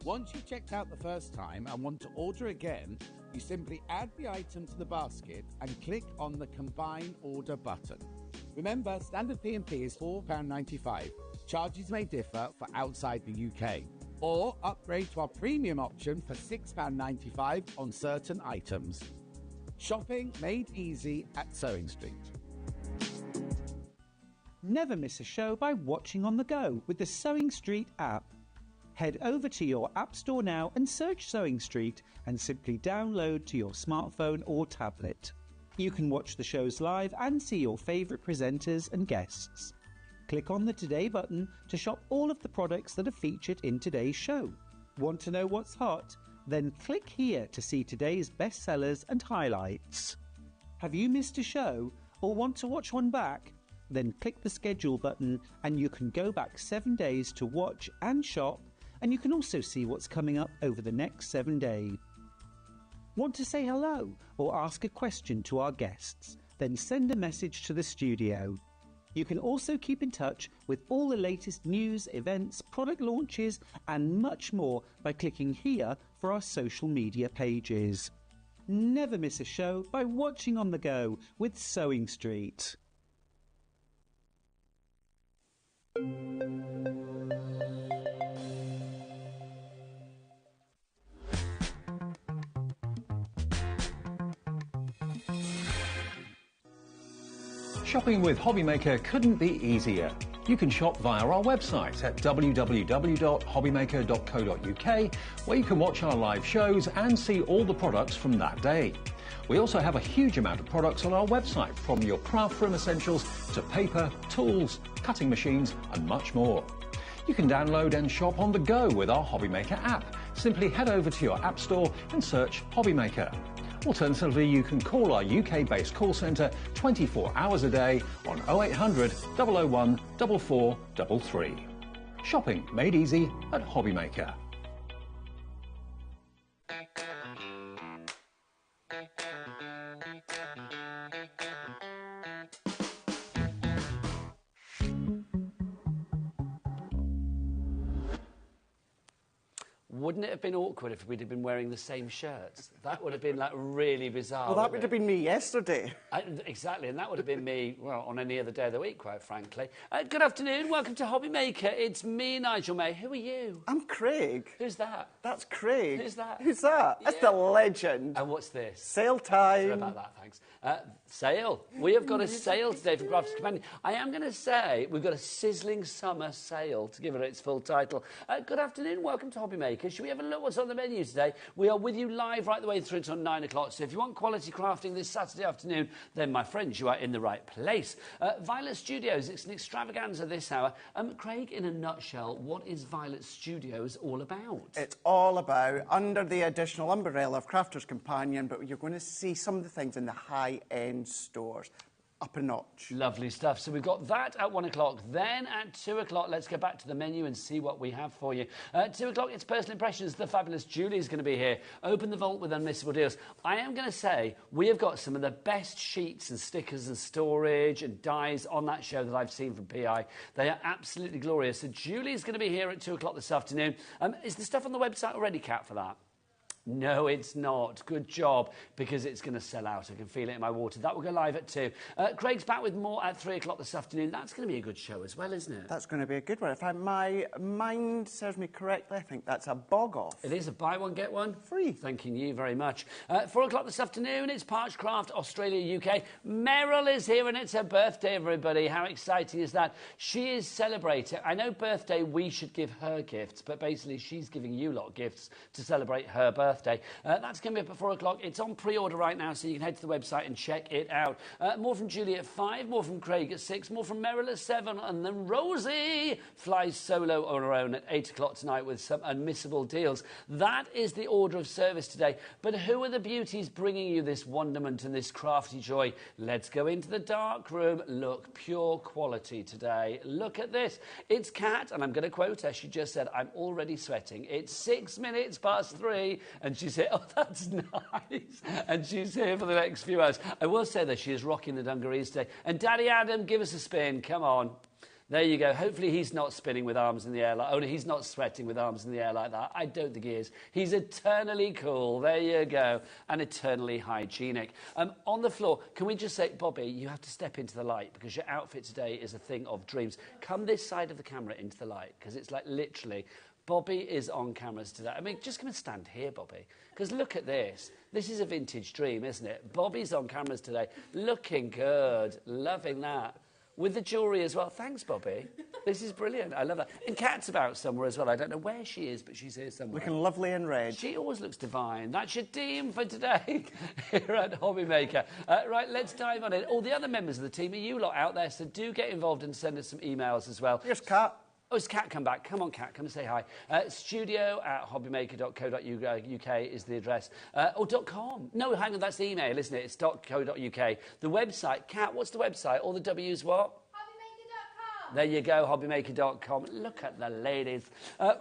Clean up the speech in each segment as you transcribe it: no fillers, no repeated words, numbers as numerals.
Once you've checked out the first time and want to order again, you simply add the item to the basket and click on the Combine Order button. Remember, standard P&P is £4.95. Charges may differ for outside the UK. Or upgrade to our premium option for £6.95 on certain items. Shopping made easy at Sewing Street. Never miss a show by watching on the go with the Sewing Street app. Head over to your App Store now and search Sewing Street and simply download to your smartphone or tablet. You can watch the shows live and see your favourite presenters and guests. Click on the Today button to shop all of the products that are featured in today's show. Want to know what's hot? Then click here to see today's bestsellers and highlights. Have you missed a show or want to watch one back? Then click the schedule button and you can go back 7 days to watch and shop, and you can also see what's coming up over the next 7 days. Want to say hello or ask a question to our guests? Then send a message to the studio. You can also keep in touch with all the latest news, events, product launches and much more by clicking here for our social media pages. Never miss a show by watching on the go with Sewing Street. Shopping with HobbyMaker couldn't be easier. You can shop via our website at www.hobbymaker.co.uk, where you can watch our live shows and see all the products from that day. We also have a huge amount of products on our website, from your craft room essentials to paper, tools, cutting machines and much more. You can download and shop on the go with our HobbyMaker app. Simply head over to your App Store and search HobbyMaker. Alternatively, you can call our UK-based call centre 24 hours a day on 0800 001 4433. Shopping made easy at HobbyMaker. Wouldn't it have been awkward if we'd have been wearing the same shirts? That would have been like really bizarre. Well, that would have been me yesterday. Exactly, and that would have been me, well, on any other day of the week, quite frankly. Good afternoon, welcome to HobbyMaker. It's me, Nigel May. Who are you? I'm Craig. Who's that? That's Craig. Who's that? Who's that? Yeah. That's the legend. And what's this? Sale time. Sorry about that, thanks. Sale. We have got a sale today for Graphics Companion. I am going to say we've got a sizzling summer sale, to give it its full title. Good afternoon, welcome to HobbyMaker. Should we have a look what's on the menu today? We are with you live right the way through until 9 o'clock. So if you want quality crafting this Saturday afternoon, then, my friends, you are in the right place. Violet Studios, it's an extravaganza this hour. Craig, in a nutshell, what is Violet Studios all about? It's all about under the additional umbrella of Crafter's Companion, but you're going to see some of the things in the high-end stores. Up a notch. Lovely stuff. So we've got that at 1 o'clock. Then at 2 o'clock, let's go back to the menu and see what we have for you. At 2 o'clock, it's Personal Impressions. The fabulous Julie is going to be here. Open the vault with unmissable deals. I am going to say we have got some of the best sheets and stickers and storage and dies on that show that I've seen from PI. They are absolutely glorious. So Julie is going to be here at 2 o'clock this afternoon. Is the stuff on the website already, Kat, for that? No, it's not. Good job, because it's going to sell out. I can feel it in my water. That will go live at 2. Craig's back with more at 3 o'clock this afternoon. That's going to be a good show as well, isn't it? That's going to be a good one. If my mind serves me correctly, I think that's a bog-off. It is a buy one, get one. Free. Thanking you very much. 4 o'clock this afternoon, it's Parchcraft, Australia, UK. Meryl is here and it's her birthday, everybody. How exciting is that? She is celebrating. I know birthday, we should give her gifts, but basically she's giving you lot gifts to celebrate her birthday. That's going to be up at 4 o'clock. It's on pre-order right now, so you can head to the website and check it out. More from Julie at 5, more from Craig at 6, more from Meryl at 7, and then Rosie flies solo on her own at 8 o'clock tonight with some unmissable deals. That is the order of service today. But who are the beauties bringing you this wonderment and this crafty joy? Let's go into the dark room. Look, pure quality today. Look at this. It's Kat, and I'm going to quote her. She just said, I'm already sweating. It's 6 minutes past 3, and she said, oh, that's nice. And she's here for the next few hours. I will say that she is rocking the dungarees today. And Daddy Adam, give us a spin. Come on. There you go. Hopefully he's not spinning with arms in the air like... Oh, no, he's not sweating with arms in the air like that. I don't think he is. He's eternally cool. There you go. And eternally hygienic. On the floor, can we just say, Bobby, you have to step into the light because your outfit today is a thing of dreams. Come this side of the camera into the light because it's like literally... Bobby is on cameras today. I mean, just come and stand here, Bobby, because look at this. This is a vintage dream, isn't it? Bobby's on cameras today, looking good, loving that. With the jewellery as well. Thanks, Bobby. This is brilliant. I love that. And Kat's about somewhere as well. I don't know where she is, but she's here somewhere. Looking lovely in red. She always looks divine. That's your team for today here at HobbyMaker. Right, let's dive on it. All the other members of the team are you lot out there, so do get involved and send us some emails as well. Here's Kat. Oh, has Kat come back? Come on, Kat, come and say hi. studio@hobbymaker.co.uk is the address. Or .com. No, hang on, that's the email, isn't it? It's .co.uk. The website, Kat, what's the website? All the W's what? HobbyMaker.com. There you go, HobbyMaker.com. Look at the ladies.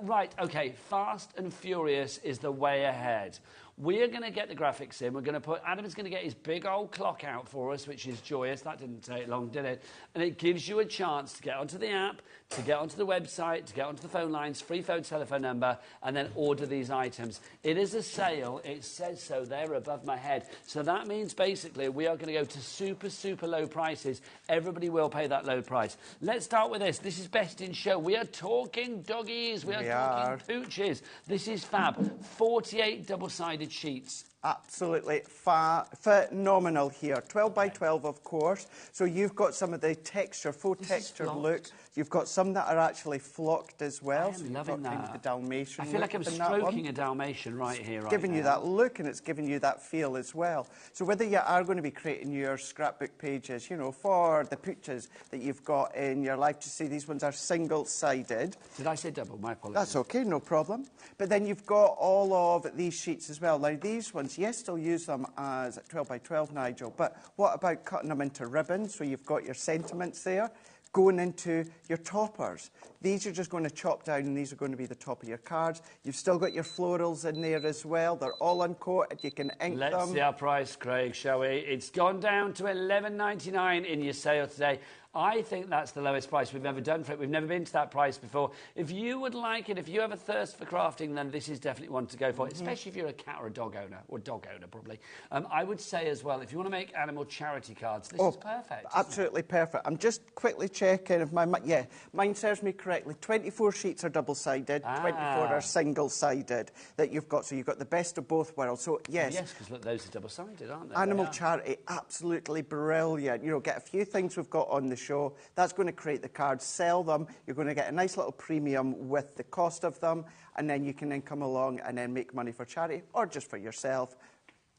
Right, OK, Fast and Furious is the way ahead. We are going to get the graphics in. We're going to put... Adam's going to get his big old clock out for us, which is joyous. That didn't take long, did it? And it gives you a chance to get onto the app, to get onto the website, to get onto the phone lines, free phone telephone number, and then order these items. It is a sale. It says so there above my head. So that means basically we are going to go to super, super low prices. Everybody will pay that low price. Let's start with this. This is Best in Show. We are talking doggies. We are talking pooches. This is fab. 48 double-sided sheets. Absolutely phenomenal here. 12 by 12, of course. So you've got some of the texture, faux texture look. You've got some that are actually flocked as well. I am loving that. The Dalmatian. I feel like I'm stroking a Dalmatian right here, right giving you that look, and it's giving you that feel as well. So whether you are going to be creating your scrapbook pages, you know, for the pooches that you've got in your life, to see these ones are single-sided. Did I say double? My apologies. That's okay, no problem. But then you've got all of these sheets as well. Now, these ones, yes, still use them as 12 by 12, Nigel, but what about cutting them into ribbons? So you've got your sentiments there going into your toppers. These are just going to chop down, and these are going to be the top of your cards. You've still got your florals in there as well. They're all uncoated. You can ink them. Let's see our price, Craig, shall we? It's gone down to $11.99 in your sale today. I think that's the lowest price we've ever done for it. We've never been to that price before. If you would like it, if you have a thirst for crafting, then this is definitely one to go for, especially if you're a cat or a dog owner, or dog owner probably. I would say as well, if you want to make animal charity cards, this is perfect. Absolutely perfect. I'm just quickly checking if mine serves me correctly. 24 sheets are double-sided, 24 are single-sided that you've got. So you've got the best of both worlds. So yes. Yes, because look, those are double-sided, aren't they? Animal charity, absolutely brilliant. You know, get a few things we've got on the show. That's going to create the cards, sell them. You're going to get a nice little premium with the cost of them, and then you can then come along and then make money for charity or just for yourself.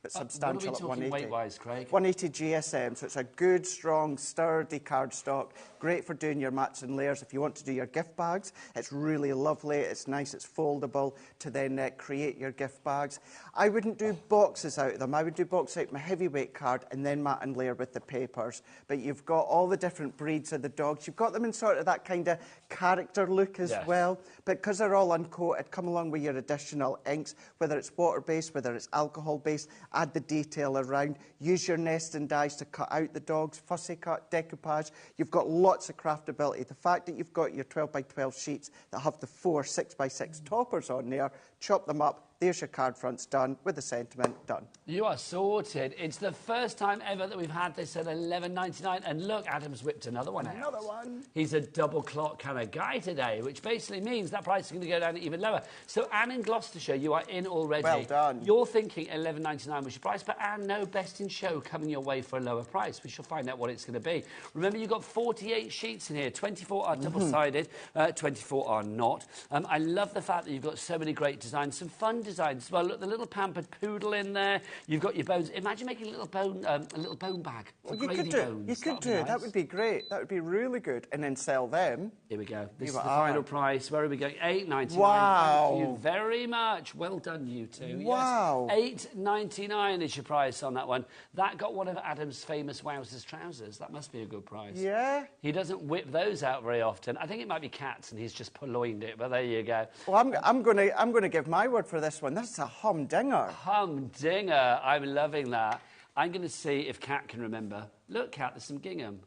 But substantial at 180. Weight-wise, Craig? 180 GSM, so it's a good, strong, sturdy cardstock. Great for doing your mats and layers. If you want to do your gift bags, it's really lovely. It's nice. It's foldable to then create your gift bags. I wouldn't do boxes out of them. I would do boxes out of my heavyweight card and then mat and layer with the papers. But you've got all the different breeds of the dogs. You've got them in sort of that kind of character look as well. But because they're all uncoated, come along with your additional inks, whether it's water-based, whether it's alcohol-based. Add the detail around. Use your nesting dies to cut out the dogs. Fussy cut, decoupage. You've got lots of craftability. The fact that you've got your 12 by 12 sheets that have the 4 6 by 6 toppers on there, chop them up. There's your card fronts done with the sentiment done. You are sorted. It's the first time ever that we've had this at $11.99. And look, Adam's whipped another one out. Another one. He's a double clock kind of guy today, which basically means that price is going to go down even lower. So Anne in Gloucestershire, you are in already. Well done. You're thinking $11.99 was your price, but Anne, no, Best in Show coming your way for a lower price. We shall find out what it's going to be. Remember, you've got 48 sheets in here. 24 are double-sided, 24 are not. I love the fact that you've got so many great designs, some fun designs. Well, look, the little pampered poodle in there. You've got your bones. Imagine making a little bone bag. Well, you could do. You could do. That would be great. That would be really good. And then sell them. Here we go. This is the final price. Where are we going? $8.99. Wow. Thank you very much. Well done, you two. Wow. Yes. $8.99 is your price on that one. That got one of Adam's famous Wowzers trousers. That must be a good price. Yeah. He doesn't whip those out very often. I think it might be cats, and he's just purloined it. But there you go. Well, I'm going to give my word for this one. That's a humdinger. Humdinger. I'm loving that. I'm going to see if Kat can remember. Look, Kat, there's some gingham.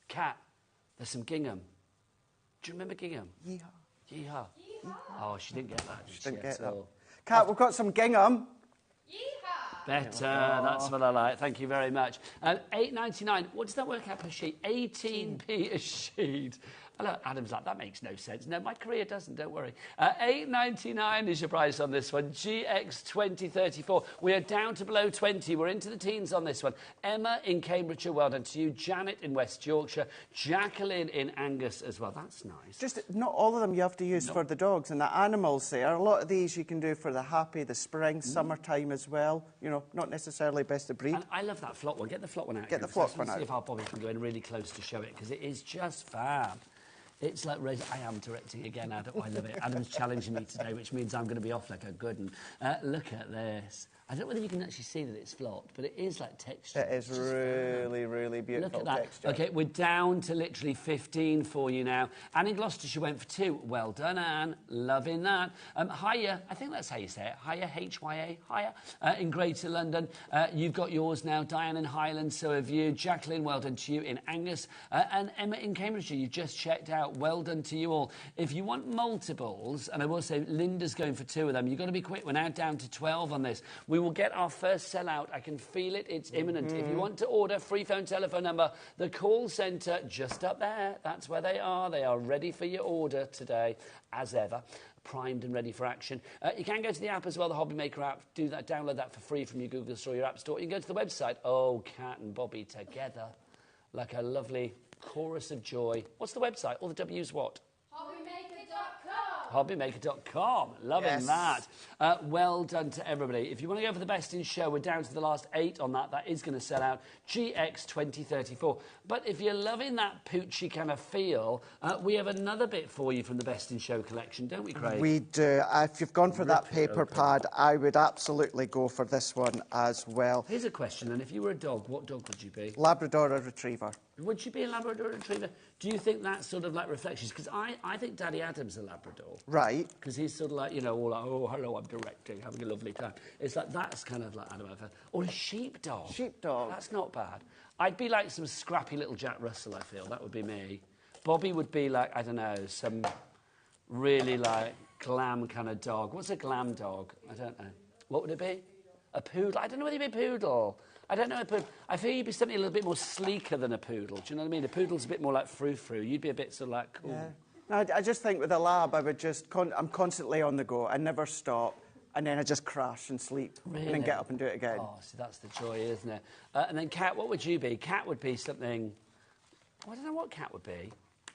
Kat, There's some gingham. Do you remember gingham? Yeehaw. Yeehaw. Oh, she didn't get that. She didn't get at that. all. Kat, we've got some gingham. Better. That's what I like. Thank you very much. $8.99. What does that work out per sheet? 18p a sheet. Hello, Adam's like, that makes no sense. No, my career doesn't, don't worry. $8.99 is your price on this one. GX2034. We are down to below 20. We're into the teens on this one. Emma in Cambridgeshire, well done to you. Janet in West Yorkshire. Jacqueline in Angus as well. That's nice. Just not all of them you have to use for the dogs and the animals there. A lot of these you can do for the happy, the spring, summertime as well. You know, not necessarily best of breed. And I love that flock one. Get the flock one out. Get the flock one out. See if our Bobby can go in really close to show it, because it is just fab. It's like I am directing again, Adam. I love it. Adam's challenging me today, which means I'm going to be off like a good one. Look at this. I don't know whether you can actually see that it's flocked, but it is like texture. It is really, really beautiful. Look at that. Texture. OK, we're down to literally 15 for you now. Anne in Gloucestershire went for 2. Well done, Anne. Loving that. Hiya, I think that's how you say it. Hiya, H-Y-A, hiya. In Greater London, you've got yours now. Diane in Highland, so have you. Jacqueline, well done to you in Angus. And Emma in Cambridgeshire, you've just checked out. Well done to you all. If you want multiples, and I will say Linda's going for 2 of them, you've got to be quick. We're now down to 12 on this. We will get our first sellout. I can feel it. It's imminent. If you want to order, free phone telephone number, the call centre just up there. That's where they are. They are ready for your order today, as ever. Primed and ready for action. You can go to the app as well, the HobbyMaker app. Do that. Download that for free from your Google Store, your App Store. You can go to the website. Oh, Kat and Bobby together, like a lovely chorus of joy. What's the website? All the W's what? HobbyMaker.com. Loving that. Well done to everybody. If you want to go for the best in show, we're down to the last 8 on that. That is going to sell out. GX2034. But if you're loving that poochy kind of feel, we have another bit for you from the best in show collection, don't we, Craig? We do. If you've gone for that paper pad, I would absolutely go for this one as well. Here's a question, then. If you were a dog, what dog would you be? Labrador or Retriever. Would you be a Labrador Retriever? Do you think that's sort of like reflections? Because I think Daddy Adam's a Labrador. Right. Because he's sort of like, you know, all like, oh, hello, I'm directing, having a lovely time. It's like, that's kind of like Adam. Or a sheepdog. Sheepdog. That's not bad. I'd be like some scrappy little Jack Russell, I feel. That would be me. Bobby would be like, I don't know, some really like glam kind of dog. What's a glam dog? I don't know. What would it be? A poodle? I don't know whether you'd be a poodle. I don't know a poodle. I feel you'd be something a little bit more sleeker than a poodle. Do you know what I mean? A poodle's a bit more like frou-frou. You'd be a bit sort of like cool. Yeah. No, I just think with a lab, I would just... I'm constantly on the go. I never stop. And then I just crash and sleep. Really? And then get up and do it again. Oh, see, that's the joy, isn't it? And then Kat, what would you be? Kat would be something... Oh, I don't know what Kat would be.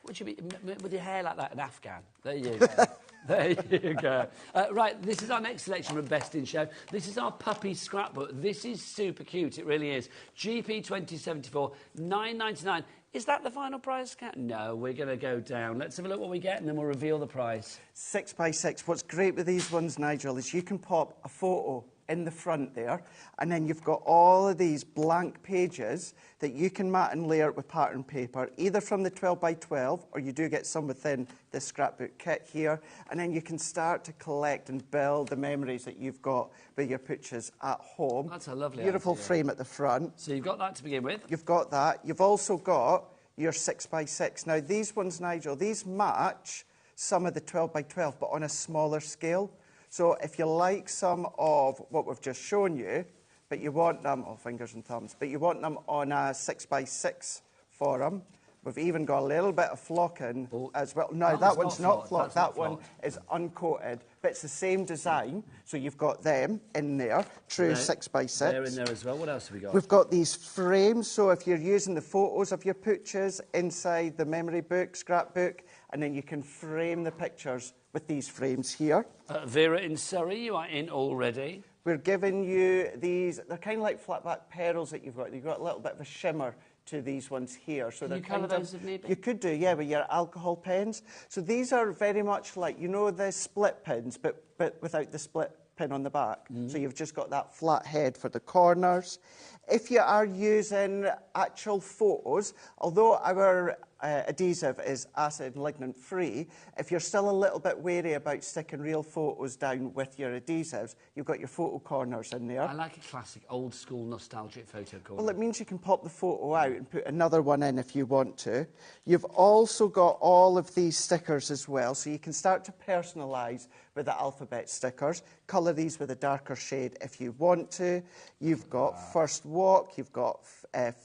Would you be with your hair like that, an Afghan? There you go. There you go. Right, this is our next selection from Best in Show. This is our puppy scrapbook. This is super cute. It really is. GP2074, $9.99. Is that the final price, Kat? No, we're going to go down. Let's have a look what we get, and then we'll reveal the price. 6x6. What's great with these ones, Nigel, is you can pop a photo in the front there, and then you've got all of these blank pages that you can mat and layer with pattern paper, either from the 12x12, or you do get some within the scrapbook kit here, and then you can start to collect and build the memories that you've got with your pictures at home. That's a lovely Beautiful idea. frame at the front. So you've got that to begin with. You've got that. You've also got your 6x6. Now, these ones, Nigel, these match some of the 12x12, but on a smaller scale. So if you like some of what we've just shown you, but you want them, oh, fingers and thumbs, but you want them on a 6x6 for them, we've even got a little bit of flocking as well. No, that one's not flocked. That one is uncoated, but it's the same design. So you've got them in there, true 6x6. They're in there as well. What else have we got? We've got these frames, so if you're using the photos of your pictures inside the memory book, scrapbook, and then you can frame the pictures with these frames here. Vera in Surrey, you are in already. We're giving you these, they're kind of like flatback pearls that you've got. You've got a little bit of a shimmer to these ones here. So Can you colour those if need be? You could do, yeah, with your alcohol pens. So these are very much like, you know, the split pins, but without the split pin on the back. So you've just got that flat head for the corners. If you are using actual photos, although our adhesive is acid and lignin free. If you're still a little bit wary about sticking real photos down with your adhesives, you've got your photo corners in there. I like a classic, old school, nostalgic photo corner. Well, it means you can pop the photo out and put another one in if you want to. You've also got all of these stickers as well, so you can start to personalise with the alphabet stickers. Colour these with a darker shade if you want to. You've got First Walk, you've got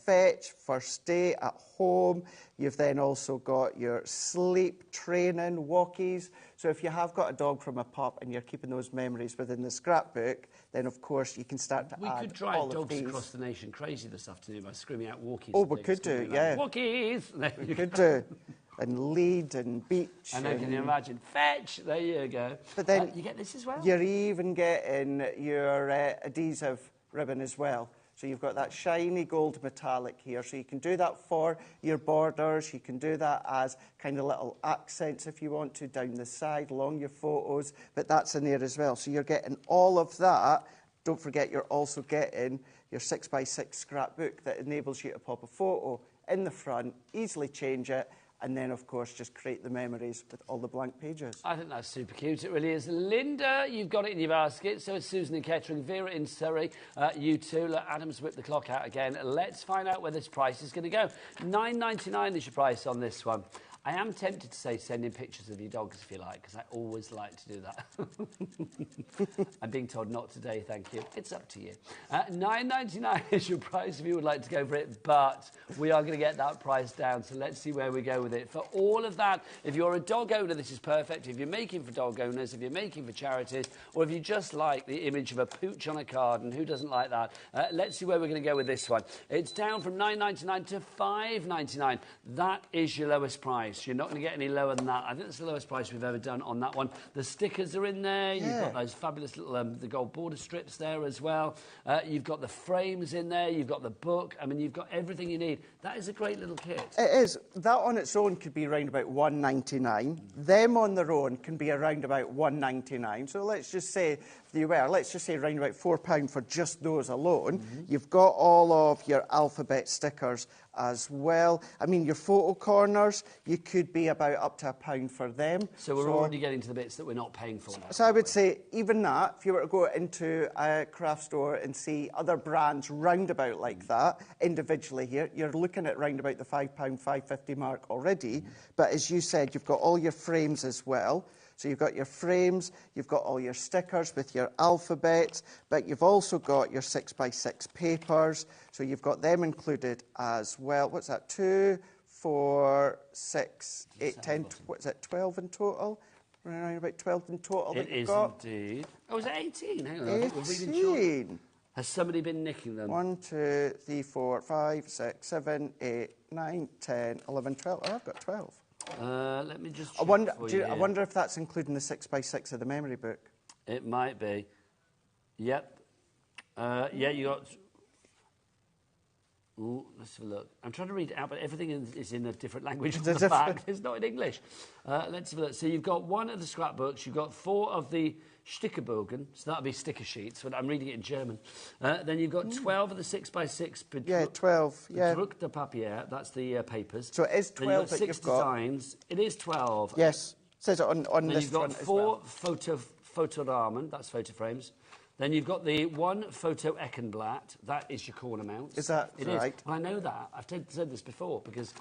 Fetch, First Day, At Home. You've then also got your sleep, training, walkies. So if you have got a dog from a pup and you're keeping those memories within the scrapbook, then of course you can start to add all of these. We could drive dogs across the nation crazy this afternoon by screaming out walkies. Oh, we could do, yeah. Walkies! We could do. And lead and beach. And then can you imagine? Fetch! There you go. But then you get this as well? You're even getting your adhesive ribbon as well. So you've got that shiny gold metallic here. So you can do that for your borders. You can do that as kind of little accents if you want to, down the side, along your photos. But that's in there as well. So you're getting all of that. Don't forget you're also getting your 6x6 scrapbook that enables you to pop a photo in the front, easily change it, and then, of course, just create the memories with all the blank pages. I think that's super cute. It really is. Linda, you've got it in your basket. So is Susan in Kettering. Vera in Surrey. You too. Look, Adam's whipped the clock out again. Let's find out where this price is going to go. $9.99 is your price on this one. I am tempted to say send in pictures of your dogs if you like, because I always like to do that. I'm being told not today, thank you. It's up to you. $9.99 is your price if you would like to go for it, but we are going to get that price down, so let's see where we go with it. For all of that, if you're a dog owner, this is perfect. If you're making for dog owners, if you're making for charities, or if you just like the image of a pooch on a card, and who doesn't like that, let's see where we're going to go with this one. It's down from $9.99 to $5.99. That is your lowest price. You're not going to get any lower than that. I think that's the lowest price we've ever done on that one. The stickers are in there. You've got those fabulous little the gold border strips there as well. You've got the frames in there. You've got the book. I mean, you've got everything you need. That is a great little kit. It is. That on its own could be around about $1.99. Them on their own can be around about $1.99. So let's just say, let's just say around about £4 for just those alone. You've got all of your alphabet stickers as well. I mean, your photo corners, you could be about up to £1 for them. So we're already getting to the bits that we're not paying for now. So I would say even that, if you were to go into a craft store and see other brands roundabout like that, individually here, you're looking at round about the £5, £5.50 mark already. But as you said, you've got all your frames as well. So you've got your frames, you've got all your stickers with your alphabets, but you've also got your 6x6 papers. So you've got them included as well. What's that? 2, 4, 6, 8, 10, what's it, 12 in total? Around about 12 in total that you've got. It is indeed. Oh, is it 18? Hang on, 18. Has somebody been nicking them? 1, 2, 3, 4, 5, 6, 7, 8, 9, 10, 11, 12. Oh, I've got 12. Let me just check I wonder if that's including the 6x6 of the memory book. It might be. Yep. Yeah, you got... Ooh, let's have a look. I'm trying to read it out, but everything is in a different language on the back. It's not in English. Let's have a look. So you've got 1 of the scrapbooks. You've got 4 of the Stickerbogen. So that'll be sticker sheets. But I'm reading it in German. Then you've got 12 of the 6x6. Yeah, 12. Yeah. Bedruckte Papier. That's the papers. So it is 12 that you've got. 6 designs. It is 12. Yes. It says it on this front as well. You've got 4 Fotorahmen. That's photo frames. Then you've got the 1 Photo Eckenblatt. That is your corner mounts. Is that right? Well, I know that. I've said this before because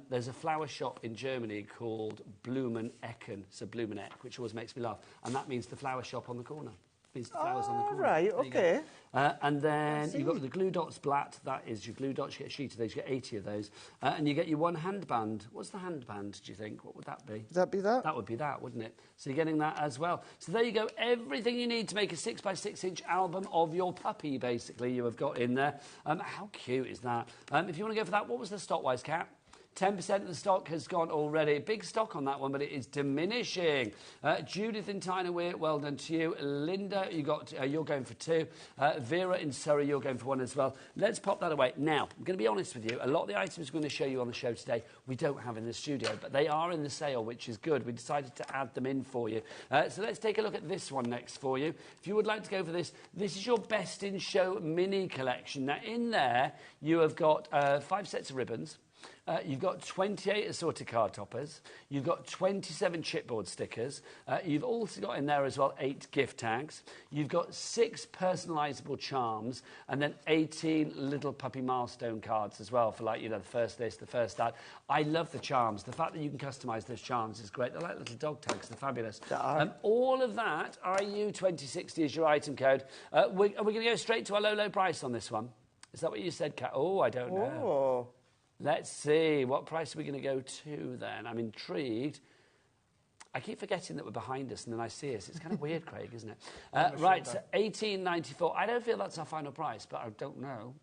there's a flower shop in Germany called Blumenecken. So Blumeneck, which always makes me laugh. And that means the flower shop on the corner. It means the flowers on the corner. Right, okay. And then you've got the Glue Dots Blatt. That is your glue dots. You get a sheet of those. You get 80 of those. And you get your 1 handband. What's the handband, do you think? What would that be? Would that be that? That would be that, wouldn't it? So you're getting that as well. So there you go. Everything you need to make a 6x6-inch album of your puppy, basically, you have got in there. How cute is that? If you want to go for that, what was the stock-wise, Kat? 10% of the stock has gone already. Big stock on that one, but it is diminishing. Judith in Tyne-Weir, well done to you. Linda, you're going for 2. Vera in Surrey, you're going for 1 as well. Let's pop that away. Now, I'm going to be honest with you. A lot of the items we're going to show you on the show today, we don't have in the studio, but they are in the sale, which is good. We decided to add them in for you. So let's take a look at this one next for you. If you would like to go for this, this is your Best in Show mini collection. Now, in there, you have got 5 sets of ribbons. You've got 28 assorted card toppers. You've got 27 chipboard stickers. You've also got in there as well 8 gift tags. You've got 6 personalisable charms, and then 18 little puppy milestone cards as well for, like, you know, the first this, the first that. I love the charms. The fact that you can customise those charms is great. They're like little dog tags. They're fabulous. All of that, RU2060 is your item code. Are we going to go straight to our low price on this one? Is that what you said, Kat? Oh, I don't know. Let's see. What price are we going to go to then? I'm intrigued. I keep forgetting that we're behind us and then I see us. It's kind of weird, Craig, isn't it? Right, so $18.94. I don't feel that's our final price, but I don't know.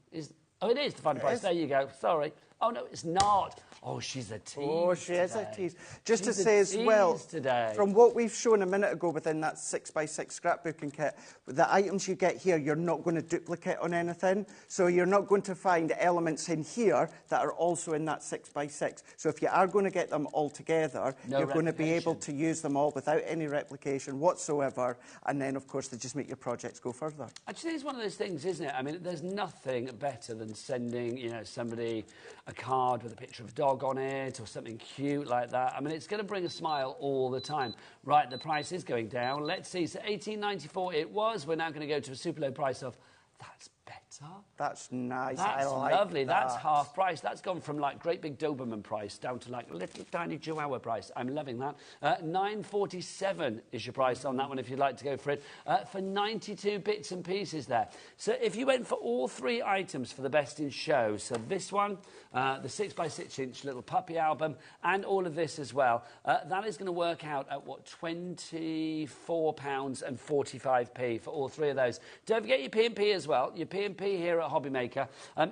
Oh, it is the final price. There you go. Sorry. Oh, no, it's not. Oh, she's a tease. Oh, she is a tease. Just to She's say as well, today. from what we've shown a minute ago within that 6x6 scrapbooking kit, the items you get here, you're not going to duplicate on anything. So you're not going to find elements in here that are also in that 6x6. So if you are going to get them all together, you're going to be able to use them all without any replication whatsoever. And then, of course, they just make your projects go further. Actually, it's one of those things, isn't it? I mean, there's nothing better than sending, you know, somebody a card with a picture of a dog on it or something cute like that. I mean, it's going to bring a smile all the time. Right, the price is going down. Let's see. So $18.94 it was. We're now going to go to a super low price of... That's better. That's nice. That's I like lovely. that. That's half price. That's gone from like great big Doberman price down to like little tiny Chihuahua price. I'm loving that. $9.47 is your price on that one if you'd like to go for it. For 92 bits and pieces there. So if you went for all 3 items for the best in show, so this one, the 6x6 inch little puppy album, and all of this as well, that is going to work out at what, £24.45 for all 3 of those. Don't forget your P&P as well. Your P&P here at HobbyMaker.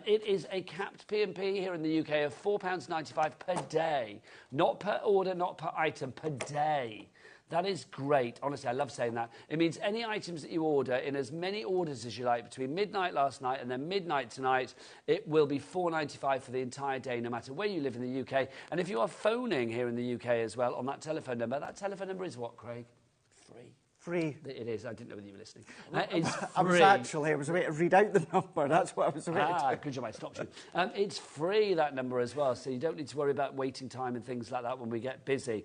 It is a capped P&P here in the UK of £4.95 per day. Not per order, not per item, per day. That is great. Honestly, I love saying that. It means any items that you order in as many orders as you like between midnight last night and then midnight tonight, it will be £4.95 for the entire day, no matter where you live in the UK. And if you are phoning here in the UK as well on that telephone number is what, Craig? Free. It is. I didn't know whether you were listening. It's free. I was waiting to read out the number. That's what I was waiting to do. Good job I stopped you. It's free, that number as well, so you don't need to worry about waiting time and things like that when we get busy.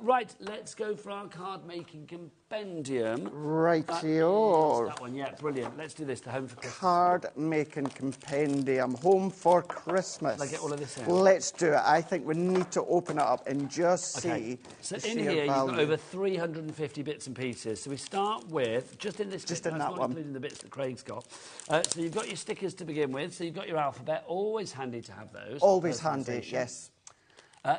Right, let's go for our card-making compendium. Rightio. That one, yeah, brilliant. Let's do this, the Home for Christmas. Card-making compendium, Home for Christmas. Let's get all of this in. Let's do it. I think we need to open it up and just see So the in sheer here, you've value. got over 350 bits and pieces. So we start with, just in this Just bit, in that's that not one. including the bits that Craig's got. So you've got your stickers to begin with. So you've got your alphabet. Always handy to have those. Always handy, Personalisation. yes.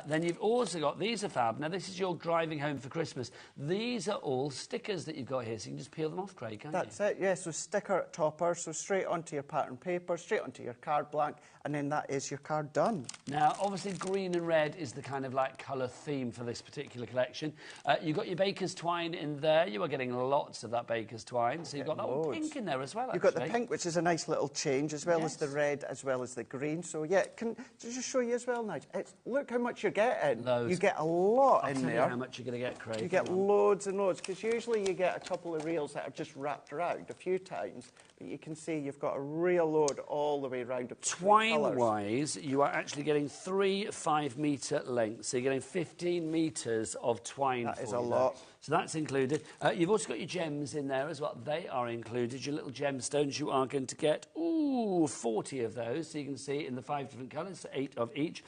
Then you've also got, these are fab. Now, this is your driving home for Christmas. These are all stickers that you've got here, so you can just peel them off, Craig, can't That's you? it, yes. So sticker topper, so straight onto your pattern paper, straight onto your card blank, and then that is your card done. Now, obviously, green and red is the kind of like colour theme for this particular collection. You've got your baker's twine in there. You are getting lots of that baker's twine. So you've got that one pink in there as well, You've got the pink, which is a nice little change, as well as the red, as well as the green. So, yeah, can I just show you as well, Nigel? Look how much you're getting. You get a lot in there. I'll tell you how much you're going to get, Craig. You get loads and loads, because usually you get a couple of reels that are just wrapped around a few times, but you can see you've got a real load all the way around. Twine-wise, you are actually getting 3 5-metre lengths, so you're getting 15 metres of twine. That is a lot. So that's included. You've also got your gems in there as well. They are included. Your little gemstones, you are going to get, 40 of those. So you can see in the 5 different colours, 8 of each.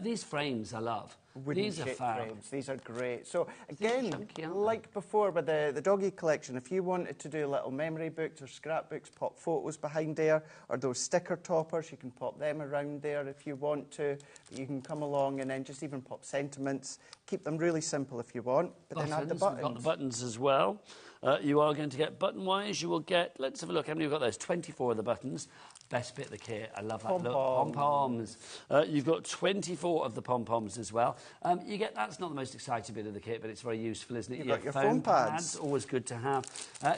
These frames I love. These are fab. Frames. These are great. So again, chunky, like before with the doggy collection, if you wanted to do little memory books or scrapbooks, pop photos behind there, or those sticker toppers, you can pop them around there if you want to. You can come along and then just even pop sentiments. Keep them really simple if you want, but then add the buttons. We've got the buttons as well. You are going to get button-wise, you will get, let's have a look, how many we've got those? 24 of the buttons. Best bit of the kit. I love that. Look, pom-poms. You've got 24 of the pom-poms as well. You get, that's not the most exciting bit of the kit, but it's very useful, isn't it? You've got your phone pads. Always good to have.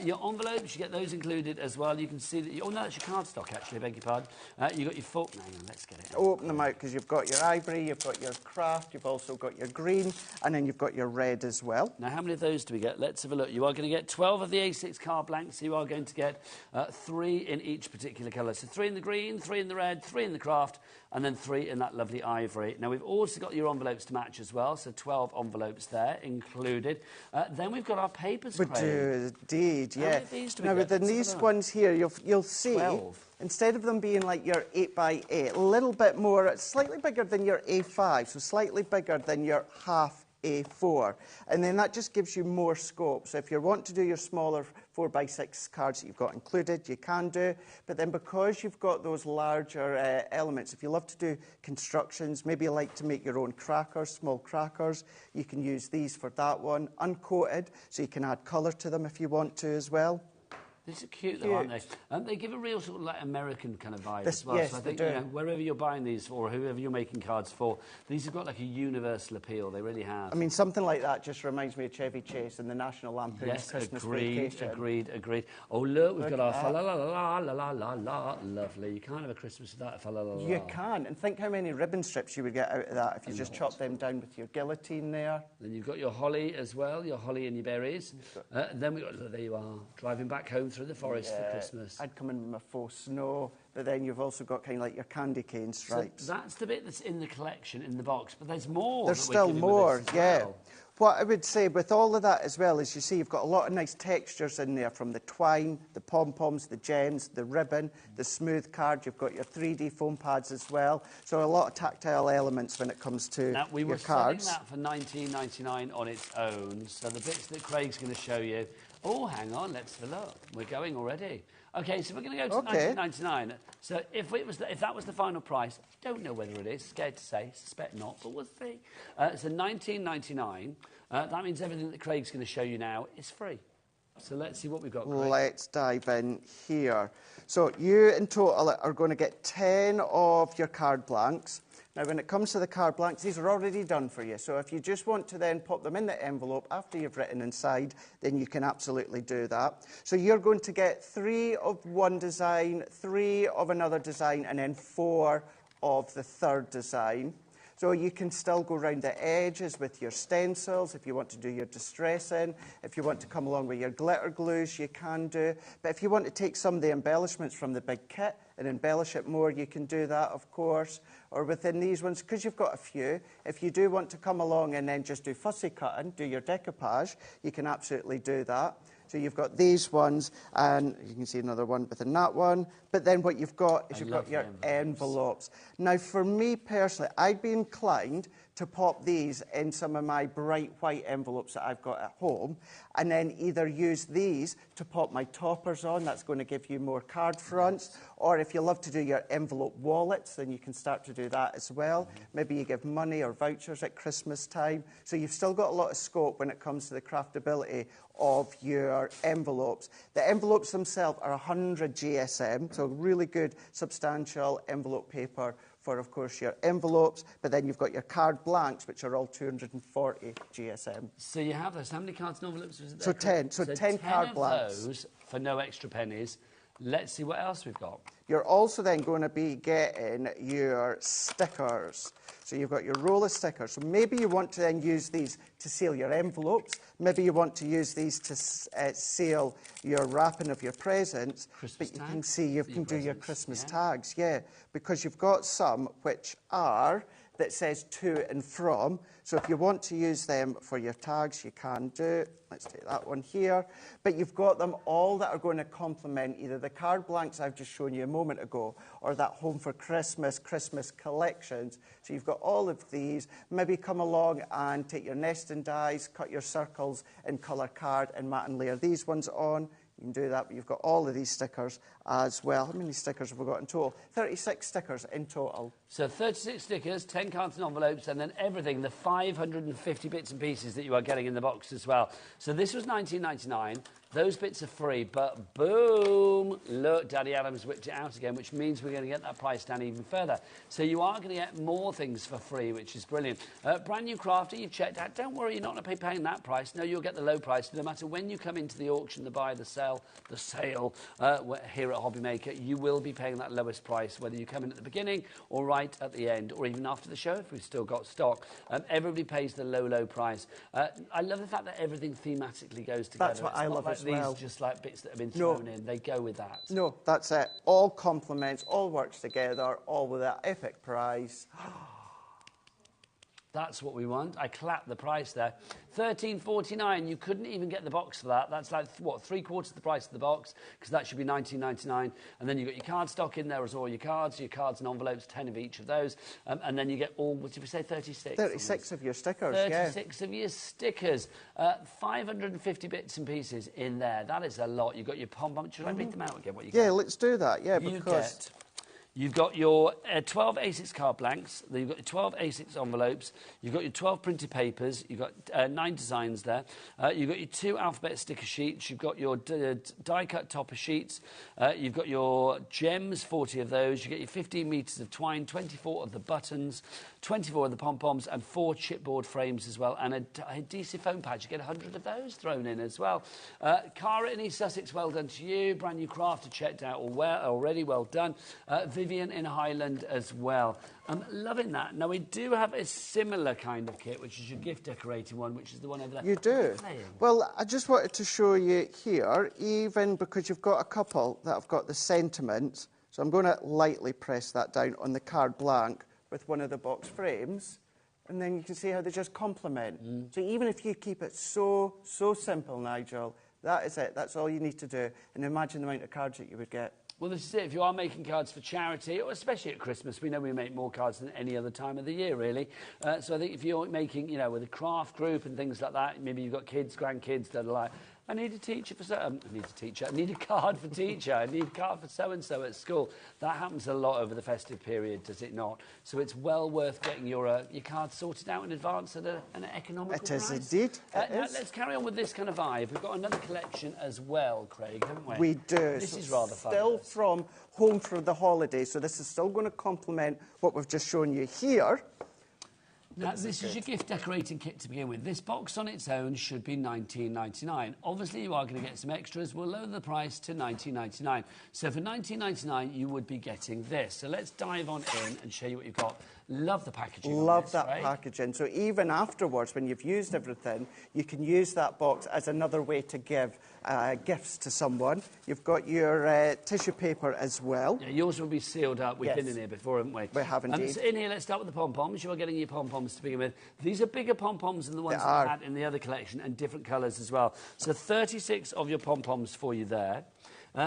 Your envelopes, you get those included as well. You can see that, no, that's your cardstock, actually, I beg your pardon. You've got your fork. Hang on, let's get it out. Open them out, because you've got your ivory, you've got your craft, you've also got your green, and then you've got your red as well. Now, how many of those do we get? Let's have a look. You are going to get 12 of the A6 card blanks, so you are going to get 3 in each particular colour. So 3 in the green, 3 in the red, 3 in the craft, and then 3 in that lovely ivory. Now, we've also got your envelopes to match as well, so 12 envelopes there included. Then we've got our papers, We do, indeed, yeah. Now, within these ones here, you'll see, 12. Instead of them being like your 8x8, a little bit more, slightly bigger than your A5, so slightly bigger than your half A4. And then that just gives you more scope. So if you want to do your smaller 4x6 cards that you've got included, you can do. But then because you've got those larger elements, if you love to do constructions, maybe you like to make your own crackers, small crackers, you can use these for that one. Uncoated, so you can add colour to them if you want to as well. These are cute, though, aren't they? They give a real sort of like American kind of vibe as well. Yes, so I think they do. You know, wherever you're buying these for, or whoever you're making cards for, these have got like a universal appeal. They really have. I mean, something like that just reminds me of Chevy Chase and the National Lampoon's Christmas Vacation. Agreed. Oh, look, we've got our fa-la-la-la-la-la-la-la. Lovely. You can't have a Christmas without a fa-la-la-la. You can. And think how many ribbon strips you would get out of that if you just chop them down with your guillotine there. Then you've got your holly as well, your holly and your berries. Then we've got, look, there you are, driving back home through the forest for Christmas. I'd come in with my faux snow, but then you've also got kind of like your candy cane stripes. So that's the bit that's in the collection, in the box, but there's more. There's still more, yeah. Well. What I would say with all of that as well is you see you've got a lot of nice textures in there, from the twine, the pom-poms, the gems, the ribbon, the smooth card. You've got your 3D foam pads as well. So a lot of tactile elements when it comes to your cards. Now, we were selling that for $19.99 on its own. So the bits that Craig's going to show you. Oh, hang on, let's have a look. We're going already. OK, so we're going to go to $19.99. So if that was the final price, don't know whether it is, scared to say, suspect not, but we'll see. So $19.99, that means everything that Craig's going to show you now is free. So let's see what we've got, Craig. Let's dive in here. So you in total are going to get 10 of your card blanks. Now, when it comes to the card blanks, these are already done for you. So if you just want to then pop them in the envelope after you've written inside, then you can absolutely do that. So you're going to get 3 of one design, 3 of another design, and then 4 of the third design. So you can still go around the edges with your stencils if you want to do your distressing. If you want to come along with your glitter glues, you can do. But if you want to take some of the embellishments from the big kit and embellish it more, you can do that, of course. Or within these ones, because you've got a few, if you do want to come along and then just do fussy cutting, do your decoupage, you can absolutely do that. So you've got these ones, and you can see another one within that one. But then what you've got is you've got your envelopes. Now, for me personally, I'd be inclined to pop these in some of my bright white envelopes that I've got at home, and then either use these to pop my toppers on. That's going to give you more card fronts. Or if you love to do your envelope wallets, then you can start to do that as well. Maybe you give money or vouchers at Christmas time. So you've still got a lot of scope when it comes to the craftability of your envelopes. The envelopes themselves are 100 GSM, so really good, substantial envelope paper for, of course, your envelopes, but then you've got your card blanks, which are all 240 GSM. So you have those. How many cards and envelopes was it there? So 10. So 10 card blanks. Of those for no extra pennies. Let's see what else we've got. You're also then going to be getting your stickers. So you've got your roll of stickers. So maybe you want to then use these to seal your envelopes. Maybe you want to use these to seal your wrapping of your presents. Christmas but you tags can see you can do your presents, Christmas tags, yeah. Because you've got some which are that says to and from. So if you want to use them for your tags, you can do. Let's take that one here. But you've got them all that are going to complement either the card blanks I've just shown you a moment ago or that Home for Christmas, Christmas collections. So you've got all of these. Maybe come along and take your nesting dies, cut your circles in colour card and mat and layer these ones on. You can do that, but you've got all of these stickers as well. How many stickers have we got in total? 36 stickers in total. So 36 stickers, 10 cards and envelopes, and then everything, the 550 bits and pieces that you are getting in the box as well. So this was $19.99. Those bits are free, but boom, look, Daddy Adams whipped it out again, which means we're going to get that price down even further. So you are going to get more things for free, which is brilliant. Brand new crafter, you've checked out. Don't worry, you're not going to be paying that price. No, you'll get the low price. No matter when you come into the auction, the buy, the sale, here at HobbyMaker, you will be paying that lowest price, whether you come in at the beginning or right at the end, or even after the show if we've still got stock. Everybody pays the low price. I love the fact that everything thematically goes together. That's what I love as as well. These just like bits that have been thrown in. They go with that. No, that's it. All complements, all works together, all with that epic price. That's what we want. I clapped the price there. $13.49. You couldn't even get the box for that. That's like, what, 3/4 of the price of the box, because that should be $19.99. And then you've got your card stock in there as all your cards and envelopes, 10 of each of those. And then you get all, what did we say, 36? 36 of your stickers, 36 of your stickers. 550 bits and pieces in there. That is a lot. You've got your pom-pom. Should I read them out again, what you get? Yeah, let's do that. Yeah, because... You've got your 12 A6 card blanks, then you've got your 12 A6 envelopes, you've got your 12 printed papers, you've got 9 designs there, you've got your 2 alphabet sticker sheets, you've got your die-cut topper sheets, you've got your gems, 40 of those, you get your 15 metres of twine, 24 of the buttons, 24 of the pom-poms, and 4 chipboard frames as well, and a adhesive foam patch. You get 100 of those thrown in as well. Cara in East Sussex, well done to you. Brand new crafter, checked out already, well done. Vivian in Highland as well. I'm loving that. Now, we do have a similar kind of kit, which is your gift decorating one, which is the one over there. You do? Well, I just wanted to show you here, even because you've got a couple that have got the sentiment. So I'm going to lightly press that down on the card blank with one of the box frames, and then you can see how they just complement. So even if you keep it so simple, Nigel, that is it. That's all you need to do. And imagine the amount of cards that you would get. Well, this is it. If you are making cards for charity, or especially at Christmas, we know we make more cards than any other time of the year, really. So I think if you're making, you know, with a craft group and things like that, maybe you've got kids, grandkids that are like, I need a teacher for I need a card for teacher. I need a card for so-and-so at school. That happens a lot over the festive period, does it not? So it's well worth getting your cards sorted out in advance at an economical price. It is indeed. Now, let's carry on with this kind of vibe. We've got another collection as well, Craig, haven't we? We do. This is rather fun. Still from home for the holidays, so this is still going to complement what we've just shown you here. Now, this is your gift decorating kit to begin with. This box on its own should be $19.99. Obviously, you are going to get some extras. We'll lower the price to $19.99. So for $19.99, you would be getting this. So let's dive on in and show you what you've got. Love the packaging. Love that packaging. So even afterwards, when you've used everything, you can use that box as another way to give gifts to someone. You've got your tissue paper as well. Yeah, yours will be sealed up. We've been in here before, haven't we? We have indeed. So in here, let's start with the pom-poms. You are getting your pom-poms to begin with. These are bigger pom-poms than the ones that we had in the other collection, and different colours as well. So 36 of your pom-poms for you there.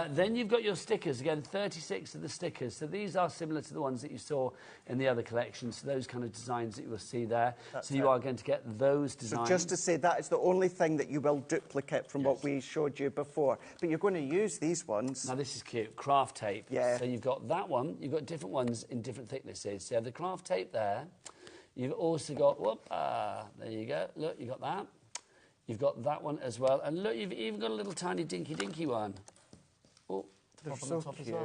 Then you've got your stickers, again, 36 of the stickers. So these are similar to the ones that you saw in the other collection, so those kind of designs that you will see there. So you are going to get those designs. So just to say, that is the only thing that you will duplicate from what we showed you before. But you're going to use these ones. Now, this is cute. Craft tape. Yeah. So you've got that one. You've got different ones in different thicknesses. So you have the craft tape there. You've also got, there you go. Look, you've got that. You've got that one as well. And look, you've even got a little tiny dinky one. Oh, they're so cute.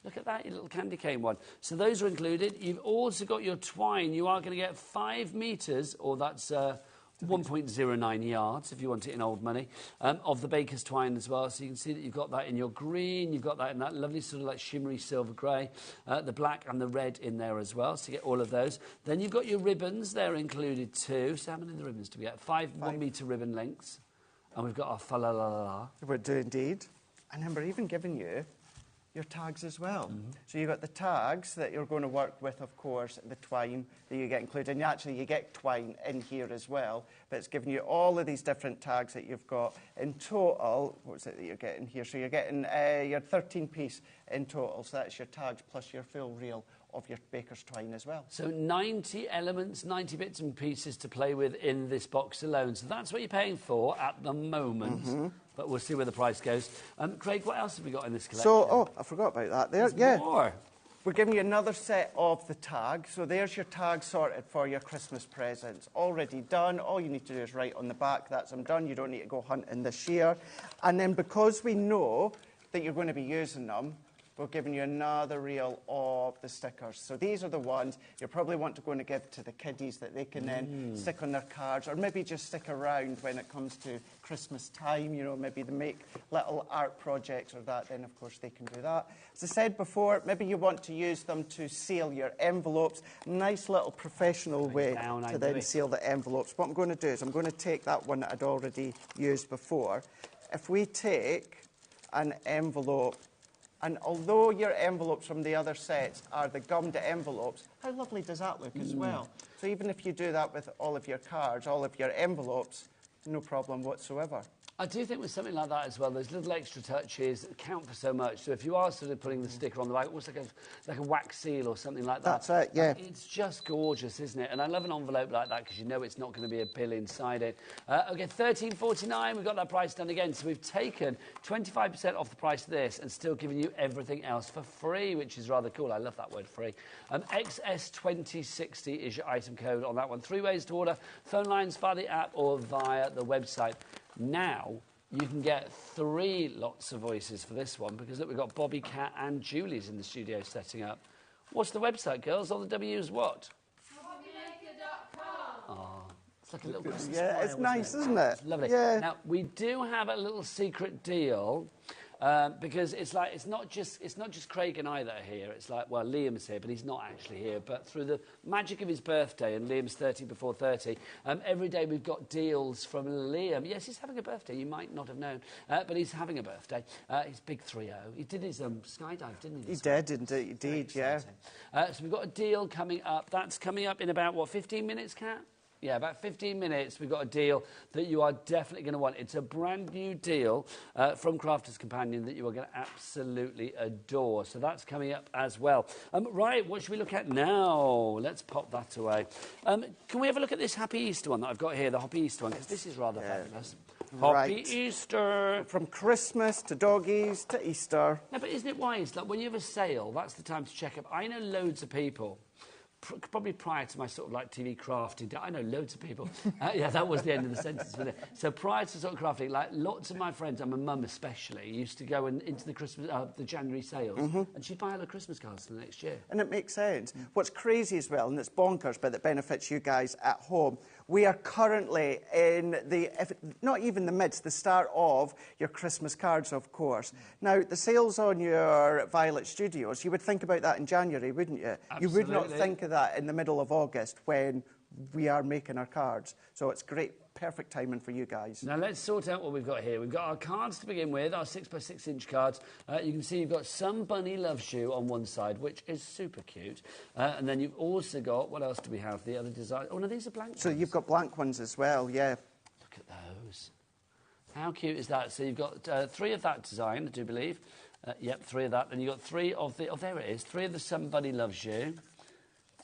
Look at that, your little candy cane one. So those are included. You've also got your twine. You are going to get 5 metres, or that's 1.09 yards, if you want it in old money, of the baker's twine as well. So you can see that you've got that in your green, you've got that in that lovely sort of like shimmery silver grey, the black and the red in there as well, so you get all of those. Then you've got your ribbons, they're included too. So how many of the ribbons do we get? 5 1-metre ribbon lengths. And we've got our fa-la-la-la-la. We do indeed. And then we're even giving you your tags as well. So you've got the tags that you're going to work with, of course, the twine that you get included. And actually, you get twine in here as well, but it's giving you all of these different tags that you've got. In total, what's it that you're getting here? So you're getting your 13-piece in total. So that's your tags plus your full reel of your baker's twine as well. So 90 elements, 90 bits and pieces to play with in this box alone. So that's what you're paying for at the moment. But we'll see where the price goes. Craig, what else have we got in this collection? So, I forgot about that there. There's more. We're giving you another set of the tags. So there's your tag sorted for your Christmas presents. Already done. All you need to do is write on the back, that's them done. You don't need to go hunting this year. And then because we know that you're going to be using them, we're giving you another reel of the stickers. So these are the ones you probably want to go and give to the kiddies that they can then stick on their cards, or maybe just stick around when it comes to Christmas time. You know, maybe they make little art projects or that, then of course they can do that. As I said before, maybe you want to use them to seal your envelopes. Nice little professional way to then seal the envelopes. What I'm going to do is I'm going to take that one that I'd already used before, if we take an envelope, and although your envelopes from the other sets are the gummed envelopes, how lovely does that look as well? So even if you do that with all of your cards, all of your envelopes, no problem whatsoever. I do think with something like that as well, those little extra touches count for so much. So if you are sort of putting the sticker on the back, almost like a wax seal or something like that. That's it, yeah. It's just gorgeous, isn't it? And I love an envelope like that because you know it's not going to be a bill inside it. Okay, $13.49, we've got that price done again. So we've taken 25% off the price of this and still giving you everything else for free, which is rather cool. I love that word, free. XS2060 is your item code on that one. 3 ways to order, phone lines via the app or via the website. Now, you can get 3 lots of voices for this one because, look, we've got Bobby, Cat and Julie's in the studio setting up. What's the website, girls? All the W's what? HobbyMaker.com. Oh, it's like a little Christmas Yeah, flyer, it's nice, isn't it? It's lovely. Yeah. Now, we do have a little secret deal. Because it's not just Craig and I that are here. It's like, well, Liam's here, but he's not actually here. But through the magic of his birthday, and Liam's 30 before 30, every day we've got deals from Liam. Yes, he's having a birthday. You might not have known, but he's having a birthday. He's big 3-0. He did his skydive, didn't he? He did, indeed, yeah. So we've got a deal coming up. That's coming up in about, what, 15 minutes, Kat? Yeah, about 15 minutes, we've got a deal that you are definitely going to want. It's a brand new deal from Crafter's Companion that you are going to absolutely adore. So that's coming up as well. Right, what should we look at now? Let's pop that away. Can we have a look at this Happy Easter one that I've got here, the Happy Easter one, because this is rather fabulous. Right. Happy Easter. From Christmas to doggies to Easter. No, but isn't it wise? Like, when you have a sale, that's the time to check up. I know loads of people... Probably prior to my sort of like TV crafting, I know loads of people. Yeah, that was the end of the sentence. Wasn't it? So prior to sort of crafting, like lots of my friends, and my mum especially, used to go into the the January sales, and she'd buy all her Christmas cards for the next year. And it makes sense. What's crazy as well, and it's bonkers, but it benefits you guys at home, we are currently in not even the midst, the start of your Christmas cards, of course. Now, the sales on your Violet Studios, you would think about that in January, wouldn't you? Absolutely. You would not think of that in the middle of August when we are making our cards. So it's great, perfect timing for you guys. Now let's sort out what we've got here. We've got our cards to begin with, our 6x6 inch cards. You can see you've got Some Bunny Loves You on one side, which is super cute. And then you've also got, what else do we have? The other design. Oh no, these are blank ones. So you've got blank ones as well, yeah. Look at those. How cute is that? So you've got 3 of that design, I do believe. Yep, 3 of that. And you've got 3 of the, oh there it is, 3 of the Somebody Loves You.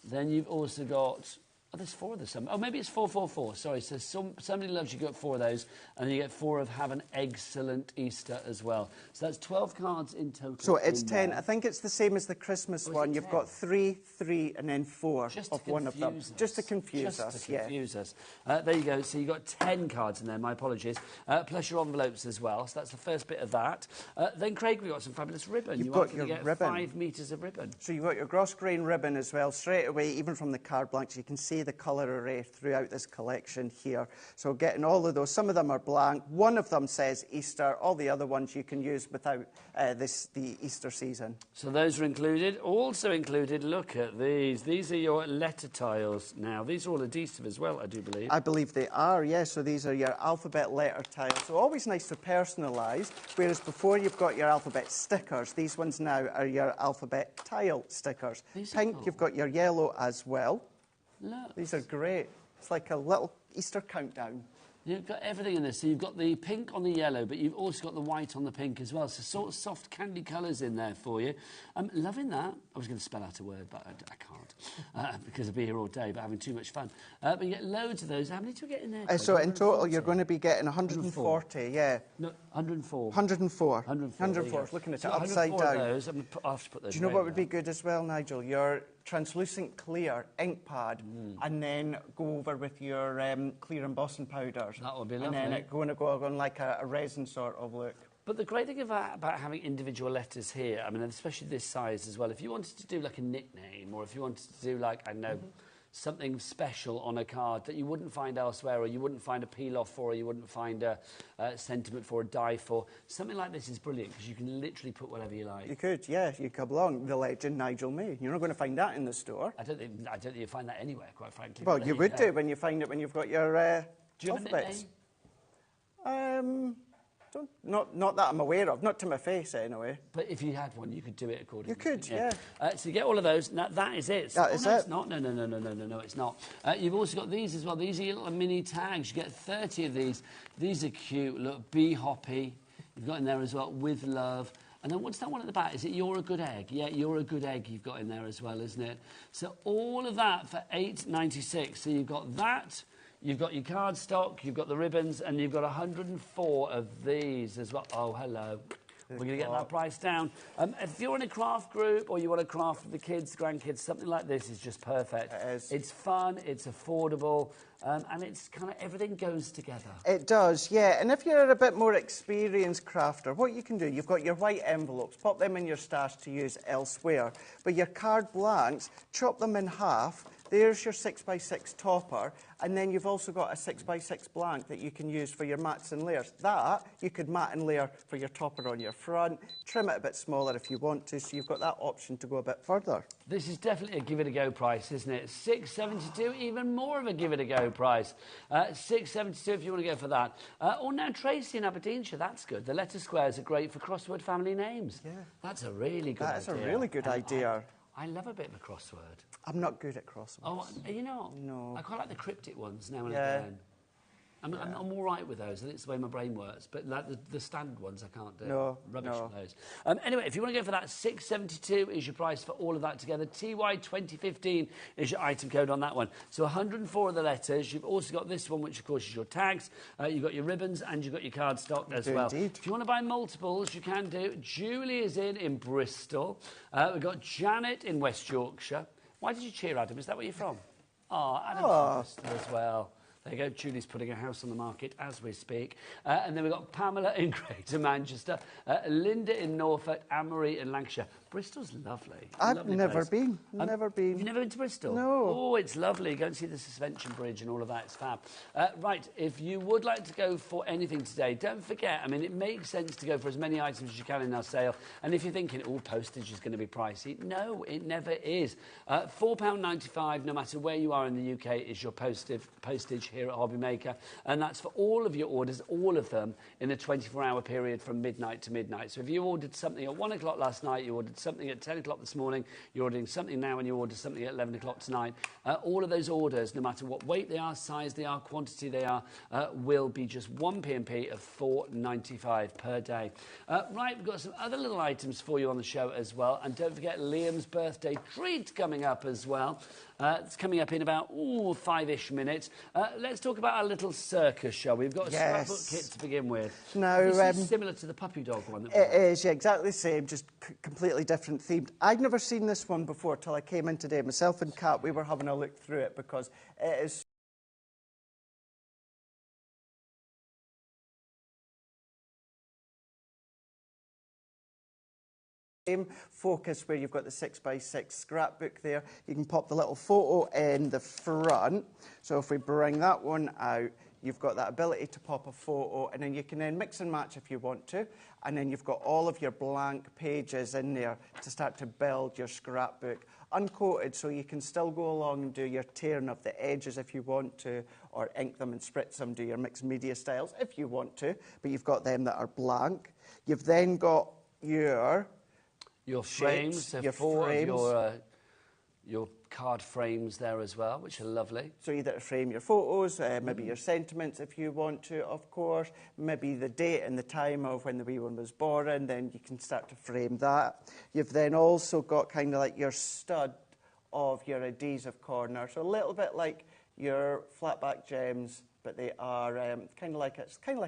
Then you've also got, oh, there's 4 of the Somebody, oh, maybe it's 444, sorry. So Somebody Loves You, got 4 of those, and then you get 4 of Have an Excellent Easter as well. So that's 12 cards in total. So it's 10. I think it's the same as the Christmas one. You've 10? got 3, 3, and then 4 Just of to one of them. confuse us. Just to confuse Just us, to confuse us. There you go. So you've got 10 cards in there, my apologies. Plus your envelopes as well. So that's the first bit of that. Then, Craig, we've got some fabulous ribbon. You've you got are going to your get ribbon. 5 metres of ribbon. So you've got your gross grain ribbon as well, straight away, even from the card blanks. You can see the colour array throughout this collection here. So getting all of those. Some of them are blank. One of them says Easter. All the other ones you can use without the Easter season. So those are included. Also included, look at these. These are your letter tiles now. These are all adhesive as well, I do believe. I believe they are, yes. So these are your alphabet letter tiles. So always nice to personalise. Whereas before you've got your alphabet stickers, these ones now are your alphabet tile stickers. These are Pink, cool. you've got your yellow as well. Look. These are great. It's like a little Easter countdown. You've got everything in this. So you've got the pink on the yellow, but you've also got the white on the pink as well. So sort of soft candy colours in there for you. I'm loving that. I was going to spell out a word, but I can't because I'll be here all day, but having too much fun. But you get loads of those. How many do you get in there? So in total, you're going to be getting 140, yeah. No, 104. 104. 104. 104. Looking at So it upside 104 down. of those. I'll have to put those. Do you know away what would now. be good as well, Nigel? Your translucent clear ink pad, and then go over with your clear embossing powders. That would be And lovely. then it going to go on like a resin sort of look. But the great thing about having individual letters here, I mean, especially this size as well, if you wanted to do like a nickname, or if you wanted to do like, I don't know, something special on a card that you wouldn't find elsewhere, or you wouldn't find a peel-off for, or you wouldn't find a sentiment for, a die for, something like this is brilliant because you can literally put whatever you like. You could, yeah. You come along, the legend Nigel May. You're not going to find that in the store. I don't think you find that anywhere, quite frankly. Well, but you there would go. do when you find it when you've got your Do you have a alphabets. nickname? Not that I'm aware of, not to my face anyway. But if you had one, you could do it accordingly. You could, yeah. So you get all of those. Now, that is it. That is it. It's not. No, it's not. You've also got these as well. These are your little mini tags. You get 30 of these. These are cute. Look, Be Hoppy. You've got in there as well, With Love. And then what's that one at the back? Is it You're a Good Egg? Yeah, You're a Good Egg you've got in there as well, isn't it? So all of that for $8.96. So you've got that. You've got your cardstock, you've got the ribbons, and you've got 104 of these as well. Oh, hello. We're going to get that price down. If you're in a craft group or you want to craft for the kids, grandkids, something like this is just perfect. It is. It's fun, it's affordable, and it's kind of everything goes together. It does, yeah. And if you're a bit more experienced crafter, what you can do, you've got your white envelopes, pop them in your stash to use elsewhere. But your card blanks, chop them in half. There's your 6x6 topper, and then you've also got a 6x6 blank that you can use for your mats and layers. That, you could mat and layer for your topper on your front, trim it a bit smaller if you want to, so you've got that option to go a bit further. This is definitely a give-it-a-go price, isn't it? $6.72, even more of a give-it-a-go price. $6.72 if you want to go for that. Or now Tracy in Aberdeenshire, that's good. The letter squares are great for crossword family names. Yeah. That's a really good idea. That is a really good idea. I love a bit of a crossword. I'm not good at crosswords. Oh, are you not? No. I quite like the cryptic ones now and again. I'm all right with those. I think it's the way my brain works. But like the standard ones, I can't do. No, Rubbish on those. Anyway, if you want to go for that, $6.72 is your price for all of that together. TY 2015 is your item code on that one. So 104 of the letters. You've also got this one, which of course is your tags. You've got your ribbons and you've got your cardstock as well. Indeed. If you want to buy multiples, you can do. Julie is in Bristol. We've got Janet in West Yorkshire. Why did you cheer, Adam? Is that where you're from? Oh, Adam's from Bristol as well. There you go. Julie's putting a house on the market as we speak. And then we've got Pamela in Greater Manchester, Linda in Norfolk, Anne-Marie in Lancashire. Bristol's lovely. I've never been. Never been. You've never been to Bristol? No. Oh, it's lovely. Go and see the suspension bridge and all of that. It's fab. Right, if you would like to go for anything today, don't forget, I mean, it makes sense to go for as many items as you can in our sale. And if you're thinking, oh, postage is going to be pricey, no, it never is. £4.95, no matter where you are in the UK, is your postage here at HobbyMaker. And that's for all of your orders, all of them, in a 24-hour period from midnight to midnight. So if you ordered something at 1 o'clock last night, you ordered something at 10 o'clock this morning, you're ordering something now, and you order something at 11 o'clock tonight, all of those orders, no matter what weight they are, size they are, quantity they are, will be just one P&P of £4.95 per day. Right, we've got some other little items for you on the show as well, and don't forget Liam's birthday treat coming up as well. It's coming up in about 5-ish minutes. Let's talk about our little circus show. We've got a scrapbook kit to begin with. Now, this is similar to the puppy dog one. It is, yeah, exactly the same, just completely different themed. I'd never seen this one before till I came in today. Myself and Kat, we were having a look through it because it is focus where you've got the 6x6 scrapbook there. You can pop the little photo in the front. So if we bring that one out, you've got that ability to pop a photo, and then you can then mix and match if you want to. And then you've got all of your blank pages in there to start to build your scrapbook. Uncoated, so you can still go along and do your tearing of the edges if you want to, or ink them and spritz them, do your mixed media styles if you want to. But you've got them that are blank. You've then got your frames, so four of your card frames there as well, which are lovely. So either frame your photos, maybe your sentiments if you want to, of course, maybe the date and the time of when the wee one was born, then you can start to frame that. You've then also got kind of like your stud of your adhesive corner, so a little bit like your flatback gems, but they are kind of like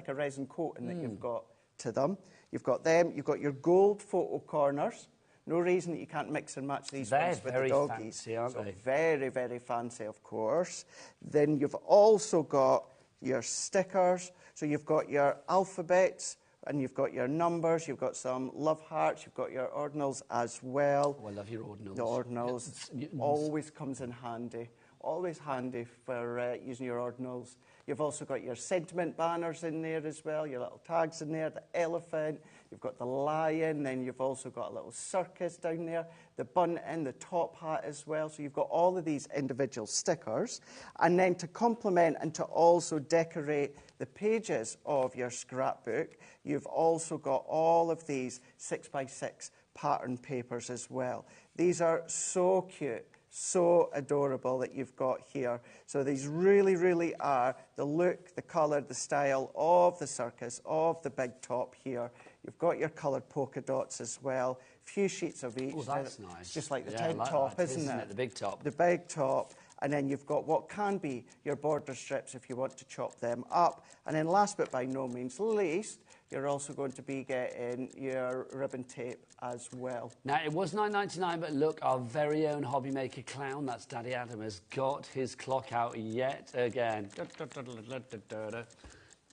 a resin coating that you've got to them. You've got them. You've got your gold photo corners. No reason that you can't mix and match these ones with the doggies. Very fancy, aren't they? Very, very fancy, of course. Then you've also got your stickers. So you've got your alphabets and you've got your numbers. You've got some love hearts. You've got your ordinals as well. Oh, I love your ordinals. The ordinals always comes in handy. Always handy for using your ordinals. You've also got your sentiment banners in there as well, your little tags in there, the elephant, you've got the lion, then you've also got a little circus down there, the bunting, the top hat as well. So you've got all of these individual stickers. And then to complement and to also decorate the pages of your scrapbook, you've also got all of these 6x6 pattern papers as well. These are so cute, so adorable that you've got here. So these really, really are the look, the colour, the style of the circus, of the big top here. You've got your coloured polka dots as well. Few sheets of each. Oh, that's nice. Just like the Yeah, tent like top, that, isn't it? The big top. The big top. And then you've got what can be your border strips if you want to chop them up. And then last but by no means least, you're also going to be getting your ribbon tape as well. Now, it was £9.99, but look, our very own HobbyMaker clown, that's Daddy Adam, has got his clock out yet again. Do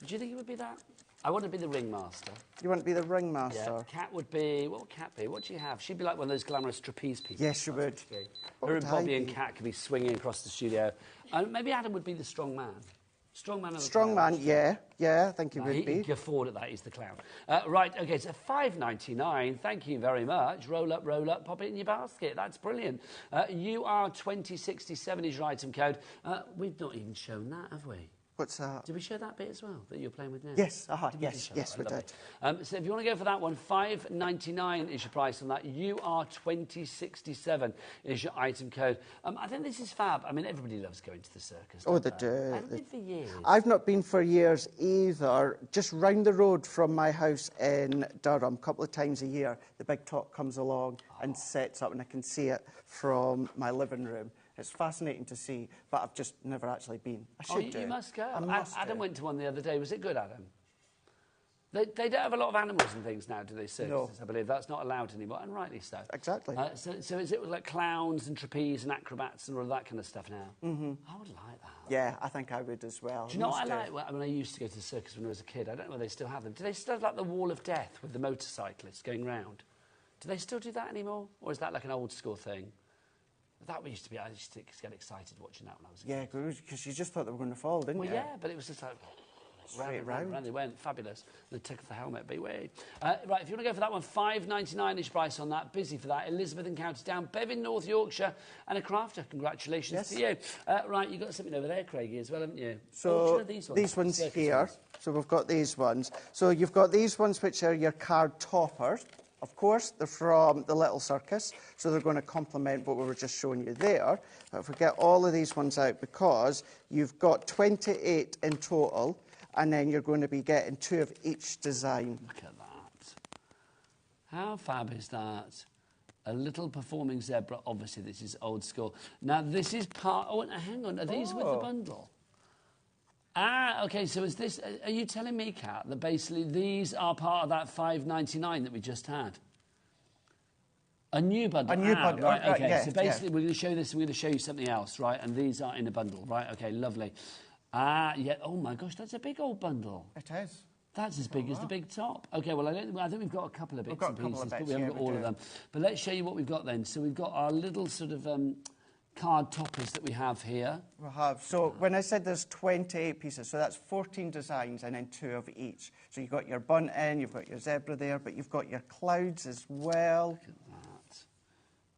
you think it would be that? I want to be the ringmaster. You want to be the ringmaster? Yeah, Cat would be... What would Cat be? What do you have? She'd be like one of those glamorous trapeze people. Yes, she would. Her and Bobby and Cat could be swinging across the studio. And maybe Adam would be the strong man. Strong man of the Strong clown. man, yeah, I think he would be. He guffawed at that, he's the clown. Right, OK, so $5.99, thank you very much. Roll up, pop it in your basket. That's brilliant. UR2067 is your item code. We've not even shown that, have we? What's that? Did we show that bit as well, that you're playing with now? Yes, yes, we Lovely. did. So if you want to go for that one, $5.99 is your price on that. UR2067 is your item code. I think this is fab. I mean, everybody loves going to the circus. Oh, they do. I haven't been for years. I've not been for years either. Just round the road from my house in Durham, a couple of times a year, the big top comes along and sets up, and I can see it from my living room. It's fascinating to see, but I've just never actually been. I should do. You must go. Adam went to one the other day. Was it good, Adam? They don't have a lot of animals and things now, do they, circuses? No. I believe that's not allowed anymore, and rightly so. Exactly. So is it like clowns and trapeze and acrobats and all of that kind of stuff now? Mm-hmm. I would like that. Yeah, I think I would as well. Do you know what I like? Well, I mean, I used to go to the circus when I was a kid. I don't know whether they still have them. Do they still have like the Wall of Death with the motorcyclists going round? Do they still do that anymore? Or is that like an old school thing? That used to be, I used to get excited watching that when I was a kid. Yeah, because you just thought they were going to fall, didn't you? Well, yeah, but it was just like... round they went, fabulous. They took off the helmet, beway. Right, if you want to go for that one, $5.99 is price on that. Busy for that. Elizabeth in County Down, Bev in North Yorkshire, and a crafter. Congratulations to you. Right, you've got something over there, Craigie, as well, haven't you? So these ones here. So we've got these ones. So you've got these ones, which are your card toppers. Of course, they're from the Little Circus, so they're going to complement what we were just showing you there. But if we get all of these ones out, because you've got 28 in total, and then you're going to be getting 2 of each design. Look at that. How fab is that? A little performing zebra. Obviously, this is old school. Now, this is part... Oh, hang on. Are these with the bundle? Ah, OK, so is this... Are you telling me, Kat, that basically these are part of that $5.99 that we just had? A new bundle? A new bundle. Right, OK. Yeah, so basically we're going to show this and we're going to show you something else, right? And these are in a bundle, right? OK, lovely. Ah, yeah. Oh, my gosh, that's a big old bundle. It is. That's as big as the big top. OK, well, I think we've got a couple of bits and pieces, but we haven't got all of them. But let's show you what we've got then. So we've got our little sort of... card toppers that we have here. We have. So when I said there's 28 pieces, so that's 14 designs and then 2 of each. So you've got your bunting, you've got your zebra there, but you've got your clouds as well. Look at that.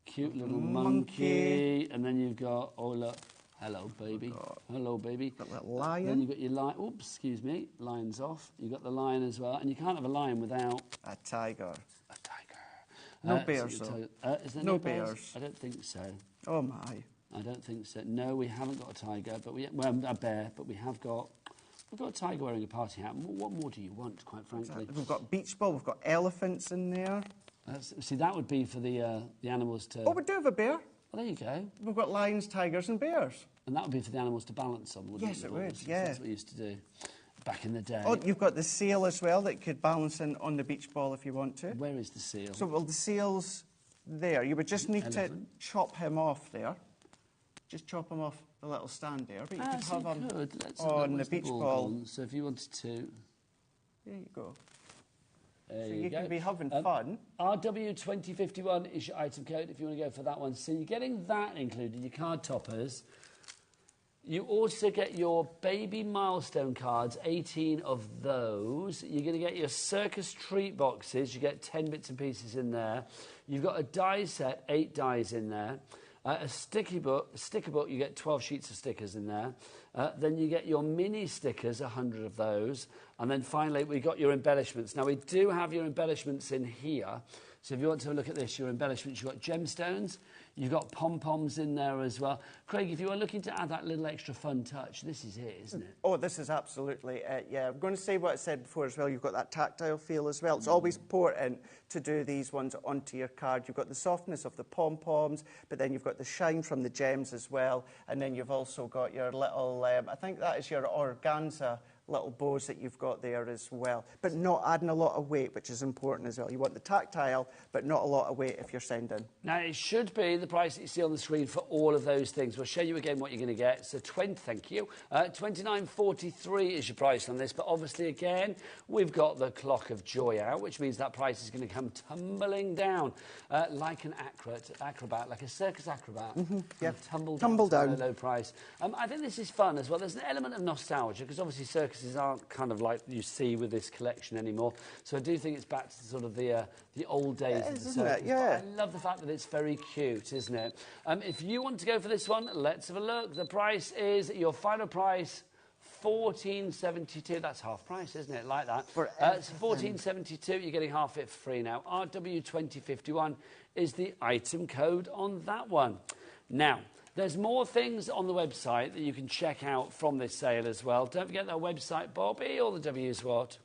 Cute little monkey. And then you've got, oh look, hello baby. Hello baby. Got a little lion. Then you've got your lion. Oops, excuse me. Lion's off. You've got the lion as well. And you can't have a lion without... A tiger. A tiger. No bears, though. Is there no bears? bears. I don't think so. Oh, my. I don't think so. No, we haven't got a tiger, but a bear, but we've got a tiger wearing a party hat. What more do you want, quite frankly? Exactly. We've got beach ball, we've got elephants in there. See, that would be for the animals to... Oh, we do have a bear. Well, there you go. We've got lions, tigers and bears. And that would be for the animals to balance on, wouldn't it? Yes, it would, yeah. That's what we used to do back in the day. Oh, you've got the seal as well that could balance in on the beach ball if you want to. Where is the seal? So, well, the seal's there. You would just need to chop him off there. Just chop him off the little stand there. But you could have him on the beach ball. So if you wanted to... There you go. There so you can be having fun. RW2051 is your item code if you want to go for that one. So you're getting that included, your card toppers. You also get your baby milestone cards, 18 of those. You're going to get your circus treat boxes. You get 10 bits and pieces in there. You've got a die set, 8 dies in there. A sticker book, you get 12 sheets of stickers in there. Then you get your mini stickers, 100 of those. And then finally, we got your embellishments. Now, we do have your embellishments in here. So if you want to have a look at this, your embellishments, you've got gemstones, you've got pom-poms in there as well. Craig, if you are looking to add that little extra fun touch, this is it, isn't it? Oh, this is absolutely it, yeah. I'm going to say what I said before as well. You've got that tactile feel as well. It's always important to do these ones onto your card. You've got the softness of the pom-poms, but then you've got the shine from the gems as well. And then you've also got your little, I think that is your organza little bows that you've got there as well. But not adding a lot of weight, which is important as well. You want the tactile, but not a lot of weight if you're sending. Now, it should be the price that you see on the screen for all of those things. We'll show you again what you're going to get. So, thank you. $29.43 is your price on this. But obviously, again, we've got the clock of joy out, which means that price is going to come tumbling down like an acrobat, like a circus acrobat. Yeah. Tumble down. To a low price. I think this is fun as well. There's an element of nostalgia because obviously circuses aren't kind of like you see with this collection anymore. So I do think it's back to sort of the old days of the circus. Yeah. I love the fact that it's very cute, isn't it? If you want to go for this one, let's have a look. The price is your final price. $14.72. That's half price, isn't it? Like that. It's $14.72. You're getting half it for free now. RW2051 is the item code on that one. Now, there's more things on the website that you can check out from this sale as well. Don't forget that website, Bobby. All the W's what?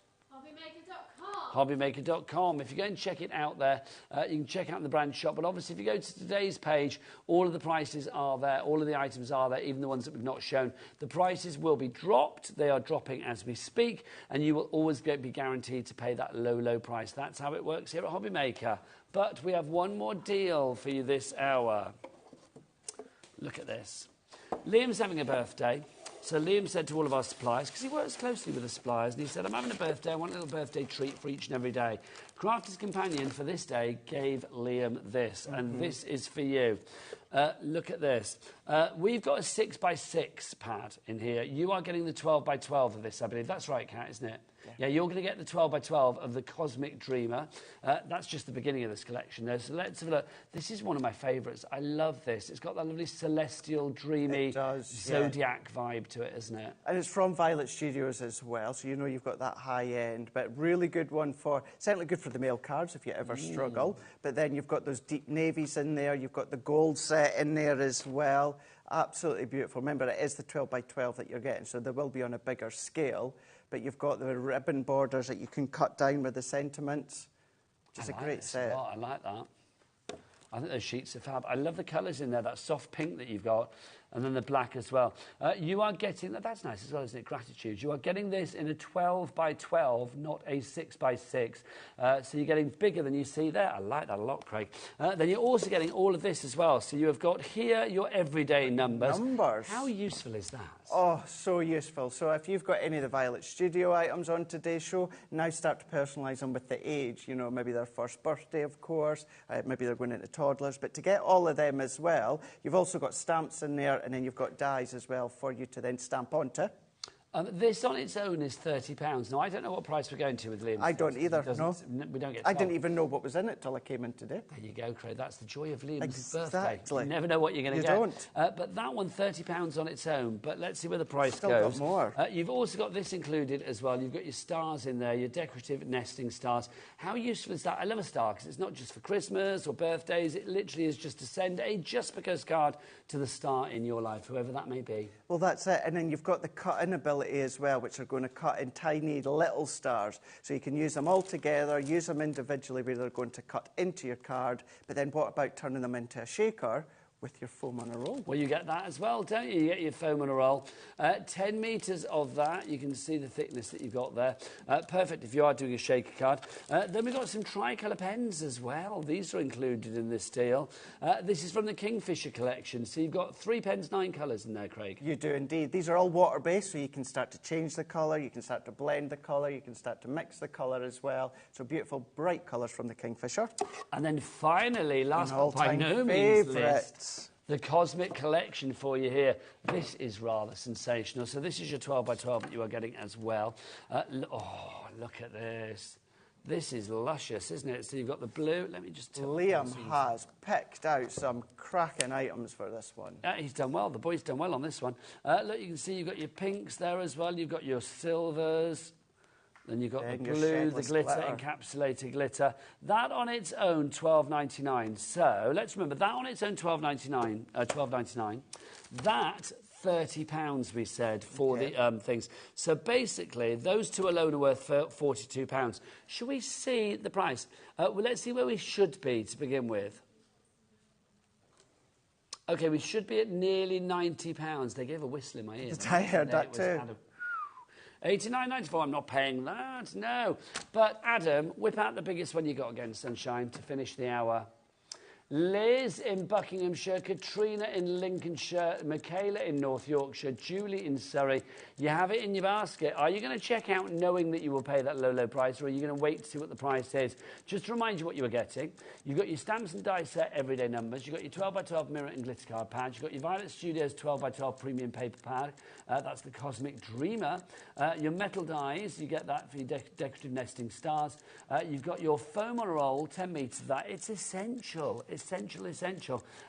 HobbyMaker.com. If you go and check it out there, you can check out in the brand shop. But obviously, if you go to today's page, all of the prices are there. All of the items are there, even the ones that we've not shown. The prices will be dropped. They are dropping as we speak. And you will always be guaranteed to pay that low, low price. That's how it works here at HobbyMaker. But we have one more deal for you this hour. Look at this. Liam's having a birthday. So Liam said to all of our suppliers, because he works closely with the suppliers, and he said, I'm having a birthday, I want a little birthday treat for each and every day. Crafter's Companion for this day gave Liam this, and this is for you. Look at this. We've got a 6x6 pad in here. You are getting the 12x12 of this, I believe. That's right, Kat, isn't it? Yeah, you're going to get the 12x12 of the Cosmic Dreamer. That's just the beginning of this collection, though. So let's have a look. This is one of my favourites. I love this. It's got that lovely celestial, dreamy Zodiac vibe to it, isn't it? And it's from Violet Studios as well, so you know you've got that high end, but really good one for, certainly good for the male cards if you ever struggle. But then you've got those deep navies in there. You've got the gold set in there as well. Absolutely beautiful. Remember, it is the 12x12 that you're getting, so they will be on a bigger scale. But you've got the ribbon borders that you can cut down with the sentiments. Which is a great set. I like that. I think those sheets are fab. I love the colours in there, that soft pink that you've got, and then the black as well. You are getting, that's nice as well, isn't it? Gratitude. You are getting this in a 12x12, not a 6x6. So you're getting bigger than you see there. I like that a lot, Craig. Then you're also getting all of this as well. So you have got here your everyday numbers. How useful is that? Oh, so useful. So if you've got any of the Violet Studio items on today's show, now start to personalise them with the age. You know, maybe their first birthday, of course. Maybe they're going into toddlers. But to get all of them as well, you've also got stamps in there, and then you've got dies as well for you to then stamp onto. This on its own is £30. Now, I don't know what price we're going to with Liam. I don't either, no. We don't get 12. I didn't even know what was in it till I came in today. There you go, Craig. That's the joy of Liam's birthday. You never know what you're going to get. You don't. But that one, £30 on its own. But let's see where the price Still goes. Got more. You've also got this included as well. You've got your stars in there, your decorative nesting stars. How useful is that? I love a star because it's not just for Christmas or birthdays. It literally is just to send a just because card to the star in your life, whoever that may be. Well, that's it. And then you've got the cut-in ability as well, which are going to cut in tiny little stars. So you can use them all together, use them individually where they're going to cut into your card. But then what about turning them into a shaker with your foam on a roll? Well, you get that as well, don't you? You get your foam on a roll. 10 metres of that. You can see the thickness that you've got there. Perfect if you are doing a shaker card. Then we've got some tricolour pens as well. These are included in this deal. This is from the Kingfisher collection. So you've got 3 pens, 9 colours in there, Craig. You do indeed. These are all water-based, so you can start to change the colour, you can start to blend the colour, you can start to mix the colour as well. So beautiful, bright colours from the Kingfisher. And then finally, last but by no means least, the Cosmic Collection for you here. This is rather sensational. So this is your 12x12 that you are getting as well. Oh, look at this. This is luscious, isn't it? So you've got the blue. Let me just tell Liam has picked out some cracking items for this one. He's done well. The boy's done well on this one. Look, you can see you've got your pinks there as well. You've got your silvers. Then you've got the blue, the glitter, encapsulated glitter. That on its own, $12.99. So let's remember, that on its own, $12.99. That, £30 we said for the things. So basically, those two alone are worth £42. Should we see the price? Well, let's see where we should be to begin with. OK, we should be at nearly £90. They gave a whistle in my ear. I heard that too. $89.94, I'm not paying that, no. But, Adam, whip out the biggest one you got again, Sunshine, to finish the hour. Liz in Buckinghamshire, Katrina in Lincolnshire, Michaela in North Yorkshire, Julie in Surrey. You have it in your basket. Are you going to check out knowing that you will pay that low, low price, or are you going to wait to see what the price is? Just to remind you what you were getting, you've got your stamps and die set everyday numbers, you've got your 12x12 mirror and glitter card pad, you've got your Violet Studios 12x12 premium paper pad, that's the Cosmic Dreamer, your metal dies, you get that for your decorative nesting stars, you've got your foam on a roll, 10 metres of that, it's essential. Essential.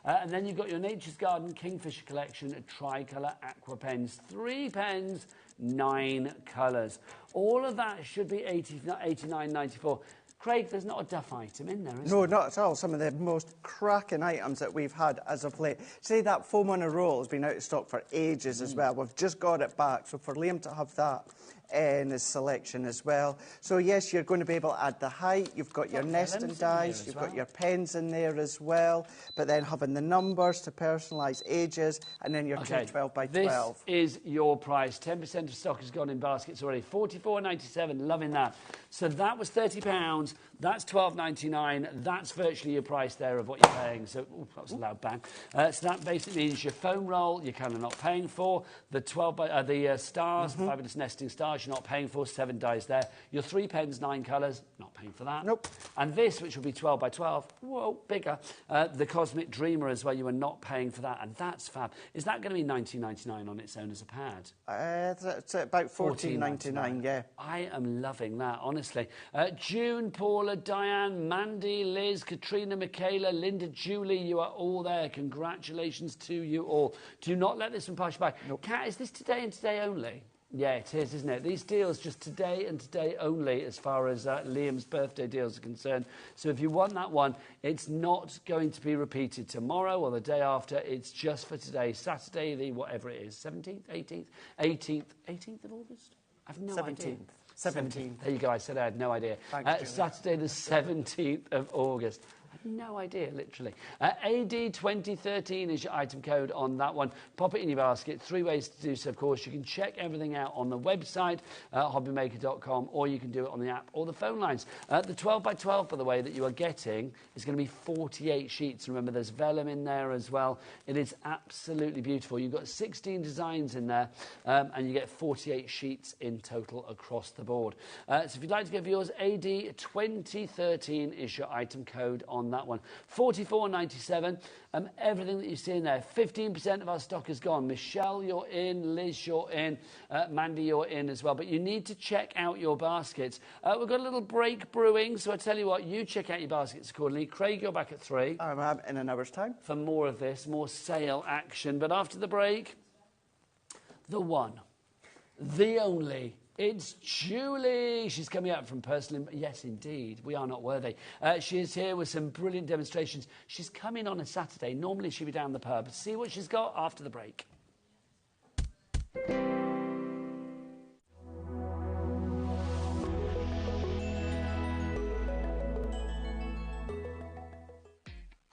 And then you've got your Nature's Garden Kingfisher collection, tricolour aqua pens, 3 pens, 9 colours. All of that should be $89.94. Craig, there's not a duff item in there, is there? No, not at all. Some of the most cracking items that we've had as of late. Say that foam on a roll has been out of stock for ages as well. We've just got it back. So for Liam to have that in his selection as well. So yes, you're going to be able to add the height. You've got your nesting dies. You've got your pens in there as well. But then having the numbers to personalise ages, and then your 12x12. This is your price. 10% of stock has gone in baskets already. $44.97. Loving that. So that was £30. That's $12.99. That's virtually your price there of what you're paying. So that was a loud bang. So that basically means your foam roll you're kind of not paying for. The stars, the fabulous nesting stars, you're not paying for. 7 dies there. Your 3 pens, 9 colours, not paying for that. Nope. And this, which will be 12x12, whoa, bigger. The Cosmic Dreamer as well, you are not paying for that, and that's fab. Is that going to be $19.99 on its own as a pad? It's about $14.99, yeah. I am loving that, honestly. June, Paula, Diane, Mandy, Liz, Katrina, Michaela, Linda, Julie, you are all there. Congratulations to you all. Do not let this one pass you by. Nope. Kat, is this today and today only? Yeah, it is, isn't it? These deals just today and today only as far as Liam's birthday deals are concerned. So if you want that one, it's not going to be repeated tomorrow or the day after. It's just for today, Saturday, the whatever it is, 17th, 18th of August? I've no idea. 17th. There you go, I said I had no idea. Saturday the 17th of August. No idea, literally. AD 2013 is your item code on that one. Pop it in your basket. 3 ways to do so, of course. You can check everything out on the website, hobbymaker.com, or you can do it on the app or the phone lines. The 12x12, by the way, that you are getting is going to be 48 sheets. Remember, there's vellum in there as well. It is absolutely beautiful. You've got 16 designs in there, and you get 48 sheets in total across the board. So if you'd like to get yours, AD 2013 is your item code on that one. $44.97. Everything that you see in there. 15% of our stock is gone. Michelle, you're in. Liz, you're in. Mandy, you're in as well. But you need to check out your baskets. We've got a little break brewing, so I tell you what, you check out your baskets accordingly. Craig, you're back at 3. I'm in an hour's time. For more of this, more sale action. But after the break, the one, the only, it's Julie. She's coming out from personal... Yes, indeed. We are not worthy. She is here with some brilliant demonstrations. She's coming on a Saturday. Normally she'll be down the pub. See what she's got after the break.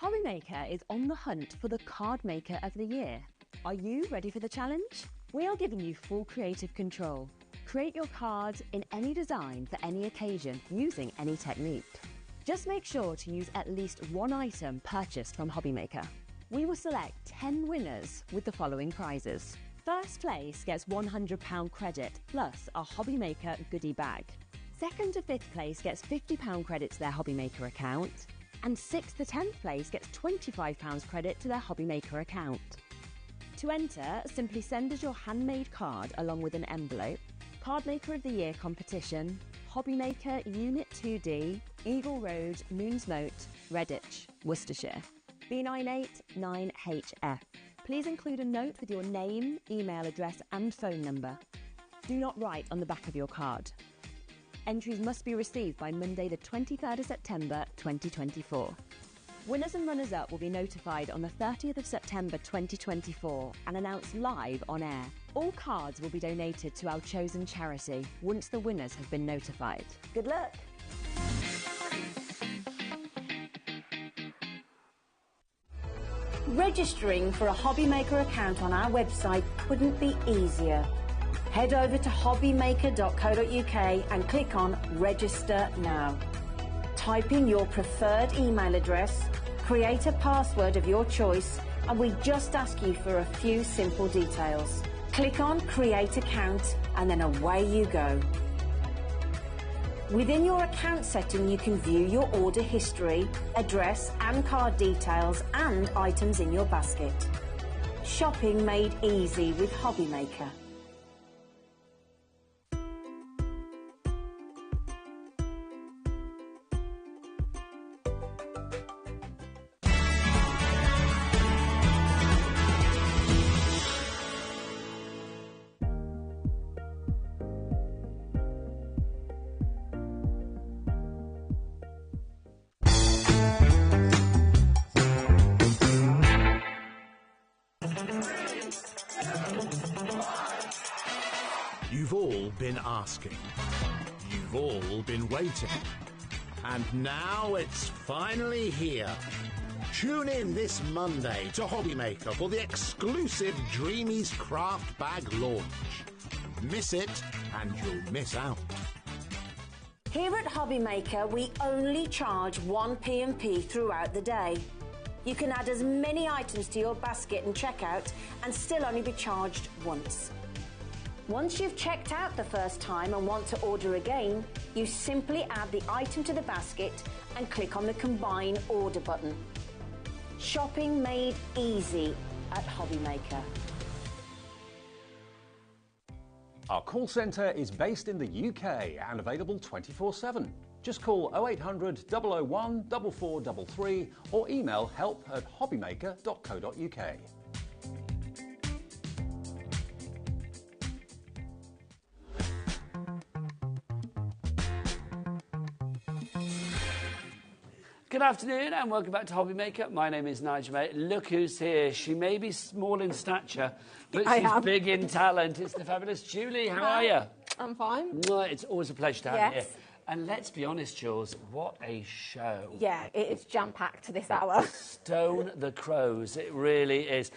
HobbyMaker is on the hunt for the Card Maker of the Year. Are you ready for the challenge? We are giving you full creative control. Create your cards in any design for any occasion using any technique. Just make sure to use at least one item purchased from HobbyMaker. We will select 10 winners with the following prizes. First place gets £100 credit plus a HobbyMaker goodie bag. Second to 5th place gets £50 credit to their HobbyMaker account. And 6th to 10th place gets £25 credit to their HobbyMaker account. To enter, simply send us your handmade card along with an envelope, Card Maker of the Year competition, HobbyMaker Unit 2D, Eagle Road, Moonsmote, Redditch, Worcestershire. B989HF. Please include a note with your name, email address and phone number. Do not write on the back of your card. Entries must be received by Monday the 23rd of September 2024. Winners and runners-up will be notified on the 30th of September 2024 and announced live on air. All cards will be donated to our chosen charity once the winners have been notified. Good luck! Registering for a HobbyMaker account on our website couldn't be easier. Head over to hobbymaker.co.uk and click on Register Now. Type in your preferred email address, create a password of your choice, and we just ask you for a few simple details. Click on Create Account and then away you go. Within your account setting, you can view your order history, address and card details and items in your basket. Shopping made easy with HobbyMaker. You've all been asking. You've all been waiting. And now it's finally here. Tune in this Monday to HobbyMaker for the exclusive Dreamies Craft Bag launch. Miss it and you'll miss out. Here at HobbyMaker, we only charge one P&P throughout the day. You can add as many items to your basket and checkout and still only be charged once. Once you've checked out the first time and want to order again, you simply add the item to the basket and click on the Combine Order button. Shopping made easy at HobbyMaker. Our call centre is based in the UK and available 24/7. Just call 0800 001 4433 or email help@hobbymaker.co.uk. Good afternoon and welcome back to HobbyMaker. My name is Nigel, mate. Look who's here. She may be small in stature, but she's big in talent. It's the fabulous Julie. How are you? I'm fine. It's always a pleasure to have you here. And let's be honest, Jules, what a show. Yeah, it is jam-packed to this hour. Stone the crows, it really is.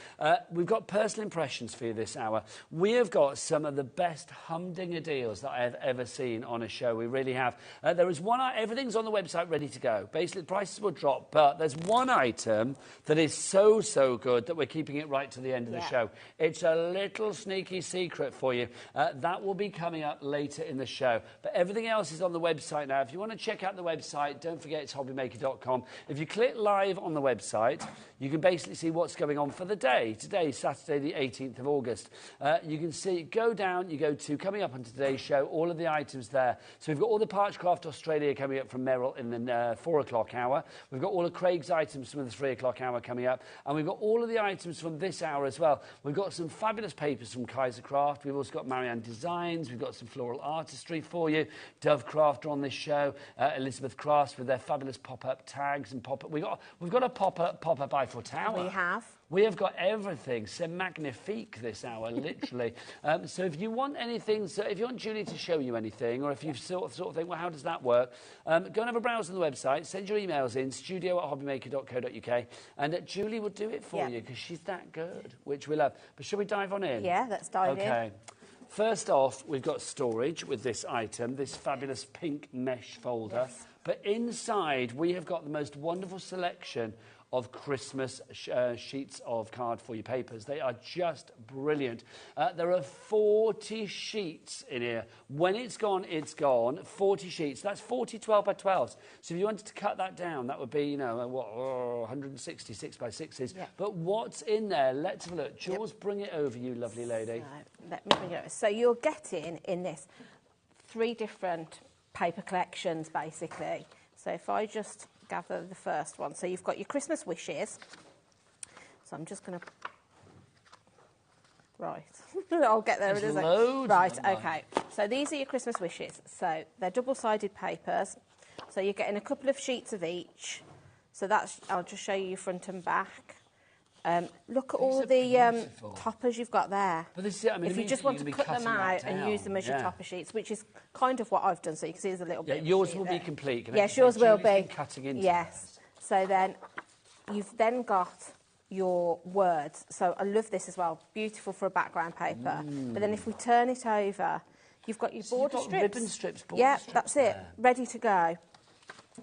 We've got personal impressions for you this hour. We have got some of the best humdinger deals that I have ever seen on a show. We really have. There is one, everything's on the website ready to go. Basically, the prices will drop, but there's one item that is so, so good that we're keeping it right to the end of the show. It's a little sneaky secret for you. That will be coming up later in the show. But everything else is on the website now. If you want to check out the website, don't forget it's hobbymaker.com. If you click live on the website, you can basically see what's going on for the day. Today, Saturday, the 18th of August. You can see, go down, you go to coming up on today's show, all of the items there. So we've got all the Parchcraft Australia coming up from Merrill in the 4 o'clock hour. We've got all of Craig's items from the 3 o'clock hour coming up. And we've got all of the items from this hour as well. We've got some fabulous papers from Kaiser Craft. We've also got Marianne Designs. We've got some floral artistry for you. Dove Craft are on this show. Elizabeth Crafts with their fabulous pop-up tags and pop-up. We've got a pop-up Eiffel Tower. We have. We have got everything. C'est magnifique this hour, literally. So if you want anything, so if you want Julie to show you anything, or if you sort of think, well, how does that work? Go and have a browse on the website. Send your emails in, studio@hobbymaker.co.uk, and Julie will do it for you because she's that good, which we love. But shall we dive on in? Yeah, let's dive in. Okay. First off, we've got storage with this item, this fabulous pink mesh folder. Yes. But inside, we have got the most wonderful selection of Christmas sheets of card for your papers. They are just brilliant. There are 40 sheets in here. When it's gone, it's gone. 40 sheets. That's 40 12 by 12s. So if you wanted to cut that down, that would be, 160 6 by 6s. Yep. But what's in there? Let's have a look. Jules, bring it over, you lovely lady. So, let me bring it over. So you're getting in this 3 different paper collections, basically. So if I just gather the first one. So you've got your Christmas wishes. So I'm just going to... Right. I'll get there in a second. Right, okay. So these are your Christmas wishes. So they're double-sided papers. So you're getting a couple of sheets of each. So that's... I'll just show you front and back. Look at all the toppers you've got there. But this is, I mean, if you just want to cut them out and use them as your topper sheets, which is kind of what I've done, so you can see there's a little bit. Yours will be complete. Yes, yours will be. Cutting into yes. So then you've then got your words. So I love this as well. Beautiful for a background paper. But then if we turn it over, you've got your border strips. Ribbon strips. Yeah, that's it. Ready to go.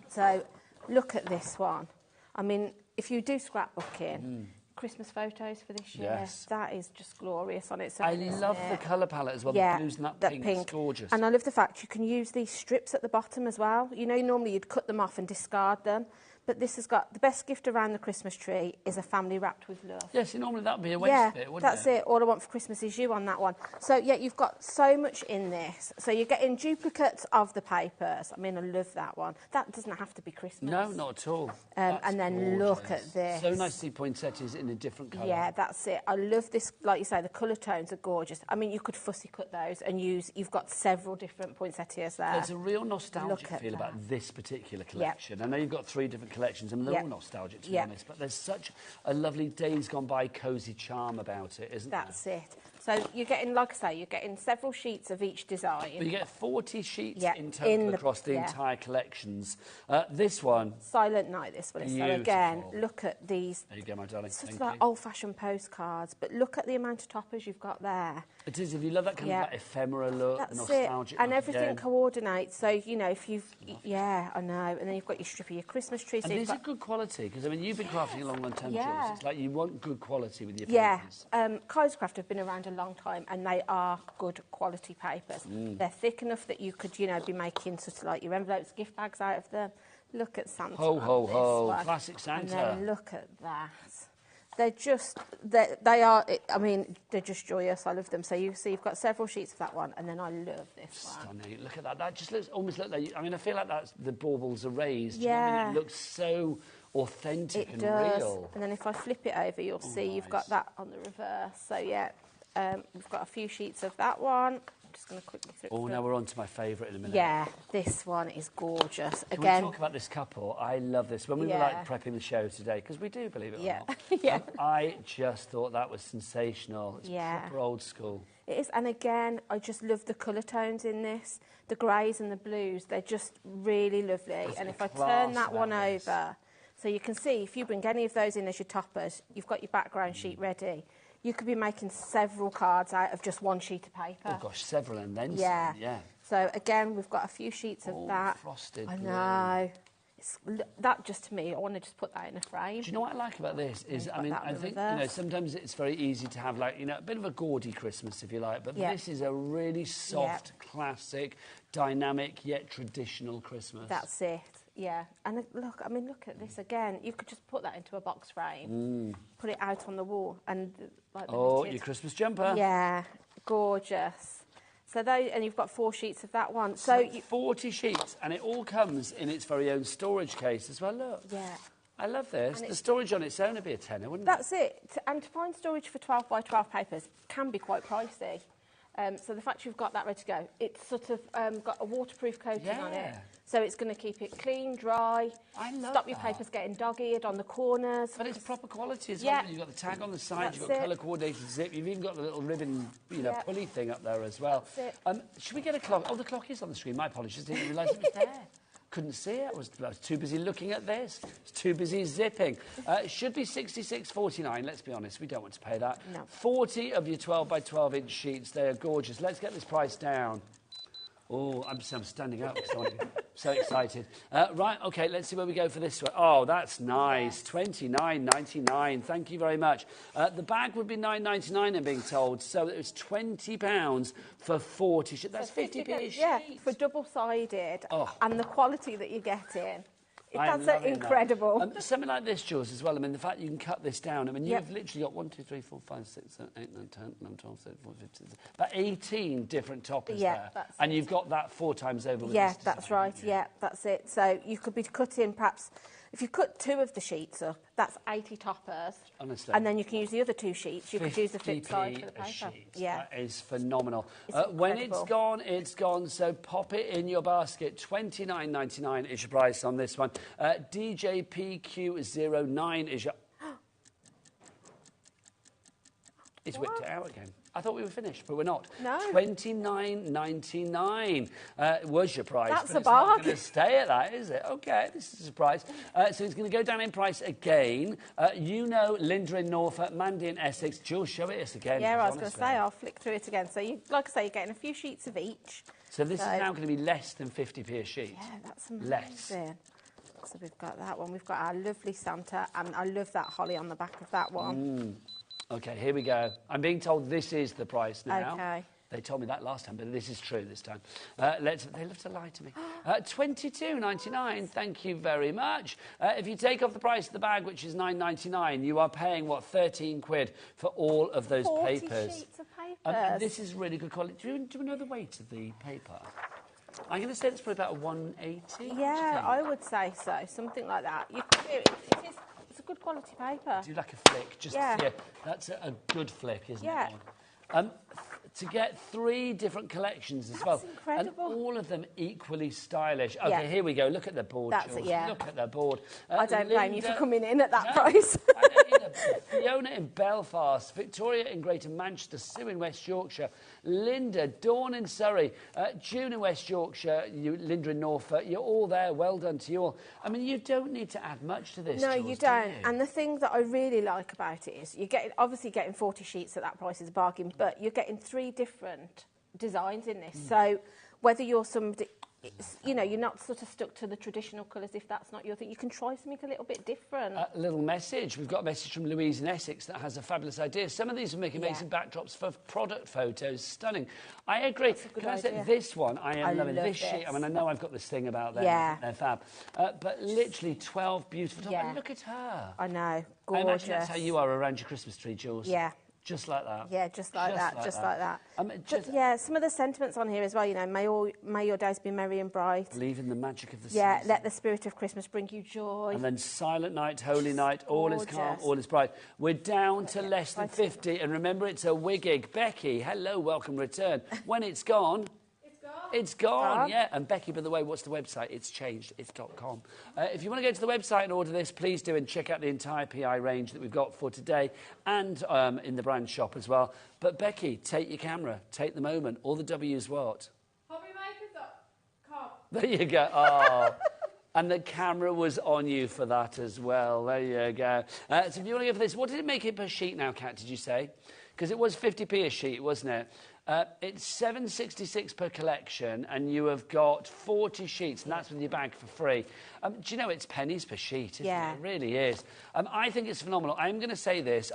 So look at this one. I mean, if you do scrapbooking. Christmas photos for this year. Yes. That is just glorious on its own. I love the colour palette as well. Yeah, the blues and that pink. It's gorgeous. And I love the fact you can use these strips at the bottom as well. You know, normally you'd cut them off and discard them. But this has got the best gift around the Christmas tree is a family wrapped with love. Yes, normally that would be a waste bit, wouldn't it? That's it. All I want for Christmas is you on that one. So, yeah, you've got so much in this. So you're getting duplicates of the papers. I mean, I love that one. That doesn't have to be Christmas. No, not at all. And then look at this. So nice to see poinsettias in a different colour. Yeah, that's it. I love this. Like you say, the colour tones are gorgeous. I mean, you could fussy cut those and you've got several different poinsettias there. There's a real nostalgic feel about this particular collection. I know you've got 3 different collections and they're all nostalgic, to be honest, but there's such a lovely days gone by cosy charm about it, isn't there? That's it. So you're getting, like I say, you're getting several sheets of each design. But you get 40 sheets in total across the entire collections. This one... Silent Night, this one is. So again, look at these... There you go, my darling. Sort of like old-fashioned postcards, but look at the amount of toppers you've got there. It is, if you love that kind of like ephemera look, that's nostalgic it. And everything coordinates. So, you know, if you've... Yeah, I know. And then you've got your strip of your Christmas tree. And these are good quality, because, I mean, you've been crafting a long time, Jules. It's like you want good quality with your papers. Yeah. Kai's Craft have been around a long time, and they are good quality papers. They're thick enough that you could, you know, be making sort of like your envelopes, gift bags out of them. Look at Santa. Ho, ho, ho. Classic Santa. And then look at that. They're just, they are, I mean, they're just joyous. I love them. So you see, you've got several sheets of that one, and then I love this one. Stunning. Look at that. That just looks, almost look like, I mean, I feel like that's the baubles are raised. Yeah. You know what I mean? It looks so authentic and real. And then if I flip it over, you'll see you've got that on the reverse. So, yeah, we've got a few sheets of that one. I'm just going to quickly flip through. Now we're on to my favourite in a minute. Yeah, this one is gorgeous. Can we talk about this couple? I love this. When we were like prepping the show today, because we do, believe it or not. I just thought that was sensational. It's proper old school. It is, and again, I just love the colour tones in this. The greys and the blues, they're just really lovely. And if I turn that one over, so you can see, if you bring any of those in as your toppers, you've got your background sheet ready. You could be making several cards out of just one sheet of paper. Oh, gosh, several and then some, yeah. So, again, we've got a few sheets of that. Frosted I blue. know. That just to me, I want to just put that in a frame. Do you know what I like about this? Is, I mean, I think, you know, sometimes it's very easy to have, like, you know, a bit of a gaudy Christmas, if you like, but this is a really soft, classic, dynamic, yet traditional Christmas. That's it. Yeah, and look, I mean, look at this again. You could just put that into a box frame, put it out on the wall, and like your Christmas jumper. Yeah, gorgeous. So those, and you've got 4 sheets of that one. So 40 sheets, and it all comes in its very own storage case as well. Look. Yeah. I love this. The storage on its own would be a tenner, wouldn't it? That's it. And to find storage for 12 by 12 papers can be quite pricey. So the fact you've got that ready to go, it's sort of got a waterproof coating on it. So it's going to keep it clean, dry, stop your papers getting dog-eared on the corners. But it's proper quality as well. You've got the tag on the side, you've got colour-coordinated zip, you've even got the little ribbon, you know, pulley thing up there as well. Should we get a clock? Oh, the clock is on the screen. My apologies, I didn't realise it was there. Couldn't see it. I was too busy looking at this. I was too busy zipping. It should be $66.49. Let's be honest, we don't want to pay that. No. 40 of your 12 by 12 inch sheets. They are gorgeous. Let's get this price down. Oh, I'm standing up because I'm so excited. Right, OK, let's see where we go for this one. Oh, that's nice. $29.99. Thank you very much. The bag would be $9.99, I'm being told. So it was £20 for 40. That's 50p a sheet. Yeah, for double-sided. And the quality that you're getting That's incredible. Something like this, Jules, as well. I mean, the fact you can cut this down. I mean, you've literally got 1, 2, 3, 4, 5, 6, 7, 8, 9, 10, 11, 12, 13, 14, 15, 16, about 18 different toppers there. And you've got that 4 times over with this that's design, right. Yeah, that's it. So you could be cutting perhaps, if you cut 2 of the sheets up, that's 80 toppers. Honestly. And then you can use the other 2 sheets. You could use the flip side for the paper. Sheet. Yeah. That is phenomenal. It's when it's gone, it's gone. So pop it in your basket. $29.99 is your price on this one. DJPQ09 is your... It's whipped it out again. I thought we were finished, but we're not. No. $29.99 was your price. That's but a it's not bargain. going to stay at that, is it? Okay, this is a surprise. So it's going to go down in price again. You know Linda in Norfolk, Mandy in Essex. Jules, show it us again. Yeah, I was going to say, I'll flick through it again. So, like I say, you're getting a few sheets of each. So this is now going to be less than 50p a sheet. Yeah, that's amazing. Less. So we've got that one. We've got our lovely Santa, and I love that holly on the back of that one. OK, here we go. I'm being told this is the price now. OK. They told me that last time, but this is true this time. They love to lie to me. $22.99, thank you very much. If you take off the price of the bag, which is $9.99, you are paying, what, 13 quid for all of those 40 papers. sheets of papers. This is really good quality. Do you know the weight of the paper? I'm going to say it's probably about 180. Yeah, I would say so. Something like that. You can do it's a good quality paper. Do like a flick. Just that's a good flick, isn't it? To get 3 different collections as well. Incredible. And all of them equally stylish. OK, here we go. Look at the board, That's Jules. it, yeah. Look at the board. I don't blame you for coming in at that price. Fiona in Belfast, Victoria in Greater Manchester, Sue in West Yorkshire, Linda, Dawn in Surrey, June in West Yorkshire, Linda in Norfolk. You're all there. Well done to you all. I mean, you don't need to add much to this, No, Jules, you don't. do you? And the thing that I really like about it is obviously getting 40 sheets at that price is a bargain, but you're getting 3 different designs in this. So whether you're somebody... you're not sort of stuck to the traditional colours if that's not your thing. You can try something a little bit different. A little message. We've got a message from Louise in Essex that has a fabulous idea. Some of these will make amazing backdrops for product photos. Stunning. I agree. Can I say this one? I am loving this sheet. I mean, I know I've got this thing about them. Yeah. They're fab. But literally 12 beautiful tops. And look at her. I know. Gorgeous. I imagine that's how you are around your Christmas tree, Jules. Yeah. Just like that. Yeah, just like that. Some of the sentiments on here as well, may your days be merry and bright. Believe in the magic of the season. season. Let the spirit of Christmas bring you joy. And then silent night, holy night, all is calm, all is bright. We're down to less than 50, and remember, it's a wig gig. Becky, hello, welcome return. When it's gone... It's gone, yeah. And Becky, by the way, what's the website? It's changed. It's .com. If you want to go to the website and order this, please do, and check out the entire PI range that we've got for today and in the brand shop as well. But Becky, take your camera. Take the moment. All the W's what? HobbyMaker.com. There you go. Oh. And the camera was on you for that as well. There you go. So if you want to go for this, what did it make it per sheet now, Kat, did you say? Because it was 50p a sheet, wasn't it? It's $7.66 per collection, and you have got 40 sheets, and that's with your bag for free. Do you know it's pennies per sheet, isn't it? It really is. I think it's phenomenal. I'm going to say this.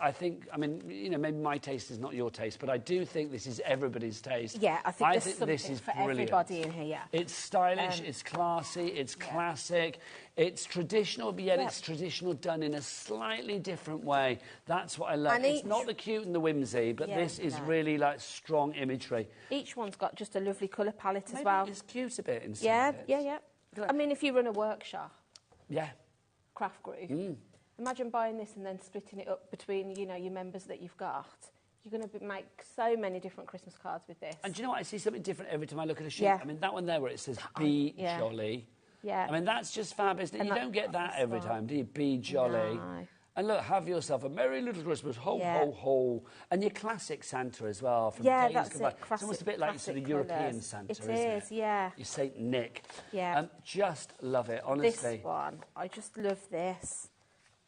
Maybe my taste is not your taste, but I do think this is everybody's taste. Yeah, I think there's something this is for brilliant. everybody in here, yeah. It's stylish, it's classy, it's classic, it's traditional, but yet it's traditional done in a slightly different way. That's what I love. It's not the cute and the whimsy, but this is really, like, strong imagery. Each one's got just a lovely colour palette as well. It's cute a bit in some bits. Yeah. I mean, if you run a workshop, craft group, imagine buying this and then splitting it up between, your members that you've got. You're going to make so many different Christmas cards with this. And do you know what? I see something different every time I look at a sheet. I mean, that one there where it says, be jolly. Yeah. I mean, that's just fab, isn't it? You don't get that every time, do you? Be jolly. No. And look, have yourself a merry little Christmas, ho, ho, ho. And your classic Santa as well. From days that's gone by. It's almost a bit like sort of European Santa, isn't it? It is, yeah. Your Saint Nick. Yeah. Just love it, honestly. This one, I just love this.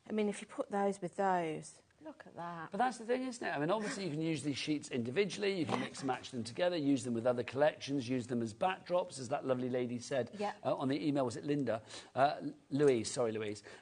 I mean, if you put those with those, look at that. But that's the thing, isn't it? I mean, obviously you can use these sheets individually, you can mix and match them together, use them with other collections, use them as backdrops, as that lovely lady said on the email. Was it Linda? Louise.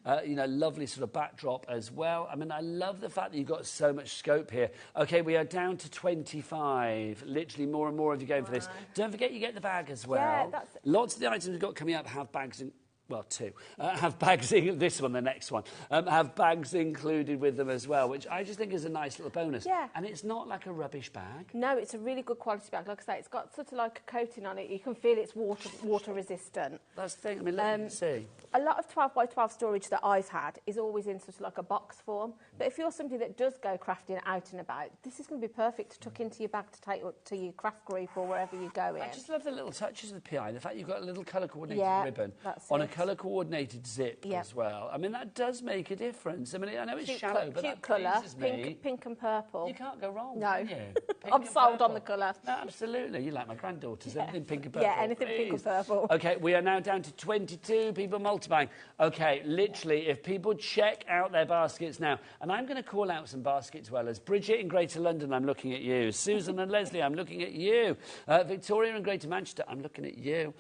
Lovely sort of backdrop as well. I mean, I love the fact that you've got so much scope here. OK, we are down to 25. Literally more and more of you going for this. Don't forget you get the bag as well. Yeah, Lots of the items we've got coming up have bags well, 2, have bags, this one, the next one, have bags included with them as well, which I just think is a nice little bonus. Yeah. And it's not like a rubbish bag. No, it's a really good quality bag. Like I say, it's got sort of like a coating on it. You can feel it's water resistant. That's the thing. I mean, let me see. A lot of 12 by 12 storage that I've had is always in sort of like a box form. But if you're somebody that does go crafting out and about, this is going to be perfect to tuck into your bag to take to your craft group or wherever you go in. I just love the little touches of the PI. The fact you've got a little colour-coordinated ribbon on a colour-coordinated zip as well. I mean, that does make a difference. I mean, I know it's shallow, but that pleases me. Pink and purple. You can't go wrong, no. can you? I'm sold on the colour. No, absolutely. You like my granddaughters. Anything pink and purple. Yeah, anything pink and purple. OK, we are now down to 22 people multiplying. OK, literally, if people check out their baskets now, and I'm going to call out some basket dwellers. Bridget in Greater London, I'm looking at you. Susan and Leslie, I'm looking at you. Victoria in Greater Manchester, I'm looking at you.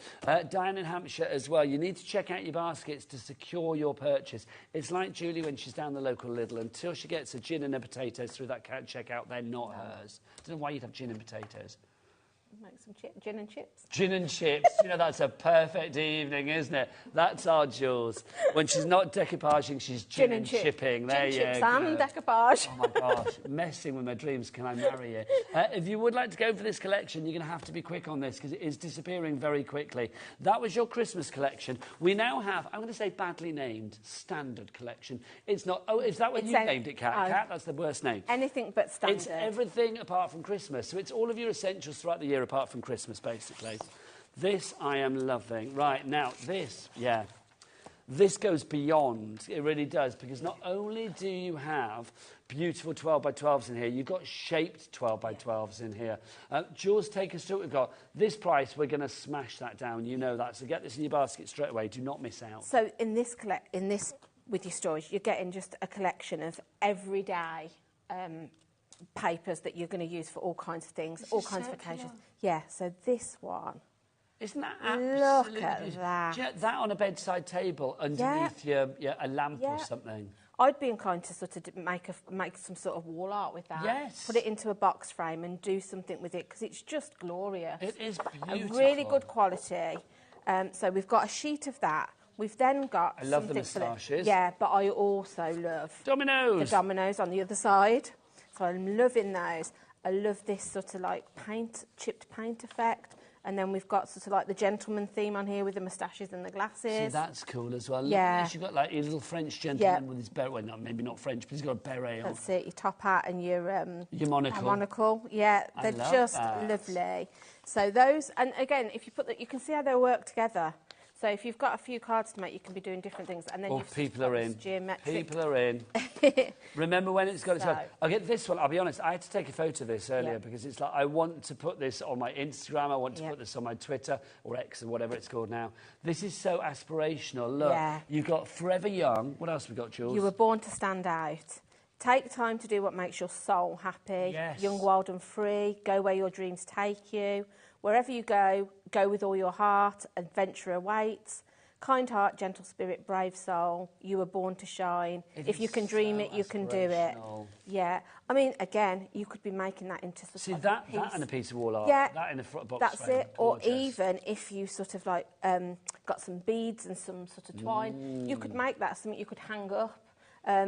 Diane in Hampshire as well. You need to check out your baskets to secure your purchase. It's like Julie when she's down the local Lidl. Until she gets a gin and a potatoes through that checkout, they're not hers. I don't know why you'd have gin and potatoes. Make some gin and chips. Gin and chips. You know, that's a perfect evening, isn't it? That's our Jules. When she's not decoupaging, she's gin and chipping. There you go. Chips and decoupage. Oh, my gosh. Messing with my dreams. Can I marry you? If you would like to go for this collection, you're going to have to be quick on this because it is disappearing very quickly. That was your Christmas collection. We now have, I'm going to say badly named, standard collection. It's not... Oh, is that what you named it, Kat? Kat, that's the worst name. Anything but standard. It's everything apart from Christmas. So it's all of your essentials throughout the year apart from Christmas, basically. This I am loving. Right, now, this goes beyond. It really does, because not only do you have beautiful 12 by 12s in here, you've got shaped 12 by 12s in here. Jules, take us through what we've got. This price, we're going to smash that down. You know that. So get this in your basket straight away. Do not miss out. So in this with your storage, you're getting just a collection of everyday papers that you're going to use for all kinds of things, all kinds of occasions. Yeah, so this one. Isn't that absolutely... Look at that. Do you know, that on a bedside table underneath a lamp or something. I'd be inclined to sort of make some sort of wall art with that. Yes. Put it into a box frame and do something with it, because it's just glorious. It is beautiful. A really good quality. So we've got a sheet of that. We've then got I love the moustaches. Yeah, but I also love... Dominoes. The dominoes on the other side. So I'm loving those. I love this sort of like chipped paint effect. And then we've got sort of like the gentleman theme on here with the moustaches and the glasses. See, that's cool as well. Yeah. Look at this. You've got like your little French gentleman with his beret. Well, maybe not French, but he's got a beret on. That's it, your top hat and your monocle. Monocle, yeah. They're just lovely. So those, and again, if you put that, you can see how they work together. So if you've got a few cards to make, you can be doing different things. And then people are in. Geometric. People are in. Remember when it's got its own. I'll get this one. I'll be honest, I had to take a photo of this earlier because it's like I want to put this on my Instagram. I want to put this on my Twitter or X or whatever it's called now. This is so aspirational. Look, you've got Forever Young. What else have we got, Jules? You were born to stand out. Take time to do what makes your soul happy. Yes. Young, wild and free. Go where your dreams take you. Wherever you go, go with all your heart. Adventure awaits. Kind heart, gentle spirit, brave soul. You were born to shine. If you can dream it, you can do it. Yeah. I mean, again, you could be making that into sort of that, a piece. that and a piece of wall art. Yeah. That in a front box That's frame. it. Gorgeous. Or even if you sort of like got some beads and some sort of twine, you could make that something you could hang up.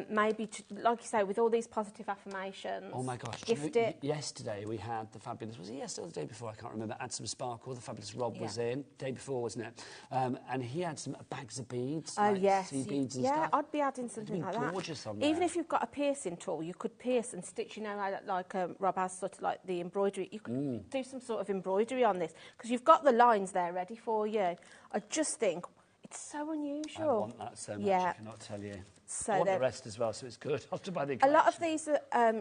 Maybe, like you say, with all these positive affirmations. Oh, my gosh. Gift it. Yesterday we had the fabulous... Was it yesterday or the day before? I can't remember. Add some sparkle. The fabulous Rob was in. Day before, wasn't it? And he had some bags of beads. Oh, yes. Sea beads and stuff. stuff. Yeah, I'd be adding something like that. Gorgeous on there. Even if you've got a piercing tool, you could pierce and stitch, you know, like Rob has sort of like the embroidery. You could do some sort of embroidery on this, because you've got the lines there ready for you. I just think it's so unusual. I want that so much, I cannot tell you. So I want the rest as well, so it's good. I'll have to buy the collection. A lot of these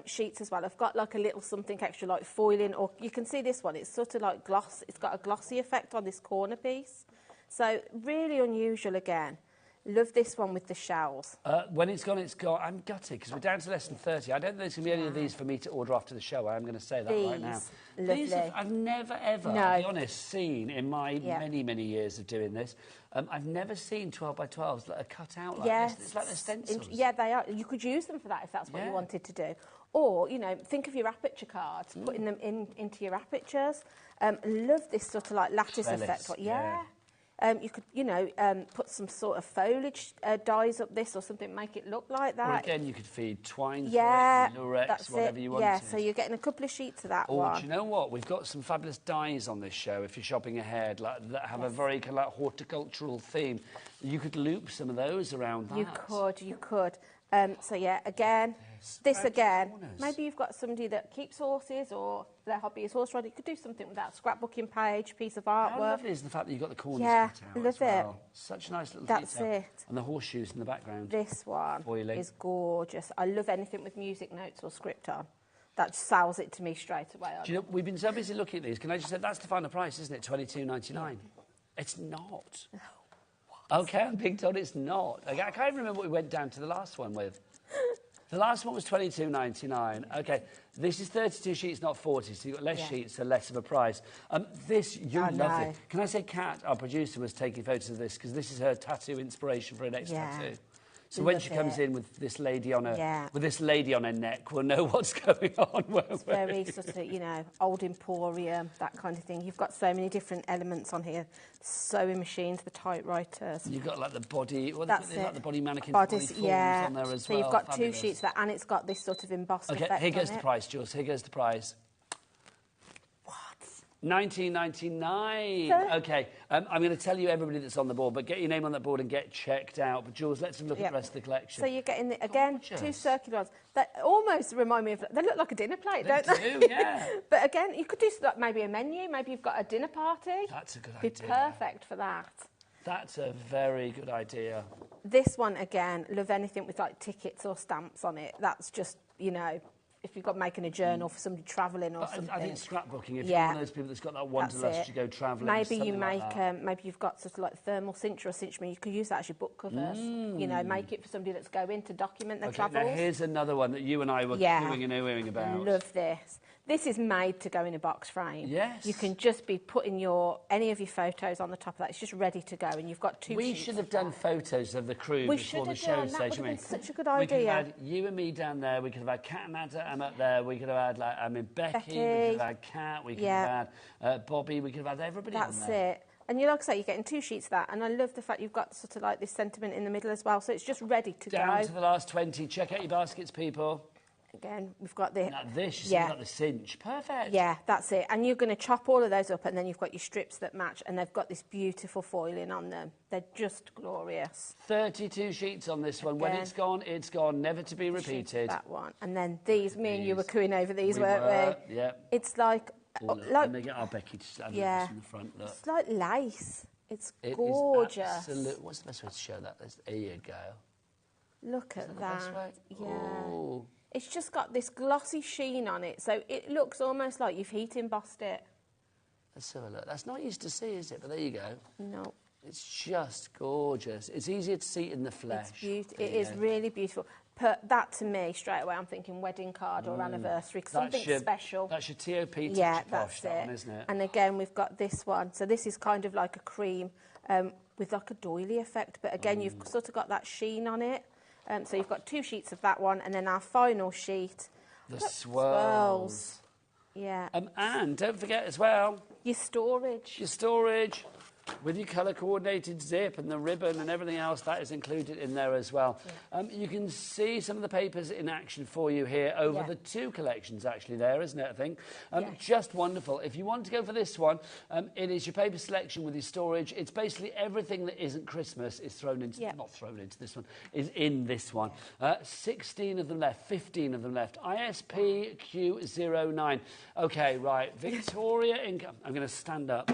sheets as well, I've got like a little something extra like foiling, or you can see this one, it's sort of like gloss. It's got a glossy effect on this corner piece. So really unusual again. Love this one with the shells. When it's gone, it's gone. I'm gutted because we're down to less than 30. I don't think there's going to be any of these for me to order after the show. I'm going to say that right now. Lovely. These I've never, ever, I'll be honest, seen in my many, many years of doing this. I've never seen 12 by 12s that are cut out like this. It's like they're stencils. Yeah, they are. You could use them for that if that's what you wanted to do. Or, you know, think of your aperture cards, putting them into your apertures. Love this sort of like lattice effect. You could, you know, put some sort of foliage dyes up this or something, make it look like that. Or again, you could feed twine, yeah, lurex, that's whatever it. you wanted. Yeah, so you're getting a couple of sheets of that Or one. do you know what? We've got some fabulous dyes on this show if you're shopping ahead, like that have a very kind of like horticultural theme. You could loop some of those around that. You could. So yeah, again, this again, maybe you've got somebody that keeps horses or their hobby is horse riding. You could do something with that scrapbooking page, piece of artwork. How lovely is the fact that you've got the corners yeah, cut out love as well. it. Such a nice little That's detail. it. And the horseshoes in the background. This one Foiling. is gorgeous. I love anything with music notes or script on. That sells it to me straight away. Do you know, we've been so busy looking at these. Can I just say, that's the final price, isn't it? $22.99. It's not. Okay, I'm being told it's not. I can't even remember what we went down to the last one with. The last one was $22.99. Okay, this is 32 sheets, not 40, so you've got less sheets, so less of a price. This, you'll love it. Can I say Kat, our producer, was taking photos of this, because this is her tattoo inspiration for her next tattoo. So when she comes in with this lady on her neck, we'll know what's going on. It's very sort of, you know, old emporium, that kind of thing. You've got so many different elements on here. Sewing machines, the typewriters. You've got like the body, That's it. Like the body mannequin Bodies, forms on there as well. So you've got two sheets there, and it's got this sort of embossed effect on it. Here goes the price, Jules. Here goes the price. $19.99. Okay, I'm going to tell you everybody that's on the board, but get your name on that board and get checked out. But Jules, let's have a look at the rest of the collection. So you're getting, again, two circular ones. That almost remind me of, they look like a dinner plate, don't they? They do, yeah. But again, you could do like maybe a menu, maybe you've got a dinner party. That's a good idea. Be perfect for that. That's a very good idea. This one, again, love anything with like tickets or stamps on it. That's just, you know, if you've got making a journal for somebody travelling or something. I think scrapbooking, if you're one of those people that's got that wanderlust to go travelling. Maybe you make, maybe you've got sort of like thermal cincher or cinchman. You could use that as your book covers. You know, make it for somebody that's going to document their travels. Now here's another one that you and I were cooing and oohing about. I love this. This is made to go in a box frame. Yes. You can just be putting any of your photos on the top of that. It's just ready to go, and you've got two We sheets should have done photos of the crew before the show stage. That would have been such a good idea. We could have had you and me down there. We could have had Kat and Adam up there. We could have had, Becky. We could have had Kat. We could have had Bobby. We could have had everybody on there. That's it. And like I say, you're getting two sheets of that. And I love the fact you've got sort of like this sentiment in the middle as well. So it's just ready to go. Down to the last 20. Check out your baskets, people. Again, we've got the... Now this, you've got the cinch. Perfect. Yeah, that's it. And you're going to chop all of those up, and then you've got your strips that match, and they've got this beautiful foiling on them. They're just glorious. 32 sheets on this one. When it's gone, never to be repeated. That one. And then these, me and you were cooing over these, weren't we? Yeah. It's like... and they get our Becky to add this in the front. Look. It's like lace. It's it gorgeous. What's the best way to show that? There you go. Look at that. Yeah. Ooh. It's just got this glossy sheen on it, so it looks almost like you've heat embossed it. Let's have a look. That's not easy to see, is it? But there you go. No. It's just gorgeous. It's easier to see in the flesh. It's beautiful. It is really beautiful. That to me, straight away, I'm thinking wedding card or anniversary, something special. That's your TOP touch that's that one, isn't it? And again, we've got this one. So this is kind of like a cream with like a doily effect, but again, you've sort of got that sheen on it. So you've got two sheets of that one, and then our final sheet. The swirls. Yeah. And don't forget as well... Your storage. Your storage. With your colour-coordinated zip and the ribbon and everything else, that is included in there as well. Yeah. You can see some of the papers in action for you here over the two collections, actually, there, isn't it, I think? Just wonderful. If you want to go for this one, it is your paper selection with your storage. It's basically everything that isn't Christmas is thrown into... Not thrown into this one, is in this one. 16 of them left, 15 of them left. ISP Q09. OK, right. Victoria in... I'm going to stand up.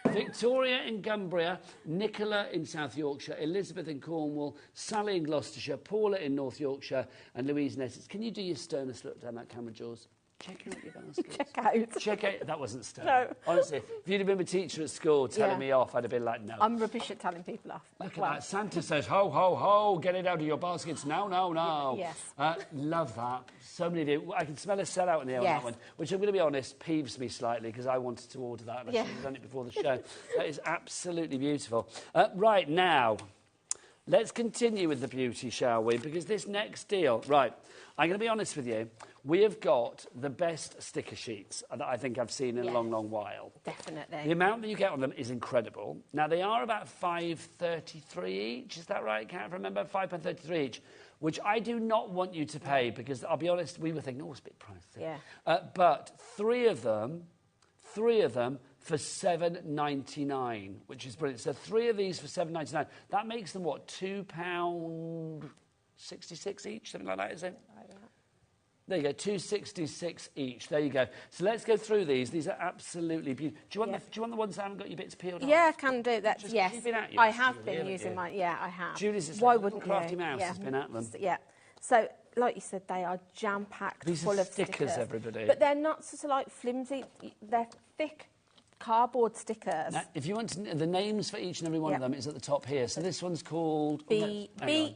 Victoria in Cumbria, Nicola in South Yorkshire, Elizabeth in Cornwall, Sally in Gloucestershire, Paula in North Yorkshire, and Louise in Essex. Can you do your sternest look down that camera, Jules? Check out your baskets. Check out. That wasn't stern. No. Honestly, if you'd have been a teacher at school telling me off, I'd have been like, no. I'm rubbish at telling people off. Look at that. Santa says, ho, ho, ho, get it out of your baskets. No, no, no. Yes. Love that. So many of you. I can smell a sellout in the air on that one, which I'm going to be honest, peeves me slightly because I wanted to order that and I should have done it before the show. That is absolutely beautiful. Right, now... Let's continue with the beauty, shall we? Because this next deal... Right, I'm going to be honest with you. We have got the best sticker sheets that I think I've seen in a long, long while. Definitely. The amount that you get on them is incredible. Now, they are about £5.33 each. Is that right? Can't remember. £5.33 each, which I do not want you to pay because, I'll be honest, we were thinking, oh, it's a bit pricey. Yeah. But three of them for £7.99, which is brilliant. So 3 of these for £7.99. That makes them, what, £2.66 each? Something like that, is it? There you go, £2.66 each. There you go. So let's go through these. These are absolutely beautiful. Do you want the ones that haven't got your bits peeled off? Yeah, I can do that. Yes, you've been at yours, I have Julie, been using mine. Yeah, I have. Julie's Why little wouldn't crafty you? mouse has been at them. Yeah. So, like you said, they are jam-packed full are of stickers. everybody. But they're not sort of like flimsy. They're thick cardboard stickers. Now, if you want to, the names for each and every one of them is at the top here. So this one's called... Be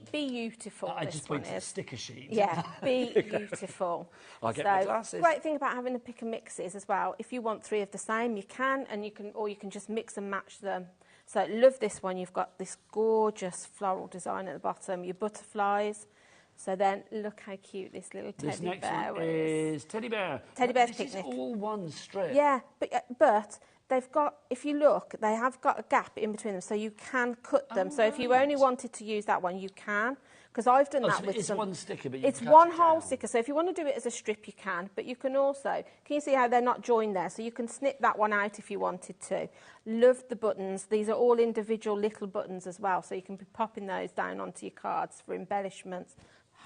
Beautiful. I just pointed to the sticker sheet. Yeah, Be Beautiful. I'll get my glasses. Great thing about having a pick and mixes as well. If you want 3 of the same, you can, or you can just mix and match them. So love this one. You've got this gorgeous floral design at the bottom. Your butterflies. So then, look how cute this little teddy bear is. This next one is Teddy Bear. Teddy Bear's This Picnic. is all one strip. Yeah, but they've got, if you look, they have got a gap in between them, so you can cut them. So if you only wanted to use that one, you can. Because I've done that so with it's some... one sticker, but you it's can cut one it whole down. sticker. So if you want to do it as a strip, you can. But you can also... Can you see how they're not joined there? So you can snip that one out if you wanted to. Love the buttons. These are all individual little buttons as well, so you can be popping those down onto your cards for embellishments.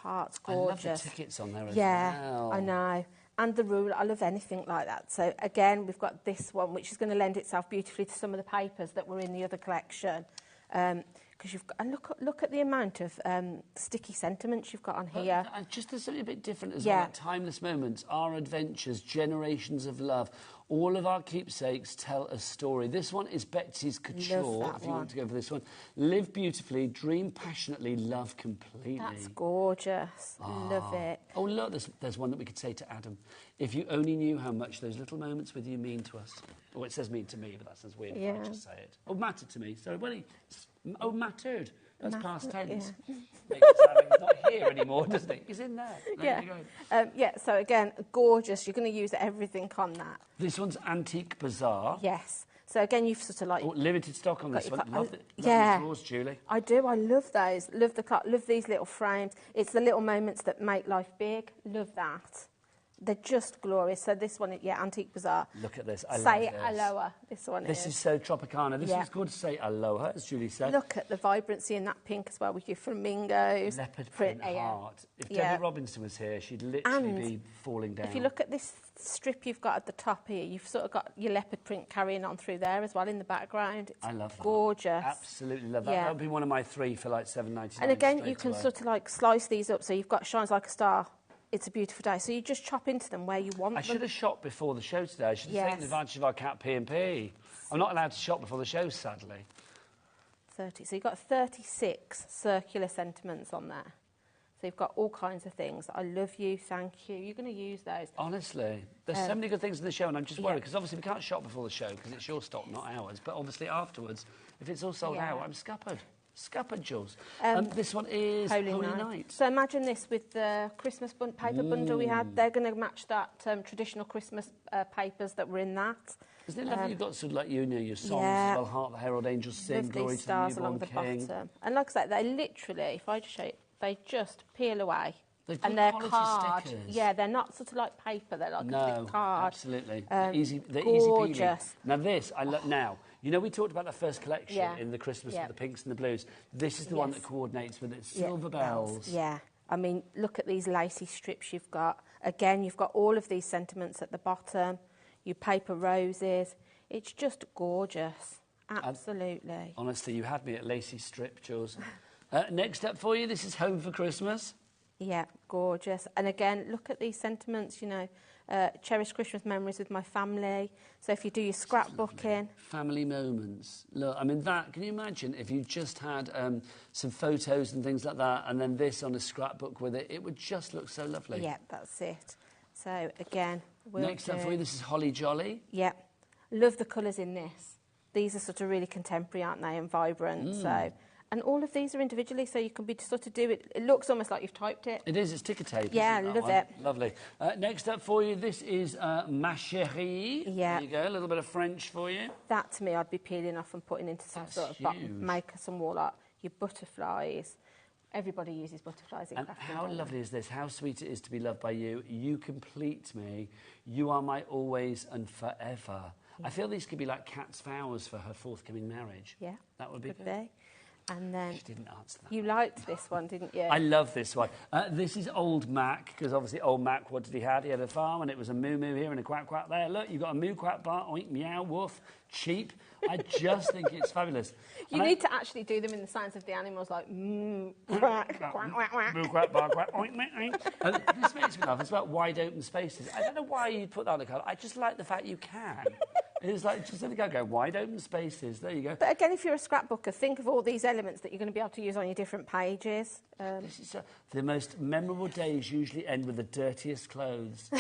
Hearts, gorgeous. I love the tickets on there as well. Yeah, I know. And the ruler, I love anything like that. So again, we've got this one, which is going to lend itself beautifully to some of the papers that were in the other collection. Because you've got, and look at the amount of sticky sentiments you've got on here. Just there's something a bit different as well. Like timeless moments, our adventures, generations of love. All of our keepsakes tell a story. This one is Betsy's Couture, if you want to go for this one. Live beautifully, dream passionately, love completely. That's gorgeous. Love it. Oh, look, there's one that we could say to Adam. If you only knew how much those little moments with you mean to us. Oh, it says mean to me, but that sounds weird if I just say it. Oh, mattered to me. Sorry, well, mattered. That's past tense. Yeah. Makes it sound like he's not here anymore, doesn't it? He's in there. There you go. So again, gorgeous. You're going to use everything on that. This one's Antique Bazaar. Yes. So again, you've sort of like... limited stock on this one. Love the drawers, Julie. I do. I love those. Love these little frames. It's the little moments that make life big. Love that. They're just glorious. So this one, Antique Bazaar. Look at this. I Say love this. Aloha. This one This is so Tropicana. This is called Say Aloha, as Julie said. Look at the vibrancy in that pink as well with your flamingos. Leopard print heart. If Debbie Robinson was here, she'd literally be falling down. If you look at this strip you've got at the top here, you've sort of got your leopard print carrying on through there as well in the background. It's I love that. Gorgeous. Absolutely love that. That would be one of my 3 for like $7.99. And again, you can sort of like slice these up. So you've got Shines Like a Star. It's a beautiful day. So you just chop into them where you want them. I should have shopped before the show today. I should have taken advantage of our cat P&P. I'm not allowed to shop before the show, sadly. 30. So you've got 36 circular sentiments on there. So you've got all kinds of things. I love you, thank you. You're going to use those. Honestly, there's so many good things in the show, and I'm just worried because obviously we can't shop before the show because it's your stock, not ours. But obviously afterwards, if it's all sold out, I'm scuppered. Scuppered, Jules. This one is Holy Night. So imagine this with the Christmas paper bundle we had. They're going to match that traditional Christmas papers that were in that. Isn't it lovely? You've got sort of like, your songs as well, Heart the Herald Angels Sing, Glory to the Newborn King. Bottom. And like I said, they literally, if I just show you, they just peel away. And they're card. Stickers. Yeah, they're not sort of like paper. They're like a thick card. Absolutely. They're easy gorgeous. peeling. Now this, I love now. You know, we talked about the first collection in the Christmas with the pinks and the blues. This is the one that coordinates with its silver bells. Yeah. I mean, look at these lacy strips you've got. Again, you've got all of these sentiments at the bottom. Your paper roses. It's just gorgeous. Absolutely. Honestly, you had me at lacy strip, Jules. Next up for you, this is Home for Christmas. Yeah, gorgeous. And again, look at these sentiments, you know, cherish Christmas memories with my family. So if you do your scrapbooking. Family moments. Look, I mean, that, can you imagine if you just had some photos and things like that, and then this on a scrapbook with it, it would just look so lovely. Yeah, that's it. So again, Next up for you, this is Holly Jolly. Yeah, love the colours in this. These are sort of really contemporary, aren't they, and vibrant. So And all of these are individually, so you can be sort of do it. It looks almost like you've typed it. It is. It's ticker tape. Yeah, isn't love that it. one? Lovely. Next up for you, this is Ma Chérie. Yeah. There you go. A little bit of French for you. That to me, I'd be peeling off and putting into some That's sort of huge. make some wall art. Your butterflies. Everybody uses butterflies in And crafting. how lovely is this? How sweet it is to be loved by you. You complete me. You are my always and forever. I feel these could be like Kat's vows for her forthcoming marriage. Yeah. That would be Could good. be. And then She didn't answer that. you liked this one, didn't you? I love this one. This is old Mac, because obviously old Mac, what did he have? He had a farm and it was a moo-moo here and a quack-quack there. Look, you've got a moo-quack bar, oink, meow, woof, cheap. I just think it's fabulous. You need to actually do them in the sounds of the animals, like quack, quack, quack, quack. Moo, quack, bar, quack, oink, oink, oink. This makes me laugh. It's about wide open spaces. I don't know why you'd put that on the card. I just like the fact you can. It's like, just let it go, wide open spaces. There you go. But again, if you're a scrapbooker, think of all these elements that you're going to be able to use on your different pages. This is the most memorable days usually end with the dirtiest clothes.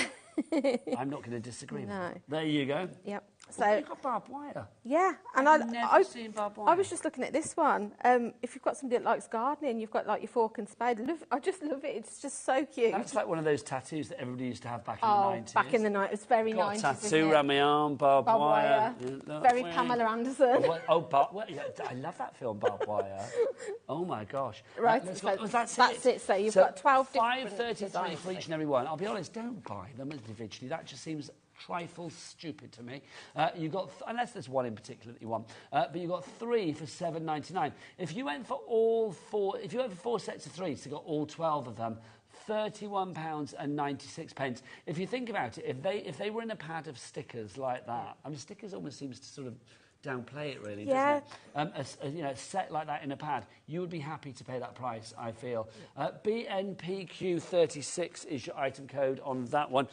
I'm not going to disagree with that. There you go. Yep. So you've got barbed wire. Yeah, and I've never seen barbed wire. I was just looking at this one. If you've got somebody that likes gardening, you've got like your fork and spade. I just love it. It's just so cute. That's like one of those tattoos that everybody used to have back in the 90s. Back in the 90s. It's very got 90s. a tattoo around my arm, barbed wire. Very Pamela Anderson. I love that film, Barbed Wire. Oh my gosh. Right, that's it. So you've got 12 different $5.33 for each and every one. I'll be honest, don't buy them individually. That just seems trifle stupid to me. You got unless there's one in particular that you want, but you got 3 for $7.99. If you went for all 4, if you went for 4 sets of 3, so you got all 12 of them, £31.96. If you think about it, if they were in a pad of stickers like that, I mean, stickers almost seems to sort of downplay it, really, doesn't it? A set like that in a pad, you would be happy to pay that price, I feel. BNPQ36 is your item code on that one.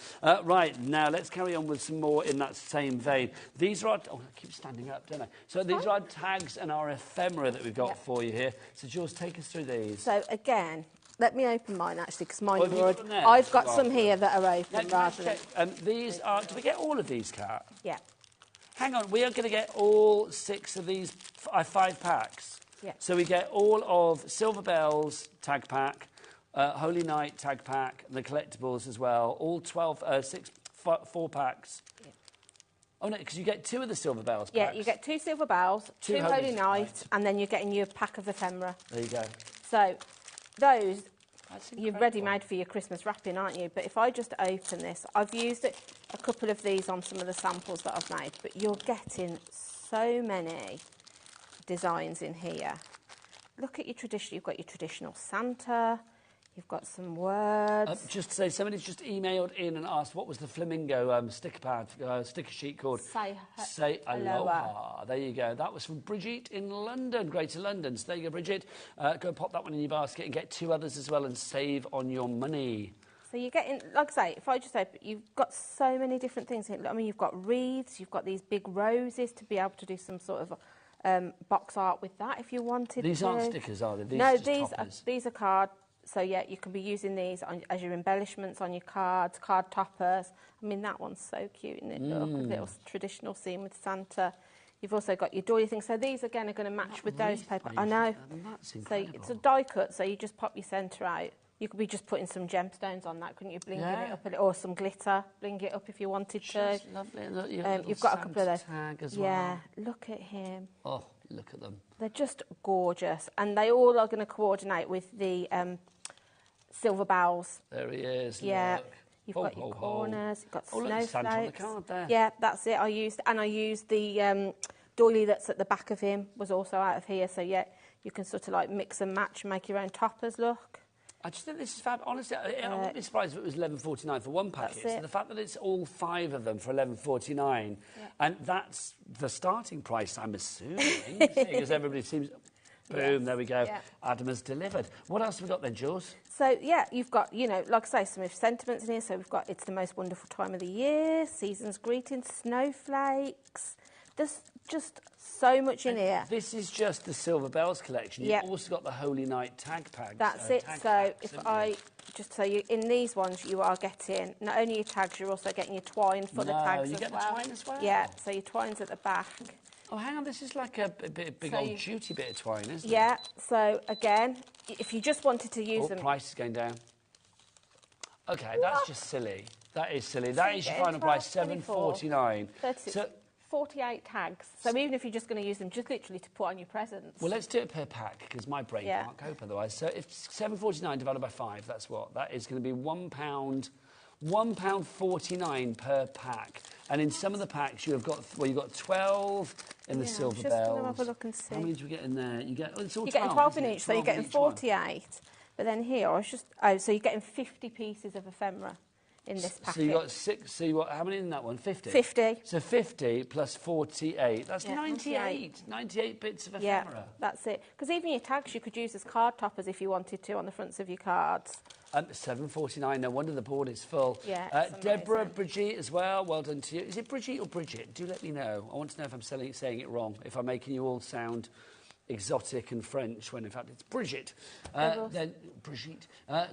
Right, now let's carry on with some more in that same vein. These are our... Oh, I keep standing up, don't I? So these are our tags and our ephemera that we've got for you here. So, Jules, take us through these. So, again... Let me open mine, actually, because mine have you got are... them there? I've got some here that are open, Now, rather than... these are... Do we get all of these, Kat? Yeah. Hang on, we are going to get all 6 of these 5 packs. Yeah. So we get all of Silver Bells tag pack, Holy Night tag pack, and the collectibles as well. All 4 packs. Yeah. Oh no, because you get 2 of the Silver Bells packs. Yeah, you get 2 Silver Bells, 2 Holy Night, and then you're getting your pack of ephemera. There you go. So those you're ready made for your Christmas wrapping, aren't you? But if I just open this, I've used a couple of these on some of the samples that I've made, but you're getting so many designs in here. Look at your traditional, you've got your traditional Santa, you've got some words. Just to say, somebody's just emailed in and asked what was the flamingo sticker sheet called? Say Aloha. There you go. That was from Bridget in London, Greater London. So there you go, Bridget. Go and pop that one in your basket and get 2 others as well and save on your money. So you're getting, like I say, if I just open, you've got so many different things. I mean, you've got wreaths, you've got these big roses to be able to do some sort of box art with that if you wanted to. These aren't stickers, are they? These are card. So, yeah, you can be using these as your embellishments on your cards, card toppers. I mean, that one's so cute, isn't it? Look, a little traditional scene with Santa. You've also got your doily things. So these, again, are going to match with those paper. I know. That's So incredible. it's a die cut, so you just pop your centre out. You could be just putting some gemstones on that, couldn't you? Blinking it up a little, or some glitter. Bling it up if you wanted to. Just lovely. Look, you've got a couple of those. Tag as well. Yeah, look at him. Oh, look at them. They're just gorgeous. And they all are going to coordinate with the... Silver Bells. There he is. Yeah. Look. You've got your corners. You've got snowflakes. Santa on the card there. Yeah, that's it. I used the doily that's at the back of him was also out of here. So yeah, you can sort of like mix and match, make your own toppers look. I just think this is fab. Honestly, I wouldn't be surprised if it was $11.49 for one packet. So the fact that it's all 5 of them for $11.49, and that's the starting price, I'm assuming, because everybody seems. Boom, there we go. Yeah. Adam has delivered. What else have we got then, Jules? So, yeah, you've got, like I say, some sentiments in here. So we've got It's the Most Wonderful Time of the Year, Season's Greetings, Snowflakes. There's just so much in here. This is just the Silver Bells collection. You've also got the Holy Night tag pack. That's it. So if I... Just so you, in these ones, you are getting not only your tags, you're also getting your twine for the tags as well. You get the twine as well? Yeah, so your twine's at the back. Oh, hang on, this is like a big So old duty bit of twine, isn't it? Yeah, so again, if you just wanted to use them... price is going down. Okay, that's just silly. That is silly. So That is your final price, $7.49. 36, So, 48 tags. So even if you're just going to use them just literally to put on your presents. well, let's do it per pack, because my brain can't cope otherwise. So if $7.49 divided by 5, that's what? That is going to be £1.49 per pack. And in some of the packs, you've got 12 in the silver bells. Just going to have a look and see. How many do you get in there? You get, it's all you're 12, getting 12 in isn't it? each, so you're getting 48. But then here, so you're getting 50 pieces of ephemera in this packet. So you got 6. So you got how many in that one? 50. 50. So 50 plus 48. That's Yeah, 98. 98 bits of Yeah, ephemera. that's it. Because even your tags you could use as card toppers if you wanted to on the fronts of your cards. $7.49. No wonder the board is full. Yeah, it's Deborah, amazing. Brigitte as well. Well done to you. Is it Brigitte or Bridget? Do let me know. I want to know if I'm saying it wrong. If I'm making you all sound exotic and French when in fact it's Bridget. Then Brigitte.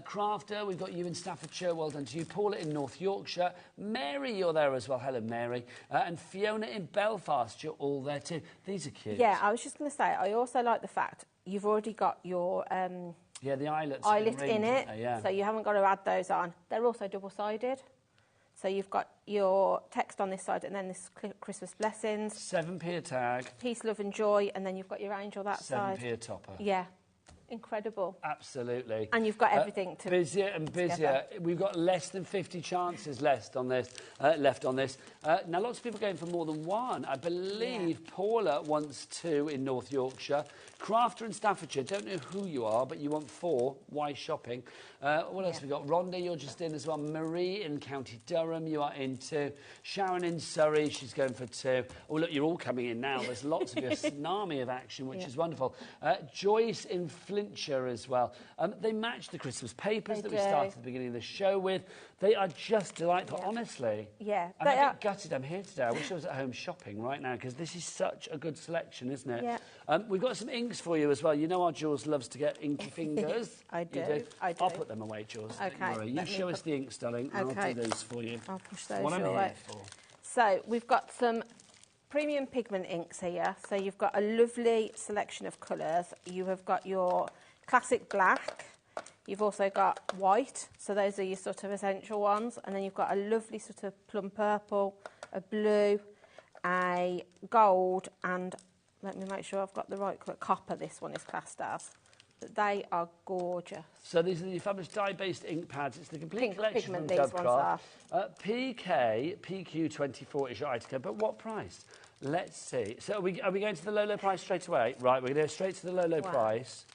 Crafter, we've got you in Staffordshire. Well done to you. Paula in North Yorkshire. Mary, you're there as well. Hello, Mary. And Fiona in Belfast. You're all there too. These are cute. Yeah, I was just going to say, I also like the fact you've already got your yeah, the eyelets in it, so you haven't got to add those on. They're also double-sided. So you've got your text on this side and then this Christmas blessings. 7p a tag. Peace, love and joy, and then you've got your angel that 7p side. 7p a topper. Yeah, incredible. Absolutely. And you've got everything to busier and busier. Together. We've got less than 50 chances left on this. Now, lots of people are going for more than one. I believe Paula wants 2 in North Yorkshire. Crafter in Staffordshire. Don't know who you are, but you want 4. Why shopping? What else have we got? Rhonda, you're just in as well. Marie in County Durham, you are in 2. Sharon in Surrey, she's going for 2. Oh, look, you're all coming in now. There's lots of you. A tsunami of action, which is wonderful. Joyce in Flintshire as well. They match the Christmas papers that we started at the beginning of the show with. They are just delightful, honestly. Yeah. I'm a bit gutted I'm here today. I wish I was at home shopping right now, because this is such a good selection, isn't it? Yeah. We've got some inks for you as well. You know our Jules loves to get inky fingers. I do. You do. I do. I'll put them away, Jules. Okay. Don't worry. You show us the inks, darling, and I'll do those for you. I'll push those what I'm your here way. for. So we've got some premium pigment inks here. So you've got a lovely selection of colours. You have got your classic black. You've also got white. So those are your sort of essential ones. And then you've got a lovely sort of plum purple, a blue, a gold, and let me make sure I've got the right colour. Copper, this one is classed as. But they are gorgeous. So these are the fabulous dye-based ink pads. It's the complete Pink collection from pigment, these ones Dovecraft. PQ24 is your item code, but what price? Let's see. So are we going to the low price straight away? Right, we're going to go straight to the low price.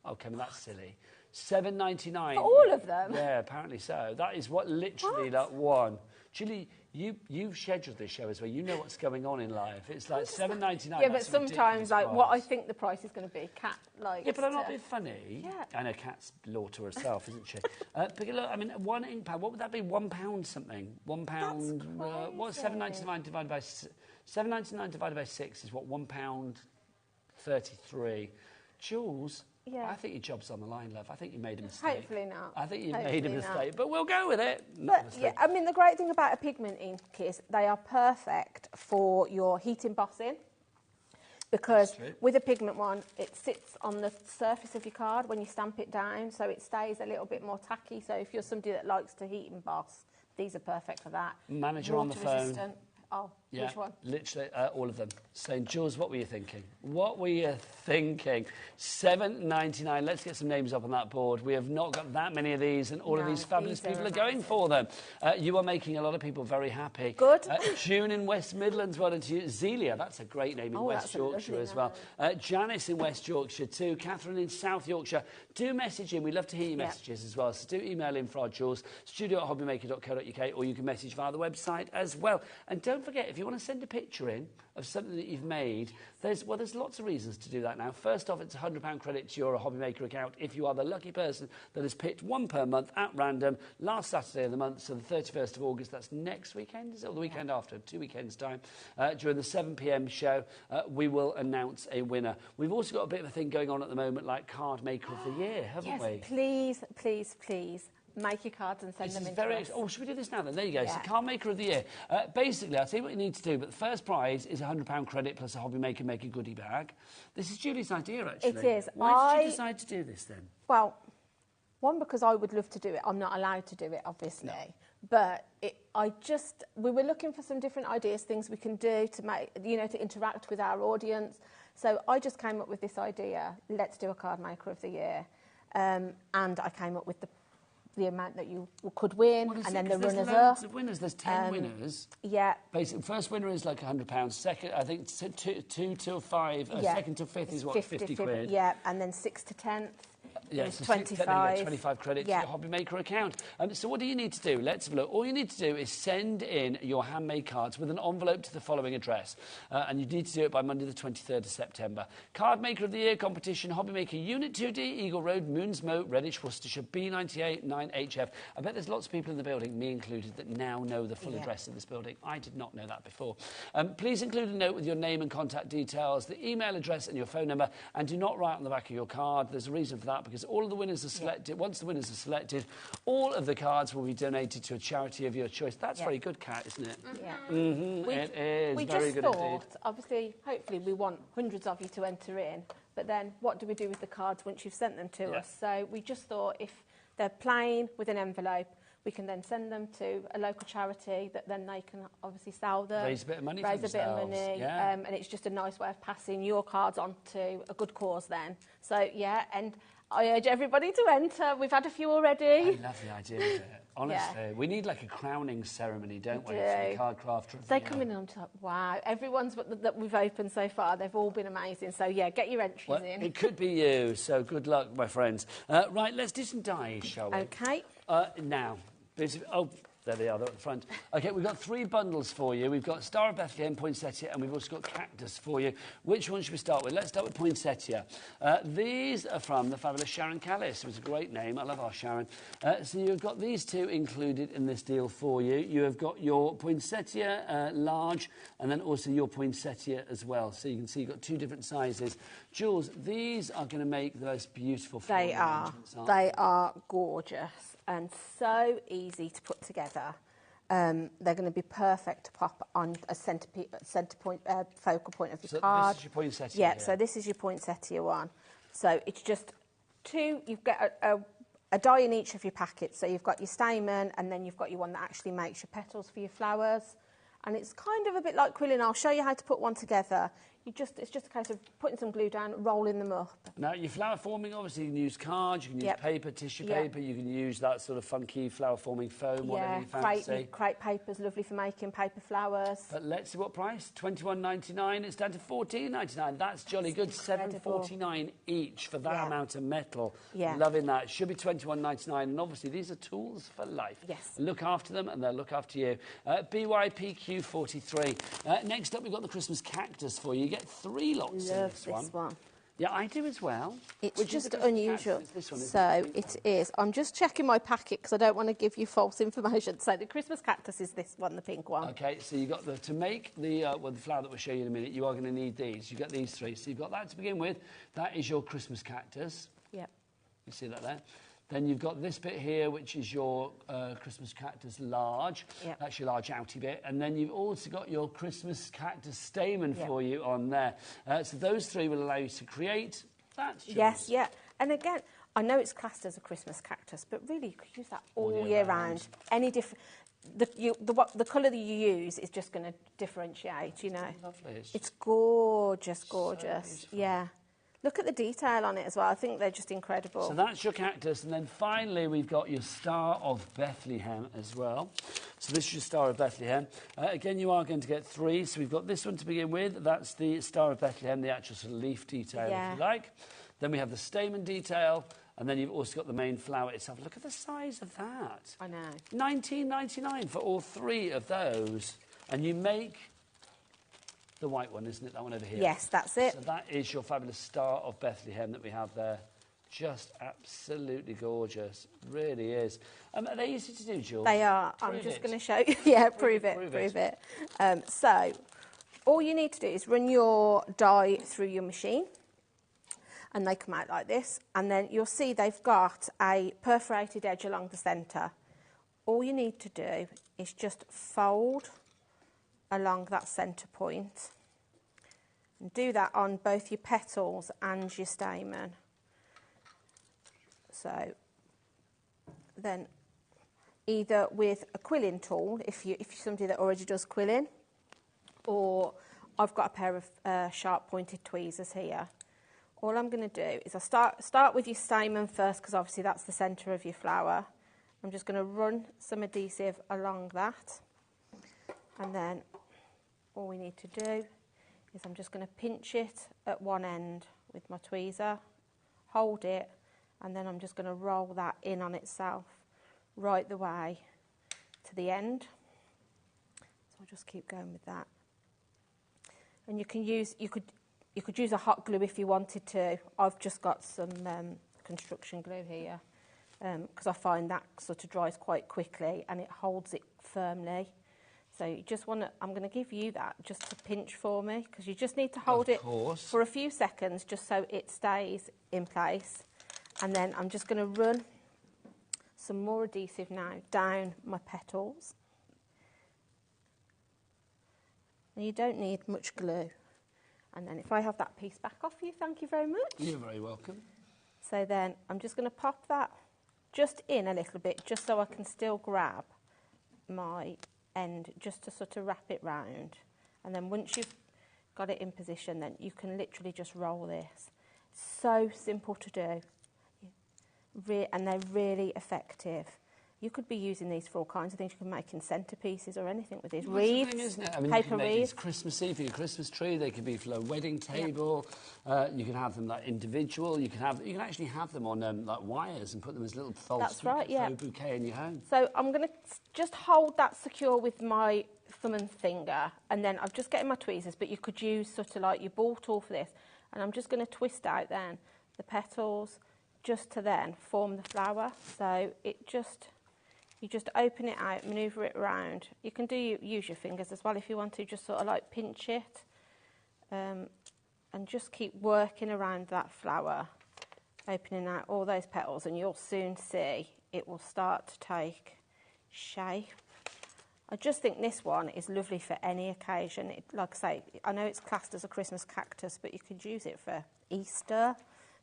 Okay, well, that's silly. $7.99. For all of them? Yeah, apparently so. That is what literally that one. Julie, you've scheduled this show as well. You know what's going on in life. It's like $7.99. Yeah, but sometimes, like, what I think the price is going to be, Kat, like... Yeah, but I'm not being funny. Yeah. I know Kat's law to herself, isn't she? But look, I mean, one ink pad, what would that be? £1 something? £1... what's $7.99 divided by... $7.99 divided by 6 is what? £1.33. Jules... Yeah. I think your job's on the line, love. I think you made a mistake. Hopefully not. I think you made a mistake, not. but we'll go with it. But, yeah, I mean, the great thing about a pigment ink is they are perfect for your heat embossing, because with a pigment one, it sits on the surface of your card when you stamp it down, so it stays a little bit more tacky. So if you're somebody that likes to heat emboss, these are perfect for that. Manager on the phone. Resistant. Oh, yeah, which one? Literally all of them. Saying, Jules, what were you thinking? What were you thinking? $7.99. Let's get some names up on that board. We have not got that many of these, and all of these fabulous people are going for them. You are making a lot of people very happy. Good. June in West Midlands, well done to you. Zelia, that's a great name in West Yorkshire as well. Janice in West Yorkshire too. Catherine in South Yorkshire. Do message in. We love to hear your messages as well. So do email in for our Jules, studio@hobbymaker.co.uk, or you can message via the website as well. And don't forget, if you want to send a picture in of something that you've made, there's lots of reasons to do that now. First off, it's a £100 credit to your HobbyMaker account if you are the lucky person that has picked one per month at random last Saturday of the month, so the 31st of August. That's next weekend, is it? Or the weekend after? 2 weekends' time. During the 7 p.m. show, we will announce a winner. We've also got a bit of a thing going on at the moment, like Card Maker of the Year, haven't we? Please, please, please make your cards and send them in. Oh, should we do this now then? There you go. Yeah. So, Card Maker of the Year. Basically, I'll tell you what you need to do, but the first prize is a £100 credit plus a HobbyMaker Make a Goodie bag. This is Julie's idea, actually. It is. Why did you decide to do this then? Well, one, because I would love to do it. I'm not allowed to do it, obviously. No. But we were looking for some different ideas, things we can do to make, to interact with our audience. So I just came up with this idea, let's do a Card Maker of the Year. And I came up with the amount that you could win, and then the runners-up. There's loads of winners. There's 10 winners. Yeah. Basically, first winner is like £100. Second, I think 2 till 5. Yeah. Second to 5th is what, 50 quid? Yeah, and then 6th to 10th. Yeah, it's so 25. 25 credit to your HobbyMaker account. So what do you need to do? Let's have a look. All you need to do is send in your handmade cards with an envelope to the following address. And you need to do it by Monday the 23rd of September. Card Maker of the Year competition, HobbyMaker Unit 2D, Eagle Road, Moonsmote, Redditch, Worcestershire, B98 9HF. I bet there's lots of people in the building, me included, that now know the full address of this building. I did not know that before. Please include a note with your name and contact details, the email address and your phone number, and do not write on the back of your card. There's a reason for that, because all of the winners are selected. Once the winners are selected, all of the cards will be donated to a charity of your choice. That's very good, Kat, isn't it? Yeah. It is we very just good thought, indeed. obviously, hopefully we want hundreds of you to enter in, but then what do we do with the cards once you've sent them to us? So we just thought if they're plain with an envelope, we can then send them to a local charity that then they can obviously sell them. Raise a bit of money Raise for a bit of themselves. money. Yeah. And it's just a nice way of passing your cards on to a good cause then. So, yeah, and I urge everybody to enter. We've had a few already. I love the idea of it. Honestly, we need like a crowning ceremony, don't we? For the card craft. They come in and I'm like, wow, everyone's that we've opened so far, they've all been amazing. So, yeah, get your entries in. It could be you, so good luck, my friends. Right, let's do some dies, shall we? OK. Now, there they are, they're at the front. OK, we've got 3 bundles for you. We've got Star of Bethlehem, Poinsettia, and we've also got Cactus for you. Which one should we start with? Let's start with Poinsettia. These are from the fabulous Sharon Callis. It was a great name. I love our Sharon. So you've got these 2 included in this deal for you. You have got your Poinsettia large, and then also your Poinsettia as well. So you can see you've got 2 different sizes. Jules, these are going to make the most beautiful floral arrangements, aren't They are gorgeous and so easy to put together. They're going to be perfect to pop on a focal point of your card. This is your Poinsettia. Yeah, so this is your Poinsettia one. So it's just 2. You've got a die in each of your packets. So you've got your stamen, and then you've got your one that actually makes your petals for your flowers. And it's kind of a bit like quilling. I'll show you how to put one together. It's just a case of putting some glue down, rolling them up. Now, your flower forming, obviously, you can use cards, you can use paper, tissue paper, you can use that sort of funky flower forming foam, whatever you fancy. Crepe paper's lovely for making paper flowers. But let's see what price. $21.99. It's down to $14.99. That's jolly good. $7.49 each for that amount of metal. Yeah. Loving that. Should be $21.99. And obviously, these are tools for life. Yes. Look after them, and they'll look after you. BYPQ43. Next up, we've got the Christmas cactus for you. You get 3 lots in this one. Yeah, I do as well. It's just unusual. So it is. I'm just checking my packet because I don't want to give you false information. So the Christmas cactus is this one, the pink one. OK, so you've got to make the flower that we'll show you in a minute, you are going to need these. You've got these 3. So you've got that to begin with. That is your Christmas cactus. Yep. You see that there? Then you've got this bit here, which is your Christmas cactus large. Yep. That's your large outy bit. And then you've also got your Christmas cactus stamen for you on there. So those 3 will allow you to create that. Yes, yeah. And again, I know it's classed as a Christmas cactus, but really you could use that all year round. Any different... The colour that you use is just going to differentiate, you know. Lovely. It's gorgeous, gorgeous. Yeah. Look at the detail on it as well. I think they're just incredible. So that's your cactus. And then finally, we've got your Star of Bethlehem as well. So this is your Star of Bethlehem. Again, you are going to get 3. So we've got this one to begin with. That's the Star of Bethlehem, the actual sort of leaf detail, if you like. Then we have the stamen detail. And then you've also got the main flower itself. Look at the size of that. I know. $19.99 for all 3 of those. And you make... the white one, isn't it? That one over here. Yes, that's it. So that is your fabulous Star of Bethlehem that we have there. Just absolutely gorgeous. Really is. Are they easy to do, Jules? They are. I'm just going to show you. Yeah, prove it. So all you need to do is run your die through your machine. and they come out like this. And then you'll see they've got a perforated edge along the centre. All you need to do is just fold along that centre point. And do that on both your petals and your stamen. So then either with a quilling tool, if you're somebody that already does quilling, or I've got a pair of sharp pointed tweezers here. All I'm going to do is I start with your stamen first, because obviously that's the centre of your flower. I'm just going to run some adhesive along that, and then all we need to do is I'm just going to pinch it at one end with my tweezer, hold it, and then I'm just going to roll that in on itself right the way to the end. So I'll just keep going with that. And you could use a hot glue if you wanted to. I've just got some construction glue here, because I find that sort of dries quite quickly and it holds it firmly. So you just want to, I'm going to give you that just to pinch for me, because you just need to hold it for a few seconds just so it stays in place. And then I'm just going to run some more adhesive now down my petals. And you don't need much glue. And then if I have that piece back off you, thank you very much. You're very welcome. So then I'm just going to pop that just in a little bit, just so I can still grab my end, just to sort of wrap it round. And then once you've got it in position, then you can literally just roll this. So simple to do. And they're really effective. You could be using these for all kinds of things. You can make in centerpieces or anything with these. Reeds, isn't it? I mean, paper you can make reeds. these Christmassy for your Christmas tree. They could be for a wedding table. You can have them like individual. You can actually have them on like wires and put them as little faux bouquet in your home. So I'm going to just hold that secure with my thumb and finger, and then I'm just getting my tweezers. But you could use sort of like your ball tool for this, and I'm just going to twist out then the petals, just to then form the flower. So you just open it out, manoeuvre it around. You can use your fingers as well if you want to, just sort of like pinch it, and just keep working around that flower, opening out all those petals, and you'll soon see it will start to take shape. I just think this one is lovely for any occasion. Like I say, I know it's classed as a Christmas cactus, but you could use it for Easter,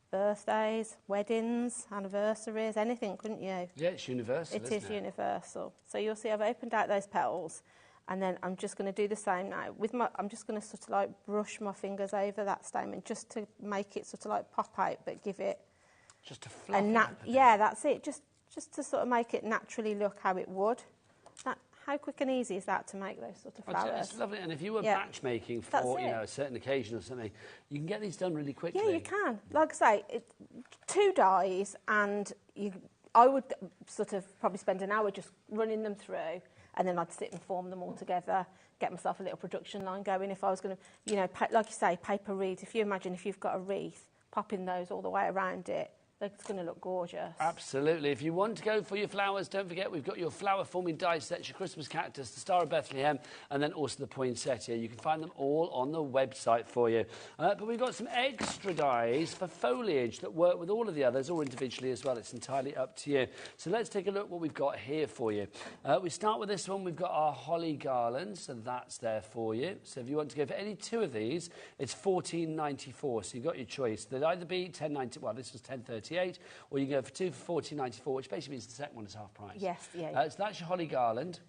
birthdays, weddings, anniversaries, anything, couldn't you? Yeah, it's universal, It is universal. So you'll see I've opened out those petals, and then I'm just going to do the same now. I'm just going to sort of like brush my fingers over that stamen just to make it sort of like pop out, but give it just a fluff. Yeah, that's it. Just to sort of make it naturally look how it would. How quick and easy is that to make those sort of flowers? It's lovely, and if you were batch making for a certain occasion or something, you can get these done really quickly. Yeah, you can. Like I say, 2 dies, and I would sort of probably spend an hour just running them through, and then I'd sit and form them all together, get myself a little production line going. If I was going to, like you say, paper reeds. If you imagine if you've got a wreath, popping those all the way around it, it's going to look gorgeous. Absolutely. If you want to go for your flowers, don't forget we've got your flower forming die sets, your Christmas cactus, the Star of Bethlehem, and then also the poinsettia. You can find them all on the website for you. But we've got some extra dies for foliage that work with all of the others, or individually as well. It's entirely up to you. So let's take a look what we've got here for you. We start with this one. We've got our holly garland, so that's there for you. So if you want to go for any 2 of these, it's $14.94. So you've got your choice. They'd either be $10.90. Well, this was $10.38, or you can go for 2 for $14.94, which basically means the second one is half price. Yes, yeah. So that's your holly garland,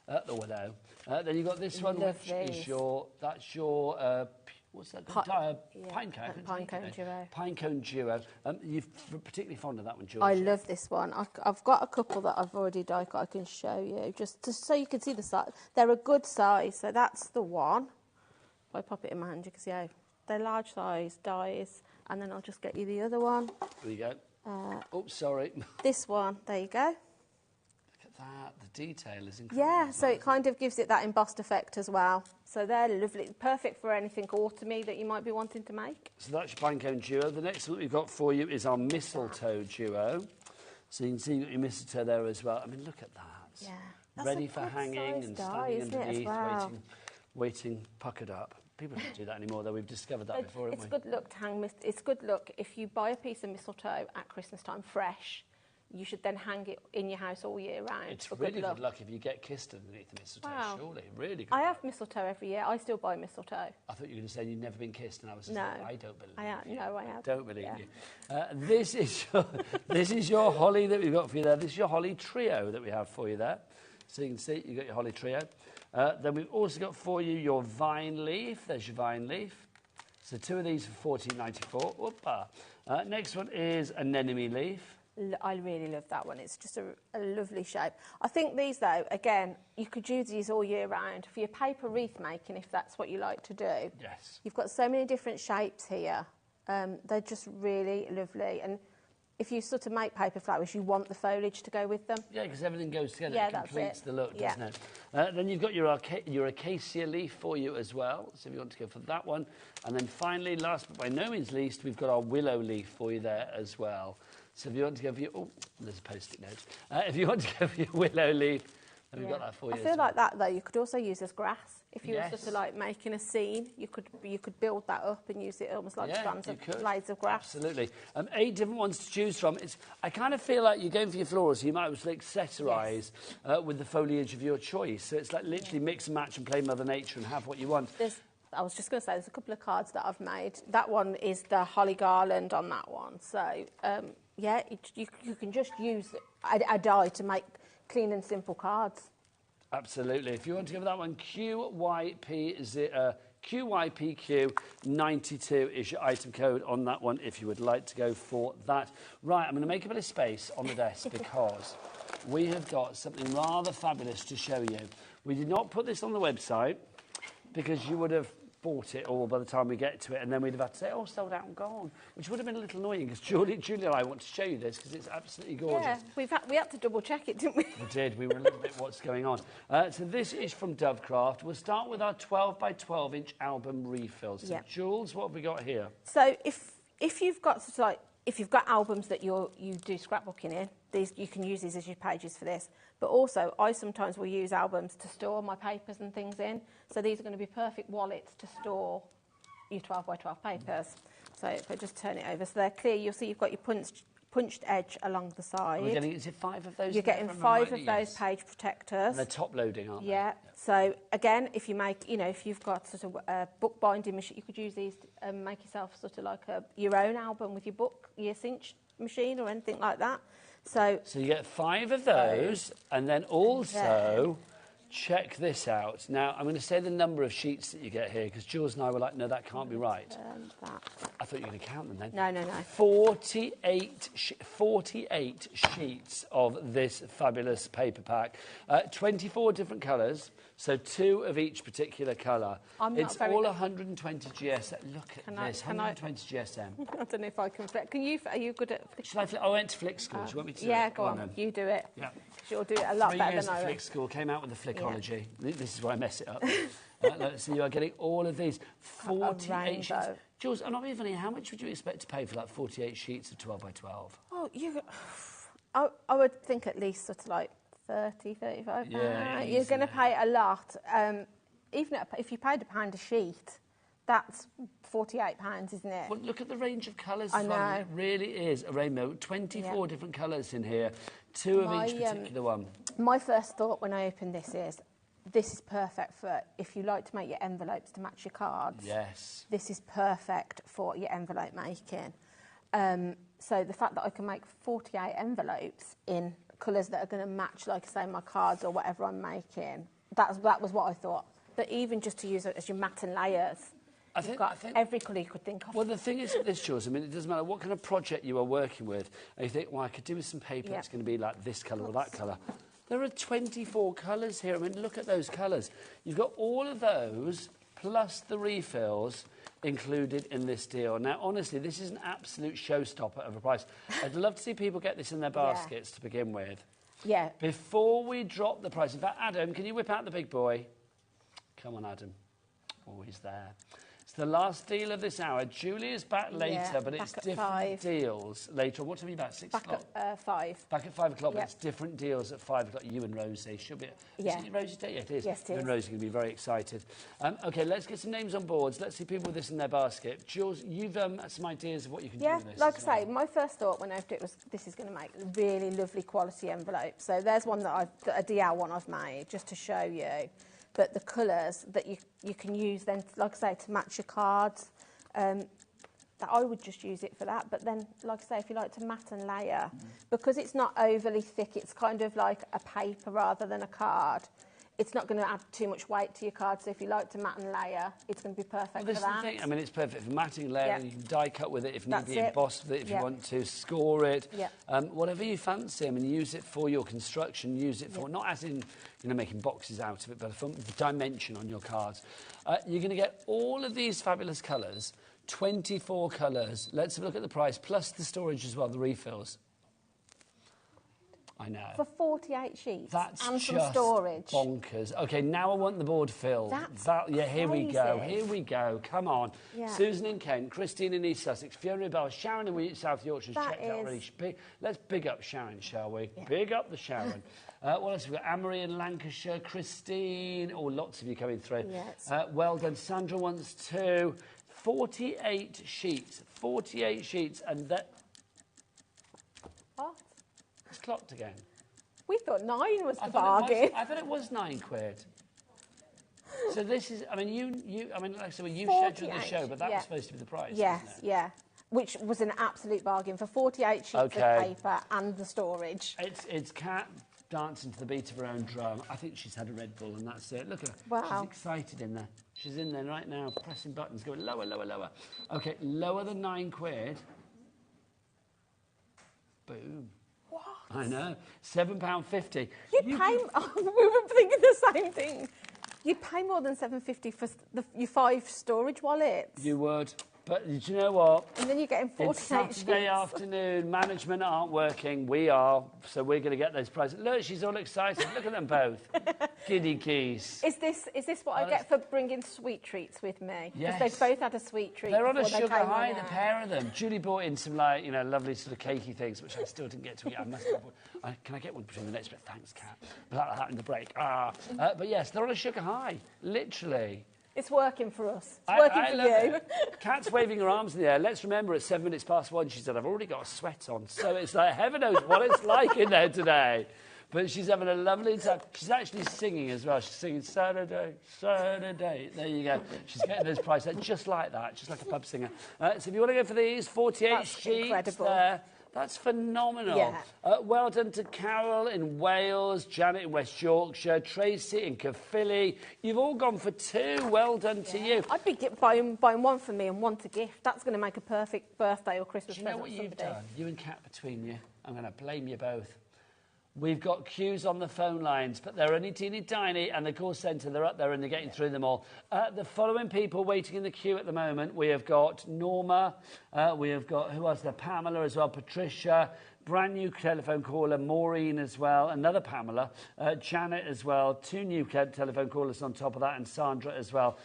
the willow. Then you've got this one, which is your what's that? Pine cone duo. Pine cone duo. You're particularly fond of that one, George. I love this one. I've got a couple that I've already die cut. I can show you just so you can see the size. They're a good size, so that's the one. If I pop it in my hand, you can see how they're large size dies. And then I'll just get you the other one. There you go. Sorry. This one. There you go. Look at that. The detail is incredible. Yeah, so it kind of gives it that embossed effect as well. So they're lovely. Perfect for anything autumny that you might be wanting to make. So that's your pinecone duo. The next one we've got for you is our mistletoe duo. So you can see your mistletoe there as well. I mean, look at that. Yeah. Ready for hanging and standing underneath, waiting, puckered up. People don't do that anymore, though. We've discovered that before, haven't we? It's good luck to hang. It's good luck if you buy a piece of mistletoe at Christmas time fresh. You should then hang it in your house all year round. It's really good luck if you get kissed underneath the mistletoe, surely. Really good I luck. have mistletoe every year. I still buy mistletoe. I thought you were going to say you'd never been kissed, and I was just No. like, I don't believe you. No, I have. Don't believe you. This is your holly that we've got for you there. This is your holly trio that we have for you there. So you can see you've got your holly trio. Then we've also got for you your vine leaf. There's your vine leaf. So 2 of these for $14.94. Next one is anemone leaf. I really love that one. It's just a lovely shape. I think these, though, again, you could use these all year round for your paper wreath making, if that's what you like to do. Yes. You've got so many different shapes here. They're just really lovely. And if you sort of make paper flowers, you want the foliage to go with them. Yeah, because everything goes together. Yeah, it that's completes it. the look, Yeah. doesn't it? Then you've got your acacia leaf for you as well, so if you want to go for that one. And then finally, last but by no means least, we've got our willow leaf for you there as well. So if you want to go for your... Oh, there's a Post-it note. If you want to go for your willow leaf, then we've got that for you. I feel like that, though, you could also use as grass. If you were Yes. sort of like making a scene, you could build that up and use it almost like strands of blades of grass. Absolutely. 8 different ones to choose from. I kind of feel like you're going for your florals, so you might as well accessorise with the foliage of your choice. So it's like literally mix and match and play Mother Nature and have what you want. I was just going to say, there's a couple of cards that I've made. That one is the holly garland on that one. So, yeah, you can just use a die to make clean and simple cards. Absolutely. If you want to give that one, QYPQ92 is your item code on that one if you would like to go for that. Right, I'm going to make a bit of space on the desk because we have got something rather fabulous to show you. We did not put this on the website because you would have bought it all by the time we get to it, and then we'd have had to say, oh, sold out and gone, which would have been a little annoying because Julie and I want to show you this because it's absolutely gorgeous. Yeah, we had to double check it, didn't we? We did. We were a little bit what's going on. So this is from Dovecraft. We'll start with our 12 by 12 inch album refills. So Jules, what have we got here? So if you've got sort of like, if you've got albums that you do scrapbooking in, you can use these as your pages for this. But also, I sometimes will use albums to store my papers and things in. So these are going to be perfect wallets to store your 12 by 12 papers. So if I just turn it over, so they're clear, you'll see you've got your punched edge along the side. Is it 5 of those? You're getting 5 of those page protectors. And they're top loading, aren't they? Yeah. So again, if you make, if you've got sort of a book binding machine, you could use these to make yourself sort of like your own album with your cinch machine or anything like that. So you get 5 of those, and then also check this out. Now, I'm going to say the number of sheets that you get here, because Jules and I were like, no, that can't be right. I thought you were going to count them then. No. 48 sheets of this fabulous paper pack. 24 different colours, so 2 of each particular colour. It's all 120 GSM. Look at this, 120 GSM. I don't know if I can flick. Are you good at flick? Shall I flick? I went to flick school. Do you want me to do it? Yeah, go on. You do it. Yeah. You'll do it a lot 3 better years than I at will. flick school, came out with the flickology. Yeah. This is where I mess it up. So you are getting all of these 48 sheets. Jules, I'm not being funny. How much would you expect to pay for like 48 sheets of 12 by 12? Oh, I would think at least sort of like 30, 35 pounds. Yeah, you're going to pay a lot. Even if you paid £1 a sheet, that's £48, isn't it? Well, look at the range of colours. I know. It really is a rainbow. 24 different colours in here. 2 of each particular one. My first thought when I opened this is perfect for if you like to make your envelopes to match your cards. Yes. This is perfect for your envelope making. So the fact that I can make 48 envelopes in colours that are going to match, like I say, my cards or whatever I'm making, that was what I thought. But even just to use it as your mat and layers, I think every colour you could think of. Well, the thing is with this, Jules, I mean, it doesn't matter what kind of project you are working with, and you think, well, I could do with some paper that's going to be like this colour or that colour. There are 24 colours here. I mean, look at those colours. You've got all of those, plus the refills, included in this deal. Now, honestly, this is an absolute showstopper of a price. I'd love to see people get this in their baskets to begin with. Yeah. Before we drop the price. In fact, Adam, can you whip out the big boy? Come on, Adam. Always there. It's the last deal of this hour. Julie is back later, but it's different 5. deals later. What time are you back? 6 o'clock? Back at 5. Back at 5 o'clock, but Yep. it's different deals at 5 o'clock. You and Rosie should be. Yeah. Is it Rosie's day? Yeah, it is. Yes, it you and is. Rosie are going to be very excited. OK, let's get some names on boards. Let's see people with this in their basket. Jules, you've had some ideas of what you can do with this. Like I say, my first thought when I opened it was this is going to make a really lovely quality envelope. So there's one that a DL one I've made just to show you. But the colours that you can use then, like I say, to match your cards, that I would just use it for that. But then, like I say, if you like to mat and layer, because it's not overly thick, it's kind of like a paper rather than a card. It's not going to add too much weight to your card, so if you like to mat and layer, it's going to be perfect for that. Thing. I mean, it's perfect for matting, layering. You can die cut with it if need be, emboss with it if you want to, score it. Whatever you fancy. I mean, use it for your construction. Use it for not as in making boxes out of it, but for dimension on your cards. You're going to get all of these fabulous colours, 24 colours. Let's have a look at the price plus the storage as well, the refills. I know. For 48 sheets and some just storage. Bonkers. OK, now I want the board filled. Here we go. Here we go. Come on. Yeah. Susan in Kent, Christine in East Sussex, Fiona Bell, Sharon in South Yorkshire's checked out already. Let's big up Sharon, shall we? Yeah. Big up the Sharon. What else have we got? Amory in Lancashire, Christine. Oh, lots of you coming through. Yes. Well done. Sandra wants 2. 48 sheets. 48 sheets. And that... What? It's clocked again. We thought 9 was the bargain. I thought it was 9 quid. So this is, I mean, like I said, you scheduled the show, but that was supposed to be the price. Yes, wasn't it? yeah. Which was an absolute bargain for 48 sheets of paper and the storage. It's Kat dancing to the beat of her own drum. I think she's had a Red Bull and that's it. Look at her. Wow. She's excited in there. She's in there right now, pressing buttons, going lower, lower, lower. OK, lower than 9 quid. Boom. What? I know. £7.50. We were thinking the same thing. You'd pay more than $7.50 for your 5 storage wallets. You would. But do you know what? And then you're getting 48 It's Saturday afternoon. Management aren't working. We are. So we're going to get those prizes. Look, she's all excited. Look at them both. Giddy keys. Is this what I get for bringing sweet treats with me? Yes. Because they've both had a sweet treat. They're on a sugar high, the pair of them. Julie bought in some, lovely sort of cakey things, which I still didn't get to eat. I must have bought. Can I get one between the next bit? Thanks, Kat. That in the break. But yes, they're on a sugar high. Literally. It's working for us. It's working for you. Kat's waving her arms in the air. Let's remember, at 1:07, she said, I've already got a sweat on. So it's like, heaven knows what it's like in there today. But she's having a lovely time. She's actually singing as well. She's singing Saturday, Saturday. There you go. She's getting those prizes just like that, just like a pub singer. So if you want to go for these, 48 sheets there. That's phenomenal. Yeah. Well done to Carol in Wales, Janet in West Yorkshire, Tracy in Caerphilly. You've all gone for 2. Well done to you. I'd be buying one for me and one to gift. That's going to make a perfect birthday or Christmas present. Do you know what you've done? You and Kat between you. I'm going to blame you both. We've got queues on the phone lines, but they're only teeny tiny, and the call centre, they're up there and they're getting through them all. The following people waiting in the queue at the moment, we have got Norma, we have got, who else there? Pamela as well, Patricia, brand new telephone caller, Maureen as well, another Pamela, Janet as well, 2 new telephone callers on top of that, and Sandra as well.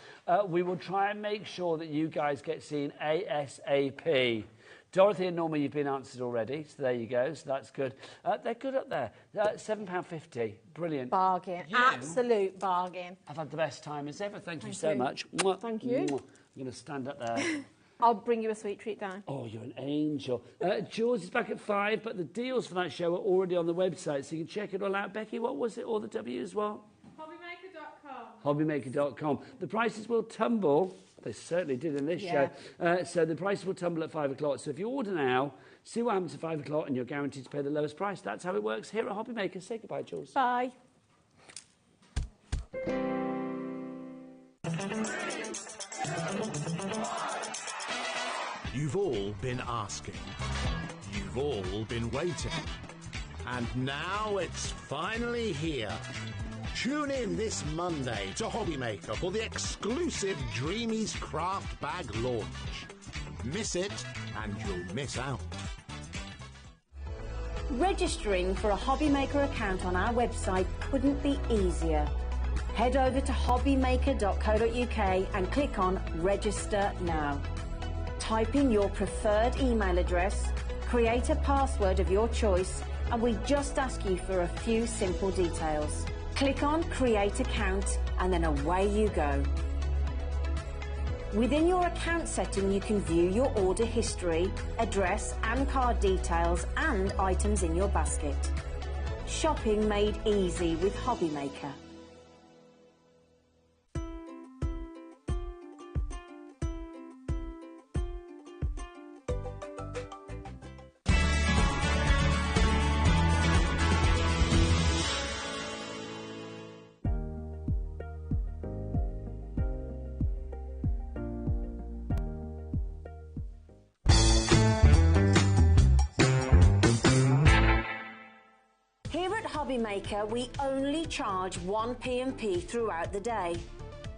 We will try and make sure that you guys get seen ASAP. Dorothy and Norma, you've been answered already, so there you go, so that's good. They're good up there. £7.50, brilliant. Bargain, absolute bargain. I've had the best time as ever, thank you so much. Thank you. I'm going to stand up there. I'll bring you a sweet treat down. Oh, you're an angel. Jules is back at 5, but the deals for that show are already on the website, so you can check it all out. Becky, what was it, all the W's, what? HobbyMaker.com. The prices will tumble. They certainly did in this show. So the prices will tumble at 5 o'clock. So if you order now, see what happens at 5 o'clock and you're guaranteed to pay the lowest price. That's how it works here at HobbyMaker. Say goodbye, Jules. Bye. You've all been asking. You've all been waiting. And now it's finally here. Tune in this Monday to HobbyMaker for the exclusive Dreamies Craft Bag launch. Miss it and you'll miss out. Registering for a HobbyMaker account on our website couldn't be easier. Head over to hobbymaker.co.uk and click on Register Now. Type in your preferred email address, create a password of your choice, and we just ask you for a few simple details. Click on Create Account and then away you go. Within your account setting, you can view your order history, address and card details and items in your basket. Shopping made easy with HobbyMaker. Here at HobbyMaker, we only charge one P&P throughout the day.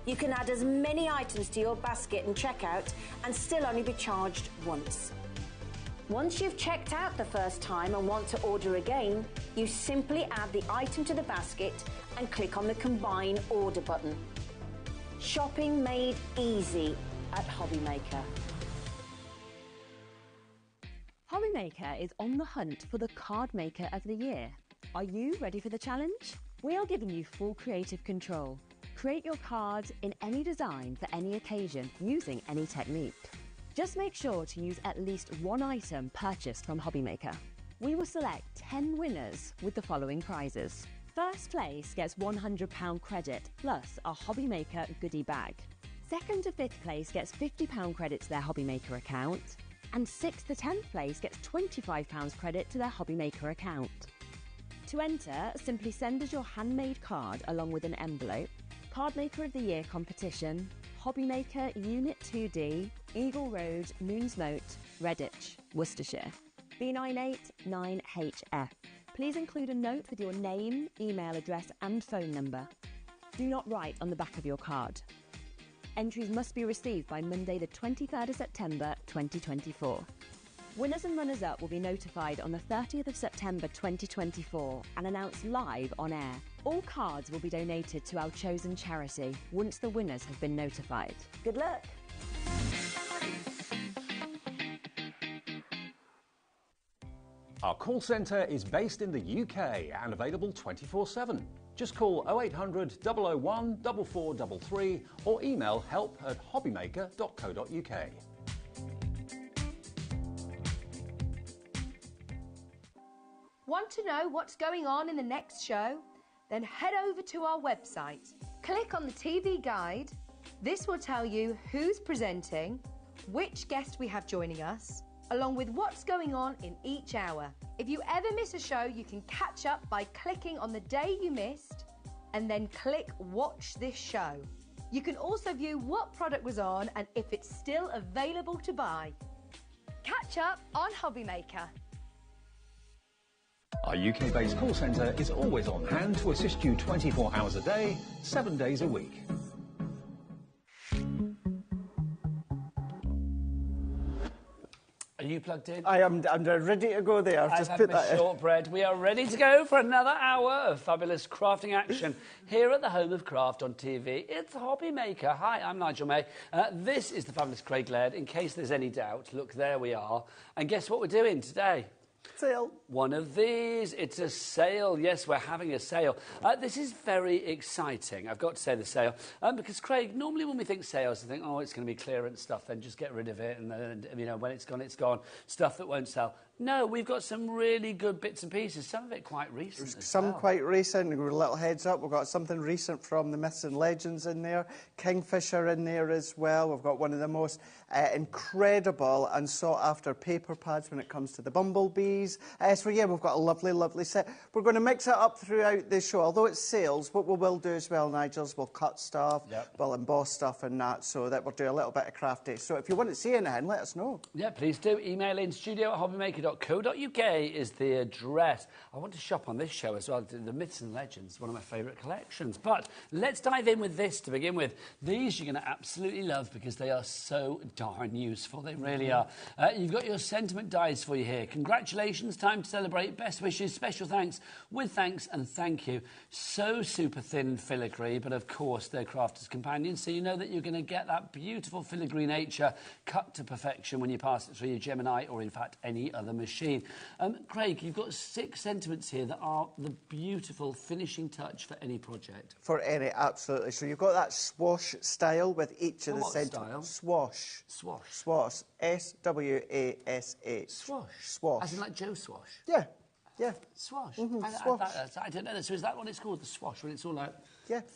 You can add as many items to your basket and checkout and still only be charged once. Once you've checked out the first time and want to order again, you simply add the item to the basket and click on the Combine Order button. Shopping made easy at HobbyMaker. HobbyMaker is on the hunt for the Card Maker of the Year. Are you ready for the challenge? We are giving you full creative control. Create your cards in any design for any occasion using any technique. Just make sure to use at least one item purchased from HobbyMaker. We will select 10 winners with the following prizes. First place gets £100 credit plus a HobbyMaker goodie bag. Second to fifth place gets £50 credit to their HobbyMaker account. And 6th to 10th place gets £25 credit to their HobbyMaker account. To enter, simply send us your handmade card along with an envelope. Card Maker of the Year competition, HobbyMaker Unit 2D, Eagle Road, Moonsmote, Redditch, Worcestershire. B989HF. Please include a note with your name, email address and phone number. Do not write on the back of your card. Entries must be received by Monday the 23rd of September 2024. Winners and runners-up will be notified on the 30th of September 2024 and announced live on air. All cards will be donated to our chosen charity once the winners have been notified. Good luck! Our call centre is based in the UK and available 24/7. Just call 0800 001 4433 or email help@hobbymaker.co.uk. Want to know what's going on in the next show? Then head over to our website. Click on the TV guide. This will tell you who's presenting, which guest we have joining us, along with what's going on in each hour. If you ever miss a show, you can catch up by clicking on the day you missed and then click Watch This Show. You can also view what product was on and if it's still available to buy. Catch up on HobbyMaker. Our UK-based call centre is always on hand to assist you 24 hours a day, 7 days a week. Are you plugged in? I'm ready to go there. I've had my shortbread. We are ready to go for another hour of fabulous crafting action here at the home of craft on TV. It's HobbyMaker. Hi, I'm Nigel May. This is the fabulous Craig Laird. In case there's any doubt, look, there we are. And guess what we're doing today? Sale. One of these. It's a sale. Yes, we're having a sale. This is very exciting. I've got to say the sale. Because, Craig, normally when we think sales, I think, oh, it's going to be clearance stuff, then just get rid of it. And then, you know, when it's gone, it's gone. Stuff that won't sell. No, we've got some really good bits and pieces. Some of it quite recent. Some quite recent. We've got a little heads up. We've got something recent from the Myths and Legends in there. Kingfisher in there as well. We've got one of the most incredible and sought-after paper pads when it comes to the bumblebees. So, yeah, we've got a lovely, lovely set. We're going to mix it up throughout the show. Although it's sales, what we will do as well, Nigel, is we'll cut stuff, we'll emboss stuff and that, so that we'll do a little bit of crafty. So if you want to see anything, let us know. Yeah, please do. Email in studio@hobbymaker.co.uk. hobbymaker.co.uk is the address. I want to shop on this show as well. The Myths and Legends, one of my favourite collections. But let's dive in with this to begin with. These you're going to absolutely love because they are so darn useful. They really are. You've got your sentiment dies for you here. Congratulations, time to celebrate, best wishes, special thanks, with thanks and thank you. So super thin and filigree, but of course they're crafter's companions, so you know that you're going to get that beautiful filigree nature cut to perfection when you pass it through your Gemini or in fact any other machine. Craig, you've got 6 sentiments here that are the beautiful finishing touch for any project. For any, absolutely. So you've got that swash style with each of the sentiments. Swash. Swash. Swash. S-W-A-S-H. Swash. Swash. As in like Joe Swash? Yeah. Yeah. Swash. Swash. I don't know. So is that what it's called, the swash, when it's all like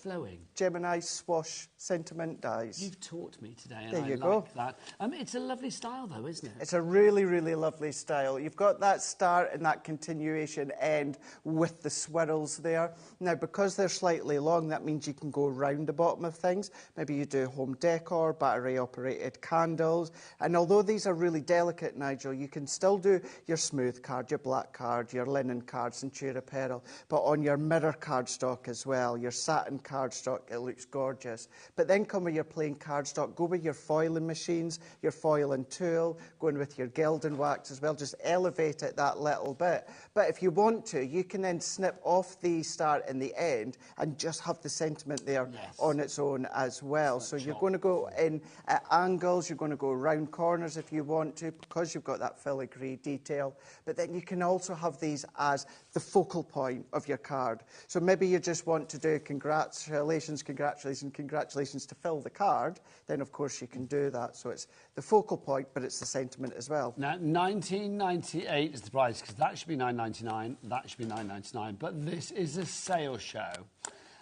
flowing? Gemini swash sentiment dies. You've taught me today, and there you I go. like that. It's a lovely style, though, isn't it? It's a really, really lovely style. You've got that start and that continuation end with the swirls there. Now, because they're slightly long, that means you can go around the bottom of things. Maybe you do home decor, battery-operated candles. And although these are really delicate, Nigel, you can still do your smooth card, your black card, your linen card, Centura Apparel, but on your mirror cardstock as well, your satin cardstock, it looks gorgeous. But then come with your plain cardstock, go with your foiling machines, your foiling tool, going with your gilding wax as well, just elevate it that little bit. But if you want to, you can then snip off the start and the end and just have the sentiment there on its own as well. So you're going to go in at angles, you're going to go around corners if you want to, because you've got that filigree detail. But then you can also have these as the focal point of your card. So maybe you just want to do congratulations, congratulations, congratulations to fill the card, then of course you can do that. So it's the focal point, but it's the sentiment as well. Now, $19.98 is the price, because that should be $9.99, that should be $9.99, but this is a sale show.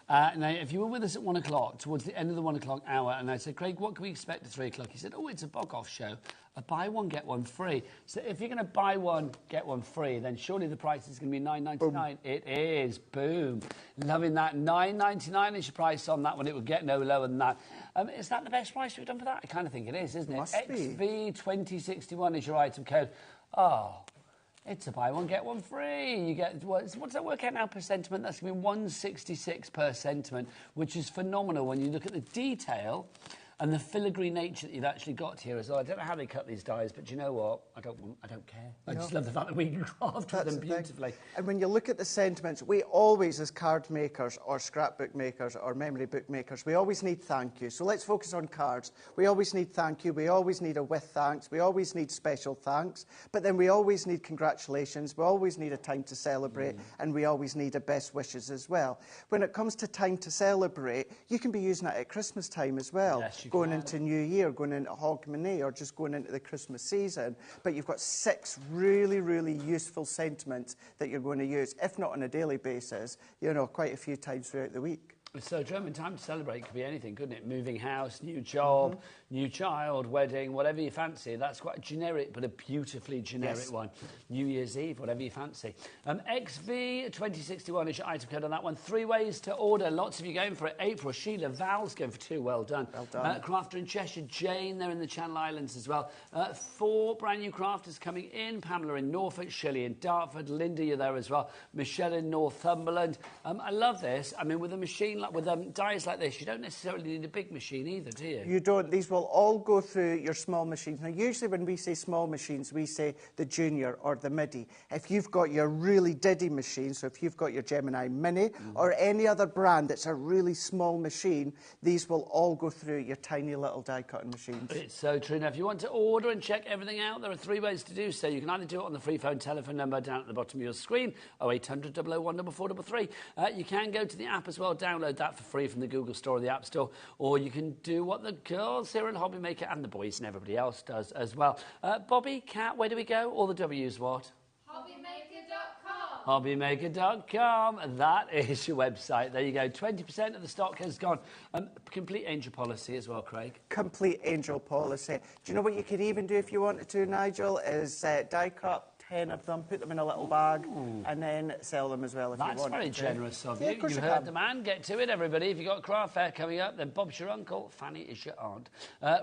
Now, if you were with us at 1 o'clock, towards the end of the 1 o'clock hour, and I said, Craig, what can we expect at 3 o'clock? He said, oh, it's a bog-off show. A buy one, get one free. So if you're going to buy one, get one free, then surely the price is going to be $9.99. It is. Boom. Loving that. $9.99 is your price on that one. It would get no lower than that. Is that the best price we've done for that? I kind of think it is, isn't it? Must be. XV2061 is your item code. Oh, it's a buy one, get one free. You get, what's that work out now per sentiment? That's going to be $1.66 per sentiment, which is phenomenal when you look at the detail and the filigree nature that you've actually got here as well. I don't know how they cut these dies, but you know what? I don't care. I just love the fact that we can craft with them beautifully. And when you look at the sentiments, we always, as card makers or scrapbook makers or memory book makers, we always need thank you. So let's focus on cards. We always need thank you. We always need a with thanks. We always need special thanks. But then we always need congratulations. We always need a time to celebrate. And we always need a best wishes as well. When it comes to time to celebrate, you can be using it at Christmas time as well. Yes, going into New Year, going into Hogmanay, or just going into the Christmas season. But you've got 6 really, really useful sentiments that you're going to use, if not on a daily basis, you know, quite a few times throughout the week. So, German time to celebrate could be anything, couldn't it? Moving house, new job, new child, wedding, whatever you fancy. That's quite a generic, but a beautifully generic one. New Year's Eve, whatever you fancy. XV2061 is your item code on that one. 3 ways to order. Lots of you going for it. April, Sheila, Val's going for 2. Well done. Well done. Crafter in Cheshire, Jane, they're in the Channel Islands as well. 4 brand new crafters coming in. Pamela in Norfolk, Shirley in Dartford, Linda, you're there as well. Michelle in Northumberland. I love this. I mean, with a machine with dies like this, you don't necessarily need a big machine either, do you? You don't. These will all go through your small machines. Now, usually when we say small machines, we say the junior or the midi. If you've got your really diddy machine, so if you've got your Gemini Mini or any other brand that's a really small machine, these will all go through your tiny little die-cutting machines. It's so true. Now, if you want to order and check everything out, there are 3 ways to do so. You can either do it on the free phone telephone number down at the bottom of your screen, 0800 001 433. You can go to the app as well, download that for free from the Google Store or the App Store, or you can do what the girls here at HobbyMaker and the boys and everybody else does as well. Bobby, Kat, where do we go? All the W's what? HobbyMaker.com. HobbyMaker.com. That is your website. There you go. 20% of the stock has gone. Complete angel policy as well, Craig. Complete angel policy. Do you know what you could even do if you wanted to, Nigel, is die cut 10 of them, put them in a little bag, and then sell them as well if you want. That's very generous of Yeah, you. of course You you heard can. the man. Get to it, everybody. If you've got a craft fair coming up, then Bob's your uncle, Fanny is your aunt.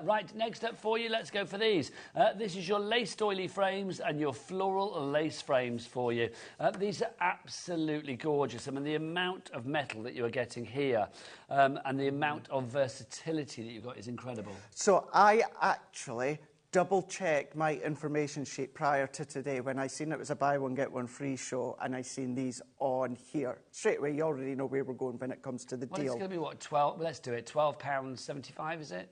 Right, next up for you, let's go for these. This is your lace doily frames and your floral lace frames for you. These are absolutely gorgeous. I mean, the amount of metal that you are getting here and the amount of versatility that you've got is incredible. So I actually double-checked my information sheet prior to today when I seen it was a buy one, get one free show, and I seen these on here. Straight away, you already know where we're going when it comes to the Well, deal. it's going to be, what, 12... Well, let's do it. £12.75, is it?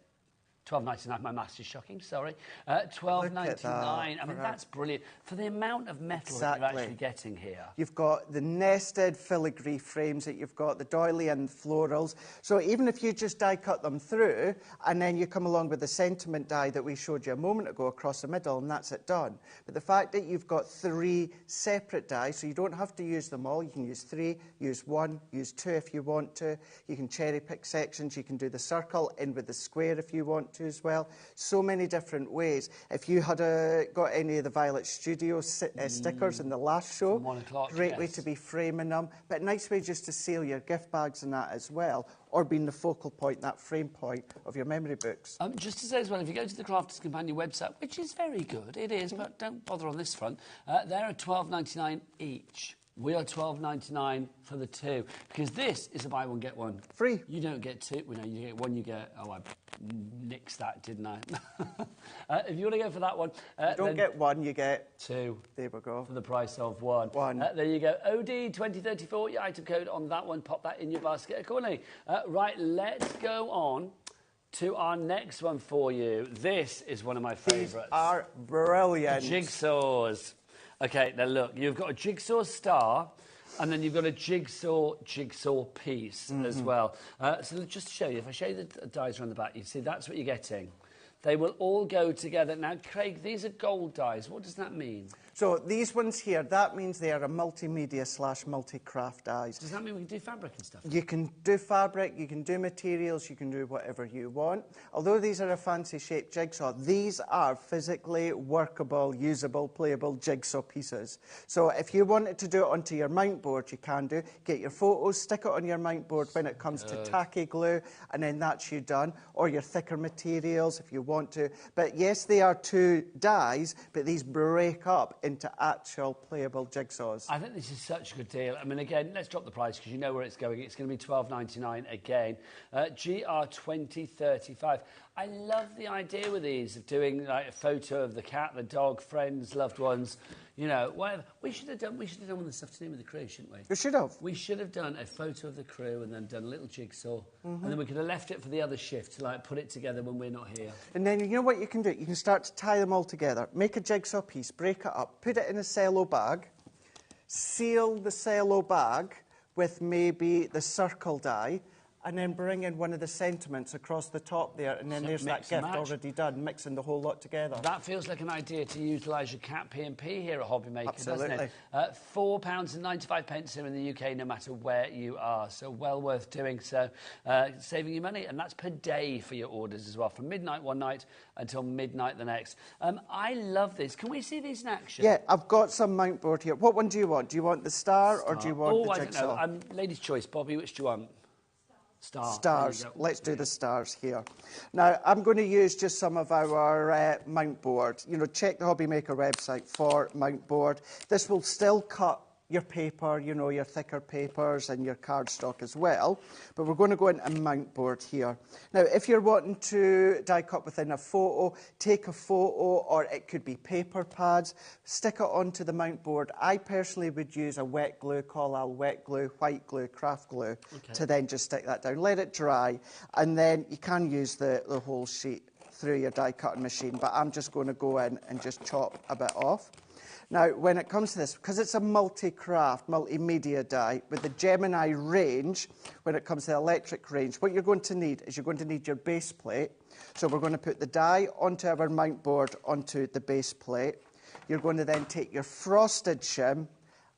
£12.99. My maths is shocking, sorry. £12.99. I mean, that's brilliant. For the amount of metal that you're actually getting here. You've got the nested filigree frames that you've got, the doily and florals. So even if you just die cut them through, and then you come along with the sentiment die that we showed you a moment ago across the middle, and that's it done. But the fact that you've got 3 separate dies, so you don't have to use them all. You can use 3, use 1, use 2 if you want to. You can cherry pick sections. You can do the circle in with the square if you want to as well. So many different ways. If you had got any of the Violet Studio stickers in the last show, 1 o'clock, great way to be framing them, but nice way just to seal your gift bags and that as well, or being the focal point, that frame point of your memory books. Just to say as well, if you go to the Crafters Companion website, which is very good, it is, but don't bother on this front, they're £12.99 each. We are £12.99 for the 2, because this is a buy one, get one. Free. You don't get 2. Well, no, you get 1, you get... Oh, I nixed that, didn't I? If you want to go for that one... you don't get 1, you get... 2. There we go. For the price of 1. 1. There you go. OD2034, your item code on that one. Pop that in your basket accordingly. Right, let's go on to our next one for you. This is one of my favourites. These are brilliant. Jigsaws. Okay, now look, you've got a jigsaw star, and then you've got a jigsaw piece as well. So just to show you, if I show you the dies around the back, you see that's what you're getting. They will all go together. Now, Craig, these are gold dies. What does that mean? So these ones here, that means they are a multimedia / multi-craft dies. Does that mean we can do fabric and stuff? You can do fabric, you can do materials, you can do whatever you want. Although these are a fancy shaped jigsaw, these are physically workable, usable, playable jigsaw pieces. So if you wanted to do it onto your mount board, you can do. Get your photos, stick it on your mount board when it comes to tacky glue, and then that's you done. Or your thicker materials if you want to. But yes, they are 2 dies, but these break up into actual playable jigsaws. I think this is such a good deal. I mean, again, let's drop the price because you know where it's going. It's going to be £12.99 again. GR2035. I love the idea with these of doing like a photo of the cat, the dog, friends, loved ones, you know, whatever. We should have done one this afternoon with the crew, shouldn't we? We should have. We should have done a photo of the crew and then done a little jigsaw, and then we could have left it for the other shift to like put it together when we're not here. And then you know what you can do? You can start to tie them all together. Make a jigsaw piece, break it up, put it in a cello bag, seal the cello bag with maybe the circle die, and then bring in one of the sentiments across the top there, and then there's that gift already done, mixing the whole lot together. That feels like an idea to utilise your cat P&P here at HobbyMaker, Absolutely. doesn't it? £4.95 here in the UK, no matter where you are. So well worth doing so, saving you money. And that's per day for your orders as well, from midnight one night until midnight the next. I love this. Can we see these in action? Yeah, I've got some mount board here. What one do you want? Do you want the star or do you want the jigsaw? I don't know. Lady's choice. Bobby, which do you want? Stars. Let's do the stars here. Now, I'm going to use just some of our mount board. You know, check the HobbyMaker website for mount board. This will still cut your paper, you know, your thicker papers and your cardstock as well. But we're going to go into a mount board here. Now, if you're wanting to die cut within a photo, take a photo, or it could be paper pads, stick it onto the mount board. I personally would use a wet glue, Collal wet glue, white glue, craft glue, to then just stick that down. Let it dry, and then you can use the whole sheet through your die cutting machine, but I'm just going to go in and just chop a bit off. Now, when it comes to this, because it's a multi-craft, multimedia die, with the Gemini range, when it comes to the electric range, what you're going to need is you're going to need your base plate. So we're going to put the die onto our mount board, onto the base plate. You're going to then take your frosted shim,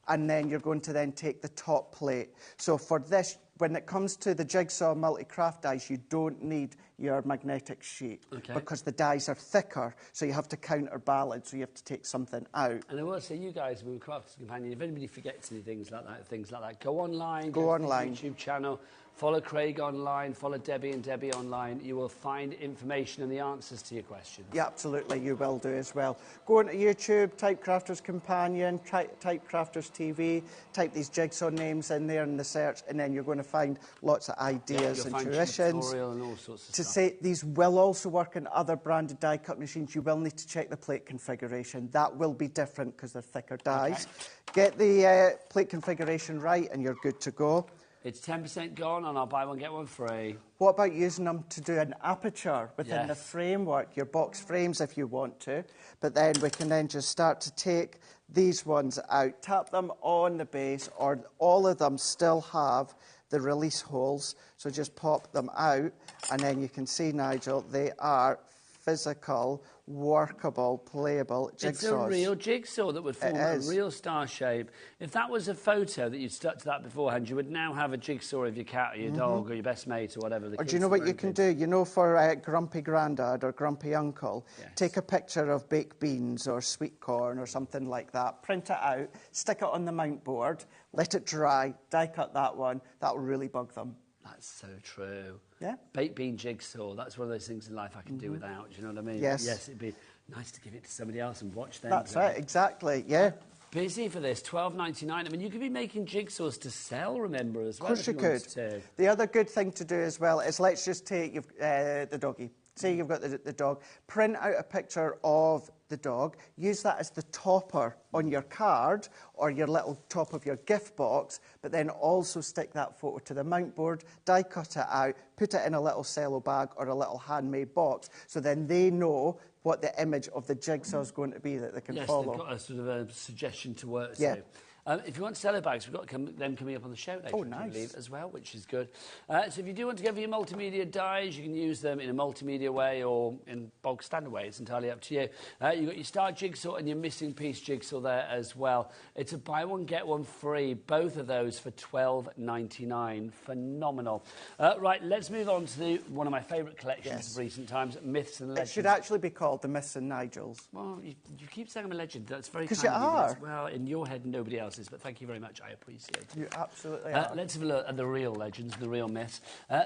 and then you're going to then take the top plate. So for this, when it comes to the jigsaw multi-craft dies, you don't need your magnetic sheet because the dies are thicker, so you have to counterbalance, so you have to take something out. And I will say, you guys, with Crafters Companion, if anybody forgets any things like that, go online, go online, to the YouTube channel, follow Craig online, follow Debbie and Debbie online. You will find information and the answers to your questions. Yeah, absolutely, you will do as well. Go onto YouTube, type Crafters Companion, type Crafters TV, type these jigsaw names in there in the search, and then you're going to find lots of ideas and tuitions. And all sorts of to stuff. say these will also work in other branded die cut machines, you will need to check the plate configuration. That will be different because they're thicker dies. Get the plate configuration right and you're good to go. It's 10% gone and I'll buy one, get one free. What about using them to do an aperture within the framework, your box frames if you want to? But then we can then just start to take these ones out, tap them on the base, or all of them still have the release holes. So just pop them out and then you can see, Nigel, they are physical, workable, playable jigsaws. It's a real jigsaw that would form a real star shape. If that was a photo that you'd stuck to that beforehand, you would now have a jigsaw of your cat or your dog or your best mate or whatever. Or do you know what you can do? You know, for grumpy granddad or grumpy uncle, take a picture of baked beans or sweet corn or something like that, print it out, stick it on the mount board, let it dry, die cut that one. That will really bug them. That's so true. Yeah. Baked bean jigsaw, that's one of those things in life I can do without, do you know what I mean? Yes. Yes, it'd be nice to give it to somebody else and watch them. That's right, exactly, yeah. Busy for this, $12.99. I mean, you could be making jigsaws to sell, remember, as well. Of course you could. The other good thing to do as well is, let's just take the doggy. Say you've got the dog, print out a picture of the dog, use that as the topper on your card or your little top of your gift box, but then also stick that photo to the mount board, die cut it out, put it in a little cello bag or a little handmade box, so then they know what the image of the jigsaw is going to be that they can follow. Yes, they've got a sort of a suggestion to work to. If you want cello bags, we've got them coming up on the show later, I believe, as well, which is good. So if you do want to go for your multimedia dies, you can use them in a multimedia way or in bog standard way. It's entirely up to you. You've got your star jigsaw and your missing piece jigsaw there as well. It's a buy one, get one free. Both of those for $12.99. Phenomenal. Right, let's move on to one of my favourite collections of recent times, Myths and Legends. It should actually be called the Myths and Nigels. Well, you keep saying I'm a legend. That's very kind. Because you are. Well, in your head, nobody else. But thank you very much. I appreciate it. You absolutely are. Let's have a look at the real legends, the real myths.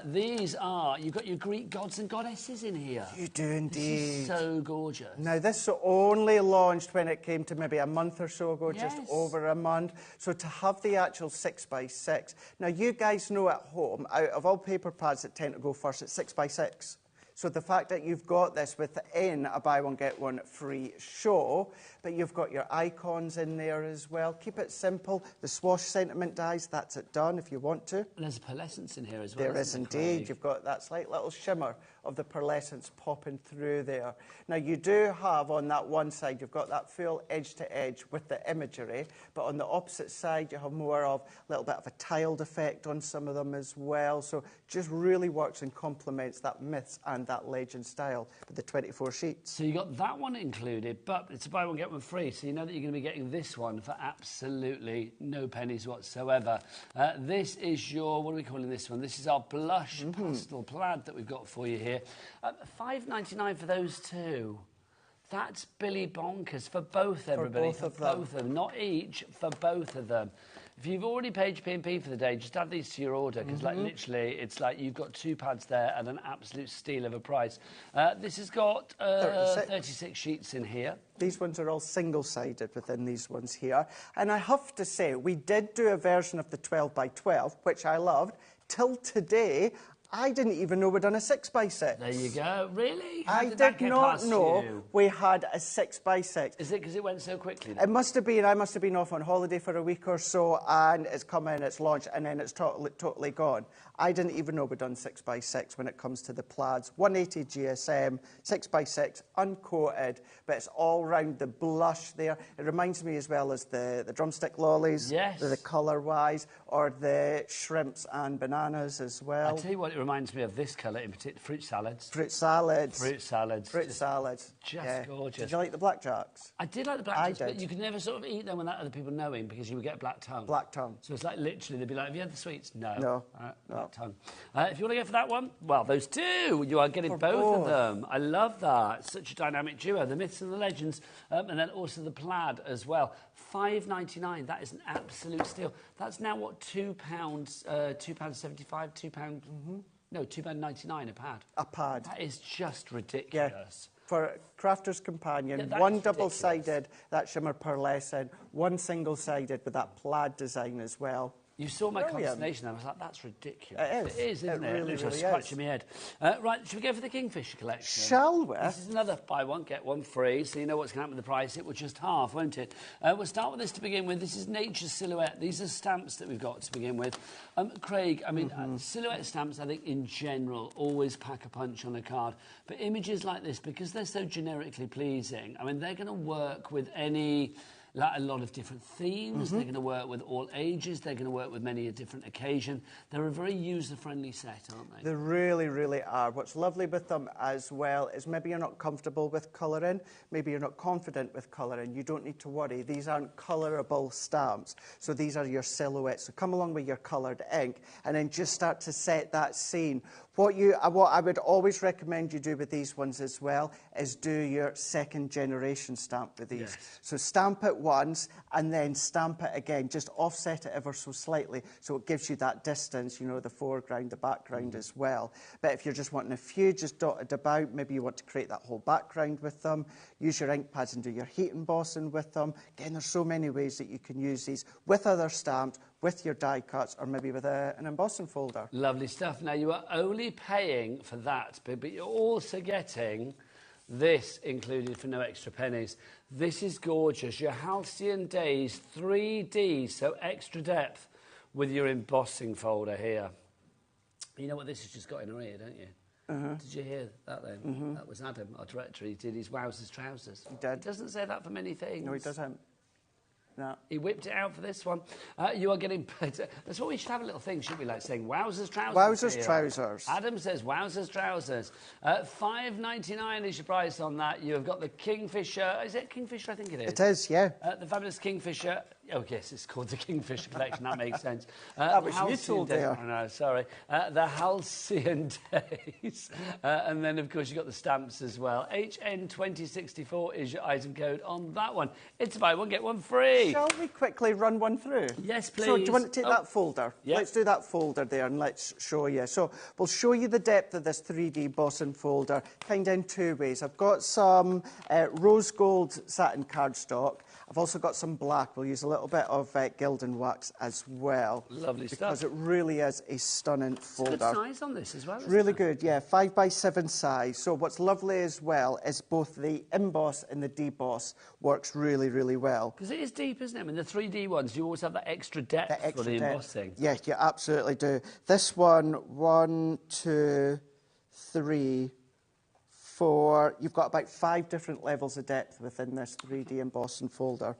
These are, you've got your Greek gods and goddesses in here. You do indeed. This is so gorgeous. Now, this only launched when it came to maybe a month or so ago, just over a month. So to have the actual 6x6. Now, you guys know at home, out of all paper pads that tend to go first, it's 6x6. So the fact that you've got this within a buy one, get one free show, but you've got your icons in there as well. Keep it simple. The swash sentiment dies, that's it done if you want to. And there's a pearlescence in here as well. There is indeed. You've got that slight little shimmer of the pearlescence popping through there. Now, you do have on that one side, you've got that full edge to edge with the imagery, but on the opposite side, you have more of a little bit of a tiled effect on some of them as well. So just really works and complements that Myths and that Legend style with the 24 sheets. So you got that one included, but it's a buy one, get one free. So you know that you're going to be getting this one for absolutely no pennies whatsoever. This is your, what are we calling this one? This is our blush pastel plaid that we've got for you here. $5.99 for those two. That's Billy Bonkers for both, everybody. For both of them. Not each, for both of them. If you've already paid your P&P for the day, just add these to your order, because like literally, it's like you've got two pads there at an absolute steal of a price. This has got 36 sheets in here. These ones are all single-sided within these ones here. And I have to say, we did do a version of the 12x12, which I loved. Till today, I didn't even know we'd done a 6x6. There you go. Really? I did not know we had a 6x6. Is it because it went so quickly? It must have been. I must have been off on holiday for a week or so, and it's come in, it's launched, and then it's totally gone. I didn't even know we'd done 6x6 when it comes to the plaids. 180 GSM, 6x6, uncoated, but it's all round the blush there. It reminds me as well as the drumstick lollies, the colour-wise, or the shrimps and bananas as well. I tell you what, it reminds me of this colour in particular, fruit salads. Fruit salads. Fruit salads. Fruit salads. Just gorgeous. Did you like the blackjacks? I did like the blackjacks, but you could never sort of eat them without other people knowing because you would get a black tongue. Black tongue. So it's like literally, they'd be like, have you had the sweets? No. No. Black tongue. If you want to go for that one, well, those two, you are getting both of them. I love that. Such a dynamic duo. The myths and the legends, and then also the plaid as well. £5.99. That is an absolute steal. That's now what, £2, £2.75, £2. No, £2.99 a pad. A pad. That is just ridiculous. Yeah. For Crafter's Companion, Yeah, one double-sided, that shimmer pearlescent, one single-sided with that plaid design as well. You saw my Brilliant. consternation. I was like, that's ridiculous. It is. It is, isn't it? Really, It was really scratching my head. Right, should we go for the Kingfisher collection? Shall we? This is another buy one, get one free, so you know what's going to happen with the price. It will just half, won't it? We'll start with this to begin with. This is Nature's Silhouette. These are stamps that we've got to begin with. Craig, I mean, silhouette stamps, I think, in general, always pack a punch on a card. But images like this, because they're so generically pleasing, I mean, they're going to work with any... like a lot of different themes. They're going to work with all ages. They're going to work with many a different occasion. They're a very user-friendly set, aren't they? They really, really are. What's lovely with them as well is maybe you're not comfortable with colouring, maybe you're not confident with colouring. You don't need to worry. These aren't colourable stamps. So these are your silhouettes. So come along with your coloured ink and then just start to set that scene. What I would always recommend you do with these ones as well is do your second generation stamp with these. Yes. So stamp it once and then stamp it again. Just offset it ever so slightly so it gives you that distance, you know, the foreground, the background as well. But if you're just wanting a few just dotted about, maybe you want to create that whole background with them, use your ink pads and do your heat embossing with them. Again, there's so many ways that you can use these with other stamps, with your die cuts, or maybe with an embossing folder. Lovely stuff. Now, you are only paying for that, but you're also getting this included for no extra pennies. This is gorgeous. Your Halcyon Days 3D, so extra depth with your embossing folder here. You know what this has just got in her ear, don't you? Did you hear that then? That was Adam, our director. He did his Wowzers trousers. He did. He doesn't say that for many things. No, he doesn't. No. He whipped it out for this one. You are getting... That's what we should have a little thing, shouldn't we? Like saying Wowzers trousers. Wowzers trousers. Adam says Wowzers trousers. $5.99 is your price on that. You have got the Kingfisher. Is it Kingfisher? I think it is. It is, yeah. The fabulous Kingfisher. Oh, yes, it's called the Kingfisher Collection. That makes sense. That was you told there. Oh, no, sorry. The Halcyon Days. And then, of course, you've got the stamps as well. HN2064 is your item code on that one. It's buy one, get one free. Shall we quickly run one through? Yes, please. So do you want to take that folder? Yep. Let's do that folder there and let's show you. So we'll show you the depth of this 3D embossing folder kind of in two ways. I've got some rose gold satin cardstock. I've also got some black. We'll use a little bit of Gildan wax as well. Lovely stuff. Because it really is a stunning folder. Good size on this as well, isn't Really it? good, yeah, 5x7 size. So what's lovely as well is both the emboss and the deboss works really, really well. Because it is deep, isn't it? I mean, the 3D ones, you always have that extra depth for the embossing. Yeah, you absolutely do. This one, 1, 2, 3, 4. You've got about 5 different levels of depth within this 3D embossing folder.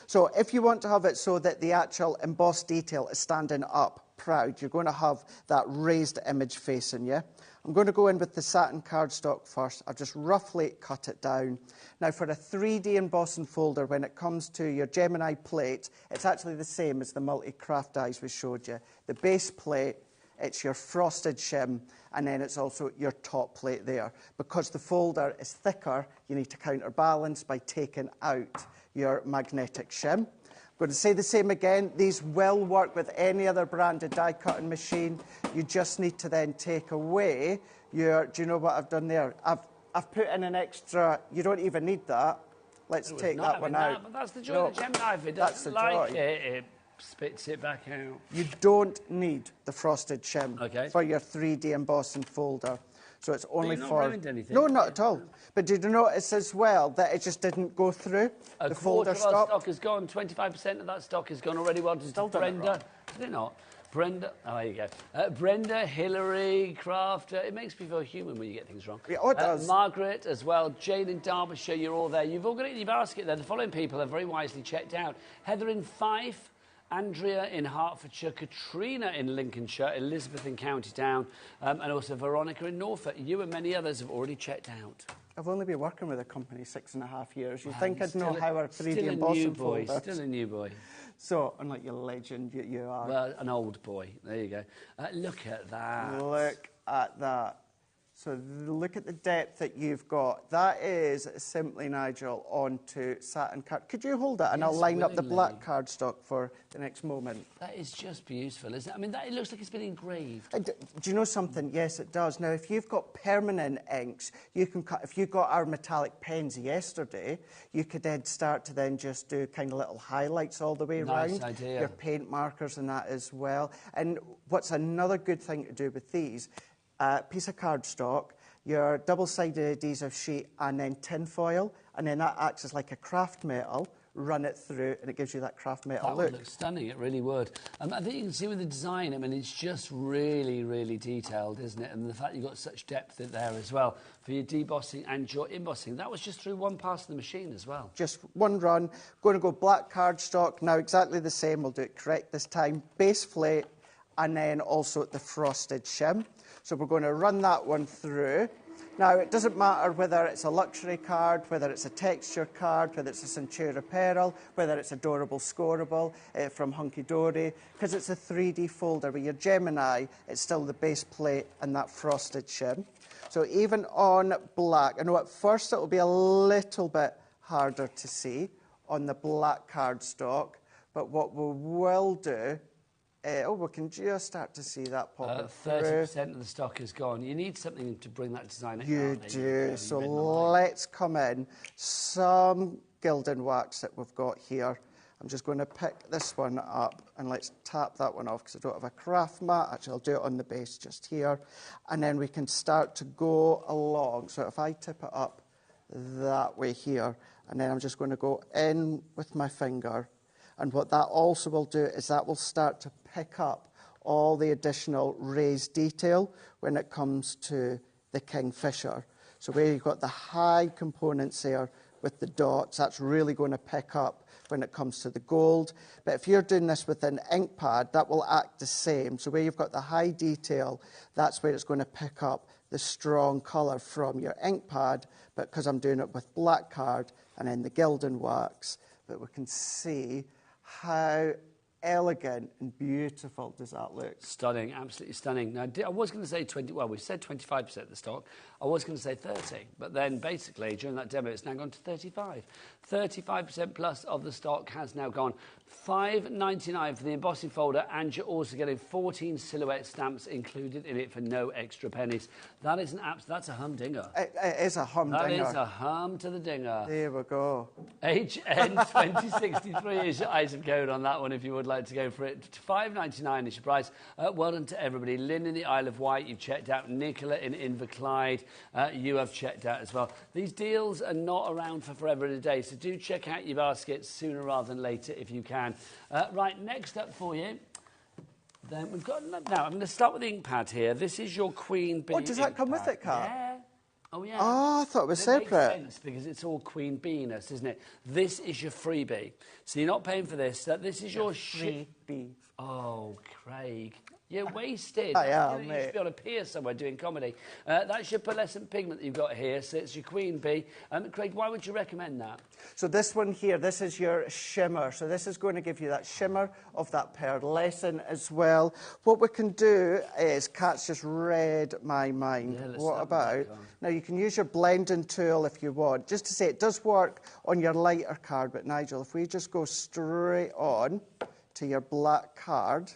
So if you want to have it so that the actual embossed detail is standing up proud, you're going to have that raised image facing you. I'm going to go in with the satin cardstock first. I've just roughly cut it down. Now for a 3D embossing folder, when it comes to your Gemini plate, it's actually the same as the multi-craft dies we showed you. The base plate, it's your frosted shim, and then it's also your top plate there. Because the folder is thicker, you need to counterbalance by taking out your magnetic shim. I'm going to say the same again. These will work with any other branded die-cutting machine. You just need to then take away your... Do you know what I've done there? I've put in an extra... You don't even need that. Let's take that one out. But that's the joy of the Gemini. If it doesn't like it spits it back out. You don't need the frosted shim for your 3D embossing folder. So it's only for... ruined anything? No, not at all. But did you notice as well that it just didn't go through? The folder stopped. Our stock has gone. 25% of that stock has gone already. Well, Still Brenda. Did it not? Brenda, oh, there you go. Brenda, Hillary, Crafter. It makes me feel human when you get things wrong. Yeah, it does. Margaret as well. Jane in Derbyshire, you're all there. You've all got it in your basket there. The following people are very wisely checked out. Heather in Fife. Andrea in Hertfordshire, Katrina in Lincolnshire, Elizabeth in County Down, and also Veronica in Norfolk. You and many others have already checked out. I've only been working with the company 6.5 years. You'd think I'd know how our 3D still embossing folders. Still a new boy. So, unlike your legend, you are. Well, an old boy. There you go. Look at that. Look at that. So look at the depth that you've got. That is simply, Nigel, onto satin card. Could you hold it and I'll line up the black cardstock for the next moment? That is just beautiful, isn't it? I mean, it looks like it's been engraved. Do you know something? Yes, it does. Now, if you've got permanent inks, you can cut. If you got our metallic pens yesterday, you could then start to then just do kind of little highlights all the way around. Nice idea. Your paint markers and that as well. And what's another good thing to do with these? Piece of cardstock, your double-sided adhesive sheet, and then tin foil, and then that acts as like a craft metal. Run it through, and it gives you that craft metal look. That would look stunning. It really would. I think you can see with the design. I mean, it's just really, really detailed, isn't it? And the fact you've got such depth in there as well for your debossing and your embossing. That was just through one pass of the machine as well. Just one run. Going to go black cardstock now. Exactly the same. We'll do it correct this time. Base flake, and then also the frosted shim. So we're going to run that one through. Now, it doesn't matter whether it's a luxury card, whether it's a texture card, whether it's a Centura Peril, whether it's Adorable Scoreable from Hunky Dory, because it's a 3D folder. With your Gemini, it's still the base plate and that frosted shim. So even on black, I know at first it will be a little bit harder to see on the black cardstock, but what we will do we can just start to see that popping 30% of the stock is gone. You need something to bring that design out. You do. So let's come in. Some Gildan wax that we've got here. I'm just going to pick this one up and let's tap that one off because I don't have a craft mat. Actually, I'll do it on the base just here. And then we can start to go along. So if I tip it up that way here, and then I'm just going to go in with my finger. And what that also will do is that will start to pick up all the additional raised detail when it comes to the Kingfisher. So where you've got the high components there with the dots, that's really going to pick up when it comes to the gold. But if you're doing this with an ink pad, that will act the same. So where you've got the high detail, that's where it's going to pick up the strong colour from your ink pad. But because I'm doing it with black card and then the Gildan wax, that we can see how elegant and beautiful does that look? Stunning, absolutely stunning. Now, I was going to say 20, well, we said 25% of the stock. I was going to say 30, but then basically during that demo, it's now gone to 35. 35% plus of the stock has now gone. $5.99 for the embossing folder, and you're also getting 14 silhouette stamps included in it for no extra pennies. That is that's a humdinger. It is a humdinger. That is a hum to the dinger. There we go. HN2063 is your item code on that one if you would like to go for it. $5.99 is your price. Well done to everybody. Lynn in the Isle of Wight, you've checked out. Nicola in Inverclyde, you have checked out as well. These deals are not around for forever and a day, so do check out your baskets sooner rather than later if you can. Right, next up for you, then we've got... Now, I'm going to start with the ink pad here. This is your Queen Bee. Oh, does that come with it, Kat? Yeah. Oh, yeah. Oh, I thought it was separate. Makes sense because it's all Queen Bee-ness, isn't it? This is your freebie. So you're not paying for this. This is your... freebie. Oh, Craig. You're wasted. I am, you should be on a pier somewhere doing comedy. That's your pearlescent pigment that you've got here, so it's your Queen Bee. Craig, why would you recommend that? So this one here, this is your shimmer. So this is going to give you that shimmer of that pearlescent as well. What we can do is, Kat's just read my mind. Yeah, what about? Now, you can use your blending tool if you want. Just to say, it does work on your lighter card, but Nigel, if we just go straight on to your black card...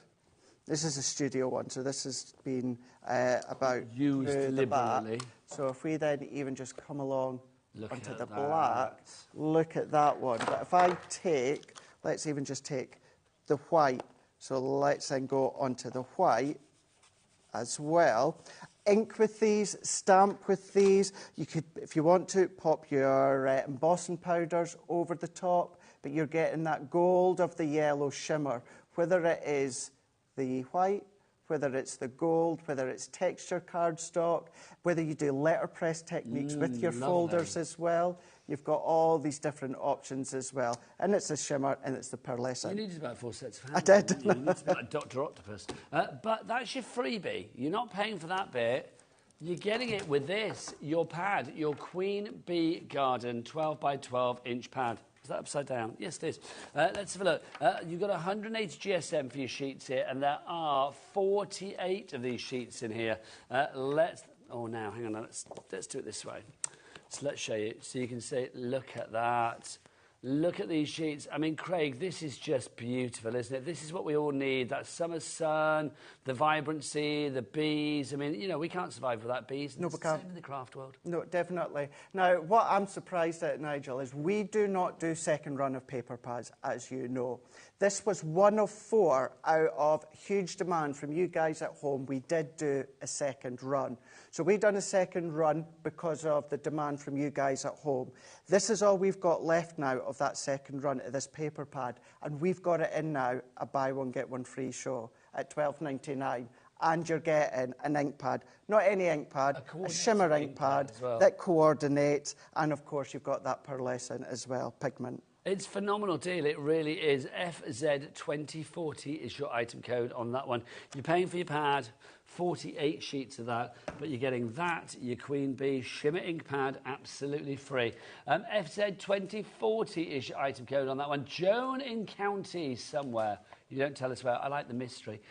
This is a studio one, so this has been about used liberally. So if we then even just come along onto the that. black, look at that one. But if I take, let's even just take the white. So let's then go onto the white as well. Ink with these, stamp with these. You could, if you want to, pop your embossing powders over the top, but you're getting that gold of the yellow shimmer, whether it is the white, whether it's the gold, whether it's texture cardstock, whether you do letterpress techniques with your folders as well. You've got all these different options as well. And it's the shimmer and it's the pearlescent. You needed about 4 sets of hands. I did. You need to be like Dr. Octopus. But that's your freebie. You're not paying for that bit. You're getting it with this, your pad, your Queen Bee Garden 12 by 12 inch pad. Is that upside down? Yes, it is. Let's have a look. You've got 180 GSM for your sheets here, and there are 48 of these sheets in here. Oh, now, hang on. Let's do it this way. So let's show you. So you can see, look at that. Look at these sheets. I mean, Craig, this is just beautiful, isn't it? This is what we all need. That summer sun, the vibrancy, the bees. I mean, you know, we can't survive without bees. No, we can't. Same in the craft world. No, definitely. Now, what I'm surprised at, Nigel, is we do not do second run of paper pads, as you know. This was one of 4 out of huge demand from you guys at home. We did do a second run. So we've done a second run because of the demand from you guys at home. This is all we've got left now of that second run of this paper pad. And we've got it in now, a buy one, get one free show at $12.99. And you're getting an ink pad. Not any ink pad, a shimmer ink pad that coordinates. And, of course, you've got that pearlescent as well, pigment. It's a phenomenal deal, it really is. FZ2040 is your item code on that one. You're paying for your pad, 48 sheets of that, but you're getting that, your Queen Bee Shimmer Ink Pad, absolutely free. FZ2040 is your item code on that one. Joan in County somewhere. You don't tell us about. I like the mystery.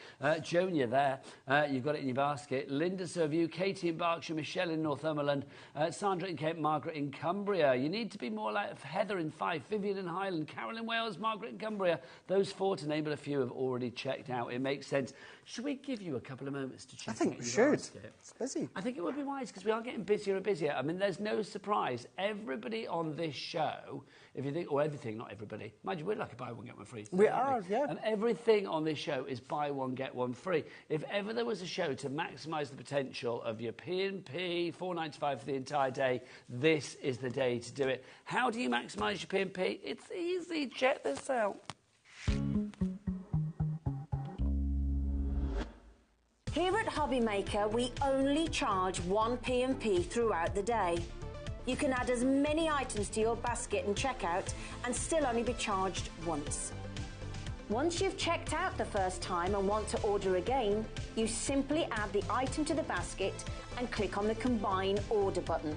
Joan, you're there. You've got it in your basket. Linda Serview, Katie in Berkshire, Michelle in Northumberland, Sandra in Kent, Margaret in Cumbria. You need to be more like Heather in Fife, Vivian in Highland, Carol in Wales, Margaret in Cumbria. Those 4, to name but a few, have already checked out. It makes sense. Should we give you a couple of moments to check out? I think we should. It's busy. I think it would be wise because we are getting busier and busier. I mean, there's no surprise. Everybody on this show, if you think, or everything, not everybody. Mind you, we're like a buy one, get one free. We are, yeah. And everything on this show is buy one, get one free. If ever there was a show to maximise the potential of your P&P, $4.95 for the entire day, this is the day to do it. How do you maximise your P&P? It's easy. Check this out. Here at HobbyMaker, we only charge 1 P&P throughout the day. You can add as many items to your basket and checkout and still only be charged once. Once you've checked out the first time and want to order again, you simply add the item to the basket and click on the Combine Order button.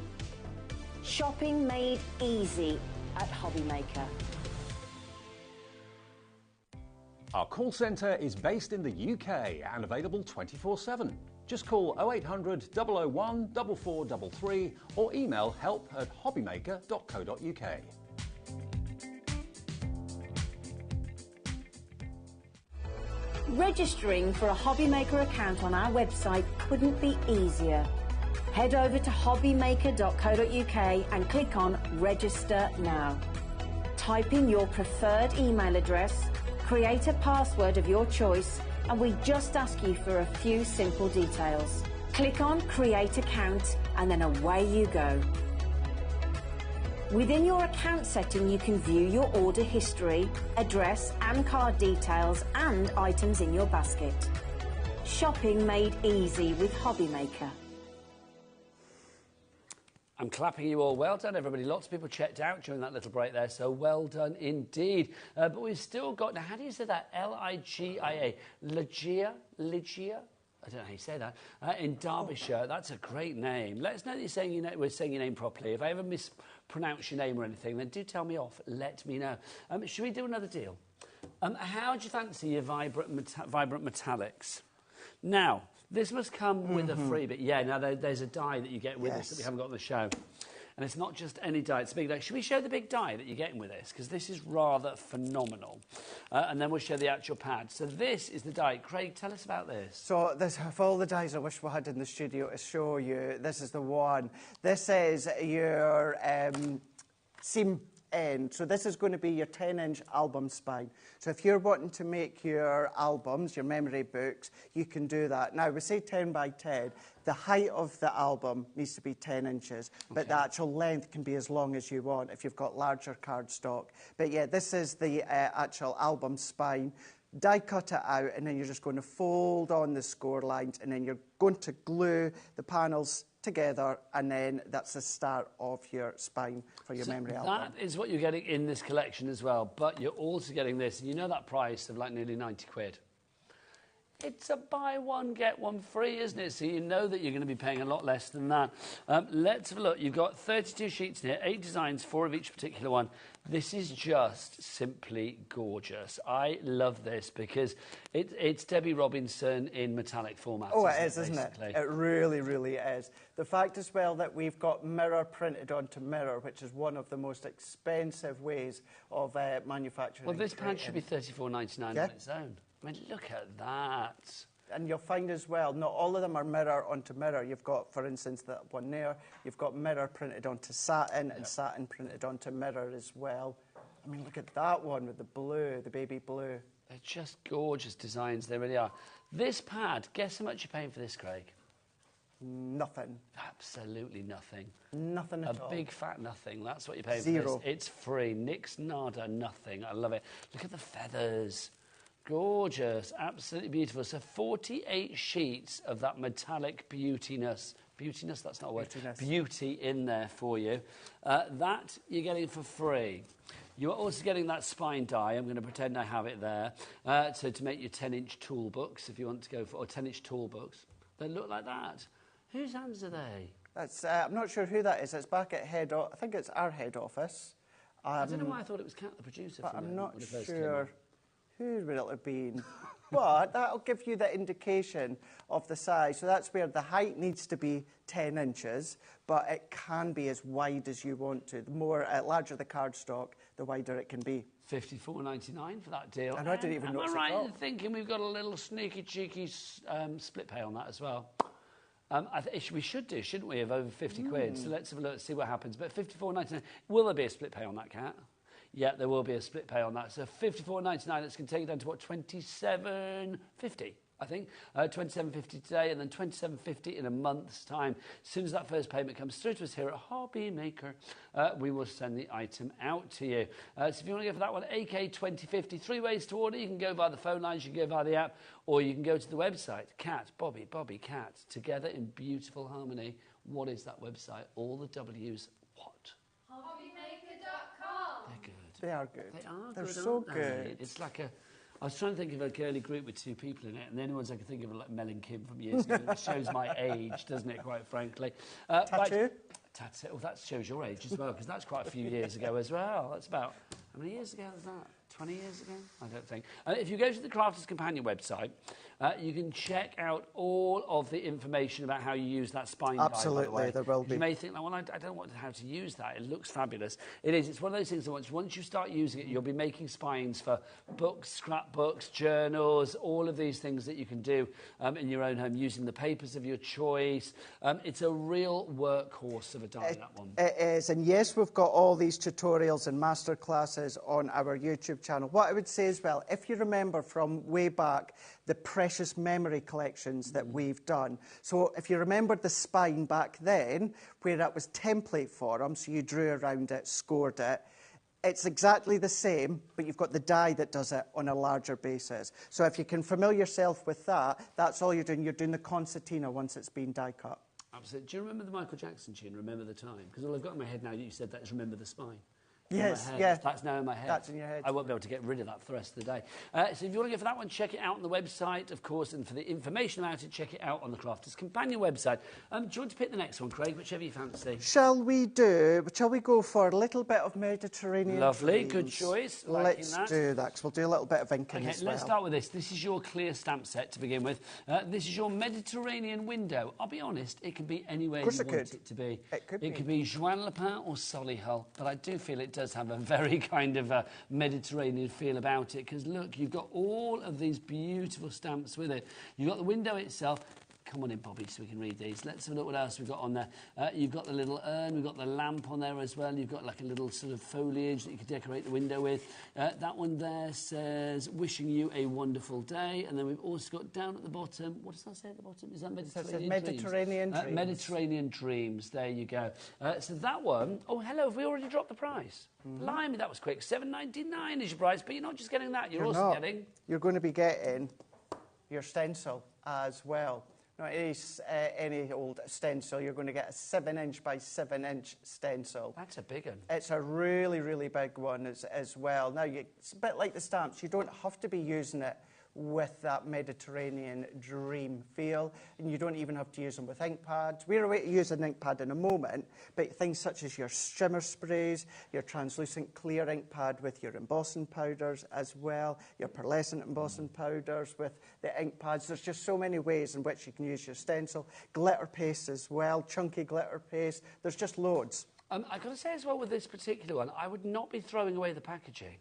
Shopping made easy at HobbyMaker. Our call centre is based in the UK and available 24/7. Just call 0800 001 4433 or email help@hobbymaker.co.uk. Registering for a HobbyMaker account on our website couldn't be easier. Head over to hobbymaker.co.uk and click on Register Now. Type in your preferred email address, create a password of your choice, and we just ask you for a few simple details. Click on Create Account and then away you go. Within your account setting, you can view your order history, address and card details and items in your basket. Shopping made easy with HobbyMaker. I'm clapping you all. Well done, everybody. Lots of people checked out during that little break there, so well done indeed. But we've still got, now how do you say that? Ligia? Ligia? I don't know how you say that. In Derbyshire. That's a great name. Let us know that you're saying we're saying your name properly. If I ever mispronounce your name or anything, then do tell me off. Let me know. Should we do another deal? How do you fancy your vibrant metallics? Now, this must come with a freebie. Yeah, now there's a die that you get with this that we haven't got on the show. And it's not just any die, it's a big die. Should we show the big die that you're getting with this? Because this is rather phenomenal. And then we'll show the actual pad. So this is the die. Craig, tell us about this. So this, of all the dies I wish we had in the studio to show you, this is the one. This is your seam end. So this is going to be your 10-inch album spine. So if you're wanting to make your albums, your memory books, you can do that. Now, we say 10 by 10. The height of the album needs to be 10 inches, but the actual length can be as long as you want if you've got larger cardstock. But yeah, this is the actual album spine. die cut it out, and then you're just going to fold on the score lines, and then you're going to glue the panels together, and then that's the start of your spine for your memory album. That is what you're getting in this collection as well, but you're also getting this, and you know that price of like nearly 90 quid. It's a buy one, get one free, isn't it? So you know that you're going to be paying a lot less than that. Let's have a look. You've got 32 sheets here, 8 designs, 4 of each particular one. This is just simply gorgeous. I love this because it's Debbie Robinson in metallic format. Oh, it is, isn't it? It really, really is. The fact as well that we've got mirror printed onto mirror, which is one of the most expensive ways of manufacturing. Well, this pad should be $34.99 on its own. I mean, look at that. And you'll find as well, not all of them are mirror onto mirror. You've got, for instance, that one there. You've got mirror printed onto satin and satin printed onto mirror as well. I mean, look at that one with the blue, the baby blue. They're just gorgeous designs. They really are. This pad, guess how much you're paying for this, Craig? Nothing. Absolutely nothing. Nothing at all. A big fat nothing. That's what you're paying Zero. for this. It's free. Nix, nada, nothing. I love it. Look at the feathers. Gorgeous, absolutely beautiful. So 48 sheets of that metallic beautiness. Beautiness, that's not a word. Beauty in there for you. That you're getting for free. You're also getting that spine die. I'm going to pretend I have it there. So to make your 10-inch tool books, if you want to go for, or 10-inch tool books. They look like that. Whose hands are they? That's, I'm not sure who that is. It's back at head office. I think it's our head office. I don't know why I thought it was Kat, the producer. But I'm not sure who would it have been. But that'll give you the indication of the size. So that's where the height needs to be 10 inches, but it can be as wide as you want to. The more larger the cardstock, the wider it can be. $54.99 for that deal. And I didn't even notice it. Am I right in thinking we've got a little sneaky, cheeky split pay on that as well? We should do, shouldn't we, of over 50 quid? So let's have a look, see what happens. But $54.99, will there be a split pay on that, Kat? Yeah, there will be a split pay on that. So $54.99, it's going to take it down to what, $27.50, I think. $27.50 today, and then $27.50 in a month's time. As soon as that first payment comes through to us here at HobbyMaker, we will send the item out to you. So if you want to go for that one, AK2050, 3 ways to order. You can go via the phone lines, you can go via the app, or you can go to the website. Kat, Bobby, Kat, together in beautiful harmony. What is that website? All the W's, what? HobbyMaker.com. They're good. They are good. They are They're good, so aren't they? good. It's like a... I was trying to think of a girly group with 2 people in it, and the only ones I could think of are like Mel and Kim from years ago. It shows my age, doesn't it, quite frankly? Tattoo? Tattoo. Well, that shows your age as well, because that's quite a few years ago as well. That's about... How many years ago was that? 20 years ago? I don't think. If you go to the Crafters Companion website, you can check out all of the information about how you use that spine die, Absolutely, by the way. there will be. You may think, well, I don't know how to use that. It looks fabulous. It is. It's one of those things that once you start using it, you'll be making spines for books, scrapbooks, journals, all of these things that you can do in your own home using the papers of your choice. It's a real workhorse of a die, that one. It is. And yes, we've got all these tutorials and masterclasses on our YouTube channel. What I would say as well, if you remember from way back, the precious memory collections that we've done. So if you remember the spine back then, where that was template form, so you drew around it, scored it, it's exactly the same, but you've got the die that does it on a larger basis. So if you can familiar yourself with that, that's all you're doing. You're doing the concertina once it's been die cut. Absolutely. Do you remember the Michael Jackson tune, Remember the Time? Because all I've got in my head now that you said that is Remember the Spine. Yes, yes. That's now in my head. That's in your head. I won't be able to get rid of that for the rest of the day. So if you want to go for that one, check it out on the website, of course, and for the information about it, check it out on the Crafters Companion website. Do you want to pick the next one, Craig, whichever you fancy? Shall we go for a little bit of Mediterranean Lovely, themes? Good choice. Let's do that, because we'll do a little bit of inking as well. Let's start with this. This is your clear stamp set to begin with. This is your Mediterranean window. I'll be honest, it can be anywhere you want it to be. It could be Juan Lepin or Solihull, but I do feel it does have a very kind of a Mediterranean feel about it, because look, you've got all of these beautiful stamps with it. You've got the window itself. Come on in, Bobby, so we can read these. Let's have a look what else we've got on there. You've got the little urn, we've got the lamp on there as well. You've got like a little sort of foliage that you can decorate the window with. That one there says, wishing you a wonderful day. And then we've also got down at the bottom, what does that say at the bottom? Is that Mediterranean Dreams? Mediterranean Dreams, there you go. So that one, oh, hello, have we already dropped the price? Blimey, that was quick. $7.99 is your price, but you're not just getting that, you're also getting... You're going to be getting your stencil as well. Not any old stencil. You're going to get a 7-inch by 7-inch stencil. That's a big one. It's a really, really big one as well. Now, it's a bit like the stamps. You don't have to be using it with that Mediterranean dream feel, and you don't even have to use them with ink pads. We're away to use an ink pad in a moment, but things such as your shimmer sprays, your translucent clear ink pad with your embossing powders as well, your pearlescent embossing powders with the ink pads. There's just so many ways in which you can use your stencil. Glitter paste as well, chunky glitter paste. There's just loads. I've got to say as well with this particular one, I would not be throwing away the packaging.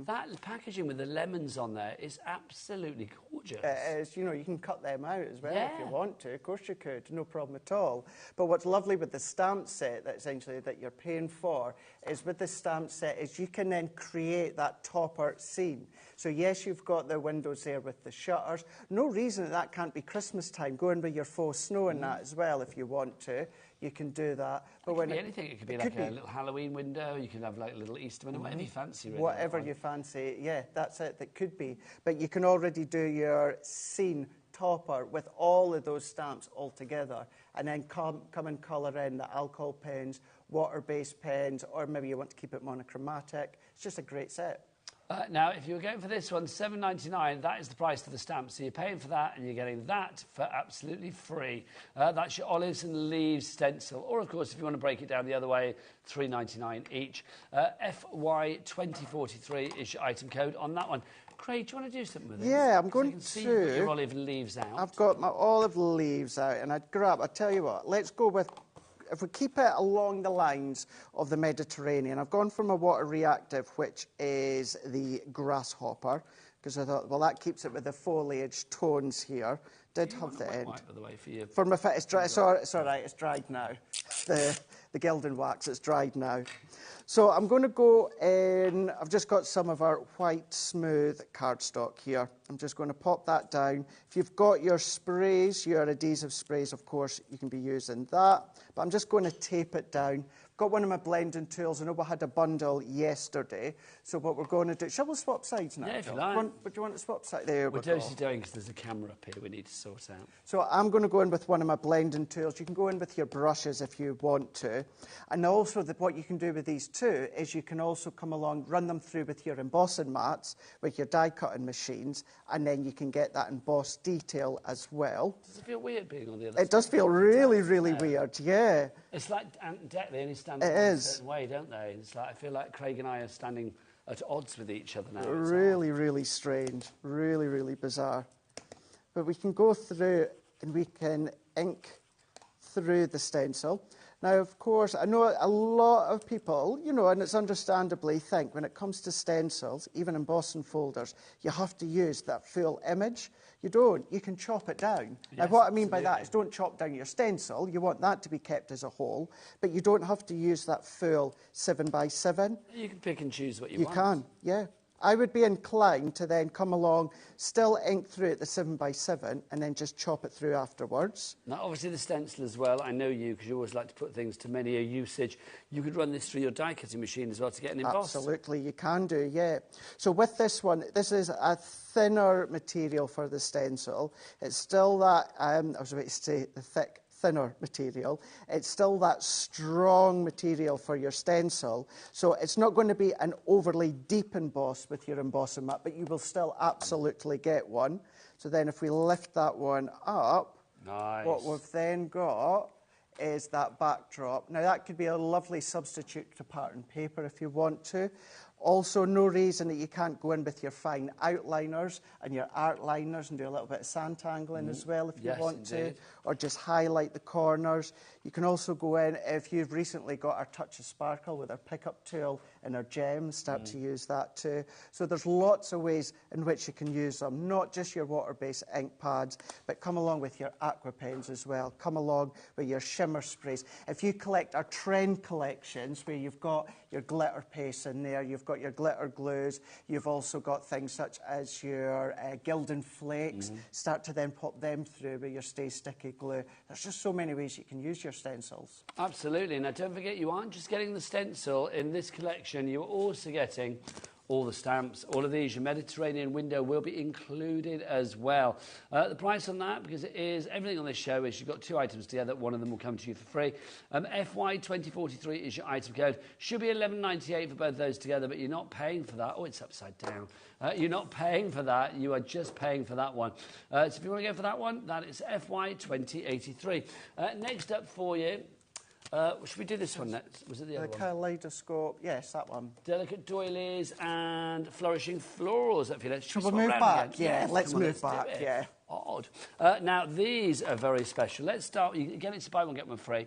That packaging with the lemons on there is absolutely gorgeous. It is. You know, you can cut them out as well if you want to. Of course you could, no problem at all. But what's lovely with the stamp set that essentially that you're paying for is with the stamp set is you can then create that topper scene. So yes, you've got the windows there with the shutters. No reason that can't be Christmas time. Go in with your faux snow and that as well if you want to. You can do that. But it could be anything. It could be like a little Halloween window. You can have like a little Easter window, whatever you fancy. Really, whatever you fancy, yeah, that's it. That could be. But you can already do your scene topper with all of those stamps all together, and then come and colour in the alcohol pens, water-based pens, or maybe you want to keep it monochromatic. It's just a great set. Now, if you were going for this one, $7.99, that is the price of the stamp. So you're paying for that, and you're getting that for absolutely free. That's your olives and leaves stencil. Or, of course, if you want to break it down the other way, $3.99 each. FY2043 is your item code on that one. Craig, do you want to do something with it? Yeah, I'm going to. See you've got your olive leaves out. I've got my olive leaves out, and I'll tell you what, let's go with... If we keep it along the lines of the Mediterranean, I've gone from a water reactive, which is the grasshopper, because I thought, well, that keeps it with the foliage tones here. Did have the end. Wipe, by the way, for you. For my foot, it's dry. It's all right, it's dried now. The gilding wax, it's dried now. So I'm going to go in, I've just got some of our white smooth cardstock here. I'm just going to pop that down. If you've got your sprays, your adhesive sprays, of course, you can be using that. But I'm just going to tape it down. I've got one of my blending tools. I know we had a bundle yesterday. So what we're going to do, shall we swap sides now? Yeah, if you like. But do you want to swap sides? There we go. We're just doing because there's a camera up here we need to sort out. So I'm going to go in with one of my blending tools. You can go in with your brushes if you want to. And also what you can do with these too is you can also come along, run them through with your embossing mats, with your die cutting machines, and then you can get that embossed detail as well. Does it feel weird being on the other side? It does feel really, really weird, yeah. It's like Ant and Dec, they only stand in a certain way, don't they? It's like, I feel like Craig and I are standing at odds with each other now. Really, really strange. Really, really bizarre. But we can go through and we can ink through the stencil. Now, of course, I know a lot of people, you know, and it's understandably think when it comes to stencils, even embossing folders, you have to use that full image. You don't. You can chop it down. Yes, now, what I mean by that is don't chop down your stencil. You want that to be kept as a whole, but you don't have to use that full 7x7. You can pick and choose what you want. You can, yeah. I would be inclined to then come along, still ink through it the 7x7, and then just chop it through afterwards. Now, obviously, the stencil as well. I know you, because you always like to put things to many a usage. You could run this through your die-cutting machine as well to get an emboss. Absolutely, you can do, yeah. So with this one, this is a thinner material for the stencil. It's still that, I was about to say the thinner material. It's still that strong material for your stencil. So it's not going to be an overly deep emboss with your embossing mat, but you will still absolutely get one. So then if we lift that one up, what we've then got is that backdrop. Now that could be a lovely substitute to pattern paper if you want to. Also, no reason that you can't go in with your fine outliners and your art liners and do a little bit of sandtangling as well if you want to, or just highlight the corners. You can also go in, if you've recently got our Touch of Sparkle with our pickup tool and our gems, start to use that too. So there's lots of ways in which you can use them, not just your water-based ink pads, but come along with your aqua pens as well. Come along with your shimmer sprays. If you collect our trend collections where you've got your glitter paste in there, you've got your glitter glues, you've also got things such as your Gildan flakes, start to then pop them through with your Stay Sticky glue. There's just so many ways you can use your stencils. Absolutely. Now, don't forget, you aren't just getting the stencil in this collection, you're also getting all the stamps, all of these. Your Mediterranean window will be included as well. The price on that, because it is everything on this show, is you've got 2 items together. One of them will come to you for free. FY2043 is your item code. Should be $11.98 for both those together, but you're not paying for that. Oh, it's upside down. You're not paying for that. You are just paying for that one. So if you want to go for that one, that is FY2083. Next up for you. Should we do this one next? Was it the other one? Kaleidoscope, yes, that one. Delicate doilies and flourishing florals. If you let's Should we move back? Yeah, let's move back. Yeah. Odd. Now these are very special. Let's start. You get it to buy one get one free.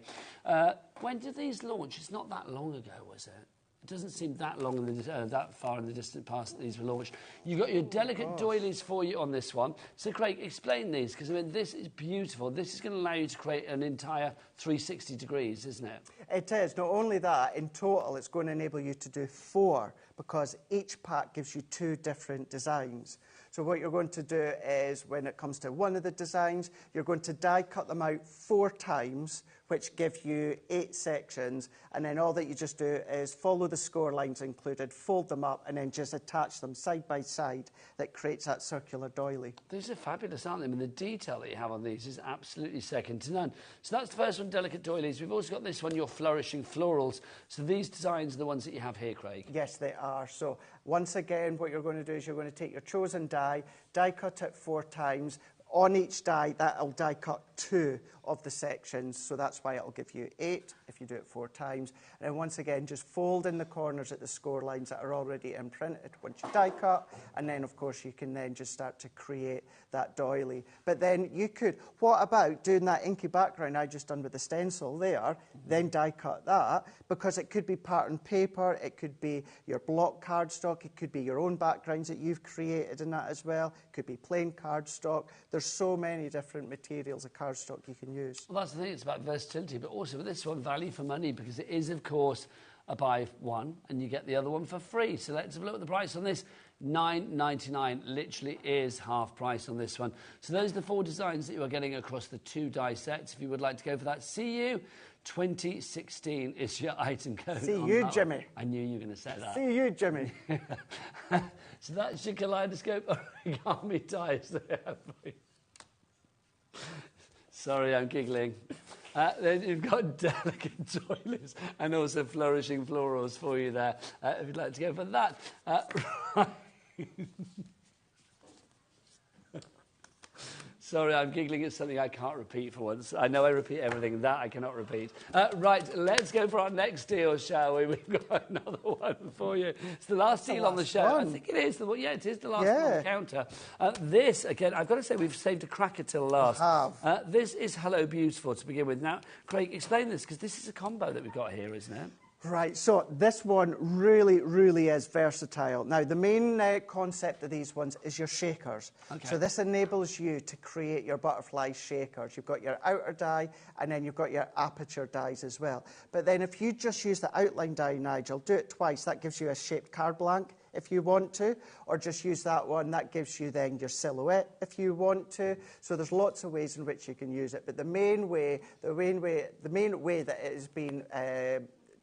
When did these launch? It's not that long ago, was it? It doesn't seem that long, that far in the distant past that these were launched. You've got your delicate doilies for you on this one. So, Craig, explain these, because, I mean, this is beautiful. This is going to allow you to create an entire 360 degrees, isn't it? It is. Not only that, in total, it's going to enable you to do 4, because each pack gives you 2 different designs. So what you're going to do is, when it comes to one of the designs, you're going to die cut them out 4 times, which give you 8 sections, and then all that you just do is follow the score lines included, fold them up, and then just attach them side by side. That creates that circular doily. These are fabulous, aren't they? I mean, the detail that you have on these is absolutely second to none. So that's the first one, delicate doilies. We've also got this one, your flourishing florals. So these designs are the ones that you have here, Craig? Yes, they are. So once again, what you're going to do is you're going to take your chosen die cut it 4 times. On each die, that'll die cut 2 of the sections, so that's why it'll give you 8 if you do it 4 times. And then once again, just fold in the corners at the score lines that are already imprinted once you die cut, and then of course you can then just start to create that doily. But then you could, what about doing that inky background I just done with the stencil there, then die cut that, because it could be patterned paper, it could be your block cardstock, it could be your own backgrounds that you've created in that as well, it could be plain cardstock. There's so many different materials of cardstock you can use. Well, that's the thing, it's about versatility, but also with this one, value for money, because it is, of course, a buy one and you get the other one for free. So let's have a look at the price on this. $9.99 literally is half price on this one. So those are the 4 designs that you are getting across the 2 die sets. If you would like to go for that, CU 2016 is your item code. See you, Jimmy. One. I knew you were going to say that. See you, Jimmy. So that's your kaleidoscope origami dies there for you. Sorry, I'm giggling. Then you've got delicate doilies and also flourishing florals for you there, if you'd like to go for that. Sorry, I'm giggling at something I can't repeat for once. I know I repeat everything. That I cannot repeat. Right, let's go for our next deal, shall we? We've got another one for you. It's the last deal on the show. I think it is. Yeah, it is the last one on the counter. This, again, I've got to say, we've saved a cracker till last. This is Hello Beautiful to begin with. Now, Craig, explain this, because this is a combo that we've got here, isn't it? Right, so this one really, really is versatile. Now, the main concept of these ones is your shakers. Okay. So this enables you to create your butterfly shakers. You've got your outer die, and then you've got your aperture dies as well. But then if you just use the outline die, Nigel, do it twice. That gives you a shaped card blank if you want to, or just use that one. That gives you then your silhouette if you want to. So there's lots of ways in which you can use it. But the main way that it has been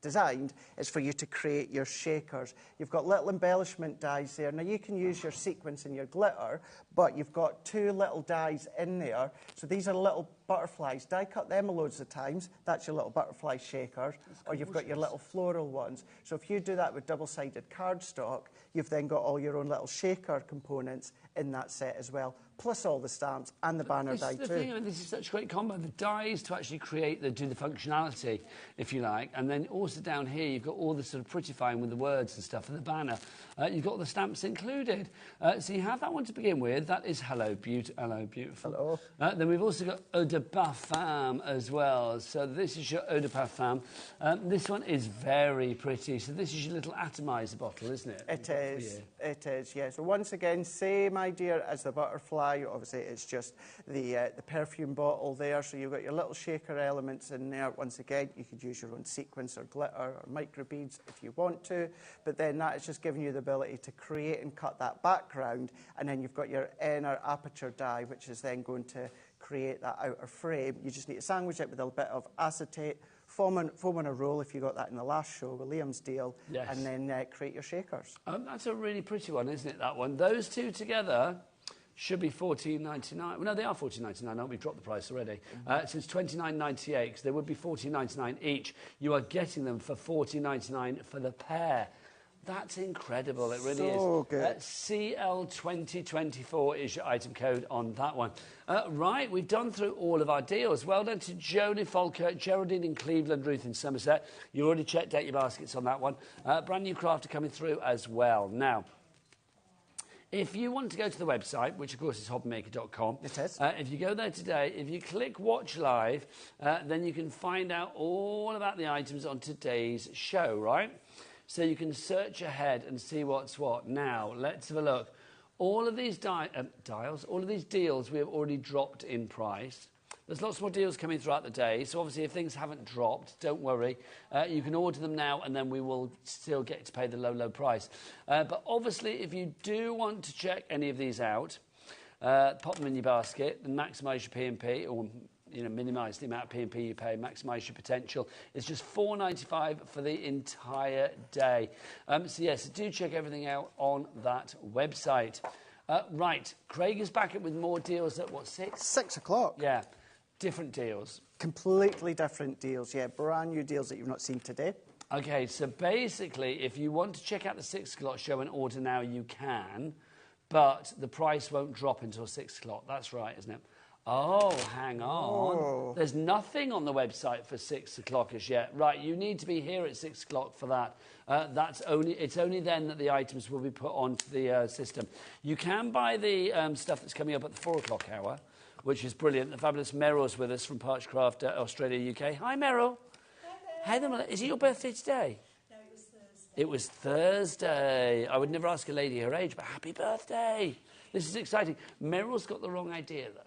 designed is for you to create your shakers. You've got little embellishment dies there. Now you can use your sequins and your glitter, but you've got 2 little dies in there. So these are little butterflies. Die cut them loads of times. That's your little butterfly shakers. Or you've got your little floral ones. So if you do that with double-sided cardstock, you've then got all your own little shaker components in that set as well. plus all the stamps and the banner die too. Thing, I mean, this is such a great combo. The dies to actually do the functionality, if you like, and then also down here you've got all the sort of prettifying with the words and stuff and the banner. You've got the stamps included. So you have that one to begin with. That is Hello Beautiful. Hello. Then we've also got Eau de Parfum as well. So this is your Eau de Parfum. This one is very pretty. So this is your little atomizer bottle, isn't it? It is. It is, yeah. So once again, same idea as the butterfly. Obviously, it's just the perfume bottle there. So you've got your little shaker elements in there. Once again, you could use your own sequins or glitter or micro beads if you want to. But then that is just giving you the ability to create and cut that background. And then you've got your inner aperture die, which is then going to create that outer frame. You just need to sandwich it with a bit of acetate, foam on a roll if you got that in the last show with Liam's deal, yes. And then create your shakers. That's a really pretty one, isn't it, that one? Those two together should be $14.99. Well, no, they are $14.99. We've dropped the price already. So it's $29.98 because they would be $14.99 each. You are getting them for $14.99 for the pair. That's incredible. It really so is. Good. CL2024 is your item code on that one. Right, we've done through all of our deals. Well done to Joni in Falkirk, Geraldine in Cleveland, Ruth in Somerset. You already checked out your baskets on that one. Brand new crafter coming through as well. Now, if you want to go to the website, which of course is hobbymaker.com, it is. If you go there today, if you click Watch Live, then you can find out all about the items on today's show, right? So you can search ahead and see what's what. Now, let's have a look. All of these all of these deals we have already dropped in price. There's lots more deals coming throughout the day, so obviously if things haven't dropped, don't worry. You can order them now and then we will still get to pay the low, low price. But obviously if you do want to check any of these out, pop them in your basket and maximise your P&P, or minimise the amount of P&P you pay, maximise your potential. It's just $4.95 for the entire day. So yes, do check everything out on that website. Right, Craig is back with more deals at what, 6? 6 o'clock. Yeah. Different deals. Completely different deals, yeah. Brand new deals that you've not seen today. Okay, so basically, if you want to check out the 6 o'clock show and order now, you can, but the price won't drop until 6 o'clock. That's right, isn't it? Oh, hang on. Oh. There's nothing on the website for 6 o'clock as yet. Right, you need to be here at 6 o'clock for that. It's only then that the items will be put onto the system. You can buy the stuff that's coming up at the 4 o'clock hour, which is brilliant. The fabulous Meryl's with us from Parchcraft Australia, UK. Hi, Meryl. Hi there. Is it your birthday today? No, it was Thursday. It was Thursday. I would never ask a lady her age, but happy birthday. This is exciting. Meryl's got the wrong idea, though.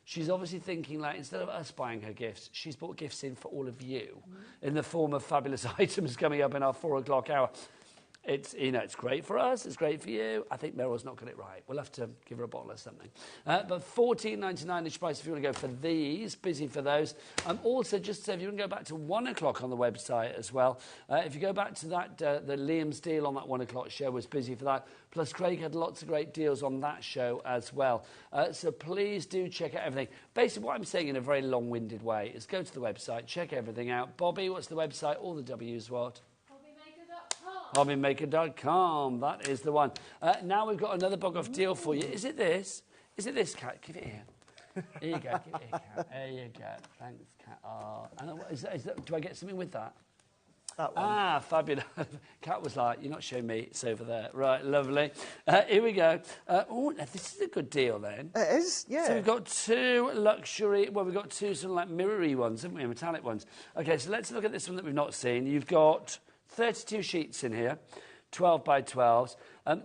She's obviously thinking, like, instead of us buying her gifts, she's bought gifts in for all of you in the form of fabulous items coming up in our 4 o'clock hour. It's, it's great for us. It's great for you. I think Meryl's not got it right. We'll have to give her a bottle or something. But $14.99 is price if you want to go for these. Busy for those. Also, just to say, if you want to go back to 1 o'clock on the website as well, if you go back to that, the Liam's deal on that 1 o'clock show was busy for that. Plus, Craig had lots of great deals on that show as well. So please do check out everything. Basically, what I'm saying in a very long-winded way is go to the website, check everything out. Bobby, what's the website? All the W's what? HobbyMaker.com. That is the one. Now we've got another bug-off deal for you. Is it this? Is it this, Cat? Give it here. Here you go. Give it here, Cat. There you go. Thanks, Cat. Oh, is that, do I get something with that? That one. Ah, fabulous. Cat was like, you're not showing me, it's over there. Right, lovely. Here we go. Oh, this is a good deal then. It is, yeah. So we've got two luxury, we've got two sort of like mirror-y ones, haven't we, metallic ones. Okay, so let's look at this one that we've not seen. You've got 32 sheets in here, 12 by 12s.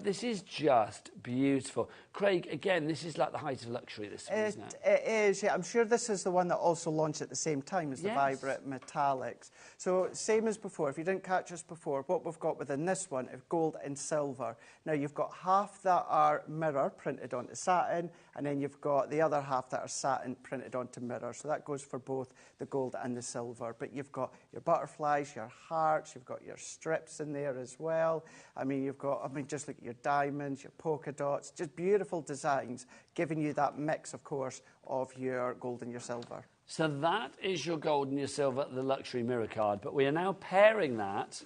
This is just beautiful. Craig, again, this is like the height of luxury, this one, isn't it? It is, yeah. I'm sure this is the one that also launched at the same time as the Vibrant Metallics. So, same as before. If you didn't catch us before, what we've got within this one is gold and silver. Now, you've got half that are mirror printed onto satin, and then you've got the other half that are satin printed onto mirror. So that goes for both the gold and the silver. But you've got your butterflies, your hearts, you've got your strips in there as well. I mean, you've got, just look at your diamonds, your polka dots, just beautiful designs, giving you that mix, of course, of your gold and your silver. So that is your gold and your silver, the luxury mirror card. But we are now pairing that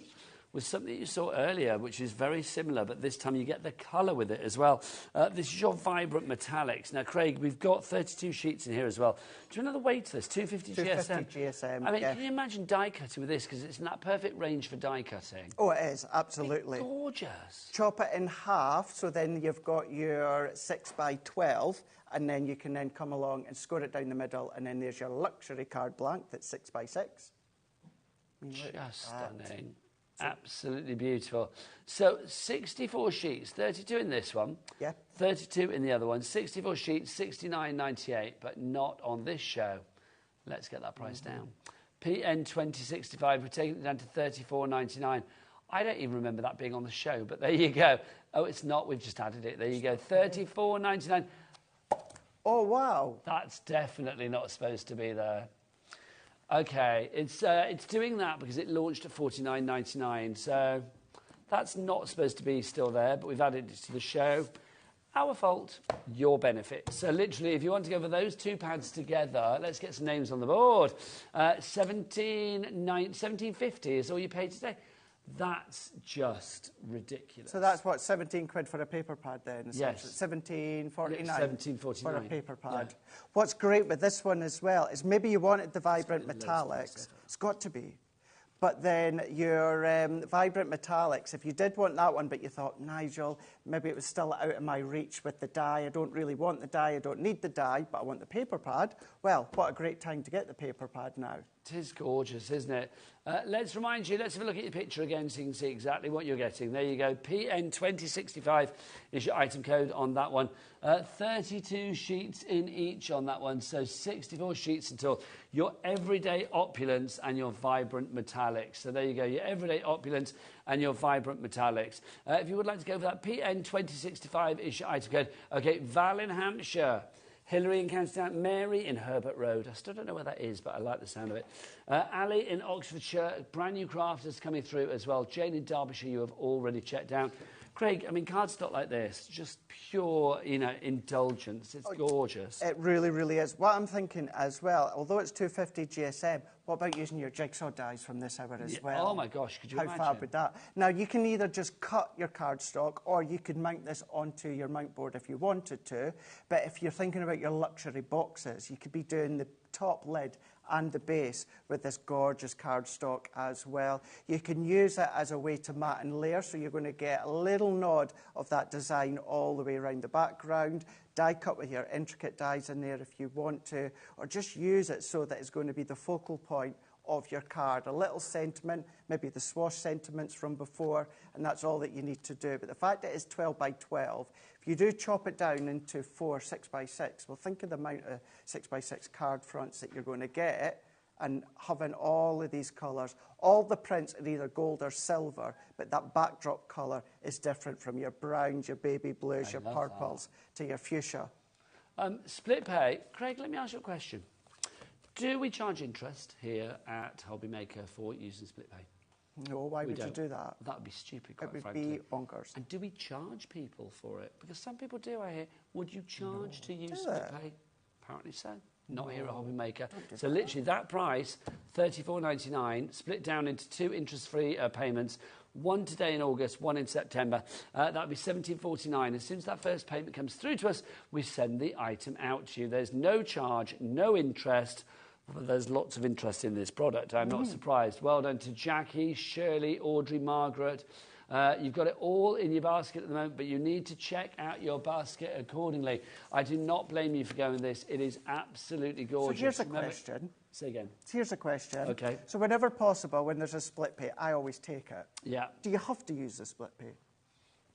with something you saw earlier, which is very similar, but this time you get the colour with it as well. This is your vibrant metallics. Now, Craig, we've got 32 sheets in here as well. Do you know the weight of this? 250 GSM? 250 GSM, I mean, can you imagine die cutting with this? Because it's in that perfect range for die cutting. Oh, it is, absolutely. It's gorgeous. Chop it in half, so then you've got your 6 by 12, and then you can then come along and score it down the middle, and then there's your luxury card blank that's 6 by 6. Just stunning. Absolutely beautiful. So 64 sheets, 32 in this one, 32 in the other one, 64 sheets, $69.98, but not on this show. Let's get that price down. PN 2065, we're taking it down to $34.99. I don't even remember that being on the show, but there you go. Oh, it's not, we've just added it. There you go, $34.99. Oh, wow. That's definitely not supposed to be there. Okay, it's doing that because it launched at $49.99, so that's not supposed to be still there, but we've added it to the show. Our fault, your benefit. So literally, if you want to go for those two pads together, let's get some names on the board. $17.50 is all you paid today. That's just ridiculous. So that's what, 17 quid for a paper pad then? Yes. $17.49 $17.49 for a paper pad. Yeah. What's great with this one as well is maybe you wanted the vibrant metallics. It's got to be. But then your vibrant metallics, if you did want that one, but you thought, Nigel, maybe it was still out of my reach with the dye. I don't really want the dye. I don't need the dye, but I want the paper pad. Well, what a great time to get the paper pad now. It is gorgeous, isn't it? Let's remind you, let's have a look at your picture again so you can see exactly what you're getting. There you go. PN 2065 is your item code on that one. 32 sheets in each on that one, so 64 sheets until your everyday opulence and your vibrant metallics. So there you go, your everyday opulence and your vibrant metallics. If you would like to go for that, PN 2065 is your item code. Okay, Val in Hampshire. Hillary in County Mary in Herbert Road. I still don't know where that is, but I like the sound of it. Ali in Oxfordshire. Brand new crafters coming through as well. Jane in Derbyshire, you have already checked down. Craig, I mean, cardstock like this, just pure, you know, indulgence. It's gorgeous. It really, really is. What I'm thinking as well, although it's 250 GSM, what about using your jigsaw dies from this hour as well? Oh, my gosh, could you imagine? How fab would that? Now, you can either just cut your cardstock or you could mount this onto your mount board if you wanted to. But if you're thinking about your luxury boxes, you could be doing the top lid and the base with this gorgeous cardstock as well. You can use it as a way to mat and layer, so you're going to get a little nod of that design all the way around the background. Die cut with your intricate dies in there if you want to, or just use it so that it's going to be the focal point of your card. A little sentiment, maybe the swash sentiments from before, and that's all that you need to do. But the fact that it's 12 by 12, if you do chop it down into 4 6 by 6, well, think of the amount of 6 by 6 card fronts that you're going to get, and having all of these colours. All the prints are either gold or silver, but that backdrop colour is different from your browns, your baby blues, your purples, to your fuchsia. Split pay. Craig, let me ask you a question. Do we charge interest here at HobbyMaker for using split pay? No, why would you do that? That would be stupid, quite frankly. It would be bonkers. And do we charge people for it? Because some people do, I hear. Would you charge to use split pay? Apparently so. Not here at HobbyMaker. So literally that price, $34.99, split down into 2 interest-free payments. One today in August, one in September. That would be $17.49. As soon as that first payment comes through to us, we send the item out to you. There's no charge, no interest. Well, there's lots of interest in this product. I'm not surprised. Well done to Jackie, Shirley, Audrey, Margaret. You've got it all in your basket at the moment, but you need to check out your basket accordingly. I do not blame you for going with this. It is absolutely gorgeous. So here's a question. Say again. Here's a question. Okay. So whenever possible, when there's a split pay, I always take it. Yeah. Do you have to use the split pay?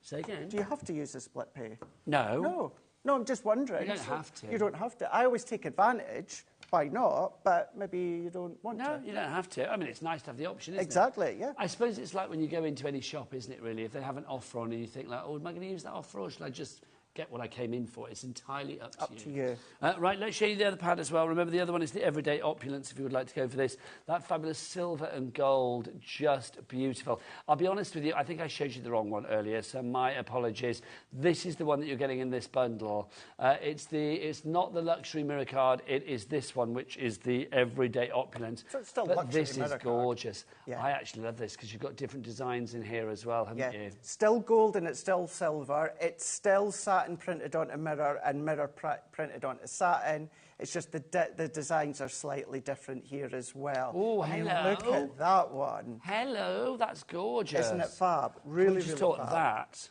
Say again. Do you have to use the split pay? No. No. No, I'm just wondering. You don't have to. You don't have to. I always take advantage. Why not? But maybe you don't want to. No, you don't have to. I mean, it's nice to have the option, isn't it? Exactly, yeah. I suppose it's like when you go into any shop, isn't it, really? If they have an offer on and you think, like, oh, am I going to use that offer or should I just get what I came in for. It's entirely up to you. Up to you. Right, let's show you the other pad as well. Remember, the other one is the Everyday Opulence, if you would like to go for this. That fabulous silver and gold, just beautiful. I'll be honest with you, I think I showed you the wrong one earlier, so my apologies. This is the one that you're getting in this bundle. It's not the luxury mirror card, it is this one, which is the Everyday Opulence. So it's still but luxury this mirror is gorgeous. Yeah. I actually love this because you've got different designs in here as well, haven't you? Still gold and it's still silver. It's still satin printed onto mirror and mirror printed onto satin. It's just the designs are slightly different here as well. Oh, I mean, hello. look at that one. Hello, that's gorgeous. Isn't it fab? Really, we just really thought fab. that.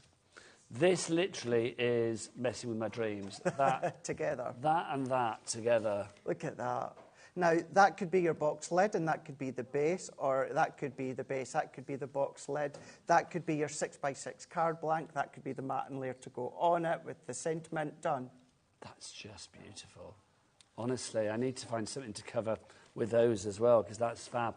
This literally is messing with my dreams. That together. That and that together. Look at that. Now, that could be your box lid and that could be the base, or that could be the base, that could be the box lid, that could be your 6x6 card blank, that could be the matte layer to go on it with the sentiment done. That's just beautiful. Honestly, I need to find something to cover with those as well, because that's fab.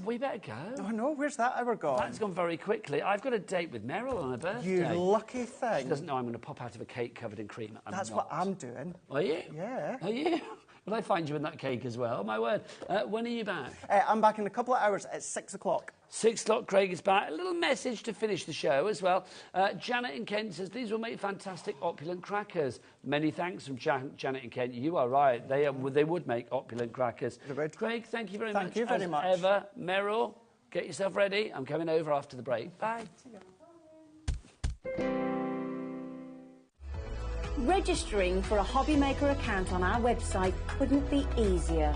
We better go. Oh, no, where's that hour gone? That's gone very quickly. I've got a date with Meryl on her birthday. You lucky thing. She doesn't know I'm going to pop out of a cake covered in cream. That's what I'm doing. Are you? Yeah. Are you? Will I find you in that cake as well? My word. When are you back? I'm back in a couple of hours at 6 o'clock. 6 o'clock, Craig is back. A little message to finish the show as well. Janet in Kent says, these will make fantastic opulent crackers. Many thanks from Janet in Kent. You are right. They would make opulent crackers. Craig, thank you very much. Thank you very much. As ever, Meryl, get yourself ready. I'm coming over after the break. Bye. Registering for a HobbyMaker account on our website couldn't be easier.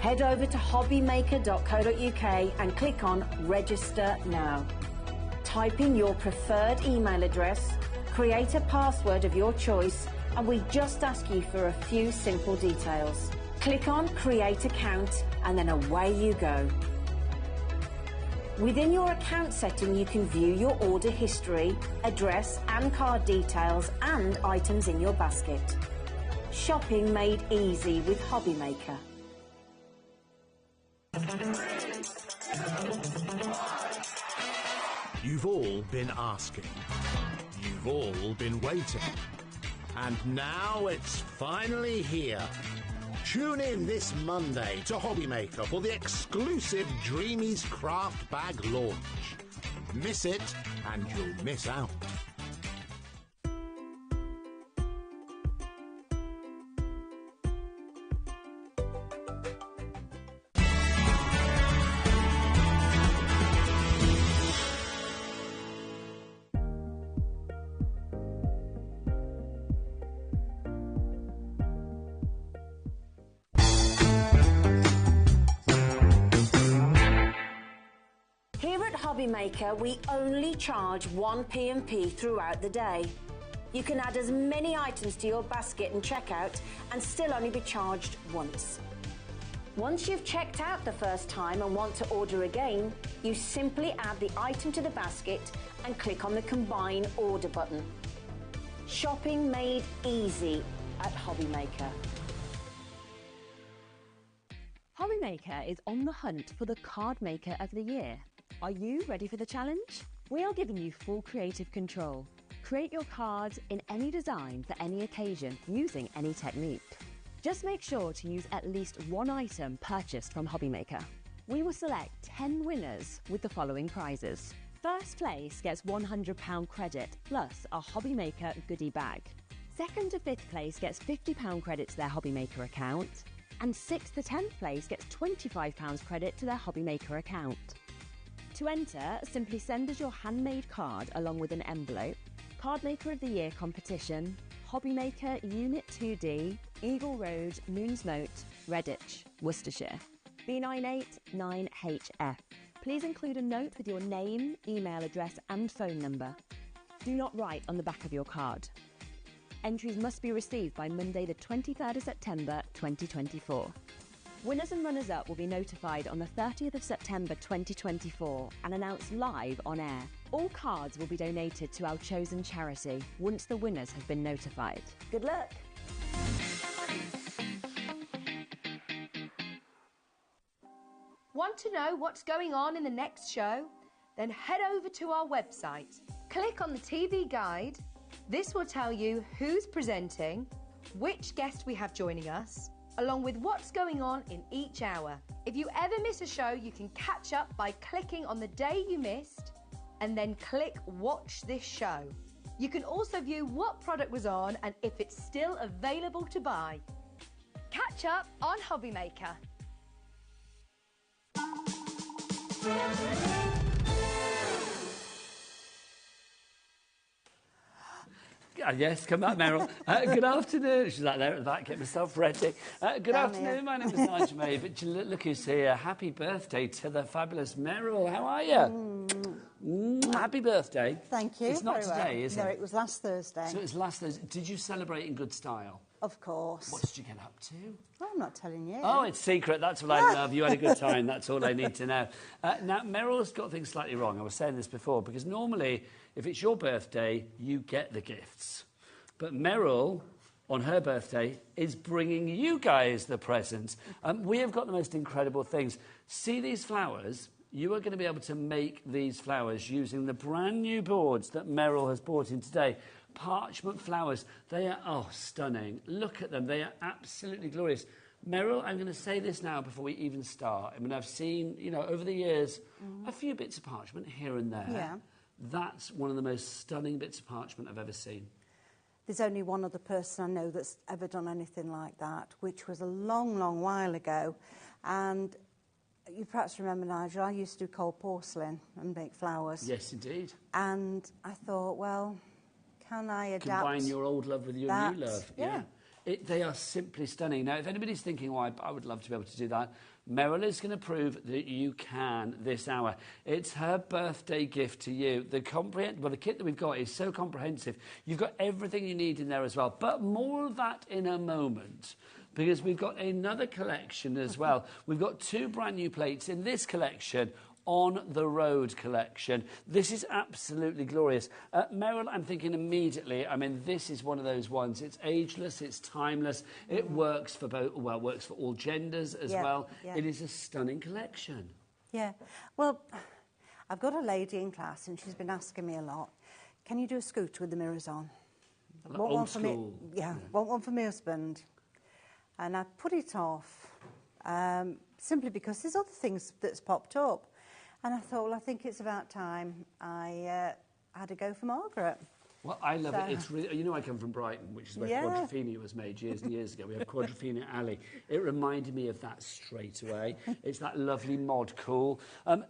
Head over to hobbymaker.co.uk and click on Register Now. Type in your preferred email address, create a password of your choice, and we just ask you for a few simple details. Click on Create Account and then away you go. Within your account setting, you can view your order history, address and card details and items in your basket. Shopping made easy with HobbyMaker. You've all been asking. You've all been waiting. And now it's finally here. Tune in this Monday to HobbyMaker for the exclusive Dreamies Craft Bag launch. Miss it and you'll miss out. HobbyMaker, we only charge one P&P throughout the day. You can add as many items to your basket and checkout and still only be charged once. Once you've checked out the first time and want to order again, you simply add the item to the basket and click on the Combine Order button. Shopping made easy at HobbyMaker. HobbyMaker is on the hunt for the Card Maker of the Year. Are you ready for the challenge? We are giving you full creative control. Create your cards in any design for any occasion using any technique. Just make sure to use at least one item purchased from HobbyMaker. We will select 10 winners with the following prizes. First place gets £100 credit plus a HobbyMaker goodie bag. Second to fifth place gets £50 credit to their HobbyMaker account. And 6th to 10th place gets £25 credit to their HobbyMaker account. To enter, simply send us your handmade card along with an envelope. Card Maker of the Year competition, HobbyMaker Unit 2D, Eagle Road, Moonsmote, Redditch, Worcestershire. B989HF. Please include a note with your name, email address and phone number. Do not write on the back of your card. Entries must be received by Monday the 23rd of September 2024. Winners and runners-up will be notified on the 30th of September 2024 and announced live on air. All cards will be donated to our chosen charity once the winners have been notified. Good luck! Want to know what's going on in the next show? Then head over to our website. Click on the TV guide. This will tell you who's presenting, which guest we have joining us, along with what's going on in each hour. If you ever miss a show, you can catch up by clicking on the day you missed and then click Watch This Show. You can also view what product was on and if it's still available to buy. Catch up on HobbyMaker. Yes, come back, Meryl. Good afternoon. She's like there at the back, get myself ready. Good afternoon, my name is Nigel May, but look who's here. Happy birthday to the fabulous Meryl. How are you? Happy birthday. Thank you. It's not Very today, well. is it? No, it was last Thursday. So it's last Thursday. Did you celebrate in good style? Of course. What did you get up to? Oh, I'm not telling you. Oh, it's secret. That's what I love. You had a good time. That's all I need to know. Now, Meryl's got things slightly wrong. I was saying this before, because normally, if it's your birthday, you get the gifts. But Meryl, on her birthday, is bringing you guys the presents. We have got the most incredible things. See these flowers? You are going to be able to make these flowers using the brand new boards that Meryl has brought in today. Parchment flowers. They are, stunning. Look at them. They are absolutely glorious. Meryl, I'm going to say this now before we even start. I mean, I've seen, over the years, a few bits of parchment here and there. Yeah. That's one of the most stunning bits of parchment I've ever seen. There's only one other person I know that's ever done anything like that, which was a long, long while ago. And you perhaps remember, Nigel, I used to do cold porcelain and make flowers. Yes, indeed. And I thought, well, can I adapt? Combine your old love with your new love. Yeah. They are simply stunning. Now, if anybody's thinking, I would love to be able to do that, Meryl is going to prove that you can this hour. It's her birthday gift to you. The kit that we've got is so comprehensive. You've got everything you need in there as well. But more of that in a moment, because we've got another collection as well. We've got 2 brand new plates in this collection. On the Road collection. This is absolutely glorious. Meryl, I'm thinking immediately, this is one of those ones. It's ageless, it's timeless. It works for works for all genders as well. Yeah. It is a stunning collection. Yeah. Well, I've got a lady in class and she's been asking me a lot, can you do a scooter with the mirrors on? Want one for me? Yeah, want one for my husband. And I put it off simply because there's other things that's popped up. And I thought, well, I think it's about time I had a go for Margaret. Well, I love it. It's really, I come from Brighton, which is where Quadrophenia was made years and years ago. We have Quadrophenia Alley. It reminded me of that straight away. It's that lovely mod cool.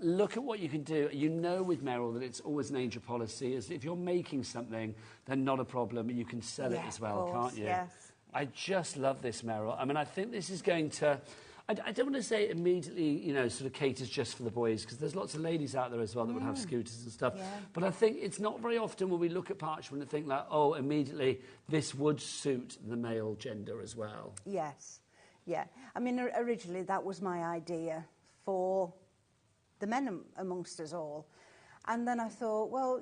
Look at what you can do. You know with Meryl that it's always an angel policy. Is if you're making something, then not a problem. You can sell it as well, can't you? Yes. I just love this, Meryl. I think this is going to... I don't want to say it immediately, sort of caters just for the boys, because there's lots of ladies out there as well that would have scooters and stuff. Yeah. But I think it's not very often when we look at parchment and think like, oh, immediately this would suit the male gender as well. Yes, yeah. Originally that was my idea for the men amongst us all. And then I thought, well,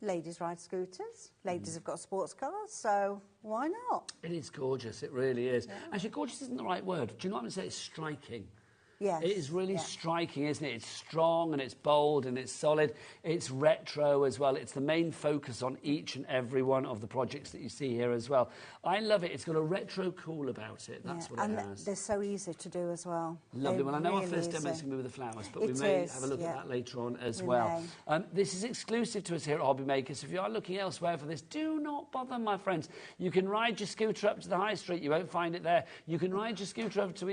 ladies ride scooters, ladies have got sports cars, so why not? It is gorgeous, it really is. Yeah. Actually, gorgeous isn't the right word. Do you know what I'm going to say? It's striking. Yes. It is really striking, isn't it? It's strong and it's bold and it's solid. It's retro as well. It's the main focus on each and every one of the projects that you see here as well. I love it. It's got a retro cool about it. That's what it has. And they're so easy to do as well. Lovely. Well, I know our first demo is going to be with the flowers, but we may have a look at that later on as well. This is exclusive to us here at HobbyMaker, so if you are looking elsewhere for this, do not bother, my friends. You can ride your scooter up to the high street. You won't find it there. You can ride your scooter up to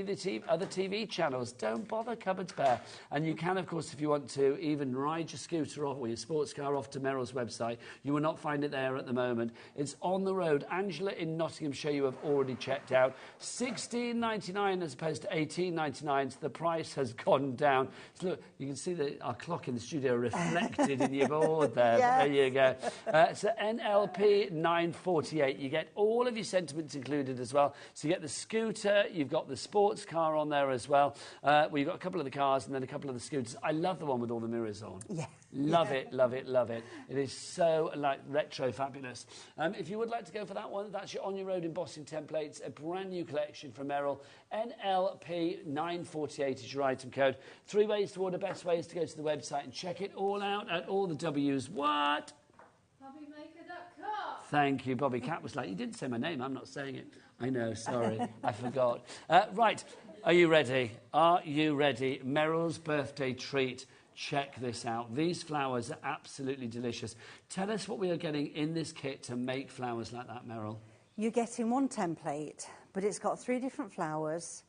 other TV channels. Don't bother, cupboards bare. And you can, of course, if you want to, even ride your scooter off or your sports car off to Meryl's website. You will not find it there at the moment. It's on the road. Angela in Nottinghamshire you have already checked out. $16.99 as opposed to $18.99. So the price has gone down. So look, you can see our clock in the studio reflected in your board there. Yes. There you go. So NLP 948. You get all of your sentiments included as well. So you get the scooter, you've got the sports car on there as well. You've got a couple of the cars and then a couple of the scooters. I love the one with all the mirrors on. Yeah. Love it, love it, love it. It is so retro fabulous. If you would like to go for that one, that's your On Your Road embossing templates, a brand new collection from Meryl. NLP 948 is your item code. 3 ways to order. Best way is to go to the website and check it all out at all the W's. What? HobbyMaker.com. Thank you. Bobby Cat was like, you didn't say my name. I'm not saying it. I know, sorry. I forgot. Right. Are you ready? Are you ready? Meryl's birthday treat. Check this out. These flowers are absolutely delicious. Tell us what we are getting in this kit to make flowers like that, Meryl. You're getting one template, but it's got 3 different flowers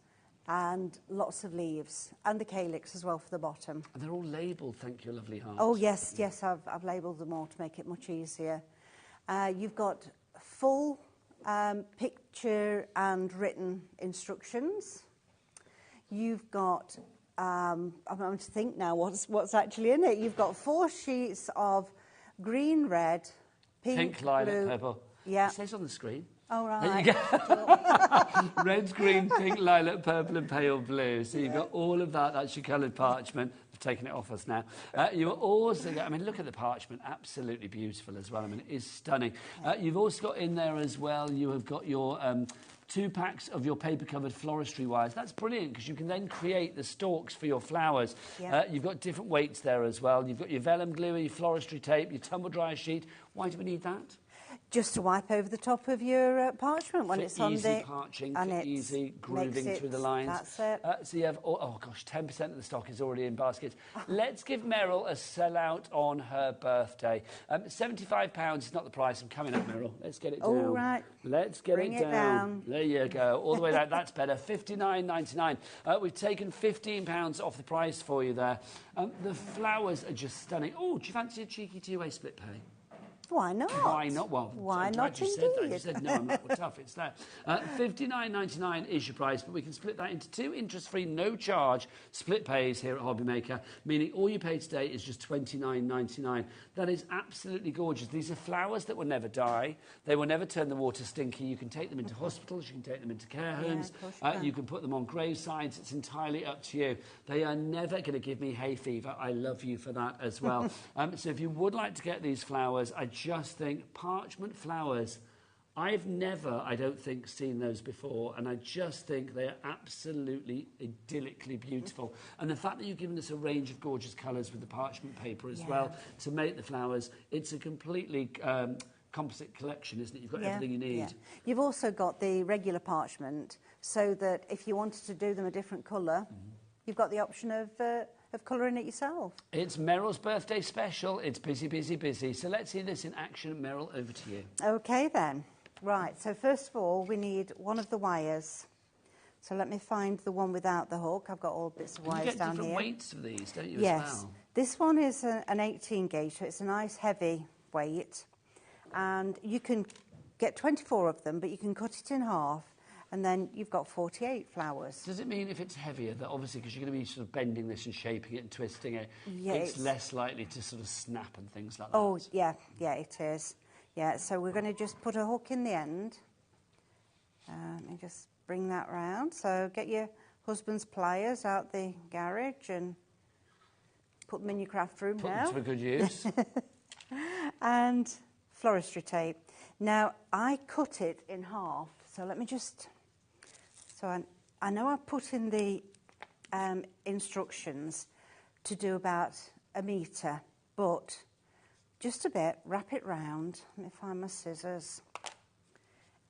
and lots of leaves, and the calyx as well for the bottom. And they're all labelled, thank you, lovely heart. Oh, yes, yes, I've labelled them all to make it much easier. You've got full picture and written instructions. You've got, I'm going to think now what's actually in it. You've got 4 sheets of green, red, pink, lilac, blue. purple. Yeah. It says on the screen. Oh, right. There you go. Red, green, pink, lilac, purple and pale blue. So you've got all of that. That's your coloured parchment. I've taken it off us now. You also got, I mean, look at the parchment. Absolutely beautiful as well. I mean, it is stunning. You've also got in there as well, you have got your 2 packs of your paper-covered floristry wires. That's brilliant because you can then create the stalks for your flowers. Yep. You've got different weights there as well. You've got your vellum glue, your floristry tape, your tumble dryer sheet. Why do we need that? Just to wipe over the top of your parchment when it's on the... Easy parching, for easy grooving through the lines. That's it. So you have, oh gosh, 10% of the stock is already in baskets. Let's give Meryl a sellout on her birthday. £75 is not the price. I'm coming up, Meryl. Let's get it down. All right. Let's get Bring it down. There you go. All the way down. That's better. $59.99. We've taken £15 off the price for you there. The flowers are just stunning. Oh, do you fancy a cheeky 2-way split pay? Why not? Why not? Well, why I'm not glad you indeed? said that. You said, no, I'm not tough. It's there. $59.99 is your price, but we can split that into 2 interest-free, no-charge split pays here at HobbyMaker, meaning all you pay today is just $29.99. That is absolutely gorgeous. These are flowers that will never die. They will never turn the water stinky. You can take them into hospitals. You can take them into care homes. You can put them on gravesides. It's entirely up to you. They are never going to give me hay fever. I love you for that as well. So if you would like to get these flowers, I just think parchment flowers, I've never, I don't think, seen those before, and I just think they're absolutely idyllically beautiful. And the fact that you've given us a range of gorgeous colours with the parchment paper as well to make the flowers, it's a completely composite collection, isn't it? You've got everything you need. Yeah. You've also got the regular parchment, so that if you wanted to do them a different colour, you've got the option of colouring it yourself. It's Meryl's birthday special. It's busy, busy, busy. So let's see this in action. Meryl, over to you. OK, then. Right, so first of all, we need one of the wires. So let me find the one without the hook. I've got all bits of wires down here. You get different weights of these, don't you, yes. as well? This one is an 18 gauge, so it's a nice heavy weight. And you can get 24 of them, but you can cut it in half. And then you've got 48 flowers. Does it mean if it's heavier that obviously because you're going to be sort of bending this and shaping it and twisting it, it's less likely to sort of snap and things like that? Oh, yeah, it is. Yeah, so we're going to just put a hook in the end. Let me just bring that round. So get your husband's pliers out the garage and put them in your craft room now. Put them to a good use. And floristry tape. Now, I cut it in half, so let me just... So I know I put in the instructions to do about 1 metre, but just a bit, wrap it round. Let me find my scissors.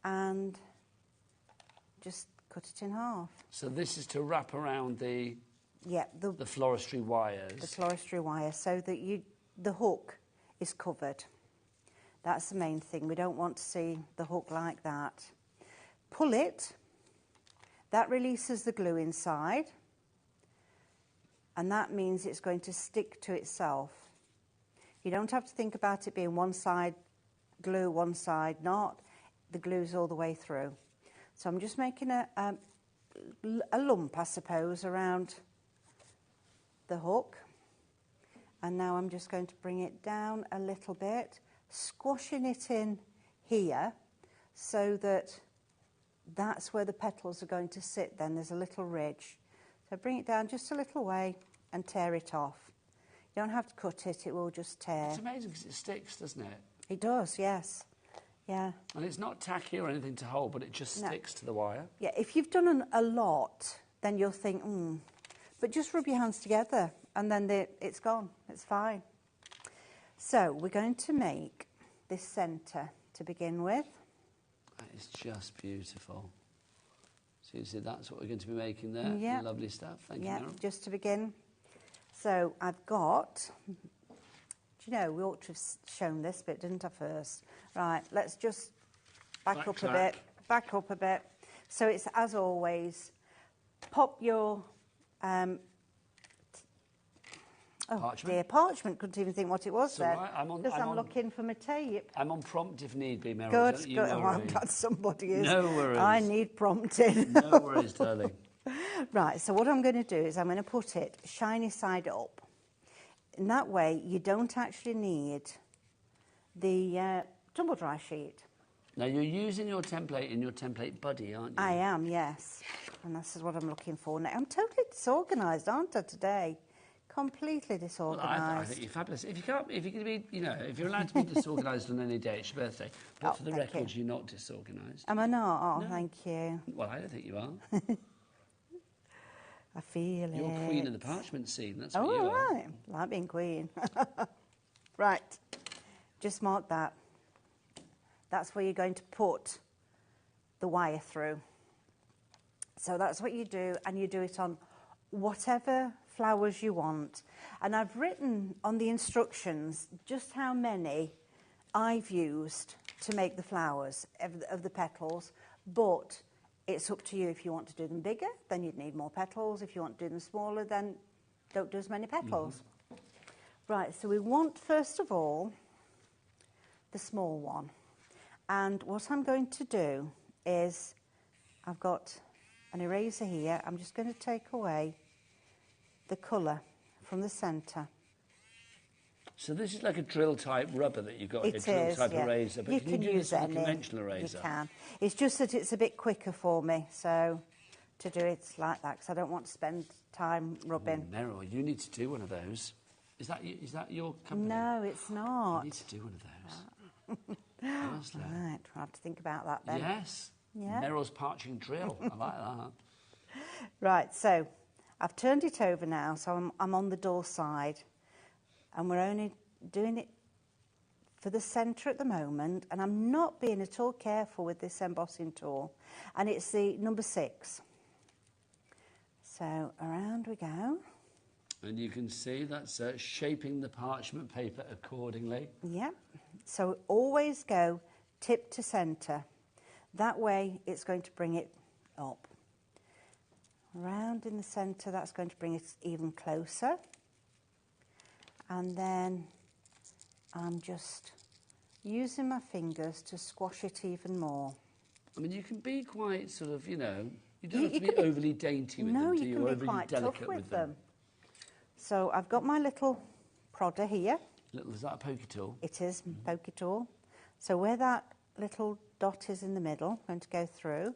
And just cut it in half. So this is to wrap around the floristry wires. The floristry wire, so that the hook is covered. That's the main thing. We don't want to see the hook like that. Pull it. That releases the glue inside, and that means it's going to stick to itself. You don't have to think about it being one side glue, one side not. The glue's all the way through. So I'm just making a lump, I suppose, around the hook. And now I'm just going to bring it down a little bit, squashing it in here so that that's where the petals are going to sit then. There's a little ridge. So bring it down just a little way and tear it off. You don't have to cut it, it will just tear. It's amazing because it sticks, doesn't it? It does, yes. Yeah. And it's not tacky or anything to hold, but it just sticks to the wire. Yeah, if you've done a lot, then you'll think, But just rub your hands together and then it's gone. It's fine. So we're going to make this centre to begin with. That is just beautiful. So you see, that's what we're going to be making there. Yeah. Lovely stuff. Thank you, Yeah, Meryl. just to begin. So I've got, do you know, we ought to have shown this bit, didn't I, first? Right, let's just back up a bit. Back up a bit. So it's, as always, pop your... Parchment. Parchment. Couldn't even think what it was then. Right. I'm looking for my tape. I'm on prompt if need be, Meryl. Good, You good. know Oh, I'm glad somebody is. No worries. I need prompting. No worries, darling. Right, so what I'm going to do is I'm going to put it shiny side up. In that way, you don't actually need the tumble dry sheet. Now, you're using your template in your template buddy, aren't you? I am, yes. And this is what I'm looking for now. I'm totally disorganised, aren't I, today? Completely disorganised. Well, I think you're fabulous. If you're going to be, you know, if you're allowed to be disorganised on any day, it's your birthday. But for the record, you're not disorganised. Am I not? Oh, No. thank you. Well, I don't think you are. I feel it. You're queen of the parchment scene. That's what Oh, you all are. right. Like being queen. Right. Just mark that. That's where you're going to put the wire through. So that's what you do, and you do it on whatever flowers you want. And I've written on the instructions just how many I've used to make the flowers of the petals, but it's up to you. If you want to do them bigger, then you'd need more petals. If you want to do them smaller, then don't do as many petals. Right, so we want, first of all, the small one. And what I'm going to do is, I've got an eraser here. I'm just going to take away the colour from the centre. So this is like a drill type rubber that you've got, It a drill is, type yeah. eraser. But You can you can do use this with a any. conventional eraser? You can. It's just that it's a bit quicker for me, so to do it like that, because I don't want to spend time rubbing. Meryl, you need to do one of those. Is that your company? No, it's not. You need to do one of those. Honestly. Right, I'll have to think about that then. Yes. Yeah. Meryl's parching drill. I like that. Right, so I've turned it over now, so I'm on the door side, and we're only doing it for the centre at the moment, and I'm not being at all careful with this embossing tool, and it's the number 6. So around we go. And you can see that's shaping the parchment paper accordingly. Yep. So always go tip to centre. That way it's going to bring it up. Round in the centre, that's going to bring it even closer. And then I'm just using my fingers to squash it even more. I mean, you can be quite sort of, you know, you don't have to be overly dainty with them, do you? No, Or you can be overly quite delicate tough with them. So I've got my little prodder here. Is that a pokey tool? It is, pokey tool. So where that little dot is in the middle, I'm going to go through,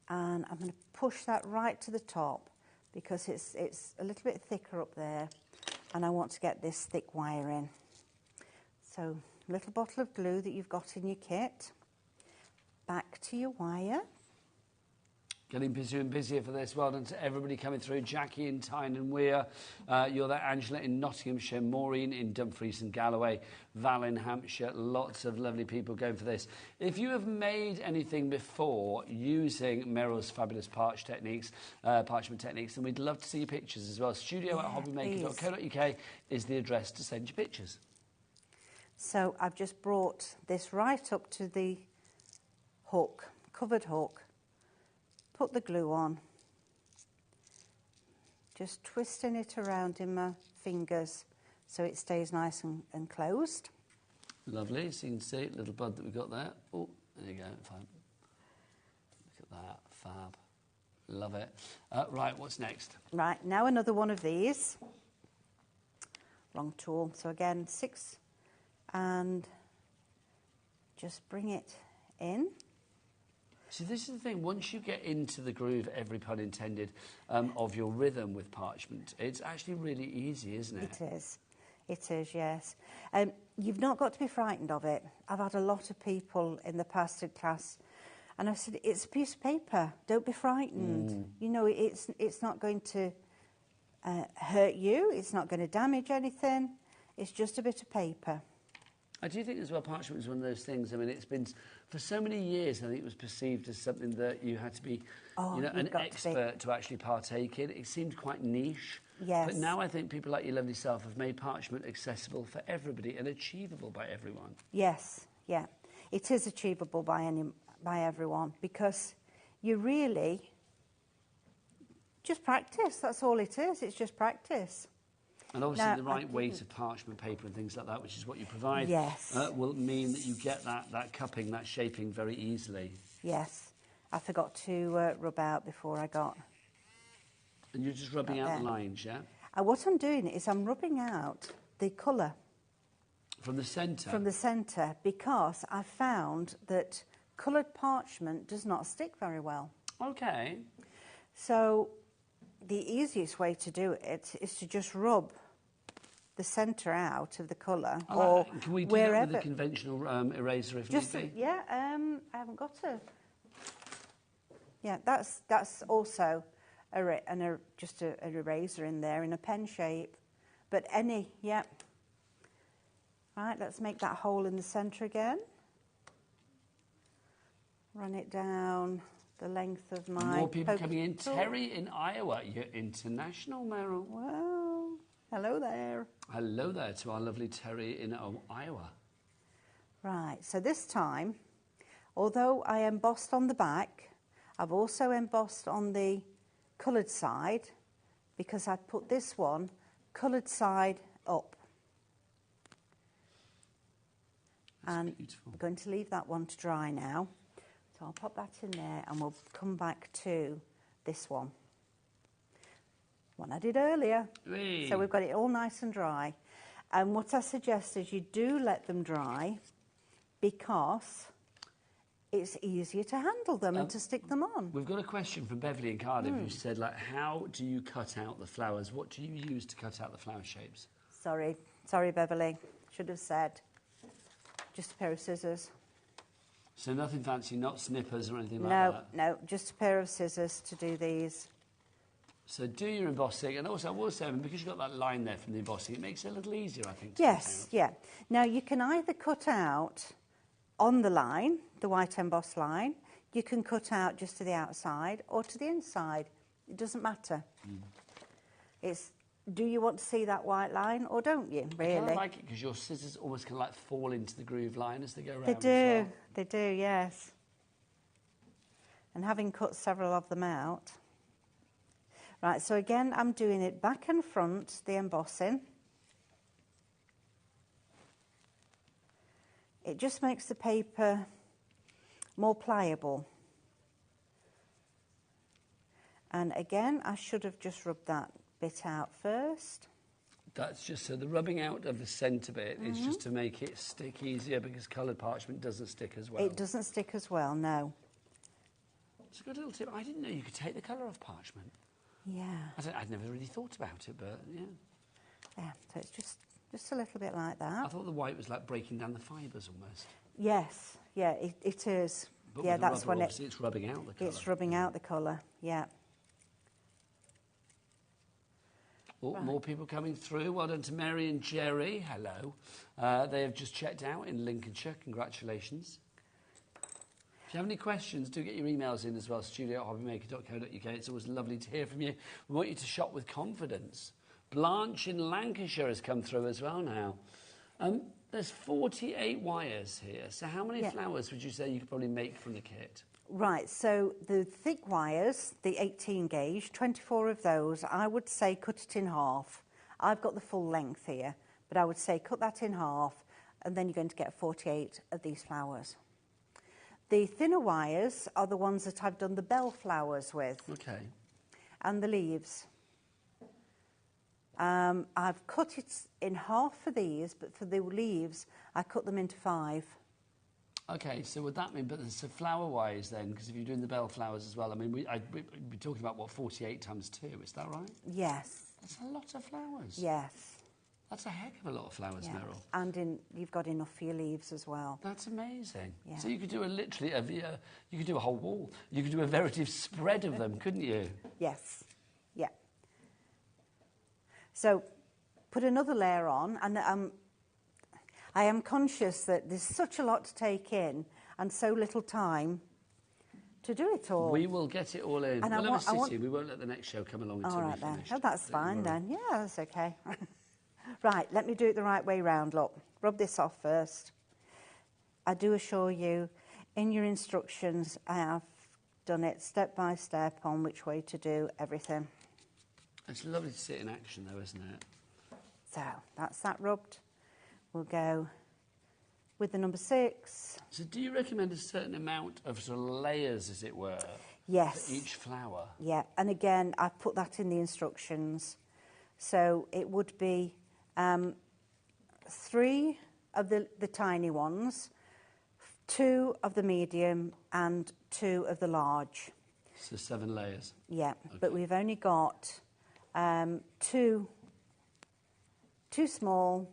and I'm going to push that right to the top, because it's a little bit thicker up there, and I want to get this thick wire in. So little bottle of glue that you've got in your kit, back to your wire. Getting busier and busier for this. Well done to everybody coming through. Jackie in Tyne and Weir. You're there. Angela in Nottinghamshire. Maureen in Dumfries and Galloway. Val in Hampshire. Lots of lovely people going for this. If you have made anything before using Meryl's fabulous parchment techniques, then we'd love to see your pictures as well. studio@hobbymaker.co.uk is the address to send your pictures. So I've just brought this right up to the hook, covered hook. Put the glue on, just twisting it around in my fingers so it stays nice and closed. Lovely, so you can see little bud that we've got there. Oh, there you go, fab. Look at that, fab. Love it. Right, what's next? Right, now another one of these. Wrong tool. So again, 6, and just bring it in. See, this is the thing. Once you get into the groove, every pun intended, of your rhythm with parchment, it's actually really easy, isn't it? It is. It is, yes. You've not got to be frightened of it. I've had a lot of people in the past in class, and I've said, it's a piece of paper. Don't be frightened. You know, it's not going to hurt you. It's not going to damage anything. It's just a bit of paper. I do think as well parchment is one of those things. I mean, it's been for so many years. I think it was perceived as something that you had to be, an expert to actually partake in. It seemed quite niche. Yes. But now I think people like your lovely self have made parchment accessible for everybody and achievable by everyone. Yes, yeah, it is achievable by everyone because you really just practice. That's all it is. It's just practice. And obviously the right weight of parchment paper and things like that, which is what you provide, yes, will mean that you get that cupping, that shaping very easily. Yes. I forgot to rub out before I got... And you're just rubbing out the lines, yeah? What I'm doing is I'm rubbing out the colour. From the centre? From the centre, because I found that coloured parchment does not stick very well. Okay. So the easiest way to do it is to just rub the centre out of the colour, or can we do wherever. that with a conventional eraser if just need be? Yeah, I haven't got a... Yeah, that's also just an eraser in there in a pen shape. But any, yeah. Right, let's make that hole in the centre again. Run it down the length of my... More people coming in. Terry in Iowa, you're international, Meryl. Well, hello there. Hello there to our lovely Terry in Iowa. Right, so this time, although I embossed on the back, I've also embossed on the coloured side because I put this one coloured side up. That's and beautiful. I'm going to leave that one to dry now. So I'll pop that in there and we'll come back to this one. One I did earlier. Whee. So we've got it all nice and dry. And what I suggest is you do let them dry because it's easier to handle them and to stick them on. We've got a question from Beverly in Cardiff who said, like, how do you cut out the flowers? What do you use to cut out the flower shapes? Sorry, Beverly. Should have said. Just a pair of scissors. So nothing fancy, not snippers or anything like that? No, just a pair of scissors to do these. So do your embossing, and also I will say, because you've got that line there from the embossing, it makes it a little easier, I think. Yes, yeah. Now you can either cut out on the line, the white embossed line, you can cut out just to the outside or to the inside. It doesn't matter. It's, do you want to see that white line or don't you, really? I kind of like it because your scissors almost kind of like fall into the groove line as they go around. They do, yes. And having cut several of them out. Right, so again, I'm doing it back and front, the embossing. It just makes the paper more pliable. And again, I should have just rubbed that bit out first. That's just so the rubbing out of the centre bit is just to make it stick easier because coloured parchment doesn't stick as well. It doesn't stick as well, no. It's a good little tip. I didn't know you could take the colour off parchment. Yeah. I'd never really thought about it, but yeah. Yeah, so it's just a little bit like that. I thought the white was like breaking down the fibres almost. Yes, yeah, it is. But yeah, with the that's rubber, when obviously it's rubbing out the colour. It's rubbing out the colour, yeah. Oh, Right. More people coming through. Well done to Mary and Jerry. Hello. They have just checked out in Lincolnshire. Congratulations. If you have any questions, do get your emails in as well, studio@hobbymaker.co.uk. It's always lovely to hear from you. We want you to shop with confidence. Blanche in Lancashire has come through as well now. There's 48 wires here. So how many flowers would you say you could probably make from the kit? Right, so the thick wires, the 18 gauge, 24 of those, I would say cut it in half. I've got the full length here, but I would say cut that in half, and then you're going to get 48 of these flowers. The thinner wires are the ones that I've done the bell flowers with. Okay. And the leaves. I've cut it in half for these, but for the leaves, I cut them into 5. Okay, so would that mean, but so flower-wise then, because if you're doing the bell flowers as well, I mean, we'd be talking about, what, 48 times 2, is that right? Yes. That's a lot of flowers. Yes. That's a heck of a lot of flowers, Yeah. Meryl. And you've got enough for your leaves as well. That's amazing. Yeah. So you could do you could do a whole wall. You could do a veritable spread of them, couldn't you? Yes. Yeah. So put another layer on, and I am conscious that there's such a lot to take in and so little time to do it all. We will get it all in. And we'll have a city. We won't let the next show come along until all right we then. finish. Oh, that's fine then. Yeah, that's okay. Right, let me do it the right way round. Look, rub this off first. I do assure you, in your instructions, I have done it step by step on which way to do everything. It's lovely to see it in action, though, isn't it? So that's that rubbed. We'll go with the number 6. So do you recommend a certain amount of sort of layers, as it were, Yes. for each flower? Yeah, and again, I've put that in the instructions. So it would be 3 of the tiny ones, 2 of the medium, and 2 of the large. So 7 layers. Yeah, Okay. but we've only got 2 small,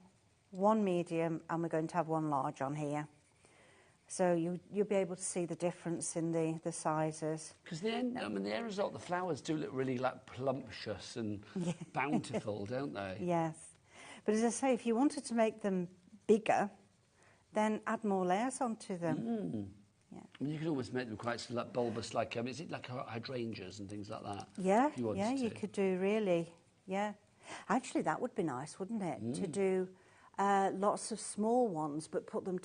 1 medium, and we're going to have 1 large on here. So you'll be able to see the difference in the sizes. Because the end result, the flowers do look really like plumptious and bountiful, don't they? Yes. But as I say, if you wanted to make them bigger, then add more layers onto them. Mm. Yeah. I mean, you can almost make them quite sort of like bulbous, like, is it like hydrangeas and things like that? Yeah, if you wanted you to. could do really, yeah. Actually, that would be nice, wouldn't it? To do lots of small ones, but put them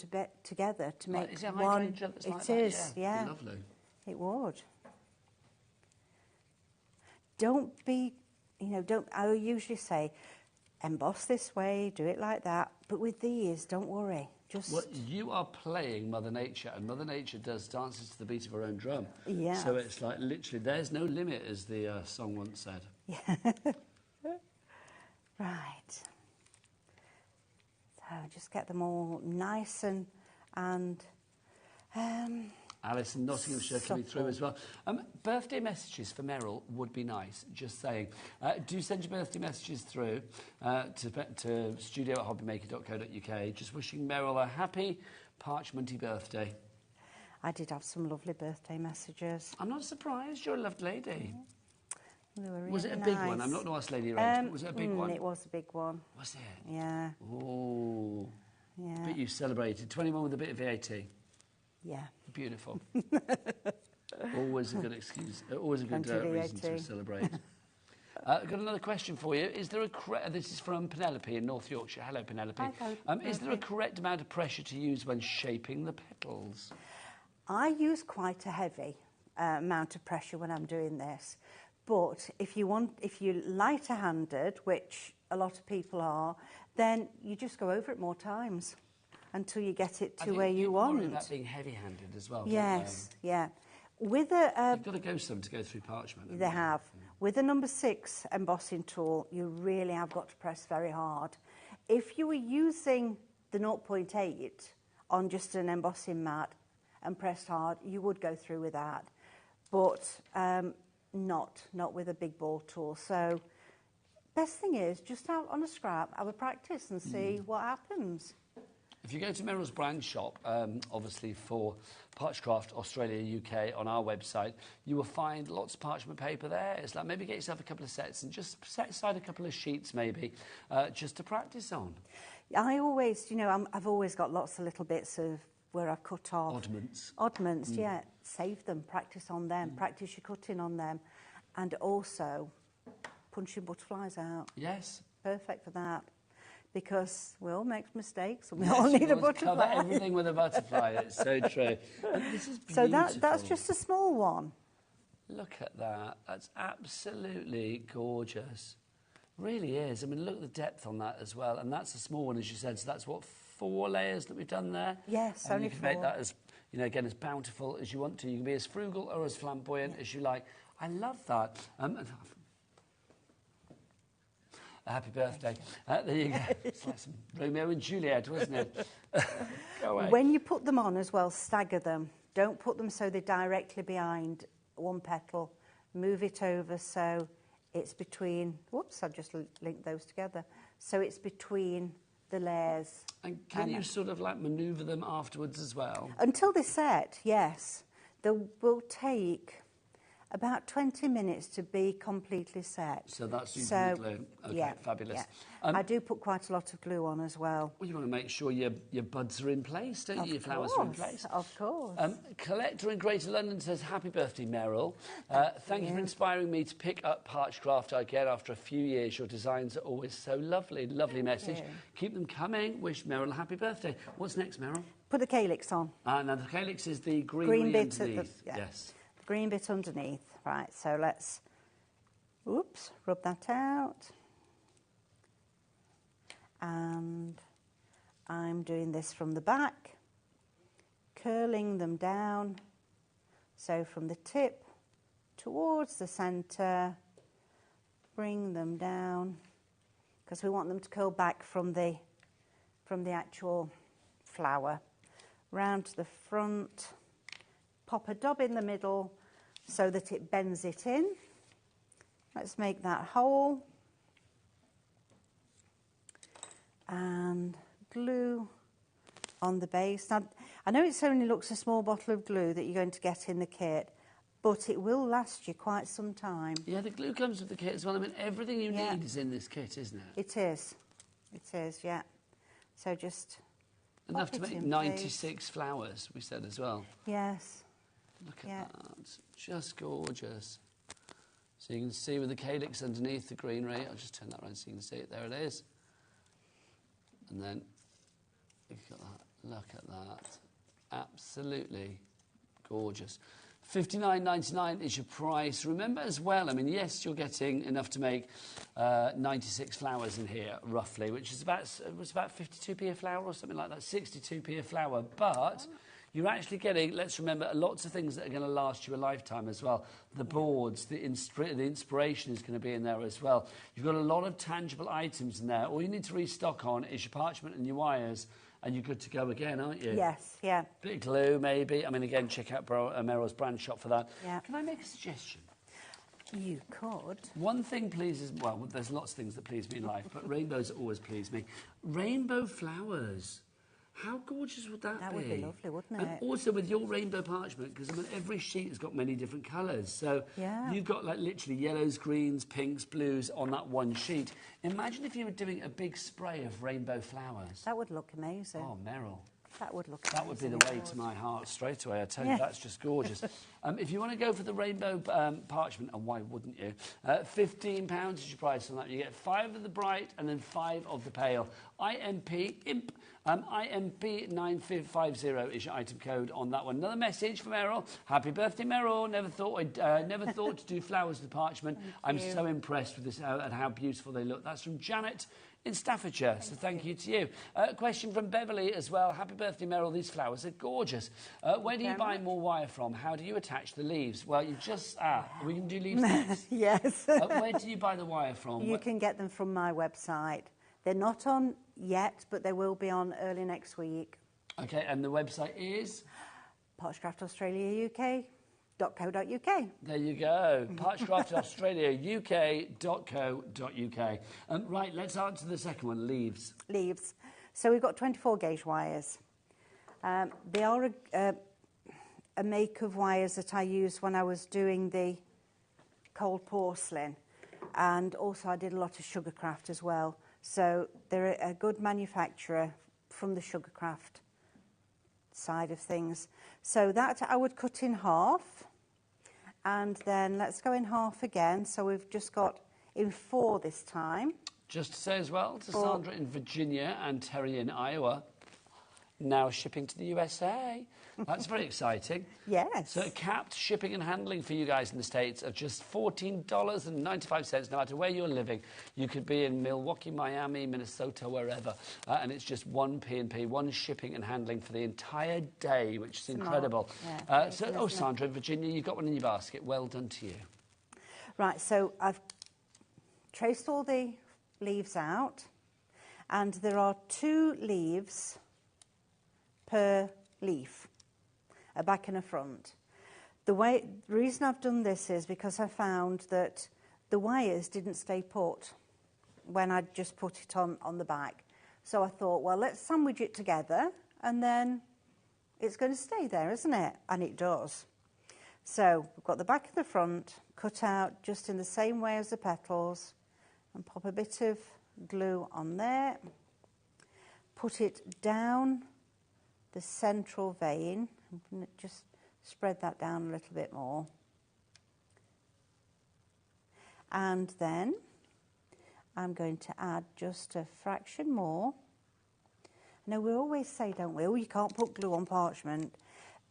together to make is it one. hydrangea that's like It that? is, Yeah. yeah. Lovely. It would. Don't be, I usually say, emboss this way, do it like that. But with these, don't worry. Just Well, you are playing Mother Nature, and Mother Nature dances to the beat of her own drum. Yeah. So it's like literally, there's no limit, as the song once said. Right. So just get them all nice and Alice in Nottinghamshire coming through supple. as well. Birthday messages for Meryl would be nice, just saying. Do send your birthday messages through to studio@hobbymaker.co.uk. Just wishing Meryl a happy, parchmenty birthday. I did have some lovely birthday messages. I'm not surprised, you're a loved lady. They were really Was it a big one? nice. I'm not going to ask Lady Red. Was it a big one? It was a big one. Was it? Yeah. Oh. Yeah. But you celebrated. 21 with a bit of VAT. Yeah. Beautiful. Always a good excuse. Always a good reason to VAT. celebrate. I've got another question for you. Is there this is from Penelope in North Yorkshire. Hello, Penelope. Hi, is there a correct amount of pressure to use when shaping the petals? I use quite a heavy amount of pressure when I'm doing this. But if you're lighter-handed, which a lot of people are, then you just go over it more times until you get it to where you want. Worry about being heavy-handed as well. Yes, yeah. With you've got to go some to go through parchment. They have. With the number 6 embossing tool, you really have got to press very hard. If you were using the 0.8 on just an embossing mat and pressed hard, you would go through with that. But not with a big ball tool. So best thing is just out on a scrap, have a practice and see what happens. If you go to Meryl's brand shop, obviously for Parchcraft Australia UK on our website, you will find lots of parchment paper there. It's like maybe get yourself a couple of sets and just set aside a couple of sheets maybe just to practice on. I always, I've always got lots of little bits of where I've cut off. Oddments. Oddments, yeah. Save them, practice on them, practice your cutting on them. And also punching butterflies out. Yes. Perfect for that. Because we all make mistakes and we all need a butterfly. Cover everything with a butterfly. It's so true. And this is beautiful. So that's just a small one. Look at that. That's absolutely gorgeous. Really is. I mean, look at the depth on that as well. And that's a small one, as you said. So that's, 4 layers that we've done there? Yes, and only you can 4. make that as, again, as bountiful as you want to. You can be as frugal or as flamboyant as you like. I love that. Happy birthday. There you go. It's like some Romeo and Juliet, wasn't it? Go away. When you put them on as well, stagger them. Don't put them so they're directly behind one petal. Move it over so it's between... Whoops, I've just linked those together. So it's between the layers. And can you sort of like manoeuvre them afterwards as well? Until they're set, yes. They will take About 20 minutes to be completely set. So that's using the glue. Okay, yeah, fabulous. Yeah. I do put quite a lot of glue on as well. Well, you want to make sure your buds are in place, don't you? Your flowers are in place. Of course. Collector in Greater London says, happy birthday, Meryl. Thank you for inspiring me to pick up Parch Craft again after a few years. Your designs are always so lovely. Lovely message. Keep them coming. Wish Meryl a happy birthday. What's next, Meryl? Put the calyx on. Now, the calyx is the green bit underneath. Yes. The green bit underneath. Right, so let's, rub that out. And I'm doing this from the back, curling them down. So from the tip towards the centre, bring them down, because we want them to curl back from the actual flower. Round to the front, pop a dab in the middle so that it bends it in. Let's make that hole. And glue on the base. Now, I know it only looks a small bottle of glue that you're going to get in the kit, but it will last you quite some time. Yeah, the glue comes with the kit as well. I mean, everything you need is in this kit, isn't it? It is. It is, yeah. So just... Enough to make 96 flowers, we said as well. Yes. Look at that. Just gorgeous. So you can see with the calyx underneath the greenery. I'll just turn that around so you can see it. There it is. And then you've got that. Look at that. Absolutely gorgeous. $59.99 is your price. Remember as well, I mean, yes, you're getting enough to make 96 flowers in here, roughly, which is about 52p a flower or something like that, 62p a flower. But you're actually getting, let's remember, lots of things that are going to last you a lifetime as well. The boards, the inspiration is going to be in there as well. You've got a lot of tangible items in there. All you need to restock on is your parchment and your wires, and you're good to go again, aren't you? Yes, yeah. Bit of glue, maybe. I mean, again, check out Meryl's brand shop for that. Yeah. Can I make a suggestion? You could. One thing pleases... Well, there's lots of things that please me in life, but rainbows always please me. Rainbow flowers. How gorgeous would that be? That would be lovely, wouldn't it? And also with your rainbow parchment, because I mean, every sheet has got many different colours. So you've got like literally yellows, greens, pinks, blues on that one sheet. Imagine if you were doing a big spray of rainbow flowers. That would look amazing. Oh, Meryl. That would look That would be the way to my heart straight away. I tell you, that's just gorgeous. If you want to go for the rainbow parchment, and why wouldn't you? £15 is your price on that. You get 5 of the bright and then 5 of the pale. IMP 950 is your item code on that one. Another message from Meryl. Happy birthday, Meryl. Never thought to do flowers with parchment. I'm so impressed with this and how beautiful they look. That's from Janet in Staffordshire, so thank you to you. Question from Beverly as well. Happy birthday, Meryl. These flowers are gorgeous. Where do you buy more wire from? How do you attach the leaves? Well, you just... we can do leaves next. Yes. Where do you buy the wire from? You can get them from my website. They're not on yet, but they will be on early next week. OK, and the website is? parchcraftaustraliauk.co.uk. There you go. parchcraftaustraliauk.co.uk. Right, let's answer the second one, leaves. Leaves. So we've got 24 gauge wires. They are a make of wires that I used when I was doing the cold porcelain. And also I did a lot of sugarcraft as well. So they're a good manufacturer from the sugarcraft side of things. So that I would cut in half. And then let's go in half again. So we've just got in 4 this time. Just to say as well to Sandra in Virginia and Terry in Iowa, now shipping to the USA. That's very exciting. Yes. So capped shipping and handling for you guys in the States of just $14.95, no matter where you're living. You could be in Milwaukee, Miami, Minnesota, wherever. And it's just one P&P, one shipping and handling for the entire day, which is incredible. Yeah, Sandra in Virginia, you've got one in your basket. Well done to you. Right, so I've traced all the leaves out. And there are 2 leaves per leaf, a back and a front. The reason I've done this is because I found that the wires didn't stay put when I just put it on the back. So I thought, well, let's sandwich it together and then it's going to stay there, isn't it? And it does. So we've got the back of the front cut out just in the same way as the petals, and pop a bit of glue on there. Put it down the central vein, and just spread that down a little bit more. And then I'm going to add just a fraction more. Now we always say, don't we, oh, you can't put glue on parchment,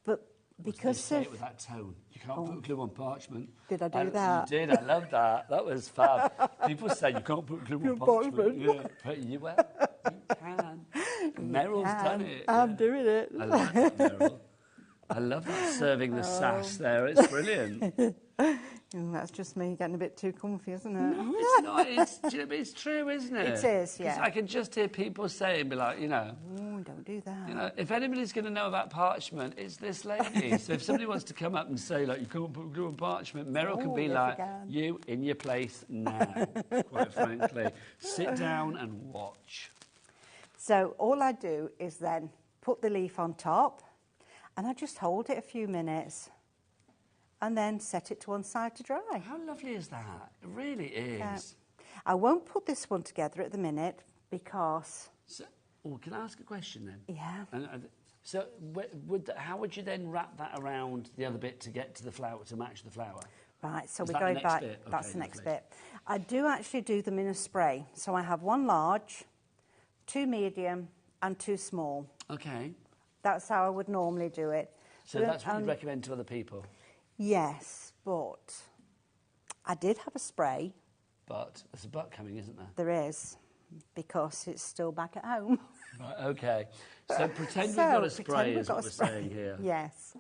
but because they say it with that tone, you can't put glue on parchment. Did I do that? You did. I love that. That was fab. People say you can't put glue on parchment. Yeah, but you can. Meryl's done it. I'm doing it. I like that, Meryl. I love that, serving the sass there. It's brilliant. That's just me getting a bit too comfy, isn't it? No, it's not. It's true, isn't it? It is, yeah. 'Cause I can just hear people saying, be like, you know... Oh, don't do that. You know, if anybody's going to know about parchment, it's this lady. So if somebody wants to come up and say, like, you can't put glue on parchment, Meryl can be yes, like, you in your place now, quite frankly. Sit down and watch. So all I do is then put the leaf on top, and I just hold it a few minutes, and then set it to one side to dry. How lovely is that? It really is. I won't put this one together at the minute because... So, can I ask a question then? Yeah. So how would you then wrap that around the other bit to get to the flower, to match the flower? Right, so Is we're that the going next back. bit? That's Okay, the next lovely. bit. I do actually do them in a spray. So I have one large, 2 medium, and 2 small. Okay. That's how I would normally do it. So that's what you'd recommend to other people? Yes, but I did have a spray. But there's a but coming, isn't there? There is, because it's still back at home. Right, okay. So pretend we've got a spray is what we're saying here. Yes.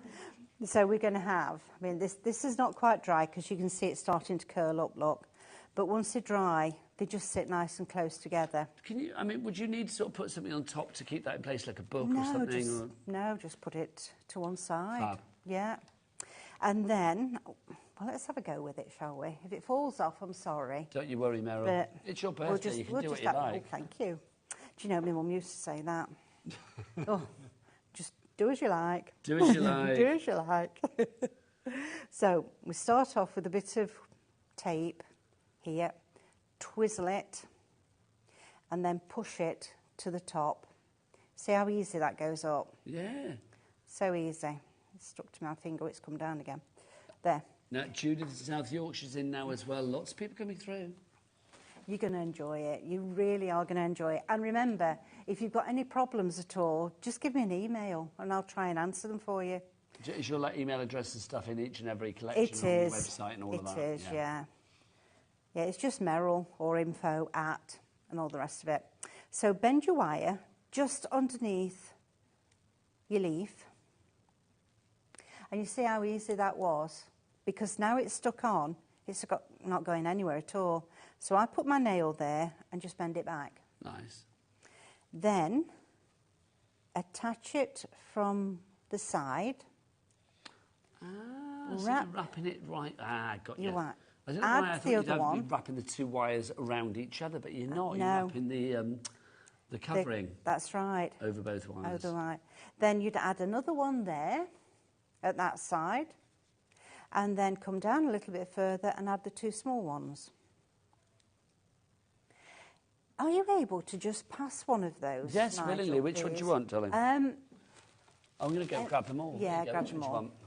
So we're going to have, I mean, this is not quite dry because you can see it starting to curl up, look. But once they're dry, they just sit nice and close together. Can you, I mean, would you need to sort of put something on top to keep that in place, like a book or something? No, just put it to one side. Fab. Yeah. And then, well, let's have a go with it, shall we? If it falls off, I'm sorry. Don't you worry, Meryl. But it's your birthday, you can do what you like. Oh, thank you. Do you know, my mum used to say that. Oh, just do as you like. Do as you like. Do as you like. So we start off with a bit of tape here, twizzle it, and then push it to the top. See how easy that goes up? Yeah. So easy. It's stuck to my finger, it's come down again. There. Now, Judith in South Yorkshire's in now as well. Lots of people coming through. You're going to enjoy it. You really are going to enjoy it. And remember, if you've got any problems at all, just give me an email and I'll try and answer them for you. Is your email address and stuff in each and every collection It on is. the website and all of that? It is, yeah. Yeah, it's just Meryl or info at and all the rest of it. So bend your wire just underneath your leaf. And you see how easy that was? Because now it's stuck on, it's not going anywhere at all. So I put my nail there and just bend it back. Nice. Then attach it from the side. So you're wrapping it right. Got you. Right. I don't know why I thought you'd have to be wrapping the 2 wires around each other, but you're not. No. You're wrapping the covering. That's right. Over both wires. Over right. Then you'd add another one there at that side, and then come down a little bit further and add the 2 small ones. Are you able to just pass one of those? Yes, Nigel, willingly. Which one do you want, darling? I'm going to go grab them all. Yeah, grab Which them one all. do you want?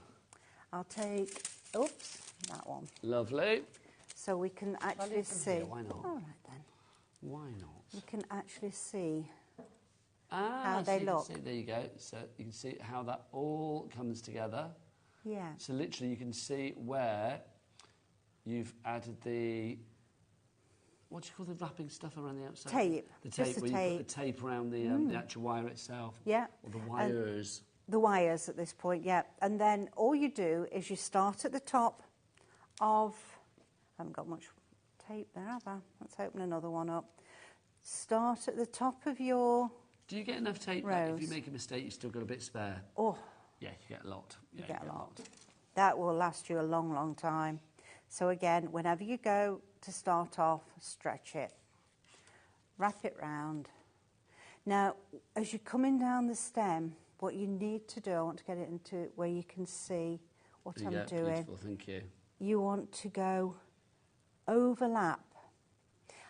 I'll take, that one. Lovely. So we can actually see. Here, why not? All right then. Why not? We can actually see how they look. There you go. So you can see how that all comes together. Yeah. So literally you can see where you've added the... What do you call the wrapping stuff around the outside? Tape. The tape, Just the where tape. you put the tape around the actual wire itself. Yeah. Or the wires. The wires at this point, yeah. And then all you do is you start at the top of... I haven't got much tape there, have I? Let's open another one up. Start at the top of your... Do you get enough tape that if you make a mistake, you've still got a bit spare? Oh. Yeah, you get a lot. Yeah, you get a lot. That will last you a long, long time. So again, whenever you go to start off, stretch it. Wrap it round. Now, as you're coming down the stem, what you need to do, I want to get it into where you can see what Yeah, I'm doing. beautiful, thank you. You want to go overlap.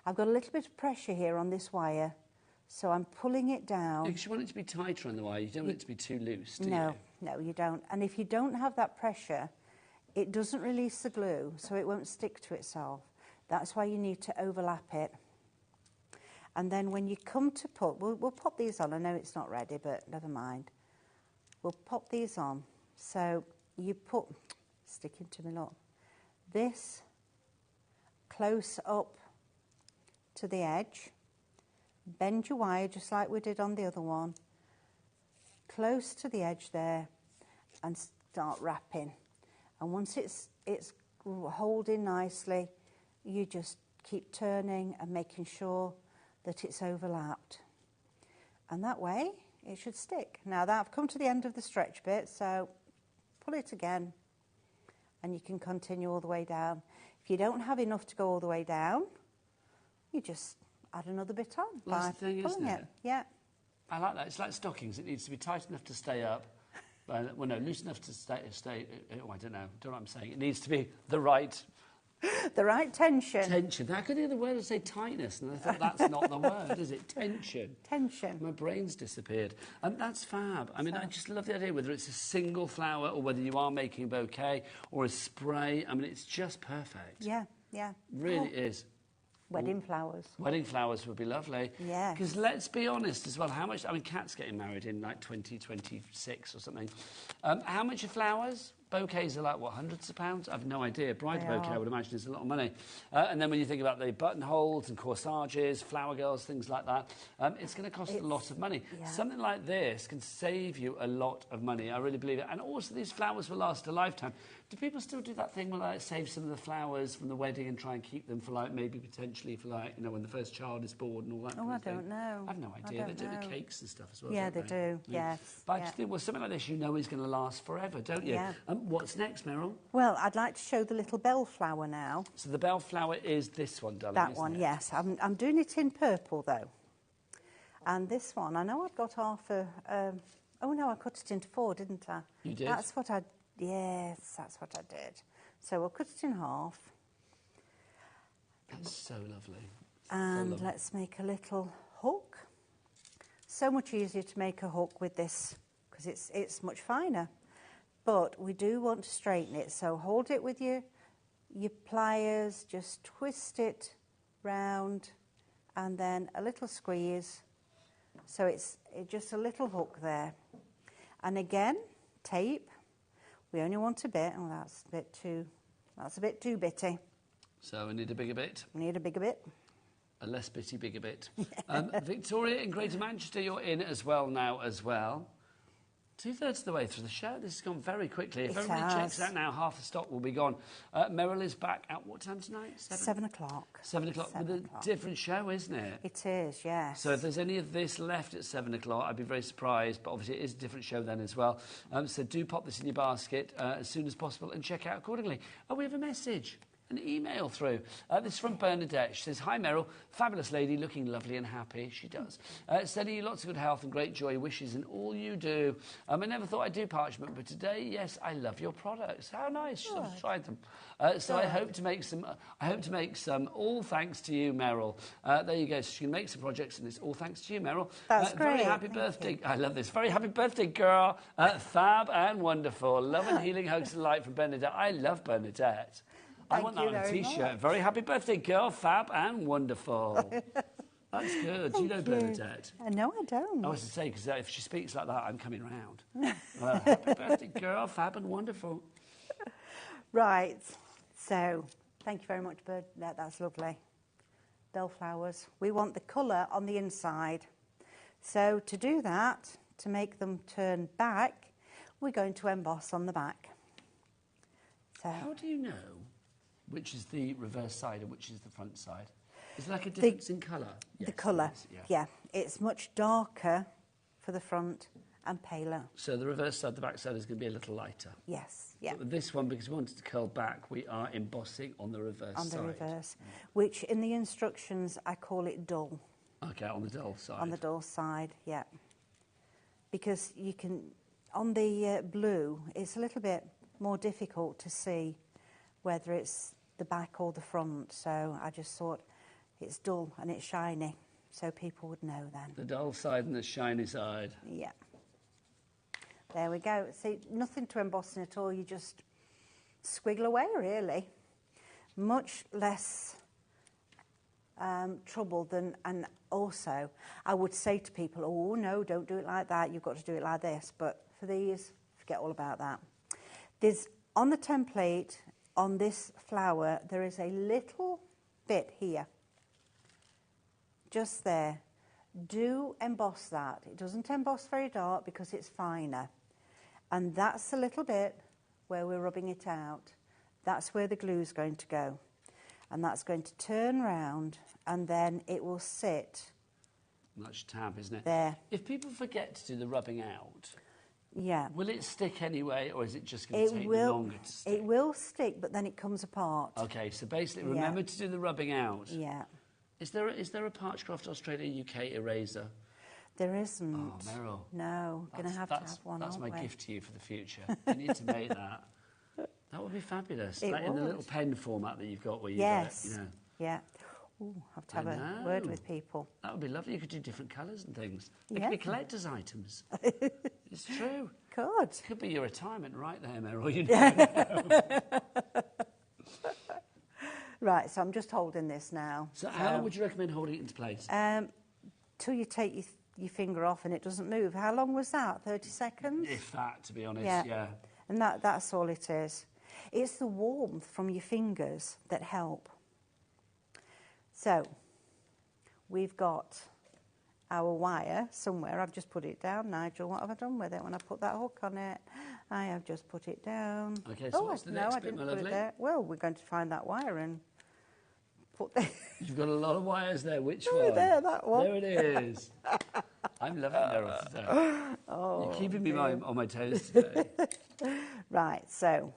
I've got a little bit of pressure here on this wire, so I'm pulling it down. Because you want it to be tighter on the wire, you don't want it to be too loose, do you? No, you don't. And if you don't have that pressure, it doesn't release the glue, so it won't stick to itself. That's why you need to overlap it. And then when you come to put, we'll pop these on. I know it's not ready, but never mind. We'll pop these on. So you put, sticking to me, look, this close up to the edge. Bend your wire just like we did on the other one. Close to the edge there and start wrapping. And once it's holding nicely, you just keep turning and making sure that it's overlapped. And that way, it should stick. Now that I've come to the end of the stretch bit, so pull it again, and you can continue all the way down. If you don't have enough to go all the way down, you just add another bit on. Well, that's the thing, isn't it? Yeah. I like that. It's like stockings. It needs to be tight enough to stay up. Well, no, loose enough to stay. Oh, I don't know. Don't know what I'm saying. It needs to be the right... The right tension. Tension. How could the word say tightness? And I thought, that's not the word, is it? Tension. Tension. My brain's disappeared. And that's fab. I mean, I just love the idea, whether it's a single flower or whether you are making a bouquet or a spray. I mean, it's just perfect. Yeah, yeah. Really is. Wedding flowers. Wedding flowers would be lovely. Yeah. Because let's be honest as well, how much... I mean, Kat's getting married in like 2026 or something. How much are flowers? Bouquets are like, what, hundreds of pounds? I've no idea. Bride bouquet, I would imagine, is a lot of money. And then when you think about the buttonholes and corsages, flower girls, things like that, it's going to cost a lot of money. Yeah. Something like this can save you a lot of money. I really believe it. And also, these flowers will last a lifetime. Do people still do that thing where they save some of the flowers from the wedding and try and keep them for, like, maybe potentially for, like, you know, when the first child is born and all that kind of thing? I don't know. I've no idea. They do it with cakes and stuff as well, Yeah, don't they do, yes. But I just think, well, something like this, you know, is going to last forever, don't you? Yeah. What's next, Meryl? Well, I'd like to show the little bellflower now. So the bellflower is this one, darling, That one, yes. I'm doing it in purple, though. And this one, I know I've got half a... oh, no, I cut it into 4, didn't I? You did? That's what I... Yes, that's what I did. So we'll cut it in half. That's so lovely. And let's make a little hook. So much easier to make a hook with this because it's much finer. But we do want to straighten it, so hold it with your pliers, just twist it round, and then a little squeeze. So it's just a little hook there. And again, tape. We only want a bit. Oh, that's a bit too bitty. So we need a bigger bit. We need a bigger bit. A less bitty, bigger bit. Victoria in Greater Manchester, you're in as well now as well. 2/3 of the way through the show. This has gone very quickly. If everybody checks out now, half the stock will be gone. Meryl is back at what time tonight? 7 o'clock. 7 o'clock. With a different show, isn't it? It is, yes. So if there's any of this left at 7 o'clock, I'd be very surprised. But obviously, it is a different show then as well. So do pop this in your basket as soon as possible and check out accordingly. Oh, we have a message. An email through. This is from Bernadette. She says, "Hi Meryl, fabulous lady, looking lovely and happy." She does. Sending you lots of good health and great joy wishes in all you do. I never thought I'd do parchment, but today, yes, I love your products. How nice. She's tried them. So I hope to make some. All thanks to you, Meryl. There you go. So she can make some projects, and it's all thanks to you, Meryl. That's great. Very happy birthday. I love this. Very happy birthday, girl. Fab and wonderful. Love and healing hugs and light from Bernadette. I love Bernadette. I want that on a T-shirt. Very happy birthday, girl, fab and wonderful. That's good. Do you know Bernadette? No, I don't. I was to say, because if she speaks like that, I'm coming round. Happy birthday, girl, fab and wonderful. Right. So, thank you very much, Bernadette. That's lovely. Bellflowers. We want the colour on the inside. So, to do that, to make them turn back, we're going to emboss on the back. So, how do you know which is the reverse side and which is the front side? Is there like a difference in colour? Yes, the colour, yeah. It's much darker for the front and paler. So the reverse side, the back side is going to be a little lighter? Yes, yeah. But with this one, because we wanted to curl back, we are embossing on the reverse side. On the reverse, which in the instructions I call it dull. Okay, on the dull side. On the dull side, yeah. Because you can, on the blue, it's a little bit more difficult to see whether it's the back or the front. So I just thought it's dull and it's shiny, so people would know then. The dull side and the shiny side. Yeah. There we go. See, nothing to embossing at all. You just squiggle away, really. Much less trouble than, and also I would say to people, oh no, don't do it like that, you've got to do it like this. But for these, forget all about that. There's, on the template, on this flower, there is a little bit here, just there. Do emboss that. It doesn't emboss very dark because it's finer. And that's the little bit where we're rubbing it out. That's where the glue's going to go. And that's going to turn round, and then it will sit. Much tab, isn't it? There. If people forget to do the rubbing out, yeah, will it stick anyway, or is it just going to take longer to stick? It will stick, but then it comes apart. Okay, so basically, remember to do the rubbing out. Yeah. Is there a Parchcraft Australia UK eraser? There isn't. Oh, Meryl. No, going to have one. That's my aren't we? gift to you for the future. You need to make that. That would be fabulous. It Like in the would. little pen format that you've got where you Yes. got it, you know. Yeah. Ooh, have to have a word with people. That would be lovely. You could do different colours and things. They Yeah. could be collector's items. It's true. Good. Could be your retirement right there, Meryl. You never know. Right, so I'm just holding this now. So how long would you recommend holding it into place? Till you take your finger off and it doesn't move. How long was that? 30 seconds? If that, to be honest, Yeah. And that's all it is. It's the warmth from your fingers that help. So, we've got our wire somewhere. I've just put it down, Nigel. What have I done with it when I put that hook on it? I have just put it down. Okay, so what's the next I bit, didn't my put lovely? it there. Well, we're going to find that wire and put the... You've got a lot of wires there. Which Oh, one? there, that one. There it is. I'm loving Meryl today. You're keeping me on my toes today. Right, so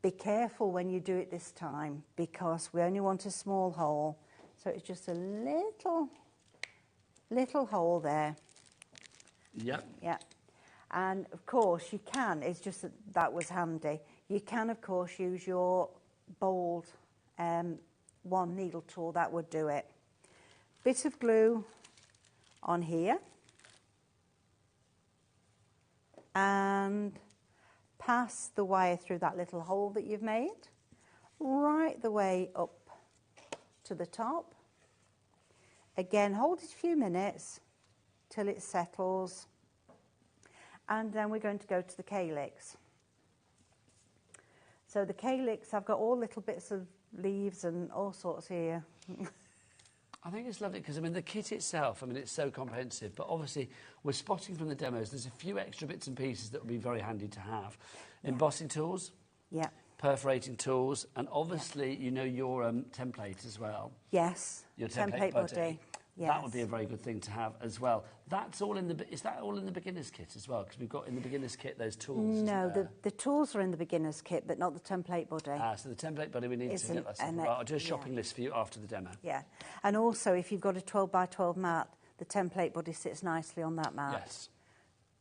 be careful when you do it this time because we only want a small hole. So it's just a little hole there. Yep. Yeah. And of course you can, it's just that was handy. You can of course use your bold one needle tool, that would do it. Bit of glue on here. And pass the wire through that little hole that you've made, right the way up to the top. Again, hold it a few minutes till it settles. And then we're going to go to the calyx. So the calyx, I've got all little bits of leaves and all sorts here. I think it's lovely because, I mean, the kit itself, I mean, it's so comprehensive, but obviously we're spotting from the demos there's a few extra bits and pieces that would be very handy to have. Yeah. Embossing tools, yeah, perforating tools, and obviously, you know, your template as well. Yes, Your template body. Yes. That would be a very good thing to have as well. That's all in the... Is that all in the beginner's kit as well? Because we've got in the beginner's kit those tools. No, the tools are in the beginner's kit, but not the template body. So the template body we need to get that stuff. I'll do a shopping list for you after the demo. Yeah, and also if you've got a 12 by 12 mat, the template body sits nicely on that mat. Yes.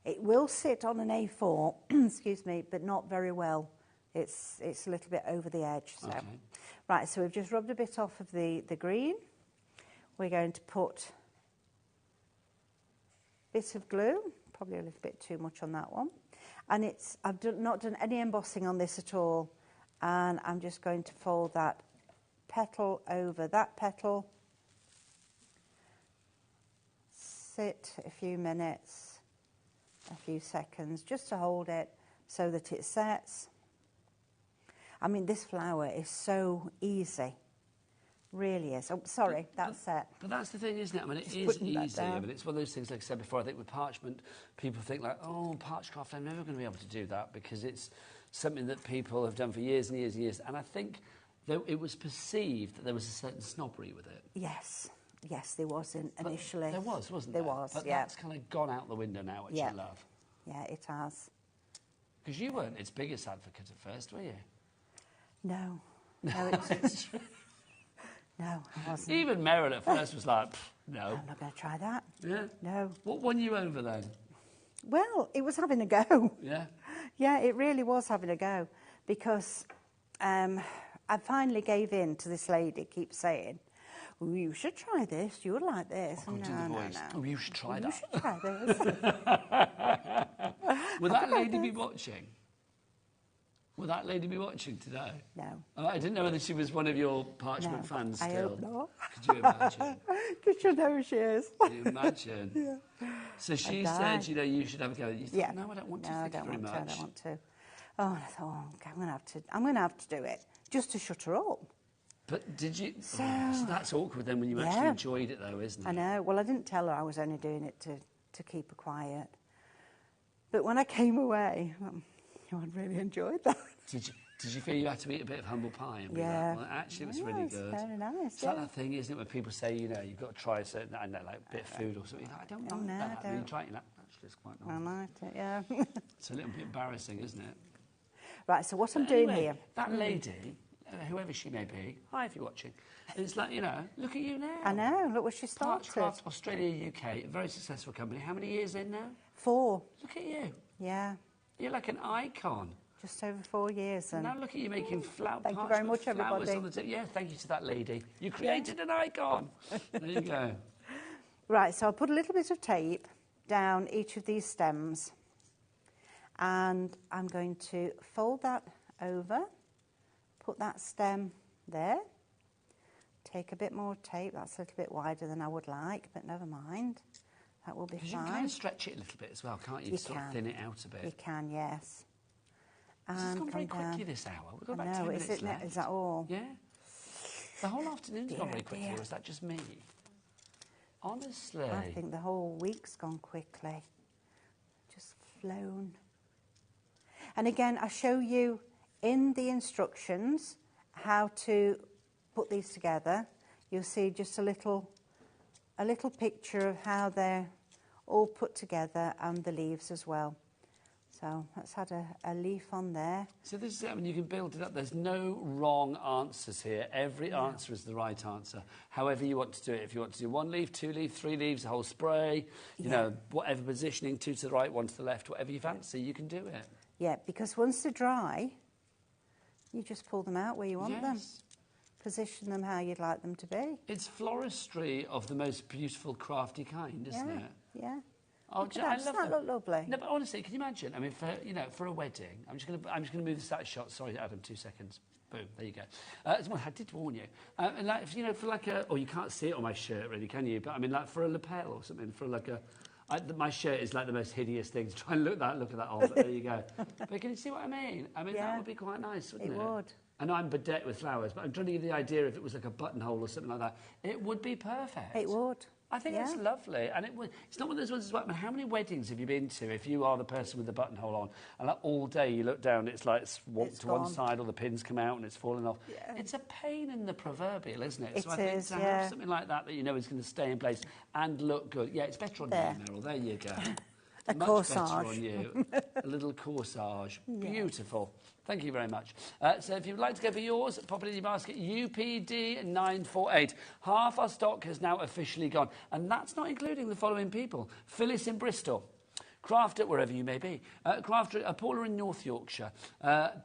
It will sit on an A4, excuse me, but not very well. It's a little bit over the edge. So. Okay. Right, so we've just rubbed a bit off of the green. We're going to put a bit of glue, probably a little bit too much on that one. And I've not done any embossing on this at all. And I'm just going to fold that petal over that petal. Sit a few minutes, a few seconds, just to hold it so that it sets. I mean, this flower is so easy. Really is. Oh, sorry, that's set. But that's the thing, isn't it? I mean, it Just is putting that easy. I down. mean, it's one of those things, like I said before, I think with parchment, people think like, oh, Parchcraft, I'm never going to be able to do that because it's something that people have done for years and years and years. And I think that it was perceived that there was a certain snobbery with it. Yes. Yes, there was initially. There was, wasn't there? There was, but yeah. that's kind of gone out the window now, which I love. Yeah, it has. Because you weren't its biggest advocate at first, were you? No. No, it wasn't. No, I wasn't. Even Meryl at first was like, no. I'm not going to try that. Yeah? No. What won you over then? Well, it was having a go. Yeah? Yeah, it really was having a go. because I finally gave in to this lady, keeps saying, "Oh, you should try this, you would like this." Oh, do the voice. Oh, you should try that. You should try this. Will that lady be watching? Will that lady be watching today? No. Oh, I didn't know whether she was one of your Parchment fans I still. hope not. Could you imagine? Because you know who she is. Can you imagine? Yeah. So she said, you know, you should have a go. You thought, Yeah. no, I don't want to. No, I Thank you don't very want to. much. I don't want to. Oh, and I thought, oh, okay, I'm going to have to do it just to shut her up. But did you? So that's awkward then when you actually enjoyed it, though, isn't it? I know. Well, I didn't tell her I was only doing it to keep her quiet. But when I came away, I really enjoyed that. Did you feel you had to eat a bit of humble pie? And be like, well, actually, it was really good. Very nice. It's like that thing, isn't it, when people say, you know, you've got to try a certain, I know, like a bit of food or something. Like, I don't like that. And you try it, actually, it's quite nice. I liked it, yeah. It's a little bit embarrassing, isn't it? Right, so what I'm doing here... That lady, whoever she may be, hi if you're watching, it's like, you know, look at you now. I know, look what she started. Parchcraft Australia, UK, a very successful company. How many years in now? 4. Look at you. Yeah. You're like an icon. Just over 4 years. And now look at you making Thank you very much, everybody. On the yeah, thank you to that lady. You created an icon. There you go. Right, so I'll put a little bit of tape down each of these stems. And I'm going to fold that over, put that stem there, take a bit more tape. That's a little bit wider than I would like, but never mind. That will be fine. You can kind of stretch it a little bit as well, can't you? You sort of thin it out a bit. You can, yes. This has gone very quickly this hour. We've got about 10 minutes left. Is that all? Yeah. The whole afternoon's gone very quickly, or is that just me? Honestly. I think the whole week's gone quickly. Just flown. And again, I show you in the instructions how to put these together. You'll see just a little picture of how they're all put together and the leaves as well. So let's add a leaf on there. So this is it. I mean, you can build it up. There's no wrong answers here. Every answer is the right answer. However you want to do it. If you want to do 1 leaf, 2 leaf, 3 leaves, a whole spray, you know, whatever positioning, 2 to the right, 1 to the left, whatever you fancy, you can do it. Yeah, because once they're dry, you just pull them out where you want them. Position them how you'd like them to be. It's floristry of the most beautiful, crafty kind, isn't it? Yeah. Oh, I love that. Look lovely. No, but honestly, can you imagine? I mean, for a wedding, I'm just gonna move this out of shot. Sorry, Adam, 2 seconds. Boom, there you go. Well, I did warn you. And like, if, you know, for like a, you can't see it on my shirt, really, can you? But I mean, like for a lapel or something, for like a. My shirt is like the most hideous thing to try and look at that on, but there you go. But can you see what I mean? I mean, that would be quite nice, wouldn't it? It would. I know I'm bedecked with flowers, but I'm trying to give the idea if it was like a buttonhole or something like that, it would be perfect. It would. I think it's lovely, and it's not one of those ones as well. I mean, how many weddings have you been to if you are the person with the buttonhole on, and like all day you look down, it's like it's to one side, or the pins come out and it's falling off. Yeah. It's a pain in the proverbial, isn't it? So I think to have something like that you know is going to stay in place and look good. Yeah, it's better on you, Meryl. There you go. A Much corsage. better on you. A little corsage. Beautiful. Thank you very much. So if you'd like to go for yours, pop it in your basket. UPD 948. Half our stock has now officially gone. And that's not including the following people. Phyllis in Bristol. Craft it wherever you may be. Paula in North Yorkshire.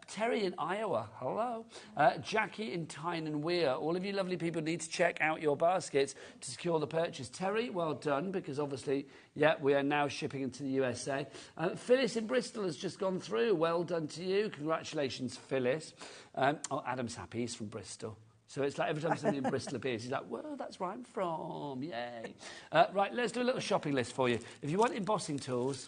Terry in Iowa. Hello. Jackie in Tyne and Weir. All of you lovely people need to check out your baskets to secure the purchase. Terry, well done, because obviously, we are now shipping into the USA. Phyllis in Bristol has just gone through. Well done to you. Congratulations, Phyllis. Adam's happy. He's from Bristol. So it's like every time somebody in Bristol appears, he's like, well, that's where I'm from, yay. Right, let's do a little shopping list for you. If you want embossing tools,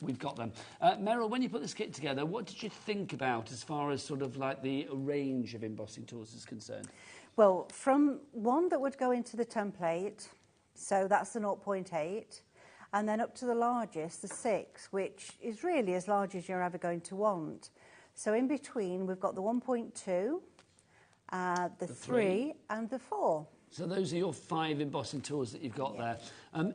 we've got them. Meryl, when you put this kit together, what did you think about as far as sort of like the range of embossing tools is concerned? Well, from one that would go into the template, so that's the 0.8, and then up to the largest, the 6, which is really as large as you're ever going to want. So in between, we've got the 1.2, the 3 and the 4. So those are your 5 embossing tools that you've got there.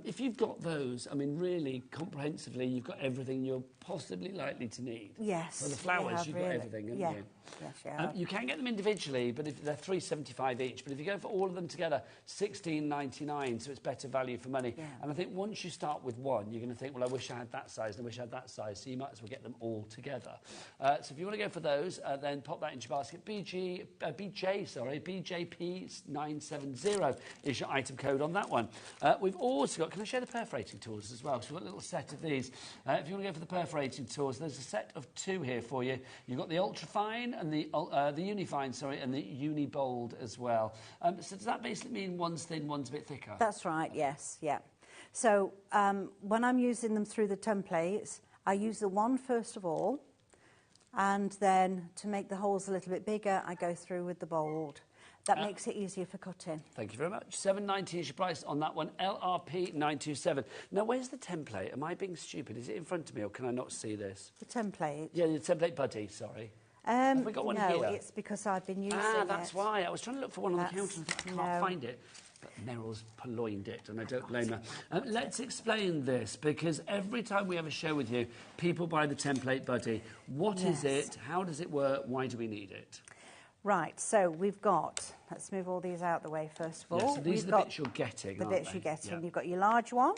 If you've got those, I mean, really comprehensively, you've got everything you're possibly likely to need. Yes. For the flowers, you've got everything, haven't you? Yes, you have. You can get them individually, but if they're $3.75 each. But if you go for all of them together, $16.99, so it's better value for money. Yeah. And I think once you start with one, you're going to think, well, I wish I had that size, and I wish I had that size. So you might as well get them all together. So if you want to go for those, then pop that into your basket. BJP970 is your item code on that one. We've also got, can I show the perforating tools as well? Because we've got a little set of these. If you want to go for the perforating tools, there's a set of 2 here for you. You've got the ultra fine and the unifine, sorry, and the uni bold as well. So does that basically mean one's thin, one's a bit thicker? That's right, yes, yeah. So when I'm using them through the templates, I use the one first of all, and then to make the holes a little bit bigger, I go through with the bold. That makes it easier for cutting. Thank you very much. $7.90 is your price on that one. LRP 927. Now, where's the template? Am I being stupid? Is it in front of me, or can I not see this? The template? Yeah, the template buddy, sorry. Have we got one no, here? No, it's because I've been using it. That's why. I was trying to look for one on the counter and I can't find it. But Meryl's purloined it, and I don't blame her. Let's explain this, because every time we have a show with you, people buy the template buddy. What is it? How does it work? Why do we need it? Right, so we've got, let's move all these out the way first of all. Yeah, so these are the bits you're getting, The bits you're getting. Yeah. You've got your large one.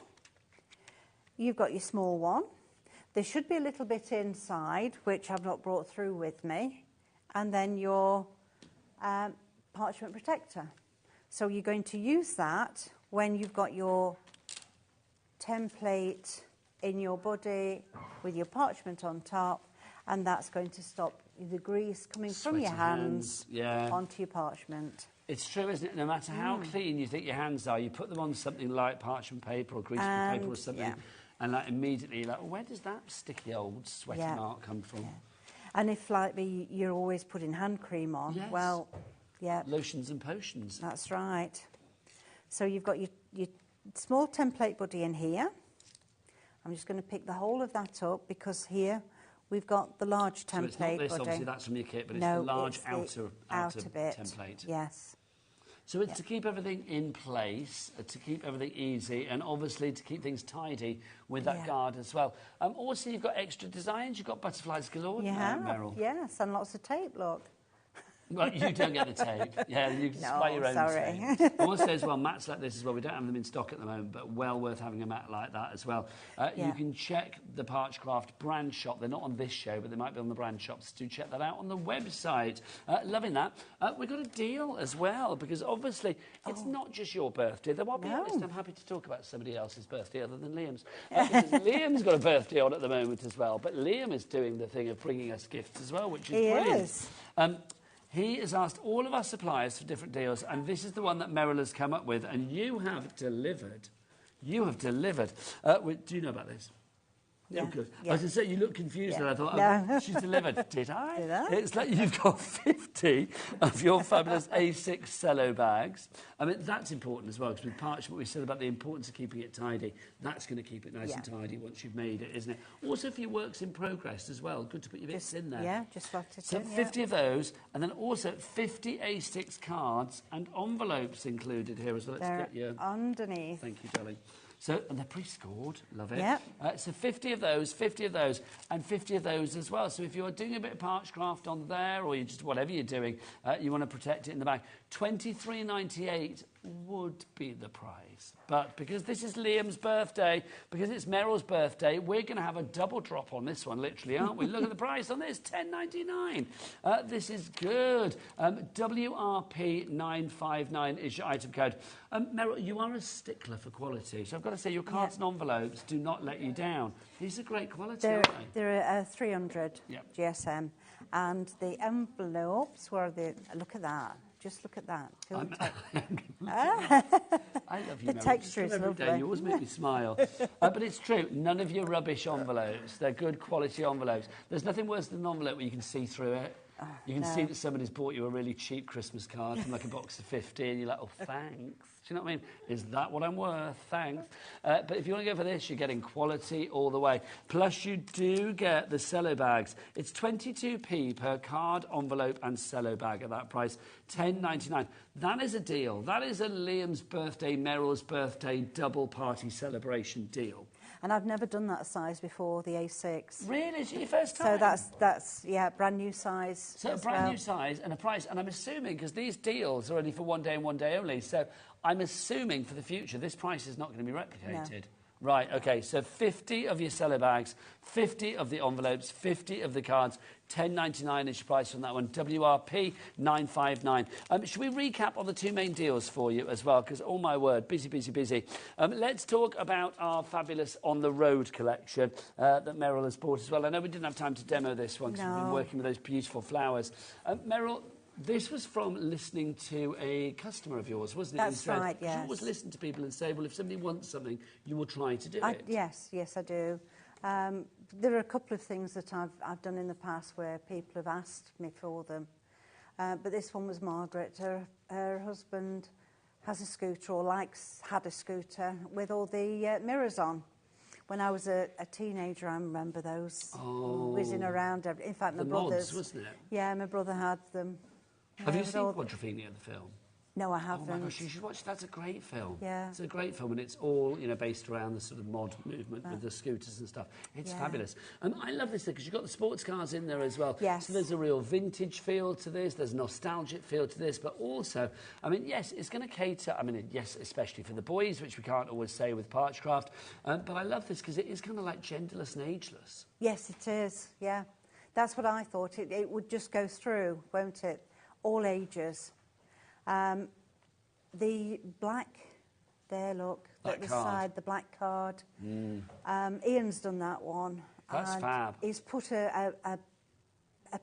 You've got your small one. There should be a little bit inside, which I've not brought through with me. And then your parchment protector. So you're going to use that when you've got your template in your buddy with your parchment on top, and that's going to stop the grease coming from your hands onto your parchment. It's true, isn't it? No matter how clean you think your hands are, you put them on something like parchment paper or greaseproof paper or something, and like immediately you're like, well, where does that sticky old sweaty mark come from? Yeah. And if, like me, you're always putting hand cream on, well, lotions and potions. That's right. So you've got your small template buddy in here. I'm just going to pick the whole of that up, because here we've got the large template. So it's not this, buddy. obviously, that's from your kit, but it's the large outer bit. template. Yes. So it's to keep everything in place, to keep everything easy, and obviously to keep things tidy with that guard as well. Also, you've got extra designs. You've got butterflies galore, Meryl. Yes, and lots of tape, look. Well, you don't get the tape. Yeah, you can supply your own tape. Also, as well, mats like this as well. We don't have them in stock at the moment, but well worth having a mat like that as well. You can check the Parchcraft brand shop. They're not on this show, but they might be on the brand shops. Do check that out on the website. Loving that. We've got a deal as well, because obviously it's not just your birthday. Though I'll be honest, I'm happy to talk about somebody else's birthday other than Liam's. Because Liam's got a birthday on at the moment as well. But Liam is doing the thing of bringing us gifts as well, which is brilliant. He is. He has asked all of our suppliers for different deals, and this is the one that Meryl has come up with, and you have delivered. You have delivered. Do you know about this? Yeah. Oh, good. Yeah. I was going to say, you look confused, and I thought, No. she's delivered. Did I? Did I? It's like you've got 50 of your fabulous A6 cello bags. I mean, that's important as well, because with parchment, we said about the importance of keeping it tidy. That's going to keep it nice and tidy once you've made it, isn't it? Also, for your works in progress as well, good to put your bits in there. Yeah, just slot it so in. 50 of those, and then also 50 A6 cards and envelopes included here as well. Let's get you underneath. Thank you, darling. So, and they're pre-scored, love it. Yep. So 50 of those, and 50 of those as well. So if you're doing a bit of Parchcraft on there, or you just whatever you're doing, you want to protect it in the bag. $23.98 would be the price. But because this is Liam's birthday, because it's Meryl's birthday, we're going to have a double drop on this one, literally, aren't we? Look at the price on this, $10.99. This is good. WRP959 is your item code. Meryl, you are a stickler for quality, so I've got to say your cards and envelopes do not let you down. These are great quality, aren't they? They're 300 GSM, and the envelopes were look at that. Just look at that. I love you, The Meryl. texture is every day. lovely. You always make me smile. But it's true. None of your rubbish envelopes. They're good quality envelopes. There's nothing worse than an envelope where you can see through it. You can see that somebody's bought you a really cheap Christmas card from like a box of 50 and you're like, oh, thanks. Do you know what I mean? Is that what I'm worth? Thanks. But if you want to go for this, you're getting quality all the way. Plus, you do get the cello bags. It's 22p per card, envelope and cello bag at that price, $10.99. That is a deal. That is a Liam's birthday, Meryl's birthday double party celebration deal. And I've never done that size before, the A6. Really? Is it your first time? So that's yeah, brand new size. So a brand new size and a price. And I'm assuming, because these deals are only for one day and one day only, so I'm assuming for the future this price is not going to be replicated. No. Right, OK, so 50 of your cellar bags, 50 of the envelopes, 50 of the cards, $10.99 is your price on that one, WRP 959. Should we recap on the two main deals for you as well? Because, oh my word, busy, busy, busy. Let's talk about our fabulous On the Road collection that Meryl has bought as well. I know we didn't have time to demo this one because we've been working with those beautiful flowers. Meryl, this was from listening to a customer of yours, wasn't it? That's right, yes. You always listen to people and say, well, if somebody wants something, you will try to do it. Yes, I do. There are a couple of things that I've done in the past where people have asked me for them. But this one was Margaret. Her husband has a scooter, or had a scooter, with all the mirrors on. When I was a teenager, I remember those whizzing around. In fact, my brothers... mods, wasn't it? Yeah, my brother had them. Have you seen Quadrophenia, the film? No, I haven't. Oh my gosh, you should watch. That's a great film. Yeah. It's a great film, and it's all, you know, based around the sort of mod movement with the scooters and stuff. It's fabulous. I love this thing because you've got the sports cars in there as well. Yes. So there's a real vintage feel to this. There's a nostalgic feel to this, but also, I mean, yes, it's going to cater. I mean, yes, especially for the boys, which we can't always say with Parchcraft. But I love this because it is kind of like genderless and ageless. Yes, it is. Yeah, that's what I thought. It would just go through, won't it? All ages. The black, there, look, at the side, the black card. Ian's done that one. That's fab. He's put a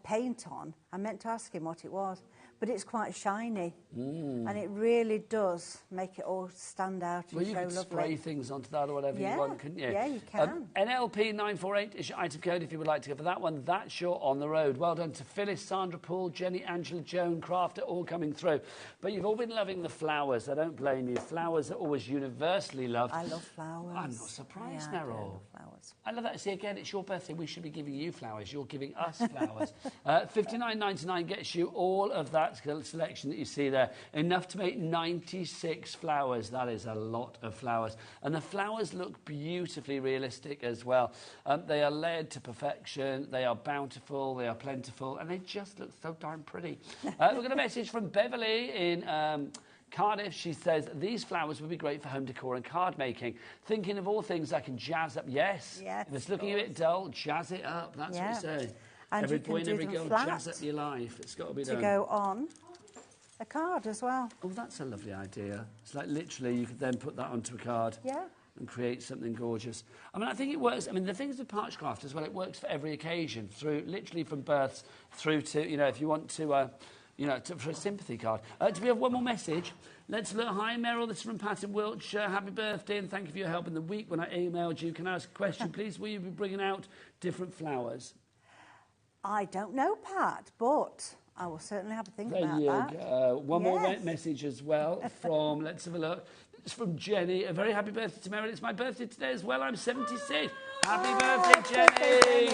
paint on. I meant to ask him what it was, but it's quite shiny. And it really does make it all stand out and well, you show could lovely. spray things onto that or whatever you want, couldn't you? Yeah, you can. NLP 948 is your item code if you would like to go for that one. That's your On the Road. Well done to Phyllis, Sandra, Paul, Jenny, Angela, Joan, Crafter, all coming through. But you've all been loving the flowers. I don't blame you. Flowers are always universally loved. I love flowers. I'm not surprised, yeah, Meryl. I love flowers. I love that. See, again, it's your birthday. We should be giving you flowers. You're giving us flowers. $59.99 gets you all of that selection that you see there. Enough to make 96 flowers. That is a lot of flowers. And the flowers look beautifully realistic as well. They are layered to perfection. They are bountiful. They are plentiful. And they just look so darn pretty. We've got a message from Beverly in... Cardiff, she says, these flowers would be great for home decor and card making. Thinking of all things I can jazz up. Yes. If it's looking a bit dull, jazz it up. That's what we say. And every you boy and can every do girl, them jazz flat up your life. It's got to be done. To go on a card as well. Oh, that's a lovely idea. It's like literally you could then put that onto a card. Yeah. And create something gorgeous. I mean, I think it works. I mean, the things with Parchcraft as well, it works for every occasion, through literally from births through to, you know, if you want to... for a sympathy card. Do we have one more message? Let's look. Hi, Meryl. This is from Pat in Wiltshire. Happy birthday and thank you for your help in the week. When I emailed you, can I ask a question, please? Will you be bringing out different flowers? I don't know, Pat, but I will certainly have a think about that. There you go. One more message as well from, let's have a look. It's from Jenny. A very happy birthday to Meryl. It's my birthday today as well. I'm 76. Happy birthday, Jenny.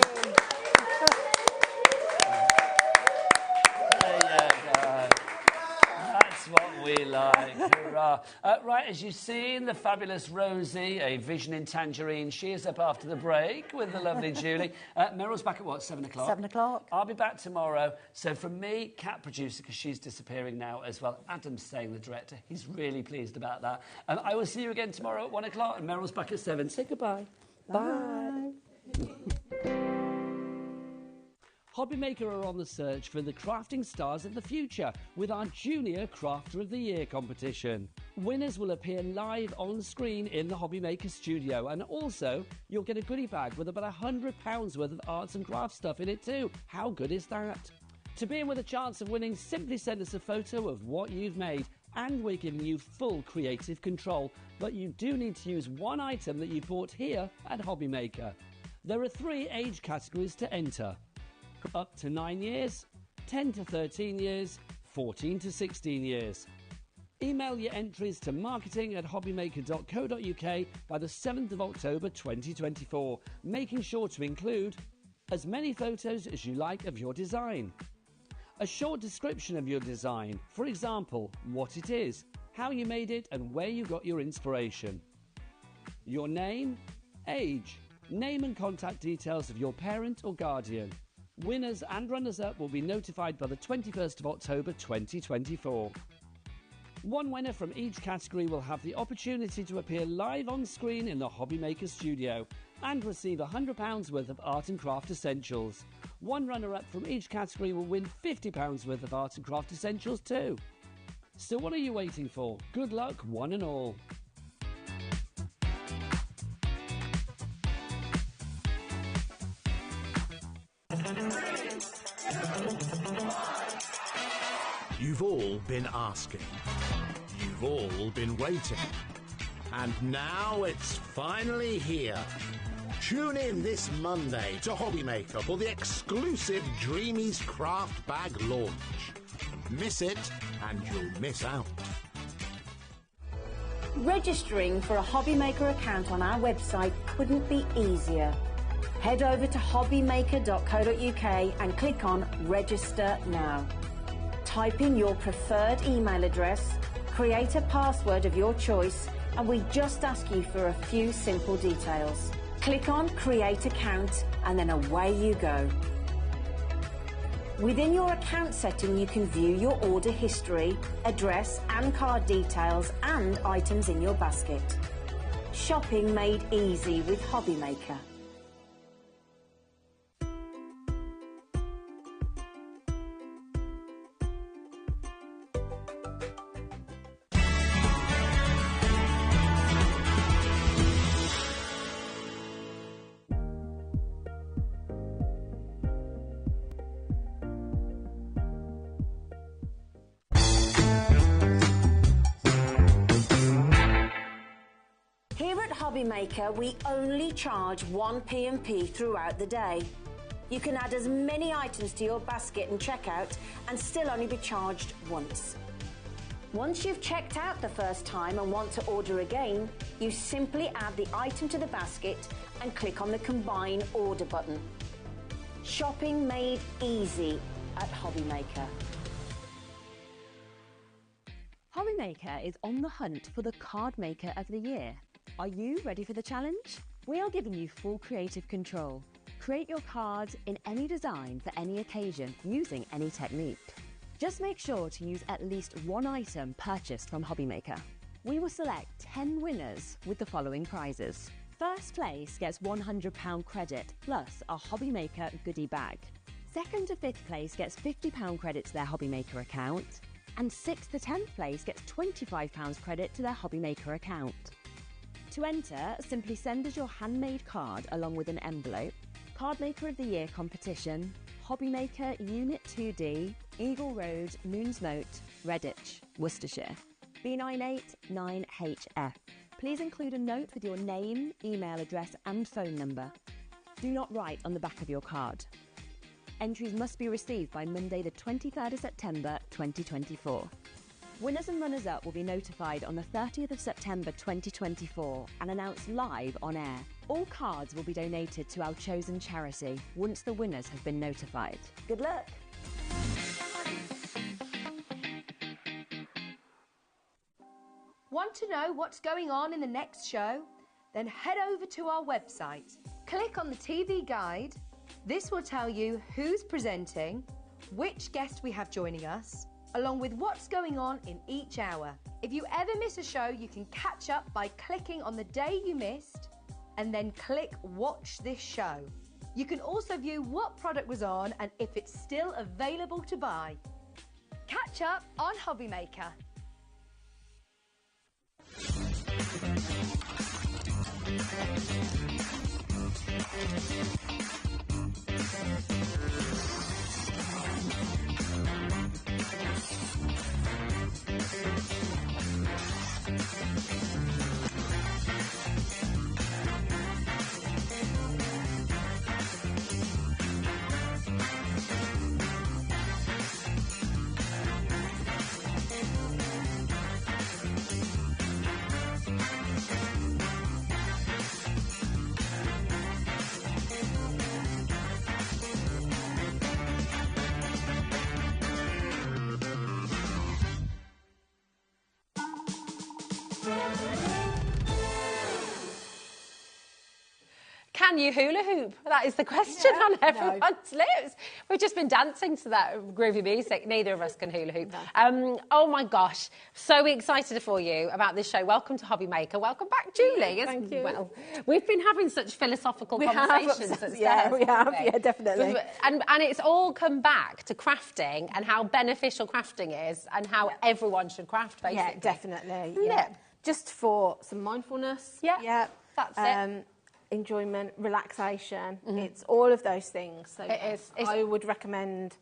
What we like. Hurrah. Right, as you've seen, the fabulous Rosie, a vision in tangerine. She is up after the break with the lovely Julie. Meryl's back at what, 7 o'clock? 7 o'clock. I'll be back tomorrow. So from me, cat producer, because she's disappearing now as well. Adam's staying, the director. He's really pleased about that. I will see you again tomorrow at 1 o'clock, and Meryl's back at 7. Say goodbye. Bye. HobbyMaker are on the search for the crafting stars of the future with our Junior Crafter of the Year competition. Winners will appear live on screen in the HobbyMaker studio, and also you'll get a goodie bag with about £100 worth of arts and crafts stuff in it too. How good is that? To be in with a chance of winning, simply send us a photo of what you've made, and we're giving you full creative control. But you do need to use one item that you bought here at HobbyMaker. There are 3 age categories to enter. Up to 9 years, 10 to 13 years, 14 to 16 years. Email your entries to marketing@hobbymaker.co.uk by the 7th of October 2024, making sure to include as many photos as you like of your design, a short description of your design, for example, what it is, how you made it and where you got your inspiration, your name, Age. Name and contact details of your parent or guardian. Winners and runners-up will be notified by the 21st of October 2024. One winner from each category will have the opportunity to appear live on screen in the HobbyMaker studio and receive £100 worth of art and craft essentials. One runner-up from each category will win £50 worth of art and craft essentials too. So what are you waiting for? Good luck, one and all. You've all been asking. You've all been waiting. And now it's finally here. Tune in this Monday to HobbyMaker for the exclusive Dreamies Craft Bag launch. Miss it and you'll miss out. Registering for a HobbyMaker account on our website couldn't be easier. Head over to hobbymaker.co.uk and click on Register Now. Type in your preferred email address, create a password of your choice, and we just ask you for a few simple details. Click on Create Account and then away you go. Within your account setting, you can view your order history, address and card details and items in your basket. Shopping made easy with HobbyMaker. Here at HobbyMaker, we only charge one P&P throughout the day. You can add as many items to your basket and checkout and still only be charged once. Once you've checked out the first time and want to order again, you simply add the item to the basket and click on the Combine Order button. Shopping made easy at HobbyMaker. HobbyMaker is on the hunt for the Card Maker of the Year. Are you ready for the challenge? We are giving you full creative control. Create your cards in any design for any occasion using any technique. Just make sure to use at least one item purchased from HobbyMaker. We will select 10 winners with the following prizes. First place gets £100 credit plus a HobbyMaker goodie bag. Second to fifth place gets £50 credit to their HobbyMaker account. And 6th to 10th place gets £25 credit to their HobbyMaker account. To enter, simply send us your handmade card along with an envelope. Card Maker of the Year competition, HobbyMaker Unit 2D, Eagle Road, Moonsmote, Redditch, Worcestershire. B989HF. Please include a note with your name, email address and phone number. Do not write on the back of your card. Entries must be received by Monday the 23rd of September 2024. Winners and runners-up will be notified on the 30th of September 2024 and announced live on air. All cards will be donated to our chosen charity once the winners have been notified. Good luck! Want to know what's going on in the next show? Then head over to our website. Click on the TV guide. This will tell you who's presenting, which guest we have joining us, along with what's going on in each hour. If you ever miss a show, you can catch up by clicking on the day you missed and then click Watch This Show. You can also view what product was on and if it's still available to buy. Catch up on HobbyMaker. Can you hula hoop? That is the question on everyone's lips. We've just been dancing to that groovy music. Neither of us can hula hoop. No. Oh my gosh, so excited for you about this show. Welcome to HobbyMaker. Welcome back, Julie. Thank you. Well, we've been having such philosophical conversations upstairs. Yeah, we have. haven't we? Yeah, definitely. And it's all come back to crafting and how beneficial crafting is and how everyone should craft, basically. Yeah, definitely. Isn't Yeah. it? Just for some mindfulness. Yeah, Yeah. that's it. Enjoyment, relaxation. It's all of those things. So It is. I would recommend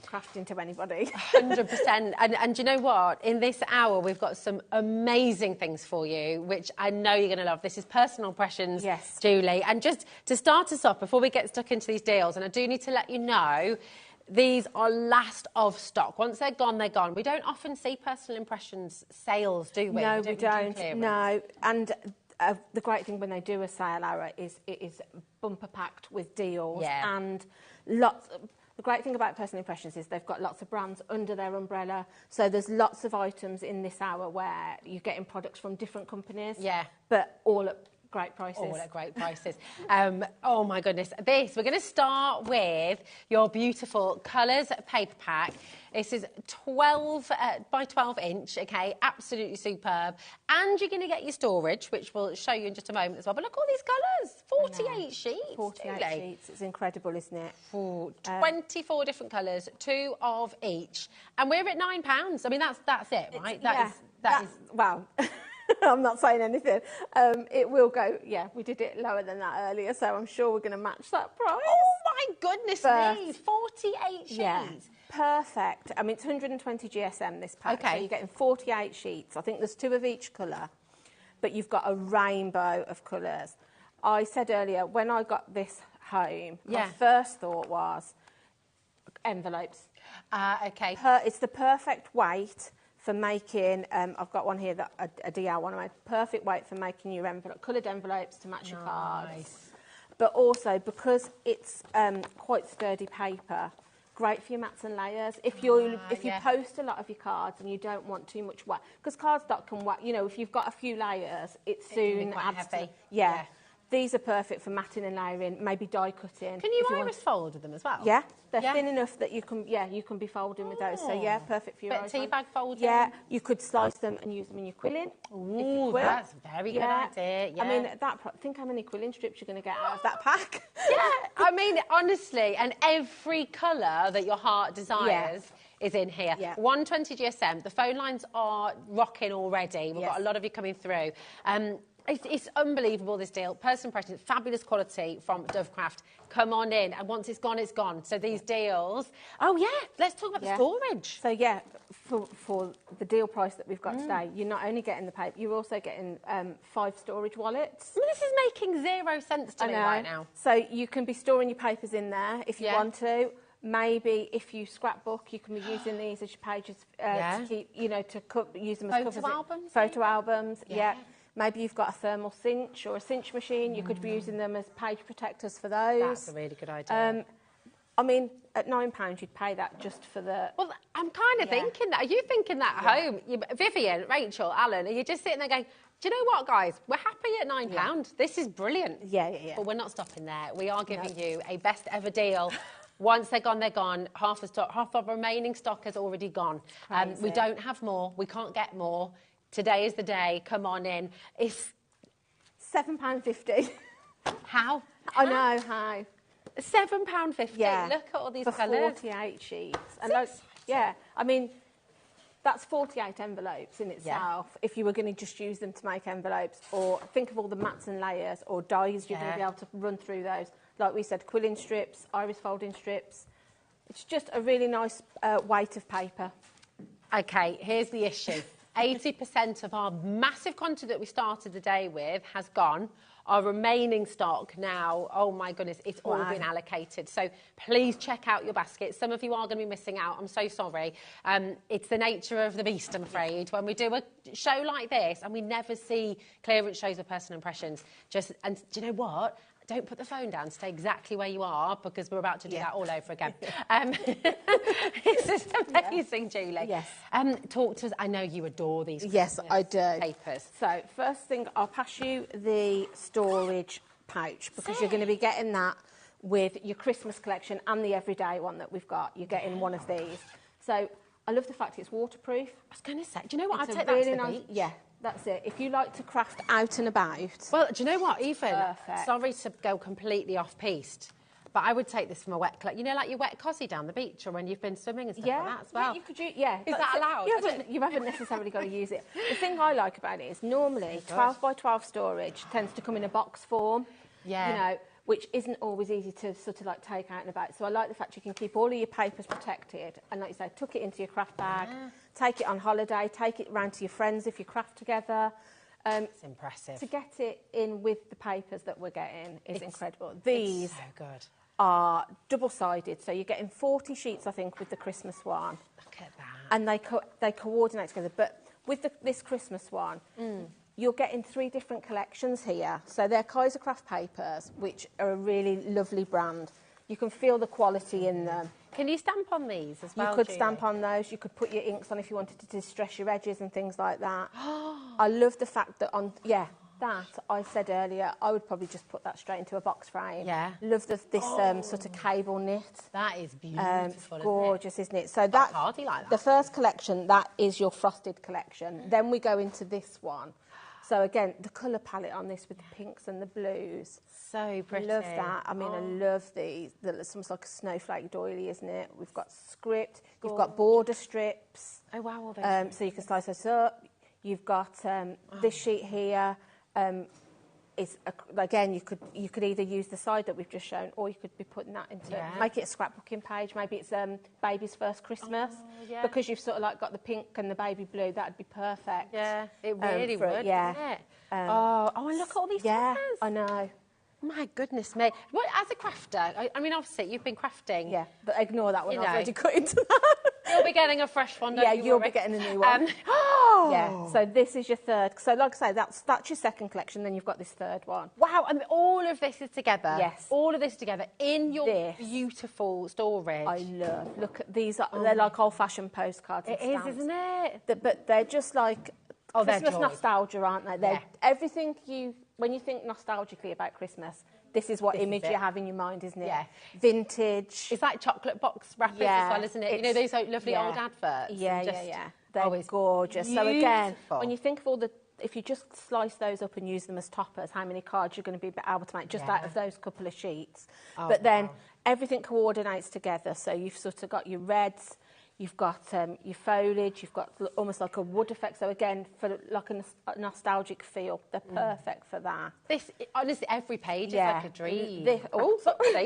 crafting to anybody. 100%. And do you know what? In this hour, we've got some amazing things for you, which I know you're going to love. This is Personal Impressions, Yes. Julie. And just to start us off, before we get stuck into these deals, and I do need to let you know, these are last of stock. Once they're gone, they're gone. We don't often see Personal Impressions sales, do we? No, do we don't. clearance. No. And the great thing when they do a sale hour is it is bumper packed with deals and lots. The great thing about Personal Impressions is they've got lots of brands under their umbrella. So there's lots of items in this hour where you're getting products from different companies. Yeah. But all at great prices. All at great prices. Oh my goodness. We're going to start with your beautiful Colours paper pack. This is 12 by 12 inch, okay, absolutely superb. And you're going to get your storage, which we'll show you in just a moment as well. But look, all these colours, 48 sheets. 48 sheets, it's incredible, isn't it? 24 different colours, 2 of each. And we're at £9. I mean, that's it, right? That is wow. I'm not saying anything. It will go, we did it lower than that earlier, so I'm sure we're going to match that price. Oh, my goodness me, 48 sheets. Yeah, perfect. I mean, it's 120 GSM, this pack, so you're getting 48 sheets. I think there's 2 of each colour, but you've got a rainbow of colours. I said earlier, when I got this home, my first thought was envelopes. Okay. It's the perfect weight for making, I've got one here, that a DL one, I made perfect weight for making your coloured envelopes to match your cards. But also, because it's quite sturdy paper, great for your mats and layers. If you post a lot of your cards and you don't want too much weight, because cardstock can weight, you know, if you've got a few layers, it soon adds heavy. Yeah. These are perfect for matting and layering, maybe die cutting. Can you iris fold with them as well? Yeah, they're thin enough that you can be folding with those. So yeah, perfect for your Bit tea bag folding. Yeah, you could slice them and use them in your quilling. Ooh, that's a very good idea. Yeah. I mean, think how many quilling strips you're going to get out of that pack. Yeah, I mean, honestly, and every colour that your heart desires is in here. Yeah. 120 GSM. The phone lines are rocking already. We've got a lot of you coming through. It's unbelievable, this deal. Personal Impressions, fabulous quality from Dovecraft. Come on in, and once it's gone, it's gone. So these deals... Oh, yeah, let's talk about the storage. So, yeah, for the deal price that we've got today, you're not only getting the paper, you're also getting 5 storage wallets. I mean, this is making zero sense to me right now. So you can be storing your papers in there if you want to. Maybe if you scrapbook, you can be using these as your pages to keep, you know, use them as covers. Photo albums? Photo albums, Maybe you've got a thermal cinch or a cinch machine. You could be using them as page protectors for those. That's a really good idea. I mean, at £9, you'd pay that just for the... Well, I'm kind of thinking that. Are you thinking that at home? Vivian, Rachel, Alan, are you just sitting there going, do you know what, guys? We're happy at £9. Yeah. This is brilliant. Yeah. But we're not stopping there. We are giving you a best ever deal. Once they're gone, they're gone. Half of remaining stock has already gone. We don't have more. We can't get more. Today is the day. Come on in. It's £7.50. How? I know, how? £7.50. Yeah. Look at all these for colours. 48 sheets. And I mean, that's 48 envelopes in itself. If you were going to just use them to make envelopes, or think of all the mats and layers or dies you're going to be able to run through those. Like we said, quilling strips, iris folding strips. It's just a really nice weight of paper. Okay, here's the issue. 80% of our massive quantity that we started the day with has gone. Our remaining stock now, oh my goodness, it's all been allocated. So please check out your basket. Some of you are going to be missing out. I'm so sorry. It's the nature of the beast, I'm afraid. When we do a show like this, and we never see clearance shows of Personal Impressions, and do you know what? Don't put the phone down. Stay exactly where you are, because we're about to do that all over again. This is amazing, Julie. Yes. Talk to us. I know you adore these. Yes, I do. Papers. So first thing, I'll pass you the storage pouch, because you're going to be getting that with your Christmas collection and the everyday one that we've got. You're getting one of these. So I love the fact it's waterproof. I was going to say, do you know what? I'd It's take a that to really the nice, beach. yeah, that's it. If you like to craft out and about. Well, do you know what? Even, perfect. sorry to go completely off-piste, but I would take this from a wet, you know, like your wet cosy down the beach or when you've been swimming and stuff like that as well. Yeah, you could use, yeah. Is that allowed? You haven't necessarily got to use it. The thing I like about it is normally 12 by 12 storage tends to come in a box form. Yeah. You know, which isn't always easy to sort of like take out and about. So I like the fact you can keep all of your papers protected and, like you say, tuck it into your craft bag, take it on holiday, take it round to your friends if you craft together. It's impressive. To get it in with the papers that we're getting is incredible. These so good. are double-sided, so you're getting 40 sheets, I think, with the Christmas one. Look at that. And they coordinate together. But with this Christmas one, you're getting 3 different collections here. So they're Kaiser Craft papers, which are a really lovely brand. You can feel the quality in them. Can you stamp on these as well, You could Julie? stamp on those. You could put your inks on if you wanted to distress your edges and things like that. I love the fact that that I said earlier, I would probably just put that straight into a box frame. Yeah. Love this sort of cable knit. That is beautiful, gorgeous, isn't it? So Quite that's hardy like that. the first collection. That is your frosted collection. Then we go into this one. So again, the colour palette on this with the pinks and the blues. So pretty. Love that. I mean, I love these. It's almost like a snowflake doily, isn't it? We've got script. You've got border strips. Oh wow, all those. So you can slice those up. You've got this sheet here. Again, you could either use the side that we've just shown, or you could be putting that into make it a scrapbooking page. Maybe it's baby's first Christmas, because you've sort of like got the pink and the baby blue. That'd be perfect. Yeah, it really would. Wouldn't it? And look at all these toppers. I know. My goodness me. Well, as a crafter, I mean, obviously, you've been crafting. Yeah, but ignore that one. You I've know. already cut into that. You'll be getting a fresh one, don't Yeah, you you'll worry. be getting a new one. Yeah, so this is your third. So like I say, that's your second collection, then you've got this third one. Wow, and all of this is together. Yes. All of this together in your beautiful storage. I love. Look at these. They're like old-fashioned postcards. It is, isn't it? But they're just like they're Christmas joy. nostalgia, aren't they? They're everything when you think nostalgically about Christmas, this is what image you have in your mind, isn't it? Yeah. Vintage. It's like chocolate box wrappers as well, isn't it? You know those lovely old adverts? Yeah. They're gorgeous. So again, when you think of all if you just slice those up and use them as toppers, how many cards you're going to be able to make just out of those couple of sheets. But then everything coordinates together. So you've sort of got your reds, you've got your foliage, you've got almost like a wood effect. So again, for like a nostalgic feel, they're perfect for that. This, honestly, every page is like a dream.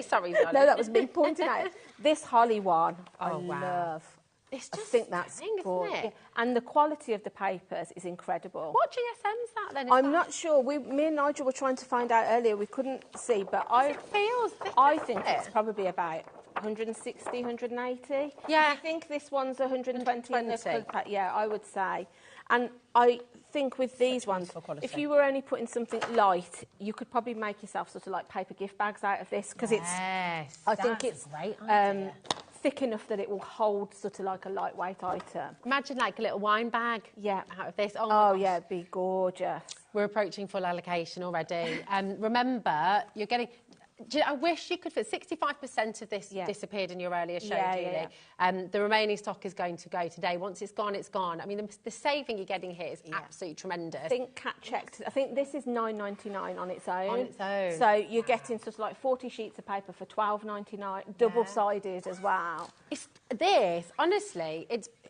Sorry, no, that was me pointing out. This holly one, I love. It's just I think that's stunning, isn't gorgeous. it? Yeah. And the quality of the papers is incredible. What GSM is that then? I'm not sure. Me and Nigel were trying to find out earlier. We couldn't see, but It feels thick, I doesn't think it? it's probably about 160, 180. Yeah. I think this one's 120. 120. Yeah, I would say. And I think with these ones, if you were only putting something light, you could probably make yourself sort of like paper gift bags out of this, because I think it's great idea. thick enough that it will hold sort of like a lightweight item. Imagine like a little wine bag out of this. Oh, my gosh. Yeah, it'd be gorgeous. We're approaching full allocation already. Remember, you're getting... I wish you could fit 65% of this disappeared in your earlier show, Julie. The remaining stock is going to go today. Once it's gone, it's gone. I mean, the saving you're getting here is absolutely tremendous. I think Kat checked. I think this is $9.99 on its own. On its own. So you're getting sort of like 40 sheets of paper for $12.99, double-sided as well. Honestly,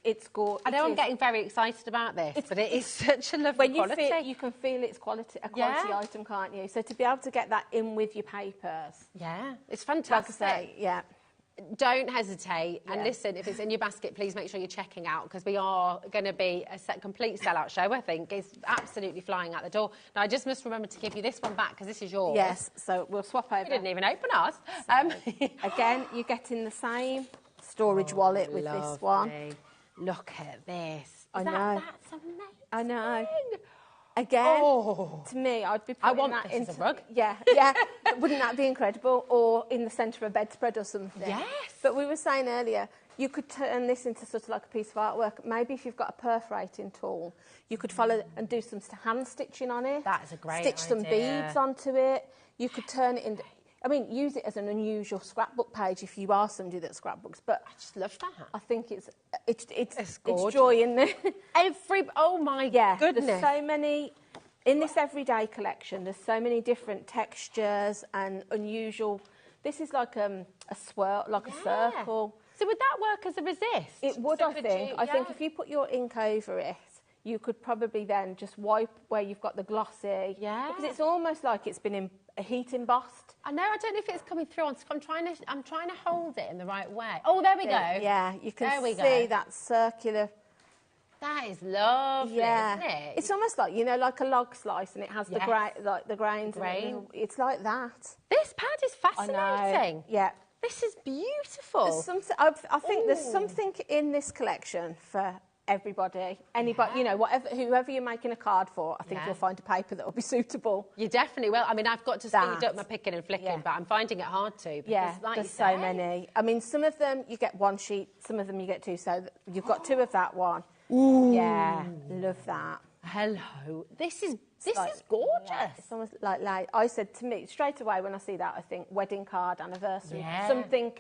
it's gorgeous. I know I'm getting very excited about this, but it is such a lovely quality. You can feel it's quality, a quality item, can't you? So to be able to get that in with your papers. Yeah, it's fantastic. Like I say, Don't hesitate. And listen, if it's in your basket, please make sure you're checking out, because we are going to be a complete sellout show, I think. It's absolutely flying out the door. Now, I just must remember to give you this one back, because this is yours. Yes, so we'll swap over. You didn't even open ours. So, again, you're getting the same storage wallet with this one. Look at this. I know. That's amazing. I know. Again, to me, I'd be putting that into... as a rug. Yeah. Wouldn't that be incredible? Or in the centre of a bedspread or something. Yes. But we were saying earlier, you could turn this into sort of like a piece of artwork. Maybe if you've got a perforating tool, you could follow and do some hand stitching on it. That is a great Stitch some idea. beads onto it. You could turn it into... I mean, use it as an unusual scrapbook page if you are somebody that scrapbooks. But I just love that. I think it's gorgeous. joy in there. Oh my goodness. There's so many in this everyday collection. There's so many different textures and unusual. This is like a swirl, like a circle. So would that work as a resist? It would, So I think. I think if you put your ink over it, you could probably then just wipe where you've got the glossy. Yeah. Because it's almost like it's been heat embossed. I know. I don't know if it's coming through. I'm trying to hold it in the right way. Oh, there we go. Yeah, you can there we see go. that circular. That is lovely, isn't it? It's almost like, you know, like a log slice, and it has the grains. Grain. It's like that. This pad is fascinating. I know. Yeah. This is beautiful. There's something, I think there's something in this collection for everybody. Anybody, you know, whoever you're making a card for, I think you'll find a paper that will be suitable. You definitely will. I mean, I've got to speed up my picking and flicking, but I'm finding it hard to. Because, like there's so many. I mean, some of them you get one sheet, some of them you get two. So you've got two of that one. Ooh. Yeah, love that. Hello. This is gorgeous. Yeah, it's almost like I said to me straight away when I see that, I think wedding card, anniversary, something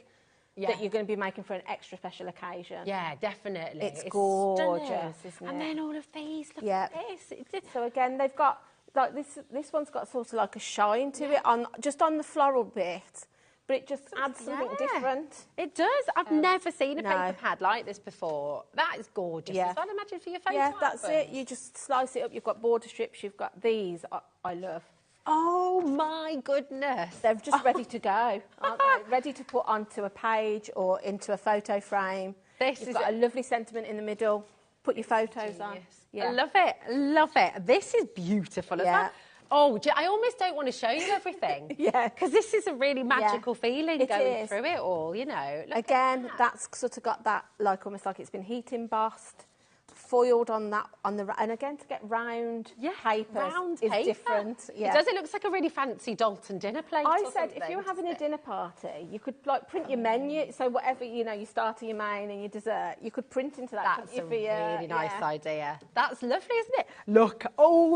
that you're going to be making for an extra special occasion. Yeah, definitely. It's gorgeous, stunning. isn't it? And then all of these, look at this. So again, they've got, like this one's got sort of like a shine to it, just on the floral bit, but it just adds something different. It does. I've never seen a paper pad like this before. That is gorgeous. Yeah. So I'd imagine for your photo Yeah, that's albums. it. You just slice it up. You've got border strips. You've got these. I love. Oh my goodness. They're just ready to go, aren't they? Ready to put onto a page or into a photo frame. You've got a lovely sentiment in the middle. Put your photos on. Yeah. I love it. Love it. This is beautiful. Yeah. Oh, I almost don't want to show you everything. Because this is a really magical feeling going through it all, you know. Again, that's sort of got that, like almost like it's been heat embossed, foiled on that, and again, to get round papers is different. Yeah. It does. It looks like a really fancy Dalton dinner plate. I said if you were having a dinner party, you could like print your menu. So whatever, you know, your starter, your main, and your dessert, you could print into that. That's a really nice idea. That's lovely, isn't it? Look,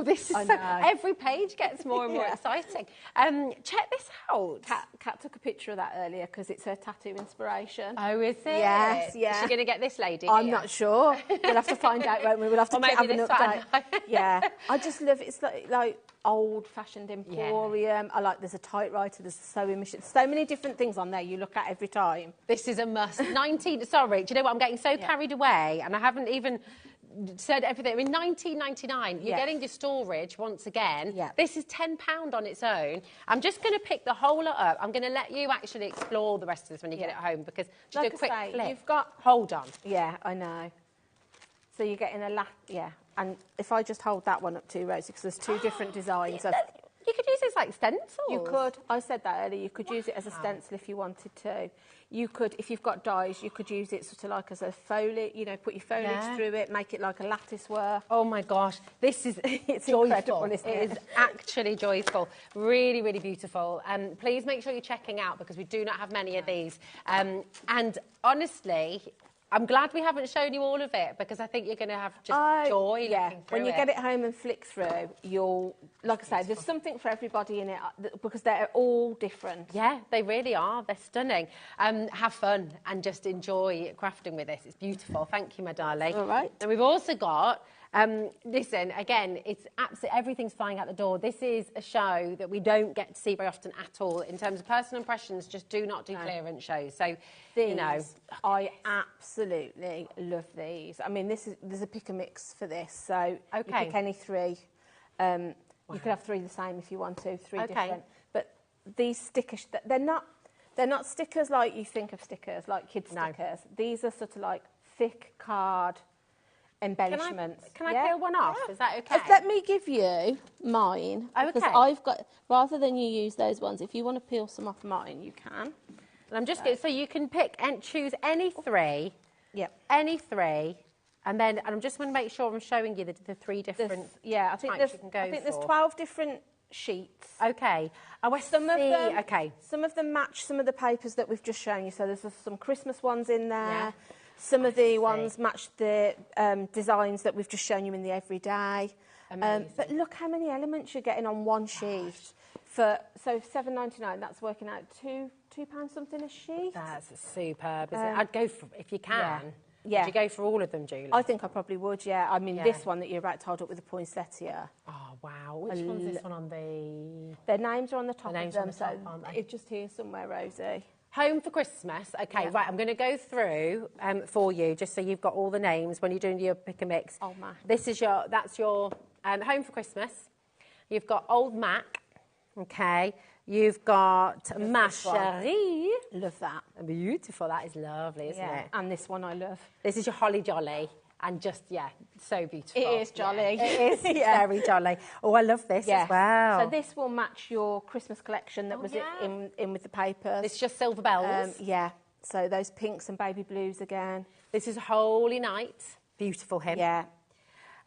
this is every page gets more and more exciting. Check this out. Kat took a picture of that earlier because it's her tattoo inspiration. Oh, is it? Yes, yeah. Is she going to get this lady? I'm not sure. We'll have to find out, won't we? We'll have to have an update. Yeah, I just love it. It's like old-fashioned emporium. I like. There's a typewriter. There's a sewing machine. So many different things on there you look at every time. This is a must. 19. Sorry, do you know what? I'm getting so carried away, and I haven't even said everything. In 1999, you're getting your storage once again. Yeah. This is £10 on its own. I'm just going to pick the whole lot up. I'm going to let you actually explore the rest of this when you get it home, because just like a quick flip. You've got. Hold on. Yeah, I know. So you're getting and if I just hold that one up too, Rosie, because there's two different designs. You could use it as like stencils. You could. I said that earlier. You could use it as a stencil if you wanted to. You could, if you've got dies, you could use it sort of like as a foliage, you know, put your foliage through it, make it like a lattice work. Oh my gosh, this is it's joyful. Incredible, isn't it? It is actually joyful. Really, really beautiful. And please make sure you're checking out, because we do not have many of these. And honestly, I'm glad we haven't shown you all of it, because I think you're going to have just joy looking through when you get it home and flick through, you'll, like I say, there's something for everybody in it, because they're all different. Yeah, they really are. They're stunning. Have fun and just enjoy crafting with this. It's beautiful. Thank you, my darling. All right. And we've also got... listen, again, it's absolutely everything's flying out the door. This is a show that we don't get to see very often at all. In terms of personal impressions, just do not do clearance shows. So, you know, I absolutely love these. I mean, there's a pick and mix for this. So you pick any three. You could have three the same if you want to, three different. But these stickers, they're not stickers like you think of stickers, like kid stickers. These are sort of like thick card embellishments. Can I peel one off? Is that okay? Let me give you mine. Because I've got, rather than you use those ones, if you want to peel some off mine, you can. And I'm just going, so you can pick and choose any three. Yeah. Any three. And then, and I'm just going to make sure I'm showing you the three different I think types you can go I think for. there's 12 different sheets. Okay. Some of them match some of the papers that we've just shown you. So there's some Christmas ones in there. Yeah. Some of the ones match the designs that we've just shown you in the everyday. But look how many elements you're getting on one sheet. So £7.99. That's working out £2 something a sheet. That's superb, isn't it? I'd go for, if you can. Yeah. Would you go for all of them, Julie? I think I probably would. Yeah. I mean, this one that you're about to hold up with the poinsettia. Oh wow! Which one's this one on the? Their names are on the top The of names them, on the top, aren't they? it's just here somewhere, Rosie. Home for Christmas. Okay, right. I'm going to go through for you, just so you've got all the names when you're doing your pick and mix. Oh, Mac. That's your Home for Christmas. You've got Old Mac. Okay. You've got Ma Chérie. Love that. Beautiful. That is lovely, isn't it? And this one I love. This is your Holly Jolly. And just, so beautiful. It is jolly. Yeah, it is very jolly. Oh, I love this as well. So this will match your Christmas collection that was in with the papers. It's just silver bells. Yeah. So those pinks and baby blues again. This is Holy Night. Beautiful hymn. Yeah.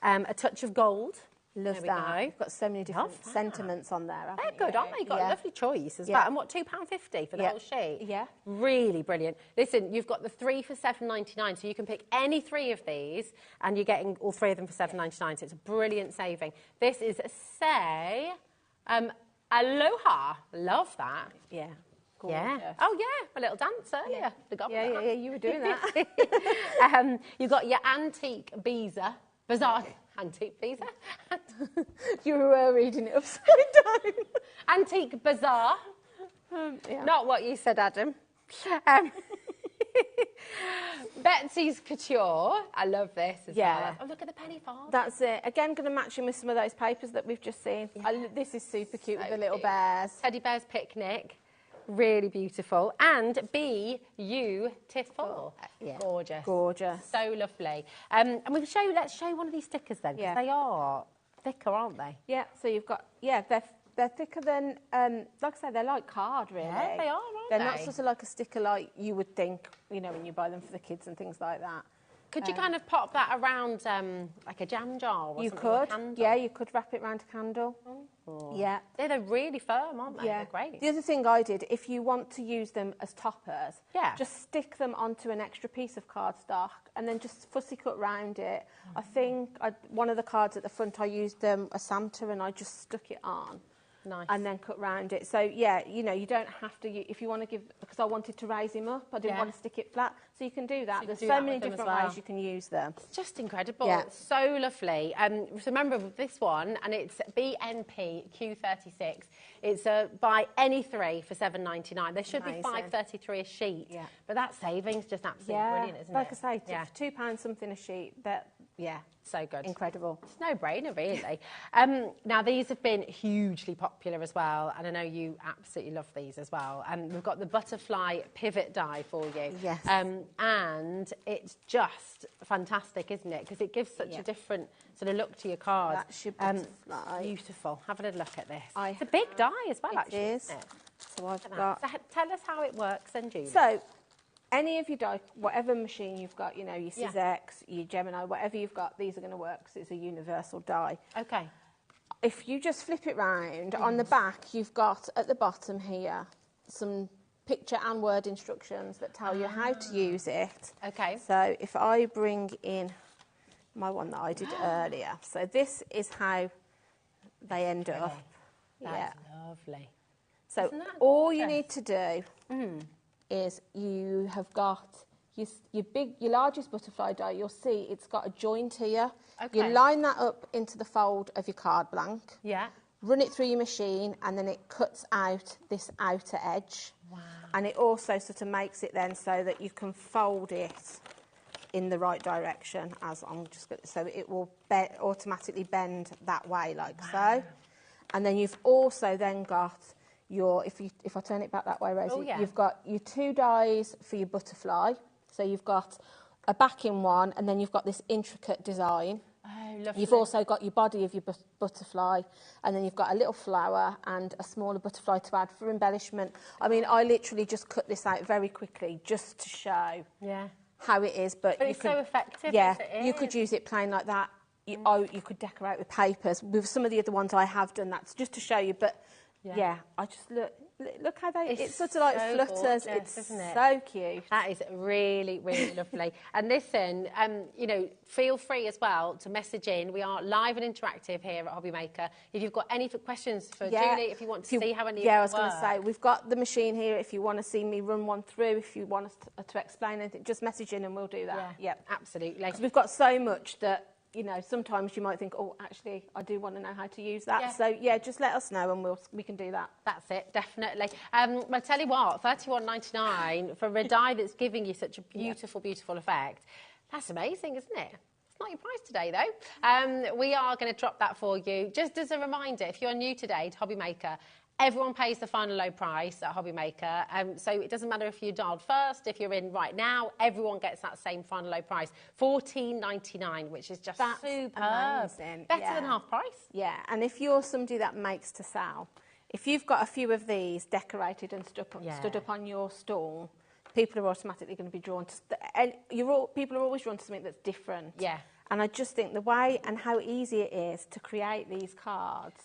A touch of gold. Love that. You've got so many different sentiments on there. They're good, aren't they? You've got a lovely choice as well. And what, £2.50 for the whole sheet? Yeah. Really brilliant. Listen, you've got the 3 for £7.99, so you can pick any 3 of these, and you're getting all 3 of them for £7.99, so it's a brilliant saving. This is Say Aloha. Love that. Yeah. Gorgeous. Yeah. Oh, yeah. A little dance earlier. Yeah, you were doing that. You've got your Antique Bazaar. Antique Bazaar. You were reading it upside down. Antique Bazaar. Not what you said, Adam. Betsy's Couture. I love this as well. Oh, look at the penny farthing. That's it. Again, going to match in with some of those papers that we've just seen. This is super cute with the little bears. Teddy Bear's Picnic. Really beautiful. And beautiful. Gorgeous. Gorgeous. So lovely. And let's show one of these stickers then, because they are thicker, aren't they? Yeah, so you've got, they're thicker than, like I say, they're like card, really. Yeah, they are, aren't They're not sort of like a sticker like you would think, when you buy them for the kids and things like that. Could you kind of pop that around like a jam jar or you something? Could. Yeah, you could wrap it around a candle. Oh. Yeah. They're really firm, aren't they? Yeah. They're great. The other thing I did, if you want to use them as toppers, just stick them onto an extra piece of cardstock and then just fussy cut round it. I think one of the cards at the front, I used a Santa and I just stuck it on. Nice. And then cut round it. So, you don't have to, if you want to give, because I wanted to raise him up, I didn't want to stick it flat, so you can do that. There's so many different ways you can use them. It's just incredible. Yeah. So lovely. So remember this one, and it's BNP Q36. It's buy any 3 for £7.99. There should be £5.33 a sheet. Yeah. But that saving's just absolutely brilliant, isn't it? Like I say, £2 something a sheet. So good. Incredible. It's no brainer, really. Now, these have been hugely popular as well, and I know you absolutely love these as well. We've got the butterfly pivot die for you. Yes. And it's just fantastic, isn't it? Because it gives such a different sort of look to your card. That's your butterfly. Beautiful. Have a little look at this. It's a big die as well, actually. It is. Isn't it? So I've got... So tell us how it works then, Julie. So, any of your die, whatever machine you've got, your Sizex, your Gemini, whatever you've got, these are going to work because it's a universal die. Okay. If you just flip it round, on the back you've got at the bottom here some picture and word instructions that tell you how to use it. Okay. So if I bring in my one that I did earlier, so this is how they end up. That's lovely. So all you need to do is you have got your largest butterfly die. You'll see it's got a joint here. Okay. You line that up into the fold of your card blank. Yeah. Run it through your machine, and then it cuts out this outer edge. Wow. And it also sort of makes it then so that you can fold it in the right direction. So it will automatically bend that way, like so. And then you've also then got if I turn it back that way, Rosie, you've got your 2 dies for your butterfly. So you've got a backing one, and then you've got this intricate design. Oh, lovely. You've also got your body of your butterfly, and then you've got a little flower and a smaller butterfly to add for embellishment. I mean, I literally just cut this out very quickly just to show how it is. But it's so effective. Yeah, you could use it plain like that. You could decorate with papers. With some of the other ones I have done that just to show you, but Yeah, I just look how they, it's sort of like so flutters. gorgeous, It's isn't it? so cute. That is really, really lovely. And listen, you know, feel free as well to message in. We are live and interactive here at HobbyMaker. If you've got any questions for Julie, if you want to see how any of I them was going to say, we've got the machine here. If you want to see me run one through, if you want us to explain anything, just message in and we'll do that. Yeah, absolutely. Because we've got so much that, you know, sometimes you might think, oh, actually, I do want to know how to use that. Yeah. So, yeah, just let us know and we can do that. That's it, definitely. Well, I tell you what, $31.99 for a dye that's giving you such a beautiful, beautiful effect. That's amazing, isn't it? It's not your price today, though. We are going to drop that for you. Just as a reminder, if you're new today to HobbyMaker, everyone pays the final low price at HobbyMaker. So it doesn't matter if you dialed first, if you're in right now, everyone gets that same final low price, $14.99, which is just superb. Amazing. Better than half price. Yeah, and if you're somebody that makes to sell, if you've got a few of these decorated and stood up on your stall, people are automatically going to be drawn to... people are always drawn to something that's different. Yeah. And I just think the way and how easy it is to create these cards...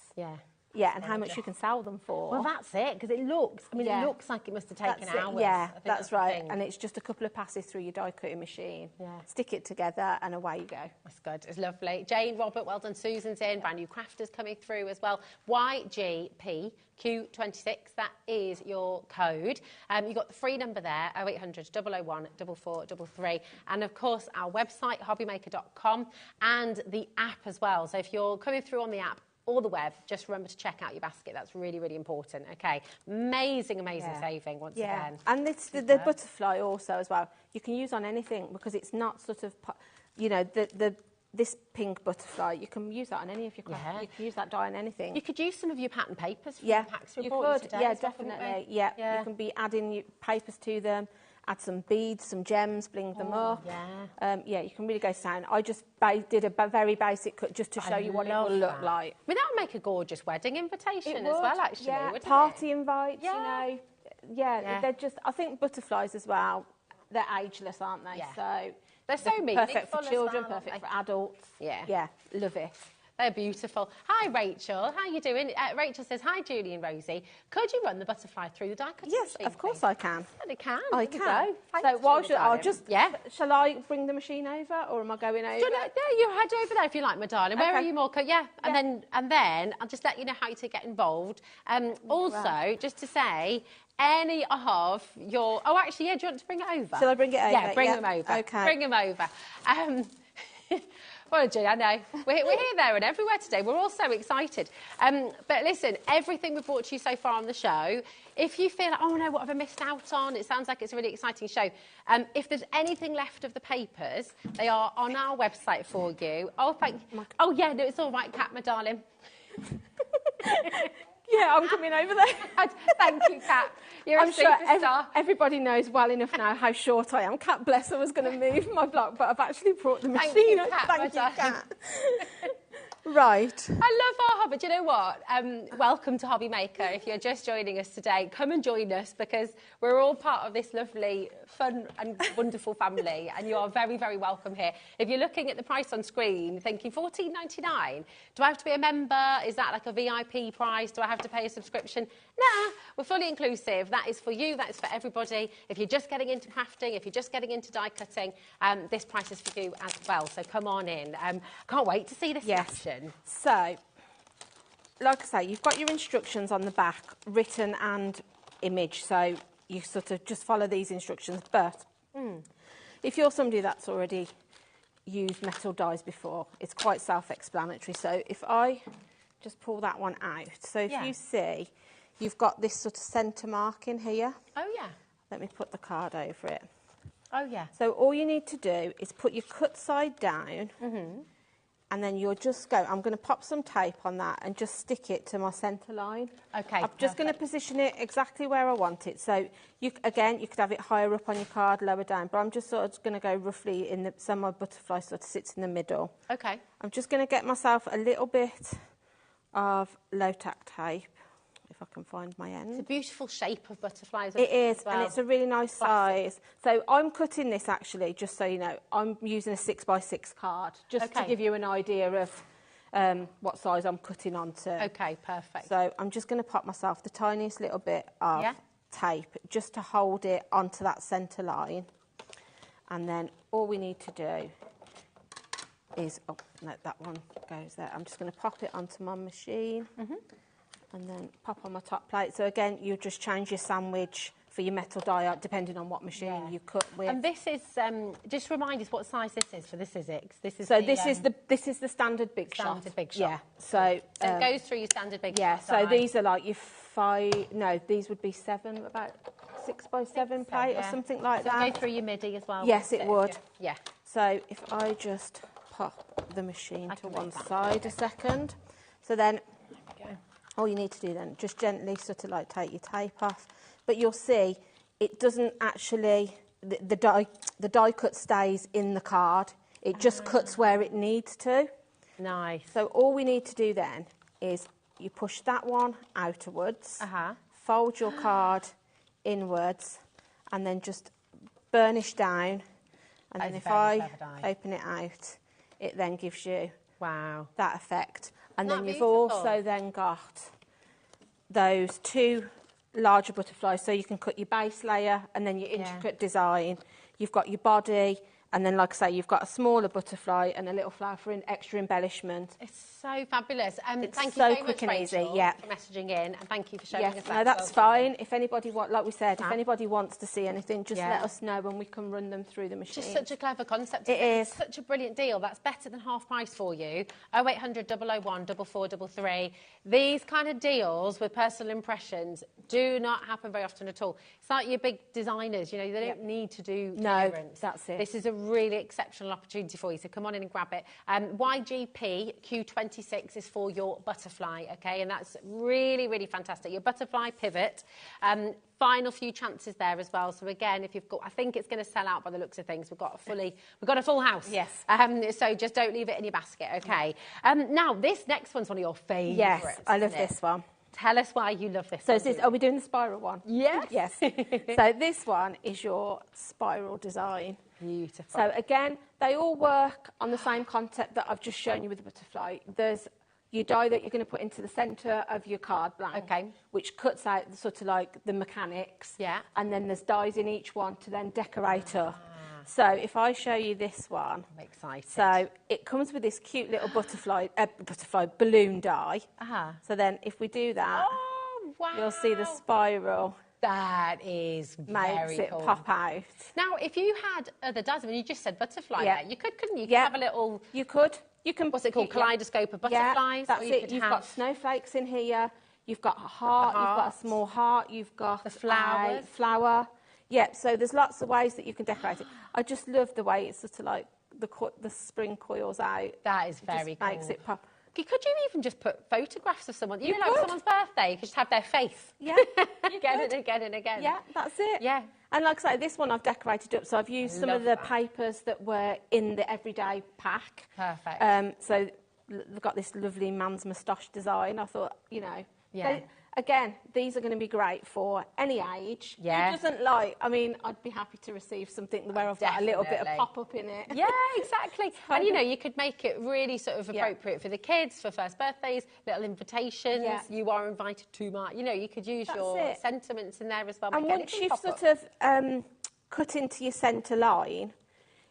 Yeah, and how much you can sell them for. Well, that's it, because it looks, I mean, it looks like it must have taken hours. Yeah, that's right. And it's just a couple of passes through your die cutting machine. Yeah. Stick it together and away you go. That's good. It's lovely. Jane, Robert, well done. Susan's in. Brand new crafters coming through as well. YGPQ26, that is your code. You've got the free number there, 0800 001 4433. And, of course, our website, hobbymaker.com, and the app as well. So if you're coming through on the app, or the web, just remember to check out your basket. That's really, really important. Okay, amazing saving once again. And it's the butterfly also as well. You can use on anything because it's not sort of, you know, this pink butterfly. You can use that on any of your crafts. You can use that dye on anything. You could use some of your pattern papers. From packs you report could. Today, Yeah, definitely. Yeah, you can be adding papers to them. Add some beads, some gems, bling them up. Yeah, you can really go sound. I just did a very basic cut just to show you what it will look like. I mean, that would make a gorgeous wedding invitation as well, actually, wouldn't party it? invites, you know. Yeah, they're just, I think butterflies as well, they're ageless, aren't they? So they're so meaningful. Perfect for children, perfect for adults. Yeah, love it. They're beautiful. Hi, Rachel. How are you doing? Rachel says, hi, Julie and Rosie. Could you run the butterfly through the die cutting machine, of course I can. I can. I can. So shall I bring the machine over or am I going over? You head over there if you like, my darling. Where are you more? And then I'll just let you know how to get involved. Also, just to say, any of your... Oh, actually, do you want to bring it over? Shall I bring it over? Yeah, bring them over. Okay. Bring them over. Well, Gee, I know. We're here, there and everywhere today. We're all so excited. But listen, everything we've brought to you so far on the show, if you feel like, oh no, what have I missed out on? It sounds like it's a really exciting show. If there's anything left of the papers, they are on our website for you. Oh, oh yeah, no, it's all right, Kat, my darling. Yeah, I'm coming over there. Thank you, Kat. You're a superstar. Sure everybody knows well enough now how short I am. Kat, bless her, was going to move my block, but I've actually brought the machine. Thank you, Kat. Thank you, Kat. Right. I love our hobby. Do you know what? Welcome to HobbyMaker. If you're just joining us today, come and join us because we're all part of this lovely, fun and wonderful family and you are very, very welcome here. If you're looking at the price on screen thinking $14.99, do I have to be a member? Is that like a VIP price? Do I have to pay a subscription? Nah, we're fully inclusive. That is for you. That is for everybody. If you're just getting into crafting, if you're just getting into die cutting, this price is for you as well. So come on in. Can't wait to see this selection. So, like I say, you've got your instructions on the back, written and image, so you sort of just follow these instructions. But if you're somebody that's already used metal dies before, it's quite self-explanatory. So if I just pull that one out, so if you see, you've got this sort of centre mark in here. Oh, yeah. Let me put the card over it. Oh, yeah. So all you need to do is put your cut side down, and then you'll just go, I'm going to pop some tape on that and just stick it to my centre line. Okay, I'm just going to position it exactly where I want it. So, you could have it higher up on your card, lower down, but I'm just sort of going to go roughly in the, so my butterfly sort of sits in the middle. Okay. I'm just going to get myself a little bit of low-tack tape, if I can find my end. It's a beautiful shape of butterflies. It is, and it's a really nice size. So I'm cutting this actually, just so you know, I'm using a 6x6 card, just to give you an idea what size I'm cutting onto. Okay, perfect. So I'm just going to pop myself the tiniest little bit of tape just to hold it onto that centre line. And then all we need to do is, oh no, that one goes there. I'm just going to pop it onto my machine and then pop on my top plate. So again, you just change your sandwich for your metal die depending on what machine you cut with. And this is, just remind us what size this is for the Sizzix. This is this is the standard big shot. Standard big shot. Yeah. So it goes through your standard big shot. Yeah. So these are like your 5. No, these would be 7, about 6 by 7 plate or something like that. Go through your MIDI as well. Yes, it would. Yeah. So if I just pop the machine to one side a second, so then all you need to do then, just gently sort of like take your tape off. But you'll see it doesn't actually, the die cut stays in the card. It just cuts where it needs to. Nice. So all we need to do then is you push that one outwards, fold your card inwards, and then just burnish down. And then if I open it out, it then gives you that effect. And then you've also then got those 2 larger butterflies, so you can cut your base layer and then your intricate design. You've got your body, and then, like I say, you've got a smaller butterfly and a little flower for an extra embellishment. It's so fabulous. It's thank so you so quick much, and easy, Rachel, for messaging in, and thank you for showing us that. No, that's fine. If anybody like we said, if anybody wants to see anything, just let us know and we can run them through the machine. Just such a clever concept. It is. It's such a brilliant deal. That's better than half price for you. 0800 001 4433. These kind of deals with personal impressions do not happen very often at all. It's like your big designers, you know, they don't need to do clearance. That's it. This is a really exceptional opportunity for you, so come on in and grab it. YGP Q26 is for your butterfly, okay, and that's really, really fantastic. Your butterfly pivot. Final few chances there as well. So again, if you've got, I think it's going to sell out by the looks of things. We've got a full house. Yes. So just don't leave it in your basket, okay? Now this next one's one of your favourites. Yes, I love this one. Tell us why you love this one. So are we doing the spiral one? Yes. Yes. So this one is your spiral design. Beautiful. So again, they all work on the same concept that I've just shown you with the butterfly. There's your die that you're going to put into the centre of your card blank, which cuts out sort of like the mechanics. Yeah. And then there's dies in each one to then decorate up. So if I show you this one. I'm excited. So it comes with this cute little butterfly balloon die. So then if we do that, you'll see the spiral. That is makes it cool. pop out. Now, if you had other dies, I mean, you just said butterfly there. You could, couldn't you? You could have a little... You could. You can. What's it called? Kaleidoscope of butterflies? That's it. You've got snowflakes in here. You've got a heart. You've got a small heart. You've got the flowers. A flower. Yeah, so there's lots of ways that you can decorate it. I just love the way it's sort of like the spring coils out. That is very cool. Makes it pop. Could you even just put photographs of someone? You know, like someone's birthday, you could just have their face. Yeah. Again and again and again. Yeah, that's it. Yeah. And like I say, this one I've decorated up, so I've used some of the papers that were in the everyday pack. Perfect. So they've got this lovely man's moustache design. I thought, you know, again, these are going to be great for any age. Yeah. Who doesn't like, I mean, I'd be happy to receive something where I've got a little bit of pop-up in it. Yeah, exactly. And, you know, you could make it really sort of appropriate for the kids, for first birthdays, little invitations. Yeah. You are invited to my, you know, you could use your sentiments in there as well. And once you've sort of cut into your centre line,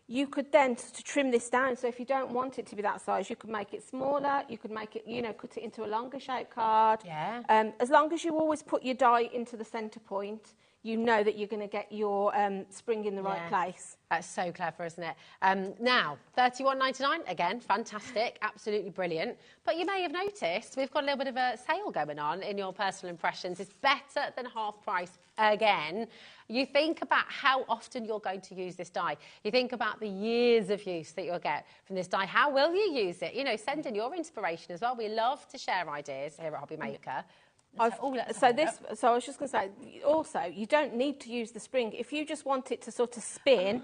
you could then sort of trim this down. So if you don't want it to be that size, you could make it smaller. You could make it, you know, cut it into a longer shape card. Yeah. As long as you always put your die into the centre point, you know that you're going to get your spring in the right place. That's so clever, isn't it? Now, $31.99, again, fantastic, absolutely brilliant. But you may have noticed we've got a little bit of a sale going on in your personal impressions. It's better than half price again. You think about how often you're going to use this die. You think about the years of use that you'll get from this die. How will you use it? You know, send in your inspiration as well. We love to share ideas here at HobbyMaker. So I was just going to say, also, you don't need to use the spring. If you just want it to sort of spin,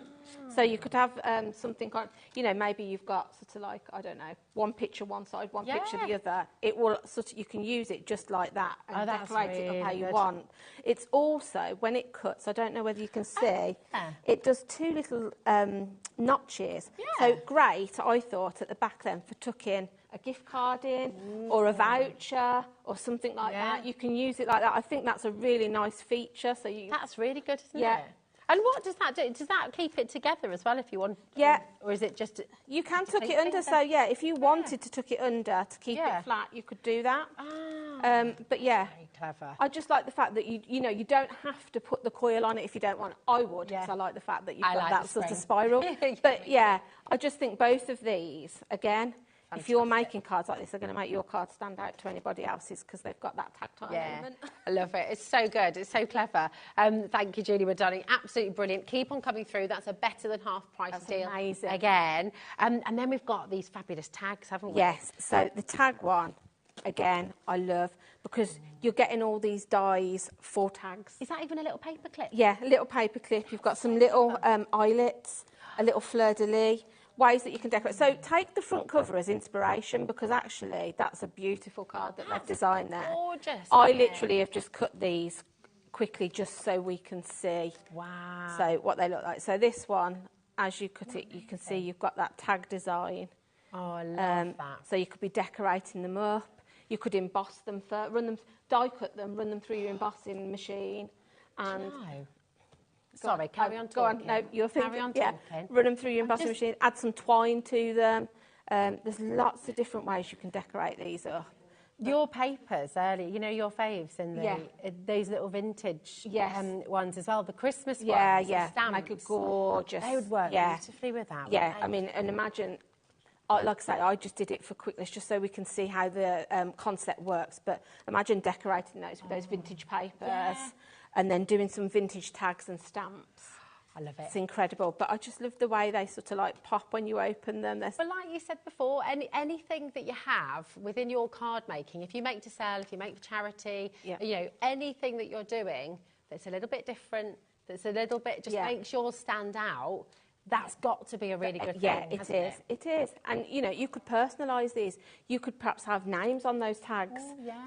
so you could have something kind of, you know, maybe you've got sort of like, I don't know, one picture one side, one picture the other. It will sort of, you can use it just like that and decorate it up how you want. It's also, when it cuts, I don't know whether you can see, it does 2 little notches. So great, I thought, at the back then for tucking a gift card in or a voucher or something like that. You can use it like that. I think that's a really nice feature. So That's really good, isn't it? And what does that do? Does that keep it together as well if you want? Yeah. Or is it just... You can tuck it under. So, yeah, if you wanted to tuck it under to keep it flat, you could do that. But, yeah. Very clever. I just like the fact that, you know, you don't have to put the coil on it if you don't want. I would, because I like the fact that you've got that sort of spiral. But, yeah, I just think both of these, again... If you're making cards like this, they're going to make your card stand out to anybody else's because they've got that tactile element. I love it. It's so good. It's so clever. Thank you, Julie Madonna. Absolutely brilliant. Keep on coming through. That's a better than half price deal. Amazing. Again. And then we've got these fabulous tags, haven't we? Yes. So the tag one, again, I love because you're getting all these dies for tags. Is that even a little paper clip? Yeah, a little paper clip. You've got some little eyelets, a little fleur-de-lis. Ways that you can decorate. So take the front cover as inspiration because actually that's a beautiful card that they've designed there. Gorgeous. I literally have just cut these quickly just so we can see so what they look like. So this one, as you cut it, you can see you've got that tag design. Oh, I love that. So you could be decorating them up. You could emboss them, die cut them, run them through your embossing machine. And sorry, carry on talking. Go on, no, you're thinking. Carry on talking. Run them through your embossing machine, add some twine to them. There's lots of different ways you can decorate these up. Your papers earlier, you know, your faves and those little vintage ones as well, the Christmas ones. Yeah, stamps. make it gorgeous. They would work beautifully with that. Yeah, I mean, and imagine, like I say, I just did it for quickness just so we can see how the concept works. But imagine decorating those with those vintage papers. And then doing some vintage tags and stamps. I love it. It's incredible. But I just love the way they sort of like pop when you open them. But like you said before, anything that you have within your card making, if you make to sell, if you make for charity, you know, anything that you're doing that's a little bit different, that's a little bit, just makes yours stand out, that's got to be a really good thing. Yeah, it is. And, you know, you could personalise these. You could perhaps have names on those tags.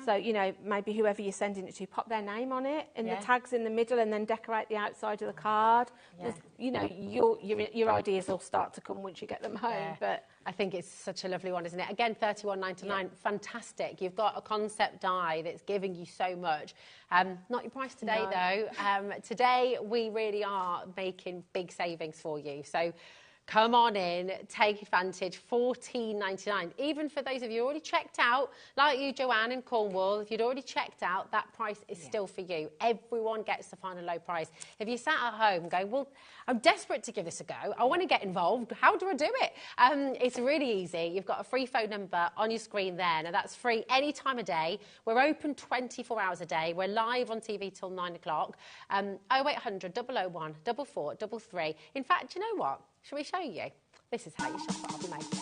So, you know, maybe whoever you're sending it to, pop their name on it and the tags in the middle and then decorate the outside of the card. You know, your ideas will start to come once you get them home. But I think it's such a lovely one, isn't it? Again, $31.99, fantastic. You've got a concept die that's giving you so much. Not your price today, though. Today, we really are making big savings for you. So come on in, take advantage, $14.99. Even for those of you who already checked out, like you, Joanne in Cornwall, if you'd already checked out, that price is still for you. Everyone gets the final low price. If you sat at home going, well, I'm desperate to give this a go, I want to get involved, how do I do it? It's really easy. You've got a free phone number on your screen there. Now, that's free any time of day. We're open 24 hours a day. We're live on TV till 9 o'clock. 0800 001 4433. In fact, you know what? Shall we show you? This is how you shop at HobbyMaker.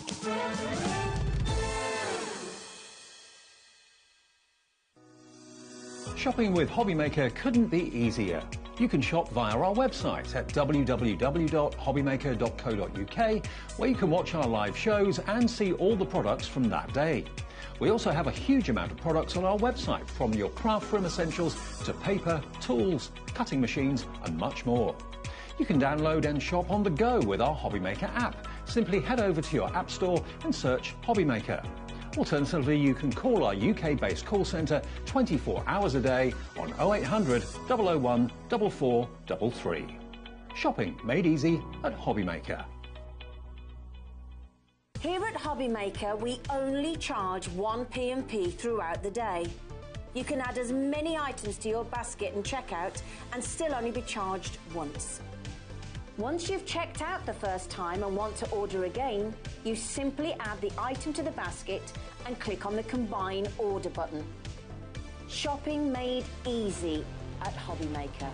Shopping with HobbyMaker couldn't be easier. You can shop via our website at www.hobbymaker.co.uk, where you can watch our live shows and see all the products from that day. We also have a huge amount of products on our website, from your craft room essentials to paper, tools, cutting machines and much more. You can download and shop on the go with our HobbyMaker app. Simply head over to your app store and search HobbyMaker. Alternatively, you can call our UK-based call centre 24 hours a day on 0800 001 4433. Shopping made easy at HobbyMaker. Here at HobbyMaker, we only charge one P&P throughout the day. You can add as many items to your basket and checkout and still only be charged once. Once you've checked out the first time and want to order again, you simply add the item to the basket and click on the Combine Order button. Shopping made easy at HobbyMaker.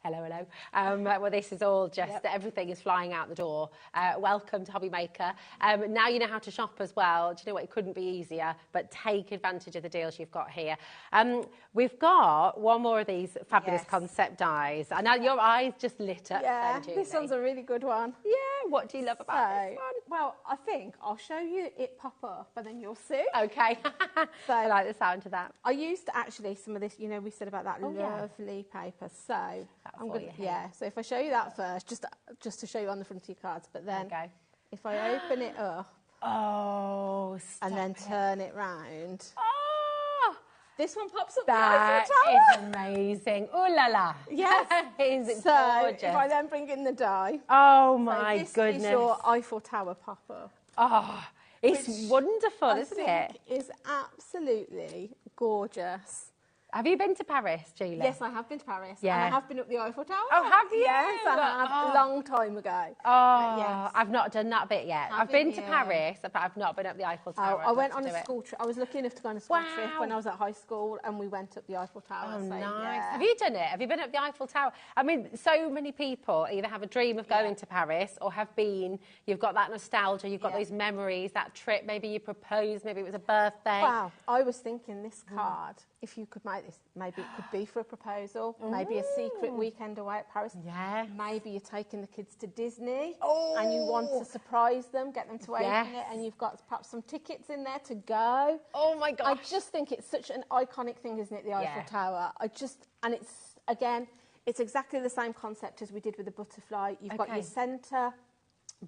Hello. Well, this is all just, everything is flying out the door. Welcome to HobbyMaker. Now you know how to shop as well. Do you know what? It couldn't be easier, but take advantage of the deals you've got here. We've got one more of these fabulous concept dies. And now your eyes just lit up. Yeah, this one's a really good one. Yeah, what do you love about this one? Well, I think I'll show you it pop up and then you'll see. Okay. So I like the sound of that. I used actually some of this, you know, we said about that lovely paper. So I'm going to here. Yeah, so if I show you that first, just to show you on the front of your cards, but then if I open it up and then turn it round, this one pops up That the Eiffel Tower. is amazing. Ooh la la. Yes. That is So gorgeous. if I then bring in the die. Oh my this goodness. is your Eiffel Tower pop-up. Oh, it's wonderful, isn't it? I think is absolutely gorgeous. Have you been to Paris, Julie? Yes, I have been to Paris. Yeah. And I have been up the Eiffel Tower. Oh, have you? Yes, I have. A long time ago. Oh, yes. I've not done that bit yet. I've been to Paris, but I've not been up the Eiffel Tower. I went on a school trip. I was lucky enough to go on a school trip when I was at high school, and we went up the Eiffel Tower. Oh, so, nice. yeah. Have you done it? Have you been up the Eiffel Tower? I mean, so many people either have a dream of going to Paris or have been. You've got that nostalgia, you've got those memories, that trip, maybe you proposed, maybe it was a birthday. Wow, I was thinking this card, if you could make this, maybe it could be for a proposal, maybe a secret weekend away at Paris. Yeah. Maybe you're taking the kids to Disney and you want to surprise them, get them to open it, and you've got perhaps some tickets in there to go. Oh my gosh. I just think it's such an iconic thing, isn't it, the Eiffel Tower? And it's, again, it's exactly the same concept as we did with the butterfly. You've got your centre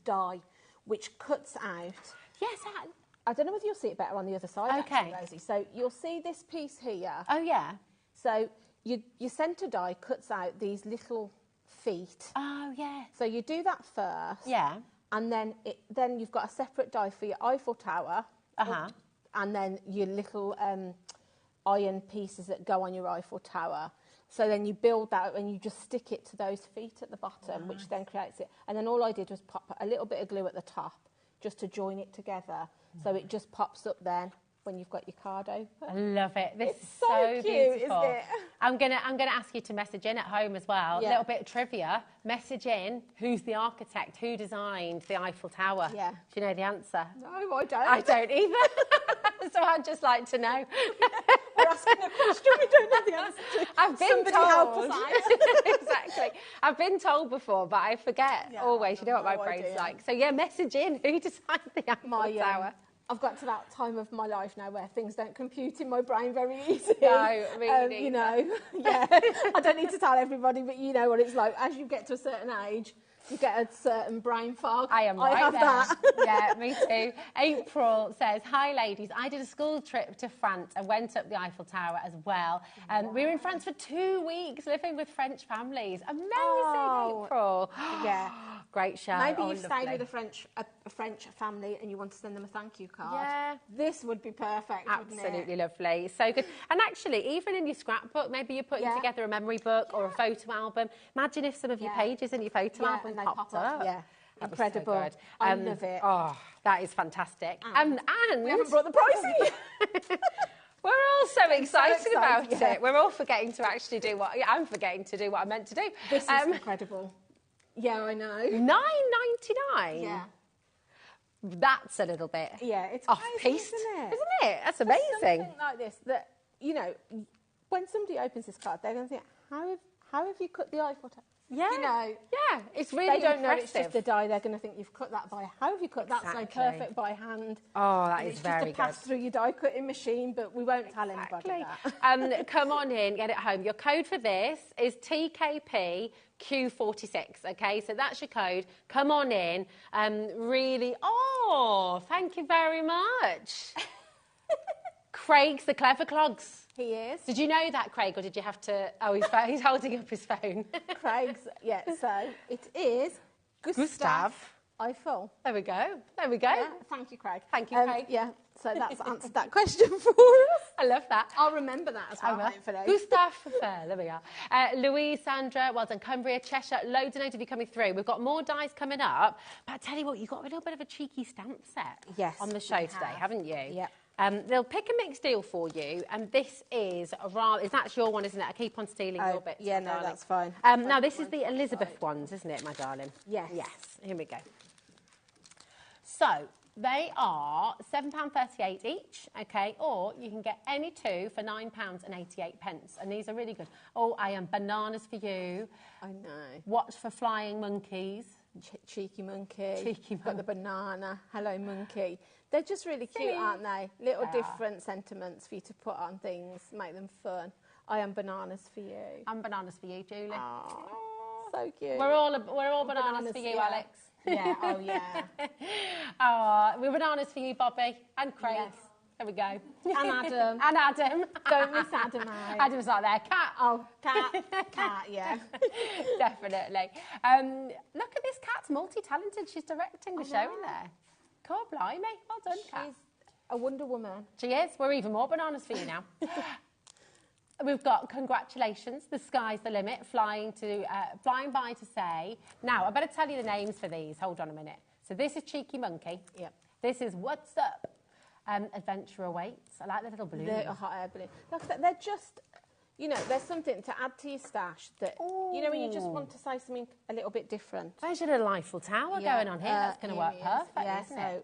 die, which cuts out. Yes, I don't know whether you'll see it better on the other side, actually, Rosie. So you'll see this piece here. Oh, yeah. So your centre die cuts out these little feet. Oh, yeah. So you do that first. Yeah. And then you've got a separate die for your Eiffel Tower. And then your little iron pieces that go on your Eiffel Tower. So then you build that and you just stick it to those feet at the bottom, which then creates it. And then all I did was pop a little bit of glue at the top just to join it together. So it just pops up then when you've got your card open. I love it. This is so cute, beautiful. isn't it? I'm gonna ask you to message in at home as well. A little bit of trivia. Message in who's the architect, who designed the Eiffel Tower. Yeah. Do you know the answer? No, I don't. I don't either. So I'd just like to know. We're asking a question we don't know the answer to. I've been Somebody told. help us out. Exactly. I've been told before, but I forget always. You know what my brain's like. So yeah, message in who designed the Eiffel Tower. I've got to that time of my life now where things don't compute in my brain very easily. No, really. You know, I don't need to tell everybody, but you know what it's like. As you get to a certain age, you get a certain brain fog. I am right have there. that. Yeah, me too. April says, hi ladies, I did a school trip to France and went up the Eiffel Tower as well. We were in France for 2 weeks living with French families. Amazing, April. Yeah. Great show. Maybe you've stayed with a French family and you want to send them a thank you card. Yeah. This would be perfect, Absolutely wouldn't it? lovely. So good. And actually, even in your scrapbook, maybe you're putting together a memory book or a photo album. Imagine if some of your pages in your photo album and they popped pop up. up. Yeah. That'd be Incredible. So good. I love it. Oh, that is fantastic. And we haven't brought the pricing. We're all so excited about yeah. it. We're all forgetting to actually do what... I'm forgetting to do what I meant to do. This is incredible. Yeah, I know. $9.99? Yeah. That's a little bit it's off-piste, crazy, isn't it? Isn't it? That's amazing. Something like this, that, you know, when somebody opens this card, they're going to think, how have you cut the Eiffel Tower? Yeah. You know, yeah, it's really they don't impressive. know it's just a die. They're going to think you've cut that by. How have you cut that so perfect by hand? Oh, that is it's very just a pass through your die cutting machine, but we won't tell anybody that. Come on in, get it home. Your code for this is TKP Q46. Okay, so that's your code. Come on in. Really. Oh, thank you very much. Craig's the clever clogs. He is. Did you know that, Craig, or did you have to... Oh, he's holding up his phone. Craig's, so it is Gustav Eiffel. There we go. There we go. Yeah, thank you, Craig. Thank you, Craig. Yeah, so that's answered that question for us. I love that. I'll remember that as well. Gustav Eiffel, there we are. Louise, Sandra, well done. Cumbria, Cheshire, loads and loads of you coming through. We've got more dice coming up. But I tell you what, you've got a little bit of a cheeky stamp set on the show today, haven't you? Yeah. They'll pick a mixed deal for you, and this is a rather... That's your one, isn't it? I keep on stealing your bits. Yeah, no, that's fine. Now, this is the Elizabeth ones, isn't it, my darling? Yes. Yes, here we go. So, they are £7.38 each, okay, or you can get any two for £9.88, and these are really good. Oh, I am bananas for you. I know. Watch for flying monkeys. Cheeky monkey. Cheeky Got the banana. Hello, monkey. They're just really cute, aren't they? Little different sentiments for you to put on things, make them fun. I am bananas for you. I'm bananas for you, Julie. Aww. so cute. We're all bananas for you, yeah. Alex. Yeah, oh yeah. Oh, we're bananas for you, Bobby, and Craig. Yes. There we go. And Adam. And Adam. Don't miss Adam out. Adam's not there. Cat. Oh, cat, yeah. Definitely. Look at this cat's multi-talented. She's directing the show in there. God blimey. Well done, Cat. She's a Wonder Woman. She is. We're even more bananas for you now. We've got congratulations. The sky's the limit. Flying by to say. Now, I better tell you the names for these. Hold on a minute. So this is Cheeky Monkey. Yep. This is What's Up. Adventure Awaits. I like the little balloon. They're a hot air balloon. Like I said, they're just, you know, there's something to add to your stash that, you know, when you just want to say something a little bit different. There's your little Eiffel Tower going on here. That's going to work perfect, isn't it? So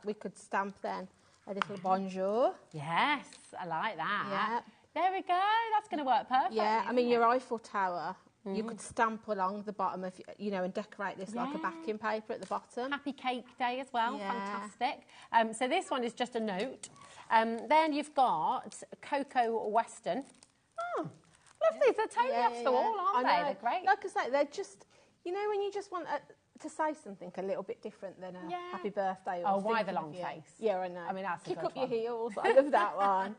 we could stamp then a little bonjour. Yes, I like that. Yeah. There we go. That's going to work perfect. Yeah, I mean, your Eiffel Tower, you could stamp along the bottom of, you know, and decorate this like a backing paper at the bottom. Happy Cake Day as well. Yeah. Fantastic. So this one is just a note. Then you've got Cocoa Western. Oh, lovely. They're totally off the wall, aren't they? They're great. Like I say, they're just, you know, when you just want to say something a little bit different than a happy birthday. Or why the long face? Yeah, I know. I mean, that's a Kick good up your one. heels. I love that one.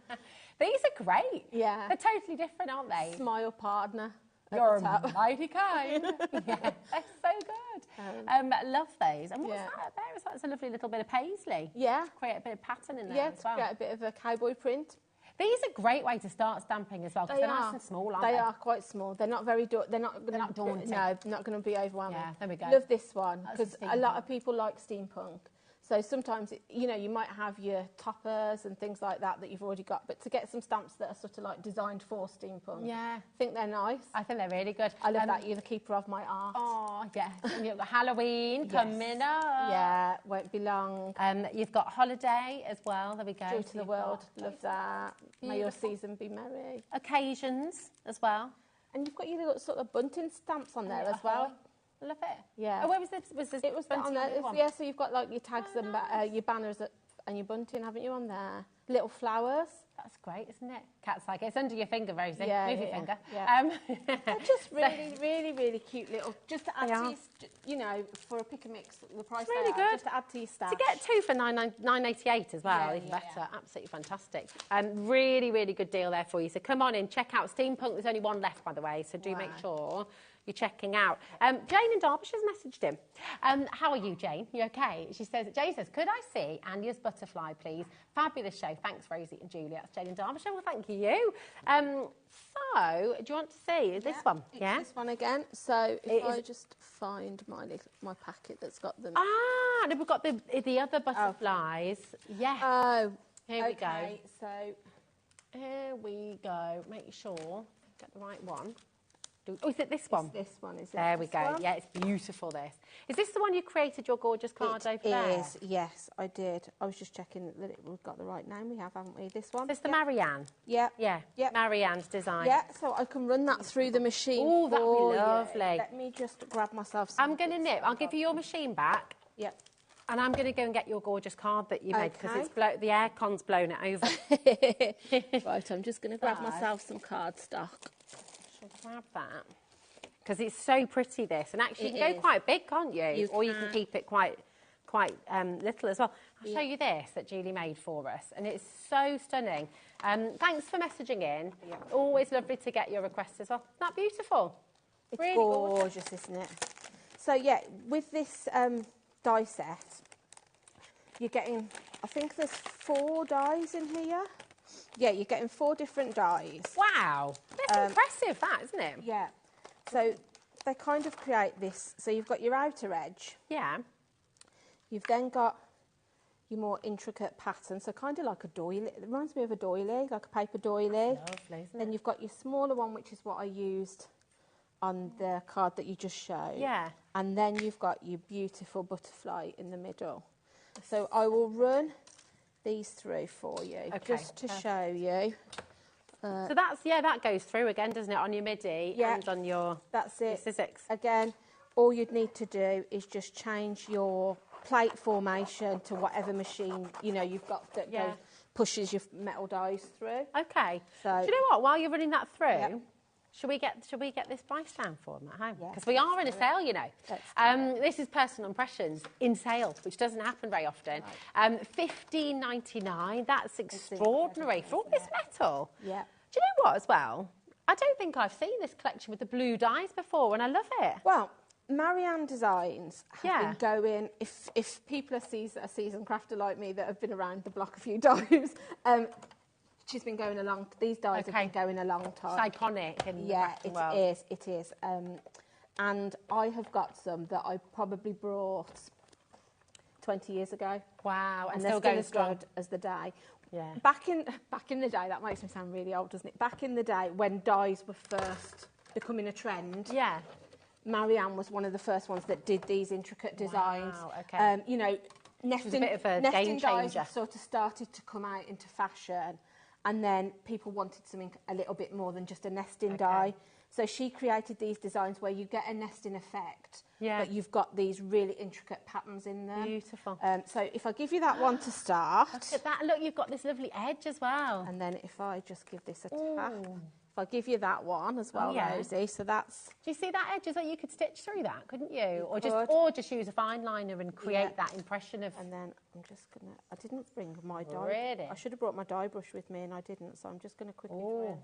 These are great. Yeah. They're totally different, aren't they? Smile partner. You're mighty kind. Yeah, they're so good. Love those. And what's that there? That's a lovely little bit of paisley. Yeah. To create a bit of pattern in there Yeah, as well. to create a bit of a cowboy print. These are a great way to start stamping as well because they're nice and small, aren't they? They are quite small. They're not very. They're not daunting. No, not going to be overwhelming. Yeah, there we go. Love this one That's because a lot of people like steampunk. So sometimes, you know, you might have your toppers and things like that you've already got, but to get some stamps that are sort of like designed for steampunk, yeah, I think they're nice. I think they're really good. I love that. You're the keeper of my art. Oh, yes. And you've got Halloween coming up. Yeah, won't be long. You've got Holiday as well. There we go. Joy to the world. Love that. May your season be merry. Occasions as well. And you've got your little sort of bunting stamps on there as well. Love it. Yeah. Oh, where was this? Was this? It was on there. Yeah, so you've got like your tags and your banners and your bunting, haven't you, on there? Little flowers. That's great, isn't it? Cat's like, it's under your finger, Rosie. Yeah, Move your finger. Yeah. They're just really, really, really cute little, just to add to your, you know, for a pick and mix, the price really good. just to add to your stash. To get two for $9.88 as well, even better. Absolutely fantastic. Really, really good deal there for you. So come on in, check out Steampunk. There's only one left, by the way, so do make sure you're checking out. Jane in Derbyshire's messaged him. How are you, Jane? You okay? Jane says, could I see Anya's butterfly, please? Fabulous show. Thanks, Rosie and Julia. That's Jane in Derbyshire. Well, thank you. So, do you want to see this one? Yeah. This one again. So, if I just find my packet that's got them. Ah, and we've got the other butterflies. Yes. Oh, here we go. So, here we go. Make sure get the right one. Oh, is it this one? It's this one, is it? There we go. One? Yeah, it's beautiful, this. Is this the one you created your gorgeous card over there? It is, yes, I did. I was just checking that we've got the right name. We have, haven't we? This one? Is this the Marianne? Yeah. Yeah. Marianne's design. Yeah, so I can run that through the machine. Oh, that'd be lovely. Let me just grab myself some. I'm going to nip. I'll give you your machine back. Yep. And I'm going to go and get your gorgeous card that you made because the aircon's blown it over. Right, I'm just going to grab myself some cardstock. Grab that. Because it's so pretty, this. And actually, you can go quite big, can't you? Or you can keep it quite little as well. I'll show you this that Julie made for us. And it's so stunning. Thanks for messaging in. Yeah. Always lovely to get your requests as well. Isn't that beautiful? It's really gorgeous, isn't it? So, yeah, with this die set, you're getting, I think there's 4 dies in here. Yeah, you're getting 4 different dies. Wow. That's impressive, that, isn't it? Yeah. So they kind of create this. So you've got your outer edge. Yeah. You've then got your more intricate pattern. So kind of like a doily. It reminds me of a doily, like a paper doily. Lovely, isn't Then you've got your smaller one, which is what I used on the card that you just showed. Yeah. And then you've got your beautiful butterfly in the middle. So I will run these through for you, just to show you. So that goes through again, doesn't it, on your MIDI and on your Sizzix. Again, all you'd need to do is just change your plate formation to whatever machine, you know, you've got that pushes your metal dies through. Okay. So, do you know what? While you're running that through, Should we get this price down for them at home? Yes, Because we are in a sale, you know. Let's This is Personal Impressions in sale, which doesn't happen very often. $15.99. That's extraordinary for all this metal. Yeah. Do you know what, as well? I don't think I've seen this collection with the blue dies before, and I love it. Well, Marianne Designs have been going, if people are a seasoned crafter like me that have been around the block a few times, she's been going along, these dies have been going a long time. It's iconic in the yeah, crafting world. it is. And I have got some that I probably brought 20 years ago. Wow, and and they're still still going as strong. good as the day. Yeah. Back in the day, that makes me sound really old, doesn't it? Back in the day when dies were first becoming a trend. Yeah. Marianne was one of the first ones that did these intricate designs. Wow, okay. You know, nesting, a bit of a nesting game dies changer. have sort of started to come out into fashion, and then people wanted something a little bit more than just a nesting die. So she created these designs where you get a nesting effect, but you've got these really intricate patterns in there. Beautiful. So if I give you that one to start. Look at that. Look, you've got this lovely edge as well. And then if I just give this a tap. If I give you that one as well, Rosie, so that's... Do you see that edge as well? You could stitch through that, couldn't you? Or just use a fine liner and create that impression of... And then I'm just going to... I didn't bring my die. Really? I should have brought my die brush with me and I didn't, so I'm just going to quickly do it.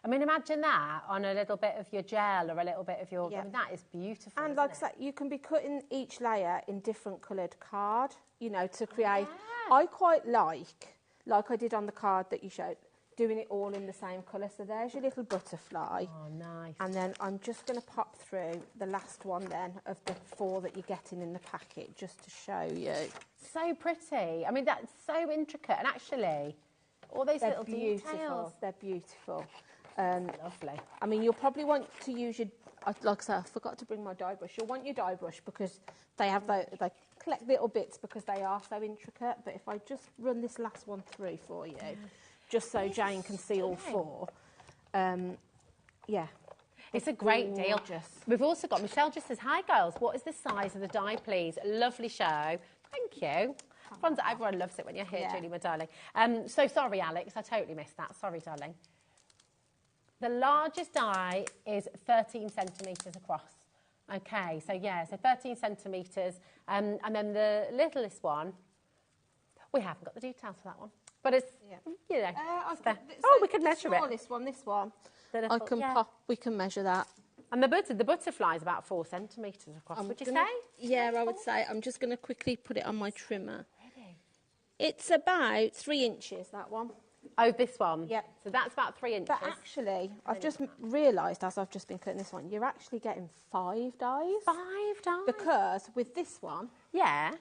I mean, imagine that on a little bit of your gel or a little bit of your... I mean, that is beautiful, And like I said, you can be cutting each layer in different coloured card, you know, to create... I quite like I did on the card that you showed, doing it all in the same colour. So there's your little butterfly. Oh, nice. And then I'm just going to pop through the last one then of the 4 that you're getting in the packet, just to show you. So pretty. I mean, that's so intricate. And actually, all those little details. They're beautiful. Lovely. I mean, you'll probably want to use your... Like I said, I forgot to bring my die brush. You'll want your die brush because they have they collect little bits because they are so intricate. But if I just run this last one through for you... just so Jane can see all 4. Yeah. It's a great deal. We've also got, Michelle just says, hi girls, what is the size of the die, please? Lovely show. Thank you. Everyone loves it when you're here, Julie, my darling. So sorry, Alex, I totally missed that. Sorry, darling. The largest die is 13 centimetres across. Okay, so yeah, so 13 centimetres. And then the littlest one, we haven't got the details for that one. But it's, you know, we could measure it. This one. Little, we can measure that. And the butterfly is about 4 centimetres across, would you say? Yeah, I would say. I'm just going to quickly put it on my trimmer. It's about 3 inches, that one. Oh, this one? Yeah. So that's about 3 inches. But actually, I've just realised, as I've just been cutting this one, you're actually getting 5 dies. 5 dies? Because with this one... Yeah.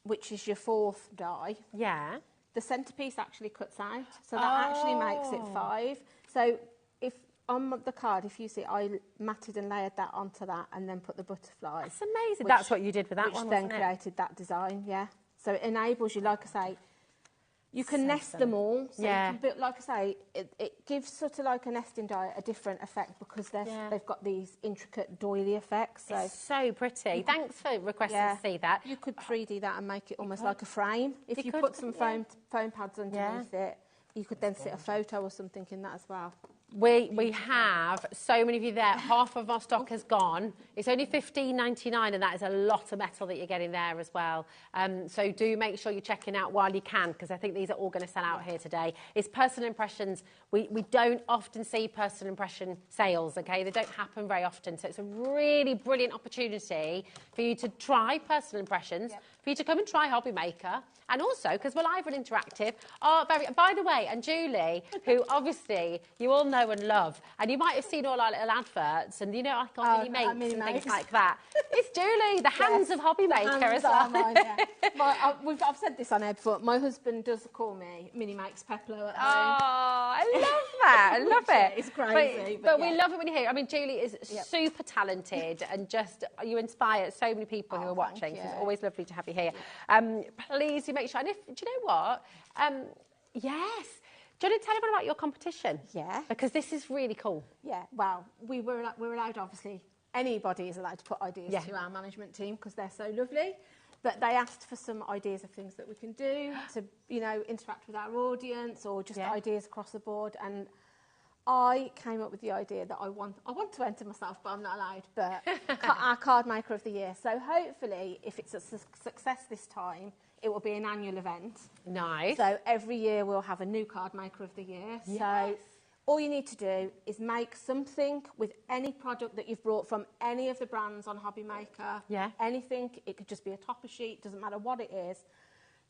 Which is your 4th die... Yeah. The centrepiece actually cuts out, so that actually makes it 5. So if on the card, if you see, I matted and layered that onto that and then put the butterfly. That's amazing. That's what you did with that one, Which then created that design, So it enables you, like I say, you can nest them all. So you can build, like I say, it gives sort of like a nesting die a different effect because they've got these intricate doily effects. So it's so pretty. Thanks for requesting to see that. You could 3D that and make it almost like a frame. If you put some foam pads underneath it, you could then sit a photo or something in that as well. We have so many of you there. Half of our stock has gone. It's only $15.99, and that is a lot of metal that you're getting there as well. So do make sure you're checking out while you can, because I think these are all going to sell out here today. It's personal impressions. We don't often see personal impression sales, okay? They don't happen very often. So it's a really brilliant opportunity for you to try personal impressions, for you to come and try HobbyMaker. And also, because we're live and interactive, by the way, and Julie, who obviously you all know and love, and you might have seen all our little adverts, and you know, like our mini mates and things like that. It's Julie, the hands of HobbyMaker as well. Mine, I've said this on Ed, but my husband does call me Mini Makes Peplo at home. Oh, I love that. I love it. It's crazy. But we love it when you hear it. I mean, Julie is super talented and just, you inspire so many people who are watching. So it's always lovely to have you here. Please, you make sure, and do you know what? Yes. Do you want to tell everyone about your competition? Yeah. Because this is really cool. Yeah, well, we're allowed, obviously, anybody is allowed to put ideas to our management team because they're so lovely. But they asked for some ideas of things that we can do to, you know, interact with our audience or just ideas across the board. And I came up with the idea that I want to enter myself, but I'm not allowed, but our card maker of the year. So hopefully, if it's a success this time, it will be an annual event. Nice. So every year we'll have a new card maker of the year. Yes. So all you need to do is make something with any product that you've brought from any of the brands on HobbyMaker. Yeah. Anything. It could just be a topper sheet, doesn't matter what it is.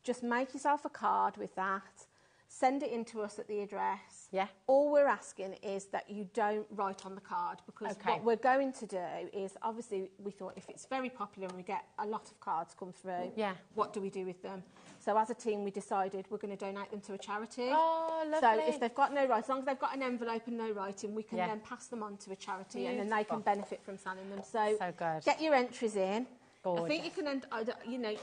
Just make yourself a card with that. Send it in to us at the address. Yeah. All we're asking is that you don't write on the card, because what we're going to do is, obviously, we thought if it's very popular and we get a lot of cards come through, what do we do with them? So as a team, we decided we're going to donate them to a charity. Oh, lovely. So if they've got no writing, as long as they've got an envelope and no writing, we can then pass them on to a charity, and then they can benefit from selling them. So good. Get your entries in. Gorgeous. I think you can,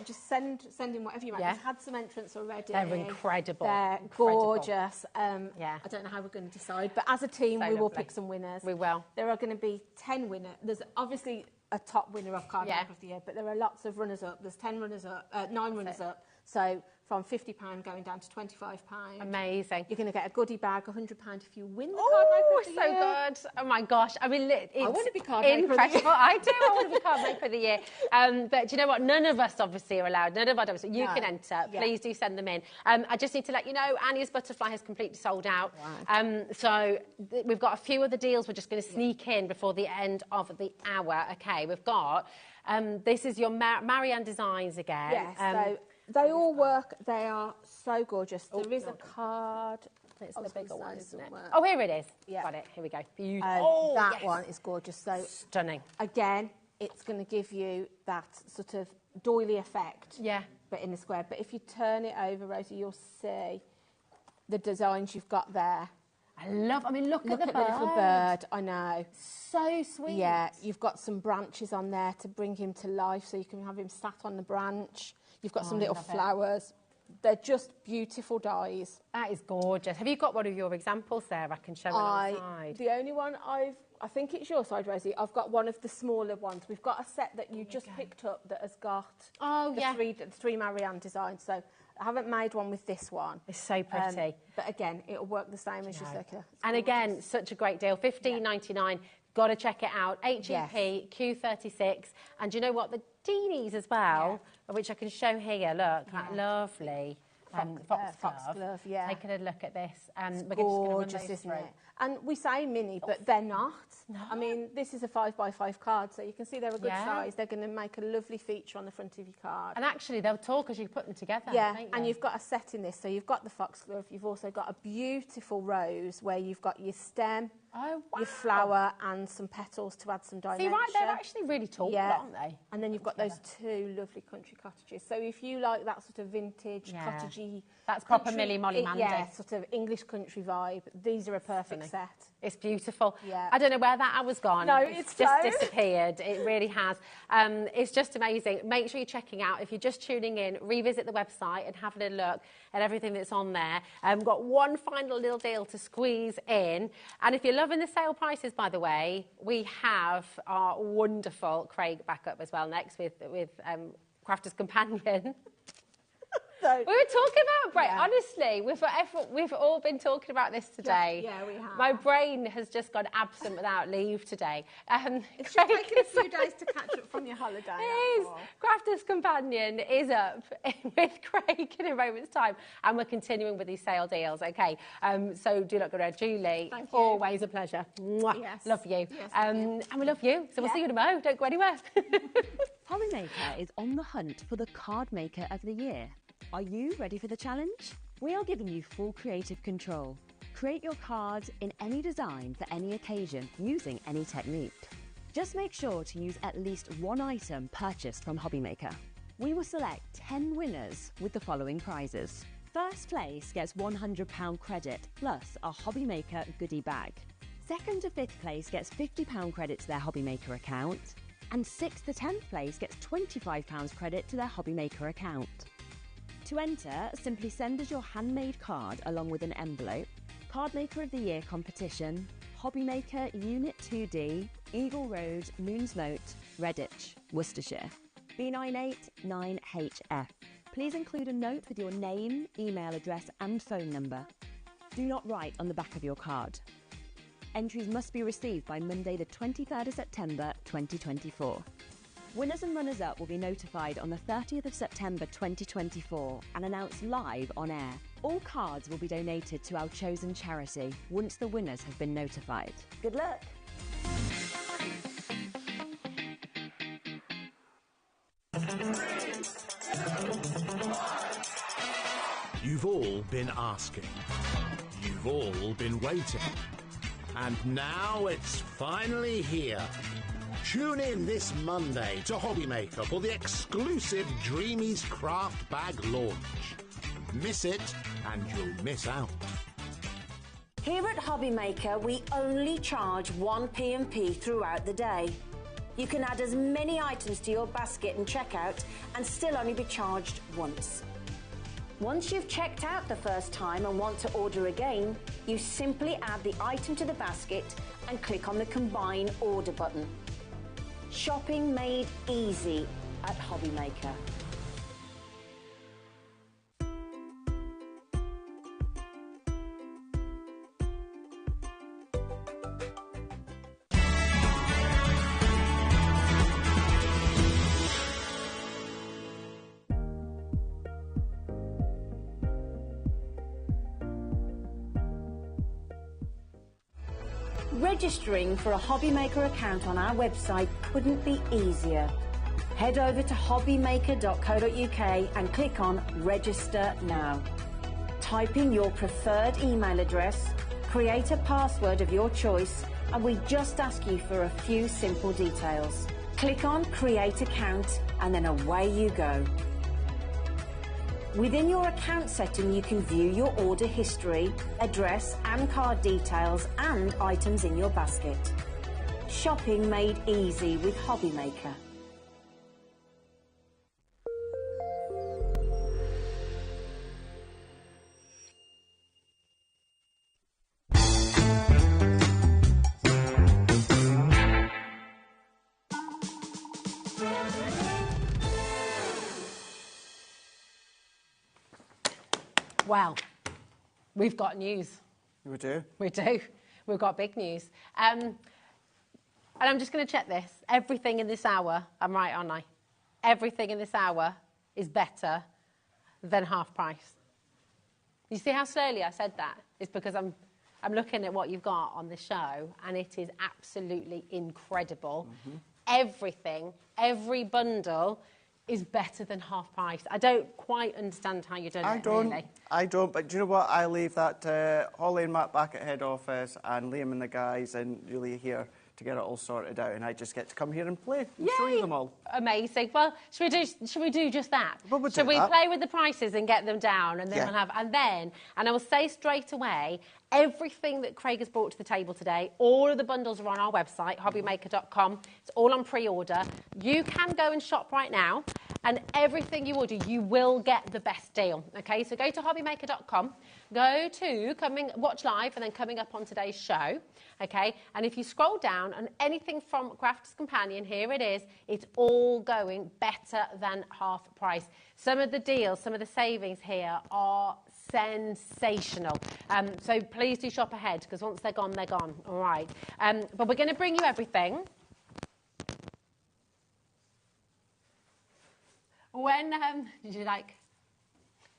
just send in whatever you want. We've had some entrants already. They're incredible. They're gorgeous. I don't know how we're going to decide, but as a team, we will pick some winners. We will. There are going to be 10 winners. There's obviously a top winner of Card Maker of the Year, but there are lots of runners-up. There's 9 runners-up. So from £50 going down to £25. Amazing. You're going to get a goodie bag, £100 if you win the Card Maker of the Year. Good. Oh my gosh. I mean, it's I want to be Card Maker incredible. of the Year. I do. I want to be Card Maker of the Year. But do you know what? None of us obviously are allowed. None of us. You can enter. Please do send them in. I just need to let you know, Annie's Butterfly has completely sold out. Wow. So we've got a few other deals we're just going to sneak in before the end of the hour. Okay, we've got, this is your Marianne Designs again. Yes, so they all work. They are so gorgeous. There is a card. It's the bigger one, isn't it? Oh, here it is. Yeah. Got it. Here we go. Beautiful. That one is gorgeous. So stunning. Again, it's going to give you that sort of doily effect. Yeah. But in the square. But if you turn it over, Rosie, you'll see the designs you've got there. I mean, look at the little bird. I know. So sweet. Yeah, you've got some branches on there to bring him to life, so you can have him sat on the branch. You've got some little flowers. They're just beautiful dies. That is gorgeous. Have you got one of your examples there? I can show it on the side. The only one I think it's your side, Rosie. I've got one of the smaller ones. We've got a set that you just picked up that has got the three Marianne designs. So I haven't made one with this one. It's so pretty. But again, it'll work the same as your circular. And again, such a great deal. $15.99. Got to check it out. HEP, Q36. And do you know what? The Deanies as well, which I can show here. Look, that lovely foxglove. Yeah. Taking a look at this. It's we're gorgeous, just isn't it? And we say mini, but they're not. No. I mean, this is a 5x5 card, so you can see they're a good size. They're going to make a lovely feature on the front of your card. And actually, they'll talk as you put them together. Yeah, and you've got a set in this. So you've got the foxglove. You've also got a beautiful rose where you've got your stem, your flower, and some petals to add some dimension. See, right, they're actually really tall, aren't they? And then you've got those 2 lovely country cottages. So if you like that sort of vintage, cottagey... That's proper Millie Molly Mandy. Yeah, sort of English country vibe. These are a perfect set. It's beautiful. Yeah. I don't know where that hour's gone. No, it's just disappeared. It really has. It's just amazing. Make sure you're checking out. If you're just tuning in, revisit the website and have a little look at everything that's on there. We've got one final little deal to squeeze in. And if you're loving the sale prices, by the way, we have our wonderful Craig back up as well next with Crafter's Companion. We were talking about break. Honestly, we've all been talking about this today. Yeah, we have. My brain has just gone absent without leave today. It's just taken a few days to catch up from your holiday. It is. Crafter's Companion is up with Craig in a moment's time, and we're continuing with these sale deals. Okay, so do not go around. Julie, always a pleasure. Mwah. Yes. Love you. Yes, and we love you. So we'll see you tomorrow. Don't go anywhere. HobbyMaker is on the hunt for the Card Maker of the Year. Are you ready for the challenge? We are giving you full creative control. Create your cards in any design for any occasion using any technique. Just make sure to use at least one item purchased from HobbyMaker. We will select 10 winners with the following prizes. First place gets £100 credit plus a HobbyMaker goodie bag. Second to fifth place gets £50 credit to their HobbyMaker account. And 6th to 10th place gets £25 credit to their HobbyMaker account. To enter, simply send us your handmade card along with an envelope, Card Maker of the Year competition, HobbyMaker Unit 2D, Eagle Road, Moonsmote, Redditch, Worcestershire, B989HF. Please include a note with your name, email address and phone number. Do not write on the back of your card. Entries must be received by Monday the 23rd of September 2024. Winners and runners-up will be notified on the 30th of September 2024 and announced live on air. All cards will be donated to our chosen charity once the winners have been notified. Good luck! You've all been asking. You've all been waiting. And now it's finally here. Tune in this Monday to HobbyMaker for the exclusive Dreamies Craft Bag launch. Miss it and you'll miss out. Here at HobbyMaker, we only charge one P&P throughout the day. You can add as many items to your basket and checkout and still only be charged once. Once you've checked out the first time and want to order again, you simply add the item to the basket and click on the Combine Order button. Shopping made easy at HobbyMaker. Registering for a HobbyMaker account on our website couldn't be easier. Head over to hobbymaker.co.uk and click on Register Now. Type in your preferred email address, create a password of your choice, and we just ask you for a few simple details. Click on Create Account and then away you go. Within your account setting, you can view your order history, address and card details and items in your basket. Shopping made easy with HobbyMaker. Well, we've got news. We do? We do. We've got big news. And I'm just going to check this. Everything in this hour, I'm right, aren't I? Everything in this hour is better than half price. You see how slowly I said that? It's because I'm looking at what you've got on the show, and it is absolutely incredible. Mm-hmm. Everything, every bundle is better than half price. I don't quite understand how you're doing it, really. I don't, but do you know what? I leave that to Holly and Matt back at head office and Liam and the guys and Julia here to get it all sorted out, and I just get to come here and play and show you them all. Amazing. Well, should we do just that? Well, should we play with the prices and get them down, and then we'll have, and I will say straight away, everything that Craig has brought to the table today, all of the bundles are on our website, hobbymaker.com. It's all on pre-order. You can go and shop right now, and everything you order, you will get the best deal. Okay, so go to hobbymaker.com, go to watch live, and then coming up on today's show. Okay, and if you scroll down, and anything from Crafters Companion, here it is, it's all going better than half price. Some of the deals, some of the savings here are sensational. So please do shop ahead, because once they're gone, all right. But we're going to bring you everything. When, did you like...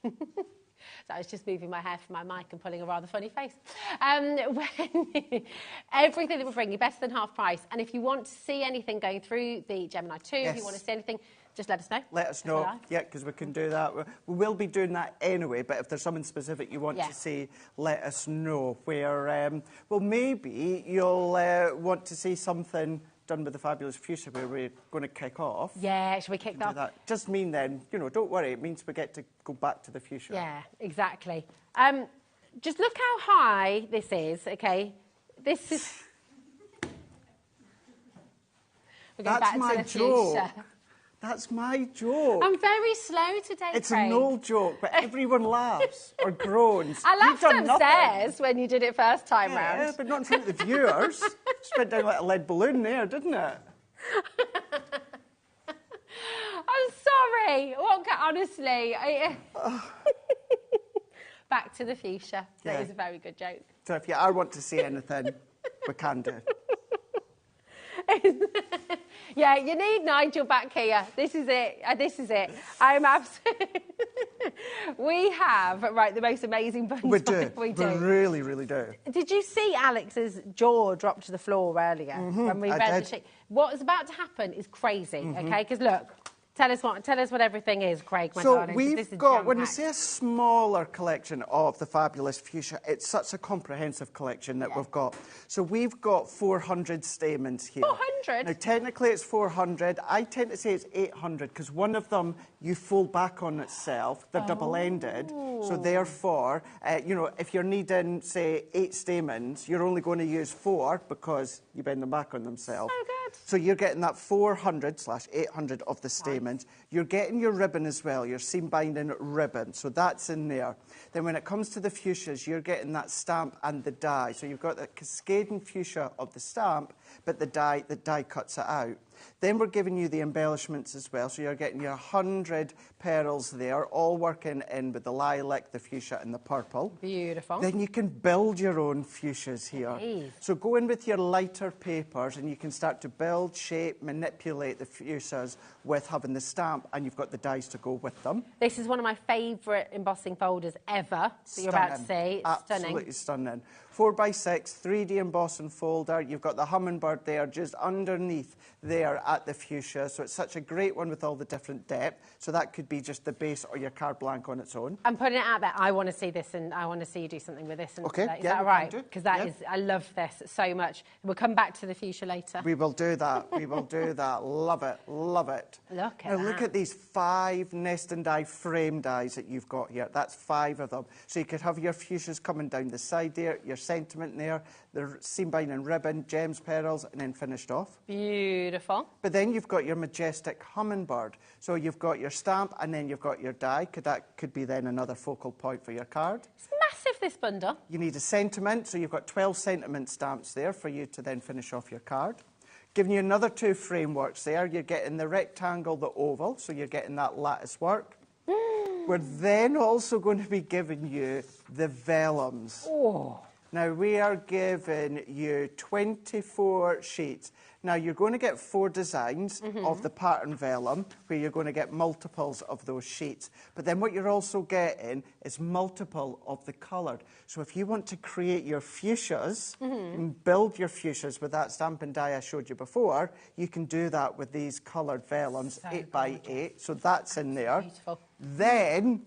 So I was just moving my hair from my mic and pulling a rather funny face. Everything that we're bringing, better than half price. And if you want to see anything going through the Gemini 2, if you want to see anything, just let us know. Let us know, yeah, because we can do that. We will be doing that anyway, but if there's something specific you want to see, let us know. Where, well, maybe you'll want to see something done with the Fabulous Fuchsia where we're going to kick off. Yeah, should we kick that off? Just mean then, you know, don't worry, it means we get to go back to the fuchsia. Yeah, exactly. Just look how high this is, okay? This is... We're going back to the fuchsia. That's my joke. I'm very slow today, It's Craig. an old joke, but everyone laughs or groans. I laughed upstairs when you did it first time round. Yeah, but not in front of the viewers. Spent down like a lead balloon there, didn't it? I'm sorry. Honestly. Back to the fuchsia. That is a very good joke. So if you are want to see anything, we can do. Yeah, you need Nigel back here. This is it. This is it. I'm absolutely... We have, right, the most amazing buns. We do. We do. We really, really do. Did you see Alex's jaw drop to the floor earlier when we read the sheet? What's about to happen is crazy, okay? Because look, tell us what everything is, Craig, my darling. So we've got, when you say a smaller collection of the fabulous fuchsia, it's such a comprehensive collection that we've got. So we've got 400 stamens here. 400? Now, technically it's 400. I tend to say it's 800 because one of them you fold back on itself. They're double-ended. So therefore, you know, if you're needing, say, 8 stamens, you're only going to use 4 because you bend them back on themselves. So good. So you're getting that 400/800 of the stamens. You're getting your ribbon as well, your seam binding ribbon. So that's in there. Then when it comes to the fuchsias, you're getting that stamp and the die. So you've got the cascading fuchsia of the stamp, but the die cuts it out. Then we're giving you the embellishments as well. So you're getting your 100 pearls there, all working in with the lilac, the fuchsia and the purple. Beautiful. Then you can build your own fuchsias here. Nice. So go in with your lighter papers and you can start to build, shape, manipulate the fuchsias with having the stamp, and you've got the dies to go with them. This is one of my favourite embossing folders ever that you're about to see. It's Absolutely stunning. 4x6, 3D embossing folder. You've got the hummingbird there just underneath there at the fuchsia. So it's such a great one with all the different depth. So that could be just the base or your card blank on its own. I'm putting it out there. I want to see this and I want to see you do something with this. And Okay, is that right? Because that yeah. is, I love this so much. We'll come back to the fuchsia later. We will do that. We will do that. Love it. Love it. Look at now, that. look at these 5 nest and die frame dies that you've got here. That's 5 of them. So you could have your fuchsias coming down the side there, your sentiment there, the seam binding ribbon, gems, pearls, and then finished off. Beautiful. But then you've got your majestic hummingbird. So you've got your stamp and then you've got your die. That could be then another focal point for your card. It's massive, this bundle. You need a sentiment, so you've got 12 sentiment stamps there for you to then finish off your card. Giving you another 2 frameworks there. You're getting the rectangle, the oval, so you're getting that lattice work. We're then also going to be giving you the vellums. Oh. Now, we are giving you 24 sheets. Now, you're going to get 4 designs of the pattern vellum, where you're going to get multiples of those sheets. But then what you're also getting is multiple of the coloured. So if you want to create your fuchsias and build your fuchsias with that stamp and die I showed you before, you can do that with these coloured vellums, 8x8. So that's in there. Beautiful. Then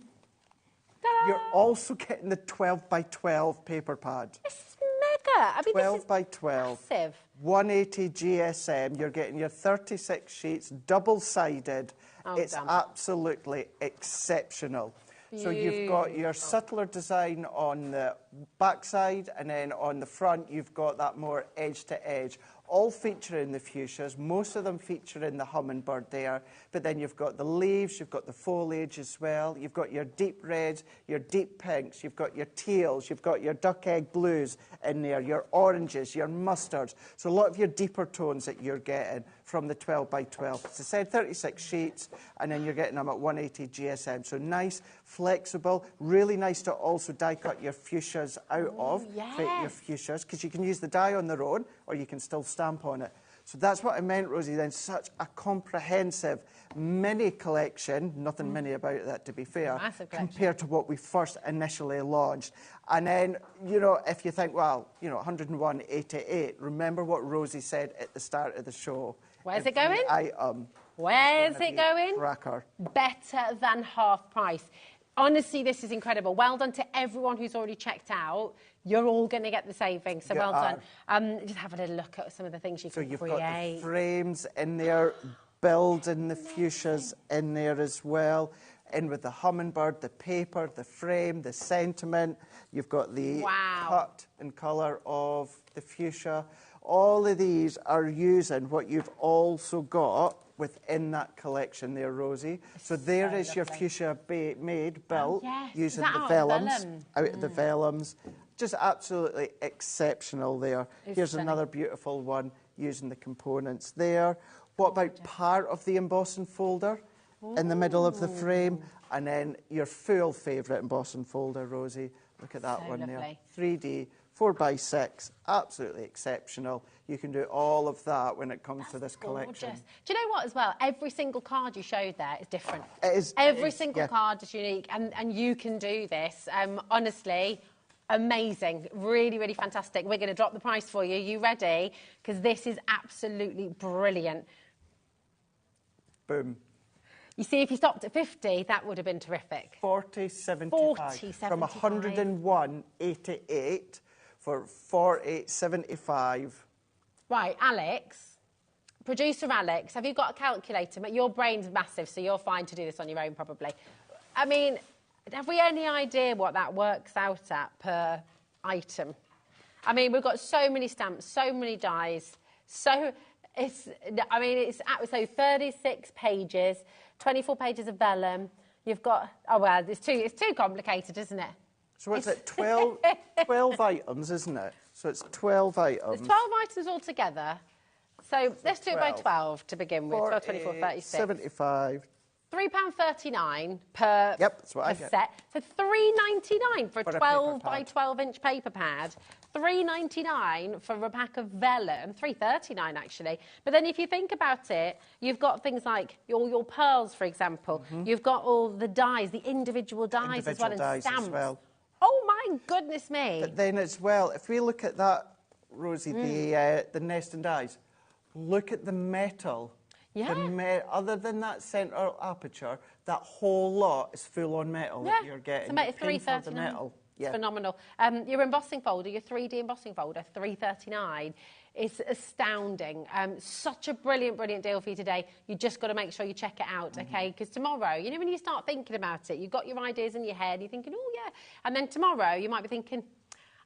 you're also getting the 12x12 paper pad. This is mega. I mean, 12 this is by 12. massive. 180 GSM. You're getting your 36 sheets, double-sided. It's absolutely exceptional. So you've got your subtler design on the backside, and then on the front you've got that more edge-to-edge. All featuring the fuchsias, most of them featuring the hummingbird there, but then you've got the leaves, you've got the foliage as well, you've got your deep reds, your deep pinks, you've got your teals, you've got your duck egg blues in there, your oranges, your mustards. So a lot of your deeper tones that you're getting from the 12x12. As I said, 36 sheets, and then you're getting them at 180 GSM. So nice, flexible, really nice to also die cut your fuchsias out of, create your fuchsias, because you can use the die on their own, or you can still stamp on it. So that's what I meant, Rosie, then, such a comprehensive mini collection, nothing mini about that to be fair, compared to what we first initially launched. And then, you know, if you think, well, you know, 101.88, remember what Rosie said at the start of the show. Where's it going? Item. Where's it going? Cracker. Better than half price. Honestly, this is incredible. Well done to everyone who's already checked out. You're all going to get the savings, so well done. Just have a little look at some of the things you can create. So you've got the frames in there, building the fuchsias in there as well. In with the hummingbird, the paper, the frame, the sentiment. You've got the cut and colour of the fuchsia. All of these are using what you've also got within that collection there, Rosie. So there is your fuchsia built using the vellums, out of the vellums. Just absolutely exceptional there. Here's another beautiful one using the components there. What about part of the embossing folder in the middle of the frame? And then your full favourite embossing folder, Rosie. Look at that So one there. lovely. 3D, 4x6, absolutely exceptional. You can do all of that when it comes to this collection. Gorgeous. Do you know what as well? Every single card you showed there is different. It is. Every single card is unique, and you can do this. Honestly, amazing. Really, really fantastic. We're going to drop the price for you. You ready? Because this is absolutely brilliant. Boom. You see, if you stopped at 50, that would have been terrific. 40.75. 40.75. From 101.88 for 48.75. Right, Alex, producer Alex, have you got a calculator? Your brain's massive, so you're fine to do this on your own, probably. I mean, have we any idea what that works out at per item? I mean, we've got so many stamps, so many dies, so it's 36 pages, 24 pages of vellum. You've got, oh well, it's too complicated, isn't it? So what's it, 12 items, isn't it? So it's 12 items. There's 12 items altogether. So let's do it by 12 to begin with. 12, 24, 36. 75. £3.39 per, that's what I per get. set. So £3.99 for a For a 12 paper by pad. 12-inch paper pad. £3.99 for a pack of vellum. £3.39 actually. But then if you think about it, you've got things like your pearls, for example. You've got all the dies, the individual dies as well, and stamps. As well. Oh my goodness me! But then as well, if we look at that, Rosie, the nest and dies, look at the metal. Yeah. Other than that centre aperture, that whole lot is full on metal that you're getting. It's about You're paying for the £3.39. metal. It's phenomenal. Your embossing folder, your 3D embossing folder, £3.39. It's astounding. Such a brilliant, brilliant deal for you today. You just got to make sure you check it out, okay? Because tomorrow, you know, when you start thinking about it, you've got your ideas in your head, you're thinking, oh, yeah. And then tomorrow, you might be thinking,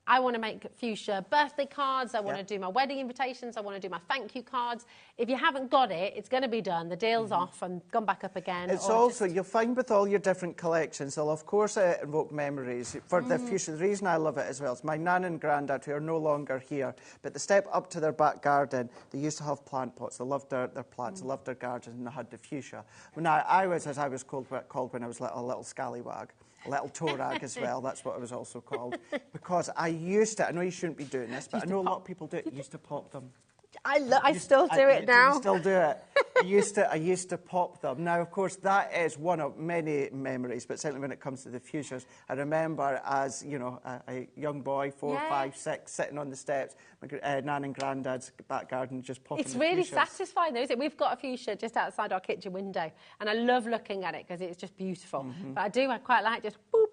I want to make fuchsia birthday cards. I want to do my wedding invitations. I want to do my thank you cards. If you haven't got it, it's going to be done. The deal's off and gone back up again. It's also, you'll find with all your different collections, they'll of course invoke memories. For the fuchsia, the reason I love it as well is my nan and granddad, who are no longer here, but the step up to their back garden, they used to have plant pots. They loved their plants, they loved their gardens, and they had the fuchsia. Now, I was, as I was called when I was a little scallywag. A little toe rag as well, that's what I was also called. Because I used to, I know you shouldn't be doing this, but I know a lot of people do it. You used to pop them. I still do it now. You still do it. I used to pop them. Now, of course, that is one of many memories, but certainly when it comes to the fuchsias, I remember as, you know, a young boy, 4, 5, 6, sitting on the steps, my nan and granddad's back garden just popping It's the really fuchsias. satisfying, though, isn't it? We've got a fuchsia just outside our kitchen window, and I love looking at it because it's just beautiful. But I quite like just boop.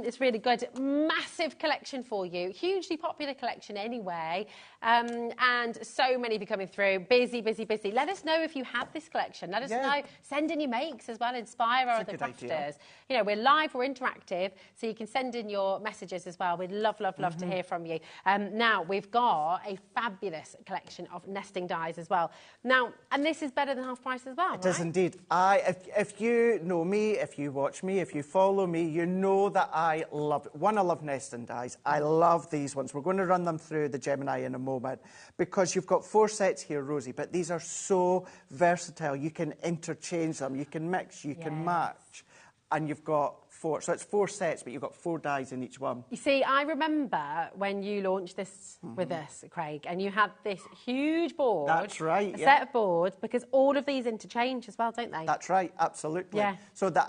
It's really good. Massive collection for you. Hugely popular collection anyway. And so many be coming through. Busy, busy, busy. Let us know if you have this collection. Let us know. Send in your makes as well. Inspire our other crafters. You know, we're live, we're interactive, so you can send in your messages as well. We'd love, love, love to hear from you. Now, we've got a fabulous collection of nesting dies as well. Now, and this is better than half price as well, It is indeed. If you know me, if you watch me, if you follow me, you know that I love it. One, I love nesting dies. I love these ones. We're going to run them through the Gemini in a moment because you've got 4 sets here, Rosie, but these are so versatile. You can interchange them, you can mix, you can match, and you've got 4. So it's 4 sets, but you've got 4 dies in each one. You see, I remember when you launched this with us, Craig, and you had this huge board. That's right, a set of boards, because all of these interchange as well, don't they? That's right, absolutely. Yeah. So the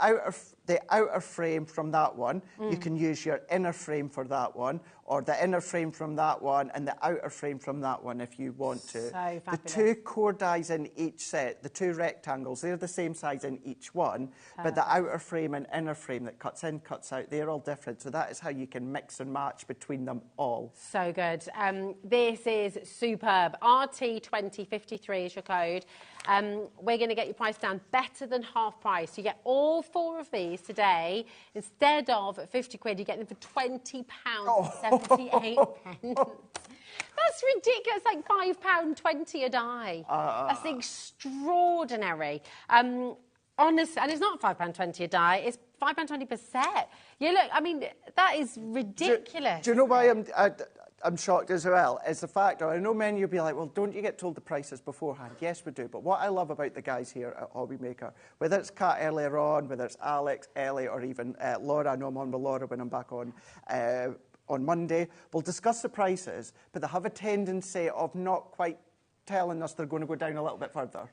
outer frame from that one, you can use your inner frame for that one, or the inner frame from that one and the outer frame from that one if you want to. So fabulous. The 2 core dies in each set, the 2 rectangles, they're the same size in each one, but the outer frame and inner frame that cuts in, cuts out, they're all different. So that is how you can mix and match between them all. So good. This is superb. RT2053 is your code. We're going to get your price down better than half price. You get all 4 of these today. Instead of £50, you get them for £20.78. That's ridiculous. Like £5.20 a die. That's extraordinary. Honestly, and it's not £5.20 a die. It's £5.20 per set. You look. I mean, that is ridiculous. Do you know why I'm shocked as well is the fact, I know many will be like, well, don't you get told the prices beforehand? Yes, we do. But what I love about the guys here at HobbyMaker, whether it's Kat earlier on, whether it's Alex, Ellie, or even Laura, I know I'm on with Laura when I'm back on Monday, we'll discuss the prices, but they have a tendency of not quite telling us they're going to go down a little bit further.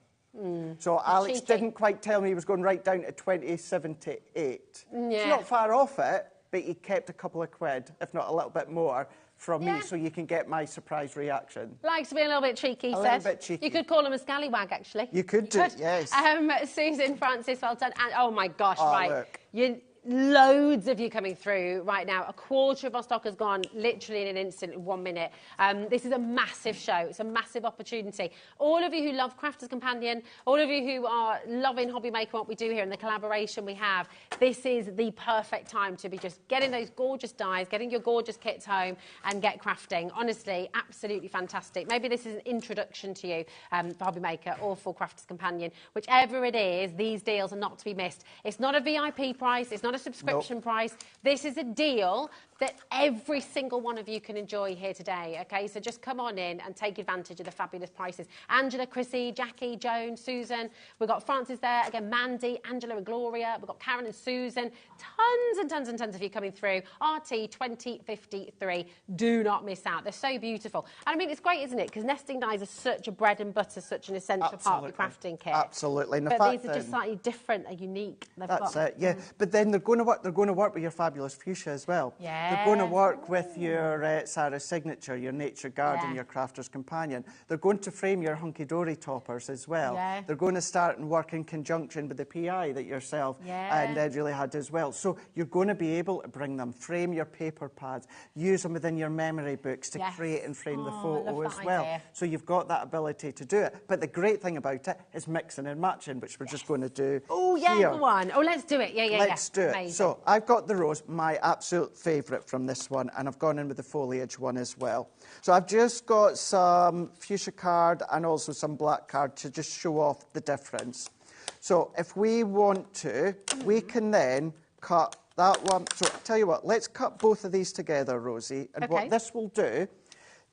So Alex didn't quite tell me he was going right down to 20.78. Yeah. It's not far off it, but he kept a couple of quid, if not a little bit more, from me, so you can get my surprise reaction. Likes to be a little bit cheeky, a little bit cheeky. You could call him a scallywag, actually. You could do, yes. Susan, Francis, well done. And, oh, my gosh, Oh, right. look. Loads of you coming through right now. A quarter of our stock has gone literally in an instant, in 1 minute. This is a massive show. It's a massive opportunity. All of you who love Crafters Companion, all of you who are loving HobbyMaker, what we do here and the collaboration we have, this is the perfect time to be just getting those gorgeous dies, getting your gorgeous kits home and get crafting. Honestly, absolutely fantastic. Maybe this is an introduction to you for HobbyMaker or for Crafters Companion. Whichever it is, these deals are not to be missed. It's not a VIP price. It's not a subscription price. This is a deal that every single one of you can enjoy here today, okay? So just come on in and take advantage of the fabulous prices. Angela, Chrissy, Jackie, Joan, Susan. We've got Francis there, again, Mandy, Angela and Gloria. We've got Karen and Susan. Tons and tons and tons of you coming through. RT 2053. Do not miss out. They're so beautiful. And I mean, it's great, isn't it? Because nesting dies are such a bread and butter, such an essential part of the crafting kit. Absolutely. And but these are just slightly different and unique. That's it, yeah. But then they're going to work. They're going to work with your fabulous fuchsia as well. Yeah. They're going to work with your Sarah Signature, your Nature Garden, your Crafter's Companion. They're going to frame your hunky-dory toppers as well. Yeah. They're going to start and work in conjunction with the PI that yourself and Ed really had as well. So you're going to be able to bring them, frame your paper pads, use them within your memory books to create and frame the photo as well. Idea. So you've got that ability to do it. But the great thing about it is mixing and matching, which we're just going to do here. Go on. Oh, let's do it. Let's do it. Amazing. So I've got the rose, my absolute favourite from this one, and I've gone in with the foliage one as well. So I've just got some fuchsia card and also some black card to just show off the difference. So if we want to, we can then cut that one. So I'll tell you what, let's cut both of these together, Rosie. And what this will do,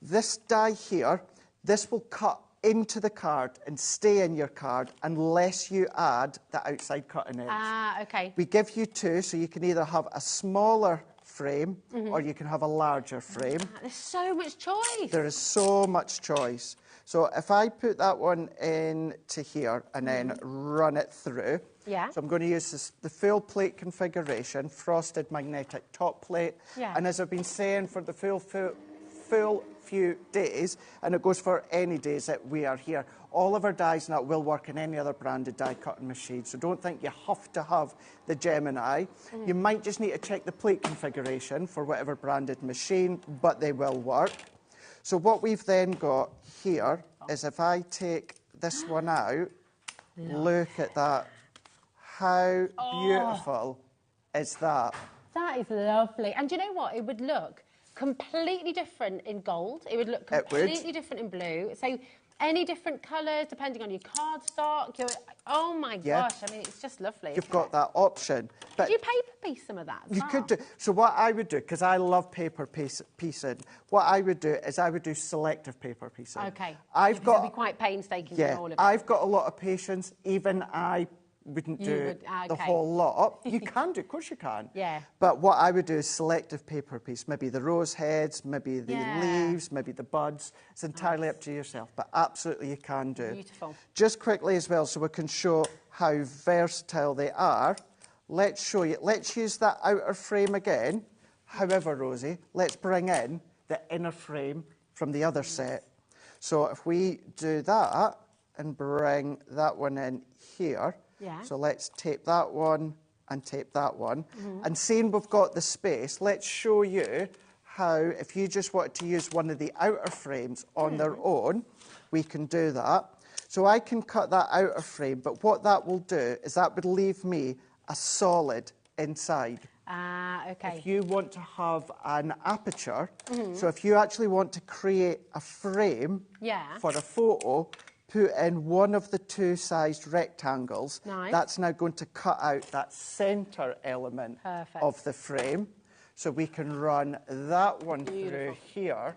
this die here, this will cut into the card and stay in your card unless you add the outside cutting edge. Ah, okay. We give you two, so you can either have a smaller frame or you can have a larger frame. There's so much choice. There is so much choice. So if I put that one into here and then run it through, so I'm going to use the full plate configuration, frosted magnetic top plate. And as I've been saying for the full few days, and it goes for any days that we are here, all of our dies now will work in any other branded die cutting machine, so don't think you have to have the Gemini. You might just need to check the plate configuration for whatever branded machine, but they will work. So what we've then got here is, if I take this one out, look at that. How beautiful is that? That is lovely. And do you know what? It would look completely different in gold. It would look completely different in blue. So any different colours, depending on your cardstock. Oh my gosh, I mean, it's just lovely. You've got that option. But could you paper piece some of that as You could do. So what I would do, because I love paper piecing, what I would do is I would do selective paper piecing. Okay. I've got to be quite painstaking in all of it. I've got a lot of patience. Even I wouldn't do the whole lot. You can do, of course you can. Yeah. But what I would do is selective paper piece, maybe the rose heads, maybe the leaves, maybe the buds. It's entirely up to yourself, but absolutely you can do. Beautiful. Just quickly as well, so we can show how versatile they are. Let's show you. Let's use that outer frame again. However, Rosie, let's bring in the inner frame from the other set. So if we do that and bring that one in here, so let's tape that one and tape that one. And seeing we've got the space, let's show you how, if you just wanted to use one of the outer frames on their own, we can do that. So I can cut that outer frame, but what that will do is that would leave me a solid inside. Ah, okay. If you want to have an aperture, so if you actually want to create a frame for a photo, put in one of the two sized rectangles. Nice. That's now going to cut out that centre element of the frame. So we can run that one through here.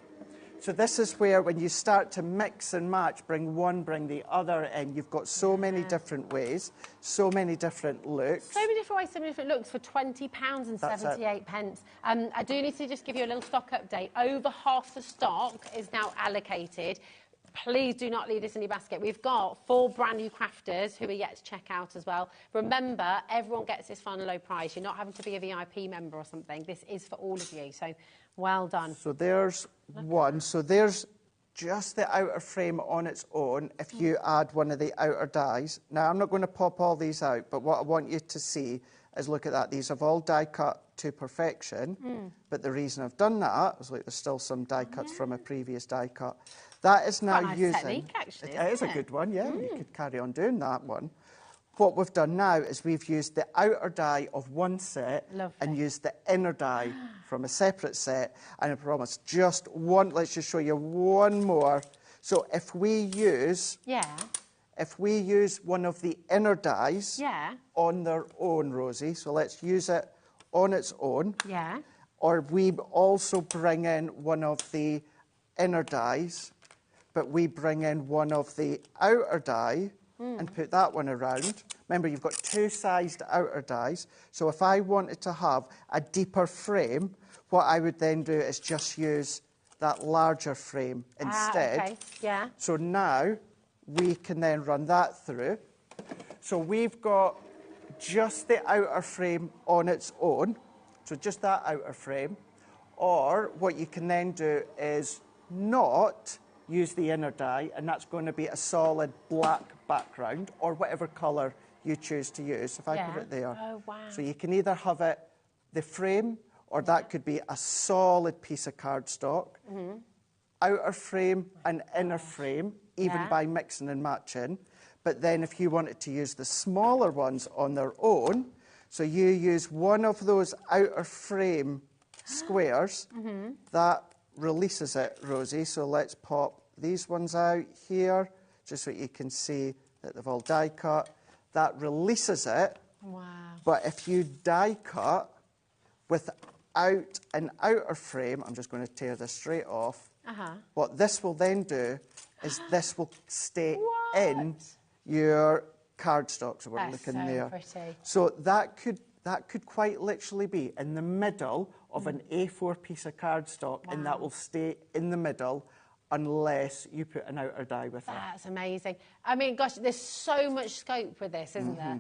So this is where, when you start to mix and match, bring one, bring the other in, you've got so many different ways, so many different looks. So many different ways, so many different looks for £20 and 78 pence. I do need to just give you a little stock update. Over half the stock is now allocated. Please do not leave this in your basket. We've got 4 brand new crafters who are yet to check out as well. Remember, everyone gets this final low price. You're not having to be a VIP member or something. This is for all of you. So well done. So there's one. So there's just the outer frame on its own if you add one of the outer dies. Now, I'm not going to pop all these out, but what I want you to see is, look at that. These have all die cut to perfection. But the reason I've done that is, like, there's still some die cuts from a previous die cut. That is now nice using... technique, actually, it is a good one, yeah. You could carry on doing that one. What we've done now is we've used the outer die of one set and used the inner die from a separate set. And I promise, just one, let's just show you one more. So if we use... If we use one of the inner dies on their own, Rosie, so let's use it on its own. Or we also bring in one of the inner dies, but we bring in one of the outer die and put that one around. Remember, you've got 2 sized outer dies. So if I wanted to have a deeper frame, what I would then do is just use that larger frame instead. So now we can then run that through. So we've got just the outer frame on its own, so just that outer frame. Or what you can then do is not use the inner die, and that's going to be a solid black background, or whatever colour you choose to use. If I put it there. So you can either have it, the frame, or that could be a solid piece of cardstock, outer frame and inner frame, even by mixing and matching. But then if you wanted to use the smaller ones on their own, so you use one of those outer frame squares, that releases it, Rosie. So let's pop these ones out here, just so you can see that they've all die cut. That releases it. But if you die cut without an outer frame, I'm just going to tear this straight off. What this will then do is this will stay in your cardstock. So we're looking there. Pretty. So that could quite literally be in the middle of an A4 piece of cardstock, and that will stay in the middle unless you put an outer die with it. That's amazing. I mean, gosh, there's so much scope with this, isn't there?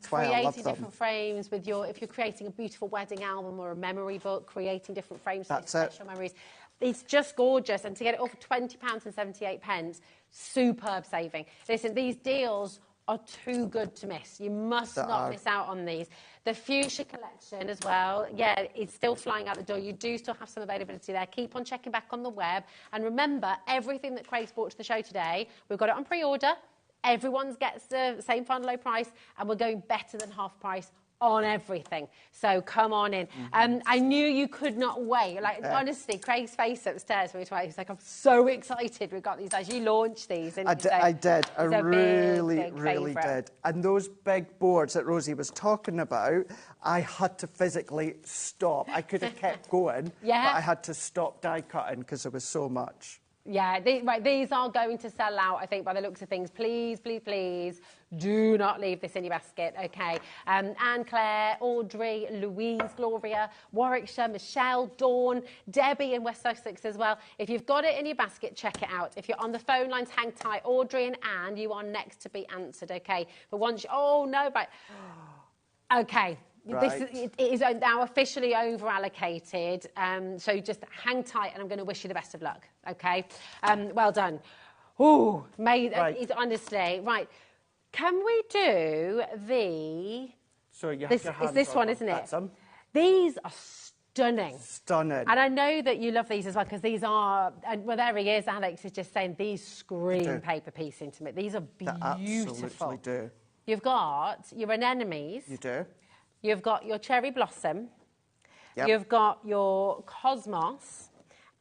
Creating different frames with if you're creating a beautiful wedding album or a memory book, creating different frames for special memories. It's just gorgeous, and to get it all for £20 and 78 pence, superb saving. Listen, these deals are too good to miss. You must not miss out on these. The Fuchsia collection as well, it's still flying out the door. You do still have some availability there. Keep on checking back on the web. And remember, everything that Craig's brought to the show today, we've got it on pre-order. Everyone gets the same final low price, and we're going better than half price on everything. So come on in. I knew you could not wait. Like, honestly, Craig's face upstairs when he was like, I'm so excited we've got these guys. You launched these, didn't you? I did. I really did. And those big boards that Rosie was talking about, I had to physically stop. I could have kept going, but I had to stop die cutting because there was so much. Yeah, these are going to sell out, I think, by the looks of things. Please, please, please, do not leave this in your basket, OK? Anne Claire, Audrey, Louise, Gloria, Warwickshire, Michelle, Dawn, Debbie in West Sussex as well. If you've got it in your basket, check it out. If you're on the phone lines, hang tight. Audrey and Anne, you are next to be answered, OK? But once oh, no, right. OK. It is now officially over-allocated, so just hang tight, and I'm going to wish you the best of luck, OK? Well done. Ooh, it's honestly... Right, can we do the... So you have your hands it's this on one, them. isn't it? That's them. These are stunning. Stunning. And I know that you love these as well, because these are... Well, there he is, Alex is just saying, these scream paper piece into me. These are beautiful. They absolutely do. You've got your anemones. You do. You've got your cherry blossom, you've got your cosmos,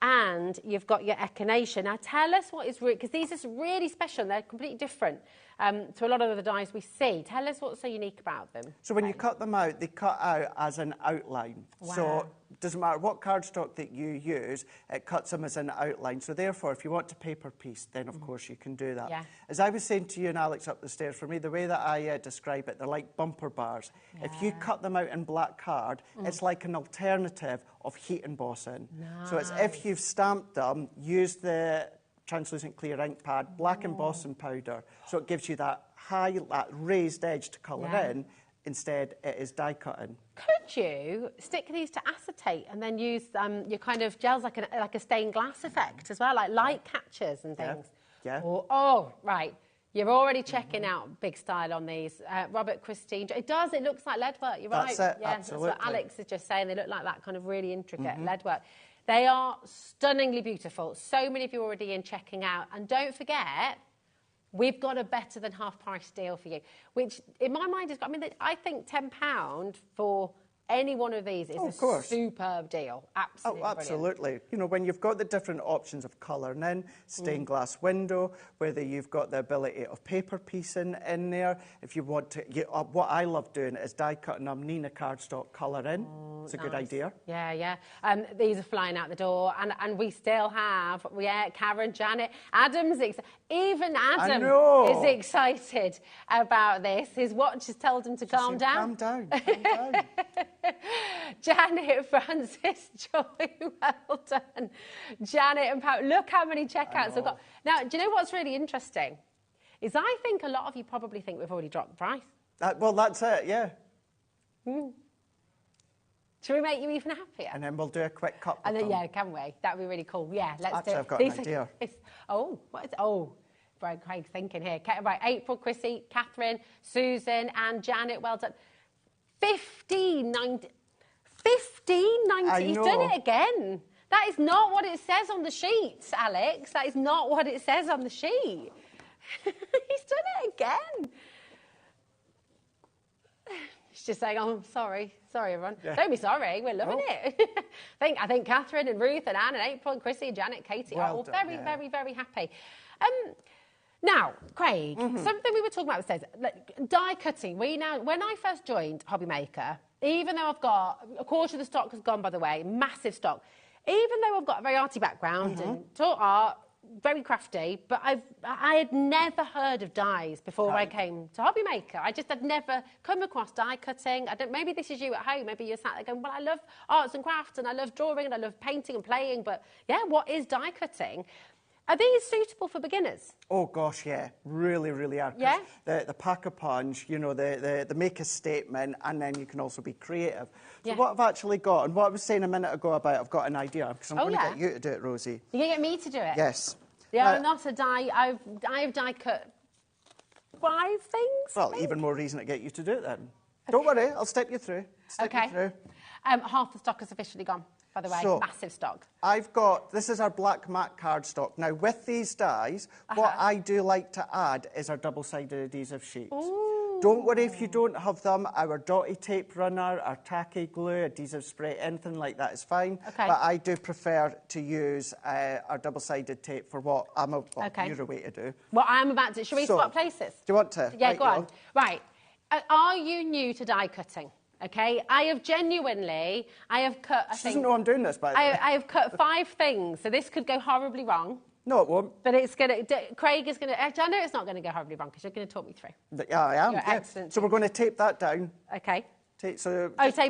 and you've got your echinacea. Now, tell us what is... Because these are really special, they're completely different. to a lot of the dies we see. Tell us what's so unique about them. So when you cut them out, they cut out as an outline. Wow. So it doesn't matter what cardstock that you use, it cuts them as an outline. So therefore, if you want to paper piece, then of course you can do that. Yeah. As I was saying to you and Alex up the stairs, for me, the way that I describe it, they're like bumper bars. Yeah. If you cut them out in black card, it's like an alternative of heat embossing. So it's if you've stamped them, use the translucent clear ink pad, black embossing powder, so it gives you that high, that raised edge to colour in. Instead, it is die cutting. Could you stick these to acetate and then use your kind of gels like a stained glass effect as well, like light catchers and things? Yeah. Or, oh, right. You're already checking out big style on these. Robert, Christine, it does. It looks like lead work. You're right. That's it, yeah, absolutely. that's what Alex is just saying. They look like that kind of really intricate lead work. They are stunningly beautiful. So many of you are already in checking out. And don't forget, we've got a better than half price deal for you, which in my mind is, I mean, I think £10 for any one of these is a superb deal. Absolutely. Oh, absolutely. Brilliant. You know, when you've got the different options of colouring in, stained glass window, whether you've got the ability of paper piecing in there, if you want to, what I love doing is die cutting them, Nina cardstock colour in. It's a good idea. Yeah, yeah. These are flying out the door, and we still have, Karen, Janet, Adam's, even Adam is excited about this. His watch has told him to calm down. Calm down, calm down. Janet, Francis, Joy, well done. Janet and Pat, look how many checkouts we've got. Now, do you know what's really interesting? Is I think a lot of you probably think we've already dropped the price. Well, that's it, yeah. Should we make you even happier? And then we'll do a quick cut. And then, yeah, can we? That'd be really cool. Yeah, let's do it. I've got an idea. Brian Craig's thinking here. Right, April, Chrissy, Catherine, Susan and Janet, well done. 15.90. He's done it again. That is not what it says on the sheet, Alex. That is not what it says on the sheet. He's done it again. He's just saying, oh, sorry. Sorry, everyone. Yeah. Don't be sorry. We're loving it. I think Catherine and Ruth and Anne and April and Chrissy and Janet, Katie are all very, very, very happy. Now, Craig, something we were talking about says die cutting. When I first joined HobbyMaker, even though I've got a quarter of the stock has gone, by the way, massive stock. Even though I've got a very arty background and taught art, very crafty, but I had never heard of dies before I came to HobbyMaker. I just had never come across die cutting. Maybe this is you at home. Maybe you're sat there going, well, I love arts and crafts and I love drawing and I love painting and playing, but yeah, what is die cutting? Are these suitable for beginners? Oh, gosh, yeah. Really, really are. Yeah? The pack-a-punch, you know, they make a statement and then you can also be creative. So what I've actually got, and what I was saying a minute ago about I've got an idea, because I'm going to get you to do it, Rosie. You're going to get me to do it? Yes. Yeah, I'm not a die. I've die cut 5 things. Well, even more reason to get you to do it then. Don't worry, I'll step you through. You through. Half the stock has officially gone. By the way, so, massive stock. I've got, this is our black matte cardstock. Now, with these dies, what I do like to add is our double-sided adhesive sheets. Ooh. Don't worry if you don't have them. Our dotty tape runner, our tacky glue, adhesive spray, anything like that is fine. Okay. But I do prefer to use our double-sided tape for what you're away to do. What I'm about to... Should we swap places? Do you want to? Yeah, go on. Right. Are you new to die cutting? Okay, I have cut, She doesn't know I'm doing this, by the way. I have cut 5 things, so this could go horribly wrong. No, it won't. But it's going to, Craig is going to, I know it's not going to go horribly wrong, because you're going to talk me through. Yeah, I am. You're excellent. So we're going to tape that down. Okay. Tape it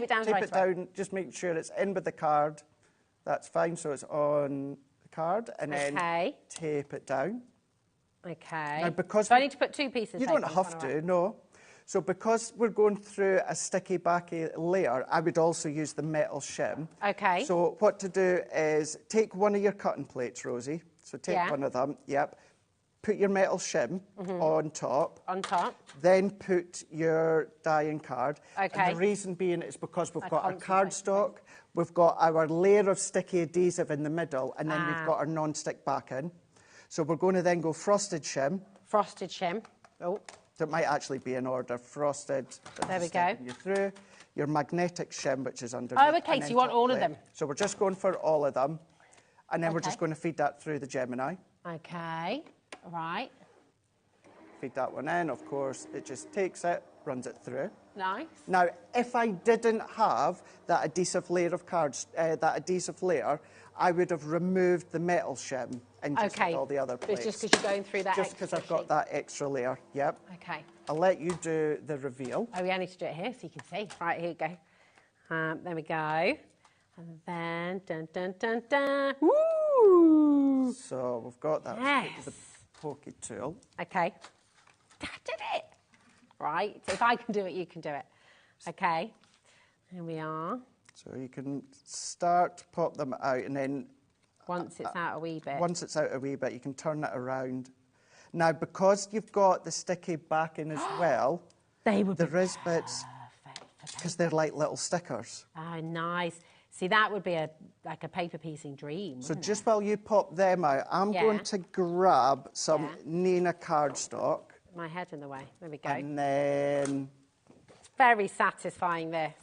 down. Tape it down, just make sure it's in with the card. That's fine, so it's on the card, and then tape it down. Okay. Now, because so I need to put 2 pieces. You don't have to, no. So because we're going through a sticky backy layer, I would also use the metal shim. Okay. So what to do is take one of your cutting plates, Rosie. So take one of them, Put your metal shim on top. On top. Then put your dyeing card. Okay. And the reason being is because we've got our cardstock, we've got our layer of sticky adhesive in the middle, and then we've got our non-stick backing. So we're going to then go frosted shim. Frosted shim. Oh. So it might actually be in order. Frosted. There we go. You through. Your magnetic shim, which is underneath. Oh, okay, so you want all of them? So we're just going for all of them. And then we're just going to feed that through the Gemini. Okay, right. feed that one in. Of course, it just takes it, runs it through. Nice. Now, if I didn't have that adhesive layer of cards, I would have removed the metal shim and just had all the other plates. It's just because you're going through that Just because I've got that extra layer, yep. Okay. I'll let you do the reveal. Oh, yeah, I need to do it here so you can see. Right, here you go. There we go. And then, dun, dun, dun, dun. Woo! So we've got that. Yes. Let's get to the pokey tool. Okay. I did it. Right, so if I can do it, you can do it. Okay. Here we are. So you can start to pop them out, and then... Once it's out a wee bit. Once it's out a wee bit, you can turn it around. Now, because you've got the sticky backing as well, there is bits, because they're like little stickers. Oh, nice. See, that would be like a paper piecing dream. So just while you pop them out, I'm going to grab some Nina cardstock. My head in the way. There we go. And then... It's very satisfying, this.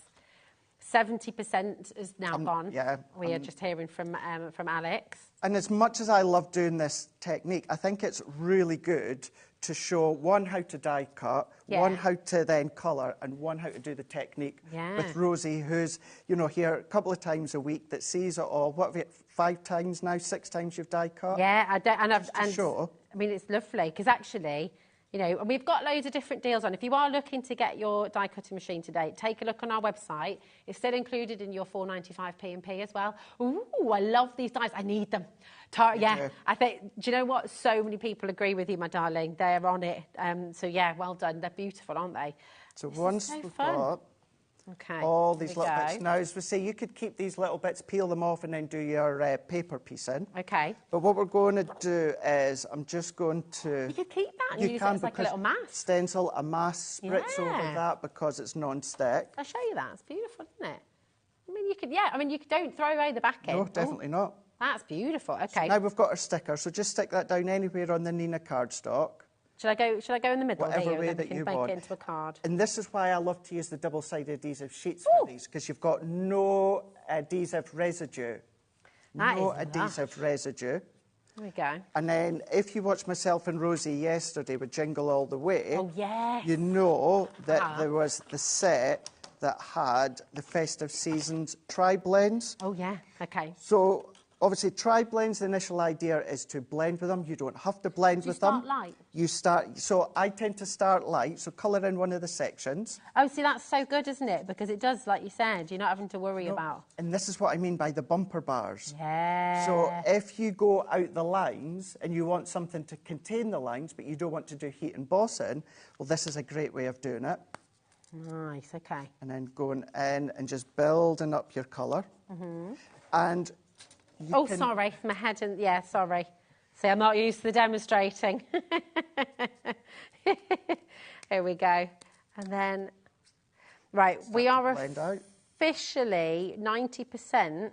70% is now gone. Yeah. We are just hearing from Alex. And as much as I love doing this technique, I think it's really good to show, one, how to die cut, one, how to then colour, and one, how to do the technique with Rosie, who's, you know, here a couple of times a week, that sees it all. What have you, 5 times now, 6 times you've die cut? Yeah, show. I mean, it's lovely, because actually... You know, and we've got loads of different deals on. If you are looking to get your die cutting machine today, take a look on our website. It's still included in your $4.95 P&P as well. Ooh, I love these dies. I need them. I think, do you know what? So many people agree with you, my darling. They're on it. So, yeah, well done. They're beautiful, aren't they? So once we've got all these little bits. Now, as we say, you could keep these little bits, peel them off, and then do your paper piecing. Okay. But what we're going to do is, I'm just going to... You could keep that and use it as like a little mask. Stencil a mask spritz over that because it's non-stick. I'll show you that. It's beautiful, isn't it? I mean, you could, you don't throw away the backing. No, definitely not. That's beautiful. Okay. So now we've got our sticker, so just stick that down anywhere on the Nina cardstock. Should I go in the middle? Whatever here, way and then that you make want. it into a card. And this is why I love to use the double-sided adhesive sheets for these, because you've got no adhesive residue. No adhesive residue. There we go. And then if you watched myself and Rosie yesterday with Jingle All the Way, you know that there was the set that had the festive seasons tri-blends. Oh, yeah. Okay. So... Obviously, tri-blends, the initial idea is to blend with them. You don't have to blend with them. You start light? You start... So I tend to start light, so colour in one of the sections. Oh, see, that's so good, isn't it? Because it does, like you said, you're not having to worry about... And this is what I mean by the bumper bars. Yeah. So if you go out the lines and you want something to contain the lines, but you don't want to do heat embossing, well, this is a great way of doing it. Nice, OK. And then going in and just building up your colour. And... sorry, my head and... Yeah, sorry. See, I'm not used to the demonstrating. Here we go. And then... Right, we are officially... 90%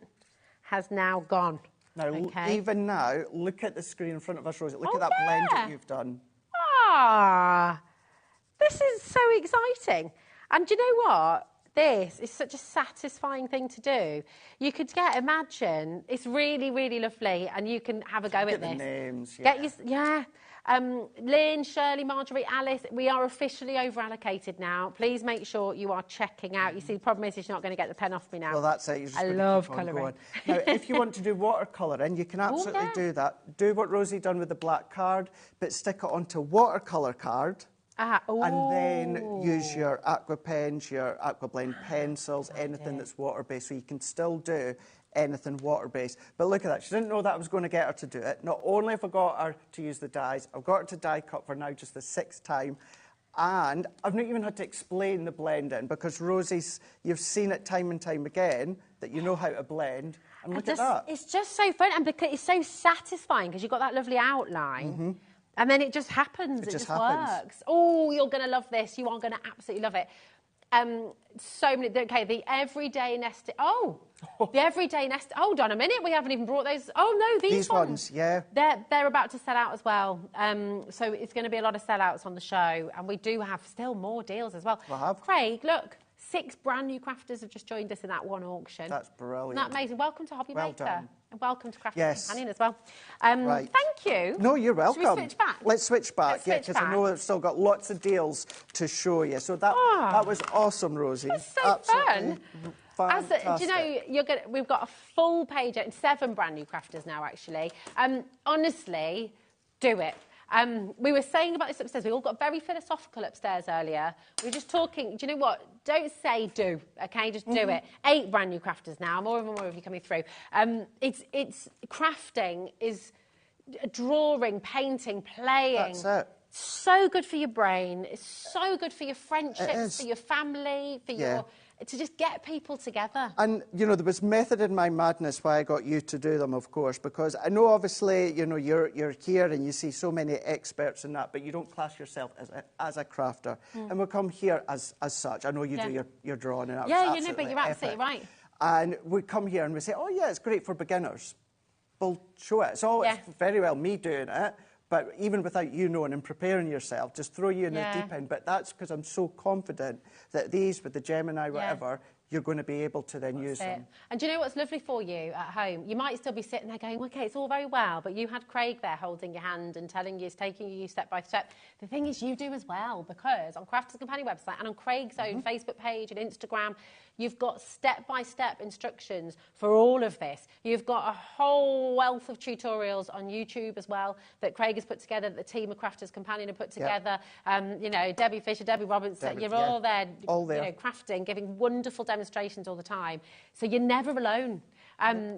has now gone. Now, even now, look at the screen in front of us, Rosie. Look at that blend that you've done. Ah! This is so exciting. And do you know what? This is such a satisfying thing to do. You could imagine, it's really, really lovely, and you can have a go at this. Get the names, Lynn, Shirley, Marjorie, Alice, we are officially over-allocated now. Please make sure you are checking out. You see, the problem is you're not going to get the pen off me now. Well, that's it. I love colouring. Now, if you want to do watercolouring, you can absolutely do that. Do what Rosie done with the black card, but stick it onto watercolour card. And then use your aqua pens, your aqua blend pencils, anything that's water-based, so you can still do anything water-based. But look at that. She didn't know that I was going to get her to do it. Not only have I got her to use the dyes, I've got her to die cut for now just the 6th time. And I've not even had to explain the blending, because Rosie's, you've seen it time and time again, that you know how to blend. And look at that. It's just so fun, and because it's so satisfying, because you've got that lovely outline. And then it just happens. It just works. Oh, you're going to love this. You are going to absolutely love it. So many. Okay, the everyday nest. The everyday nest. Hold on a minute. We haven't even brought those. Oh no, these ones. Yeah. They're about to sell out as well. So it's going to be a lot of sellouts on the show, and we do have still more deals as well. Craig, look. 6 brand new crafters have just joined us in that one auction. That's brilliant. Isn't that amazing? Welcome to HobbyMaker. Well done. welcome to Craft Yes. Companion as well. Right. Thank you. No, you're welcome. Should we switch back? Let's switch back, Let's yeah, switch because I back. know I've still got lots of deals to show you. So that was awesome, Rosie. That's so Absolutely fun. fantastic. Do you know, we've got a full page, 7 brand new crafters now, actually. Honestly, do it. We were saying about this upstairs. We all got very philosophical upstairs earlier. We were just talking. Do you know what? Don't say do, okay? Just do it. 8 brand new crafters now. More and more of you coming through. It's crafting is drawing, painting, playing. That's it. So good for your brain. It's so good for your friendships, for your family, for your... To just get people together. And, you know, there was method in my madness why I got you to do them, of course, because I know, obviously, you know, you're here and you see so many experts in that, but you don't class yourself as a crafter. And we'll come here as such. I know you do your drawing and yeah, you know, but you're absolutely right. And we come here and we say, oh, yeah, it's great for beginners. We'll show it. So it's very well me doing it. But even without you knowing and preparing yourself, just throw you in the deep end. But that's because I'm so confident that these, with the Gemini, whatever, you're going to be able to then use them. And do you know what's lovely for you at home? You might still be sitting there going, OK, it's all very well, but you had Craig there holding your hand and telling you, taking you step by step. The thing is, you do as well, because on Crafters Companion website and on Craig's own Facebook page and Instagram, you've got step-by-step instructions for all of this. You've got a whole wealth of tutorials on YouTube as well that Craig has put together, that the team of Crafters Companion have put together. You know, Debbie Fisher, Debbie Robertson, you're all there, all there, you know, crafting, giving wonderful demonstrations all the time. So you're never alone.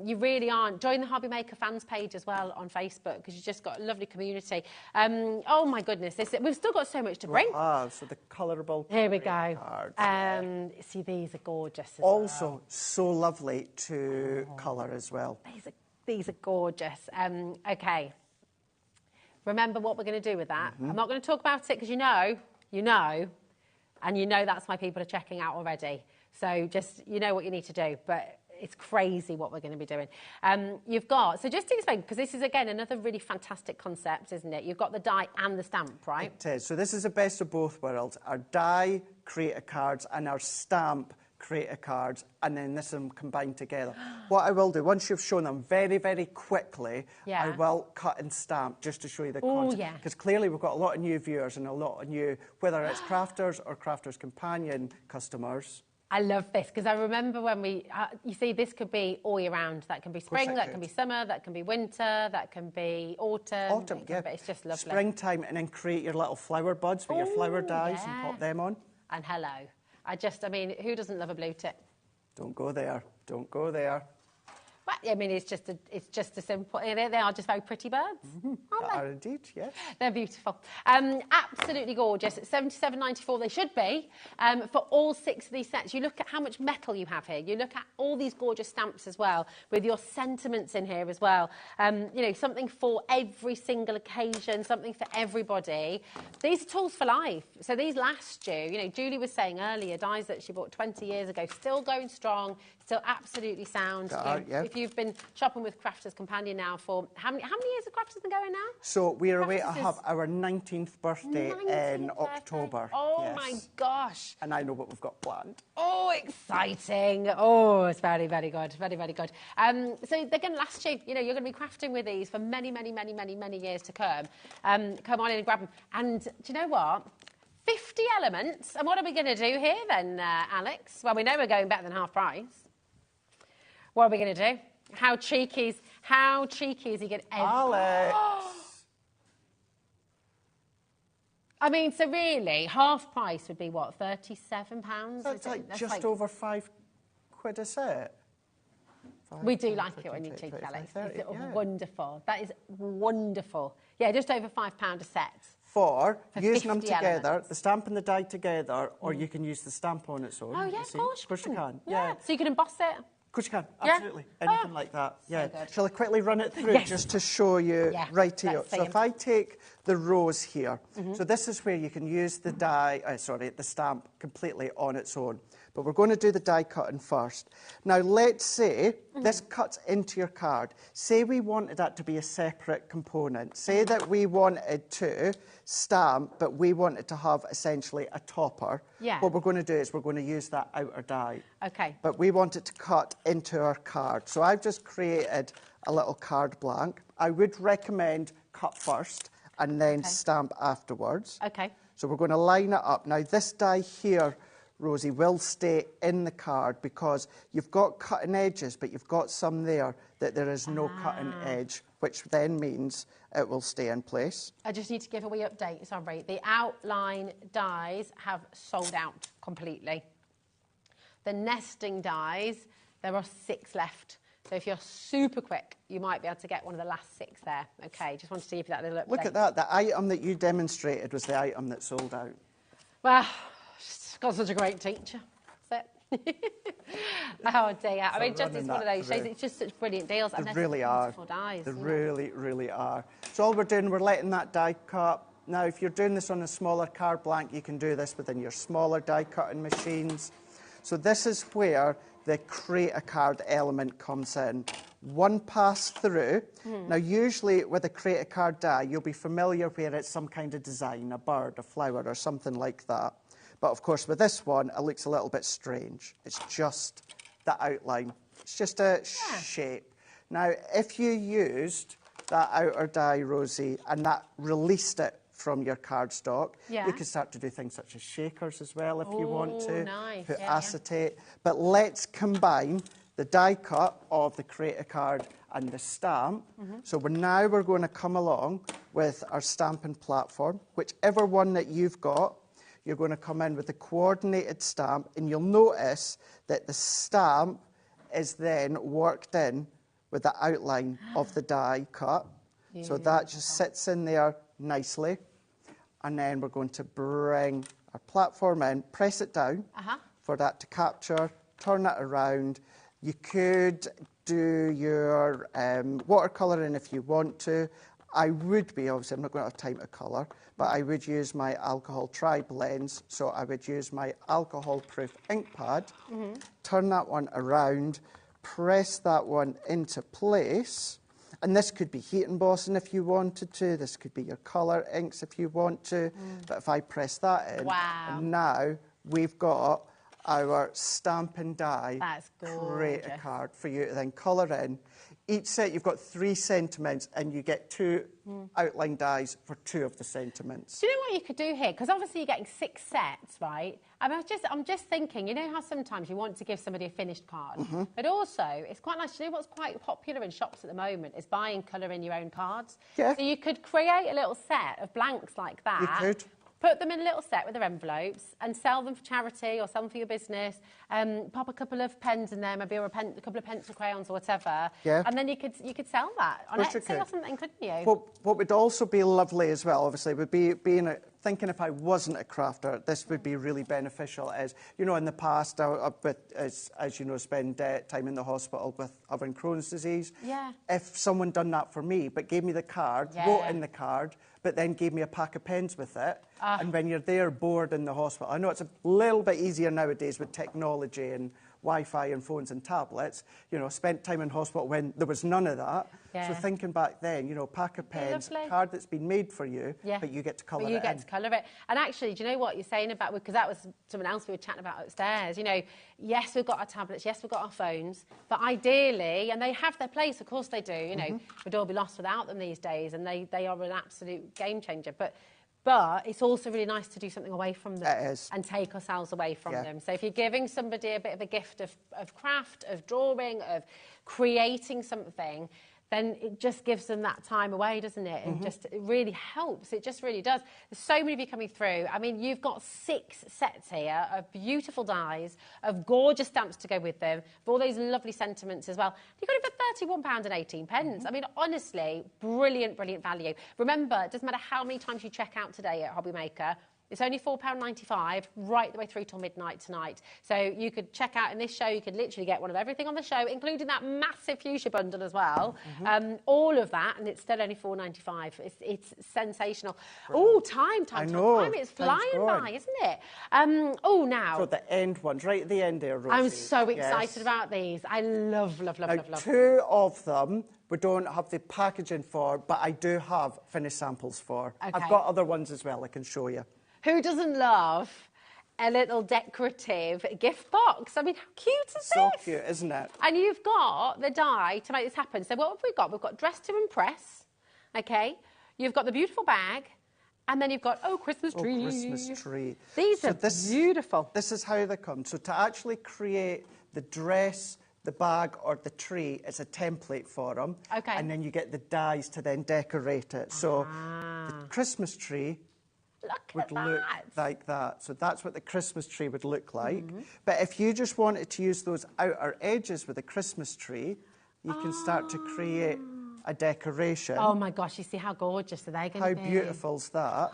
You really aren't. Join the HobbyMaker fans page as well on Facebook, because you've just got a lovely community. Oh my goodness, we've still got so much to bring. So the colourable. Here we go. Cards. See, these are gorgeous as also well. so lovely to colour as well. These are gorgeous. Okay. Remember what we're going to do with that. I'm not going to talk about it because you know, and you know that's why people are checking out already. So just, you know what you need to do. But it's crazy what we're going to be doing. You've got, so just to explain, because this is, again, another really fantastic concept, isn't it? You've got the die and the stamp, right? It is. So this is the best of both worlds. Our die creator cards and our stamp creator cards, and then this them combined together. What I will do, once you've shown them very, very quickly, I will cut and stamp just to show you the content. Because clearly we've got a lot of new viewers and a lot of new, whether it's crafters or Crafters Companion customers. I love this, because I remember when you see, this could be all year round. That can be spring, that can be summer, that can be winter, that can be autumn. Autumn, But it's just lovely. Springtime, and then create your little flower buds with your flower dies and pop them on. And hello. I mean, who doesn't love a blue tip? Don't go there. Don't go there. Well, I mean, it's just a simple... They are just very pretty birds, aren't they? Are indeed, yes. They're beautiful. Absolutely gorgeous. $77.94 they should be for all 6 of these sets. You look at how much metal you have here. You look at all these gorgeous stamps as well, with your sentiments in here as well. You know, something for every single occasion, something for everybody. These are tools for life. So these last you. You know, Julie was saying earlier, dies that she bought 20 years ago, still going strong, still absolutely sound. If you've been shopping with Crafters Companion now for... How many years have Crafters been going now? So we're away to have our 19th birthday in October. Oh, my gosh. And I know what we've got planned. Oh, exciting. Oh, it's very, very good. Very, very good. So they're going to last you. You know, you're going to be crafting with these for many, many, many, many, many years to come. Come on in and grab them. And do you know what? 50 elements. And what are we going to do here then, Alex? Well, we know we're going better than half price. What are we going to do? How cheeky is he going to... Alex! I mean, so really, half price would be what, £37? That's just over £5 a set. We do like it when you cheek, Alex. It's wonderful. That is wonderful. Yeah, just over £5 a set. For using them together, the stamp and the die together, or you can use the stamp on its own. Oh, yeah, of course you can. Yeah. So you can emboss it? Of course you can, absolutely. Anything like that. Yeah. So shall I quickly run it through just to show you right here? So if I take the rose here, so this is where you can use the die, the stamp completely on its own. But we're going to do the die cutting first. Now, let's say this cuts into your card. Say we wanted that to be a separate component. Say that we wanted to stamp, but we wanted to have essentially a topper. Yeah. What we're going to do is we're going to use that outer die. Okay. But we want it to cut into our card. So I've just created a little card blank. I would recommend cut first and then stamp afterwards. Okay. So we're going to line it up. Now, this die here, Rosie, will stay in the card because you've got cutting edges, but you've got some there that there is no cutting edge, which then means it will stay in place. I just need to give a wee update, sorry. The outline dies have sold out completely. The nesting dies, there are 6 left. So if you're super quick, you might be able to get one of the last 6 there. Okay, just want to give you that little update. Look at that. The item that you demonstrated was the item that sold out. Well, she's got such a great teacher. That's it. Oh dear. I mean, just it's one of those shows. It's just such brilliant deals. They really are. Dies, they really, really are. So all we're doing, we're letting that die cut. Now, if you're doing this on a smaller card blank, you can do this within your smaller die cutting machines. So this is where the create a card element comes in. One pass through. Now, usually with a create a card die, you'll be familiar where it's some kind of design, a bird, a flower, or something like that. But of course, with this one, it looks a little bit strange. It's just the outline. It's just a shape. Now, if you used that outer die, Rosie, and that released it from your cardstock, you can start to do things such as shakers as well if you want to. Nice. Put acetate. But let's combine the die cut of the create a card and the stamp. So we're going to come along with our stamping platform. Whichever one that you've got, you're going to come in with the coordinated stamp, and you'll notice that the stamp is then worked in with the outline of the die cut. So that just sits in there nicely. And then we're going to bring our platform in, press it down for that to capture, turn it around. You could do your watercolouring if you want to. I would be, obviously, I'm not going to have time to colour, but I would use my alcohol tri-blends. So I would use my alcohol-proof ink pad, turn that one around, press that one into place. And this could be heat embossing if you wanted to. This could be your colour inks if you want to. But if I press that in, and now we've got our stamp and die create a card for you to then colour in. Each set, you've got 3 sentiments, and you get 2 outline dies for 2 of the sentiments. Do you know what you could do here? Because obviously you're getting 6 sets, right? I mean, I'm just thinking, you know how sometimes you want to give somebody a finished card, but also it's quite nice to do what's quite popular in shops at the moment is buying colour in your own cards. So you could create a little set of blanks like that. You could. Put them in a little set with their envelopes and sell them for charity or sell them for your business. Pop a couple of pens in there, maybe, or a couple of pencil crayons or whatever. And then you could sell that on Etsy or something, couldn't you? What would also be lovely as well, obviously, would be thinking if I wasn't a crafter, this would be really beneficial. As you know, in the past, as you know, spend time in the hospital with having Crohn's disease. If someone done that for me, but gave me the card, wrote in the card, but then gave me a pack of pens with it. And when you're there bored in the hospital, I know it's a little bit easier nowadays with technology and Wi-Fi and phones and tablets, you know, spent time in hospital when there was none of that. So thinking back then, you know, pack of pens, card that's been made for you, but you get to colour it in. You get to colour it. And actually, do you know what you're saying about, because that was someone else we were chatting about upstairs, you know, yes, we've got our tablets, yes, we've got our phones, but ideally, and they have their place, of course they do, you know, we'd all be lost without them these days, and they are an absolute game changer. But it's also really nice to do something away from them and take ourselves away from them. So if you're giving somebody a bit of a gift of craft, of drawing, of creating something, then it just gives them that time away, doesn't it? And just it really helps. It just really does. There's so many of you coming through. I mean, you've got 6 sets here of beautiful dies, of gorgeous stamps to go with them, of all those lovely sentiments as well. You got it for £31.18. I mean, honestly, brilliant, brilliant value. Remember, it doesn't matter how many times you check out today at HobbyMaker. It's only £4.95 right the way through till midnight tonight. So you could check out in this show, you could literally get one of everything on the show, including that massive fuchsia bundle as well. All of that, and it's still only £4.95. It's sensational. Oh, time. It's flying by, isn't it? Now. So the end ones, right at the end there, Rosie. I'm so excited about these. I love. 2 of them we don't have the packaging for, but I do have finished samples for. I've got other ones as well I can show you. Who doesn't love a little decorative gift box. I mean, how cute is this? So cute, isn't it? And you've got the die to make this happen. So what have we got? We've got Dress to Impress, okay? You've got the beautiful bag, and then you've got, Christmas tree. Oh, Christmas tree. These are beautiful. This is how they come. So to actually create the dress, the bag or the tree, it's a template for them. Okay. And then you get the dies to then decorate it. So the Christmas tree would look like that. So that's what the Christmas tree would look like. But if you just wanted to use those outer edges with a Christmas tree, you can start to create a decoration. Oh my gosh, you see how gorgeous are they going to be? How beautiful's that?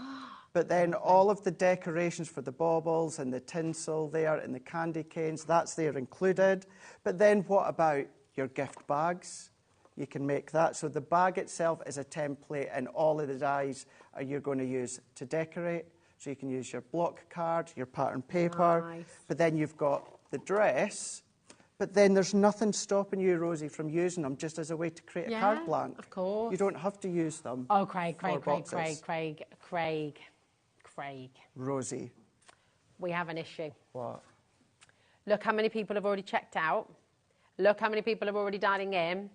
But then all of the decorations for the baubles and the tinsel there and the candy canes, that's there included. But then what about your gift bags? You can make that. So the bag itself is a template and all of the dies are you're going to use to decorate. So you can use your block card, your pattern paper. Nice. But then you've got the dress. But then there's nothing stopping you, Rosie, from using them just as a way to create a card blank. Of course. You don't have to use them. Oh, Craig. Rosie. We have an issue. What? Look how many people have already checked out. Look how many people are already dialing in.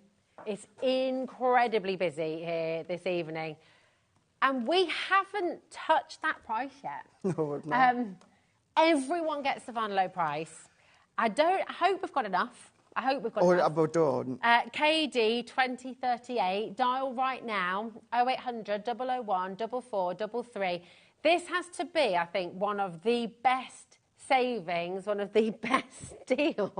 It's incredibly busy here this evening. And we haven't touched that price yet. No, we're not. Everyone gets the final low price. I hope we've got enough. I hope we've got enough. Oh, don't. KD 2038, dial right now, 0800 001 4433. This has to be, I think, one of the best savings, one of the best deals.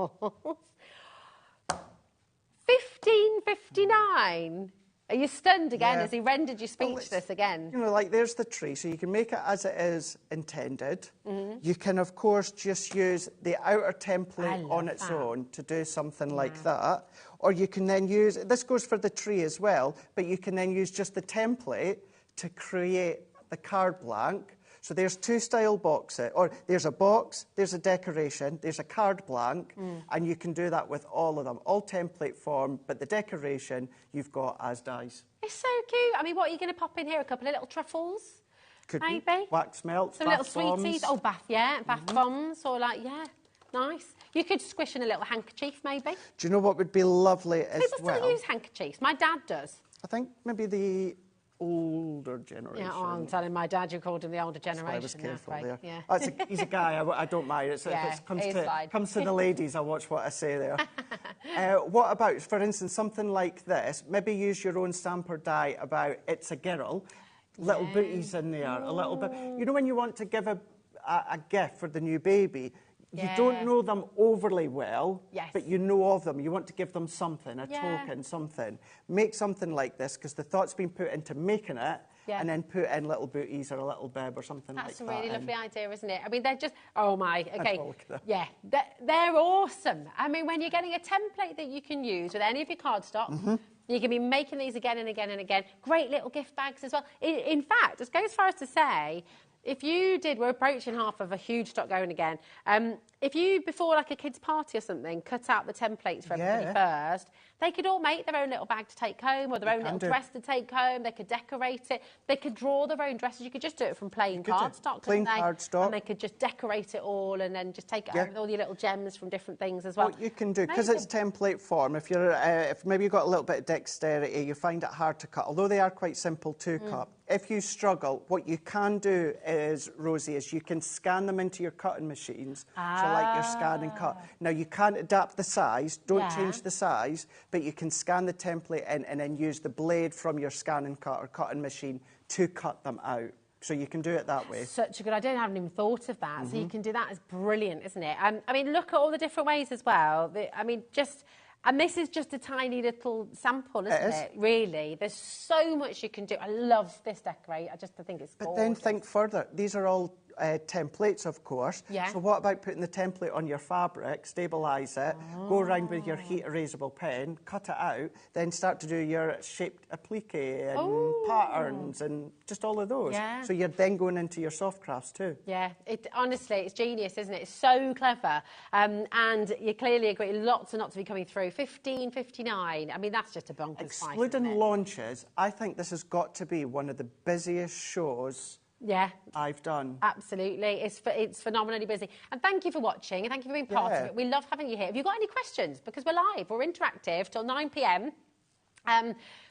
$15.59. Are you stunned again? Yeah. Has he rendered you speechless again? You know, like there's the tree, so you can make it as it is intended. You can, of course, just use the outer template on its own to do something like that. Or you can then use, this goes for the tree as well, but you can then use just the template to create the card blank. So there's two style boxes, or there's a box, there's a decoration, there's a card blank, and you can do that with all of them, all template form, but the decoration you've got as dies. It's so cute. I mean, what are you going to pop in here? A couple of little truffles? Could maybe? Be. Wax melts, some bath little bombs. sweeties. Oh, bath bombs, or like, nice. You could squish in a little handkerchief, maybe. Do you know what would be lovely as People well? still use handkerchiefs. My dad does. I think maybe the older generation. Yeah, I'm telling my dad you called him the older generation. I was careful there. Yeah. He's a guy, I don't mind. If it comes to the ladies, I watch what I say there. What about, for instance, something like this? Maybe use your own stamp or die about it's a girl. Little booties in there, a little bit. You know when you want to give a gift for the new baby, you don't know them overly well, but you know of them. You want to give them something, a token, something. Make something like this, because the thought's been put into making it, and then put in little booties or a little bib or something like that. That's a really lovely idea, isn't it? I mean, they're just, oh my, okay. Look at them. Yeah, they're awesome. I mean, when you're getting a template that you can use with any of your cardstock, you can be making these again and again and again. Great little gift bags as well. In fact, it goes as far as to say, if you did, we're approaching half of a huge stock going again. If you, before like a kid's party or something, cut out the templates for everybody first, they could all make their own little bag to take home or their own little dress to take home. They could decorate it. They could draw their own dresses. You could just do it from plain cardstock, plain cardstock. And they could just decorate it all and then just take it out with all your little gems from different things as well. What you can do, because it's template form, if you're, if maybe you've got a little bit of dexterity, you find it hard to cut, although they are quite simple to cut. If you struggle, what you can do is, Rosie, is you can scan them into your cutting machines. So like your scan and cut. Now, you can't adapt the size. Don't change the size. But you can scan the template in and then use the blade from your scan and cut or cutting machine to cut them out. So you can do it that way. Such a good idea. I haven't even thought of that. So you can do that. It's brilliant, isn't it? I mean, look at all the different ways as well. I mean, just... And this is just a tiny little sample, isn't it? Really. There's so much you can do. I love this decorate. I think it's gorgeous. But then think further. These are all templates, of course. Yeah. So what about putting the template on your fabric, stabilise it, go around with your heat erasable pen, cut it out, then start to do your shaped applique and patterns and just all of those. Yeah. So you're then going into your soft crafts too. Yeah, honestly, it's genius, isn't it? It's so clever. And you clearly agree, lots and lots to be coming through. $15.59. I mean, that's just a bonkers price. Excluding launches, I think this has got to be one of the busiest shows Yeah. I've done. Absolutely. It's phenomenally busy. And thank you for watching and thank you for being part of it. We love having you here. Have you got any questions? Because we're live, we're interactive till 9 p.m.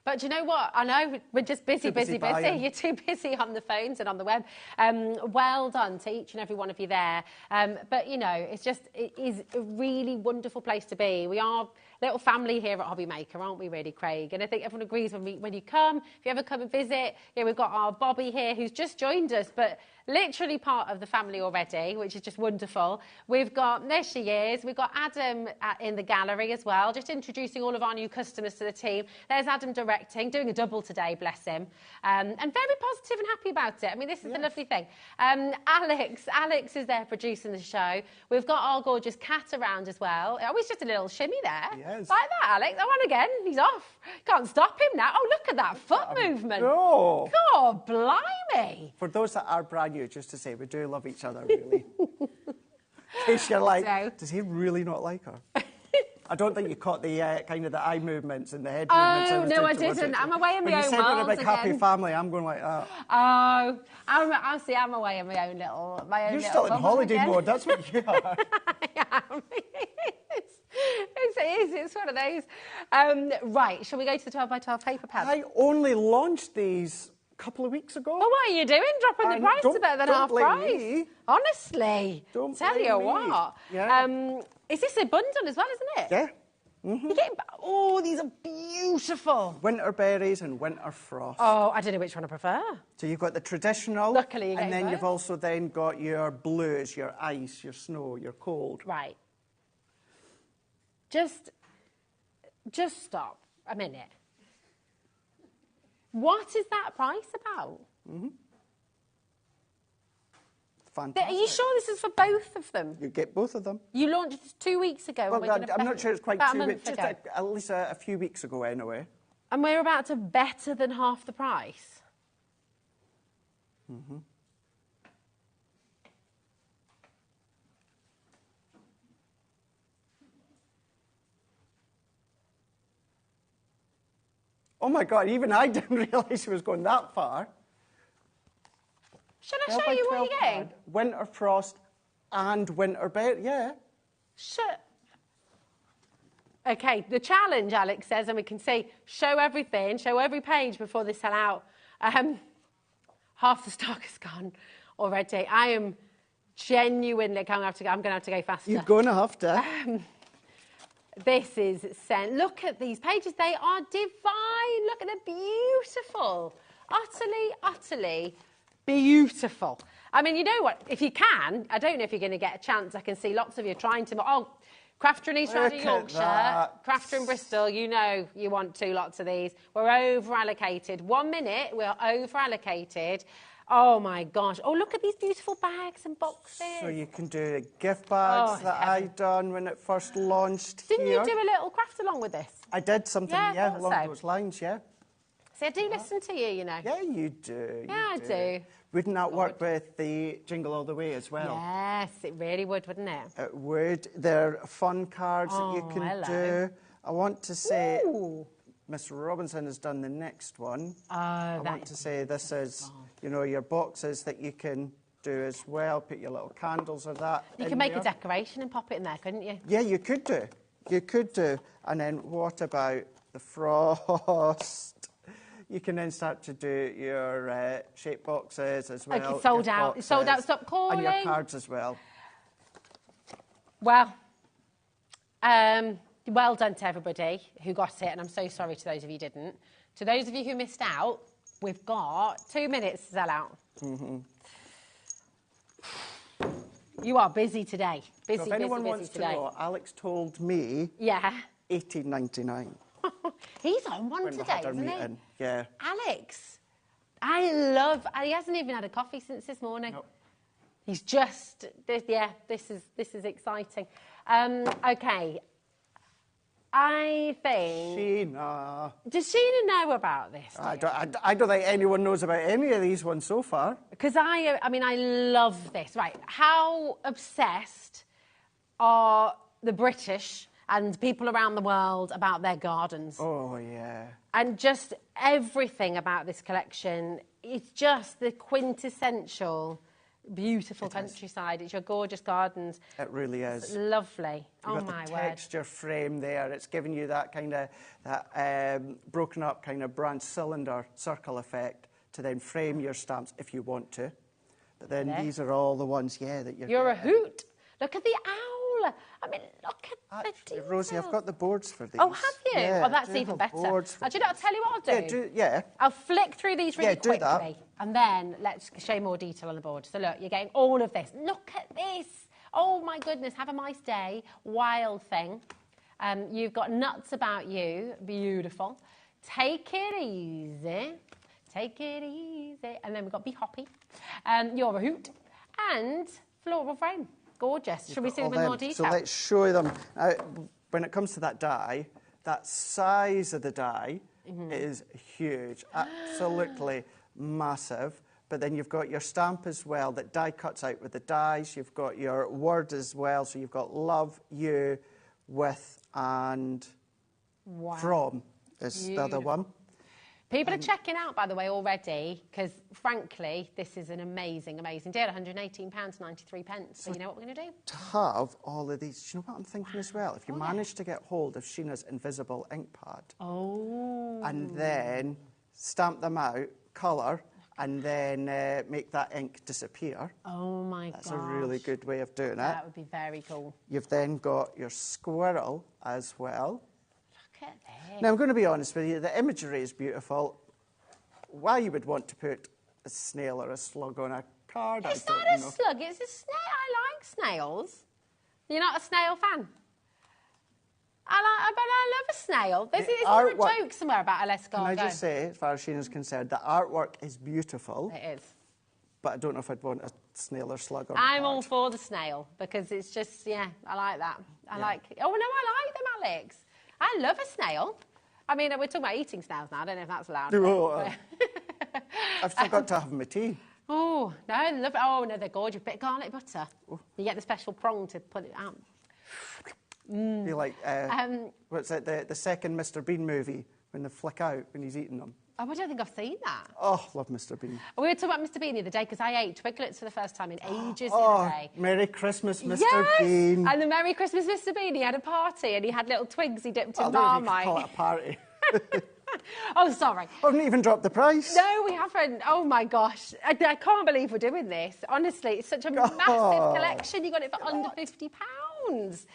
But do you know what? I know we're just busy. You're too busy on the phones and on the web. Well done to each and every one of you there. But, you know, it is a really wonderful place to be. We are a little family here at HobbyMaker, aren't we, really, Craig? And I think everyone agrees when you come, if you ever come and visit, we've got our Bobby here who's just joined us, but literally part of the family already, which is just wonderful. We've got, there she is, we've got Adam in the gallery as well, just introducing all of our new customers to the team. There's Adam directing, doing a double today, bless him, and very positive and happy about it. I mean, this is the lovely thing. Alex is there producing the show. We've got our gorgeous cat around as well. Oh, he's just a little shimmy there. Yes. Like that, Alex. That one again. He's off. Can't stop him now. Oh, look at that foot movement. No. God, blimey. For those that are brand new, just to say, we do love each other, really. In case you're like, does he really not like her? I don't think you caught the kind of the eye movements and the head movements. Oh, no, I didn't. I'm away in my own world. When you said we're a big happy family, I'm going like that. Oh, I'm away in my own little... You're still in holiday mode, that's what you are. I am. It's one of those. Right, shall we go to the 12 by 12 paper pad? I only launched these a couple of weeks ago. Well, what are you doing? Dropping the price to better than half price? Me. Honestly. Tell you what. Yeah. Is this a bundle as well, isn't it? Yeah. Mm-hmm. You're getting... Oh, these are beautiful. Winter berries and winter frost. Oh, I don't know which one I prefer. So you've got the traditional. Luckily, and then you've also then got your blues, your ice, your snow, your cold. Right. Just stop a minute. What is that price about? Mm-hmm. Fantastic. Are you sure this is for both of them? You get both of them. You launched this 2 weeks ago. Well, I'm not sure it's quite 2 weeks. Just at least a few weeks ago, anyway. And we're about to better than half the price. Mm-hmm. Oh my God! Even I didn't realise it was going that far. Should I show you what you're getting? Winter frost and winter berry, yeah. Okay, the challenge, Alex says, and we can see, show everything, show every page before they sell out. Half the stock is gone already. I am genuinely going to have to go faster. You're going to have to. This is sent. Look at these pages. They are divine. Look at them. Beautiful. Utterly, utterly beautiful. I mean, you know what? If you can, I don't know if you're going to get a chance. I can see lots of you trying to... Oh, Crafter in East Riding Yorkshire, Crafter in Bristol, you know you want 2 lots of these. We're over-allocated. 1 minute, we're over-allocated. Oh, my gosh. Oh, look at these beautiful bags and boxes. So you can do gift bags that I done when it first launched Didn't you do a little craft along with this? I did something, along those lines, yeah. See, I do listen to you, you know. Yeah, you do. I do. Wouldn't that work with the Jingle All the Way as well? Yes, it really would, wouldn't it? It would. They're fun cards that you can do. I want to say... Miss Robinson has done the next one. I want to say this is, you know, your boxes that you can do as well. Put your little candles or that. You can make a decoration and pop it in there, couldn't you? Yeah, you could do. You could do. And then what about the frost? You can then start to do your shape boxes as well. Okay, sold out. It's sold out. Stop calling. And your cards as well. Well, well done to everybody who got it, and I'm so sorry to those of you who didn't. To those of you who missed out, we've got 2 minutes to sell out. Mm-hmm. You are busy today. Busy, so if anyone wants to know, Alex told me. Yeah. $18.99. He's on one today, isn't he? Yeah. Alex, I love. He hasn't even had a coffee since this morning. Nope. He's just. Yeah. This is exciting. Okay. I think... Sheena. Does Sheena know about this? I don't think anyone knows about any of these ones so far. Because I mean, I love this. Right, how obsessed are the British and people around the world about their gardens? Oh, yeah. And just everything about this collection is just the quintessential beautiful countryside. It's your gorgeous gardens. It really is. It's lovely. You've Oh got my the word. texture frame there. It's giving you that kind of broken up kind of branch cylinder circle effect to then frame your stamps if you want to. But then these are all the ones, that You're a hoot. Look at the owl. I mean, look at the detail. Rosie, I've got the boards for these. Oh, have you? Yeah, oh, that's I do even have better. boards for Do you know, I'll tell you what I'll do. Yeah. I'll flick through these really do quickly. that. And then let's show you more detail on the board. So look, you're getting all of this. Look at this. Oh, my goodness. Have a nice day. Wild thing. You've got Nuts About You. Beautiful. Take It Easy. Take It Easy. And then we've got Be Hoppy. You're a Hoot. And Floral Frame. Gorgeous. Should we see them in more detail? So let's show them. When it comes to that die, that size of the die is huge. Absolutely massive. But then you've got your stamp as well that die cuts out with the dies. You've got your word as well. So you've got love, you, with, and from is the other one. People are checking out, by the way, already, because, frankly, this is an amazing, amazing deal. £118.93. So you know what we're going to do? To have all of these, you know what I'm thinking as well? If you manage to get hold of Sheena's invisible ink pad, and then stamp them out, colour, and then make that ink disappear. Oh, my God. That's a really good way of doing it. That would be very cool. You've then got your squirrel as well. Look at this. Now, I'm going to be honest with you, the imagery is beautiful. Why you would want to put a snail or a slug on a card, It's not a slug, it's a snail. I like snails. You're not a snail fan? But I love a snail. There's a joke somewhere about a escargot. Can I just say, as far as Sheena's concerned, the artwork is beautiful. It is. But I don't know if I'd want a snail or slug on I'm all for the snail, because it's just, I like that. I like them, Alex. I love a snail. I mean, we're talking about eating snails now. I don't know if that's allowed. I've still got to have my tea. Oh, no, I love it. Oh, no, they're gorgeous. Bit of garlic butter. Ooh. You get the special prong to put it out. You like, what's it, the second Mr. Bean movie, when they flick out when he's eating them? Oh, I don't think I've seen that. Oh, love Mr. Bean. We were talking about Mr. Bean the other day, because I ate Twiglets for the first time in ages the other day. Merry Christmas, Mr. Yes! Bean. And the Merry Christmas, Mr. Bean, he had a party and he had little twigs he dipped in Marmite. Marmite. Call it a party. Oh, sorry. I haven't even dropped the price. No, we haven't. Oh, my gosh. I can't believe we're doing this. Honestly, it's such a massive collection. You got it for under £50.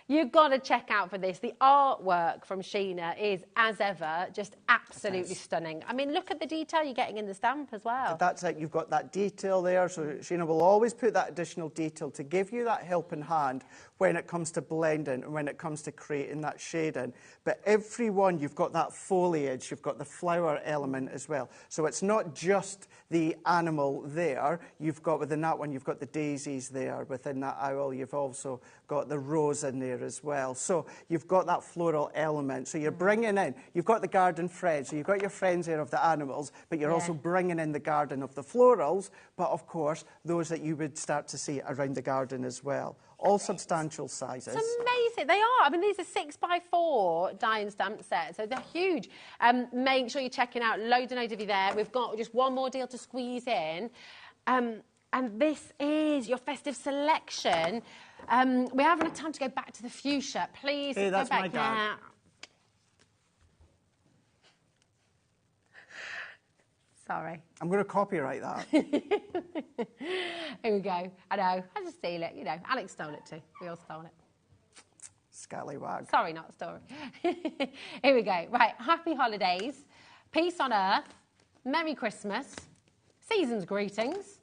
You've got to check out for this. The artwork from Sheena is, as ever, just absolutely stunning. I mean, look at the detail you're getting in the stamp as well. That's it. You've got that detail there. So Sheena will always put that additional detail to give you that helping hand when it comes to blending and when it comes to creating that shading. But every one, you've got that foliage, you've got the flower element as well. So it's not just the animal there. You've got, within that one, you've got the daisies there. Within that owl, you've also got the rose in there as well. So you've got that floral element. So you're bringing in, you've got the garden friends, so you've got your friends there of the animals, but you're also bringing in the garden of the florals, but of course, those that you would start to see around the garden as well. All substantial sizes. It's amazing. They are. I mean, these are 6x4 die and stamp sets, so they're huge. Make sure you're checking out. Loads and loads of you there. We've got just one more deal to squeeze in. And this is your festive selection. We haven't had time to go back to the fuchsia. Please hey, go that's back. My dad. Sorry. I'm going to copyright that. Here we go. I know. I just steal it. You know, Alex stole it too. We all stole it. Scallywag. Sorry, not a story. Here we go. Right. Happy holidays. Peace on earth. Merry Christmas. Season's greetings.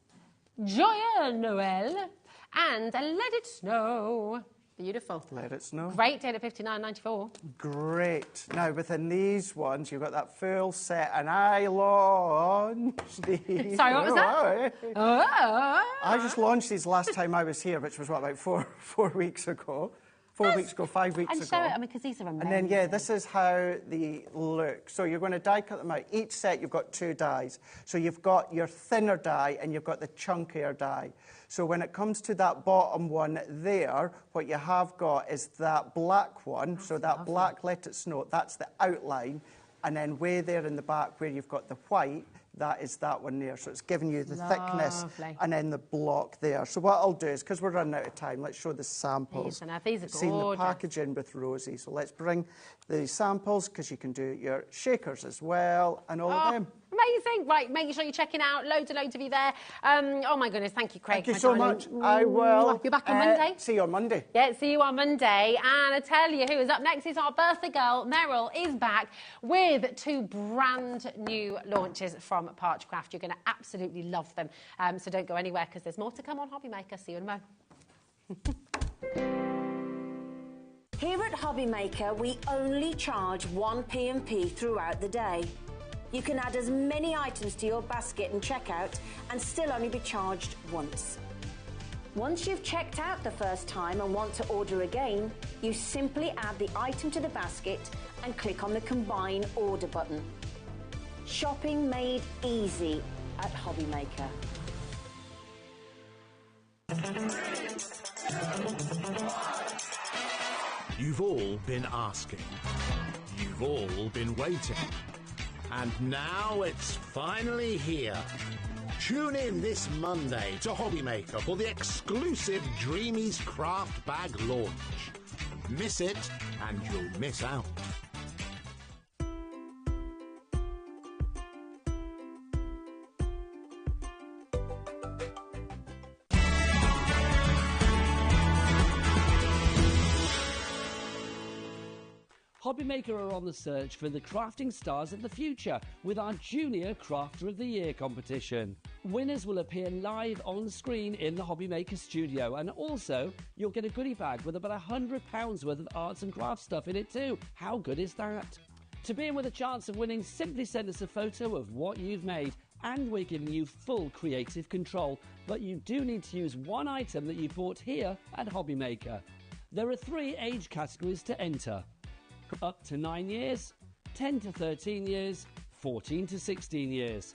Joyeux Noël. And Let It Snow. Beautiful. Let It Snow. Great deal at £59.94. Great. Now, within these ones, you've got that full set, and I launched these. Sorry, what was that? I just launched these last time I was here, which was, what, about four weeks ago? 5 weeks ago. And show it, I mean, because these are amazing. And then, this is how they look. So you're going to die cut them out. Each set, you've got 2 dies. So you've got your thinner die, and you've got the chunkier die. So when it comes to that bottom one there, what you have got is that black one. So that black Let It Snow, that's the outline. And then way there in the back where you've got the white, that is that one there. So it's giving you the thickness and then the block there. So what I'll do is, because we're running out of time, let's show the samples. These are Seen the gorgeous. packaging with Rosie. So let's bring the samples, because you can do your shakers as well and all of them. Amazing. Right, make sure you're checking out. Loads of you there. Oh, my goodness. Thank you, Craig. Thank you so much. I will. You're back on Monday. See you on Monday. Yeah, see you on Monday. And I tell you who is up next is our birthday girl. Meryl is back with 2 brand new launches from Parchcraft. You're going to absolutely love them. So don't go anywhere, because there's more to come on HobbyMaker. See you in a moment. Here at HobbyMaker, we only charge 1 P&P throughout the day. You can add as many items to your basket and checkout and still only be charged once. Once you've checked out the first time and want to order again, you simply add the item to the basket and click on the Combine Order button. Shopping made easy at HobbyMaker. You've all been asking. You've all been waiting. And now it's finally here. Tune in this Monday to HobbyMaker for the exclusive Dreamies Craft Bag launch. Miss it and you'll miss out. HobbyMaker are on the search for the crafting stars of the future with our Junior Crafter of the Year competition. Winners will appear live on screen in the HobbyMaker studio, and also you'll get a goodie bag with about £100 worth of arts and crafts stuff in it too. How good is that? To be in with a chance of winning, simply send us a photo of what you've made, and we're giving you full creative control. But you do need to use one item that you bought here at HobbyMaker. There are 3 age categories to enter: up to 9 years, 10 to 13 years, 14 to 16 years.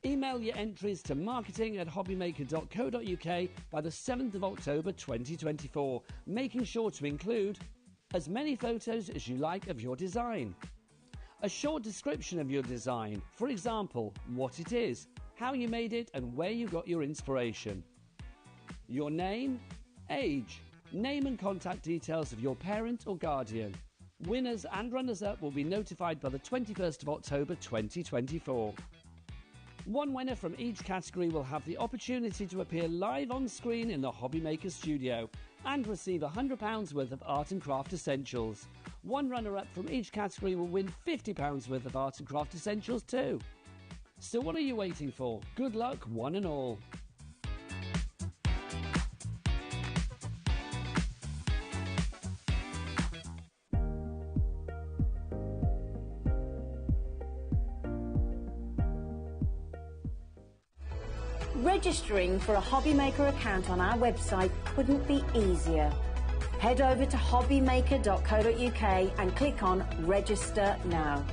Email your entries to marketing@hobbymaker.co.uk by the 7th of October 2024, making sure to include as many photos as you like of your design, a short description of your design, for example, what it is, how you made it and where you got your inspiration, your name, age, name and contact details of your parent or guardian. Winners and runners-up will be notified by the 21st of October 2024. One winner from each category will have the opportunity to appear live on screen in the HobbyMaker studio and receive £100 worth of art and craft essentials. One runner-up from each category will win £50 worth of art and craft essentials too. So what are you waiting for? Good luck, one and all. Registering for a HobbyMaker account on our website couldn't be easier. Head over to hobbymaker.co.uk and click on Register Now.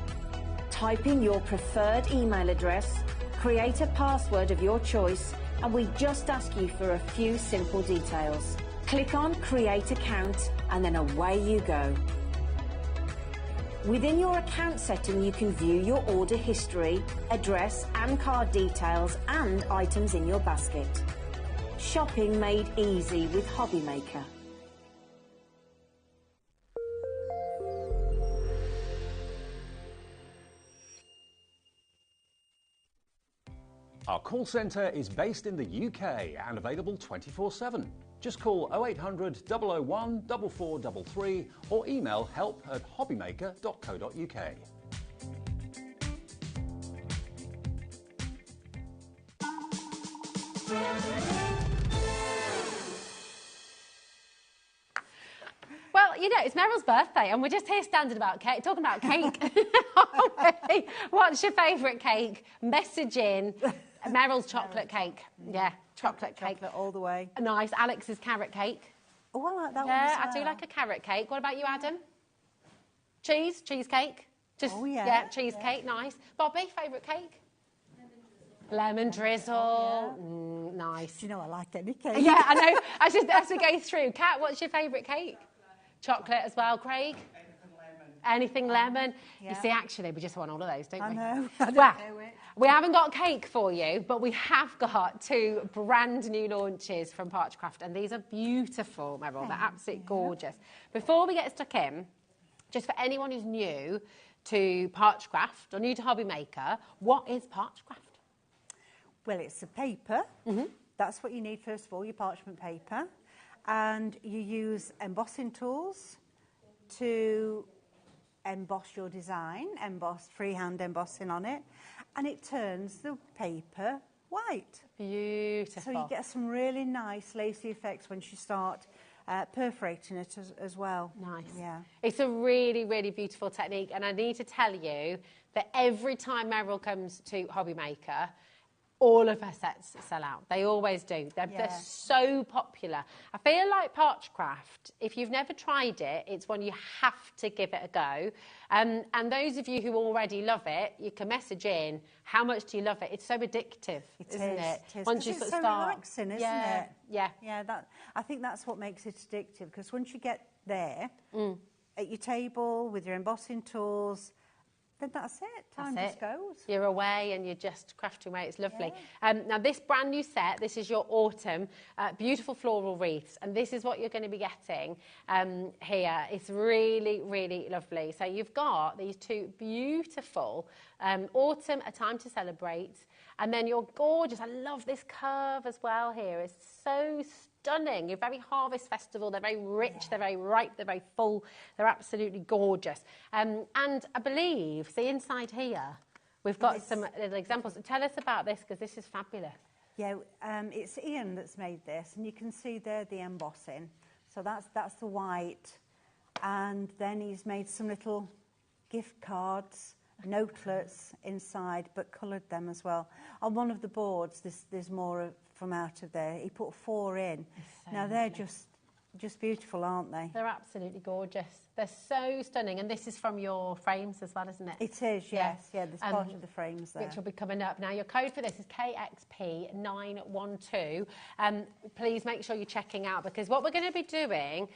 Type in your preferred email address, create a password of your choice, and we just ask you for a few simple details. Click on Create Account and then away you go. Within your account setting, you can view your order history, address and card details and items in your basket. Shopping made easy with HobbyMaker. Our call centre is based in the UK and available 24/7. Just call 0800 001 4433 or email help@hobbymaker.co.uk. Well, you know, it's Meryl's birthday and we're just here standing about cake, talking about cake. What's your favourite cake? Message in. Meryl's chocolate cake. Yeah, chocolate cake. Chocolate all the way. Nice. Alex's carrot cake. Oh, I like that one Yeah, as well. I do like a carrot cake. What about you, Adam? Cheesecake? Just, yeah, cheesecake, nice. Bobby, favourite cake? Lemon drizzle. Nice. Do you know I like any cake? Yeah, I know. As we go through. Kat, what's your favourite cake? Chocolate as well. Craig? Anything lemon. Yeah. You see, actually, we just want all of those, don't we? I know. I don't Well, know it. we haven't got cake for you, but we have got 2 brand new launches from Parchcraft, and these are beautiful, Meryl. They're absolutely gorgeous. Before we get stuck in, just for anyone who's new to Parchcraft or new to HobbyMaker, what is Parchcraft? Well, it's a paper. That's what you need first of all, your parchment paper. And you use embossing tools to emboss your design, freehand embossing on it, and it turns the paper white. Beautiful. So you get some really nice lacy effects when you start perforating it as well. Nice. Yeah. It's a really, really beautiful technique, and I need to tell you that every time Meryl comes to HobbyMaker, all of her sets sell out. They always do. They're so popular. I feel like Parchcraft, if you've never tried it, it's one you have to give it a go. And those of you who already love it, you can message in, how much do you love it? It's so addictive, isn't it? It is. Once you it's sort so of start. relaxing, isn't Yeah, it? yeah. Yeah, I think that's what makes it addictive, because once you get there, at your table with your embossing tools, then that's it. Time just goes. You're away and you're just crafting away. It's lovely. Now, this brand new set, this is your autumn, beautiful floral wreaths, and this is what you're going to be getting here. It's really, really lovely. So you've got these 2 beautiful autumn, a time to celebrate, and then you're gorgeous. I love this curve as well here. It's so stunning. You're very Harvest Festival. They're very rich, they're very ripe, they're very full. They're absolutely gorgeous. And I believe, see inside here, we've got some little examples. Tell us about this, because this is fabulous. Yeah, it's Ian that's made this, and you can see there the embossing. So that's the white. And then he's made some little gift cards, notelets inside, but coloured them as well. On one of the boards, there's more from out of there. He put 4 in. So now they're just beautiful, aren't they? They're absolutely gorgeous. They're so stunning, and this is from your frames as well, isn't it? It is, yes. Yeah, there's part of the frames there. Which will be coming up. Now, your code for this is KXP912. Please make sure you're checking out, because what we're going to be doing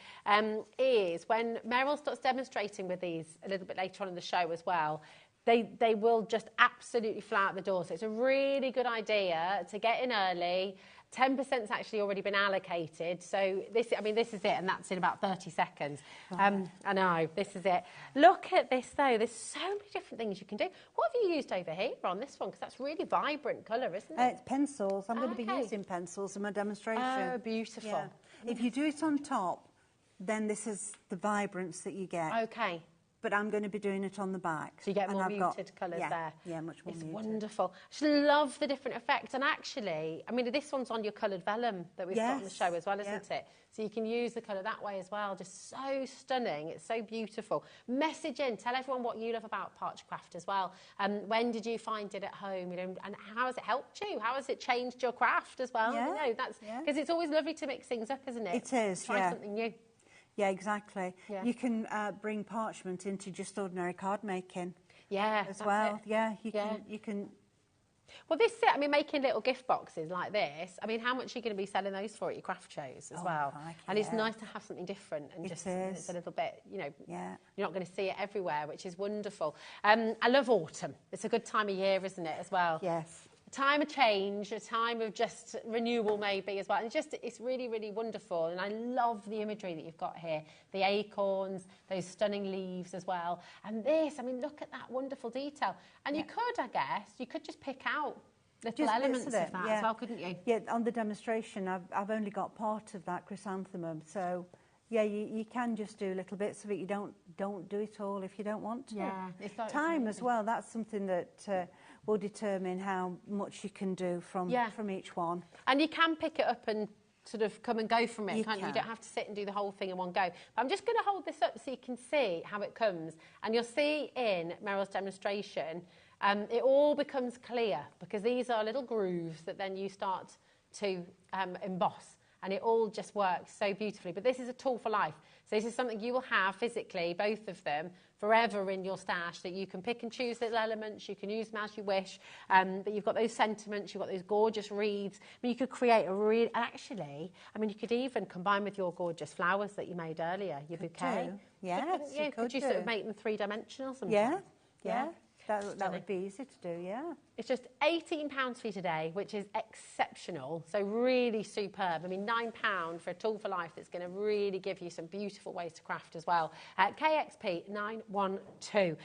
is, when Meryl starts demonstrating with these a little bit later on in the show as well, they will just absolutely fly out the door. So it's a really good idea to get in early. 10%'s actually already been allocated. So this is it, and that's in about 30 seconds. I know, this is it. Look at this, though. There's so many different things you can do. What have you used over here on this one? Because that's really vibrant colour, isn't it? It's pencils. I'm going to be using pencils in my demonstration. Oh, beautiful. Yeah. If you do it on top, then this is the vibrance that you get. Okay. But I'm going to be doing it on the back. So you get more muted colours there. Yeah, much more muted. It's wonderful. I just love the different effects. And actually, I mean, this one's on your coloured vellum that we've got on the show as well, isn't it? So you can use the colour that way as well. Just so stunning. It's so beautiful. Message in. Tell everyone what you love about Parchcraft as well. When did you find it at home? You know, and how has it helped you? How has it changed your craft as well? Yeah. You know, that's because it's always lovely to mix things up, isn't it? It is, Try something new. Yeah, exactly. Yeah. You can bring parchment into just ordinary card making. Yeah, as well. Yeah, you can. Well, this I mean, making little gift boxes like this. I mean, how much are you going to be selling those for at your craft shows as well? And it's nice to have something different and it's a little bit, you know. Yeah. You're not going to see it everywhere, which is wonderful. I love autumn. It's a good time of year, isn't it, as well? Yes. Time of change, a time of just renewal maybe as well. And it's really, really wonderful. And I love the imagery that you've got here. The acorns, those stunning leaves as well. And this, I mean, look at that wonderful detail. And you could, I guess, you could just pick out little elements of that as well, couldn't you? Yeah, on the demonstration, I've only got part of that chrysanthemum. So, yeah, you can just do little bits of it. You don't do it all if you don't want to. Yeah. Time as well, that's something that will determine how much you can do from each one. And you can pick it up and sort of come and go from it, can't you? You don't have to sit and do the whole thing in one go. But I'm just going to hold this up so you can see how it comes. And you'll see in Meryl's demonstration, it all becomes clear because these are little grooves that then you start to emboss. And it all just works so beautifully. But this is a tool for life. So this is something you will have physically, both of them, forever in your stash, that you can pick and choose little elements, you can use them as you wish, but you've got those sentiments, you've got those gorgeous reeds. I mean, you could create a real, actually, I mean, you could even combine with your gorgeous flowers that you made earlier, your bouquet. Yes, could you sort of make them three-dimensional sometimes? Yeah. That would be easy to do, yeah. It's just £18 for you today, which is exceptional. So really superb. I mean, £9 for a tool for life that's going to really give you some beautiful ways to craft as well. KXP 912.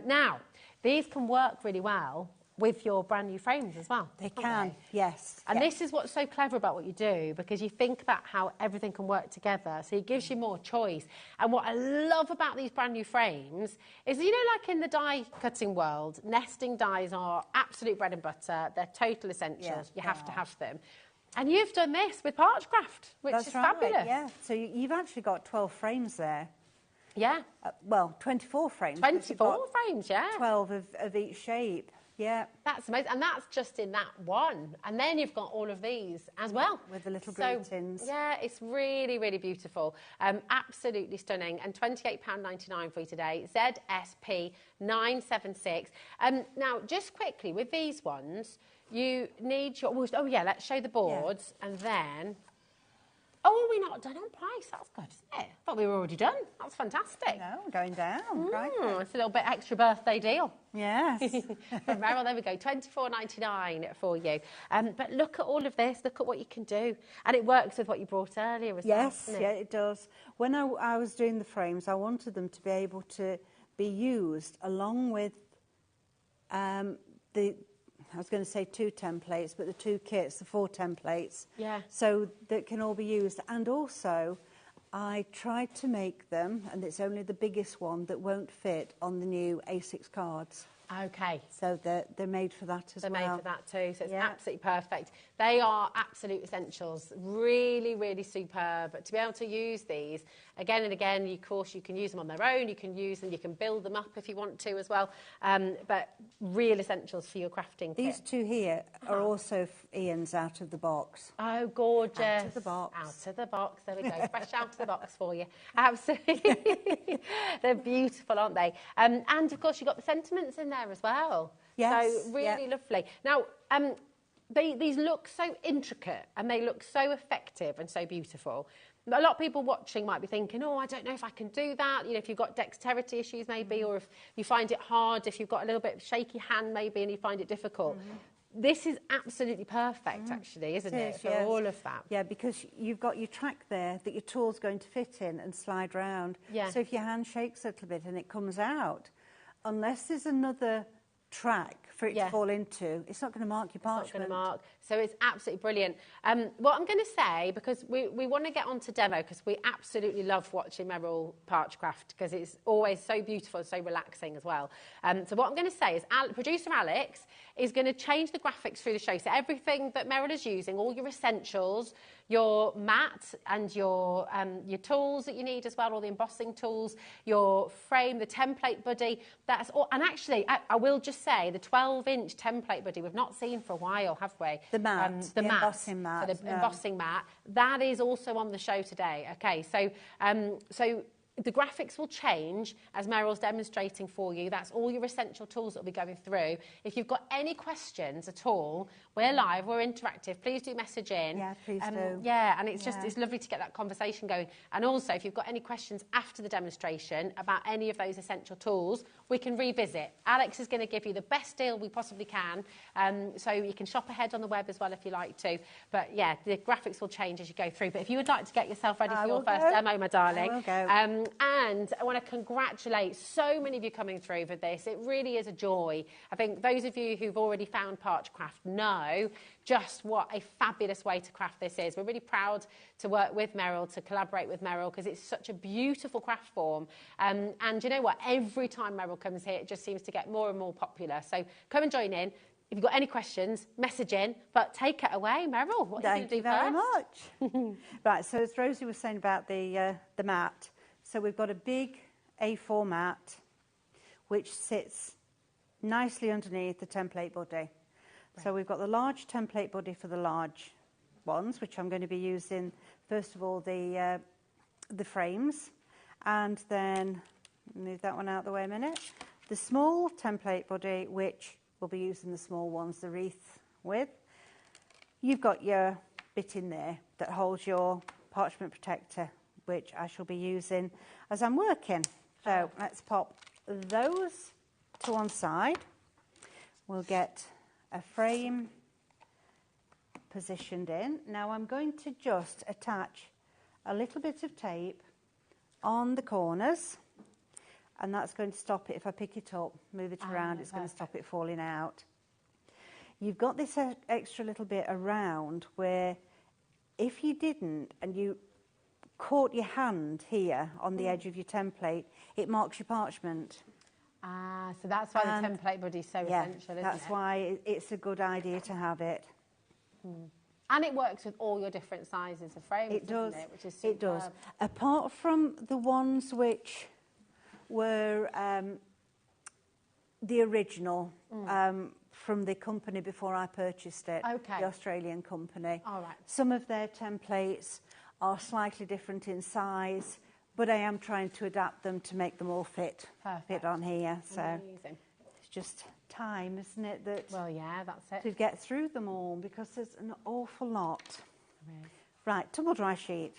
Now, these can work really well with your brand new frames as well. They can, yes. And this is what's so clever about what you do, because you think about how everything can work together, so it gives you more choice. And what I love about these brand new frames is, you know, like in the die cutting world, nesting dies are absolute bread and butter. They're total essentials. You have to have them. And you've done this with Parchcraft, which is fabulous. Yeah, so you've actually got 12 frames there. Yeah. Well, 24 frames. 24 frames, yeah. 12 of each shape. Yeah. That's amazing. And that's just in that one. And then you've got all of these as well. With the little greetings. Yeah, it's really, really beautiful. Absolutely stunning. And £28.99 for you today. ZSP 976. Now, just quickly, with these ones, you need your... Oh, yeah, let's show the boards. Yeah. And then... Oh, are we not done on price? That's good, isn't it? I thought we were already done. That's fantastic. No, going down. Right. It's a little bit extra birthday deal. Yes. Well, there we go. £24.99 for you. But look at all of this. Look at what you can do. And it works with what you brought earlier as well. Yes, yeah, it does. When I was doing the frames, I wanted them to be able to be used along with I was going to say 2 templates, but the 2 kits, the 4 templates. Yeah. So that can all be used. And also, I tried to make them, and it's only the biggest one that won't fit on the new A6 cards. Okay. So they're made for that as well. They're made for that too, so it's absolutely perfect. They are absolute essentials. Really, really superb. But to be able to use these again and again, of course, you can use them on their own, you can use them, you can build them up if you want to as well. But real essentials for your crafting These kit. 2 here are also Ian's out of the box. Oh, gorgeous. Out of the box. Out of the box. There we go. Fresh out of the box for you. Absolutely. They're beautiful, aren't they? And, of course, you've got the sentiments in there as well. Yes. So really lovely. Now, these look so intricate and they look so effective and so beautiful. A lot of people watching might be thinking, oh, I don't know if I can do that. You know, if you've got dexterity issues maybe, or if you find it hard, if you've got a little bit of shaky hand maybe and you find it difficult. This is absolutely perfect, actually, isn't it? For all of that. Yeah, because you've got your track there that your tool's going to fit in and slide round. Yeah. So if your hand shakes a little bit and it comes out, unless there's another track for it to fall into, it's not going to mark your parchment. It's not going to mark. So it's absolutely brilliant. What I'm going to say, because we want to get on to demo, because we absolutely love watching Merrill Parchcraft, because it's always so beautiful and so relaxing as well. So what I'm going to say is producer Alex is going to change the graphics through the show. So everything that Merrill is using, all your essentials, your mat and your tools that you need as well, all the embossing tools, your frame, the template buddy, that's all. And actually, I will just say, the 12-inch template buddy we've not seen for a while, have we? The mat, the embossing mat. The embossing mat. That is also on the show today. Okay, so the graphics will change as Meryl's demonstrating for you. That's all your essential tools that will be going through. If you've got any questions at all, we're live, we're interactive. Please do message in. Yeah, please do. Yeah, and it's lovely to get that conversation going. And also, if you've got any questions after the demonstration about any of those essential tools, we can revisit. Alex is going to give you the best deal we possibly can. So you can shop ahead on the web as well if you like to. But yeah, the graphics will change as you go through. But if you would like to get yourself ready for your first demo, my darling. I will go. And I want to congratulate so many of you coming through for this. It really is a joy. I think those of you who've already found Parchcraft know just what a fabulous way to craft this is. We're really proud to work with Merrill, to collaborate with Merrill, because it's such a beautiful craft form. And you know what? Every time Merrill comes here, it just seems to get more and more popular. So come and join in. If you've got any questions, message in, but take it away, Merrill. What are you going to do first? Thank you very much. Right, so as Rosie was saying about the mat, so we've got a big A4 mat, which sits nicely underneath the template body. Right. So we've got the large template body for the large ones, which I'm going to be using, first of all, the frames, and then Move that one out of the way a minute. The small template body, which we'll be using the small ones, the wreath with. You've got your bit in there that holds your parchment protector, which I shall be using as I'm working. So let's pop those to one side. We'll get a frame positioned in. Now I'm going to just attach a little bit of tape on the corners, and that's going to stop it. If I pick it up, move it around, it's going to stop it falling out. You've got this extra little bit around where if you didn't and you caught your hand here on the edge of your template, it marks your parchment. So that's why the template body is so essential, isn't it? That's why it's a good idea to have it. And it works with all your different sizes of frames, It does. doesn't it? Which is superb. It does. Apart from the ones which were the original from the company before I purchased it, the Australian company. All right. Some of their templates are slightly different in size, but I am trying to adapt them to make them all fit on here. So amazing. It's just time, isn't it? Well, yeah, that's it. To get through them all, because there's an awful lot. Right, tumble dry sheet.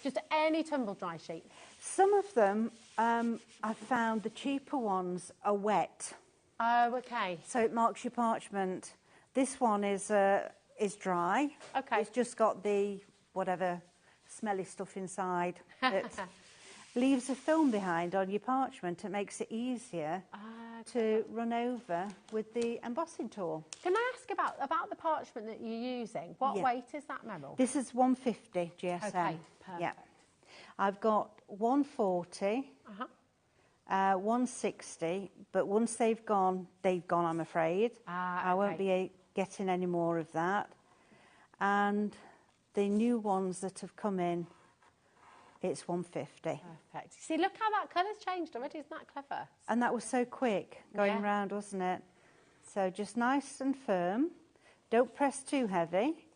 Just any tumble dry sheet. Some of them, I found the cheaper ones are wet. Oh, okay. So it marks your parchment. This one is dry. Okay. It's just got the whatever smelly stuff inside. It leaves a film behind on your parchment. It makes it easier to run over with the embossing tool. Can I ask about the parchment that you're using? What weight is that, Meryl? This is 150 GSM. Okay, perfect. Yeah. I've got 140, 160, but once they've gone, I'm afraid. I won't be getting any more of that. And the new ones that have come in, it's 150. Perfect. See, look how that colour's changed already. Isn't that clever? And that was so quick going round, wasn't it? So just nice and firm. Don't press too heavy.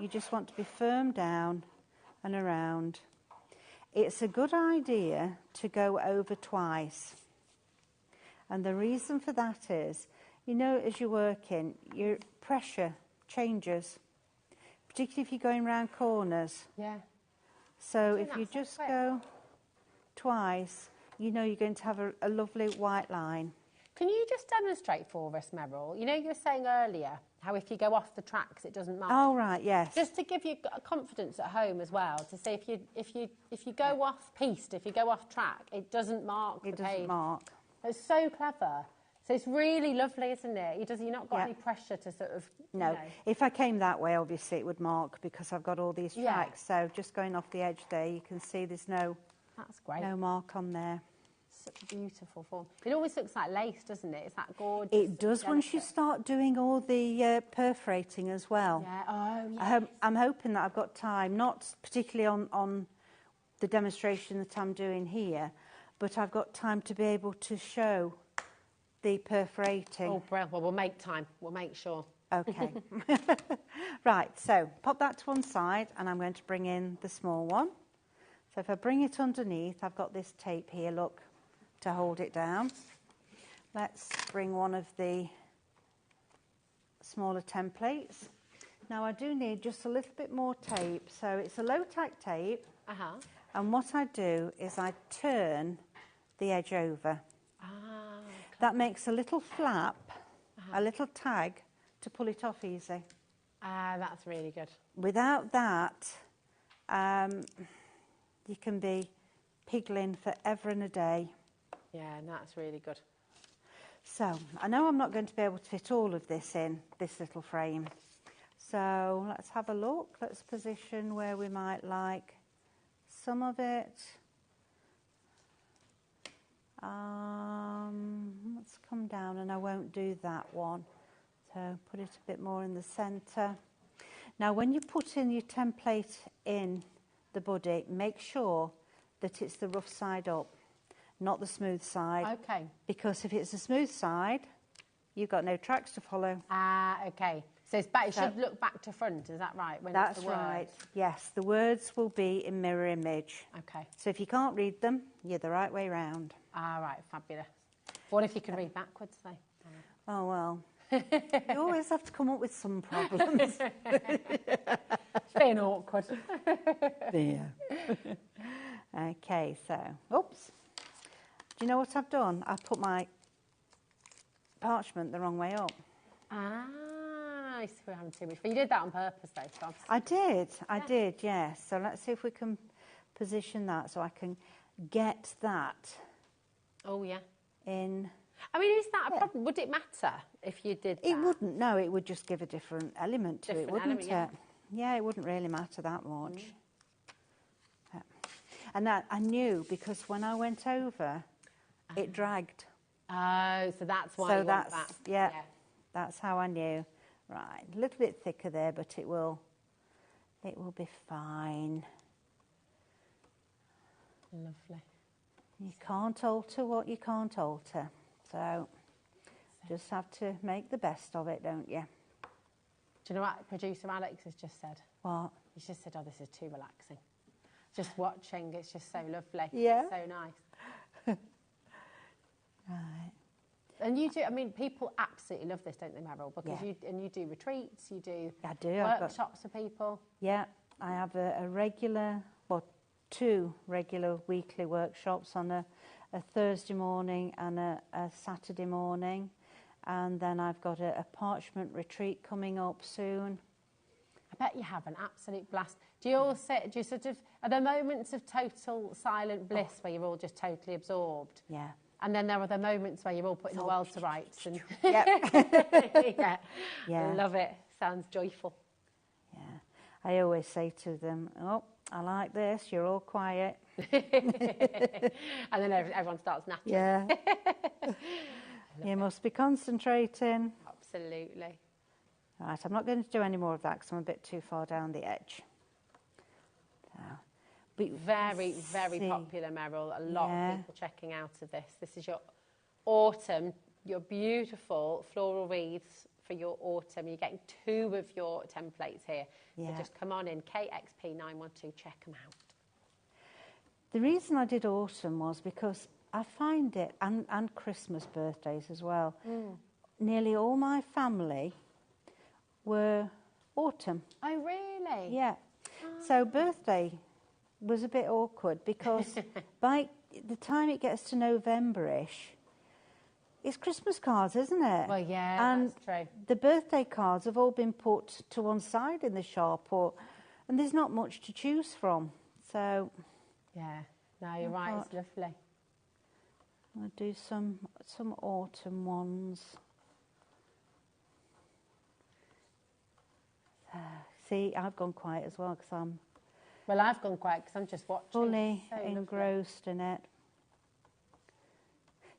You just want to be firm down and around. It's a good idea to go over twice. And the reason for that is, you know, as you're working, your pressure changes, particularly if you're going round corners. Yeah. So if you just go twice, you know you're going to have a lovely white line. Can you just demonstrate for us, Meryl? You know, you were saying earlier how if you go off the tracks, it doesn't mark. Oh right, yes. Just to give you confidence at home as well, to say if you go off piste, if you go off track, it doesn't mark the page. It doesn't mark. It's so clever. So it's really lovely, isn't it? You've not got any pressure to sort of. No. You know. If I came that way, obviously it would mark because I've got all these tracks. So just going off the edge there, you can see there's no. That's great. No mark on there. Such a beautiful form. It always looks like lace, doesn't it? Is that gorgeous? It does once you start doing all the perforating as well. Yeah. Oh, yes. I'm hoping that I've got time, not particularly on the demonstration that I'm doing here, but I've got time to be able to show the perforating. Oh, brilliant. Well, we'll make time. We'll make sure. Okay. Right, so pop that to one side, and I'm going to bring in the small one. So if I bring it underneath, I've got this tape here, look, to hold it down. Let's bring one of the smaller templates. Now I do need just a little bit more tape. So it's a low-tack tape. And what I do is I turn the edge over. That makes a little flap, a little tag to pull it off easy. That's really good. Without that, you can be piggling forever and a day. Yeah, and that's really good. So, I know I'm not going to be able to fit all of this in this little frame. So, let's have a look. Let's position where we might like some of it. Let's come down, and I won't do that one. So, put it a bit more in the centre. Now, when you put in your template in the body, make sure that it's the rough side up, not the smooth side. Okay. Because if it's the smooth side, you've got no tracks to follow. Okay. So it's back, it should look back to front, is that right? When That's it's the words? right. Yes, the words will be in mirror image. Okay. So if you can't read them, you're the right way round. Ah, right, fabulous. What if you can read backwards, though? Oh, well. You always have to come up with some problems. It's being awkward. Yeah. Okay, so, oops. Do you know what I've done? I put my parchment the wrong way up. Ah, I see we're having too much. But you did that on purpose, though, so I did, yes. So let's see if we can position that so I can get that. Oh, yeah. In. I mean, is that a problem? Would it matter if you did that? It wouldn't, no. It would just give a different element to it, wouldn't it? Yeah. Yeah, it wouldn't really matter that much. Yeah. And that I knew because when I went over, it dragged. Oh, so that's why so you want that. Yeah, that's how I knew. Right, a little bit thicker there, but it will be fine. Lovely. You can't alter what you can't alter. So just have to make the best of it, don't you? Do you know what producer Alex has just said? What? He's just said, oh, this is too relaxing. Just watching, it's just so lovely. Yeah. It's so nice. Right. And you do, I mean, people absolutely love this, don't they, Meryl? Because you do retreats, you do workshops for people. Yeah, I have a regular, well, 2 regular weekly workshops on a Thursday morning and a Saturday morning. And then I've got a parchment retreat coming up soon. I bet you have an absolute blast. Do you sort of, are there moments of total silent bliss where you're all just totally absorbed? Yeah. And then there are the moments where you're all putting the world to rights. And yeah. I love it. Sounds joyful. Yeah. I always say to them, oh, I like this, you're all quiet. And then everyone starts nattering. Yeah. You must be concentrating. Absolutely. Right, I'm not going to do any more of that because I'm a bit too far down the edge. So, very, very popular, Meryl. A lot of people checking out of this. This is your autumn, your beautiful floral wreaths for your autumn. You're getting 2 of your templates here. So just come on in, KXP912, check them out. The reason I did autumn was because I find it, and Christmas birthdays as well, nearly all my family were autumn. Oh, really? Yeah. So birthday was a bit awkward because by the time it gets to November-ish, it's Christmas cards, isn't it? Well, yeah, and that's true. The birthday cards have all been put to one side in the shop, and there's not much to choose from. So, yeah, no, you're right. It's lovely. I'll do some autumn ones. See, I've gone quiet as well because I'm. Well, I've gone quiet because I'm just watching. Fully engrossed in it.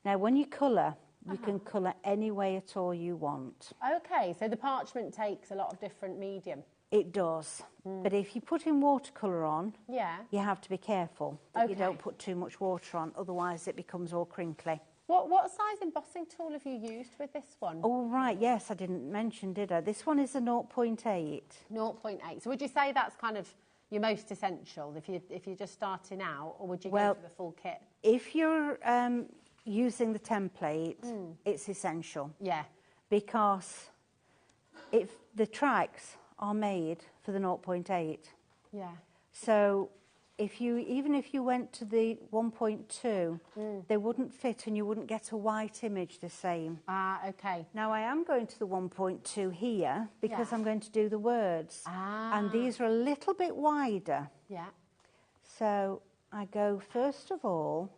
Now, when you colour, you can colour any way at all you want. Okay, so the parchment takes a lot of different medium. It does. But if you put in watercolour on, you have to be careful that you don't put too much water on, otherwise it becomes all crinkly. What size embossing tool have you used with this one? Oh, right, yes, I didn't mention, did I? This one is a 0.8. 0.8. So would you say that's kind of your most essential if you're just starting out, or would you go for the full kit? If you're using the template, it's essential. Yeah. Because if the tracks are made for the 0.8. Yeah. So even if you went to the 1.2, they wouldn't fit and you wouldn't get a white image the same. Ah, okay. Now I am going to the 1.2 here because I'm going to do the words. Ah. And these are a little bit wider. Yeah. So I go first of all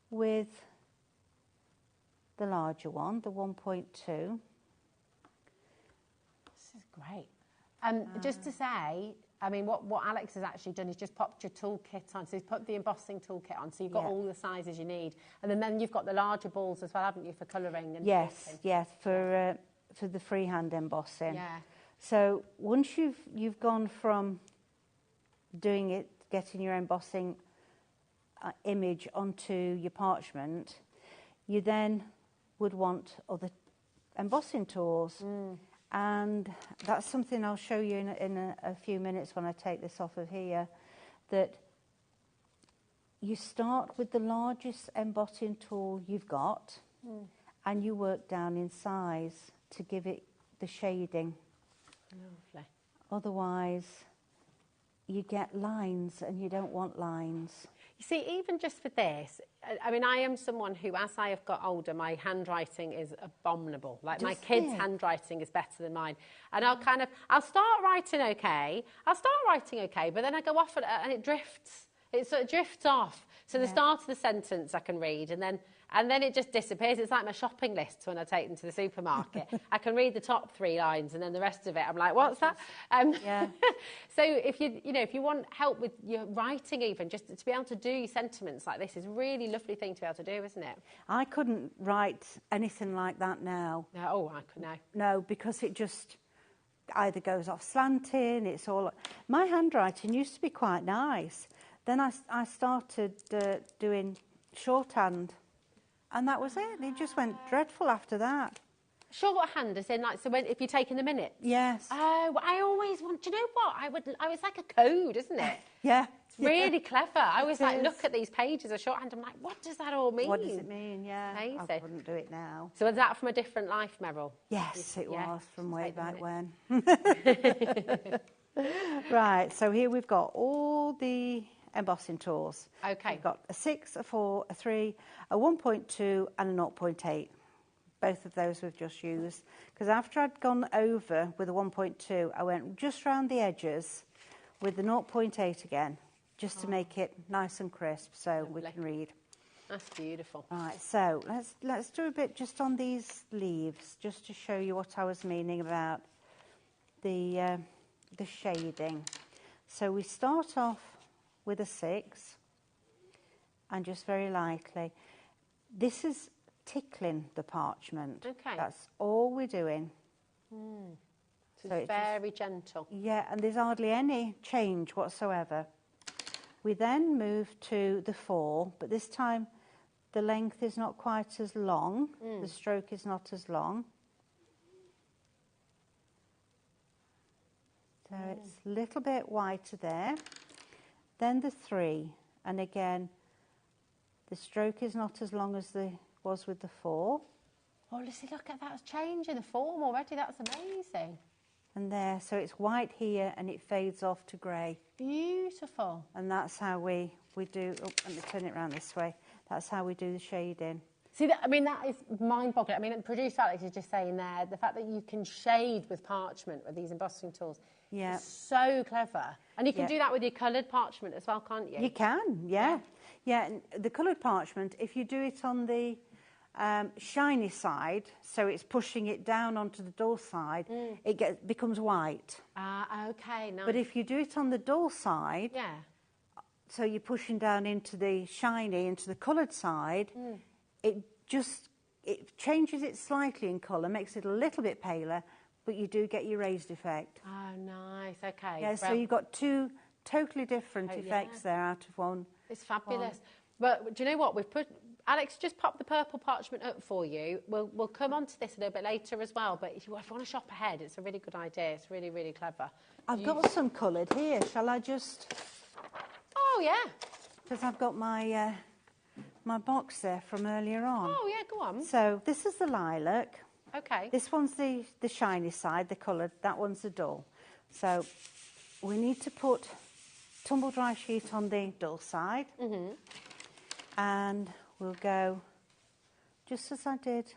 with the larger one, the 1.2. This is great. Just to say, I mean, what Alex has actually done is just popped your toolkit on. So he's put the embossing toolkit on, so you've got all the sizes you need. And then you've got the larger balls as well, haven't you, for colouring? And yes, for the freehand embossing. Yeah. So once you've gone from doing it, getting your embossing image onto your parchment, you then would want other embossing tools. And that's something I'll show you in a few minutes when I take this off of here, that you start with the largest embossing tool you've got, and you work down in size to give it the shading. Lovely. Otherwise, you get lines, and you don't want lines. You see, even just for this, I mean, I am someone who, as I have got older, my handwriting is abominable. Like, my kids' handwriting is better than mine. And I'll start writing okay, but then I go off and it drifts. It sort of drifts off. So the start of the sentence I can read, and then it just disappears. It's like my shopping lists when I take them to the supermarket. I can read the top 3 lines, and then the rest of it, I'm like, what's that? So if you want help with your writing, even just to be able to do your sentiments like this is a really lovely thing to be able to do, isn't it? I couldn't write anything like that now. No, oh, I could know. No, because it just either goes off slanting. It's all. My handwriting used to be quite nice. Then I started doing shorthand, and that was it. It just went dreadful after that. Shorthand, as in, like, so if you're taking the minutes? Yes. Oh, I always want, do you know what? I was like a code, isn't it? Yeah. It's really clever. I always look at these pages of shorthand, I'm like, what does that all mean? What does it mean? Yeah. Amazing. I wouldn't do it now. So is that from a different life, Meryl? Yes, it was from way back when. Right, so here we've got all the embossing tools. Okay. We've got a 6, a 4, a 3, a 1.2 and a 0.8. Both of those we've just used. Because after I'd gone over with a 1.2, I went just round the edges with the 0.8 again, just to make it nice and crisp so we can read. That's beautiful. Right, so let's do a bit just on these leaves, just to show you what I was meaning about the shading. So we start off with a 6, and just very lightly. This is tickling the parchment. Okay. That's all we're doing. So it's very gentle. Yeah, and there's hardly any change whatsoever. We then move to the 4, but this time the length is not quite as long. The stroke is not as long. So it's a little bit whiter there. Then the 3, and again, the stroke is not as long as the was with the 4. Oh, Lucy, look at that, it's changing the form already. That's amazing. And there, so it's white here, and it fades off to grey. Beautiful. And that's how we do. Oh, let me turn it around this way. That's how we do the shading. See, that is mind-boggling. I mean, producer Alex is just saying there, the fact that you can shade with parchment with these embossing tools. Yeah. It's so clever. And you can do that with your coloured parchment as well, can't you? You can, yeah. Yeah, and the coloured parchment, if you do it on the shiny side, so it's pushing it down onto the dull side, it becomes white. Okay, nice. But if you do it on the dull side, so you're pushing down into the shiny, into the coloured side, it changes it slightly in colour, makes it a little bit paler, but you do get your raised effect. Oh, nice, okay. Yeah, so you've got 2 totally different effects there out of one. It's fabulous. But do you know what? We've put... Alex, just pop the purple parchment up for you. We'll come on to this a little bit later as well, but if you want to shop ahead, it's a really good idea. It's really, really clever. I've got some coloured here. Shall I just... Oh, yeah. Because I've got my my box there from earlier on. Oh, yeah, go on. So this is the lilac. Okay. This one's the shiny side, the coloured. That one's the dull. So we need to put tumble dry sheet on the dull side. And we'll go just as I did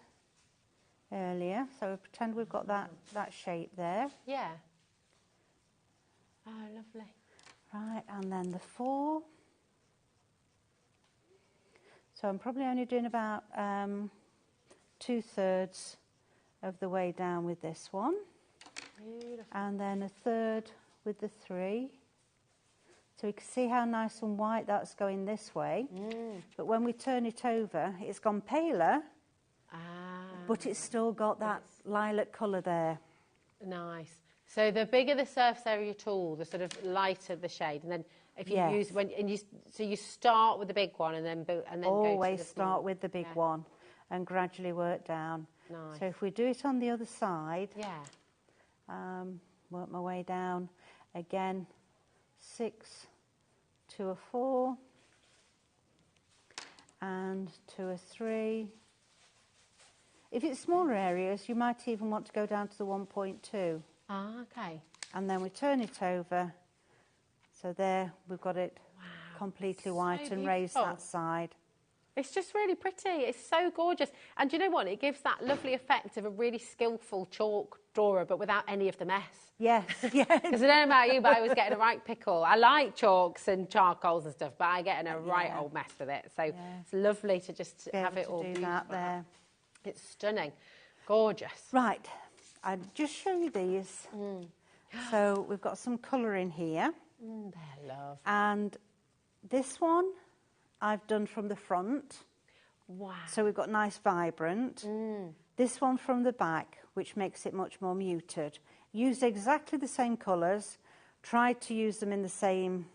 earlier. So we'll pretend we've got that shape there. Yeah. Oh, lovely. Right, and then the 4. So I'm probably only doing about 2/3 of the way down with this one. Beautiful. And then 1/3 with the 3. So you can see how nice and white that's going this way. But when we turn it over, it's gone paler, but it's still got that lilac colour there. Nice. So the bigger the surface area tool, the sort of lighter the shade, and then if you use so you start with the big one and then always go to the start with the big one and gradually work down. Nice. So if we do it on the other side, work my way down again, 6 to a 4, and 2 or 3. If it's smaller areas, you might even want to go down to the 1.2. Ah, okay. And then we turn it over. So there, we've got it completely white and raised that side. It's just really pretty. It's so gorgeous. And do you know what? It gives that lovely effect of a really skillful chalk drawer, but without any of the mess. Yes, yes. Because I don't know about you, but I was getting a right pickle. I like chalks and charcoals and stuff, but I get in a right old mess with it. So it's lovely to just have it all do that there. It's stunning. Gorgeous. Right. I'll just show you these. So we've got some colour in here. They're lovely. And this one I've done from the front. Wow. So we've got nice vibrant. This one from the back, which makes it much more muted. Used exactly the same colours. Tried to use them in the same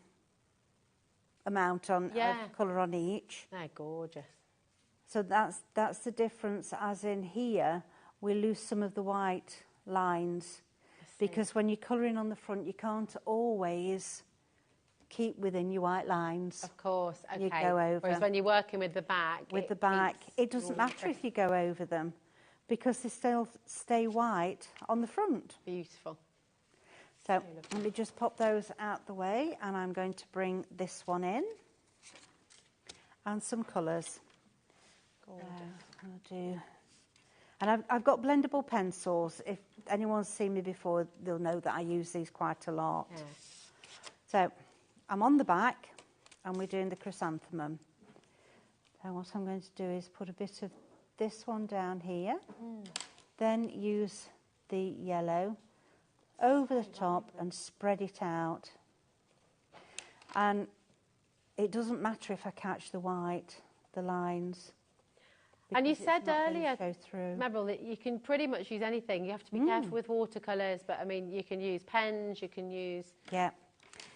amount of colour on each. They're gorgeous. So that's the difference, as in here, we lose some of the white lines. Because when you're colouring on the front, you can't always keep within your white lines. Of course, okay. You go over. Whereas when you're working with the back... it doesn't matter if you go over them, because they still stay white on the front. Beautiful. So let me just pop those out the way, and I'm going to bring this one in. And some colours. I'll do... And I've got blendable pencils. If anyone's seen me before, they'll know that I use these quite a lot. Yeah. So I'm on the back, and we're doing the chrysanthemum. So what I'm going to do is put a bit of this one down here, then use the yellow over the top and spread it out. And it doesn't matter if I catch the white, the lines. And you said earlier, Mabel, that you can pretty much use anything. You have to be careful with watercolours, but I mean, you can use pens, you can use... Yeah.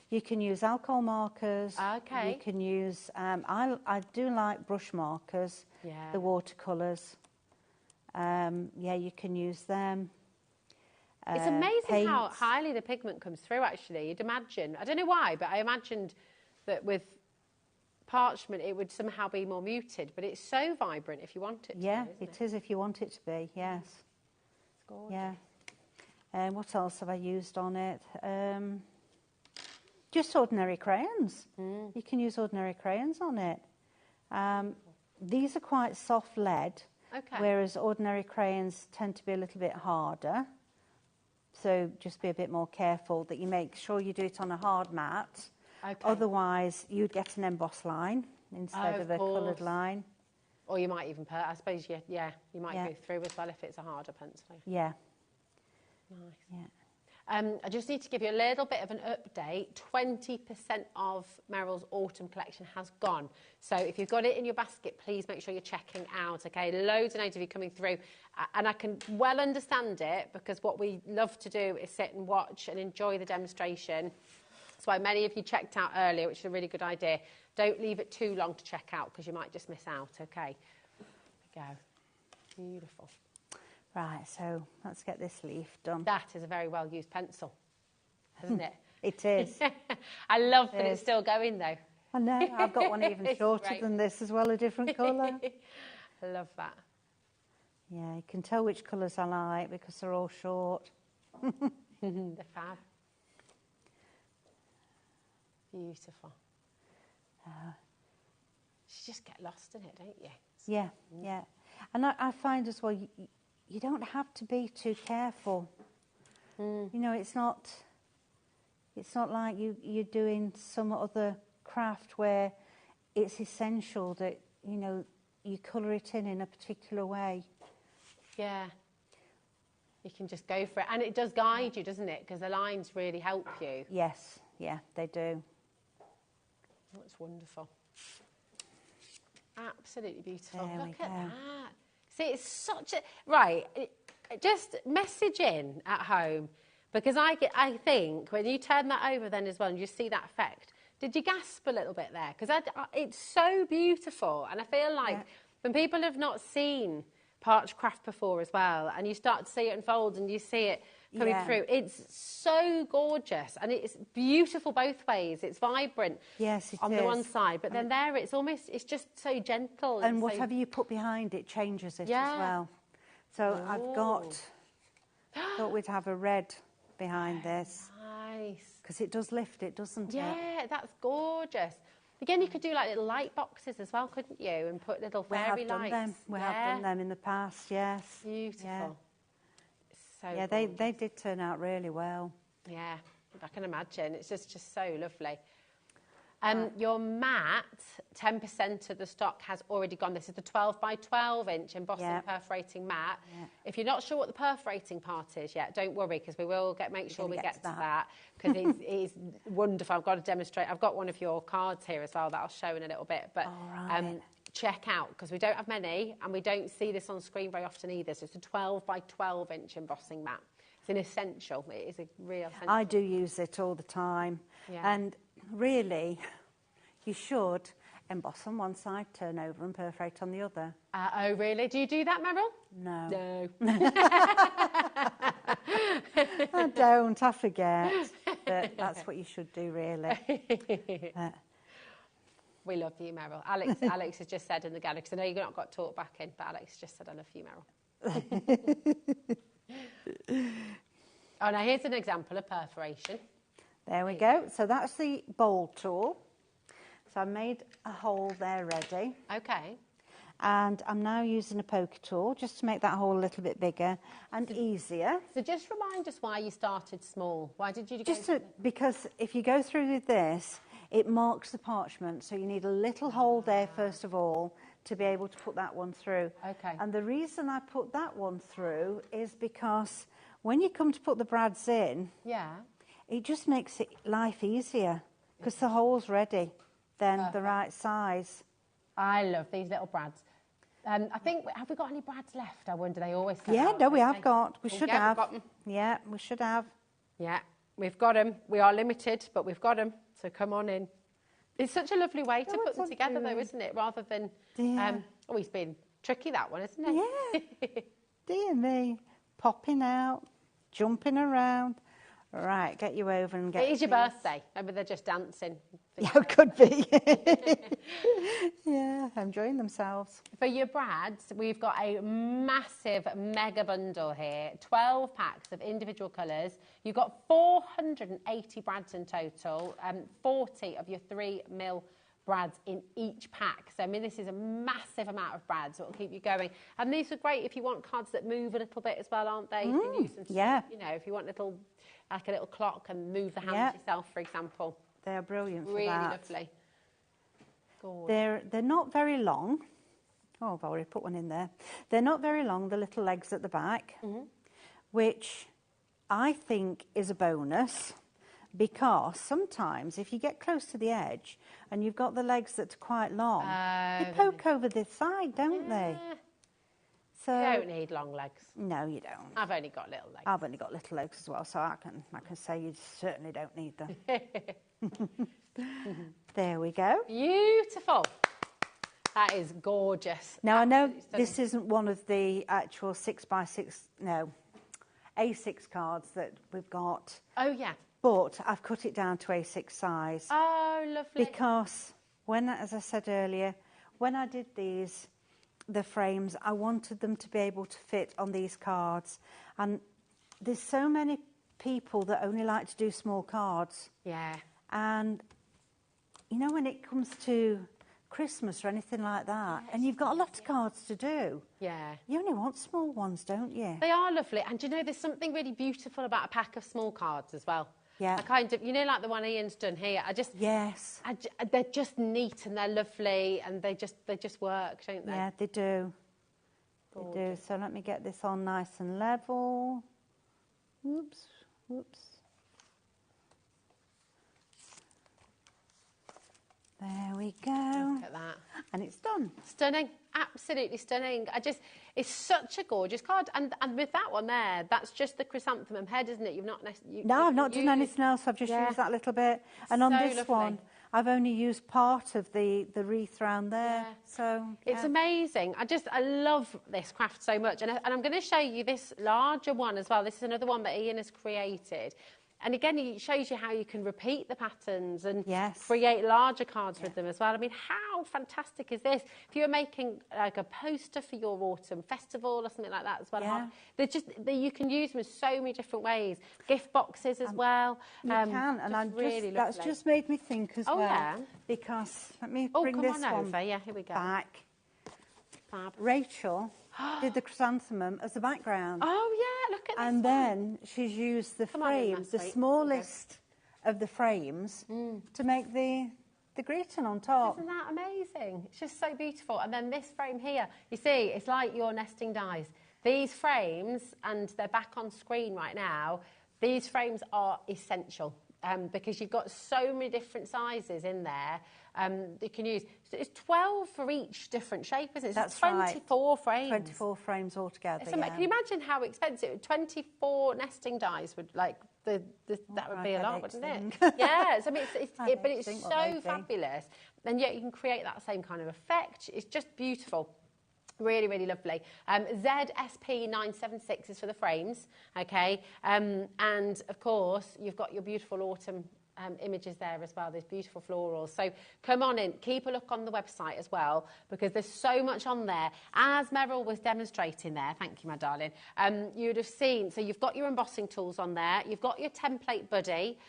You can use alcohol markers. Okay. You can use... I do like brush markers, the watercolours. Yeah, you can use them. It's amazing how highly the pigment comes through, actually. You'd imagine. I don't know why, but I imagined that with parchment it would somehow be more muted, but it's so vibrant if you want it to be, isn't it is if you want it to be, yes. It's gorgeous. Yeah. And what else have I used on it? Just ordinary crayons. You can use ordinary crayons on it. These are quite soft lead, whereas ordinary crayons tend to be a little bit harder. So just be a bit more careful that you make sure you do it on a hard mat. Otherwise, you'd get an embossed line instead of a coloured line. Or you might even, I suppose, you might go through as well if it's a harder pencil. Yeah. Nice. Yeah. I just need to give you a little bit of an update. 20% of Merrill's autumn collection has gone. So if you've got it in your basket, please make sure you're checking out, okay? Loads and loads of you coming through. And I can well understand it, because what we love to do is sit and watch and enjoy the demonstration. That's why many of you checked out earlier, which is a really good idea. Don't leave it too long to check out, because you might just miss out, okay? There we go. Beautiful. Right, so let's get this leaf done. That is a very well-used pencil, isn't it? It is. I love that it's still going, though. I know. I've got one even shorter than this as well, a different colour. I love that. Yeah, you can tell which colours I like because they're all short. They're fab. Beautiful. You just get lost in it, don't you? Yeah, yeah. And I find as well, you don't have to be too careful. You know, it's not like you're doing some other craft where it's essential that, you know, you colour it in a particular way. Yeah. You can just go for it. And it does guide you, doesn't it? Because the lines really help you. Yes, yeah, they do. That's wonderful. Absolutely beautiful. Look at that. See, it's such a... Right, just message in at home, because I think when you turn that over then as well and you see that effect, did you gasp a little bit there? Because it's so beautiful, and I feel like when people have not seen Parch Craft before as well, and you start to see it unfold and you see it coming through. It's so gorgeous, and it's beautiful both ways. It's vibrant, yes, it on is. the one side, but then there it's just so gentle. And so... whatever you put behind it changes it as well. So I've got, thought we'd have a red behind this. Nice. Because it does lift it, doesn't it? Yeah, that's gorgeous. Again, you could do like little light boxes as well, couldn't you? And put little fairy lights. We have done them in the past, yes. Beautiful. Yeah, so yeah they did turn out really well. Yeah, I can imagine. It's just so lovely. Your mat, 10% of the stock has already gone. This is the 12 by 12 inch embossing perforating mat. Yeah. If you're not sure what the perforating part is yet, don't worry, because we will make sure we get to that, because it's wonderful. I've got to demonstrate. I've got one of your cards here as well that I'll show in a little bit. But check out, because we don't have many, and we don't see this on screen very often either. So it's a 12 by 12 inch embossing mat. It's an essential. It is a real essential. I do use it all the time. Yeah. And really, you should emboss on one side, turn over and perforate on the other. Oh, really? Do you do that, Meryl? No. No. I don't. I forget. But that's what you should do, really. We love you, Meryl. Alex has just said in the gallery, because I know you've not got talk back in, but Alex just said, I love you, Meryl. Oh, now here's an example of perforation. There we go. So that's the bowl tool. So I made a hole there ready. Okay. And I'm now using a poker tool just to make that hole a little bit bigger and easier. So just remind us why you started small. Why did you go... Just because if you go through with this, it marks the parchment. So you need a little hole there, first of all, to be able to put that one through. Okay. And the reason I put that one through is because when you come to put the brads in, it just makes life easier because the hole's ready, then the right size. I love these little brads. I think, have we got any brads left? I wonder, they always say no, we have got. We should have. Got them. Yeah, we should have. Yeah, we've got them. We are limited, but we've got them. So come on in. It's such a lovely way to put them together, though, isn't it? Rather than... oh, he's been tricky, that one, isn't it? Yeah. Dear me. Popping out, jumping around. Right, get you over and get... It is your birthday. Maybe they're just dancing. Yeah, it could be. Yeah, enjoying themselves. For your brads, we've got a massive mega bundle here. 12 packs of individual colours. You've got 480 brads in total, 40 of your 3mm brads in each pack. So, I mean, this is a massive amount of brads that will keep you going. And these are great if you want cards that move a little bit as well, aren't they? You can use them to, you know, if you want like a little clock and move the hands yourself, for example. They're brilliant for really that. Lovely. Gorgeous. They're not very long. Oh, I've already put one in there. They're not very long, the little legs at the back, which I think is a bonus because sometimes if you get close to the edge and you've got the legs that are quite long, they poke over the side, don't they? So you don't need long legs. No, you don't. I've only got little legs. I've only got little legs as well, so I can say you certainly don't need them. There we go. Beautiful. That is gorgeous. Now, I know this isn't one of the actual 6x6, no, A6 cards that we've got. Oh, yeah. But I've cut it down to A6 size. Oh, lovely. Because when, as I said earlier, when I did the frames, I wanted them to be able to fit on these cards. And there's so many people that only like to do small cards. Yeah. And, you know, when it comes to Christmas or anything like that, and you've got a lot of cards to do. Yeah. You only want small ones, don't you? They are lovely. And, you know, there's something really beautiful about a pack of small cards as well. Yeah. I kind of, you know, like the one Ian's done here. Yes. They're just neat and they're lovely and they just work, don't they? Yeah, they do. Gorgeous. They do. So let me get this on nice and level. Whoops, whoops. There we go. Look at that. And it's done. Stunning. Absolutely stunning. It's such a gorgeous card. And with that one there, that's just the chrysanthemum head, isn't it? You've not... No, I've not done anything else. I've just used that little bit. And on this one, I've only used part of the wreath round there. Yeah. So it's amazing. I love this craft so much. And I'm going to show you this larger one as well. This is another one that Ian has created. And again, it shows you how you can repeat the patterns and create larger cards with them as well. I mean, how fantastic is this? If you're making like a poster for your autumn festival or something like that as well, you can use them in so many different ways. Gift boxes as well. You can, and that's just made me think as well. Because let me bring this one Yeah, here we go. back. Fab. Rachel did the chrysanthemum as a background. Oh yeah, look at this. And then she's used the frame, the smallest of the frames, to make the greeting on top. Isn't that amazing? It's just so beautiful. And then this frame here, you see, it's like your nesting dies. These frames, and they're back on screen right now, these frames are essential. Because you've got so many different sizes in there you can use. So it's 12 for each different shape, isn't it? That's 24 frames. 24 frames altogether. Can you imagine how expensive 24 nesting dies would that would be a lot, wouldn't it? Yeah, so, I mean, but it's so fabulous, and yet you can create that same kind of effect. It's just beautiful. Really, really lovely. ZSP976 is for the frames, okay? And, of course, you've got your beautiful autumn images there as well. There's beautiful florals. So come on in. Keep a look on the website as well, because there's so much on there. As Meryl was demonstrating there, thank you, my darling, you would have seen, so you've got your embossing tools on there. You've got your template buddy.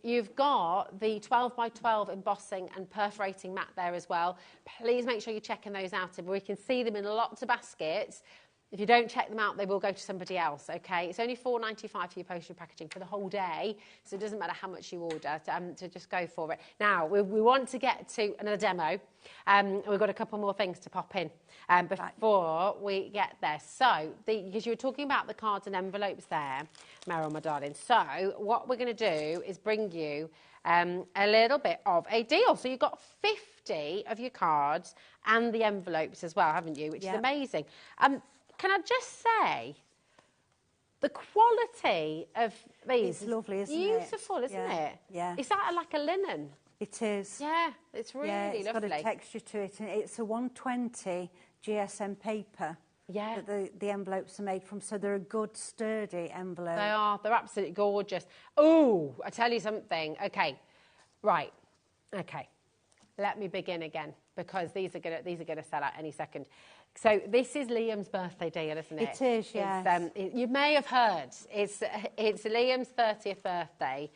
You've got the 12 by 12 embossing and perforating mat there as well. Please make sure you're checking those out. We can see them in lots of baskets. If you don't check them out, they will go to somebody else, okay? It's only $4.95 for your postage and packaging for the whole day, so it doesn't matter how much you order, to just go for it. Now, we want to get to another demo. We've got a couple more things to pop in before we get there. So, because you were talking about the cards and envelopes there, Meryl, my darling. So, what we're going to do is bring you a little bit of a deal. So, you've got 50 of your cards and the envelopes as well, haven't you? Which is amazing. Can I just say, the quality of these is lovely, isn't beautiful, isn't it? Yeah. Is that like a linen? It is. Yeah, it's really lovely. It's got a texture to it, and it's a 120 GSM paper that the envelopes are made from, so they're a good, sturdy envelope. They are. They're absolutely gorgeous. Oh, I tell you something. Okay, right. Okay, let me begin again, because these are gonna sell out any second. So this is Liam's birthday deal, isn't it? It is, yes. You may have heard, it's Liam's 30th birthday,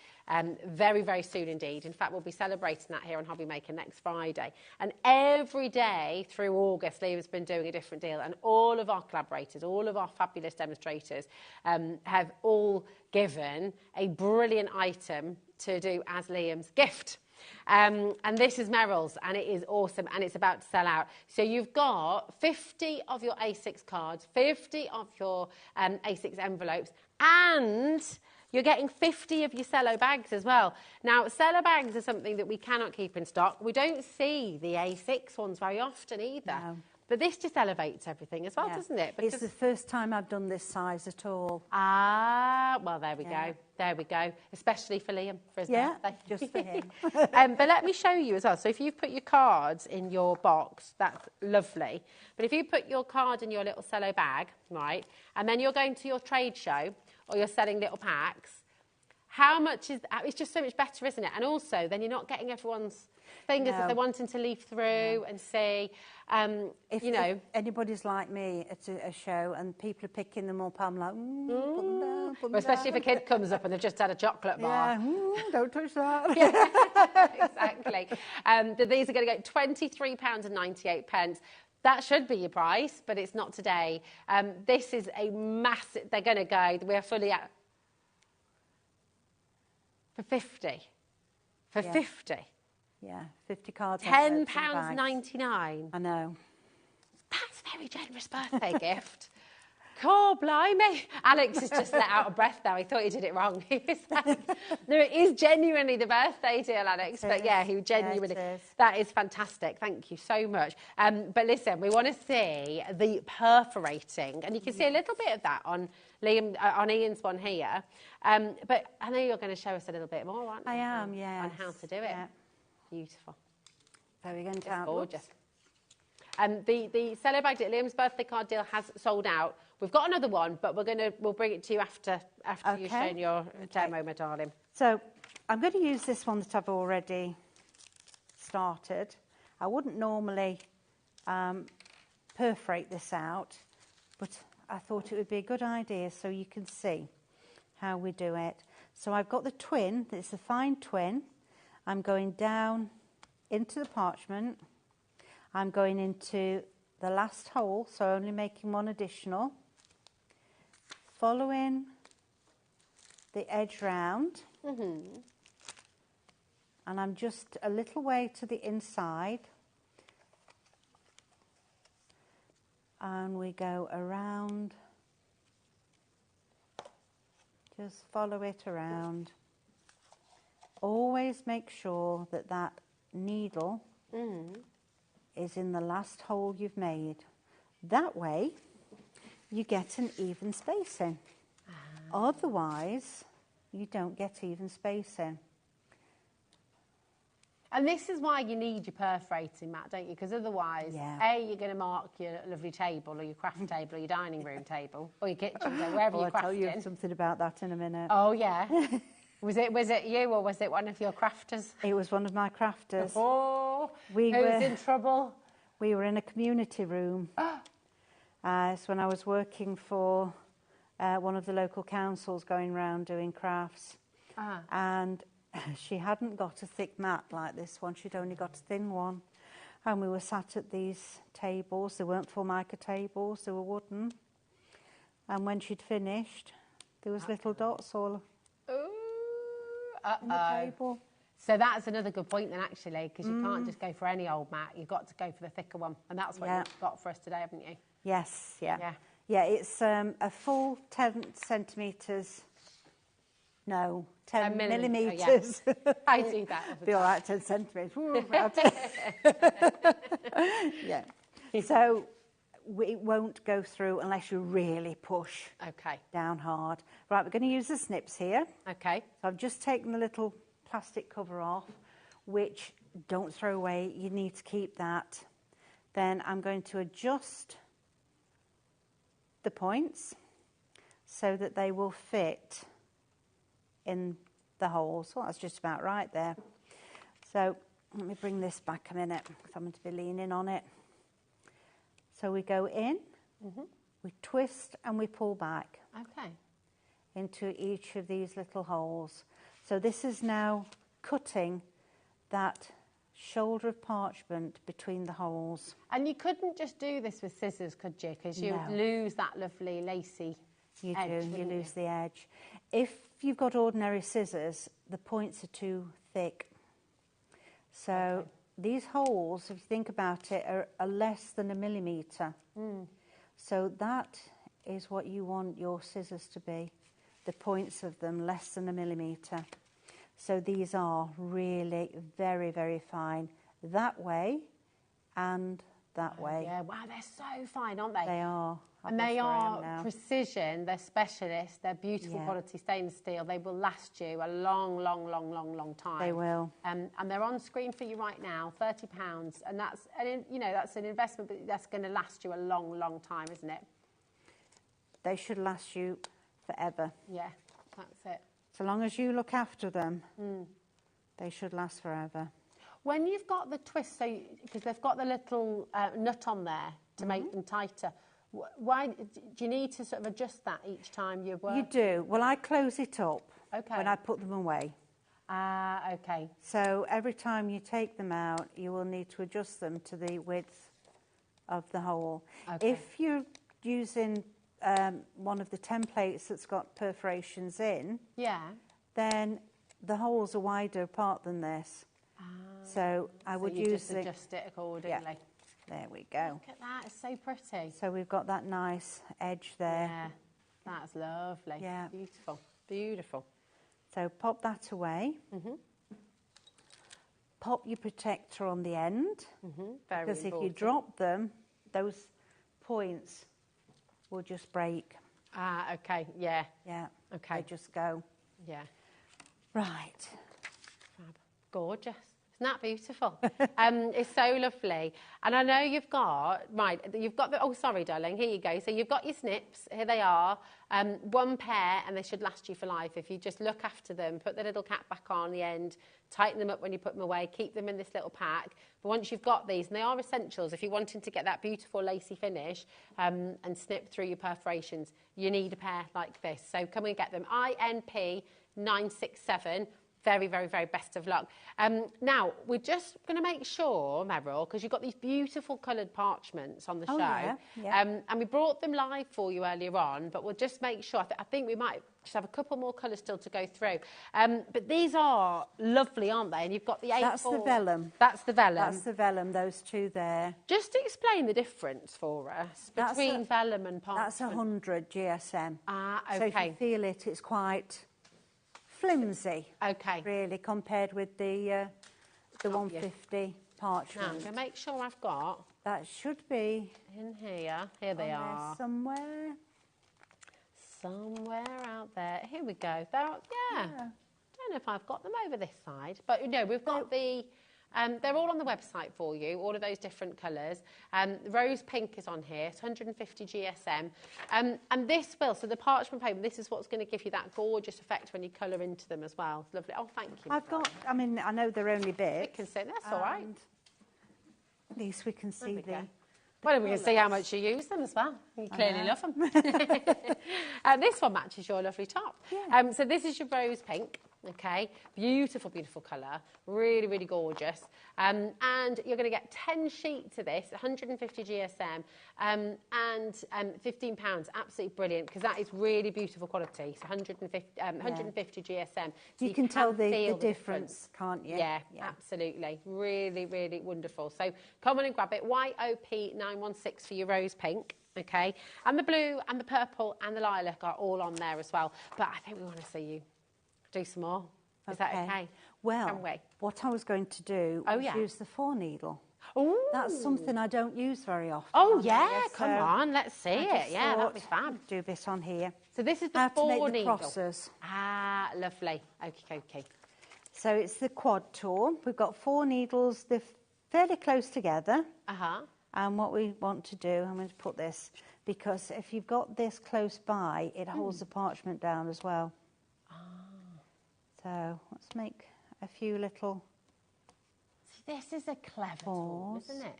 very, very soon indeed. In fact, we'll be celebrating that here on HobbyMaker next Friday. And every day through August, Liam's been doing a different deal. And all of our collaborators, all of our fabulous demonstrators have all given a brilliant item to do as Liam's gift. And this is Meryl's, and it is awesome, and it's about to sell out. So you've got 50 of your A6 cards, 50 of your A6 envelopes, and you're getting 50 of your cello bags as well. Now, cello bags are something that we cannot keep in stock. We don't see the A6 ones very often either. No. But this just elevates everything as well, doesn't it? Because it's the first time I've done this size at all. Ah, well, there we go. There we go. Especially for Liam, for his birthday. Just for him. But let me show you as well. So if you put your cards in your box, that's lovely. But if you put your card in your little cello bag, right, and then you're going to your trade show or you're selling little packs, how much is that? It's just so much better, isn't it? And also, then you're not getting everyone's fingers if they're wanting to leaf through and see. If anybody's like me at a show and people are picking them up, I'm like, put them down, put them especially down. if a kid comes up and they've just had a chocolate bar. Yeah, don't touch that. Exactly. These are going to go £23.98. That should be your price, but it's not today. This is a massive, they're going to go, we're fully at, for 50. For 50. Yeah, 50 cards. £10.99. I know. That's a very generous birthday gift. God, blimey. Alex is just let out of breath now. He thought he did it wrong. No, it is genuinely the birthday deal, Alex. But yeah, he genuinely... That is fantastic. Thank you so much. But listen, we want to see the perforating. And you can see a little bit of that on Ian's one here. But I know you're going to show us a little bit more, aren't you? I am, yeah. On how to do it. Yeah. Beautiful. So we're going to It's have gorgeous. The Cello Bag deal, Liam's birthday card deal has sold out. We've got another one, but we'll bring it to you after you've shown your demo, my darling. So I'm going to use this one that I've already started. I wouldn't normally perforate this out, but I thought it would be a good idea so you can see how we do it. So I've got the twin, it's a fine twin. I'm going down into the parchment. I'm going into the last hole, so only making one additional. Following the edge round. And I'm just a little way to the inside. And we go around. Just follow it around. Always make sure that that needle is in the last hole you've made. That way you get an even spacing. Otherwise you don't get even spacing. And this is why you need your perforating, Matt, don't you? Because otherwise, A, you're going to mark your lovely table or your craft table or your dining room table or your kitchen table, wherever you're crafting. I'll tell you something about that in a minute. Oh, yeah. Was it you or was it one of your crafters? It was one of my crafters. Oh, who's in trouble? We were in a community room. It's when I was working for one of the local councils going around doing crafts. And she hadn't got a thick mat like this one, she'd only got a thin one. And we were sat at these tables, they weren't Formica tables, they were wooden. And when she'd finished, there was little dots all on the table. So that's another good point then, actually, because you can't just go for any old mat, you've got to go for the thicker one. And that's what you've got for us today, haven't you? Yes, yeah. Yeah, it's a full 10 centimetres. No, 10 millimetres. Oh, yeah. I do that. Be all right, 10 centimetres. Yeah. So it won't go through unless you really push down hard. Right, we're going to use the snips here. Okay. So I've just taken the little plastic cover off, which don't throw away. You need to keep that. Then I'm going to adjust the points so that they will fit in the holes. Well, that's just about right there. So let me bring this back a minute because I'm going to be leaning on it. So we go in, we twist and we pull back into each of these little holes. So this is now cutting that shoulder of parchment between the holes. And you couldn't just do this with scissors, could you? Because you would lose that lovely lacy edge. You lose the edge. If you've got ordinary scissors, the points are too thick. So these holes, if you think about it, are less than a millimetre. So that is what you want your scissors to be. The points of them less than a millimetre. So these are really very, very fine. That way and that way. Yeah, wow, they're so fine, aren't they? They are. And they are precision, they're specialists, they're beautiful quality stainless steel. They will last you a long, long, long, long, long time. They will. And they're on screen for you right now, £30. And that's, that's an investment, but that's going to last you a long, long time, isn't it? They should last you forever. Yeah, that's it. So long as you look after them, they should last forever. When you've got the twist, because they've got the little nut on there to make them tighter, why do you need to sort of adjust that each time you work? You do. Well, I close it up when I put them away. Okay. So every time you take them out, you will need to adjust them to the width of the hole. If you're using one of the templates that's got perforations in, then the holes are wider apart than this. So I would use just adjust it accordingly. Yeah. There we go. Look at that, it's so pretty. So we've got that nice edge there. Yeah, that's lovely. Yeah. Beautiful, beautiful. So pop that away. Pop your protector on the end. Very because important. if you drop them, those points will just break. Okay, yeah. Yeah. Okay. They just go. Yeah. Right. Fab. Gorgeous. Isn't that beautiful? It's so lovely. And I know you've got, oh, sorry, darling, here you go. So you've got your snips, here they are. One pair, and they should last you for life. If you just look after them, put the little cap back on the end, tighten them up when you put them away, keep them in this little pack. But once you've got these, and they are essentials, if you're wanting to get that beautiful lacy finish and snip through your perforations, you need a pair like this. So come and get them. INP 967. Very, very, very best of luck. Now, we're just going to make sure, Meryl, because you've got these beautiful coloured parchments on the show. Yeah. And we brought them live for you earlier on, but we'll just make sure. I think we might just have a couple more colours still to go through. But these are lovely, aren't they? And you've got the A4. That's the vellum. That's the vellum. That's the vellum, those two there. Just explain the difference for us between vellum and parchment. That's 100 GSM. Ah, okay. So if you feel it, it's quite flimsy, really, compared with the 150 parchment. Now, I'm going to make sure I've got... That should be... in here. Here they are. Somewhere. Somewhere out there. Here we go. They're, yeah. Don't know if I've got them over this side. But, no, we've got the... they're all on the website for you, all of those different colours. Rose pink is on here, it's 150 GSM. And this will, so the parchment paper, this is what's going to give you that gorgeous effect when you colour into them as well. It's lovely. Oh, thank you. I've got, I mean, I know they're only bits. We can see, that's all right. At least we can see the... Well, we can see how much you use them as well. You clearly love them. This one matches your lovely top. Yeah. So this is your rose pink. Okay, beautiful, beautiful colour, really, really gorgeous. And you're going to get 10 sheets of this, 150 GSM, and £15. Absolutely brilliant, because that is really beautiful quality. So 150 GSM. So you can tell the difference, can't you? Yeah, absolutely. Really, really wonderful. So come on and grab it. YOP 916 for your rose pink. Okay, and the blue and the purple and the lilac are all on there as well. But I think we want to see you do some more. Is that okay? Well, what I was going to do was use the 4-needle. Ooh. That's something I don't use very often. Oh, yeah, come on, let's see it. Yeah, that'd be fab. Do this on here. So this is the 4-needle. How to make the crosses. Ah, lovely. Okay. So it's the quad tool. We've got 4 needles. They're fairly close together. And what we want to do, I'm going to put this, because if you've got this close by, it holds the parchment down as well. So let's make a few little... See, this is a clever tool, isn't it?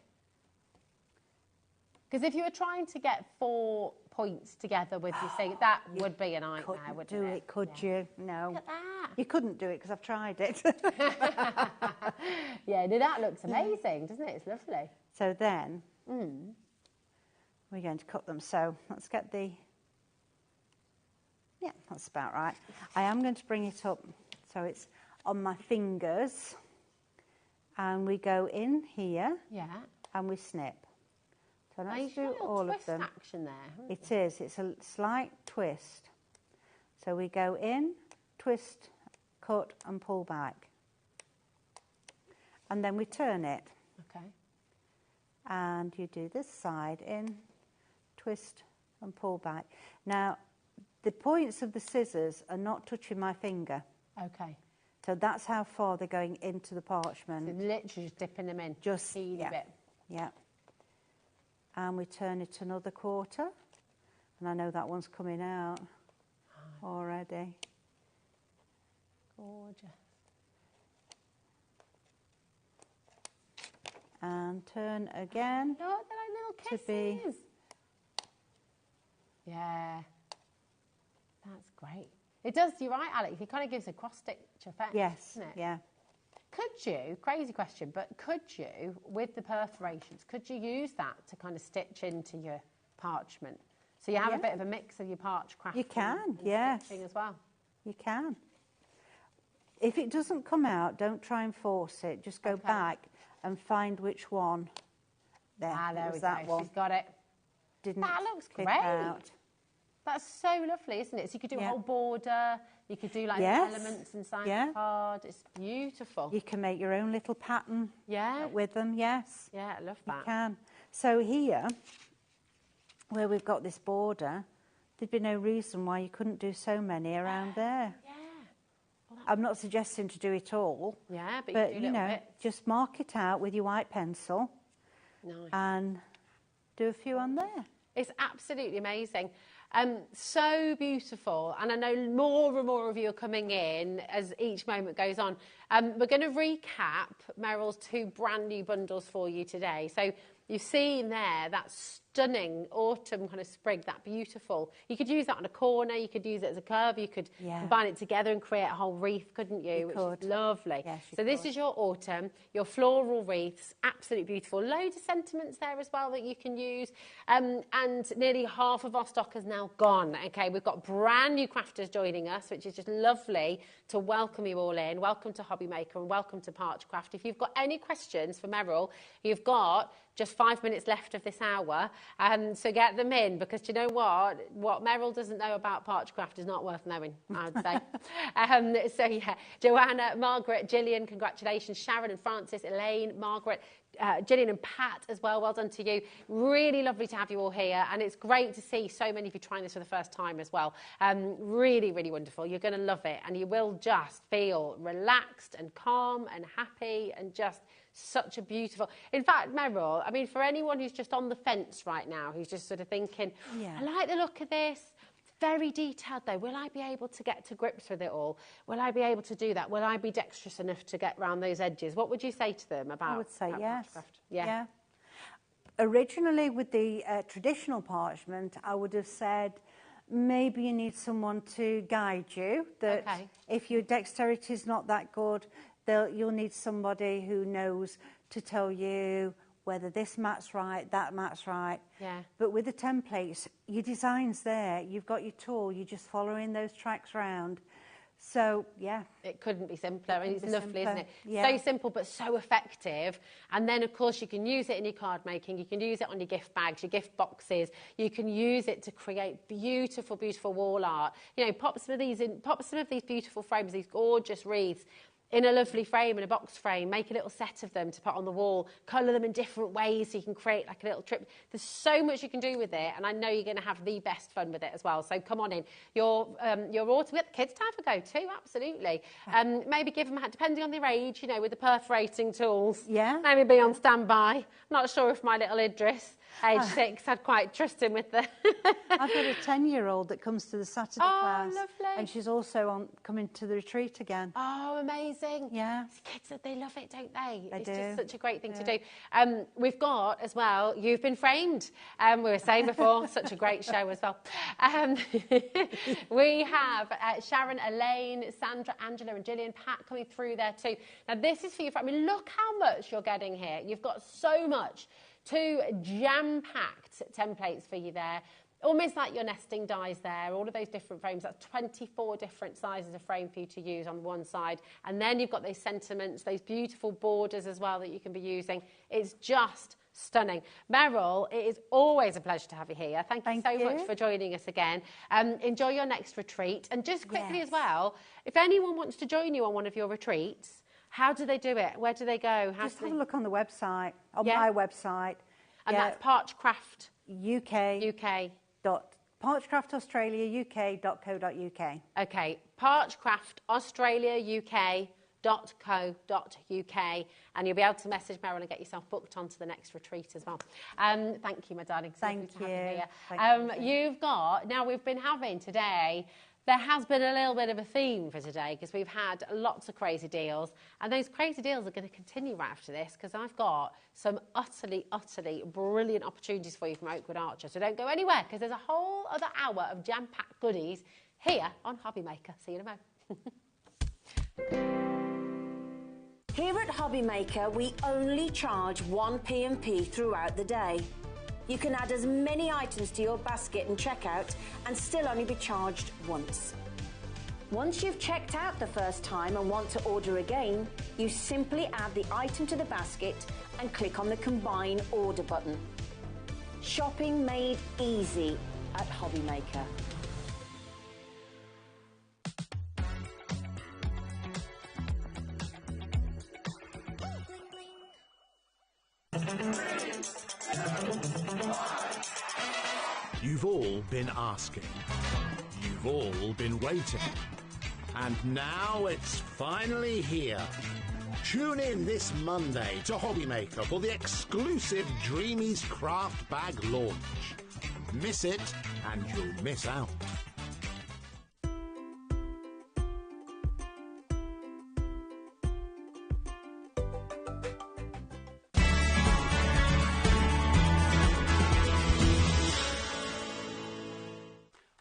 Because if you were trying to get 4 points together with your thing, that would be a nightmare, wouldn't it? Could you? No. Look at that. You couldn't do it because I've tried it. Yeah, no, that looks amazing, doesn't it? It's lovely. So then we're going to cut them. So let's get the... Yeah, that's about right. I am going to bring it up so it's on my fingers. And we go in here. Yeah. And we snip. So let's do all of them. Action there. It is. It's a slight twist. So we go in, twist, cut and pull back. And then we turn it. Okay. And you do this side in, twist and pull back. Now, the points of the scissors are not touching my finger. Okay. So that's how far they're going into the parchment. So literally just dipping them in. Just a bit. Yeah. And we turn it another quarter. And I know that one's coming out already. Gorgeous. And turn again. Look, they're like little kisses. Yeah. That's great. It does, you're right, Alex, it kind of gives a cross-stitch effect, yes, doesn't it? Yeah. Could you, crazy question, but could you, with the perforations, could you use that to kind of stitch into your parchment? So you have a bit of a mix of your parchcraft you can, and yes. stitching as well? You can. If it doesn't come out, don't try and force it. Just go back and find which one. There, there we that go. one. She's got it. That looks clip great. Out. That's so lovely, isn't it? So you could do a whole border, you could do like elements inside the card. It's beautiful. You can make your own little pattern with them, yes. Yeah, I love that. You can. So here, where we've got this border, there'd be no reason why you couldn't do so many around there. Yeah. I'm not suggesting to do it all. Yeah, but but you, do you know, bits. just mark it out with your white pencil. Nice. And do a few on there. It's absolutely amazing. So beautiful. And I know more and more of you are coming in as each moment goes on. We're going to recap Meryl's 2 brand new bundles for you today. So you've seen there that stunning autumn kind of sprig, that beautiful. You could use that on a corner, you could use it as a curve, you could combine it together and create a whole wreath, couldn't you? Which is lovely. Yes, so this is your autumn, your floral wreaths, absolutely beautiful. Loads of sentiments there as well that you can use. And nearly half of our stock has now gone. Okay, we've got brand new crafters joining us, which is just lovely to welcome you all in. Welcome to HobbyMaker and welcome to Parchcraft. If you've got any questions for Meryl, you've got just 5 minutes left of this hour, so get them in, because do you know what Meryl doesn't know about Parchcraft is not worth knowing, I'd say. So yeah, Joanna, Margaret, Gillian, congratulations. Sharon and Francis, Elaine, Margaret, Gillian and Pat as well, well done to you. Really lovely to have you all here, and it's great to see so many of you trying this for the first time as well. Really, really wonderful. You're going to love it, and you will just feel relaxed and calm and happy and just such a beautiful... In fact, Meryl, I mean, for anyone who's just on the fence right now, who's just sort of thinking, I like the look of this, it's very detailed though, will I be able to get to grips with it all? Will I be able to do that? Will I be dexterous enough to get around those edges? What would you say to them about... I would say yes. Yeah. Originally, with the traditional parchment, I would have said maybe you need someone to guide you, that if your dexterity is not that good, you'll need somebody who knows to tell you whether this mat's right, that mat's right. Yeah. But with the templates, your design's there, you've got your tool, you're just following those tracks round. So, yeah. It couldn't be simpler. I mean, it's lovely, simpler. isn't it? Yeah. So simple, but so effective. And then, of course, you can use it in your card making. You can use it on your gift bags, your gift boxes. You can use it to create beautiful, beautiful wall art. You know, pop some of these beautiful frames, these gorgeous wreaths, in a lovely frame, in a box frame, make a little set of them to put on the wall, colour them in different ways so you can create like a little trip. There's so much you can do with it, and I know you're going to have the best fun with it as well. So come on in. Your autumn, get the kids to have a go too, absolutely. Maybe give them, depending on their age, you know, with the perforating tools. Yeah. Maybe be on standby. Not sure if my little Idris, age 6, I'd quite trust him with the... I've got a 10-year-old that comes to the Saturday class. Lovely. And she's also coming to the retreat again. Oh, amazing. Yeah. Kids, they love it, don't they? They it's do. Just such a great thing to do. We've got, as well, You've Been Framed. We were saying before, such a great show as well. We have Sharon, Elaine, Sandra, Angela and Gillian, Pat coming through there too. Now, this is for you. I mean, look how much you're getting here. You've got so much. 2 jam-packed templates for you there. Almost like your nesting dies there, all of those different frames. That's 24 different sizes of frame for you to use on one side. And then you've got those sentiments, those beautiful borders as well that you can be using. It's just stunning. Meryl, it is always a pleasure to have you here. Thank you so much for joining us again. Enjoy your next retreat. And just quickly as well, if anyone wants to join you on one of your retreats, how do they do it? Where do they go? Just have a look on the website, on my website. And that's Parchcraft UK. Parchcraftaustraliauk.co.uk. Okay, parchcraftaustraliauk.co.uk, and you'll be able to message Meryl and get yourself booked onto the next retreat as well. Thank you, my darling. Thank you. Here. You've got, now we've been having today, there has been a little bit of a theme for today because we've had lots of crazy deals, and those crazy deals are going to continue right after this because I've got some utterly, utterly brilliant opportunities for you from Oakwood Archer. So don't go anywhere because there's a whole other hour of jam-packed goodies here on HobbyMaker. See you in a moment. Here at HobbyMaker, we only charge 1 P&P throughout the day. You can add as many items to your basket and checkout and still only be charged once. Once you've checked out the first time and want to order again, you simply add the item to the basket and click on the Combine Order button. Shopping made easy at HobbyMaker. You've all been asking. You've all been waiting. And now it's finally here. Tune in this Monday to HobbyMaker for the exclusive Dreamies Craft Bag launch. Miss it and you'll miss out.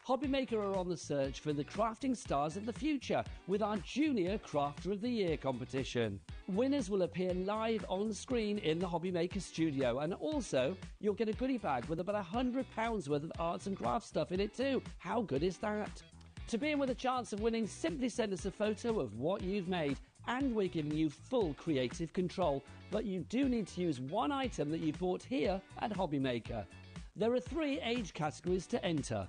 HobbyMaker are on the search for the crafting stars of the future with our Junior Crafter of the Year competition. Winners will appear live on screen in the HobbyMaker studio, and also you'll get a goodie bag with about £100 worth of arts and crafts stuff in it too. How good is that? To be in with a chance of winning, simply send us a photo of what you've made, and we're giving you full creative control, but you do need to use one item that you bought here at HobbyMaker. There are 3 age categories to enter: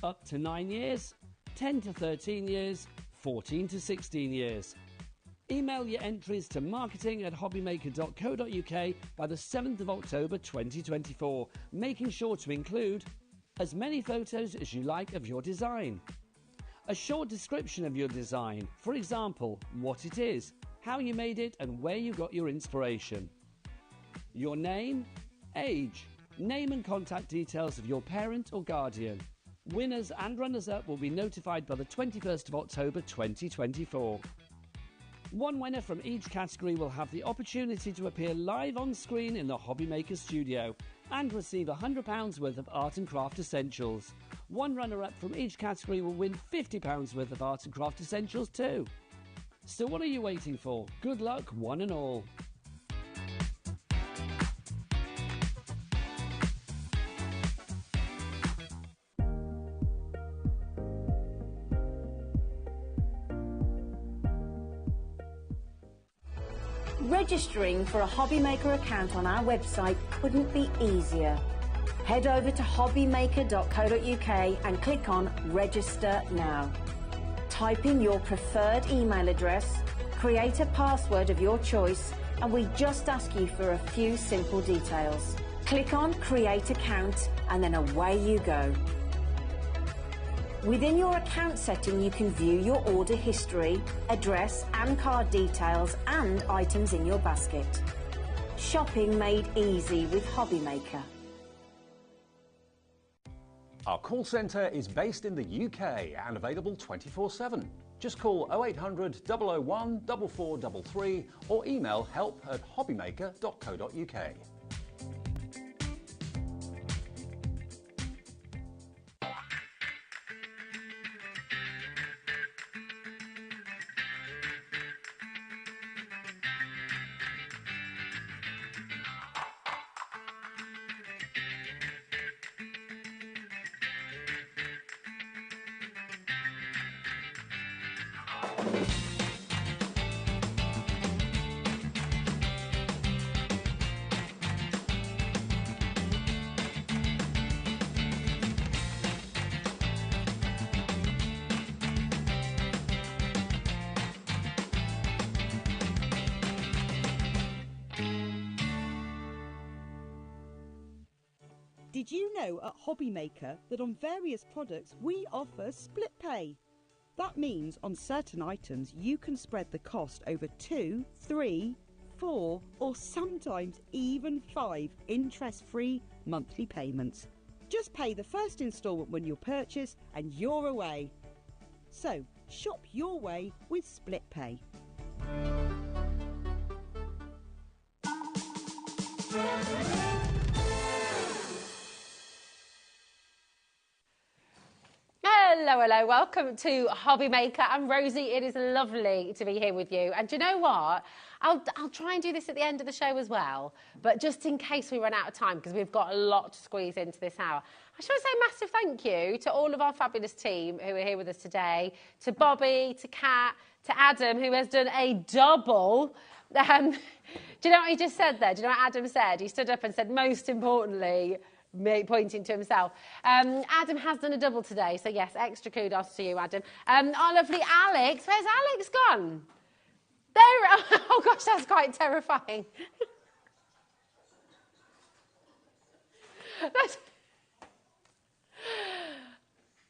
up to 9 years, 10 to 13 years, 14 to 16 years. Email your entries to marketing@hobbymaker.co.uk by the 7th of October 2024, making sure to include as many photos as you like of your design, a short description of your design, for example, what it is, how you made it and where you got your inspiration, your name, age, name and contact details of your parent or guardian. Winners and runners-up will be notified by the 21st of October 2024. One winner from each category will have the opportunity to appear live on screen in the HobbyMaker studio and receive £100 worth of art and craft essentials. One runner-up from each category will win £50 worth of art and craft essentials too. So what are you waiting for? Good luck, one and all. Registering for a HobbyMaker account on our website couldn't be easier. Head over to hobbymaker.co.uk and click on Register Now. Type in your preferred email address, create a password of your choice, and we just ask you for a few simple details. Click on Create Account and then away you go. Within your account setting, you can view your order history, address and card details and items in your basket. Shopping made easy with HobbyMaker. Our call centre is based in the UK and available 24/7. Just call 0800 001 4433 or email help@hobbymaker.co.uk. Did you know at HobbyMaker that on various products we offer split pay? That means on certain items you can spread the cost over 2, 3, 4 or sometimes even 5 interest-free monthly payments. Just pay the first instalment when you purchase and you're away. So shop your way with split pay. Hello, welcome to HobbyMaker. I'm Rosie. It is lovely to be here with you. And do you know what? I'll try and do this at the end of the show as well, but just in case we run out of time, because we've got a lot to squeeze into this hour. I should say a massive thank you to all of our fabulous team who are here with us today, to Bobby, to Kat, to Adam, who has done a double. Do you know what he just said there? Do you know what Adam said? He stood up and said, most importantly, pointing to himself. Adam has done a double today, so yes, extra kudos to you, Adam. Our lovely Alex, where's Alex gone? There, oh gosh, that's quite terrifying.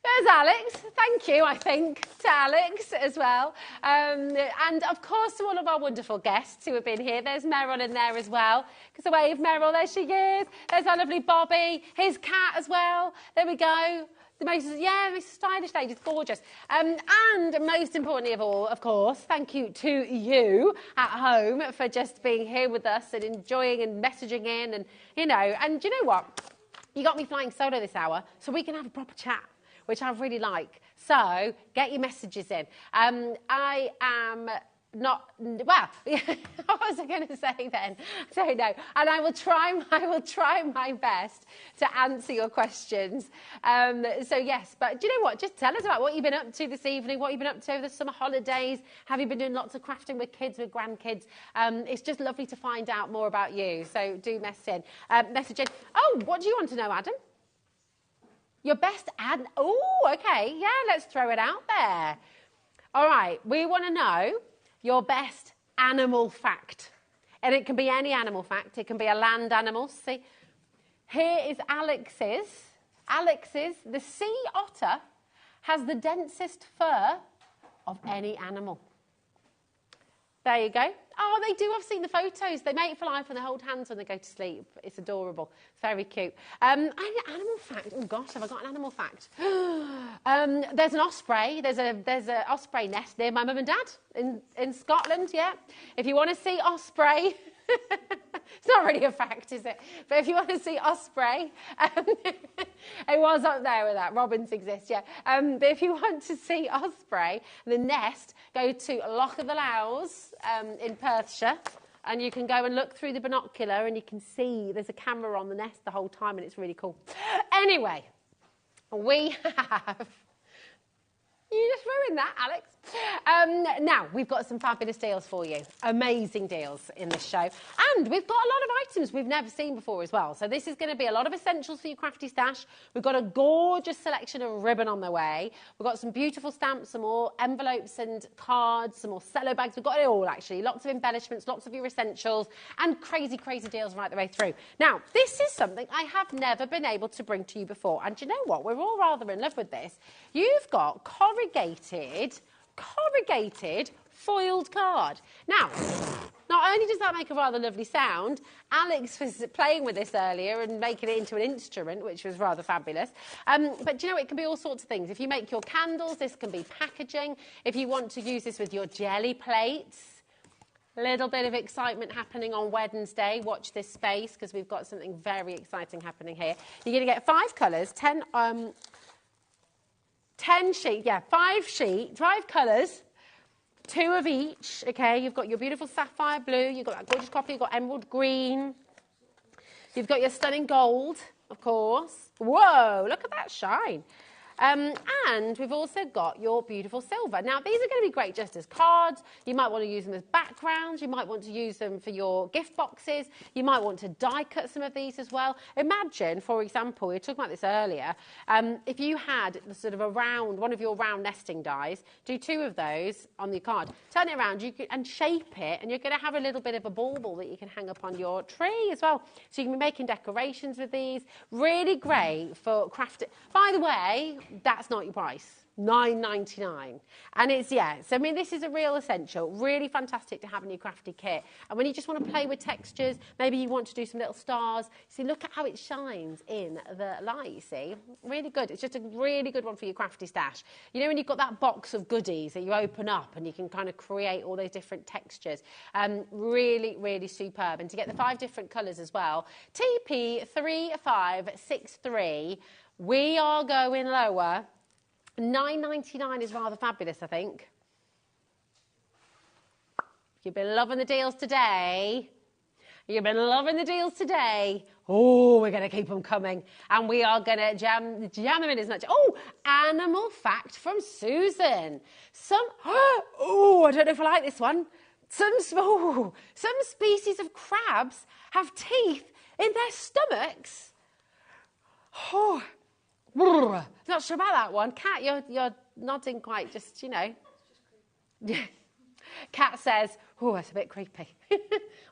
There's Alex. Thank you, I think, to Alex as well. And, of course, to all of our wonderful guests who have been here. There's Meryl in there as well. Give us a wave, Meryl. There she is. There's our lovely Bobby. His cat as well. There we go. The most stylish lady. It's gorgeous. And most importantly of all, of course, thank you to you at home for just being here with us and enjoying and messaging in and, you know. And do you know what? You got me flying solo this hour, so we can have a proper chat, which I really like. So get your messages in. I am not, well, what was I going to say then? I don't know. And I will try my best to answer your questions. So yes, but do you know what? Just tell us about what you've been up to this evening, what you've been up to over the summer holidays. Have you been doing lots of crafting with kids, with grandkids? It's just lovely to find out more about you. So do message in. Oh, what do you want to know, Adam? Your best ad? Oh, okay. Yeah, let's throw it out there. All right. We want to know your best animal fact. And it can be any animal fact. It can be a land animal. See, here is Alex's. The sea otter has the densest fur of any animal. There you go. Oh, they do. I've seen the photos. They mate for life and they hold hands when they go to sleep. It's adorable. It's very cute. Animal fact. Oh gosh, have I got an animal fact? There's an osprey. There's a osprey nest near my mum and dad in Scotland. Yeah. If you want to see osprey, it's not really a fact, is it? But if you want to see osprey, it was up there with that. Robins exist, yeah. But if you want to see osprey, the nest, go to Loch of the Lowes in Perthshire, and you can go and look through the binocular and you can see there's a camera on the nest the whole time and it's really cool. Anyway, we have... You just ruined that, Alex. Now, we've got some fabulous deals for you. Amazing deals in this show. And we've got a lot of items we've never seen before as well. So this is going to be a lot of essentials for your crafty stash. We've got a gorgeous selection of ribbon on the way. We've got some beautiful stamps, some more envelopes and cards, some more cello bags. We've got it all, actually. Lots of embellishments, lots of your essentials, and crazy, crazy deals right the way through. Now, this is something I have never been able to bring to you before. And do you know what? We're all rather in love with this. You've got corrugated foiled card. Now, not only does that make a rather lovely sound, Alex was playing with this earlier and making it into an instrument, which was rather fabulous. But do you know, it can be all sorts of things. If you make your candles, this can be packaging. If you want to use this with your jelly plates, a little bit of excitement happening on Wednesday. Watch this space, because we've got something very exciting happening here. You're going to get 5 colours, 10 sheets, yeah, 5 colours, 2 of each, okay? You've got your beautiful sapphire blue, you've got that gorgeous copper, you've got emerald green, you've got your stunning gold, of course. Whoa, look at that shine. And we've also got your beautiful silver. Now, these are going to be great just as cards. You might want to use them as backgrounds. You might want to use them for your gift boxes. You might want to die cut some of these as well. Imagine, for example, we were talking about this earlier, if you had sort of one of your round nesting dies, do 2 of those on your card, turn it around and shape it, and you're going to have a little bit of a bauble that you can hang up on your tree as well. So you can be making decorations with these. Really great for crafting. By the way, that's not your price. £9.99. And it's, yeah, so I mean, this is a real essential. Really fantastic to have in your crafty kit. And when you just want to play with textures, maybe you want to do some little stars. See, look at how it shines in the light, you see. Really good. It's just a really good one for your crafty stash. You know, when you've got that box of goodies that you open up and you can kind of create all those different textures. Really, really superb. And to get the 5 different colours as well. TP3563. We are going lower. £9.99 is rather fabulous, I think. You've been loving the deals today. You've been loving the deals today. Oh, we're going to keep them coming. And we are going to jam them in as much. Oh, animal fact from Susan. Oh, I don't know if I like this one. Some species of crabs have teeth in their stomachs. Oh, not sure about that one. Kat, you're nodding quite just, you know. Yeah. Kat says, oh, that's a bit creepy. What do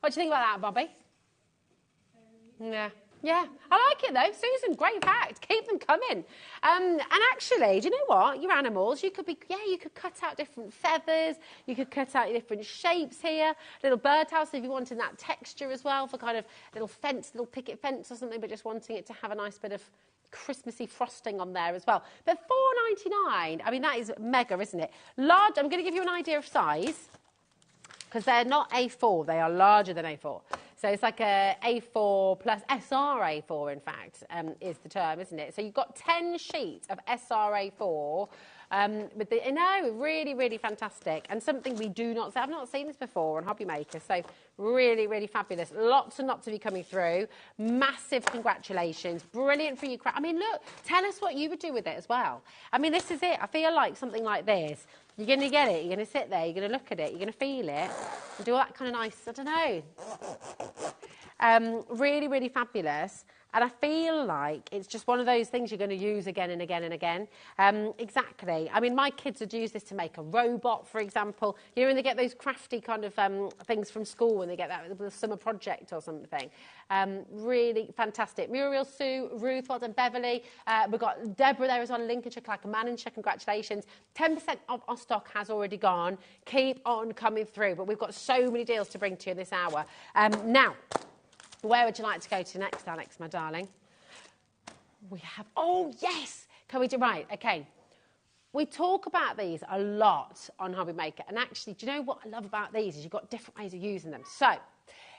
you think about that, Bobby? Yeah. Yeah, I like it though. Susan, great fact. Keep them coming. And actually, do you know what? Your animals, you could cut out different feathers. You could cut out different shapes here. Little birdhouse if you wanted that texture as well for kind of little fence, little picket fence or something, but just wanting it to have a nice bit of Christmassy frosting on there as well. But £4.99, I mean, that is mega, isn't it? Large, I'm going to give you an idea of size because they're not A4, they are larger than A4. So it's like a A4 plus SRA4, in fact, is the term, isn't it? So you've got 10 sheets of SRA4 with the, really, really fantastic. And something we do not see. I've not seen this before on HobbyMaker. So really, really fabulous. Lots and lots of you coming through. Massive congratulations. Brilliant for you. I mean, look, tell us what you would do with it as well. I mean, this is it. I feel like something like this. You're going to get it, you're going to sit there, you're going to look at it, you're going to feel it, and do all that kind of nice, I don't know. Really, really fabulous. And I feel like it's just one of those things you're going to use again and again and again. Exactly. I mean, my kids would use this to make a robot, for example. You know, when they get those crafty kind of things from school, when they get that with a summer project or something. Really fantastic. Muriel, Sue, Ruth, well done, Beverly. We've got Deborah there as well, Lincolnshire, Clackmannanshire, congratulations. 10% of our stock has already gone. Keep on coming through. But we've got so many deals to bring to you in this hour. Now, where would you like to go to next, Alex, my darling? We have... Oh, yes! Can we do... Right, OK. We talk about these a lot on HobbyMaker. And actually, do you know what I love about these is you've got different ways of using them. So,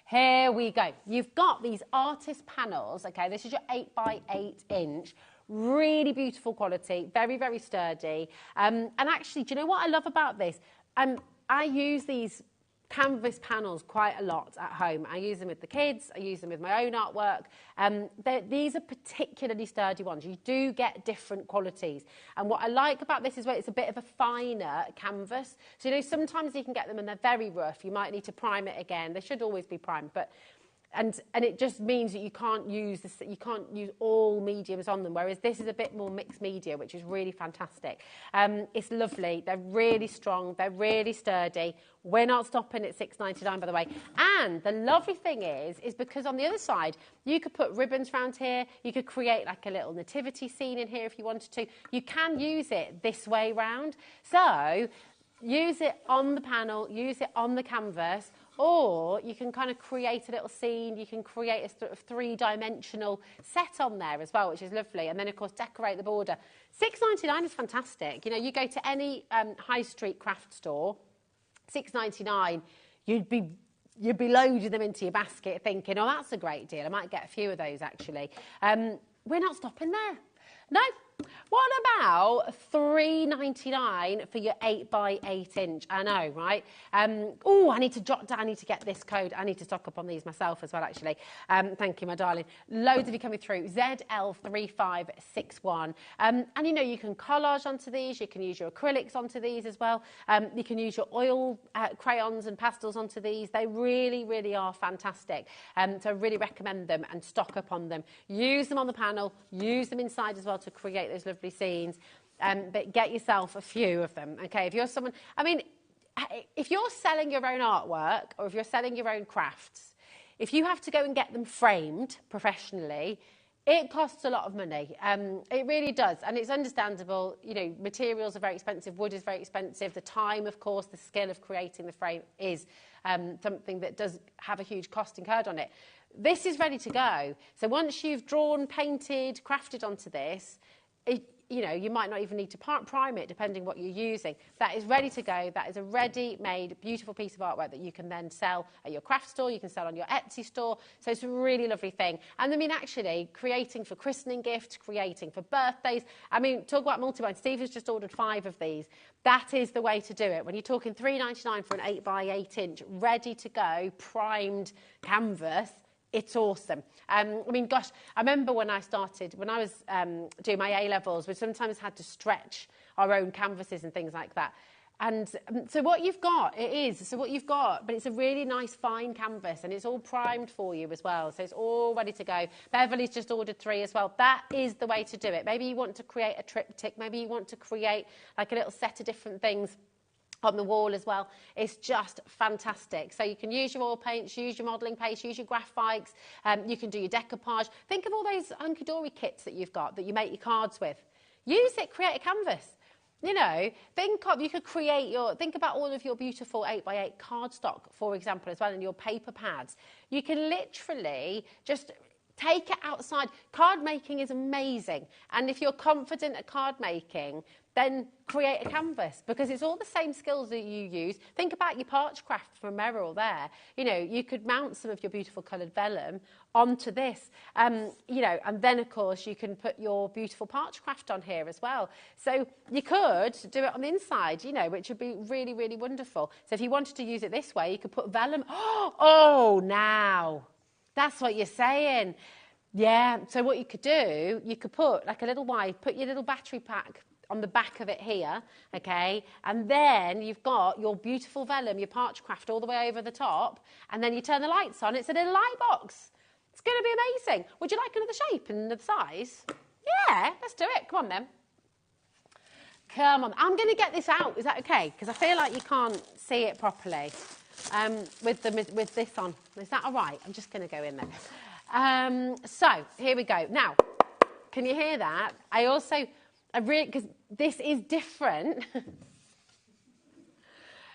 here we go. You've got these artist panels. OK, this is your 8x8 inch. Really beautiful quality. Very, very sturdy. And actually, do you know what I love about this? I use these canvas panels quite a lot at home. I use them with the kids, I use them with my own artwork. These are particularly sturdy ones. You do get different qualities. And what I like about this is where it's a bit of a finer canvas. So, you know, sometimes you can get them and they're very rough. You might need to prime it again. They should always be primed, but... And it just means that you can't use all mediums on them, whereas this is a bit more mixed media, which is really fantastic. It's lovely. They're really strong. They're really sturdy. We're not stopping at £6.99, by the way. And the lovely thing is because on the other side, you could put ribbons around here. You could create like a little nativity scene in here if you wanted to. You can use it this way round. So use it on the panel, use it on the canvas, or you can kind of create a little scene. You can create a sort of three-dimensional set on there as well, which is lovely. And then, of course, decorate the border. £6.99 is fantastic. You know, you go to any high street craft store, £6.99, you'd be loading them into your basket thinking, oh, that's a great deal. I might get a few of those, actually. We're not stopping there. No. What about £3.99 for your 8x8 inch? I know, right? Oh, I need to jot down. I need to get this code. I need to stock up on these myself as well, actually. Thank you, my darling. Loads of you coming through. ZL3561. And, you know, you can collage onto these. You can use your acrylics onto these as well. You can use your oil crayons and pastels onto these. They really, really are fantastic. So I really recommend them and stock up on them. Use them on the panel. Use them inside as well to create those lovely scenes, but get yourself a few of them, okay? If you're someone, I mean, if you're selling your own artwork or if you're selling your own crafts, if you have to go and get them framed professionally, it costs a lot of money. It really does, and it's understandable. You know, materials are very expensive, wood is very expensive, the time, of course, the skill of creating the frame is something that does have a huge cost incurred on it. This is ready to go. So once you've drawn, painted, crafted onto this, you know, you might not even need to prime it, depending what you're using. That is ready to go. That is a ready-made, beautiful piece of artwork that you can then sell at your craft store. You can sell on your Etsy store. So it's a really lovely thing. And I mean, actually, creating for christening gifts, creating for birthdays. I mean, talk about multi-bind. Steve has just ordered 5 of these. That is the way to do it. When you're talking £3.99 for an 8x8 inch, ready to go, primed canvas, it's awesome. I mean, gosh, I remember when I was doing my A-levels, we sometimes had to stretch our own canvases and things like that. And so what you've got, but it's a really nice fine canvas and it's all primed for you as well. So it's all ready to go. Beverly's just ordered 3 as well. That is the way to do it. Maybe you want to create a triptych. Maybe you want to create like a little set of different things on the wall as well. It's just fantastic. So you can use your oil paints, use your modelling paste, use your graphites, you can do your decoupage. Think of all those hunky-dory kits that you've got that you make your cards with. Use it, create a canvas. You know, think about all of your beautiful 8x8 cardstock, for example, as well, and your paper pads. You can literally just take it outside. Card making is amazing. And if you're confident at card making, then create a canvas, because it's all the same skills that you use. Think about your Parchcraft from Merrill there. You know, you could mount some of your beautiful coloured vellum onto this, you know, and then, of course, you can put your beautiful Parchcraft on here as well. So you could do it on the inside, you know, which would be really, really wonderful. So if you wanted to use it this way, you could put vellum. Oh, now, that's what you're saying. Yeah, so what you could do, you could put like a little put your little battery pack on the back of it here, okay, and then you've got your beautiful vellum, your Parchcraft all the way over the top, and then you turn the lights on. It's a little light box. It's going to be amazing. Would you like another shape and another size? Yeah, let's do it. Come on then. Come on. I'm going to get this out. Is that okay? Because I feel like you can't see it properly with this on. Is that all right? I'm just going to go in there. So here we go. Now, can you hear that? Because this is different.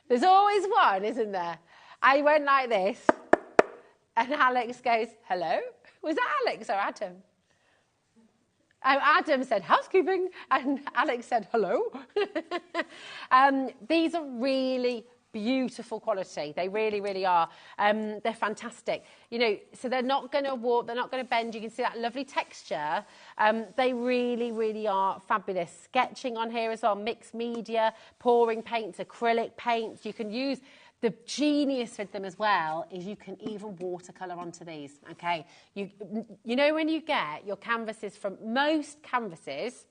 There's always one, isn't there? I went like this, and Alex goes, hello? Was that Alex or Adam? Adam said, housekeeping, and Alex said, hello. These are really beautiful quality. They really, really are. They're fantastic. You know, so they're not going to warp, they're not going to bend. You can see that lovely texture. They really, really are fabulous. Sketching on here as well, mixed media, pouring paints, acrylic paints. You can use, the genius with them as well is you can even watercolour onto these, okay? You know, when you get your canvases from most canvases,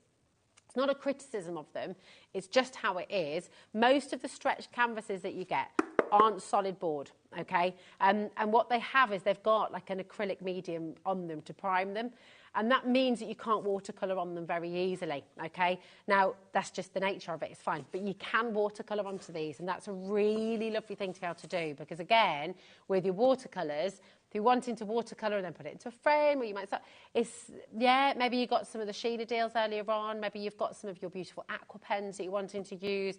it's not a criticism of them, it's just how it is. Most of the stretched canvases that you get aren't solid board, okay? And what they have is they've got like an acrylic medium on them to prime them. And that means that you can't watercolour on them very easily, okay? Now, that's just the nature of it, it's fine. But you can watercolour onto these, and that's a really lovely thing to be able to do, because, again, with your watercolours, if you're wanting to watercolour and then put it into a frame, or you might start, maybe you got some of the Sheila deals earlier on, maybe you've got some of your beautiful aqua pens that you're wanting to use.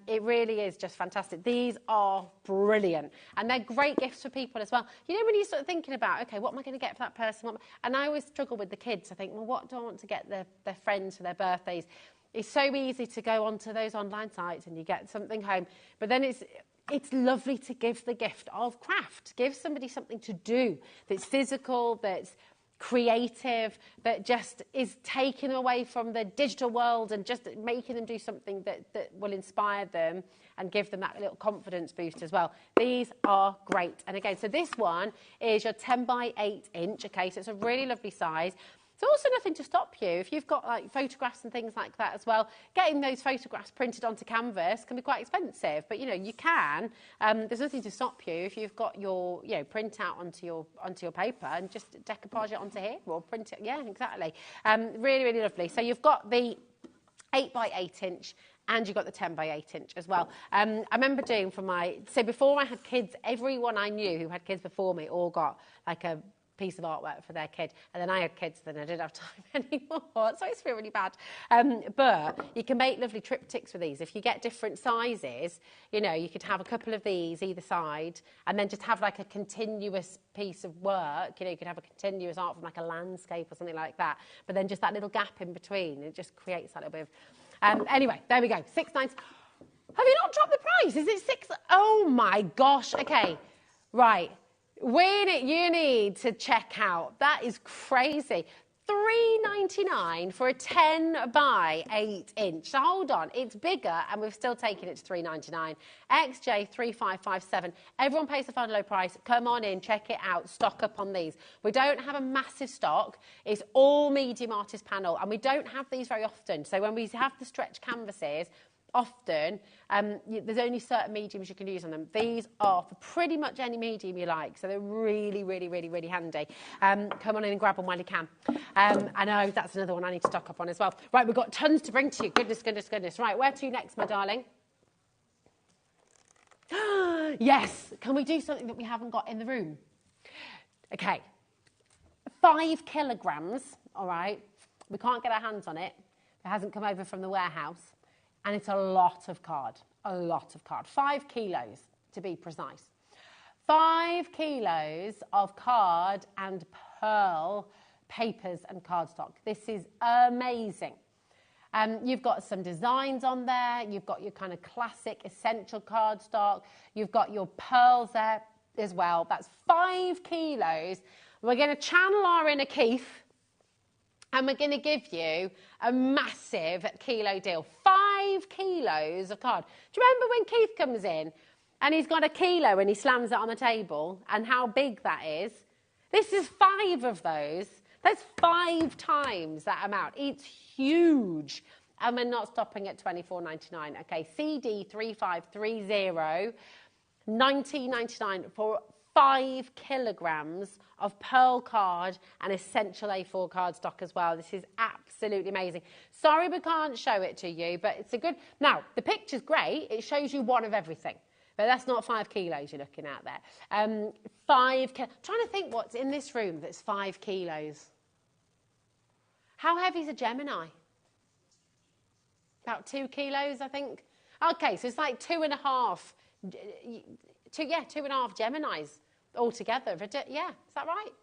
It really is just fantastic. These are brilliant, and they're great gifts for people as well. You know, when you're sort of thinking about, okay, what am I going to get for that person? And I always struggle with the kids. I think, well, what do I want to get their friends for their birthdays? It's so easy to go onto those online sites and you get something home, but then it's lovely to give the gift of craft. Give somebody something to do that's physical, that's creative, that just is taken away from the digital world and just making them do something that will inspire them and give them that little confidence boost as well. These are great. And again, so this one is your 10 by 8 inch, okay, so it's a really lovely size. There's also nothing to stop you. If you've got like photographs and things like that as well, getting those photographs printed onto canvas can be quite expensive, but you know, you can. There's nothing to stop you if you've got your, you know, print out onto your paper and just decoupage it onto here or print it. Yeah, exactly. Really, really lovely. So you've got the 8 by 8 inch and you've got the 10 by 8 inch as well. I remember doing so before I had kids, everyone I knew who had kids before me all got like a piece of artwork for their kid, and then I had kids, then I didn't have time anymore, so it's really bad. But you can make lovely triptychs with these. If you get different sizes, you know, you could have a couple of these either side, and then just have like a continuous piece of work. You know, you could have a continuous art from like a landscape or something like that, but then just that little gap in between, it just creates that little bit of... anyway, there we go, £6.90. Have you not dropped the price? Is it £6? Oh my gosh, okay, right. You need to check out. That is crazy. $3.99 for a 10 by 8 inch. So hold on, it's bigger and we've still taken it to $3.99. XJ3557. Everyone pays the final low price. Come on in, check it out. Stock up on these. We don't have a massive stock. It's all medium artist panel, and we don't have these very often. So when we have the stretch canvases, often, there's only certain mediums you can use on them. These are for pretty much any medium you like, so they're really, really, really, really handy. Come on in and grab them while you can. I know that's another one I need to stock up on as well. Right, we've got tons to bring to you. Goodness, goodness, goodness. Right, where to next, my darling? Yes, can we do something that we haven't got in the room? Okay, 5 kilograms, all right? We can't get our hands on it. It hasn't come over from the warehouse. And it's a lot of card, 5 kilos to be precise. 5 kilos of card and pearl papers and cardstock. This is amazing. You've got some designs on there. You've got your kind of classic essential cardstock. You've got your pearls there as well. That's 5 kilos. We're going to channel our inner Keith and we're going to give you a massive kilo deal. 5 kilos of card. Do you remember when Keith comes in and he's got a kilo and he slams it on the table and how big that is? This is 5 of those. That's 5 times that amount. It's huge. And we're not stopping at $24.99. Okay, CD 3530, $19.99 for 5 kilograms of pearl card and essential A4 cardstock as well. This is absolutely amazing. Sorry we can't show it to you, but it's a good... Now, the picture's great. It shows you one of everything. But that's not 5 kilos you're looking at there. 5 kilos. Trying to think what's in this room that's 5 kilos. How heavy is a Gemini? About 2 kilos, I think. Okay, so it's like 2.5. 2.5 Geminis altogether. Yeah, is that right?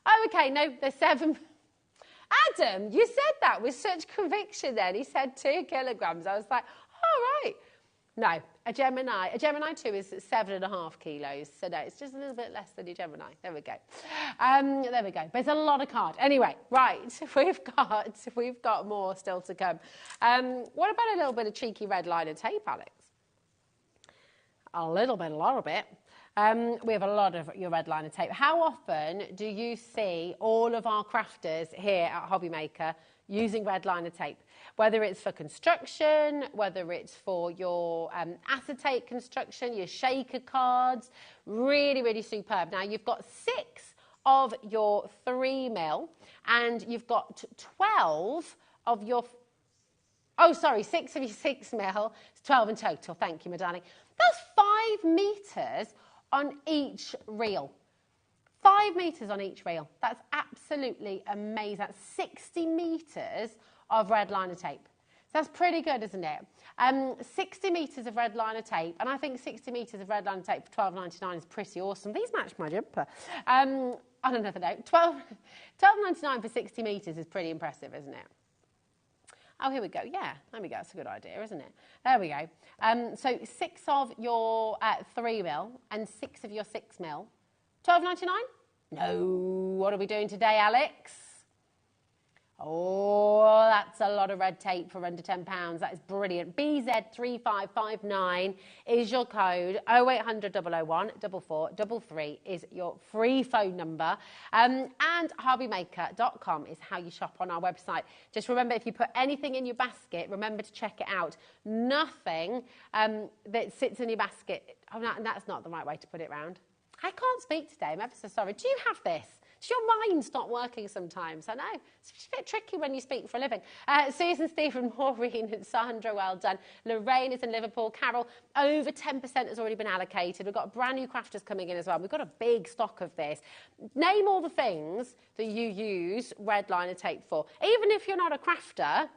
Oh, okay, no, there's 7. Adam, you said that with such conviction then. He said 2 kilograms. I was like, oh, right. No, a Gemini 2 is 7.5 kilos. So no, it's just a little bit less than your Gemini. There we go. There we go. But it's a lot of card. Anyway, right, we've got more still to come. What about a little bit of cheeky red liner tape, Alex? A lot of it. We have a lot of your red liner tape. How often do you see all of our crafters here at HobbyMaker using red liner tape? Whether it's for construction, whether it's for your acetate construction, your shaker cards, really, really superb. Now, you've got 6 of your 3 mil and you've got 12 of your... Oh, sorry, 6 of your 6 mil. It's 12 in total. Thank you, my darling. That's 5 metres on each reel. 5 metres on each reel. That's absolutely amazing. That's 60 metres of red liner tape. So that's pretty good, isn't it? 60 metres of red liner tape, and I think 60 metres of red liner tape for $12.99 is pretty awesome. These match my jumper. On another note, $12.99 for 60 metres is pretty impressive, isn't it? Oh, here we go. Yeah, there we go. That's a good idea, isn't it? There we go. So 6 of your 3 mil and 6 of your 6 mil. $12.99? No. What are we doing today, Alex? Oh, that's a lot of red tape for under £10. That is brilliant. BZ3559 is your code. 0800 001 4433 is your free phone number. And hobbymaker.com is how you shop on our website. Just remember, if you put anything in your basket, remember to check it out. Nothing that sits in your basket. Oh, no, that's not the right way to put it round. I can't speak today. I'm ever so sorry. Do you have this? Does your mind stop working sometimes? I know. It's a bit tricky when you speak for a living. Susan, Stephen, Maureen and Sandra, well done. Lorraine is in Liverpool. Carol, over 10% has already been allocated. We've got brand new crafters coming in as well. We've got a big stock of this. Name all the things that you use red liner tape for. Even if you're not a crafter,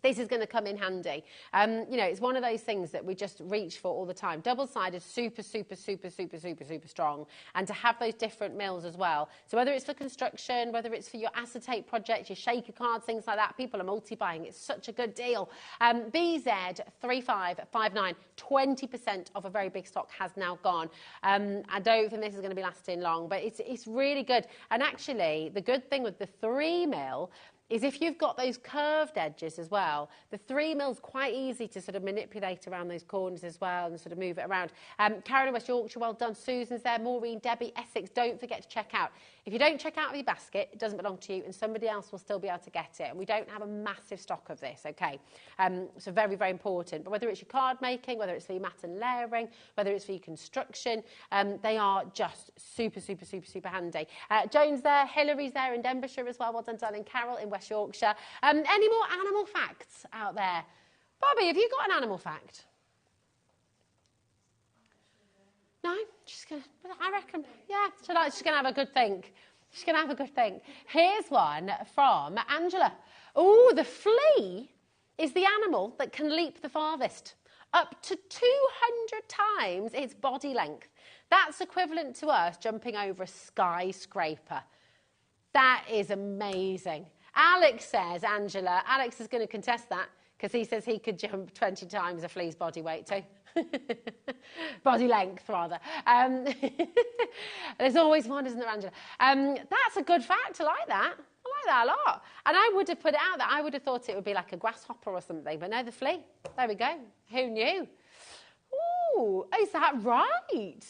this is going to come in handy. You know, it's one of those things that we just reach for all the time. Double-sided, super, super, super, super, super, super strong. And to have those different mills as well. So whether it's for construction, whether it's for your acetate project, your shaker cards, things like that, people are multi-buying. It's such a good deal. BZ3559, 20% of a very big stock has now gone. I don't think this is going to be lasting long, but it's really good. And actually, the good thing with the 3 mil is if you've got those curved edges as well, the 3 mil's quite easy to sort of manipulate around those corners as well and sort of move it around. Karen in West Yorkshire, well done. Susan's there. Maureen, Debbie, Essex, don't forget to check out. If you don't check out your basket, it doesn't belong to you and somebody else will still be able to get it. And we don't have a massive stock of this, okay? So very, very important. But whether it's your card making, whether it's for your mat and layering, whether it's for your construction, they are just super, super, super, super handy. Joan's there. Hillary's there in Denbighshire as well. Well done, darling. Carol in West Yorkshire. Any more animal facts out there? Bobby, have you got an animal fact? No, I reckon, yeah, she's going to have a good think. She's going to have a good think. Here's one from Angela. Oh, the flea is the animal that can leap the farthest, up to 200 times its body length. That's equivalent to us jumping over a skyscraper. That is amazing. Alex says, Angela, Alex is going to contest that because he says he could jump 20 times a flea's body weight too. Body length, rather. There's always one, isn't there, Angela? That's a good fact. I like that. I like that a lot. And I would have put it out there. I would have thought it would be like a grasshopper or something, but no, the flea. There we go. Who knew? Ooh, is that right?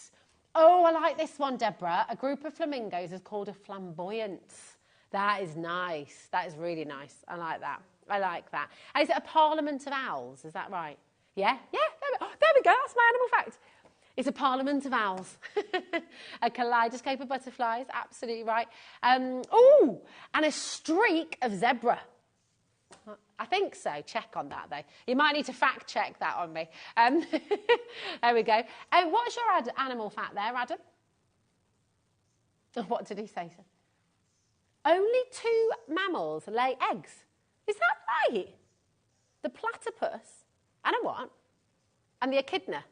Oh, I like this one, Deborah. A group of flamingos is called a flamboyance. That is nice. That is really nice. I like that. I like that. And is it a parliament of owls? Is that right? Yeah? Yeah, there we go. That's my animal fact. It's a parliament of owls. A kaleidoscope of butterflies. Absolutely right. Oh, and a streak of zebra. I think so. Check on that, though. You might need to fact check that on me. There we go. What's your animal fact there, Adam? What did he say, sir? Only 2 mammals lay eggs. Is that right? The platypus and a what? And the echidna.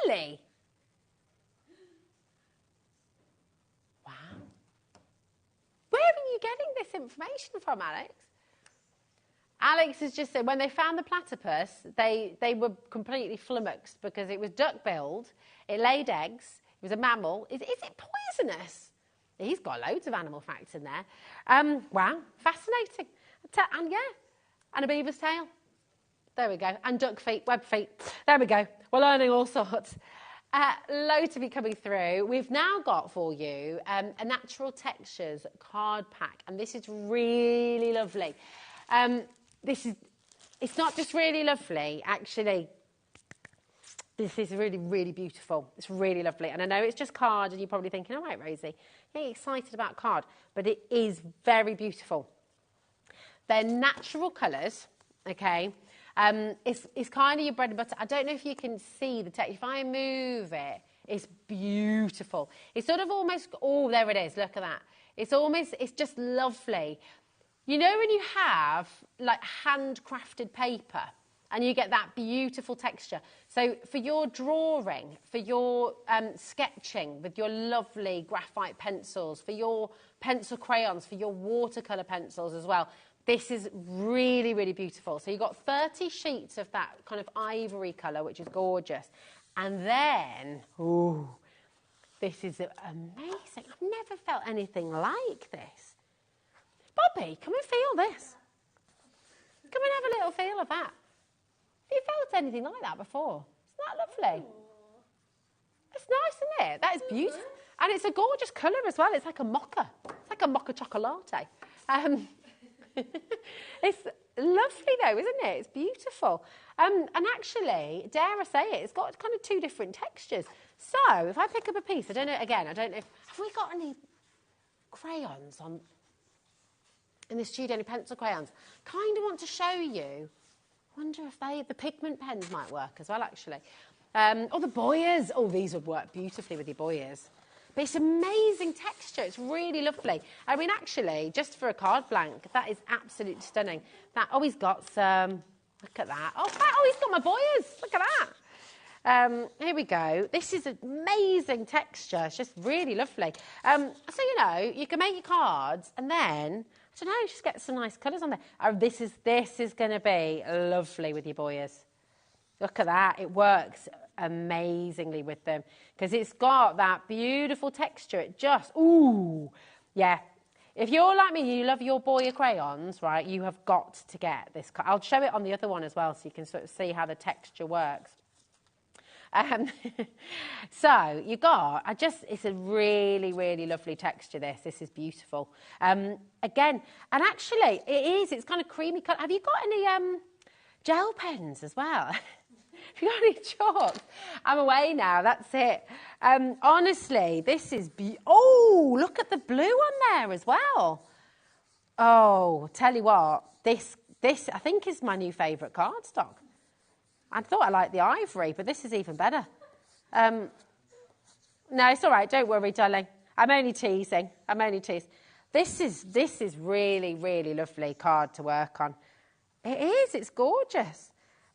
Really? Wow. Where are you getting this information from, Alex? Alex has just said when they found the platypus, they were completely flummoxed because it was duck-billed, it laid eggs, it was a mammal. Is it poisonous? He's got loads of animal facts in there. Wow, fascinating. And yeah, and a beaver's tail. There we go. And duck feet, web feet. There we go. We're learning all sorts. Loads to be coming through. We've now got for you a Natural Textures card pack, and this is really lovely. It's not just really lovely, actually. This is really, really beautiful. It's really lovely. And I know it's just card, and you're probably thinking, all right, Rosie, you're excited about card. But it is very beautiful. They're natural colours, okay? It's kind of your bread and butter. I don't know if you can see the texture. If I move it, it's beautiful. It's sort of almost, oh, there it is. Look at that. It's just lovely. You know when you have like handcrafted paper and you get that beautiful texture. So for your drawing, for your sketching with your lovely graphite pencils, for your pencil crayons, for your watercolour pencils as well, this is really, really beautiful. So you've got 30 sheets of that kind of ivory colour, which is gorgeous. And then, ooh, this is amazing. I've never felt anything like this. Bobby, come and feel this. Come and have a little feel of that. Have you felt anything like that before? Isn't that lovely? It's nice, isn't it? That is beautiful. And it's a gorgeous colour as well. It's like a mocha. It's like a mocha chocolate. It's lovely though, isn't it? It's beautiful. And actually, dare I say it, it's got kind of 2 different textures. So if I pick up a piece, I don't know, have we got any crayons in the studio, any pencil crayons? Kind of want to show you. Wonder if the pigment pens might work as well, actually. Or the Boyers. Oh, these would work beautifully with your Boyers. But it's amazing texture. It's really lovely. I mean, actually, just for a card blank, that is absolutely stunning. He's got some. Look at that. Oh, he's got my Boyers. Look at that. Here we go. This is amazing texture. It's just really lovely. So, you can make your cards and then, I don't know, just get some nice colours on there. This is going to be lovely with your Boyers. Look at that. It works amazingly with them because it's got that beautiful texture. It just, ooh, yeah. If you're like me, you love your Boyer crayons, right, you have got to get this. I'll show it on the other one as well so you can sort of see how the texture works. So you've got, it's a really, really lovely texture, this. This is beautiful. Again, and actually, it's kind of creamy colour. Have you got any gel pens as well? Have you got any chalk? I'm away now, that's it. Honestly, this is oh, look at the blue on there as well. Oh, tell you what, this I think is my new favourite cardstock. I thought I liked the ivory, but this is even better. No, it's all right. Don't worry, darling. I'm only teasing. This is really, really lovely card to work on. It is. It's gorgeous.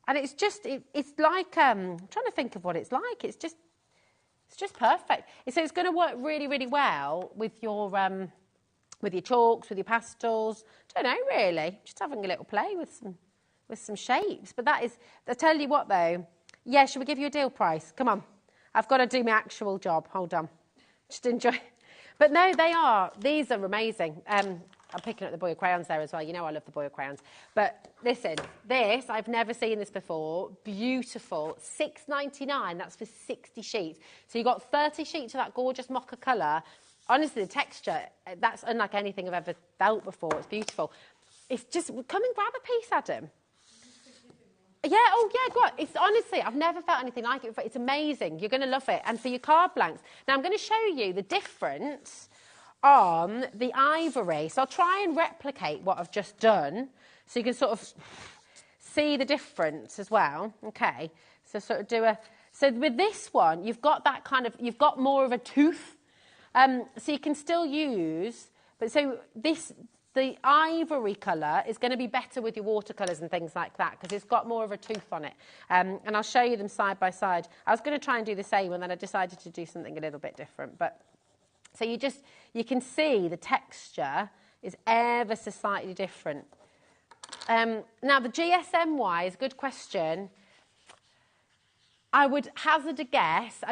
And it's just, it's like, I'm trying to think of what it's like. It's just perfect. So it's going to work really, really well with your chalks, with your pastels. Don't know, really. Just having a little play with some shapes. But that is, I tell you what though, yeah, should we give you a deal price? Come on. I've got to do my actual job. Hold on. Just enjoy. But no, these are amazing. I'm picking up the Boya crayons there as well. You know I love the Boya crayons. But listen, this, I've never seen this before. Beautiful. $6.99. That's for 60 sheets. So you've got 30 sheets of that gorgeous mocha colour. Honestly, the texture, that's unlike anything I've ever felt before. It's beautiful. It's just, come and grab a piece, Adam. Yeah, oh yeah, go on. It's honestly, I've never felt anything like it before. It's amazing. You're going to love it. And for your card blanks. Now, I'm going to show you the difference on the ivory. So I'll try and replicate what I've just done so you can sort of see the difference as well. Okay, so sort of do a... So with this one, you've got that kind of... You've got more of a tooth. So you can still use... But so this... The ivory colour is going to be better with your watercolours and things like that because it's got more of a tooth on it. And I'll show you them side by side. I was going to try and do the same and then I decided to do something a little bit different. But so you can see the texture is ever so slightly different. Now the GSM-wise, good question. I would hazard a guess.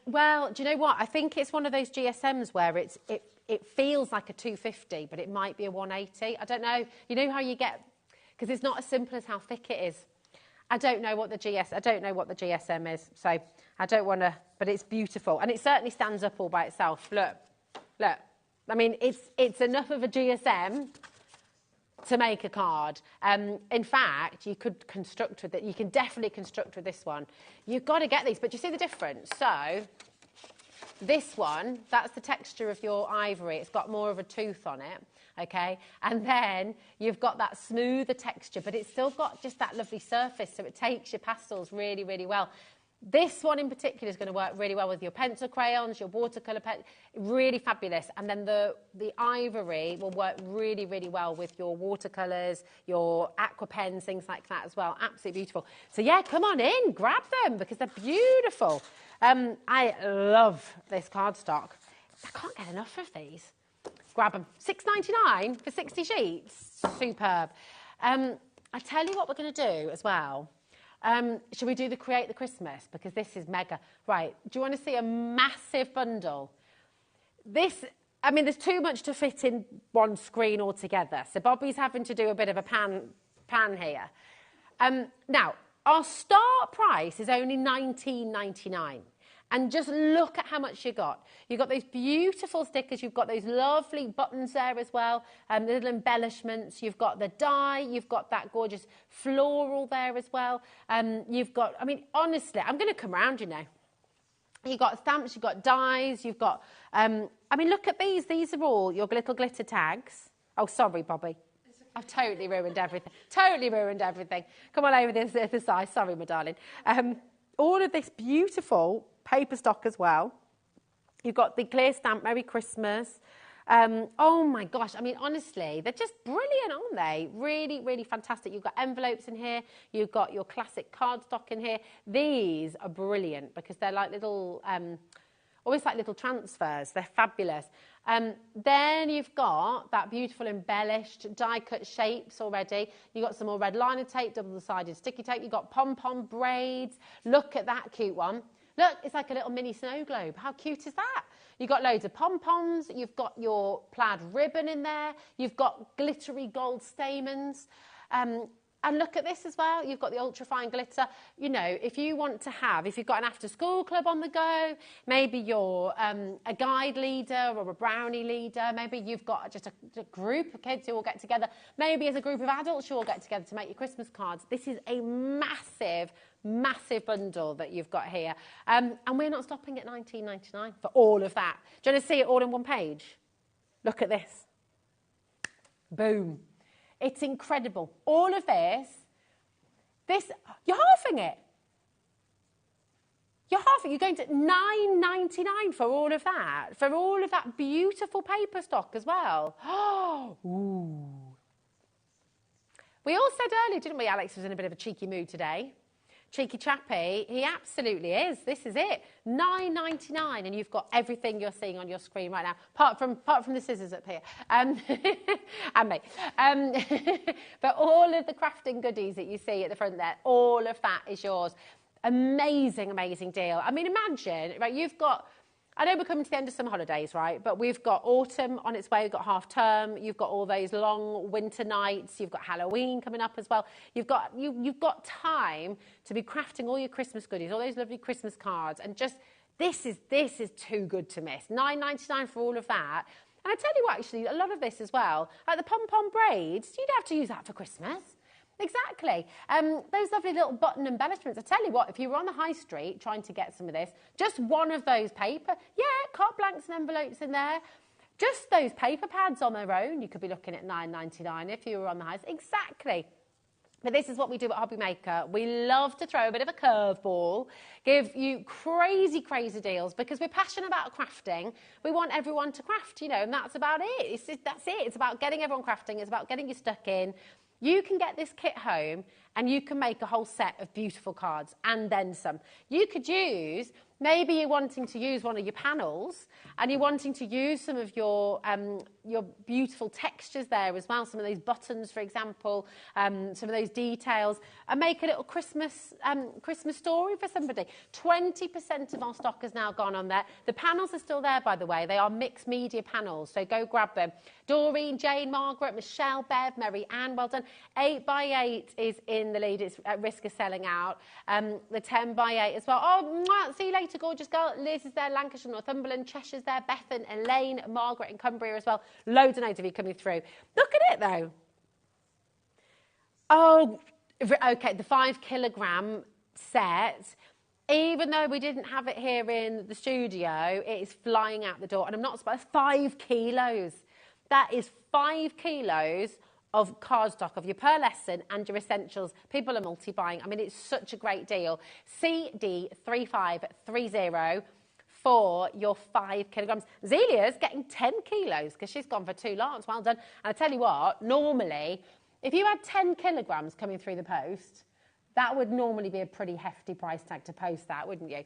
Well, do you know what? I think it's one of those GSMs where it feels like a 250, but it might be a 180. I don't know. You know how you get, because it's not as simple as how thick it is. I don't know what the GSM is, so I don't want to. But it's beautiful, and it certainly stands up all by itself. Look. I mean, it's enough of a GSM to make a card. In fact, you could construct with it. You can definitely construct with this one. You've got to get these, but do you see the difference? So. This one, that's the texture of your ivory. It's got more of a tooth on it, okay? And then you've got that smoother texture, but it's still got just that lovely surface, so it takes your pastels really, really well. This one in particular is going to work really well with your pencil crayons, your watercolour pen, really fabulous. And then the ivory will work really, really well with your watercolours, your aqua pens, things like that as well. Absolutely beautiful. So yeah, come on in, grab them because they're beautiful. I love this cardstock. I can't get enough of these. Grab them. $6.99 for 60 sheets. Superb. I tell you what we're going to do as well. Should we do the Create the Christmas? Because this is mega. Right, do you want to see a massive bundle? I mean, there's too much to fit in one screen altogether. So Bobby's having to do a bit of a pan here. Now, our start price is only $19.99. And just look at how much you got. You've got those beautiful stickers. You've got those lovely buttons there as well. The little embellishments. You've got the die. You've got that gorgeous floral there as well. You've got, I mean, honestly, I'm going to come round, you know. You've got stamps. You've got dies. You've got, I mean, look at these. These are all your little glitter tags. Oh, sorry, Bobby. I've totally ruined everything. Totally ruined everything. Come on over this side. Sorry, my darling. All of this beautiful paper stock as well. You've got the clear stamp, Merry Christmas. Oh my gosh, I mean, honestly, they're just brilliant, aren't they? Really, really fantastic. You've got envelopes in here. You've got your classic cardstock in here. These are brilliant because they're like little, almost like little transfers. They're fabulous. Then you've got that beautiful embellished die-cut shapes already. You've got some more red liner tape, double-sided sticky tape. You've got pom-pom braids. Look at that cute one. Look, it's like a little mini snow globe. How cute is that? You've got loads of pom-poms. You've got your plaid ribbon in there. You've got glittery gold stamens. And look at this as well. You've got the ultra-fine glitter. You know, if you want to have, if you've got an after-school club on the go, maybe you're a guide leader or a brownie leader, maybe you've got just a group of kids who all get together, maybe as a group of adults you all get together to make your Christmas cards. This is a massive, massive bundle that you've got here. And we're not stopping at $19.99 for all of that. Do you want to see it all in one page? Look at this. Boom. It's incredible. All of this, you're halving it. You're going to £9.99 for all of that. For all of that beautiful paper stock as well. Oh, ooh. We all said earlier, didn't we, Alex was in a bit of a cheeky mood today. Cheeky chappy, he absolutely is. This is it. £9.99, and you've got everything you're seeing on your screen right now, apart from the scissors up here, and me. But all of the crafting goodies that you see at the front there, all of that is yours. Amazing, amazing deal. I mean, imagine, right? You've got. I know we're coming to the end of some holidays, right? But we've got autumn on its way. We've got half term. You've got all those long winter nights. You've got Halloween coming up as well. You've got time to be crafting all your Christmas goodies, all those lovely Christmas cards, and just this is too good to miss. £9.99 for all of that. And I tell you what, actually, a lot of this as well, like the pom-pom braids, you'd have to use that for Christmas. Exactly. Those lovely little button embellishments. I tell you what, if you were on the high street trying to get some of this, just one of those paper, carte blanks and envelopes in there, just those paper pads on their own, you could be looking at £9.99 if you were on the high street. Exactly. But this is what we do at HobbyMaker. We love to throw a bit of a curveball, give you crazy, crazy deals because we're passionate about crafting. We want everyone to craft, and that's about it. That's it. It's about getting everyone crafting. It's about getting you stuck in. You can get this kit home and you can make a whole set of beautiful cards and then some. You could use, maybe you're wanting to use one of your panels and you're wanting to use some of your beautiful textures there as well, some of those buttons, for example, some of those details, and make a little Christmas story for somebody. 20% of our stock has now gone on there. The panels are still there, by the way. They are mixed media panels, so go grab them. Doreen, Jane, Margaret, Michelle, Bev, Mary Ann, well done. 8x8 is in the lead. It's at risk of selling out. The 10x8 as well. Oh, mwah, see you later, gorgeous girl. Liz is there, Lancashire, Northumberland. Cheshire's there, Bethan, Elaine, Margaret in Cumbria as well. Loads and loads of you coming through. Look at it, though. Oh, OK, the 5 kilogram set. Even though we didn't have it here in the studio, it is flying out the door. And I'm not surprised. 5 kilos. That is 5 kilos of cardstock, of your per lesson and your essentials. People are multi-buying. I mean, it's such a great deal. CD3530 for your 5 kilograms. Zelia's getting 10 kilos because she's gone for 2 lots. Well done. And I tell you what, normally, if you had 10 kilograms coming through the post, that would normally be a pretty hefty price tag to post that, wouldn't you?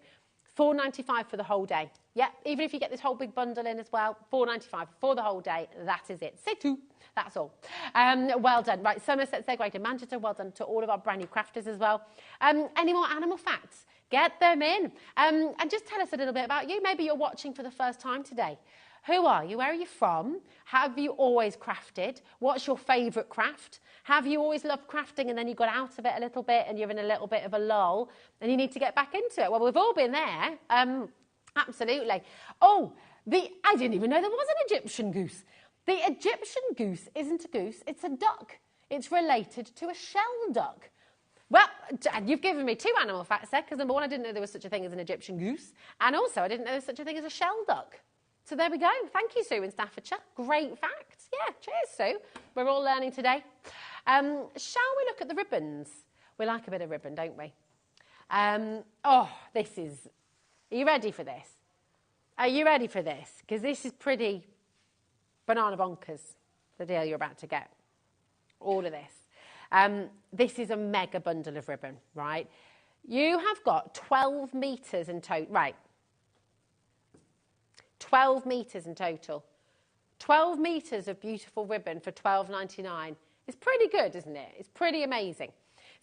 £4.95 for the whole day. Yeah, even if you get this whole big bundle in as well, £4.95 for the whole day. That is it. C'est tout. That's all. Well done. Right, Somerset's there, great in Manchester. Well done to all of our brand new crafters as well. Any more animal facts? Get them in. And just tell us a little bit about you. Maybe you're watching for the first time today. Who are you? Where are you from? Have you always crafted? What's your favourite craft? Have you always loved crafting and then you got out of it a little bit and you're in a little bit of a lull and you need to get back into it? Well, we've all been there. Absolutely. Oh, I didn't even know there was an Egyptian goose. The Egyptian goose isn't a goose, it's a duck. It's related to a shell duck. Well, you've given me 2 animal facts there, because number 1, I didn't know there was such a thing as an Egyptian goose, and also I didn't know there was such a thing as a shell duck. So there we go. Thank you, Sue in Staffordshire. Great facts. Yeah, cheers, Sue. We're all learning today. Shall we look at the ribbons? We like a bit of ribbon, don't we? Are you ready for this? Are you ready for this? Because this is pretty banana bonkers, the deal you're about to get. All of this. This is a mega bundle of ribbon, right? You have got 12 metres in total. Right. 12 metres in total. 12 metres of beautiful ribbon for £12.99. It's pretty good, isn't it? It's pretty amazing.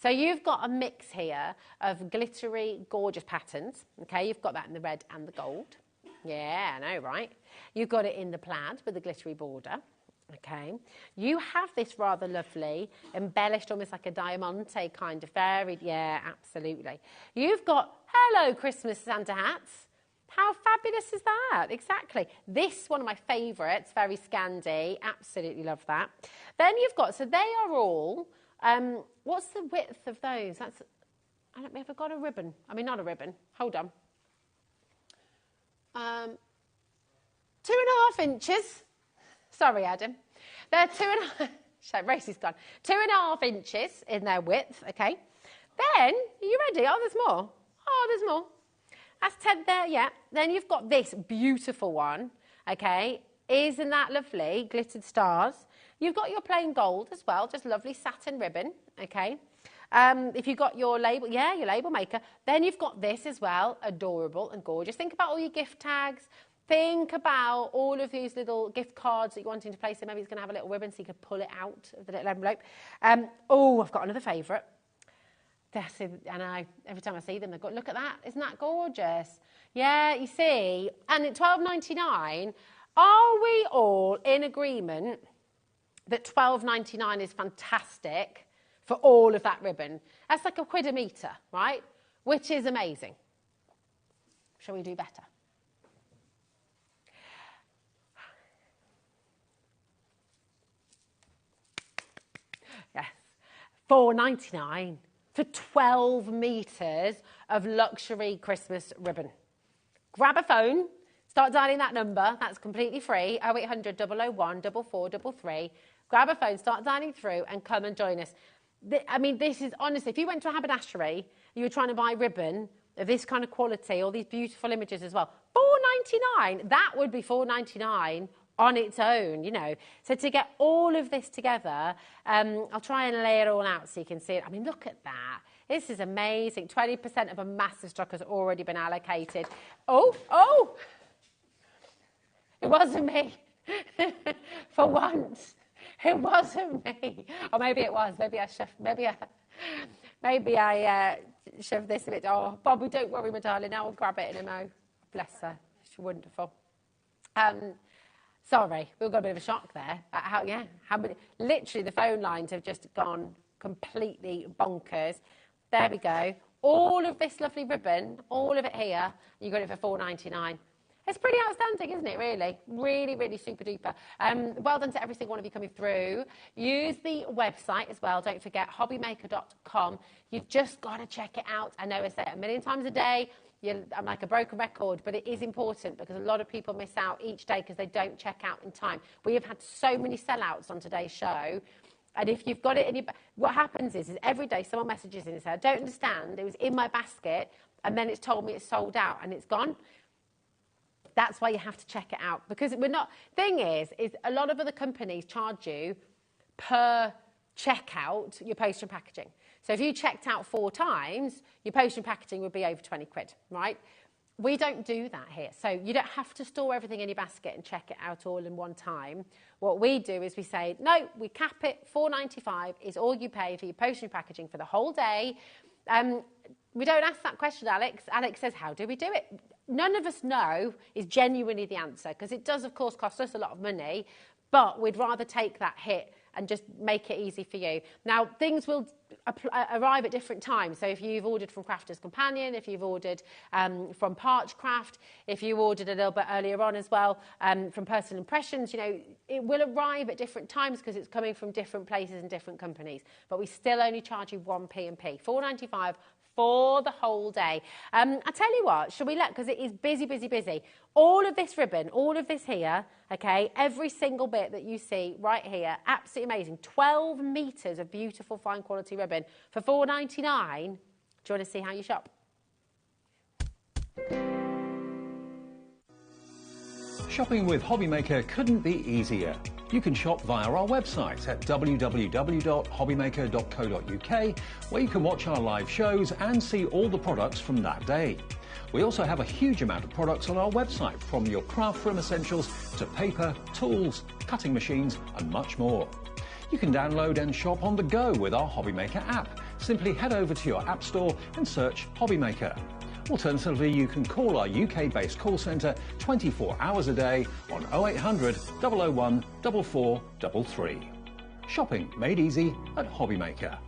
So you've got a mix here of glittery, gorgeous patterns. Okay, you've got that in the red and the gold. Yeah, I know, right? You've got it in the plaid with the glittery border. Okay, you have this rather lovely, embellished almost like a diamante kind of varied. Yeah, absolutely. You've got, hello, Christmas Santa hats. How fabulous is that? Exactly. This, one of my favourites, very Scandi. Absolutely love that. Then you've got, so they are all, what's the width of those? That's, I don't know if I've got a ribbon. I mean, not a ribbon. Hold on. 2.5 inches. Sorry, Adam. They're 2.5... Racey's gone. 2.5 inches in their width, okay? Then, are you ready? Oh, there's more. Oh, there's more. That's 10 there, yeah. Then you've got this beautiful one, okay? Isn't that lovely? Glittered stars. You've got your plain gold as well, just lovely satin ribbon, okay? If you've got your label, yeah, your label maker, then you've got this as well, adorable and gorgeous. Think about all your gift tags. Think about all of these little gift cards that you're wanting to place in. Maybe it's going to have a little ribbon so you can pull it out of the little envelope. Oh, I've got another favourite. And every time I see them, look at that. Isn't that gorgeous? Yeah, you see. And at $12.99, are we all in agreement that $12.99 is fantastic for all of that ribbon? That's like £1 a metre, right? Which is amazing. Shall we do better? Yes. $4.99 for 12 metres of luxury Christmas ribbon. Grab a phone, start dialing that number. That's completely free. 0800 001 4433. Grab a phone, start dialing through and come and join us. I mean, this is honestly, if you went to a haberdashery, you were trying to buy ribbon of this kind of quality, all these beautiful images as well. $4.99, that would be $4.99 on its own, you know. So to get all of this together, I'll try and lay it all out so you can see it. I mean, look at that. This is amazing. 20% of a massive stock has already been allocated. Oh! It wasn't me. For once. It wasn't me. Or maybe it was. Maybe I shoved this a bit. Oh, Bobby, don't worry, my darling. I'll grab it in a mo. Bless her. She's wonderful. Sorry, we've got a bit of a shock there. Literally, the phone lines have just gone completely bonkers. There we go. All of this lovely ribbon, all of it here, you got it for $4.99. It's pretty outstanding, isn't it, really? Really, really super duper. Well done to every single one of you coming through. Use the website as well. Don't forget, hobbymaker.com. You've just got to check it out. I know I say it a million times a day. I'm like a broken record, but it is important because a lot of people miss out each day because they don't check out in time. We have had so many sellouts on today's show. And if you've got it in your... What happens is every day someone messages in and says, I don't understand. It was in my basket, and then it's told me it's sold out and it's gone. That's why you have to check it out. Because we're not... Thing is a lot of other companies charge you per checkout your post and packaging. So if you checked out 4 times, your post and packaging would be over 20 quid, right? We don't do that here. So you don't have to store everything in your basket and check it out all in one time. What we do is we say, no, we cap it, $4.95 is all you pay for your post and packaging for the whole day. We don't ask that question, Alex. Alex says, how do we do it? None of us know is genuinely the answer, because it does, of course, cost us a lot of money, but we'd rather take that hit and just make it easy for you. Now, things will arrive at different times. So if you've ordered from Crafter's Companion, if you've ordered from Parchcraft, if you ordered a little bit earlier on as well from Personal Impressions, you know, it will arrive at different times because it's coming from different places and different companies. But we still only charge you one P&P, $4.95 for the whole day. I tell you what, shall we because it is busy, busy, busy. All of this ribbon, all of this here, okay, every single bit that you see right here, absolutely amazing. 12 metres of beautiful, fine quality ribbon for $4.99. Do you want to see how you shop? Shopping with HobbyMaker couldn't be easier. You can shop via our website at www.hobbymaker.co.uk, where you can watch our live shows and see all the products from that day. We also have a huge amount of products on our website, from your craft room essentials to paper, tools, cutting machines and much more. You can download and shop on the go with our HobbyMaker app. Simply head over to your app store and search HobbyMaker. Alternatively, you can call our UK-based call centre 24 hours a day on 0800 001 4433. Shopping made easy at HobbyMaker.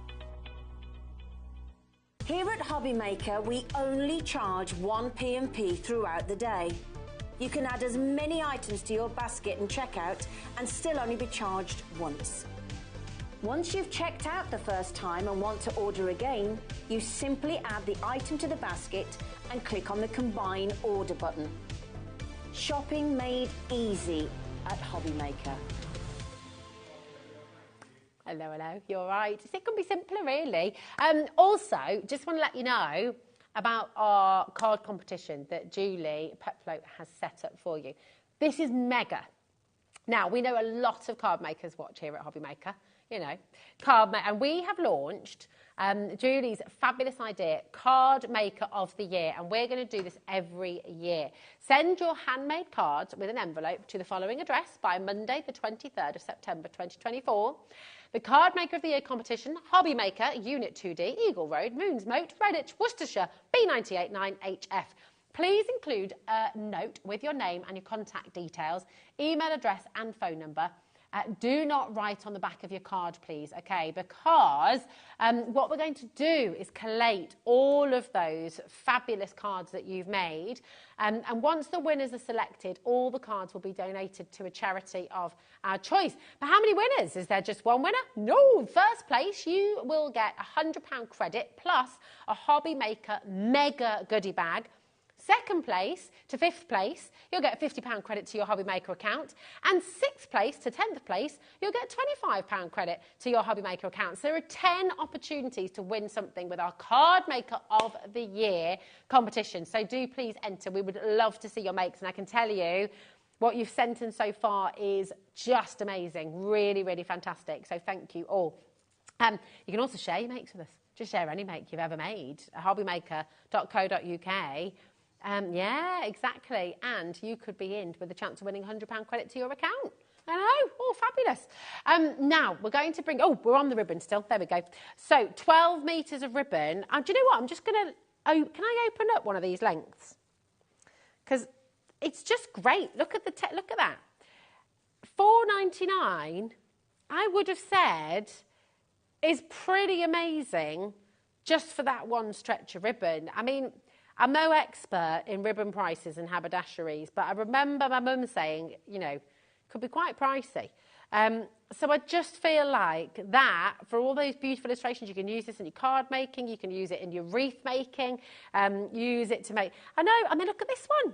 Here at HobbyMaker, we only charge one P&P throughout the day. You can add as many items to your basket and checkout and still only be charged once. Once you've checked out the first time and want to order again, you simply add the item to the basket and click on the Combine Order button. Shopping made easy at HobbyMaker. Hello, hello. You're right. It can be simpler, really. Also, just want to let you know, about our card competition that Julie Peplow has set up for you. This is mega. Now, we know a lot of card makers watch here at HobbyMaker, you know, and we have launched Julie's fabulous idea, Card Maker of the Year, and we're going to do this every year. Send your handmade cards with an envelope to the following address by Monday, the 23rd of September 2024. The Card Maker of the Year competition, HobbyMaker, Unit 2D, Eagle Road, Moons Moat, Redditch, Worcestershire, B989HF. Please include a note with your name and your contact details, email address and phone number. Do not write on the back of your card, please, okay? Because what we're going to do is collate all of those fabulous cards that you've made. And once the winners are selected, all the cards will be donated to a charity of our choice. But how many winners? Is there just one winner? No. First place, you will get a £100 credit plus a HobbyMaker mega goodie bag. Second place to fifth place, you'll get a £50 credit to your HobbyMaker account. And sixth place to 10th place, you'll get £25 credit to your HobbyMaker account. So there are 10 opportunities to win something with our Card Maker of the Year competition. So do please enter. We would love to see your makes. And I can tell you, what you've sent in so far is just amazing. Really, really fantastic. So thank you all. You can also share your makes with us. Just share any make you've ever made at hobbymaker.co.uk. Yeah, exactly. And you could be in with a chance of winning £100 credit to your account. I know. Oh, fabulous. Now, we're going to bring... Oh, we're on the ribbon still. There we go. So, 12 metres of ribbon. Do you know what? I'm just going to... Oh, can I open up one of these lengths? Because it's just great. Look at look at that. £4.99, I would have said, is pretty amazing just for that one stretch of ribbon. I mean... I'm no expert in ribbon prices and haberdasheries, but I remember my mum saying, you know, could be quite pricey. So I just feel like that, for all those beautiful illustrations, you can use this in your card making, you can use it in your wreath making, use it to make... I know, and then look at this one.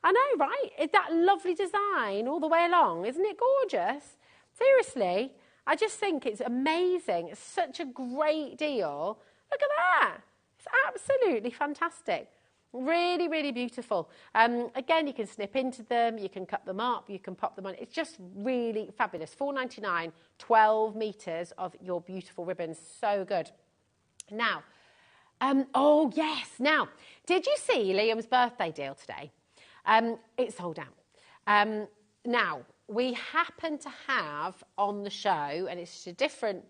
I know, right? It's that lovely design all the way along. Isn't it gorgeous? Seriously, I just think it's amazing. It's such a great deal. Look at that. It's absolutely fantastic. Really, really beautiful. Again, you can snip into them, you can cut them up, you can pop them on. It's just really fabulous. £4.99, 12 metres of your beautiful ribbons. So good. Now, oh yes. Now, did you see Liam's birthday deal today? It's sold out. Now, we happen to have on the show, and it's a different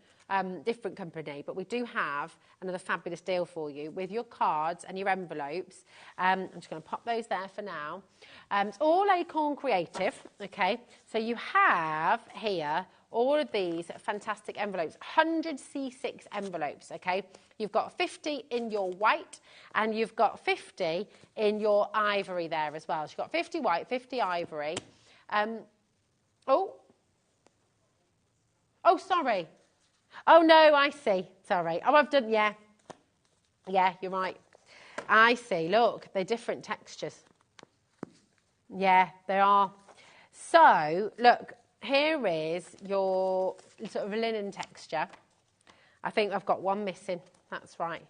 company, but we do have another fabulous deal for you with your cards and your envelopes. I'm just going to pop those there for now. It's all Acorn Creative, okay? So you have here all of these fantastic envelopes, 100 C6 envelopes, okay? You've got 50 in your white and you've got 50 in your ivory there as well. So you've got 50 white, 50 ivory. Oh, sorry. Oh, no, I see. Sorry. Oh, I've done, yeah. Yeah, you're right. I see. Look, they're different textures. Yeah, they are. So, look, here is your sort of linen texture. I think I've got one missing. That's right.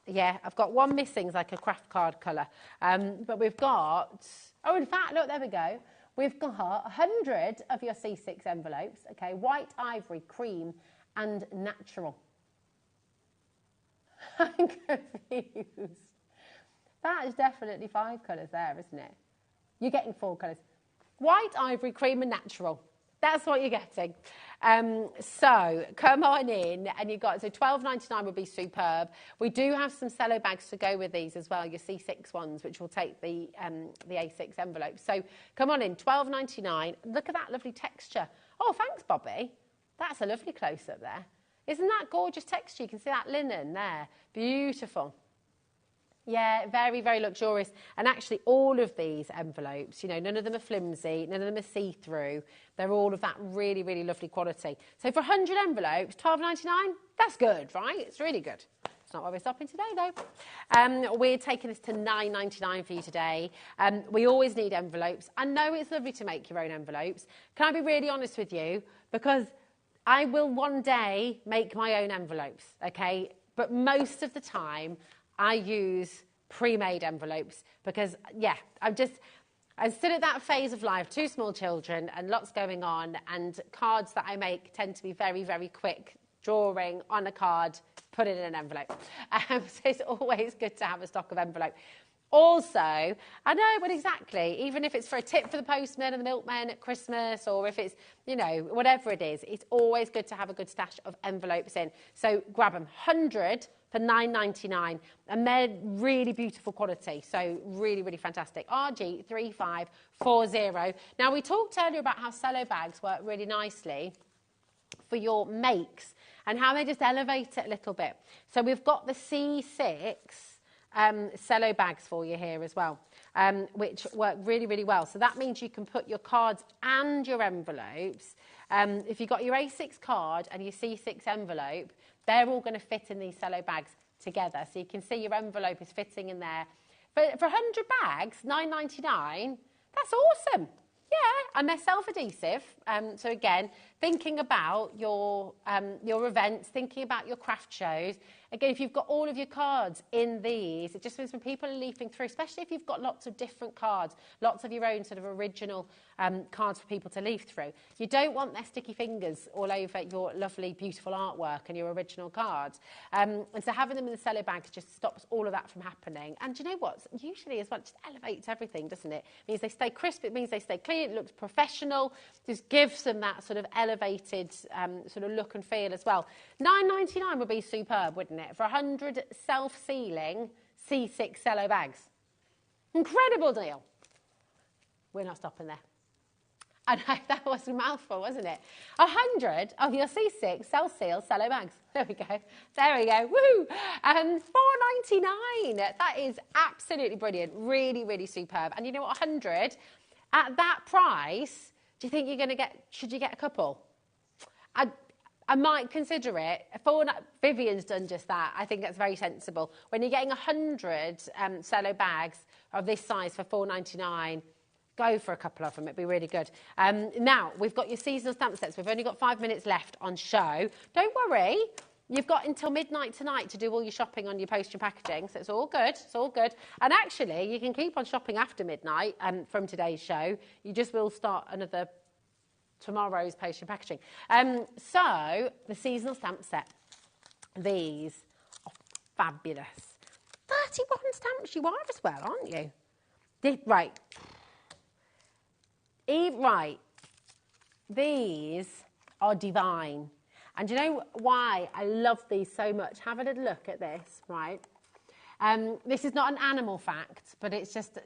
Yeah, I've got one missing. It's like a craft card colour. But we've got... Oh, in fact, look, there we go. We've got 100 of your C6 envelopes, okay, white, ivory, cream and natural. I'm confused. That is definitely 5 colours there, isn't it? You're getting 4 colours. White, ivory, cream and natural. That's what you're getting. So come on in, and you've got, so £12.99 would be superb. We do have some cello bags to go with these as well, your C6 ones, which will take the A6 envelope. So come on in, £12.99. Look at that lovely texture. Oh, thanks, Bobby. That's a lovely close-up there. Isn't that gorgeous texture? You can see that linen there. Beautiful. Yeah, very, very luxurious. And actually, all of these envelopes, you know, none of them are flimsy, none of them are see-through. They're all of that really, really lovely quality. So for 100 envelopes, £12.99, that's good, right? It's really good. It's not why we're stopping today, though. We're taking this to £9.99 for you today. We always need envelopes. I know it's lovely to make your own envelopes. Can I be really honest with you? Because I will one day make my own envelopes, okay? but most of the time I use pre-made envelopes because, yeah, I'm still at that phase of life, 2 small children and lots going on, and cards that I make tend to be very, very quick, drawing on a card, put it in an envelope. So it's always good to have a stock of envelope. Also, I know, but exactly, even if it's for a tip for the postman and the milkman at Christmas, or if it's, you know, whatever it is, it's always good to have a good stash of envelopes in. So grab them, 100 for £9.99, and they're really beautiful quality, so really, really fantastic. RG3540. Now, we talked earlier about how cello bags work really nicely for your makes and how they just elevate it a little bit. So we've got the C6 cello bags for you here as well, which work really, really well. So that means you can put your cards and your envelopes. If you've got your A6 card and your C6 envelope, they're all going to fit in these cello bags together. So you can see your envelope is fitting in there. For 100 bags, £9.99, that's awesome. Yeah, and they're self-adhesive. So again, thinking about your events, thinking about your craft shows. Again, if you've got all of your cards in these, it just means when people are leafing through, especially if you've got lots of different cards, lots of your own sort of original cards for people to leaf through, you don't want their sticky fingers all over your lovely, beautiful artwork and your original cards. And so having them in the cello bags just stops all of that from happening. And do you know what? Usually as well, it just elevates everything, doesn't it? It means they stay crisp, it means they stay clean, it looks professional, just gives them that sort of elevated sort of look and feel as well. £9.99 would be superb, wouldn't it? For 100 self-sealing C6 cello bags. Incredible deal. We're not stopping there. I know, that was a mouthful, wasn't it? 100 of your C6 self-seal cello bags. There we go. There we go. Woo! £4.99. That is absolutely brilliant. Really, really superb. And you know what? 100 at that price. Do you think you're going to get? Should you get a couple? I might consider it. Vivian's done just that. I think that's very sensible. When you're getting 100 cello bags of this size for £4.99, go for a couple of them. It'd be really good. Now, we've got your seasonal stamp sets. We've only got 5 minutes left on show. Don't worry. You've got until midnight tonight to do all your shopping on your post and packaging, so it's all good. It's all good. And actually, you can keep on shopping after midnight from today's show. You just will start another tomorrow's post and packaging. So, the seasonal stamp set. These are fabulous. 31 stamps you are as well, aren't you? Right. Right. These are divine. And do you know why I love these so much? Have a little look at this, right? This is not an animal fact, but it's just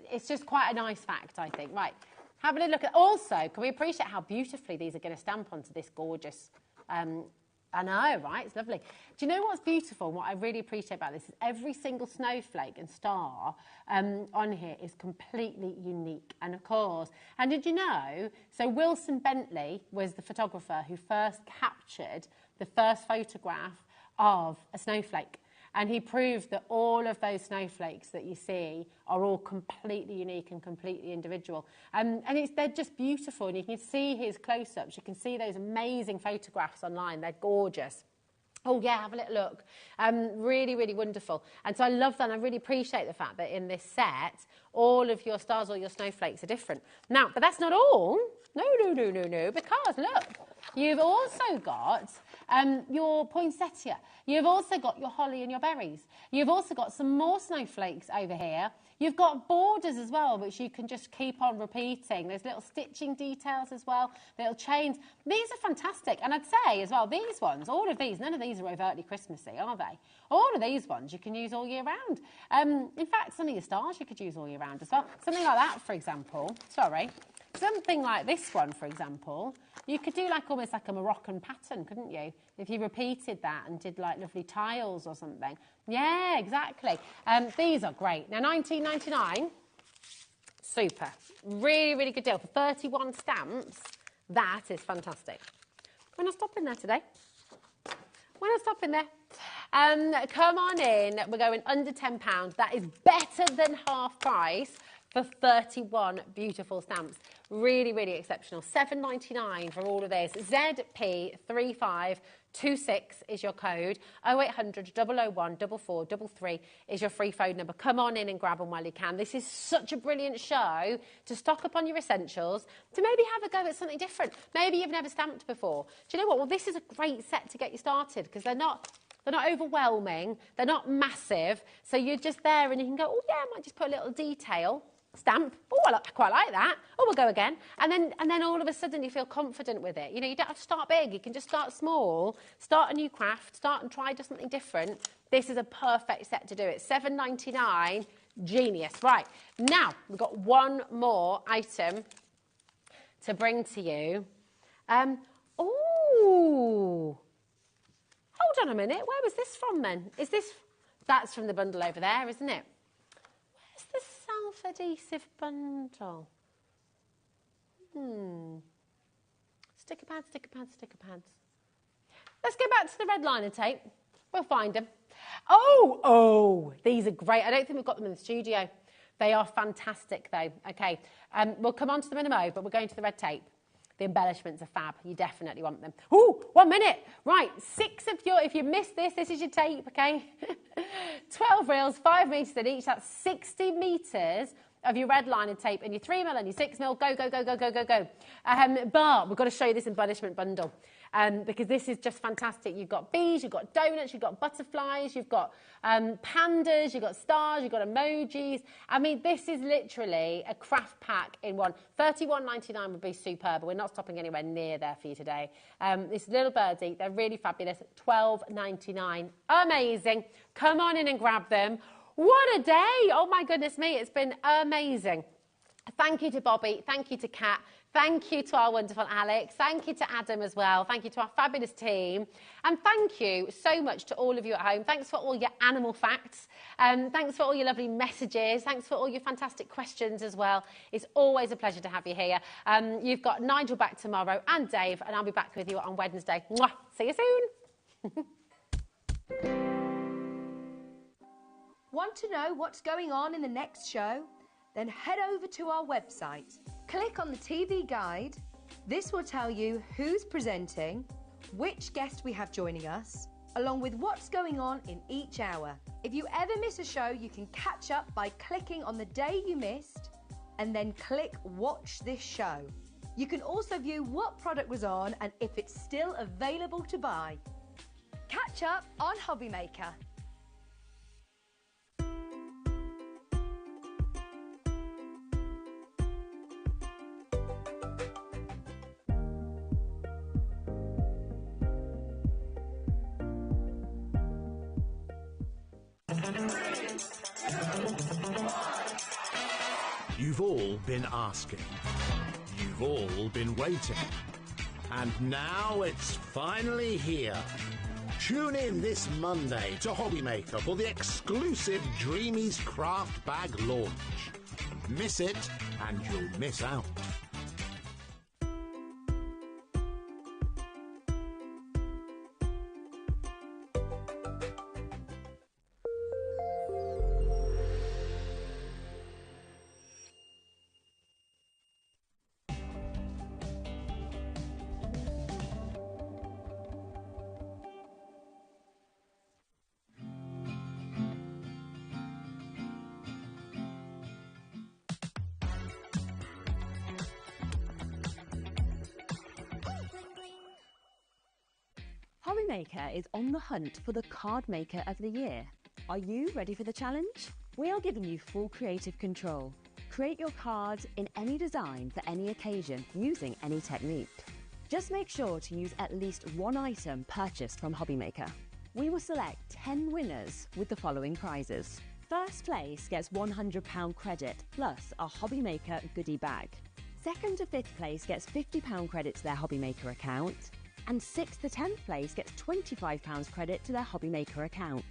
quite a nice fact, I think. Right. Have a little look at. Also, can we appreciate how beautifully these are going to stamp onto this gorgeous? I know, right? It's lovely. Do you know what's beautiful? What I really appreciate about this is every single snowflake and star on here is completely unique. And of course, and did you know? So Wilson Bentley was the photographer who first captured the first photograph of a snowflake. And he proved that all of those snowflakes that you see are all completely unique and completely individual. And they're just beautiful. And you can see his close-ups. You can see those amazing photographs online. They're gorgeous. Oh, yeah, have a little look. Really, really wonderful. And so I love that. And I really appreciate the fact that in this set, all of your stars or your snowflakes are different. Now, but that's not all. No, because, look, you've also got your poinsettia. You've also got your holly and your berries. You've also got some more snowflakes over here. You've got borders as well, which you can just keep on repeating. There's little stitching details as well, little chains. These are fantastic. And I'd say as well, these ones, all of these, none of these are overtly Christmassy, are they? All of these ones you can use all year round. In fact, some of your stars you could use all year round as well. Something like that, for example. Something like this one, for example, you could do almost like a Moroccan pattern, couldn't you? If you repeated that and did like lovely tiles or something. Yeah, exactly. These are great. Now, £19.99, super. Really, really good deal. For 31 stamps, that is fantastic. We're not stopping there today. We're not stopping there. Come on in. We're going under £10. That is better than half price. for 31 beautiful stamps. Really, really exceptional. £7.99 for all of this. ZP3526 is your code. 0800 001 4433 is your free phone number. Come on in and grab them while you can. This is such a brilliant show to stock up on your essentials, to maybe have a go at something different. Maybe you've never stamped before. Do you know what? Well, this is a great set to get you started because they're not overwhelming, they're not massive, so you're just there and you can go, oh yeah, I might just put a little detail, stamp, oh, I quite like that, oh, we'll go again, and then all of a sudden you feel confident with it. You know, you don't have to start big, you can just start small, start a new craft, start and try just something different. This is a perfect set to do it. £7.99, genius. Right, now we've got one more item to bring to you. Oh, hold on a minute, where was this from then? That's from the bundle over there, isn't it? Where's the self-adhesive bundle? Sticker pads, sticker pads, sticker pads. Let's go back to the red liner tape. We'll find them. Oh, these are great. I don't think we've got them in the studio. They are fantastic though. Okay, we'll come on to them in a mo, but we're going to the red tape. The embellishments are fab. You definitely want them. Ooh, 1 minute. Right, if you missed this is your tape, okay? 12 reels, 5 metres in each. That's 60 metres of your red liner tape and your 3mm and your 6mm. Go, go, go, go, go, go, go. But we've got to show you this embellishment bundle because this is just fantastic. You've got bees, you've got donuts, you've got butterflies, you've got pandas, you've got stars, you've got emojis. I mean, this is literally a craft pack in one. £31.99 would be superb, but we're not stopping anywhere near there for you today. This little birdie, they're really fabulous. £12.99. Amazing. Come on in and grab them. What a day. Oh, my goodness me. It's been amazing. Thank you to Bobby. Thank you to Kat. Thank you to our wonderful Alex. Thank you to Adam as well. Thank you to our fabulous team. And thank you so much to all of you at home. Thanks for all your animal facts. Thanks for all your lovely messages. Thanks for all your fantastic questions as well. It's always a pleasure to have you here. You've got Nigel back tomorrow and Dave, and I'll be back with you on Wednesday. Mwah. See you soon. Want to know what's going on in the next show? Then head over to our website. Click on the TV guide. This will tell you who's presenting, which guest we have joining us, along with what's going on in each hour. If you ever miss a show, you can catch up by clicking on the day you missed and then click Watch This Show. You can also view what product was on and if it's still available to buy. Catch up on HobbyMaker. You've all been asking. You've all been waiting. And now it's finally here. Tune in this Monday to HobbyMaker for the exclusive Dreamies Craft Bag launch. Miss it and you'll miss out. HobbyMaker is on the hunt for the Card Maker of the Year. Are you ready for the challenge? We are giving you full creative control. Create your cards in any design for any occasion using any technique. Just make sure to use at least one item purchased from HobbyMaker. We will select 10 winners with the following prizes. First place gets £100 credit plus a HobbyMaker goodie bag. Second to fifth place gets £50 credit to their HobbyMaker account. And 6th to 10th place gets £25 credit to their HobbyMaker account.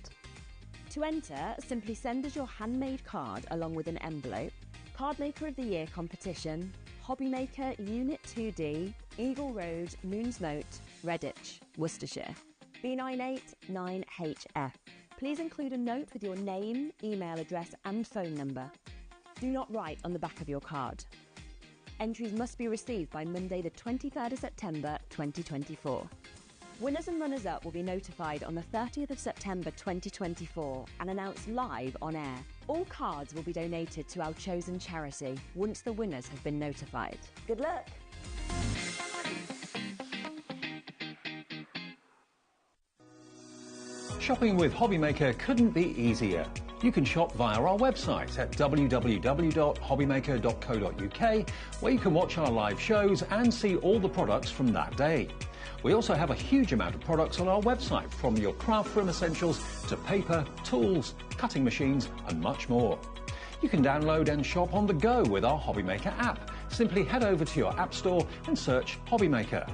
To enter, simply send us your handmade card along with an envelope. Card Maker of the Year competition, HobbyMaker Unit 2D, Eagle Road, Moonsmote, Redditch, Worcestershire. B989HF. Please include a note with your name, email address and phone number. Do not write on the back of your card. Entries must be received by Monday the 23rd of September 2024. Winners and runners-up will be notified on the 30th of September 2024 and announced live on air. All cards will be donated to our chosen charity once the winners have been notified. Good luck! Shopping with HobbyMaker couldn't be easier. You can shop via our website at www.hobbymaker.co.uk, where you can watch our live shows and see all the products from that day. We also have a huge amount of products on our website, from your craft room essentials to paper, tools, cutting machines and much more. You can download and shop on the go with our HobbyMaker app. Simply head over to your app store and search HobbyMaker.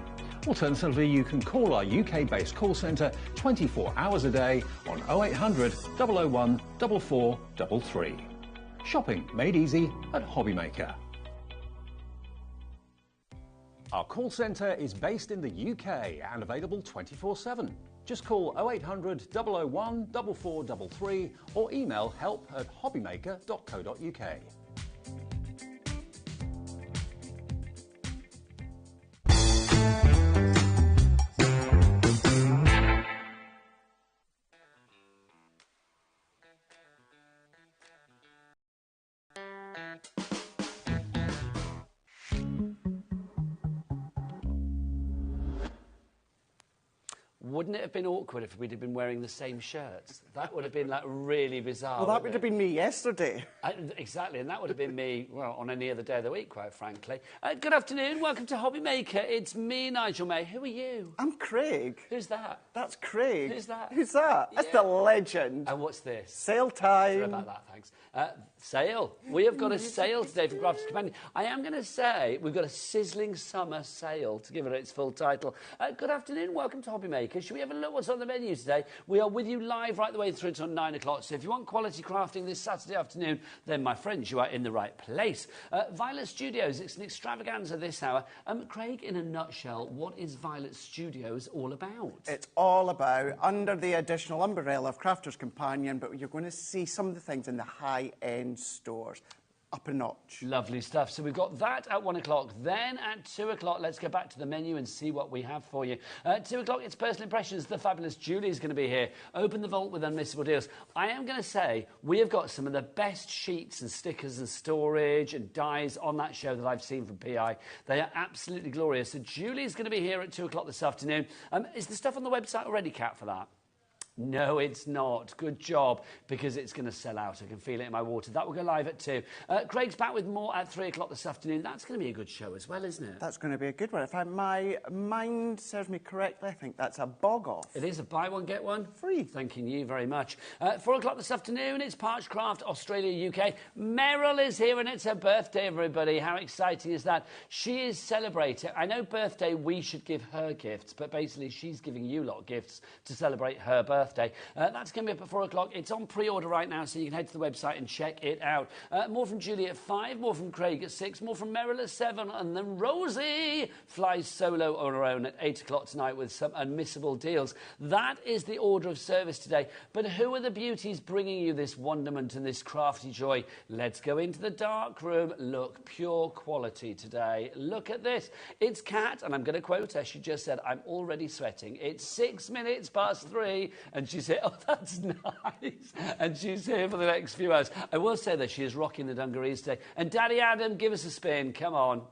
Alternatively, you can call our UK-based call centre 24 hours a day on 0800 001 4433. Shopping made easy at HobbyMaker. Our call centre is based in the UK and available 24/7. Just call 0800 001 4433 or email help@hobbymaker.co.uk. Wouldn't it have been awkward if we'd have been wearing the same shirts? That would have been like really bizarre. Well, that would have been me yesterday. Exactly, and that would have been me, well, on any other day of the week, quite frankly. Good afternoon, welcome to HobbyMaker. It's me, Nigel May. Who are you? I'm Craig. Who's that? That's Craig. Who's that? Who's that? That's the legend. And what's this? Sale time. Sorry about that, thanks. Sale. We have got a sale today for Crafters Companion. I am going to say we've got a sizzling summer sale, to give it its full title. Good afternoon, welcome to HobbyMaker. Should we have a look what's on the menu today? We are with you live right the way through until 9 o'clock. So if you want quality crafting this Saturday afternoon, then, my friends, you are in the right place. Violet Studios, it's an extravaganza this hour. Craig, in a nutshell, what is Violet Studios all about? It's all about, under the additional umbrella of Crafters Companion, but you're going to see some of the things in the high-end stores. Up a notch. Lovely stuff. So we've got that at 1 o'clock. Then at 2 o'clock, let's go back to the menu and see what we have for you. 2 o'clock, it's Personal Impressions. The fabulous Julie is going to be here. Open the vault with unmissable deals. I am going to say we have got some of the best sheets and stickers and storage and dies on that show that I've seen from PI. They are absolutely glorious. So Julie is going to be here at 2 o'clock this afternoon. Is the stuff on the website already, Kat, for that? No, it's not. Good job, because it's going to sell out. I can feel it in my water. That will go live at 2. Craig's back with more at 3 o'clock this afternoon. That's going to be a good show as well, isn't it? That's going to be a good one. If my mind serves me correctly, I think that's a bog-off. It is a buy one, get one. Free. Thanking you very much. 4 o'clock this afternoon, it's Parchcraft, Australia, UK. Meryl is here, and it's her birthday, everybody. How exciting is that? She is celebrating. I know birthday, we should give her gifts, but basically she's giving you lot gifts to celebrate her birthday. That's going to be up at 4 o'clock. It's on pre-order right now, so you can head to the website and check it out. More from Julie at 5, more from Craig at 6, more from Meryl at 7, and then Rosie flies solo on her own at 8 o'clock tonight with some unmissable deals. That is the order of service today. But who are the beauties bringing you this wonderment and this crafty joy? Let's go into the dark room. Look, pure quality today. Look at this. It's Kat, and I'm going to quote her. She just said, I'm already sweating. It's 6 minutes past 3. And she said, oh, that's nice. And she's here for the next few hours. I will say that she is rocking the dungarees today. And Daddy Adam, give us a spin. Come on.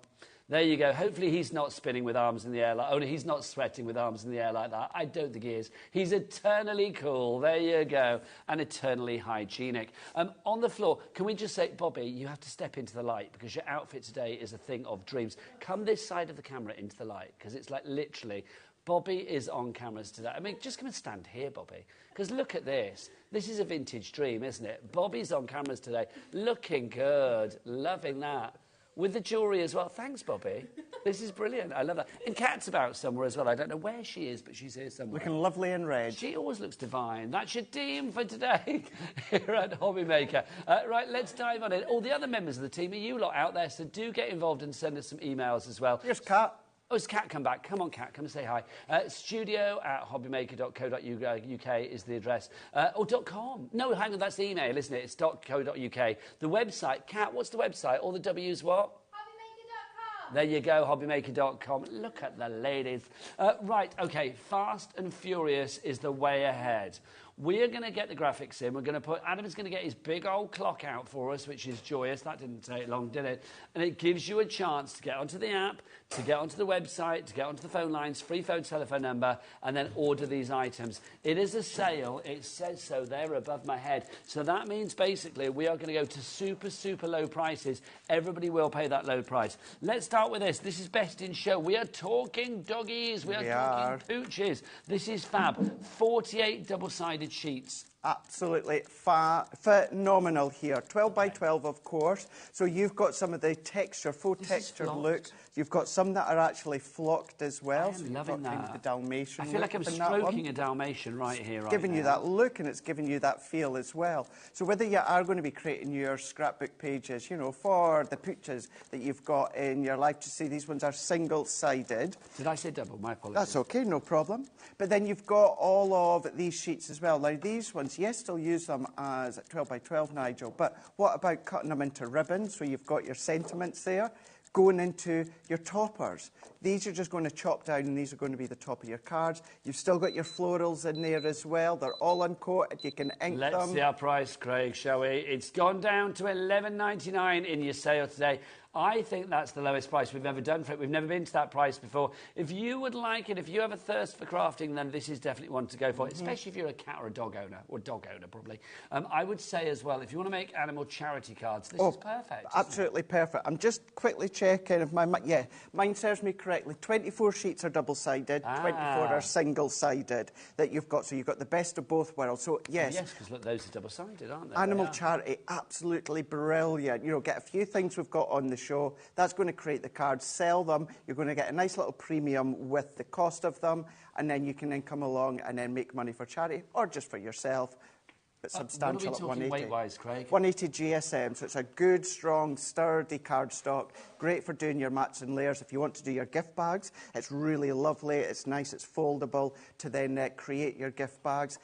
There you go. Hopefully he's not spinning with arms in the air. He's not sweating with arms in the air like that. I don't think he is. He's eternally cool. There you go. And eternally hygienic. On the floor, can we just say, Bobby, you have to step into the light because your outfit today is a thing of dreams. Come this side of the camera into the light because it's like literally... Bobby is on cameras today. I mean, just come and stand here, Bobby, because look at this. This is a vintage dream, isn't it? Bobby's on cameras today, looking good, loving that. With the jewellery as well. Thanks, Bobby. This is brilliant. I love that. And Kat's about somewhere as well. I don't know where she is, but she's here somewhere. Looking lovely in red. She always looks divine. That's your team for today here at HobbyMaker. Right, let's dive on in. All the other members of the team are you lot out there, so do get involved and send us some emails as well. Here's Kat. Oh, has Kat come back? Come on, Kat, come and say hi. studio@hobbymaker.co.uk is the address. Or .com. No, hang on, that's the email, isn't it? It's .co.uk. The website, Kat, what's the website? All the W's what? Hobbymaker.com. There you go, hobbymaker.com. Look at the ladies. Right, OK, Fast and Furious is the way ahead. We're going to get the graphics in. We're going to put... Adam's going to get his big old clock out for us, which is joyous. That didn't take long, did it? And it gives you a chance to get onto the app, to get onto the website, to get onto the phone lines, free phone telephone number, and then order these items. It is a sale. It says so there above my head. So that means, basically, we are going to go to super, super low prices. Everybody will pay that low price. Let's start with this. This is Best in Show. We are talking doggies. We are talking pooches. This is fab. 48 double-sided sheets. Absolutely phenomenal here. 12 by 12, of course. So you've got some of the texture, faux texture look. You've got some that are actually flocked as well. I am loving that. Kind of the Dalmatian I feel like I'm stroking a Dalmatian right here, right giving you that look, and it's giving you that feel as well. So whether you are going to be creating your scrapbook pages, you know, for the pooches that you've got in your life, to see these ones are single-sided. Did I say double? My apologies. That's okay, no problem. But then you've got all of these sheets as well. Now, these ones, yes, still use them as 12 by 12, Nigel, but what about cutting them into ribbons, so you've got your sentiments there, going into your toppers? These are just going to chop down, and these are going to be the top of your cards. You've still got your florals in there as well. They're all uncoated. You can ink them. Let's see our price, Craig, shall we? It's gone down to $11.99 in your sale today. I think that's the lowest price we've ever done for it. We've never been to that price before. If you would like it, if you have a thirst for crafting, then this is definitely one to go for, especially if you're a cat or a dog owner, or dog owner probably. I would say as well, if you want to make animal charity cards, this is perfect. Absolutely perfect. I'm just quickly checking if mine serves me correctly. 24 sheets are double-sided, 24 are single-sided that you've got. So you've got the best of both worlds. So yes. Yes, because look, those are double-sided, aren't they? Animal charity, absolutely brilliant. You know, get a few things we've got on the show. That's going to create the cards, sell them. You're going to get a nice little premium with the cost of them, and then you can then come along and then make money for charity or just for yourself. But substantial what are we at 180. Weight-wise, Craig? 180 GSM, so it's a good, strong, sturdy cardstock. Great for doing your mats and layers. If you want to do your gift bags, it's really lovely. It's nice. It's foldable to then create your gift bags.